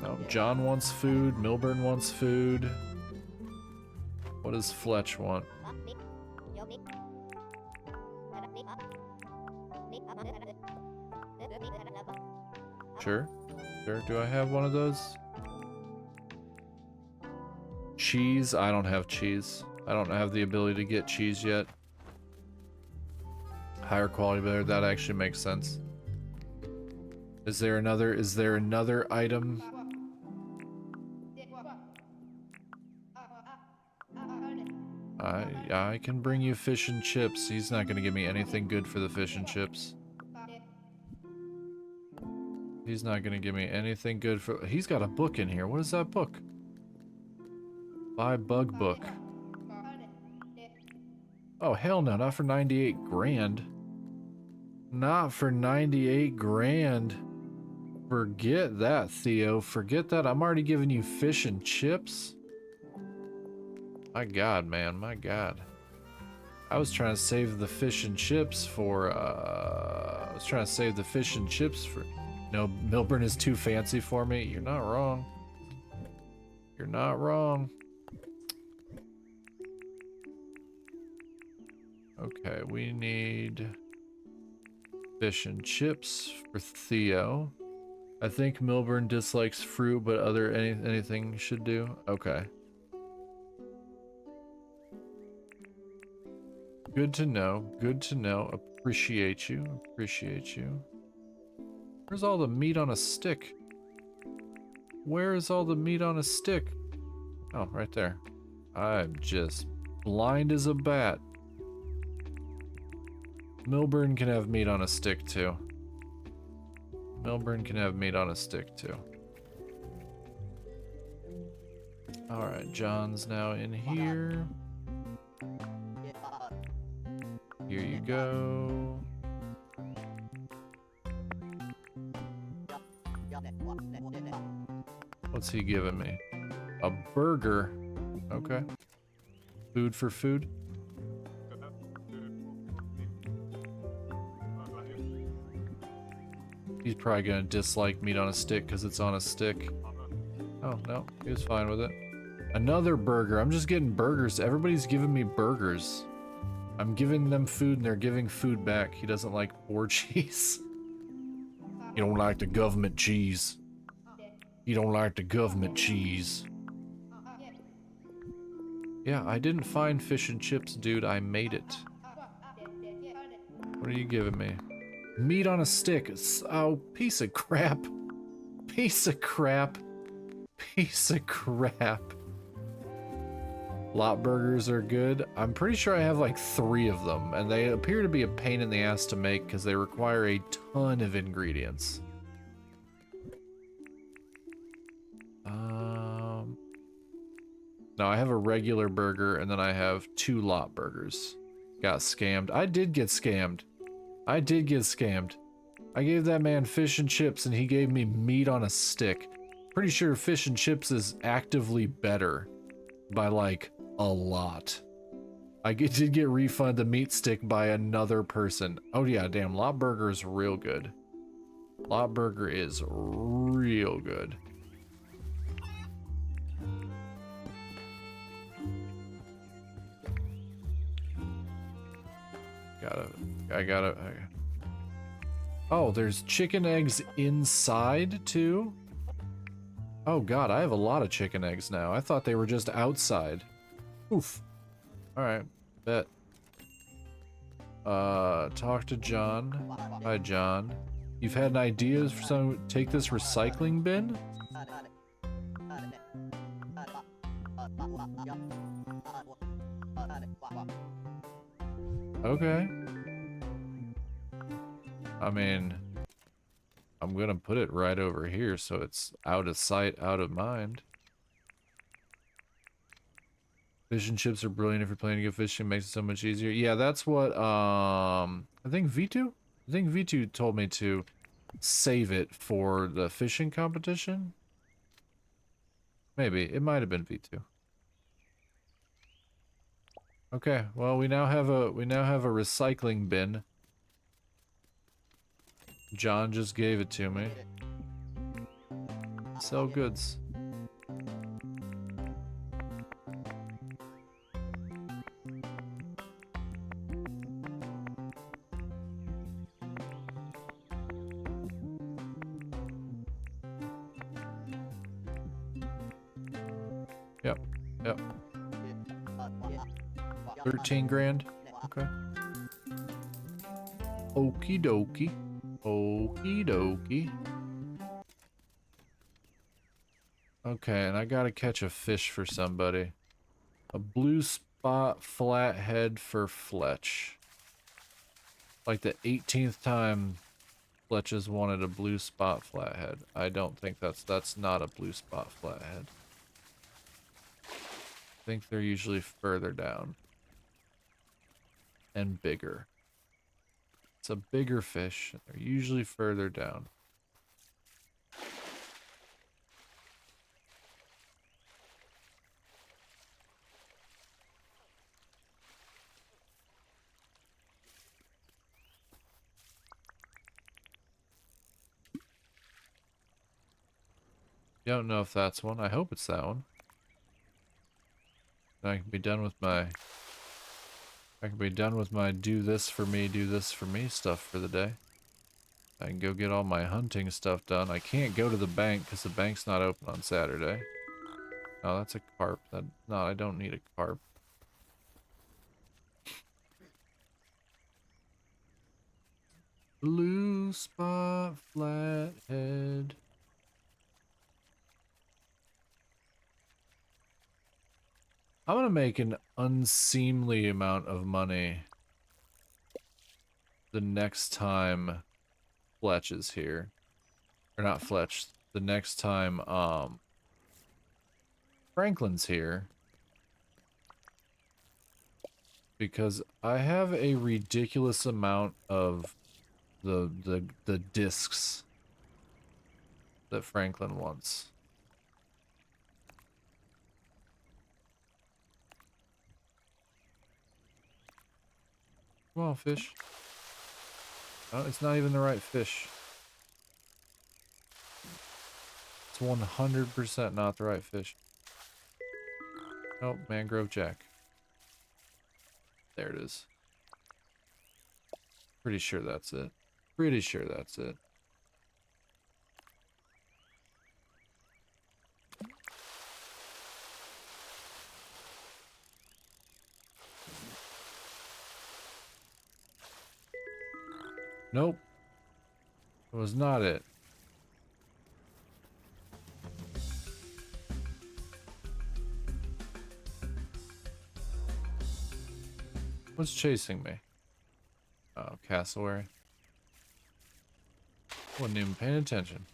Oh, John wants food, Milburn wants food. What does Fletch want? Sure. Sure. Do I have one of those? Cheese? I don't have cheese. I don't have the ability to get cheese yet. Higher quality better, that actually makes sense. Is there another item? I can bring you fish and chips. He's not gonna give me anything good for the fish and chips. He's not gonna give me anything good for... He's got a book in here. What is that book? Buy bug book. Oh, hell no, not for 98 grand. Not for 98 grand. Forget that, Theo. Forget that. I'm already giving you fish and chips. My God, man. My God. I was trying to save the fish and chips for, No, Milburn is too fancy for me. You're not wrong. You're not wrong. Okay, we need fish and chips for Theo. I think Milburn dislikes fruit, but anything should do. Okay. Good to know. Good to know. Appreciate you. Appreciate you. Where's all the meat on a stick? Where is all the meat on a stick? Oh, right there. I'm just blind as a bat. Milburn can have meat on a stick too. Milburn can have meat on a stick too. Alright, John's now in here. Here you go. What's he giving me? A burger. Okay. Food for food. He's probably gonna dislike meat on a stick because it's on a stick. Oh, no. He was fine with it. Another burger. I'm just getting burgers. Everybody's giving me burgers. I'm giving them food and they're giving food back. He doesn't like poor cheese. You don't like the government cheese. You don't like the government cheese. Yeah, I didn't find fish and chips, dude. I made it. What are you giving me? Meat on a stick. Oh, piece of crap. Piece of crap. Piece of crap. Lot burgers are good. I'm pretty sure I have like 3 of them, and they appear to be a pain in the ass to make because they require a ton of ingredients. No, I have a regular burger, and then I have 2 lot burgers. Got scammed. I did get scammed. I did get scammed. I gave that man fish and chips, and he gave me meat on a stick. Pretty sure fish and chips is actively better by like a lot. I did get refunded the meat stick by another person. Oh yeah, damn, lot burger is real good. Lot burger is real good. Oh, there's chicken eggs inside too? Oh god, I have a lot of chicken eggs now. I thought they were just outside. Oof. Alright, bet. Talk to John. Hi, John. You've had ideas for some... Take this recycling bin? Okay. I mean... I'm gonna put it right over here so it's out of sight, out of mind. Fish and chips are brilliant if you're planning to go fishing. Makes it so much easier. Yeah, that's what, I think V2? I think V2 told me to save it for the fishing competition. Maybe. It might have been V2. Okay, well, we now have a recycling bin. John just gave it to me. Sell goods. Yep, yep. 13 grand. Okay. Okie dokie. Okie dokie. Okay, and I gotta catch a fish for somebody. A blue spot flathead for Fletch. Like the 18th time Fletch has wanted a blue spot flathead. I don't think that's not a blue spot flathead. I think they're usually further down. And bigger. It's a bigger fish. They're usually further down. Don't know if that's one. I hope it's that one. I can be done with my... I can be done with my do this for me stuff for the day. I can go get all my hunting stuff done. I can't go to the bank because the bank's not open on Saturday. Oh, that's a carp. No, I don't need a carp. Blue spot flathead. I'm gonna make an unseemly amount of money the next time Fletch is here. Or not Fletch. The next time, Franklin's here. Because I have a ridiculous amount of the discs that Franklin wants. Come on, fish. Oh, it's not even the right fish. It's 100% not the right fish. Oh, mangrove jack. There it is. Pretty sure that's it. Pretty sure that's it. Nope. It was not it. What's chasing me? Oh, cassowary. Wasn't even paying attention.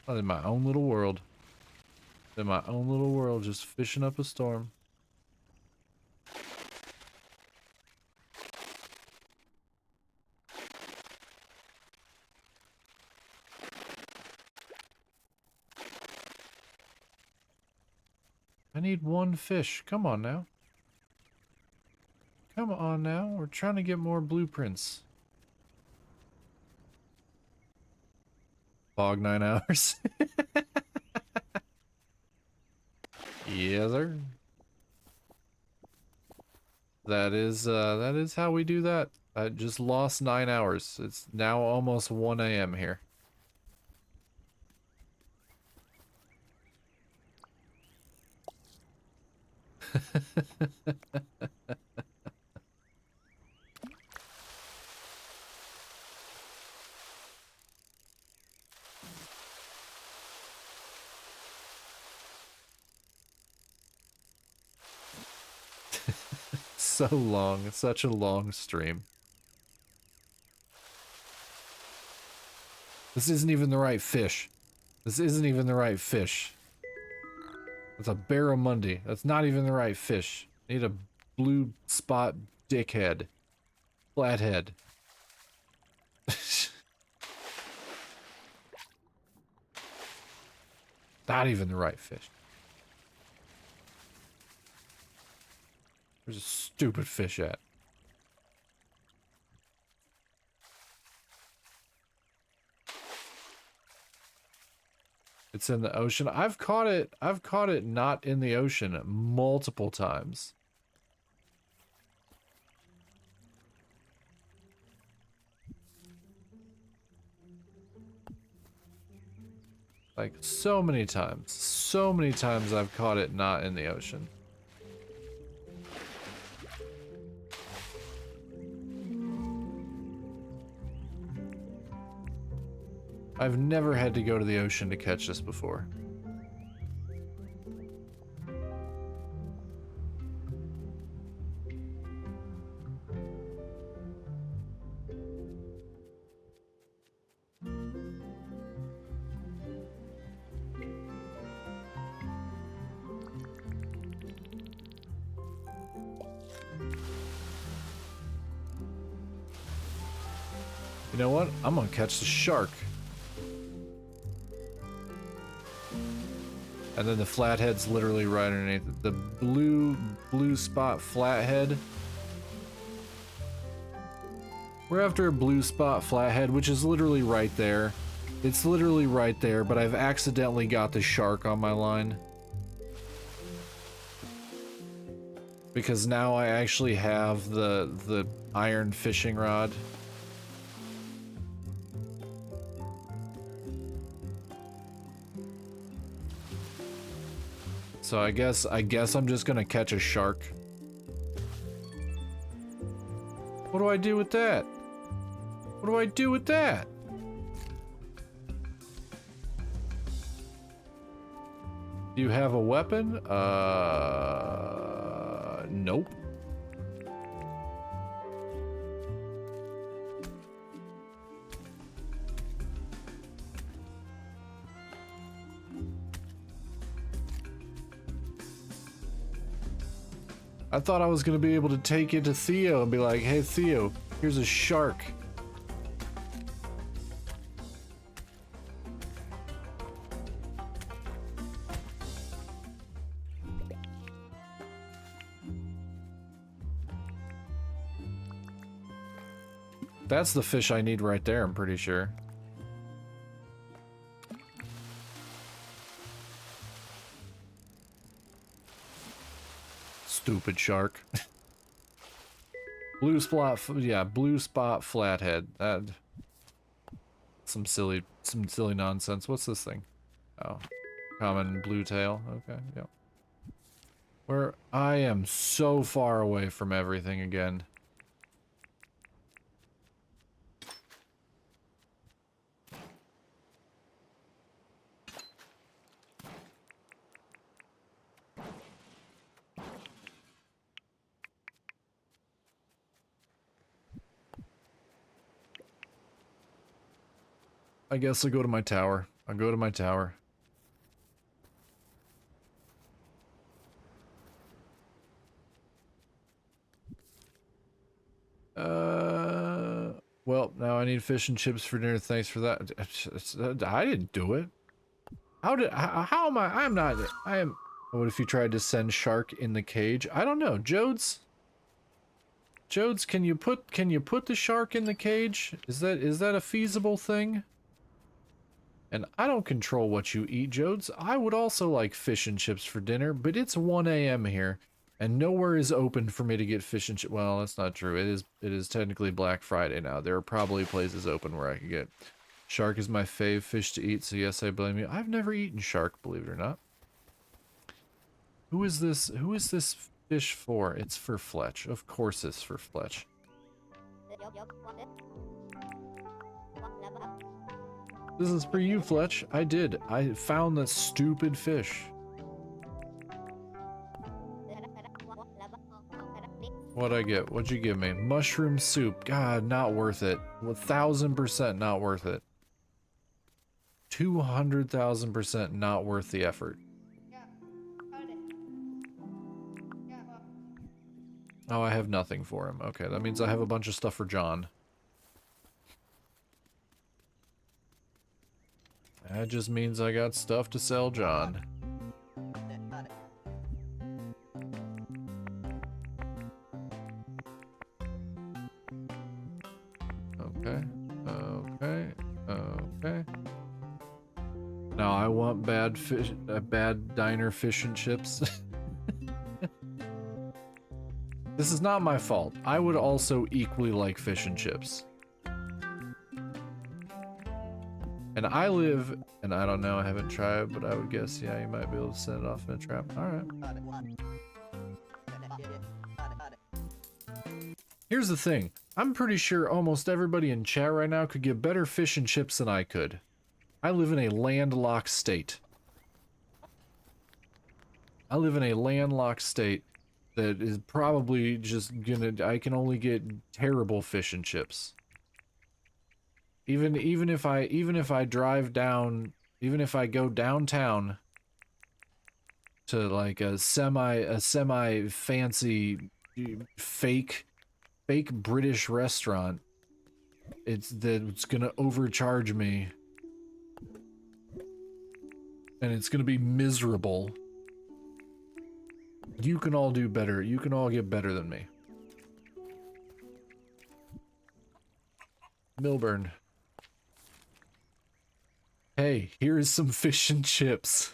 I was in my own little world. In my own little world, just fishing up a storm. I need one fish. Come on now. Come on now. We're trying to get more blueprints. Fog 9 hours. Yes, sir. That is how we do that. I just lost 9 hours. It's now almost 1 a.m. here. So long. It's such a long stream. This isn't even the right fish. This isn't even the right fish. That's a barramundi. That's not even the right fish. Need a blue spot dickhead. Flathead. Not even the right fish. There's a stupid fish at. It's in the ocean. I've caught it not in the ocean multiple times. Like so many times. So many times I've caught it not in the ocean. I've never had to go to the ocean to catch this before. You know what? I'm gonna catch the shark. And then the flathead's literally right underneath it. The blue spot flathead. We're after a blue spot flathead, which is literally right there. It's literally right there, but I've accidentally got the shark on my line. Because now I actually have the iron fishing rod. So I guess I'm just gonna catch a shark. What do I do with that? What do I do with that? Do you have a weapon? Nope. I thought I was gonna be able to take it to Theo and be like, hey Theo, here's a shark. That's the fish I need right there, I'm pretty sure. Stupid shark. Blue spot, yeah, blue spot flathead. That some silly nonsense. What's this thing? Oh, common blue tail. Okay, yeah. Where I am so far away from everything again. I guess I'll go to my tower. I'll go to my tower. Well, now I need fish and chips for dinner. Thanks for that. I didn't do it. How am I? I'm not, I am. What if you tried to send shark in the cage? I don't know. Jodes, can you put the shark in the cage? Is that a feasible thing? And I don't control what you eat, Jodes. I would also like fish and chips for dinner, but it's 1 a.m. here, and nowhere is open for me to get fish and chips. Well, that's not true. It is technically Black Friday now. There are probably places open where I could get. Shark is my fave fish to eat, so yes, I blame you. I've never eaten shark, believe it or not. Who is this fish for? It's for Fletch. Of course it's for Fletch. This is for you, Fletch. I did. I found that stupid fish. What'd I get? What'd you give me? Mushroom soup. God, not worth it. 1000% not worth it. 200,000% not worth the effort. Oh, I have nothing for him. Okay, that means I have a bunch of stuff for John. That just means I got stuff to sell John. Okay, okay, okay. Now I want bad diner fish and chips. This is not my fault. I would also equally like fish and chips. And I live, and I don't know, I haven't tried, but I would guess, yeah, you might be able to send it off in a trap. Alright. Here's the thing. I'm pretty sure almost everybody in chat right now could get better fish and chips than I could. I live in a landlocked state. I live in a landlocked state that is probably just gonna, I can only get terrible fish and chips. Even if I drive down, even if I go downtown to like a semi fancy fake British restaurant, it's gonna overcharge me. And it's gonna be miserable. You can all do better. You can all get better than me. Milburn. Hey, here is some fish and chips.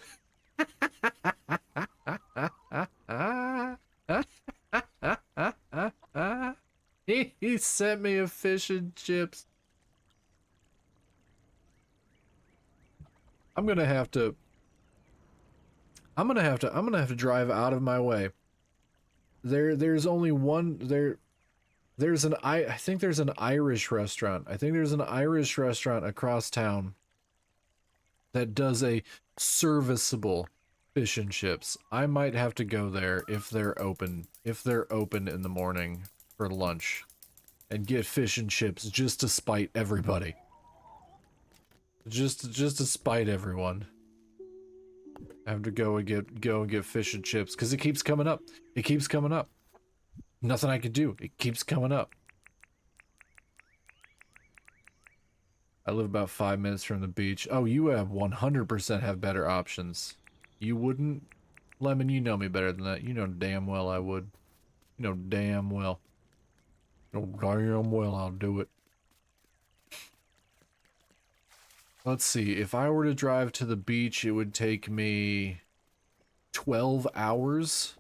He sent me a fish and chips. I'm gonna have to drive out of my way. There's only one I think there's an Irish restaurant. I think there's an Irish restaurant across town that does a serviceable fish and chips. I might have to go there if they're open in the morning for lunch and get fish and chips just to spite everybody. Just to spite everyone. I have to go and get fish and chips because it keeps coming up. It keeps coming up. Nothing I can do. It keeps coming up. I live about 5 minutes from the beach. Oh, you have 100% have better options. You wouldn't? Lemon, you know me better than that. You know damn well I would. You know damn well. You know damn well I'll do it. Let's see. If I were to drive to the beach, it would take me 12 hours.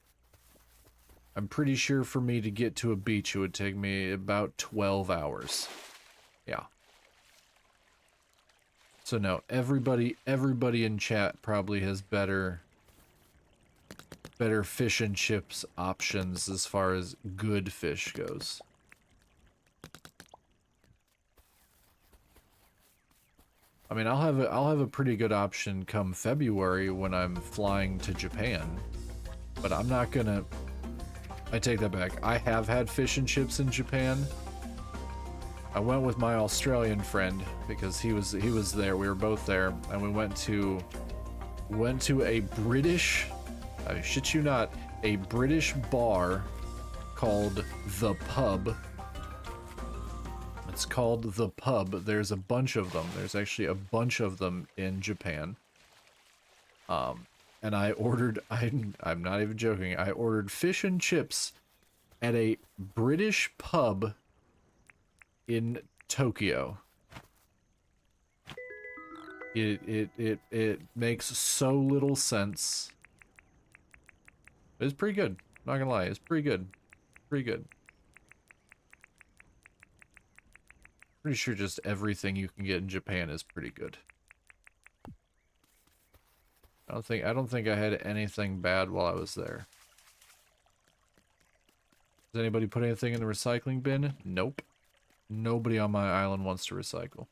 I'm pretty sure for me to get to a beach, it would take me about 12 hours. Yeah. So no, everybody in chat probably has better fish and chips options as far as good fish goes. I mean, I'll have a pretty good option come February when I'm flying to Japan, but I'm not gonna. I take that back. I have had fish and chips in Japan. I went with my Australian friend because he was there. We were both there, and we went to a British, I shit you not, a British bar called The Pub. It's called The Pub. There's a bunch of them. There's actually a bunch of them in Japan. And I ordered, I'm not even joking, I ordered fish and chips at a British pub in Tokyo. It makes so little sense. It's pretty good. Not gonna lie, it's pretty good. Pretty good. Pretty sure just everything you can get in Japan is pretty good. I don't think I had anything bad while I was there. Does anybody put anything in the recycling bin? Nope. Nobody on my island wants to recycle.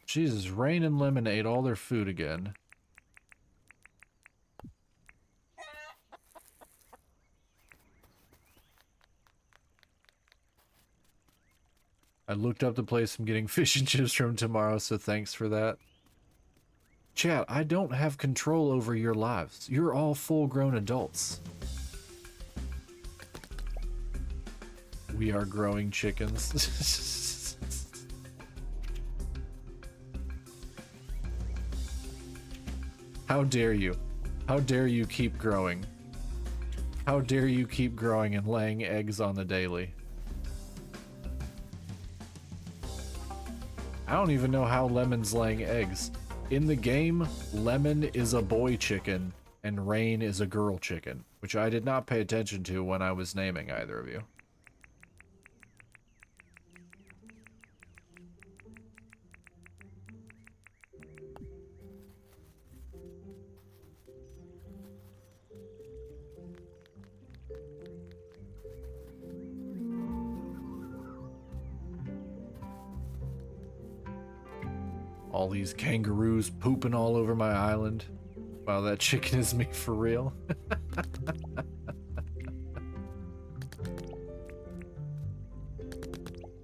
Jesus, Rain and Lemon ate all their food again. I looked up the place I'm getting fish and chips from tomorrow, so thanks for that. Chat, I don't have control over your lives. You're all full-grown adults. We are growing chickens. How dare you? How dare you keep growing? How dare you keep growing and laying eggs on the daily? I don't even know how Lemon's laying eggs. In the game, Lemon is a boy chicken and Rain is a girl chicken, which I did not pay attention to when I was naming either of you. All these kangaroos pooping all over my island. Wow, that chicken is me for real.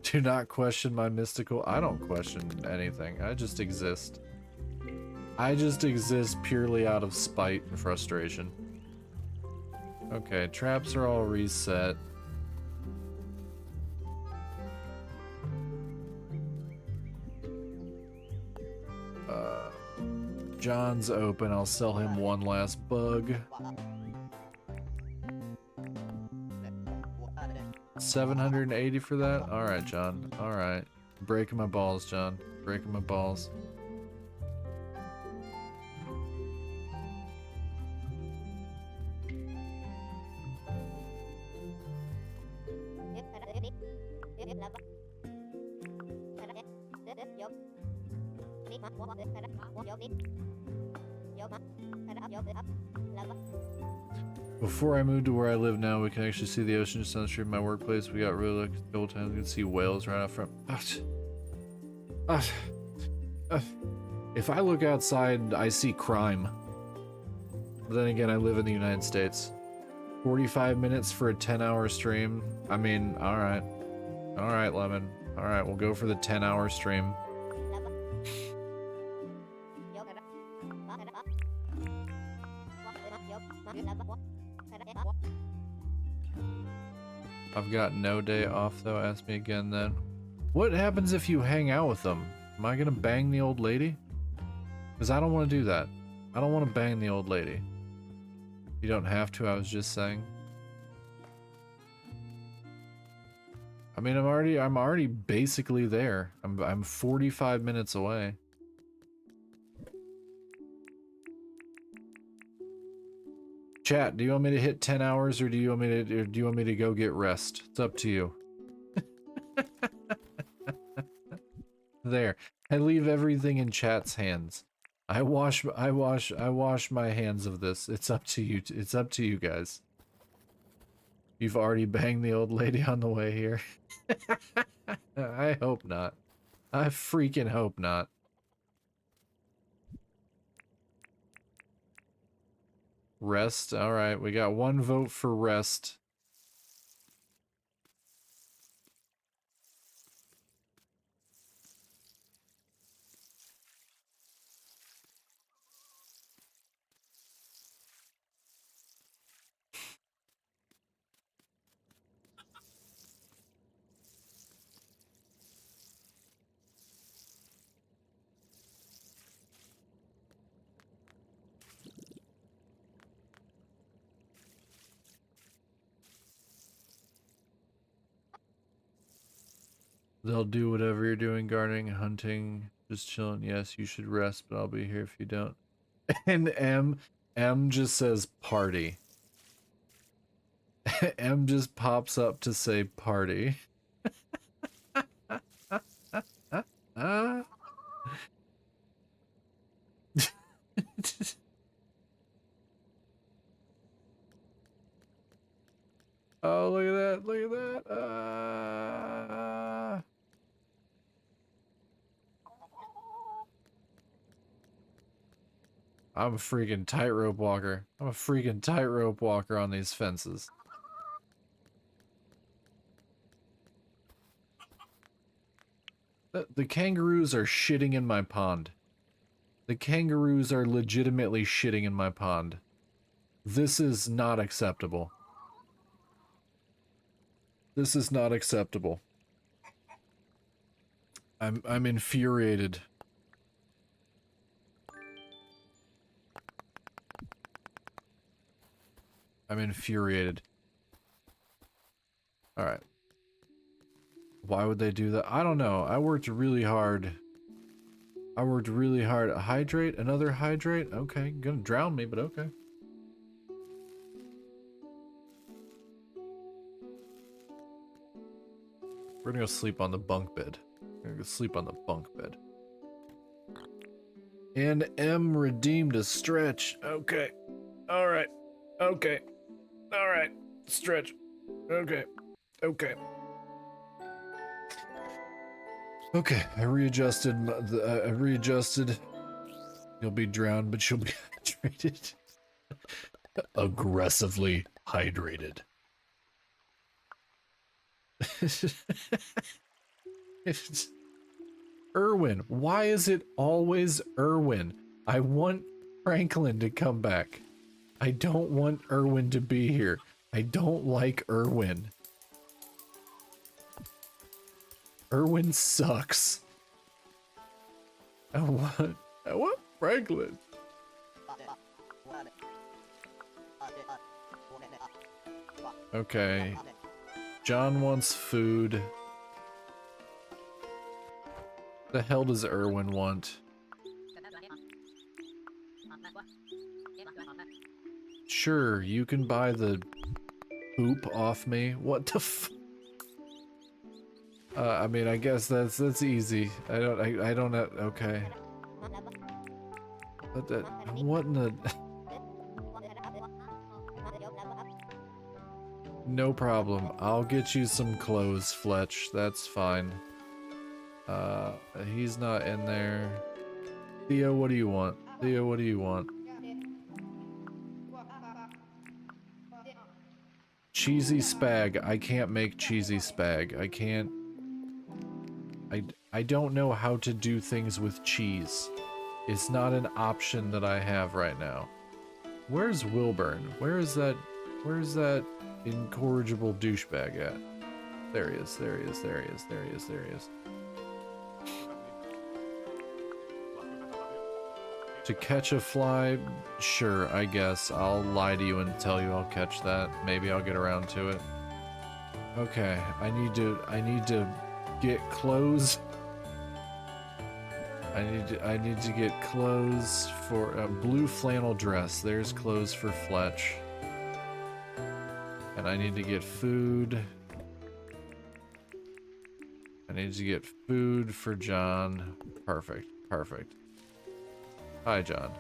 Do not question my mystical. I don't question anything. I just exist. I just exist purely out of spite and frustration. Okay, traps are all reset. John's open. I'll sell him one last bug. 780 for that? Alright, John. Alright. Breaking my balls, John. Breaking my balls. Before I moved to where I live now, we can actually see the ocean just down the street of my workplace. We got really lucky a couple times. We can see whales right out front. If I look outside, I see crime. But then again, I live in the United States. 45 minutes for a 10-hour stream. I mean, alright. Alright, Lemon. Alright, we'll go for the 10-hour stream. I've got no day off though. Ask me again then. What happens if you hang out with them? Am I gonna bang the old lady? Because I don't want to do that. I don't want to bang the old lady. You don't have to, I was just saying. I mean, I'm already basically there. I'm 45 minutes away. Chat, do you want me to hit 10 hours or do you want me to go get rest? It's up to you. There. I leave everything in chat's hands. I wash my hands of this. It's up to you. It's up to you guys. You've already banged the old lady on the way here. I hope not. I freaking hope not. Rest. All right, we got one vote for rest. They'll do whatever you're doing, gardening, hunting, just chilling. Yes, you should rest, but I'll be here if you don't. And M just says party. M just pops up to say party. Oh, look at that, look at that. I'm a freaking tightrope walker. I'm a freaking tightrope walker on these fences. The kangaroos are shitting in my pond. The kangaroos are legitimately shitting in my pond. This is not acceptable. This is not acceptable. I'm infuriated. I'm infuriated. Alright. Why would they do that? I don't know. I worked really hard. Hydrate? Another hydrate? Okay. Gonna drown me, but okay. We're gonna go sleep on the bunk bed. We're gonna go sleep on the bunk bed. And M redeemed a stretch. Okay. Alright. Okay. Alright. Stretch. Okay. Okay. Okay, I readjusted. I readjusted. You'll be drowned, but you'll be hydrated. Aggressively hydrated. Irwin. Why is it always Irwin? I want Franklin to come back. I don't want Irwin to be here. I don't like Irwin. Irwin sucks. I want Franklin. Okay. John wants food. The hell does Irwin want? Sure, you can buy the poop off me. What the f- I mean, I guess that's easy. I don't know. Okay. What in the? No problem. I'll get you some clothes, Fletch. That's fine. He's not in there. Theo, what do you want? Theo, what do you want? Cheesy spag. I can't make cheesy spag. I can't. I don't know how to do things with cheese. It's not an option that I have right now. Where's Wilburn? Where's that incorrigible douchebag at? There he is, there he is, there he is, there he is, there he is. To catch a fly? Sure, I guess. I'll lie to you and tell you I'll catch that. Maybe I'll get around to it. Okay, I need to get clothes. I need to get clothes for a blue flannel dress. There's clothes for Fletch. And I need to get food. I need to get food for John. Perfect, perfect. Hi, John.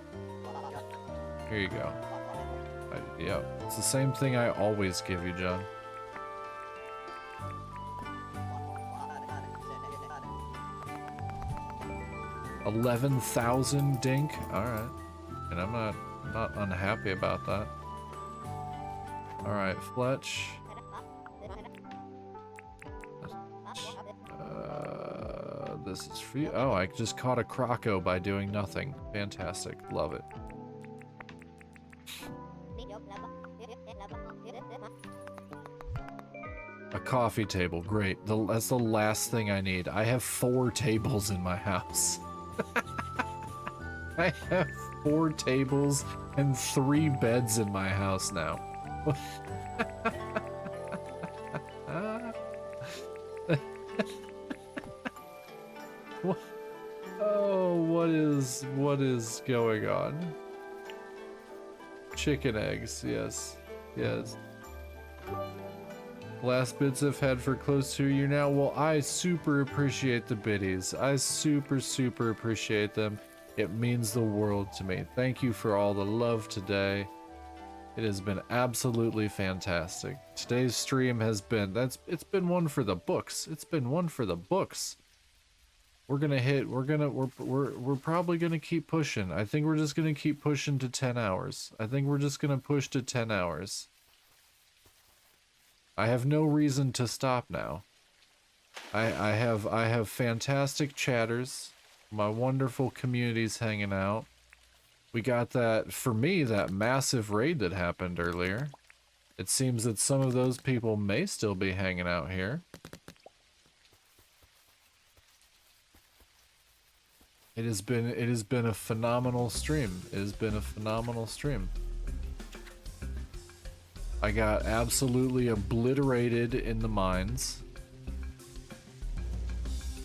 Here you go. Yep, it's the same thing I always give you, John. $11,000 dink. All right, and I'm not unhappy about that. All right, Fletch. This is for you. Oh, I just caught a croco by doing nothing. Fantastic, love it. A coffee table, great. That's the last thing I need. I have 4 tables in my house. I have 4 tables and 3 beds in my house now. Oh, what is going on? Chicken eggs, yes, yes. Last bits I've had for close to a year now. Well, I super appreciate the biddies. I super appreciate them. It means the world to me. Thank you for all the love today. It has been absolutely fantastic. Today's stream has been, it's been one for the books. It's been one for the books. We're probably gonna keep pushing. I think we're just gonna keep pushing to 10 hours. I think we're just gonna push to 10 hours. I have no reason to stop now. I have fantastic chatters. My wonderful community's hanging out. We got that, for me, that massive raid that happened earlier. It seems that some of those people may still be hanging out here. It has been a phenomenal stream. It has been a phenomenal stream. I got absolutely obliterated in the mines.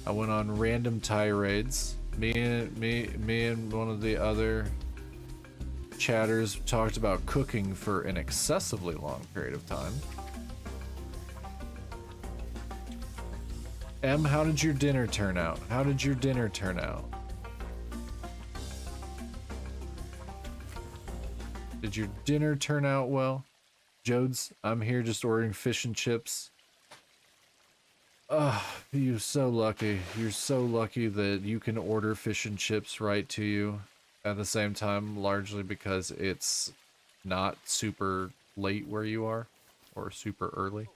I went on random tirades. Me and one of the other chatters talked about cooking for an excessively long period of time. Em, how did your dinner turn out? How did your dinner turn out? Did your dinner turn out well? Jodes, I'm here just ordering fish and chips. You're so lucky. You're so lucky that you can order fish and chips right to you at the same time, largely because it's not super late where you are, or super early.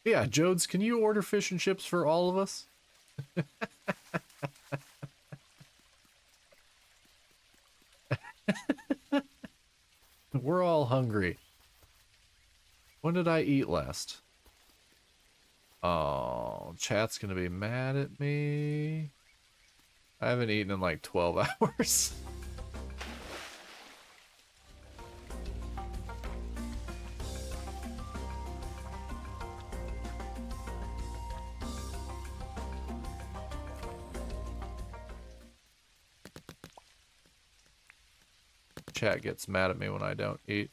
Yeah, Jodes, can you order fish and chips for all of us? We're all hungry. When did I eat last? Oh, chat's gonna be mad at me. I haven't eaten in like 12 hours. Chat gets mad at me when I don't eat.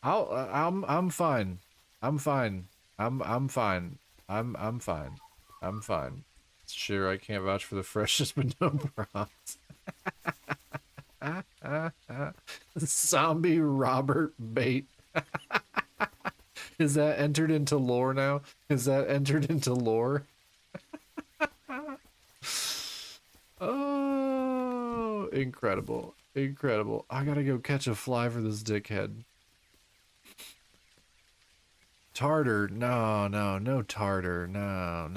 I'm fine. I'm fine. I'm fine. I'm fine. I'm fine. Sure, I can't vouch for the freshest, but no props. Zombie Robert Bait. Is that entered into lore now? Is that entered into lore? Oh, incredible. Incredible. I gotta go catch a fly for this dickhead. Tartar. No tartar. No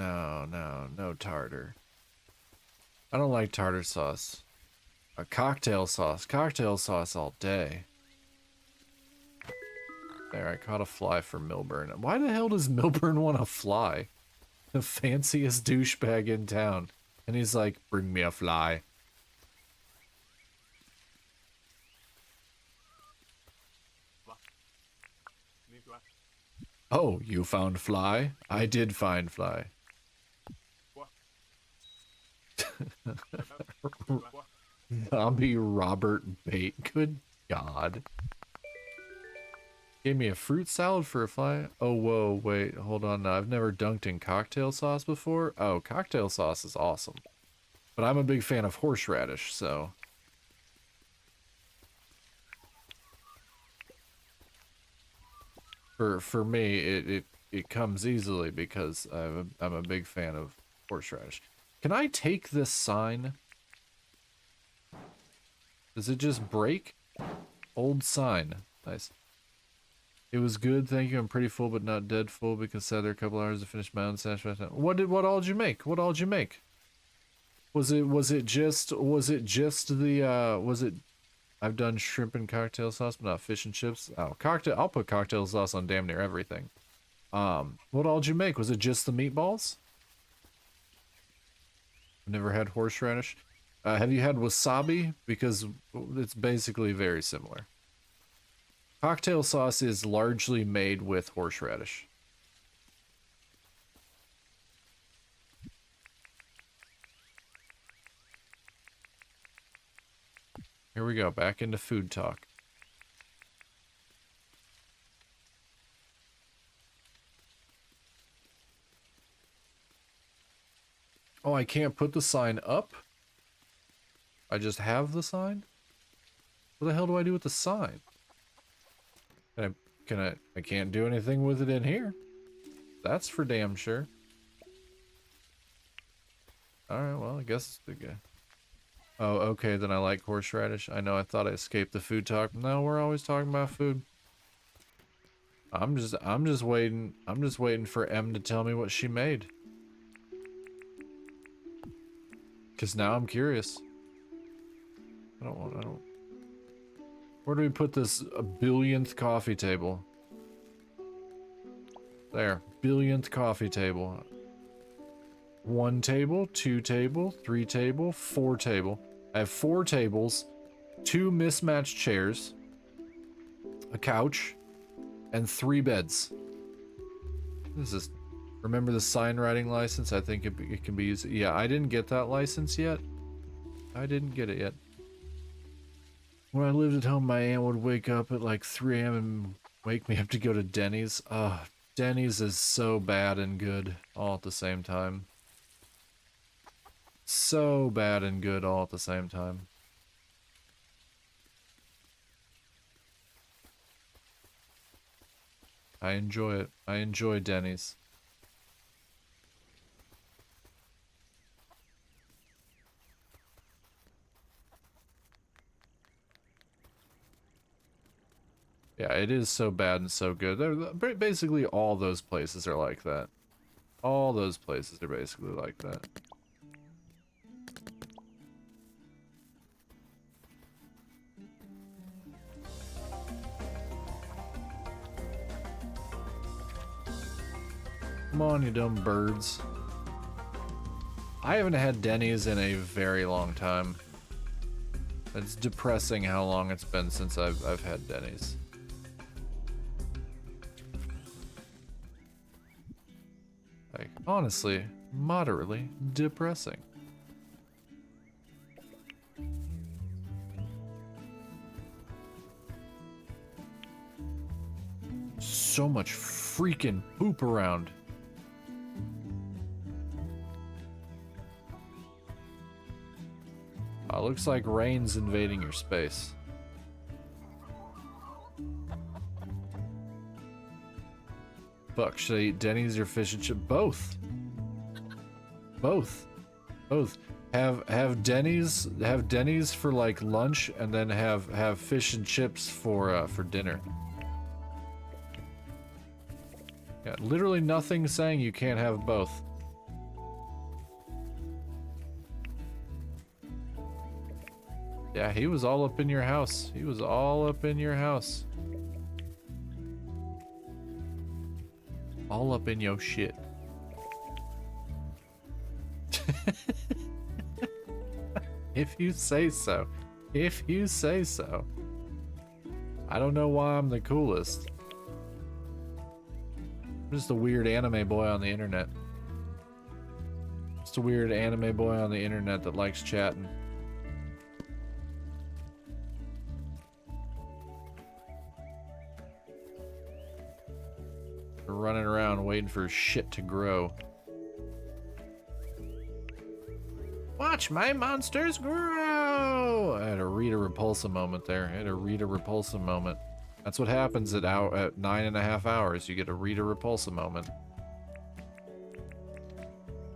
tartar. I don't like tartar sauce. A cocktail sauce. Cocktail sauce all day. There, I caught a fly for Milburn. Why the hell does Milburn want a fly? The fanciest douchebag in town. And he's like, bring me a fly. Oh, you found fly? I did find fly. Zombie Robert Bait. Good God. Gave me a fruit salad for a fly. Oh, whoa, wait, hold on. I've never dunked in cocktail sauce before. Oh, cocktail sauce is awesome. But I'm a big fan of horseradish, so. For me, it comes easily because I'm a big fan of horseradish. Can I take this sign? Does it just break? Old sign. Nice. It was good, thank you. I'm pretty full, but not dead full because sat there a couple hours to finish my own sandwich. What all did you make? What all did you make? Was it just the I've done shrimp and cocktail sauce, but not fish and chips. Oh, I'll put cocktail sauce on damn near everything. What all did you make? Was it just the meatballs? I've never had horseradish. Have you had wasabi? Because it's basically very similar. Cocktail sauce is largely made with horseradish. Here we go, back into food talk. Oh, I can't put the sign up? I just have the sign? What the hell do I do with the sign? I can't do anything with it in here. That's for damn sure. Alright, well, I guess the guy. Oh, okay, then I like horseradish. I know, I thought I escaped the food talk. No, we're always talking about food. I'm just waiting for Em to tell me what she made. Cause now I'm curious. Where do we put this billionth coffee table? There, billionth coffee table. 1 table, 2 table, 3 table, 4 table. I have 4 tables, 2 mismatched chairs, a couch, and 3 beds. This is, remember the sign writing license? I think it can be used. Yeah, I didn't get that license yet. I didn't get it yet. When I lived at home, my aunt would wake up at like 3 a.m. and wake me up to go to Denny's. Denny's is so bad and good all at the same time. So bad and good all at the same time. I enjoy it. I enjoy Denny's. Yeah, it is so bad and so good. Basically, all those places are like that. All those places are basically like that. Come on, you dumb birds. I haven't had Denny's in a very long time. It's depressing how long it's been since I've had Denny's. Like, honestly, moderately depressing. So much freaking poop around. Looks like rain's invading your space. Fuck, should I eat Denny's or fish and chip? Both. Both. Both. Have Denny's for like lunch, and then have fish and chips for dinner. Yeah, literally nothing saying you can't have both. Yeah, he was all up in your house. He was all up in your house. All up in your shit. If you say so. If you say so. I don't know why I'm the coolest. I'm just a weird anime boy on the internet. Just a weird anime boy on the internet that likes chatting. Running around waiting for shit to grow. Watch my monsters grow! I had a Rita Repulsa moment there. I had a Rita Repulsa moment. That's what happens at 9.5 hours. You get a Rita Repulsa moment.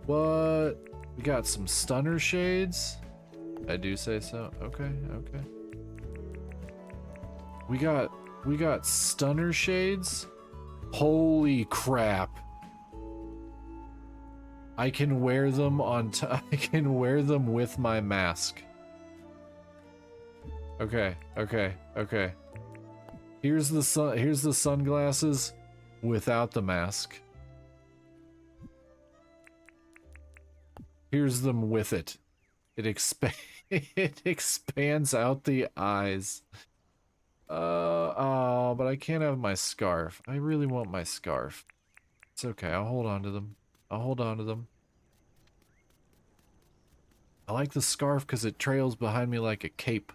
What? We got some stunner shades? I do say so. Okay, okay. We got stunner shades? Holy crap. I can wear them on I can wear them with my mask. Okay, okay, okay. Here's the sunglasses without the mask. Here's them with it. It it expands out the eyes. Oh, but I can't have my scarf. I really want my scarf. It's okay, I'll hold on to them. I'll hold on to them. I like the scarf because it trails behind me like a cape.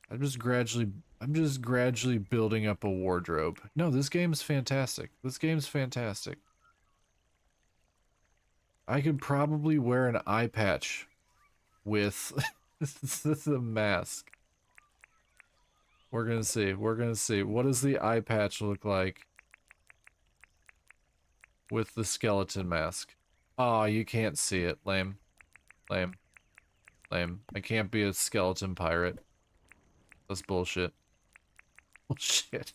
I'm just gradually building up a wardrobe. No, this game's fantastic. This game's fantastic. I could probably wear an eye patch with the mask. We're gonna see. We're gonna see. What does the eye patch look like with the skeleton mask? Oh, you can't see it. Lame. Lame. Lame. I can't be a skeleton pirate. That's bullshit. Bullshit.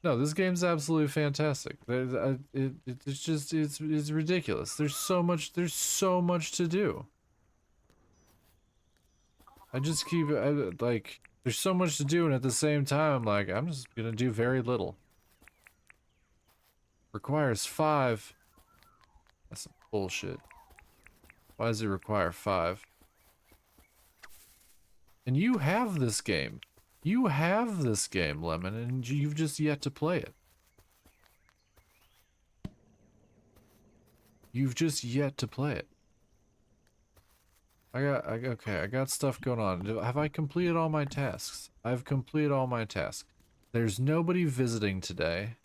No, this game's absolutely fantastic. It's just it's ridiculous. There's so much to do. I just keep like there's so much to do, and at the same time like I'm just gonna do very little. Requires 5. That's some bullshit. Why does it require 5? And you have this game. You have this game, Lemon, and you've just yet to play it. You've just yet to play it. Okay, I got stuff going on. Have I completed all my tasks? I've completed all my tasks. There's nobody visiting today.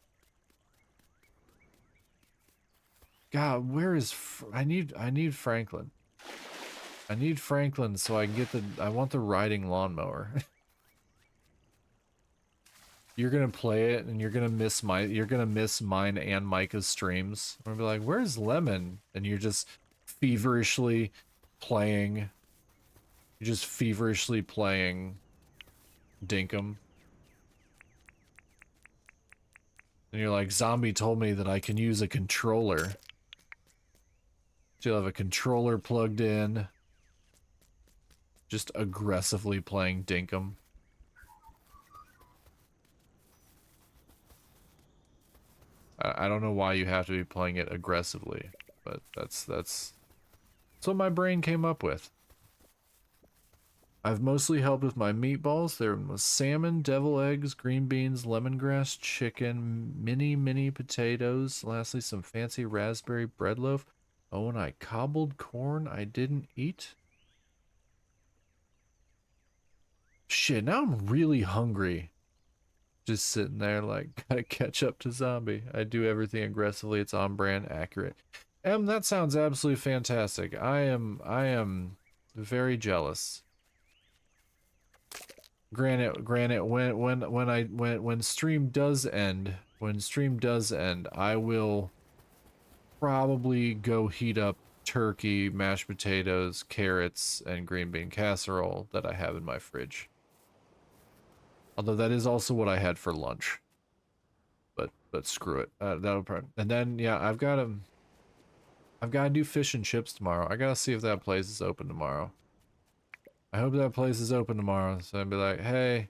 God, where is I need Franklin. I need Franklin so I can get I want the riding lawnmower. You're gonna play it and you're gonna miss mine and Micah's streams. I'm gonna be like, where's Lemon? And you're just feverishly playing. You're just feverishly playing Dinkum. And you're like, Zombie told me that I can use a controller. So you'll have a controller plugged in. Just aggressively playing Dinkum. I don't know why you have to be playing it aggressively, but that's what my brain came up with. I've mostly helped with my meatballs. There was salmon, devil eggs, green beans, lemongrass, chicken, mini potatoes. Lastly, some fancy raspberry bread loaf. Oh, and I cobbled corn I didn't eat. Shit, now I'm really hungry. Just sitting there like, gotta catch up to Zombie. I do everything aggressively. It's on brand, accurate. That sounds absolutely fantastic. I am very jealous. Granted, when stream does end, I will probably go heat up turkey, mashed potatoes, carrots, and green bean casserole that I have in my fridge. Although that is also what I had for lunch. But screw it. That'll probably, and then yeah, I've got to do fish and chips tomorrow. I gotta see if that place is open tomorrow. I hope that place is open tomorrow, so I'd be like, hey,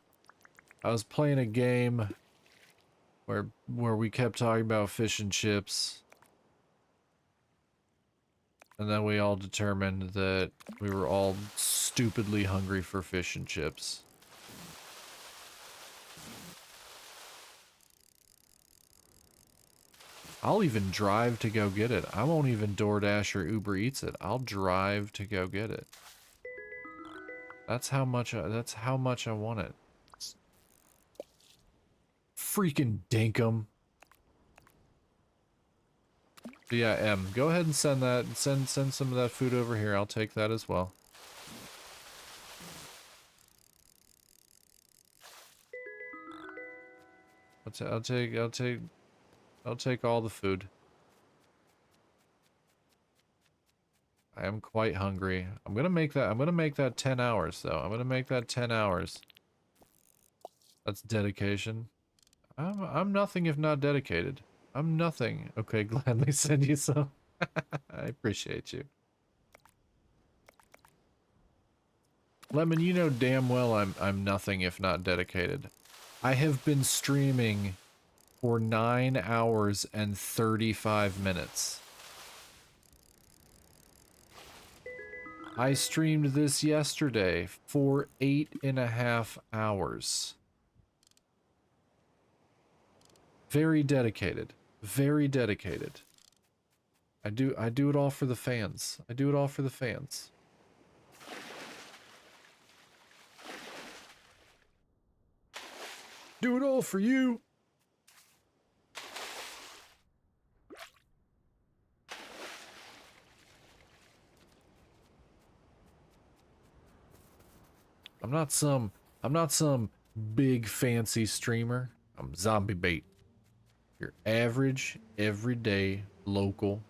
I was playing a game where we kept talking about fish and chips, and then we all determined that we were all stupidly hungry for fish and chips. I'll even drive to go get it. I won't even DoorDash or Uber Eats it. I'll drive to go get it. That's how much I want it. Freaking dinkum. But yeah, M, go ahead and send that. Send some of that food over here. I'll take that as well. I'll take all the food. I am quite hungry. I'm gonna make that 10 hours though. I'm gonna make that 10 hours. That's dedication. I'm nothing if not dedicated. I'm nothing. Okay, gladly send you some. I appreciate you. Lemon, you know damn well I'm nothing if not dedicated. I have been streaming for 9 hours and 35 minutes. I streamed this yesterday for 8.5 hours. Very dedicated. Very dedicated. I do it all for the fans. I do it all for the fans. Do it all for you. I'm not some big fancy streamer. I'm zombie bait. Your average, everyday, local,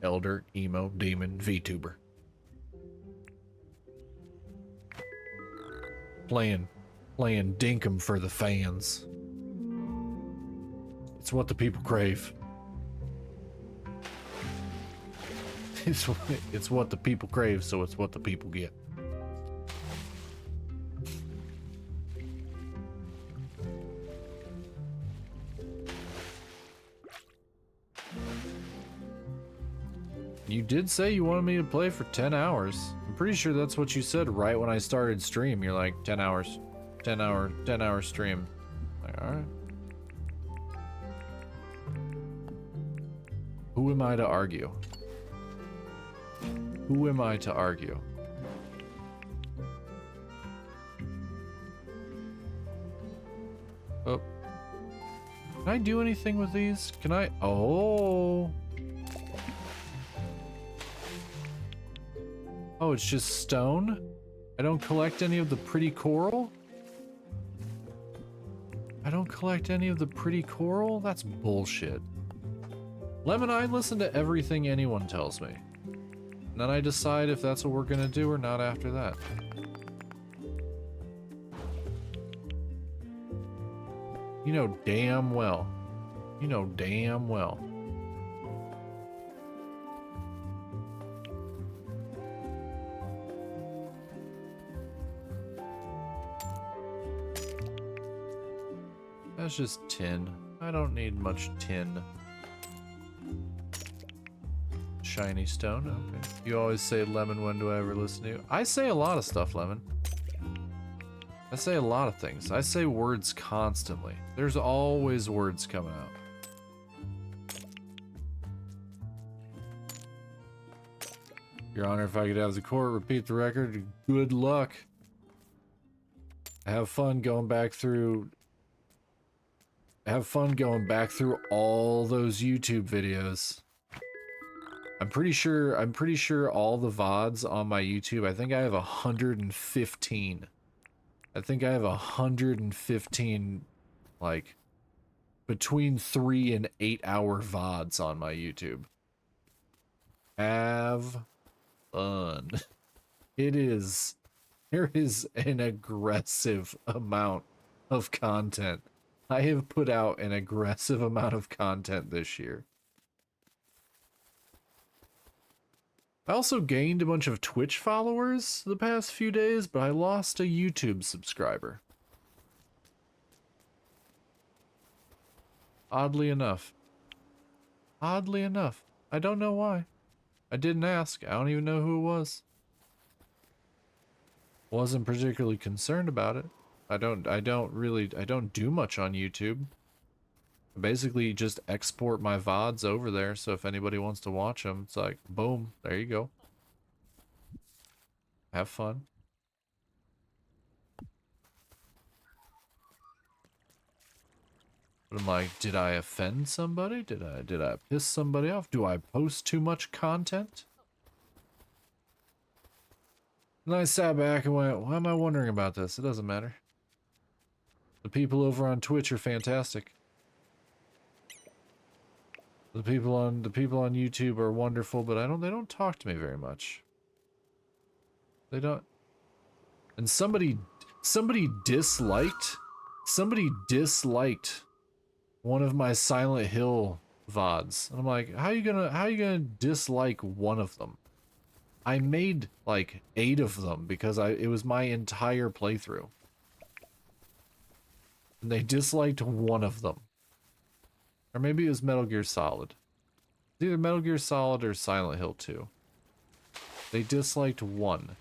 elder, emo, demon, VTuber. Playing dinkum for the fans. It's what the people crave. It's what the people crave, so it's what the people get. You did say you wanted me to play for 10 hours. I'm pretty sure that's what you said right when I started stream. You're like, 10 hours. 10 hour stream. Like, alright. Who am I to argue? Who am I to argue? Oh. Can I do anything with these? Can I? Oh. Oh, it's just stone? I don't collect any of the pretty coral? I don't collect any of the pretty coral? That's bullshit. Lemon, I listen to everything anyone tells me. And then I decide if that's what we're gonna do or not after that. You know damn well. You know damn well. That's just tin. I don't need much tin. Shiny stone, okay. You always say, Lemon, when do I ever listen to you? I say a lot of stuff, Lemon. I say a lot of things. I say words constantly. There's always words coming out. Your Honor, if I could have the court repeat the record, good luck. Have fun going back through all those YouTube videos. I'm pretty sure all the VODs on my YouTube, I think I have 115. I think I have 115, like, between 3 and 8 hour VODs on my YouTube. Have fun. There is an aggressive amount of content. I have put out an aggressive amount of content this year. I also gained a bunch of Twitch followers the past few days, but I lost a YouTube subscriber. Oddly enough. Oddly enough. I don't know why. I didn't ask. I don't even know who it was. Wasn't particularly concerned about it. I don't do much on YouTube. Basically just export my VODs over there, so if anybody wants to watch them, it's like, boom, there you go. Have fun. But I'm like, did I offend somebody? Did I piss somebody off? Do I post too much content? And I sat back and went, why am I wondering about this? It doesn't matter. The people over on Twitch are fantastic. The people on YouTube are wonderful, but they don't talk to me very much. They don't. And somebody disliked one of my Silent Hill VODs. And I'm like, how you gonna dislike one of them? I made like 8 of them because it was my entire playthrough. And they disliked one of them. Or maybe it was Metal Gear Solid. It's either Metal Gear Solid or Silent Hill 2. They disliked one.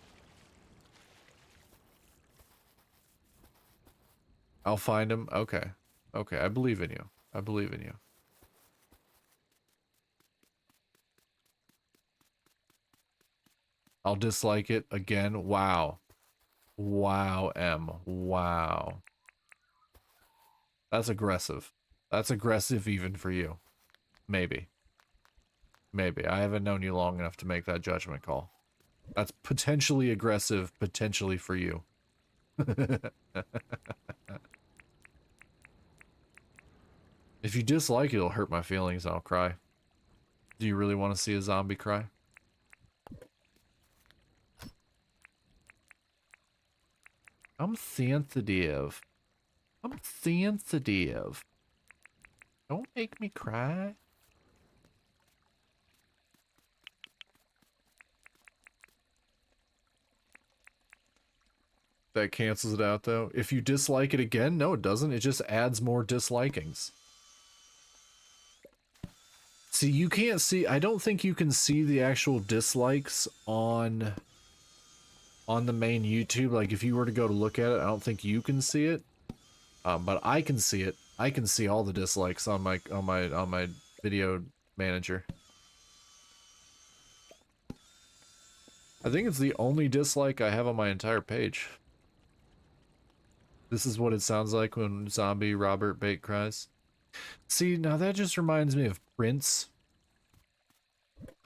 I'll find him. Okay. Okay, I believe in you. I believe in you. I'll dislike it again. Wow. Wow, M. Wow. That's aggressive. That's aggressive even for you. Maybe. Maybe. I haven't known you long enough to make that judgment call. That's potentially aggressive, potentially for you. If you dislike it, it'll hurt my feelings. I'll cry. Do you really want to see a zombie cry? I'm sensitive. I'm sensitive. Don't make me cry. That cancels it out, though. If you dislike it again, no, it doesn't. It just adds more dislikings. See, you can't see... I don't think you can see the actual dislikes on the main YouTube. Like, if you were to go to look at it, I don't think you can see it. But I can see it. I can see all the dislikes on my video manager. I think it's the only dislike I have on my entire page. This is what it sounds like when zombie Robert Bate cries. See, now that just reminds me of Prince.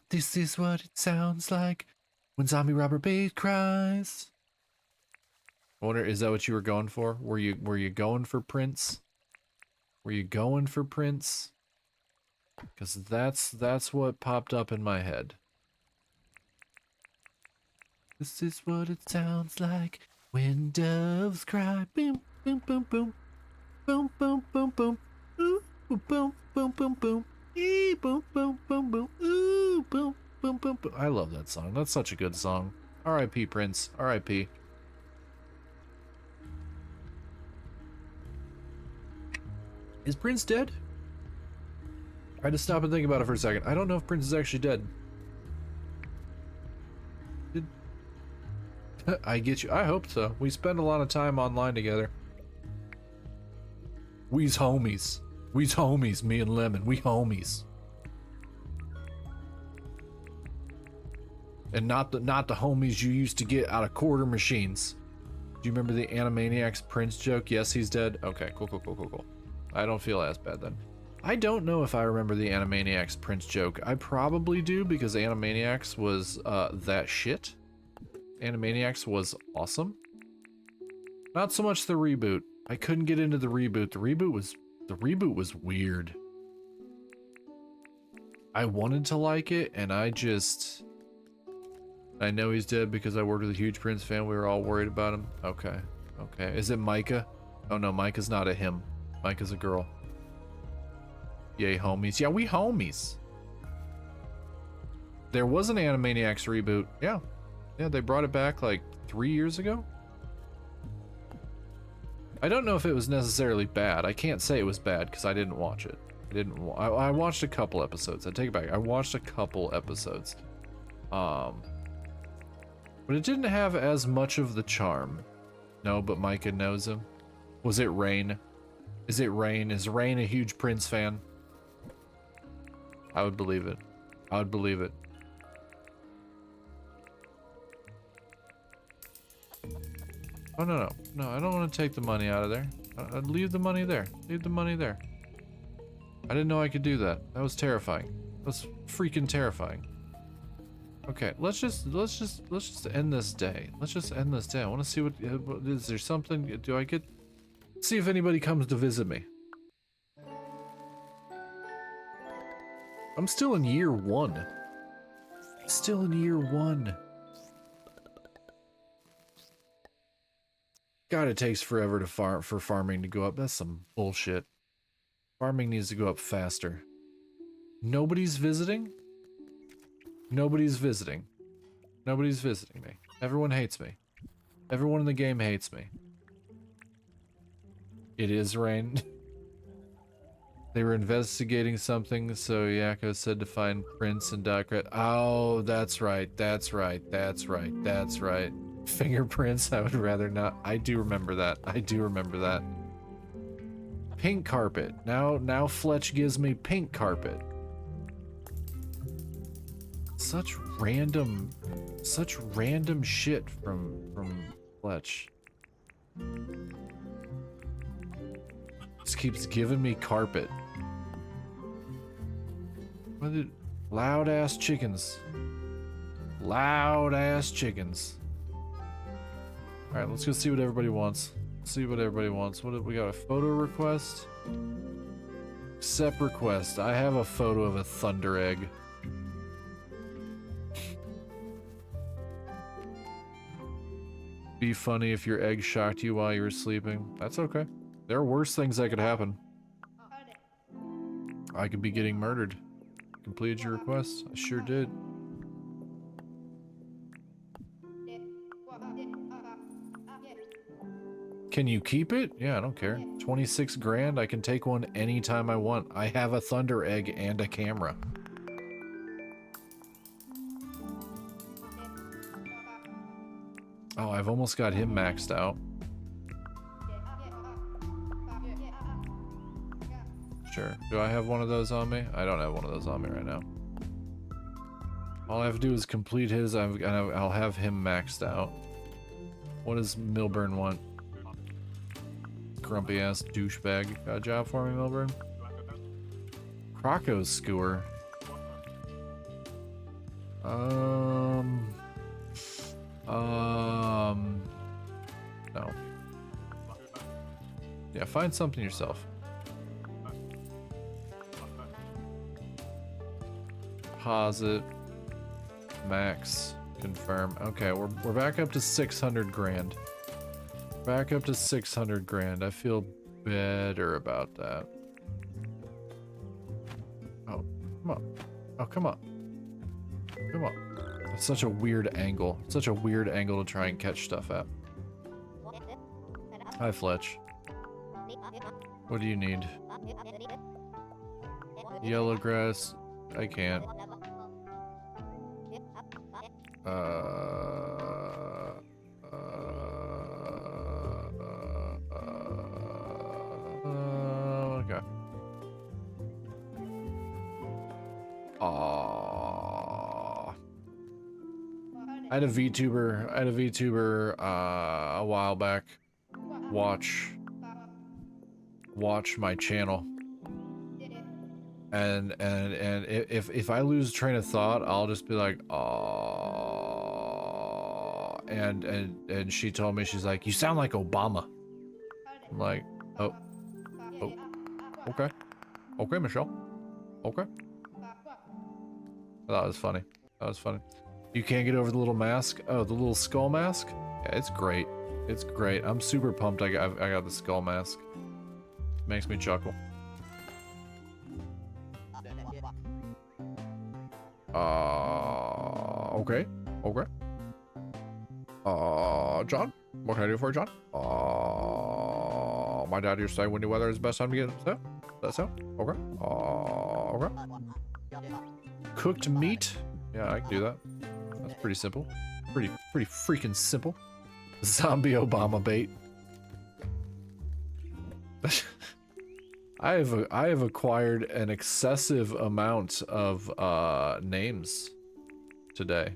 This is what it sounds like when zombie Robert Bate cries. I wonder, is that what you were going for? Were you going for Prince? Were you going for Prince? Because that's what popped up in my head. This is what it sounds like when doves cry. Boom, boom, boom, boom. Boom, boom, boom, boom. Ooh, boom, boom, boom, boom. Ee, boom, boom, boom, boom. Ooh, boom, boom, boom, boom. I love that song. That's such a good song. R.I.P. Prince. R.I.P. Is Prince dead? I had to stop and think about it for a second. I don't know if Prince is actually dead. I get you. I hope so. We spend a lot of time online together. We's homies. We's homies, me and Lemon. We homies. And not the homies you used to get out of quarter machines. Do you remember the Animaniacs Prince joke? Yes, he's dead. Okay, cool. I don't feel as bad then. I don't know if I remember the Animaniacs Prince joke. I probably do because Animaniacs was that shit. Animaniacs was awesome. Not so much the reboot. I couldn't get into the reboot. The reboot was weird. I wanted to like it, and I know he's dead because I worked with a huge Prince fan. We were all worried about him. Okay. Is it Micah? Oh no, Micah's not a him. Micah's a girl. Yay, homies. Yeah, we homies. There was an Animaniacs reboot. Yeah, they brought it back like 3 years ago. I don't know if it was necessarily bad. I can't say it was bad because I didn't watch it. I watched a couple episodes. I take it back. I watched a couple episodes. But it didn't have as much of the charm. No, but Micah knows him. Was it Rain? Is it Rain? Is Rain a huge Prince fan? I would believe it. I would believe it. Oh, no, no. No, I don't want to take the money out of there. I'd leave the money there. Leave the money there. I didn't know I could do that. That was terrifying. That was freaking terrifying. Okay, let's just end this day. Let's just end this day. I want to see what is there something, do I get, see if anybody comes to visit me. I'm still in year 1. Still in year 1. God, it takes forever to for farming to go up. That's some bullshit. Farming needs to go up faster. Nobody's visiting? Nobody's visiting. Nobody's visiting me. Everyone hates me. Everyone in the game hates me. It is Rain. They were investigating something, so Yakko said to find Prince and Duckrat. Oh, that's right. That's right. That's right. That's right. Fingerprints, I would rather not. I do remember that. I do remember that. Pink carpet. Now Fletch gives me pink carpet. Such random shit from Fletch. Just keeps giving me carpet. What did loud ass chickens? Loud ass chickens. All right, let's go see what everybody wants. See what everybody wants. What we got? A photo request. Accept request. I have a photo of a thunder egg. Be funny if your egg shocked you while you were sleeping. That's okay. There are worse things that could happen. I could be getting murdered. Completed your request. I sure did. Can you keep it? Yeah, I don't care. 26 grand. I can take one anytime I want. I have a thunder egg and a camera. Oh, I've almost got him maxed out. Sure. Do I have one of those on me? I don't have one of those on me right now. All I have to do is complete his. I'll have him maxed out. What does Milburn want? Grumpy ass douchebag. Got a job for me, Milburn? Croco's skewer. No. Yeah, find something yourself. Deposit. Max. Confirm. Okay, we're back up to 600 grand. Back up to 600 grand. I feel better about that. Oh, come on. Oh, come on. Come on. It's such a weird angle. Such a weird angle to try and catch stuff at. Hi, Fletch. What do you need? Yellow grass. I can't. Okay. I had a VTuber a while back watch my channel, and if I lose train of thought, I'll just be like, oh, and she told me, she's like, you sound like Obama. I'm like, oh, okay, Michelle, okay. That was funny. That was funny. You can't get over the little mask? Oh, the little skull mask? Yeah, it's great. It's great. I'm super pumped I got the skull mask. Makes me chuckle. Okay. Okay. John? What can I do for you, John? My dad used to say windy weather is the best time to get that. That's so? Okay. Okay. Cooked meat? Yeah, I can do that. That's pretty simple. Pretty freaking simple. Zombie Obama bait. I have acquired an excessive amount of names today.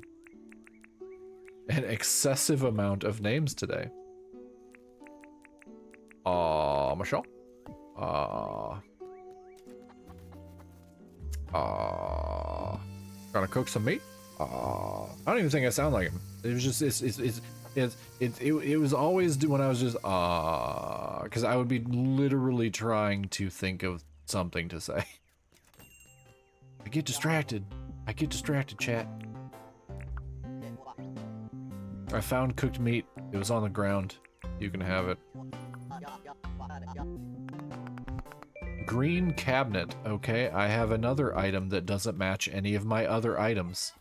An excessive amount of names today. Michelle. Gonna cook some meat. I don't even think I sound like him. It was just it was always when I was just because I would be literally trying to think of something to say. I get distracted. I get distracted, chat. I found cooked meat. It was on the ground. You can have it. Green cabinet. Okay, I have another item that doesn't match any of my other items.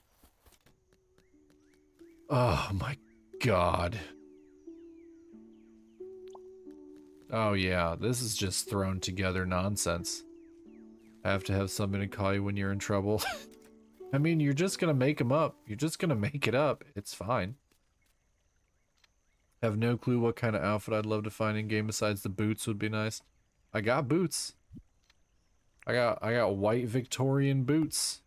Oh my god. Oh yeah, this is just thrown together nonsense. I have to have something to call you when you're in trouble. I mean, you're just gonna make them up. You're just gonna make it up. It's fine. Have no clue what kind of outfit I'd love to find in game besides the boots would be nice. I got boots. I got white Victorian boots.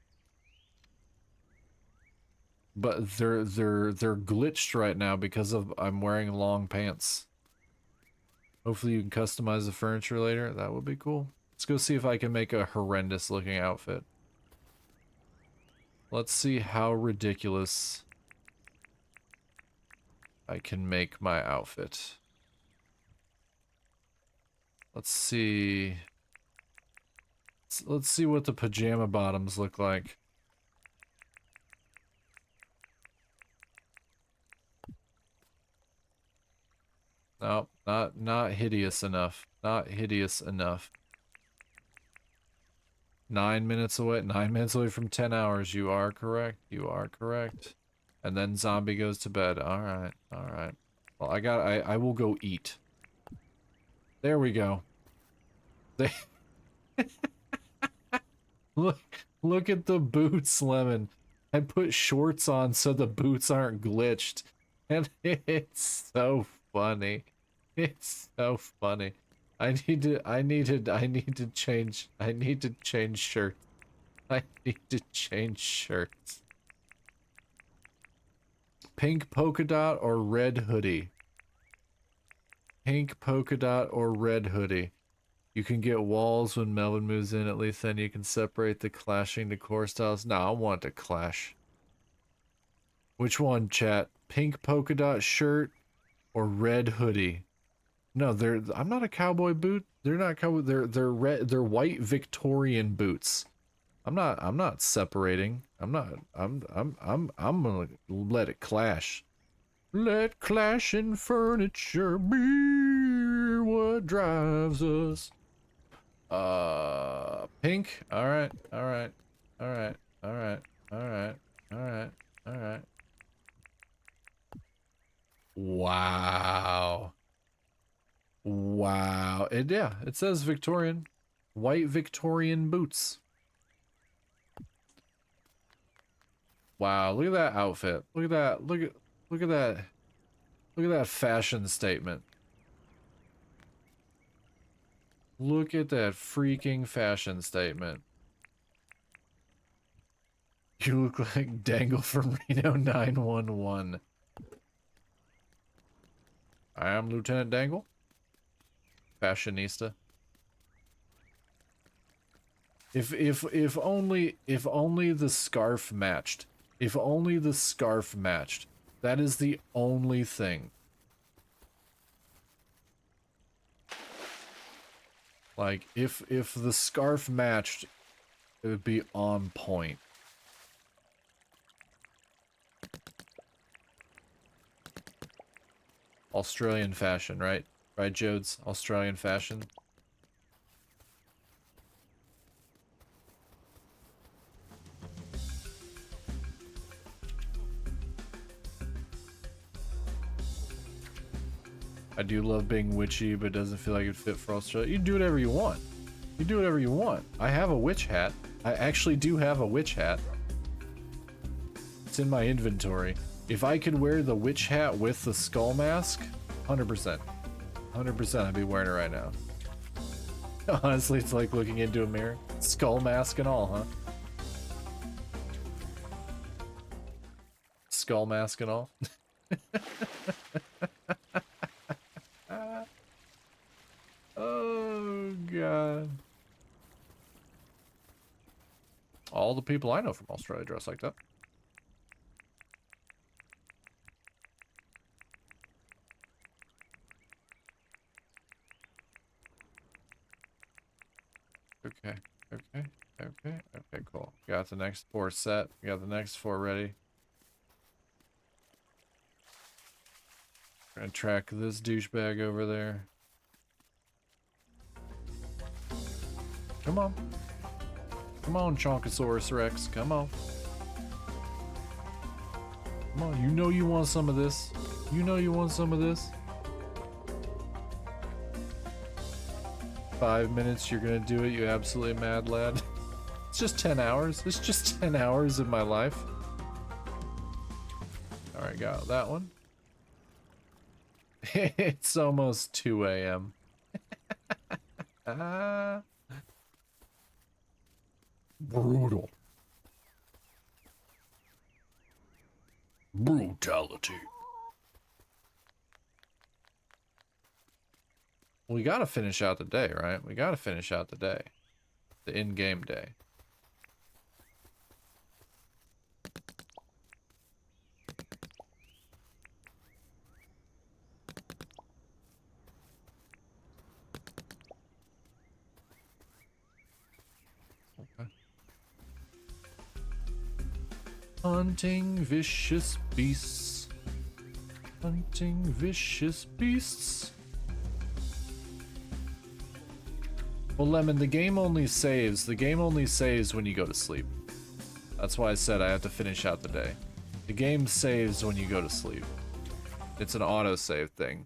But they're glitched right now because of I'm wearing long pants. Hopefully you can customize the furniture later. That would be cool. Let's go see if I can make a horrendous looking outfit. Let's see how ridiculous I can make my outfit. Let's see. Let's see what the pajama bottoms look like. No, not hideous enough. Not hideous enough. 9 minutes away. 9 minutes away from 10 hours. You are correct. You are correct. And then zombie goes to bed. Alright, alright. Well, I will go eat. There we go. They Look at the boots, Lemon. I put shorts on so the boots aren't glitched. And it's so funny. It's so funny. I need to change shirts. I need to change shirts. Pink polka dot or red hoodie? Pink polka dot or red hoodie? You can get walls when Melvin moves in, at least then you can separate the clashing decor styles. No, I want to clash. Which one, chat? Pink polka dot shirt or red hoodie? No, I'm not a cowboy boot. They're not cowboy, they're they're white Victorian boots. I'm not separating. I'm gonna let it clash. Let clashing furniture be what drives us. Pink. All right. Wow. Wow. Yeah, it says Victorian. White Victorian boots. Wow, look at that outfit. Look at that. Look at that. Look at that fashion statement. Look at that freaking fashion statement. You look like Dangle from Reno 911. I am Lieutenant Dangle. Fashionista. If only the scarf matched. If only the scarf matched. That is the only thing. Like, if the scarf matched, it would be on point. Australian fashion, right? Right, Jodes? Australian fashion. I do love being witchy, but it doesn't feel like it fit for Australia. You can do whatever you want. You do whatever you want. I have a witch hat. I actually do have a witch hat. It's in my inventory. If I could wear the witch hat with the skull mask, 100%. 100% I'd be wearing it right now. Honestly, it's like looking into a mirror. Skull mask and all, huh? Skull mask and all. Oh, God. All the people I know from Australia dress like that. Okay, okay, okay, okay, cool. Got the next 4 set. We got the next 4 ready. Gonna track this douchebag over there. Come on. Come on, Chonkosaurus Rex. Come on. Come on, you know you want some of this. You know you want some of this. 5 minutes, you're gonna do it, you absolutely mad lad. It's just 10 hours. It's just 10 hours of my life. Alright, got that one. It's almost 2 a.m. Brutal. Brutality. We gotta finish out the day, right? We gotta finish out the day. The in-game day. Okay. Hunting vicious beasts. Hunting vicious beasts. Well, Lemon, the game only saves. The game only saves when you go to sleep. That's why I said I have to finish out the day. The game saves when you go to sleep. It's an autosave thing.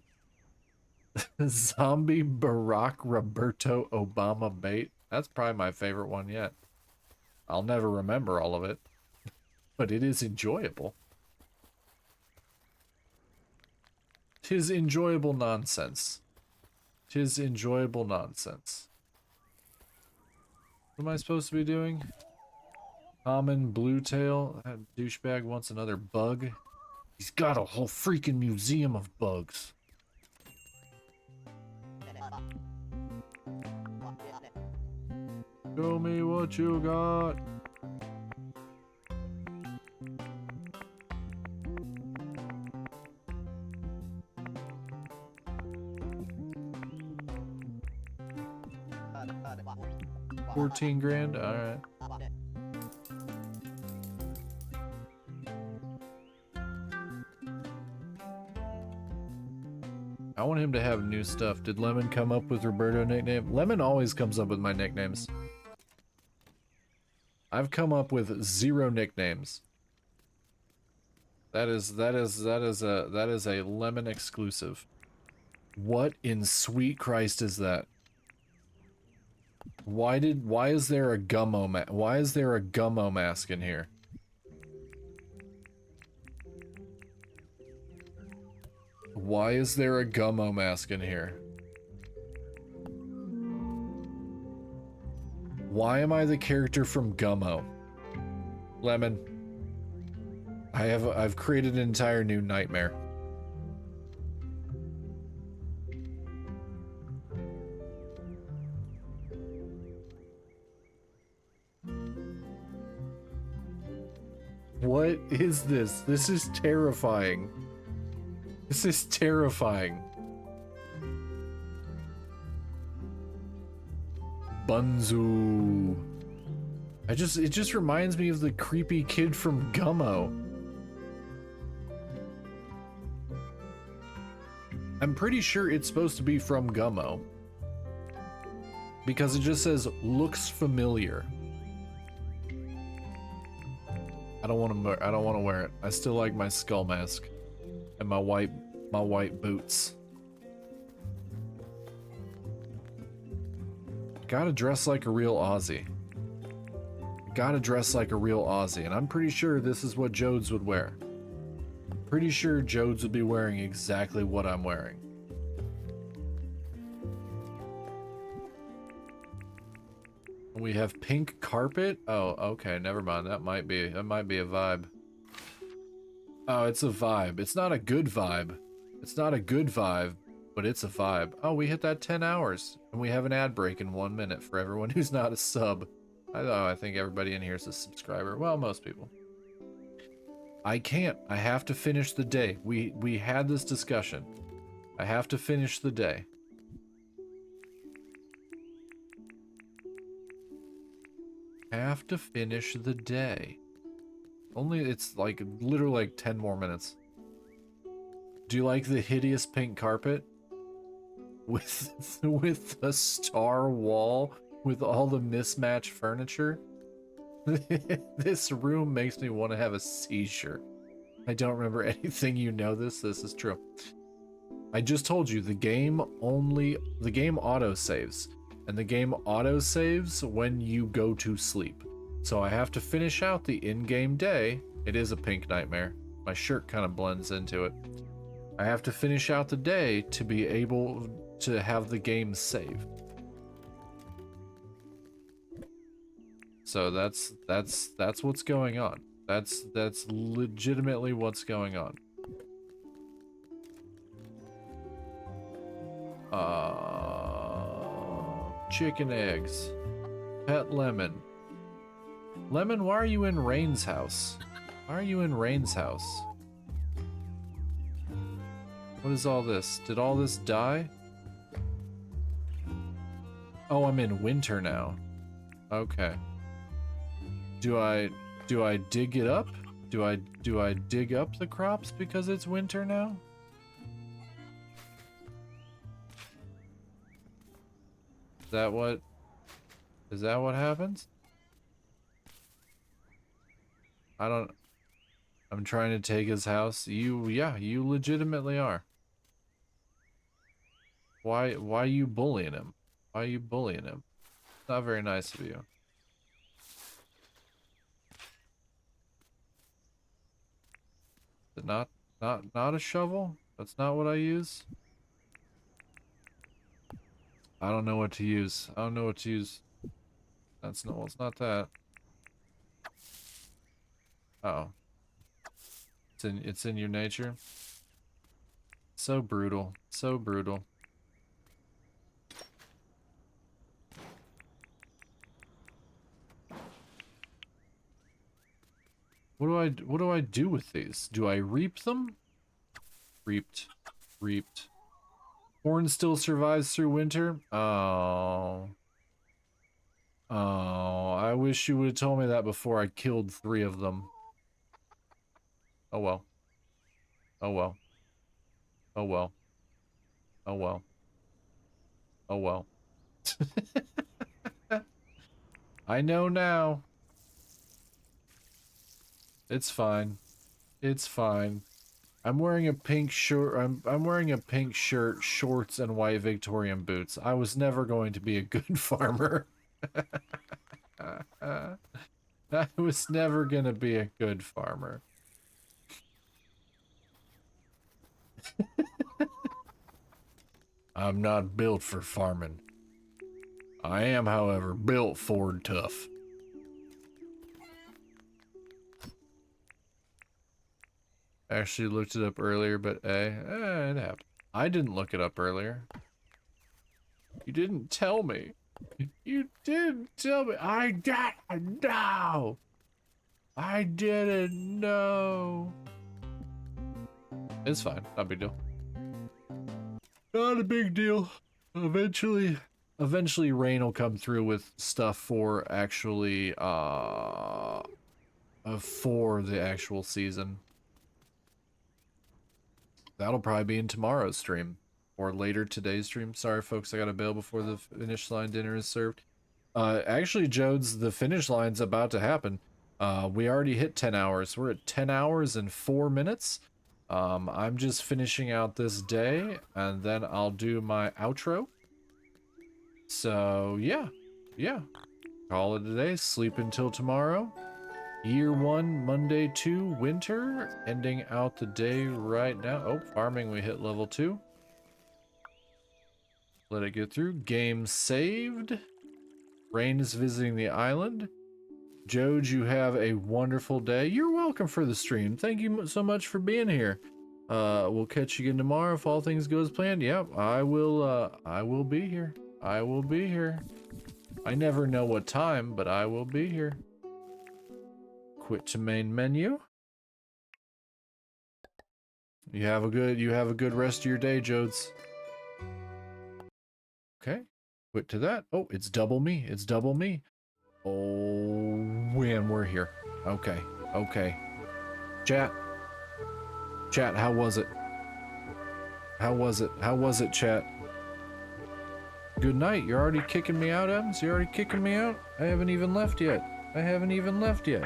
Zombie Barack Roberto Obama bait. That's probably my favorite one yet. I'll never remember all of it, but it is enjoyable. 'Tis enjoyable nonsense. 'Tis enjoyable nonsense. What am I supposed to be doing? Common blue tail. That douchebag wants another bug. He's got a whole freaking museum of bugs. Show me what you got. $14 grand. All right. I want him to have new stuff. Did Lemon come up with Roberto nickname? Lemon always comes up with my nicknames. I've come up with 0 nicknames. That is a Lemon exclusive. What in sweet Christ is that? Why is there a gummo mask in here? Why is there a gummo mask in here? Why am I the character from Gummo? Lemon. I've created an entire new nightmare. What is this? This is terrifying. This is terrifying. Bunzu. It just reminds me of the creepy kid from Gummo. I'm pretty sure it's supposed to be from Gummo. Because it just says, looks familiar. I don't want to wear it. I still like my skull mask. And my white boots. Gotta dress like a real Aussie. Gotta dress like a real Aussie, and I'm pretty sure this is what Jodes would wear. Pretty sure Jodes would be wearing exactly what I'm wearing. We have pink carpet. Oh, okay, never mind. That might be a vibe. Oh, it's a vibe. It's not a good vibe. It's not a good vibe, but it's a vibe. Oh, we hit that 10 hours, and we have an ad break in 1 minute for everyone who's not a sub. I think everybody in here is a subscriber. Well, most people. I can't. I have to finish the day. We had this discussion. I have to finish the day. Have to finish the day. Only it's like literally like 10 more minutes. Do you like the hideous pink carpet? With a star wall with all the mismatched furniture? This room makes me want to have a seizure. I don't remember anything. You know this. This is true. I just told you the game auto saves, and the game auto saves when you go to sleep. So I have to finish out the in-game day. It is a pink nightmare. My shirt kind of blends into it. I have to finish out the day to be able to have the game save. So that's what's going on. That's legitimately what's going on. Chicken eggs. Pet Lemon. Lemon, why are you in Rain's house? Why are you in Rain's house? What is all this? Did all this die? Oh, I'm in winter now. Okay. Do I dig it up? Do I dig up the crops because it's winter now? Is that what happens? I'm trying to take his house. Yeah, you legitimately are. Why are you bullying him? Why are you bullying him? Not very nice of you. Is it not a shovel? That's not what I use? I don't know what to use. I don't know what to use. That's no, well, it's not that. Uh oh. It's in your nature. So brutal. So brutal. What do I do with these? Do I reap them? Reaped. Reaped. Corn still survives through winter? Oh. Oh, I wish you would have told me that before I killed 3 of them. Oh well. Oh well. Oh well. Oh well. Oh well. I know now. It's fine. It's fine. I'm wearing a pink shirt. I'm wearing a pink shirt, shorts, and white Victorian boots. I was never going to be a good farmer. I was never gonna be a good farmer. I'm not built for farming. I am, however, built Ford tough. Actually looked it up earlier, but it happened. I didn't look it up earlier. You didn't tell me. You didn't tell me. I didn't know. I didn't know. It's fine. Not a big deal. Not a big deal. Eventually Rain will come through with stuff for actually, for the actual season. That'll probably be in tomorrow's stream. Or later today's stream. Sorry, folks, I gotta bail before the finish line dinner is served. Actually, Jodes, the finish line's about to happen. We already hit 10 hours. We're at 10 hours and 4 minutes. I'm just finishing out this day, and then I'll do my outro. So, yeah. Call it a day. Sleep until tomorrow. Year 1, Monday 2, winter. Ending out the day right now. Oh, farming, we hit level 2. Let it get through. Game saved. Rain is visiting the island. Jode, you have a wonderful day. You're welcome for the stream. Thank you so much for being here. We'll catch you again tomorrow if all things go as planned. Yep, I will be here. I will be here. I never know what time, but I will be here. Quit to main menu. You have a good rest of your day, Jodes. Okay. Quit to that. Oh, it's double me. It's double me. Oh, man, we're here. Okay. Okay. Chat. Chat, how was it? How was it? How was it, chat? Good night. You're already kicking me out, Evans? You're already kicking me out? I haven't even left yet. I haven't even left yet.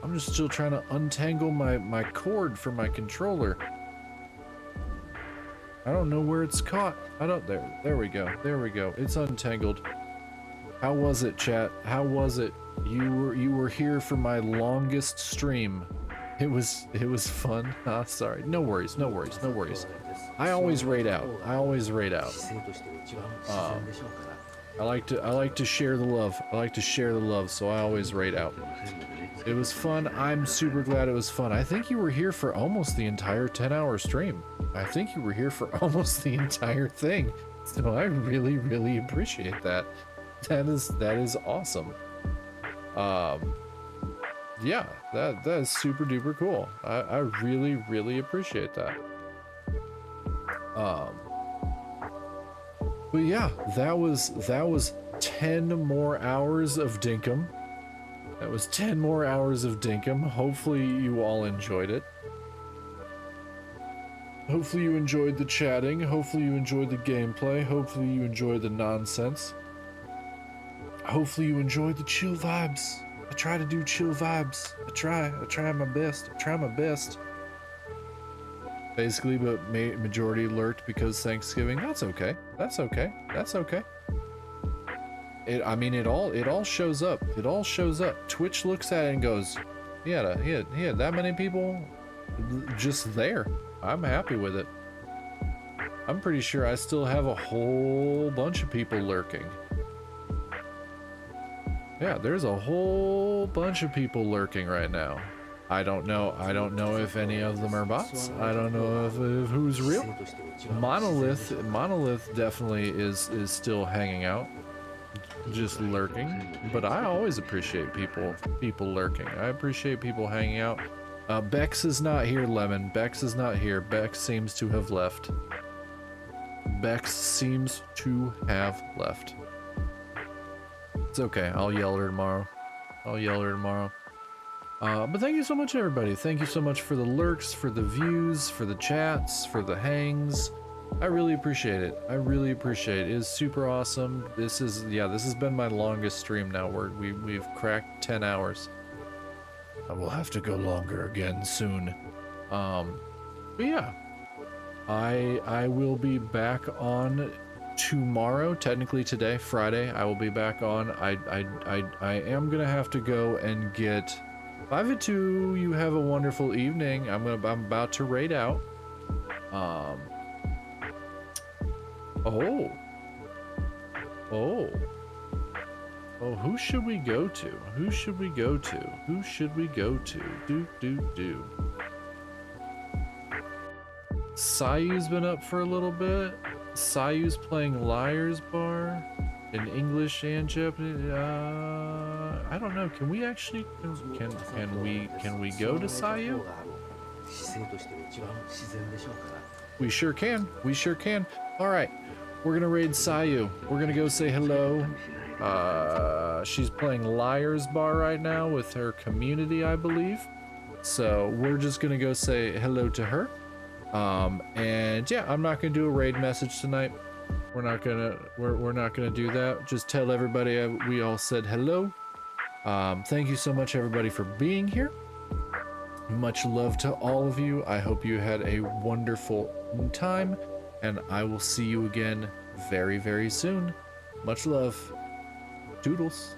I'm just still trying to untangle my cord for my controller. I don't know where it's caught. There we go. There we go. It's untangled. How was it, chat? How was it? You were here for my longest stream. It was fun. Ah, sorry. No worries. No worries. No worries. I always raid out. I always raid out. I like to share the love. I like to share the love, so I always raid out. It was fun. I'm super glad it was fun. I think you were here for almost the entire 10-hour stream. I think you were here for almost the entire thing. So I really, really appreciate that. That is awesome. Yeah, that is super duper cool. I really, really appreciate that. But yeah, that was 10 more hours of dinkum. That was 10 more hours of dinkum. Hopefully you all enjoyed it. Hopefully you enjoyed the chatting. Hopefully you enjoyed the gameplay. Hopefully you enjoyed the nonsense. Hopefully you enjoyed the chill vibes. I try to do chill vibes. I try my best. I try my best. Basically, but majority lurked because Thanksgiving. That's okay. That's okay. That's okay. I mean, it all shows up. It all shows up. Twitch looks at it and goes, he had that many people just there. I'm happy with it. I'm pretty sure I still have a whole bunch of people lurking. Yeah, there's a whole bunch of people lurking right now. I don't know if any of them are bots. I don't know if who's real. Monolith definitely is still hanging out, just lurking. But I always appreciate people lurking. I appreciate people hanging out. Bex is not here, Lemon. Bex is not here. Bex seems to have left. Bex seems to have left. It's okay. I'll yell at her tomorrow. I'll yell at her tomorrow. But thank you so much, everybody. Thank you so much for the lurks, for the views, for the chats, for the hangs. I really appreciate it. I really appreciate it. It is super awesome. This has been my longest stream now. We've cracked 10 hours. I will have to go longer again soon. But yeah, I will be back on tomorrow. Technically today, Friday, I will be back on. I am gonna have to go and get 5-2. You have a wonderful evening. I'm about to raid out. Oh, who should we go to? Who should we go to? Who should we go to? Do. Sayu's been up for a little bit. Sayu's playing Liar's Bar in English and Japanese. I don't know. Can we actually can we go to Sayu? We sure can. We sure can. All right. We're gonna raid Sayu. We're gonna go say hello. She's playing Liar's Bar right now with her community, I believe. So we're just gonna go say hello to her. And yeah, I'm not gonna do a raid message tonight. We're not gonna do that. Just tell everybody we all said hello. Thank you so much, everybody, for being here. Much love to all of you. I hope you had a wonderful time, and I will see you again very, very soon. Much love. Doodles.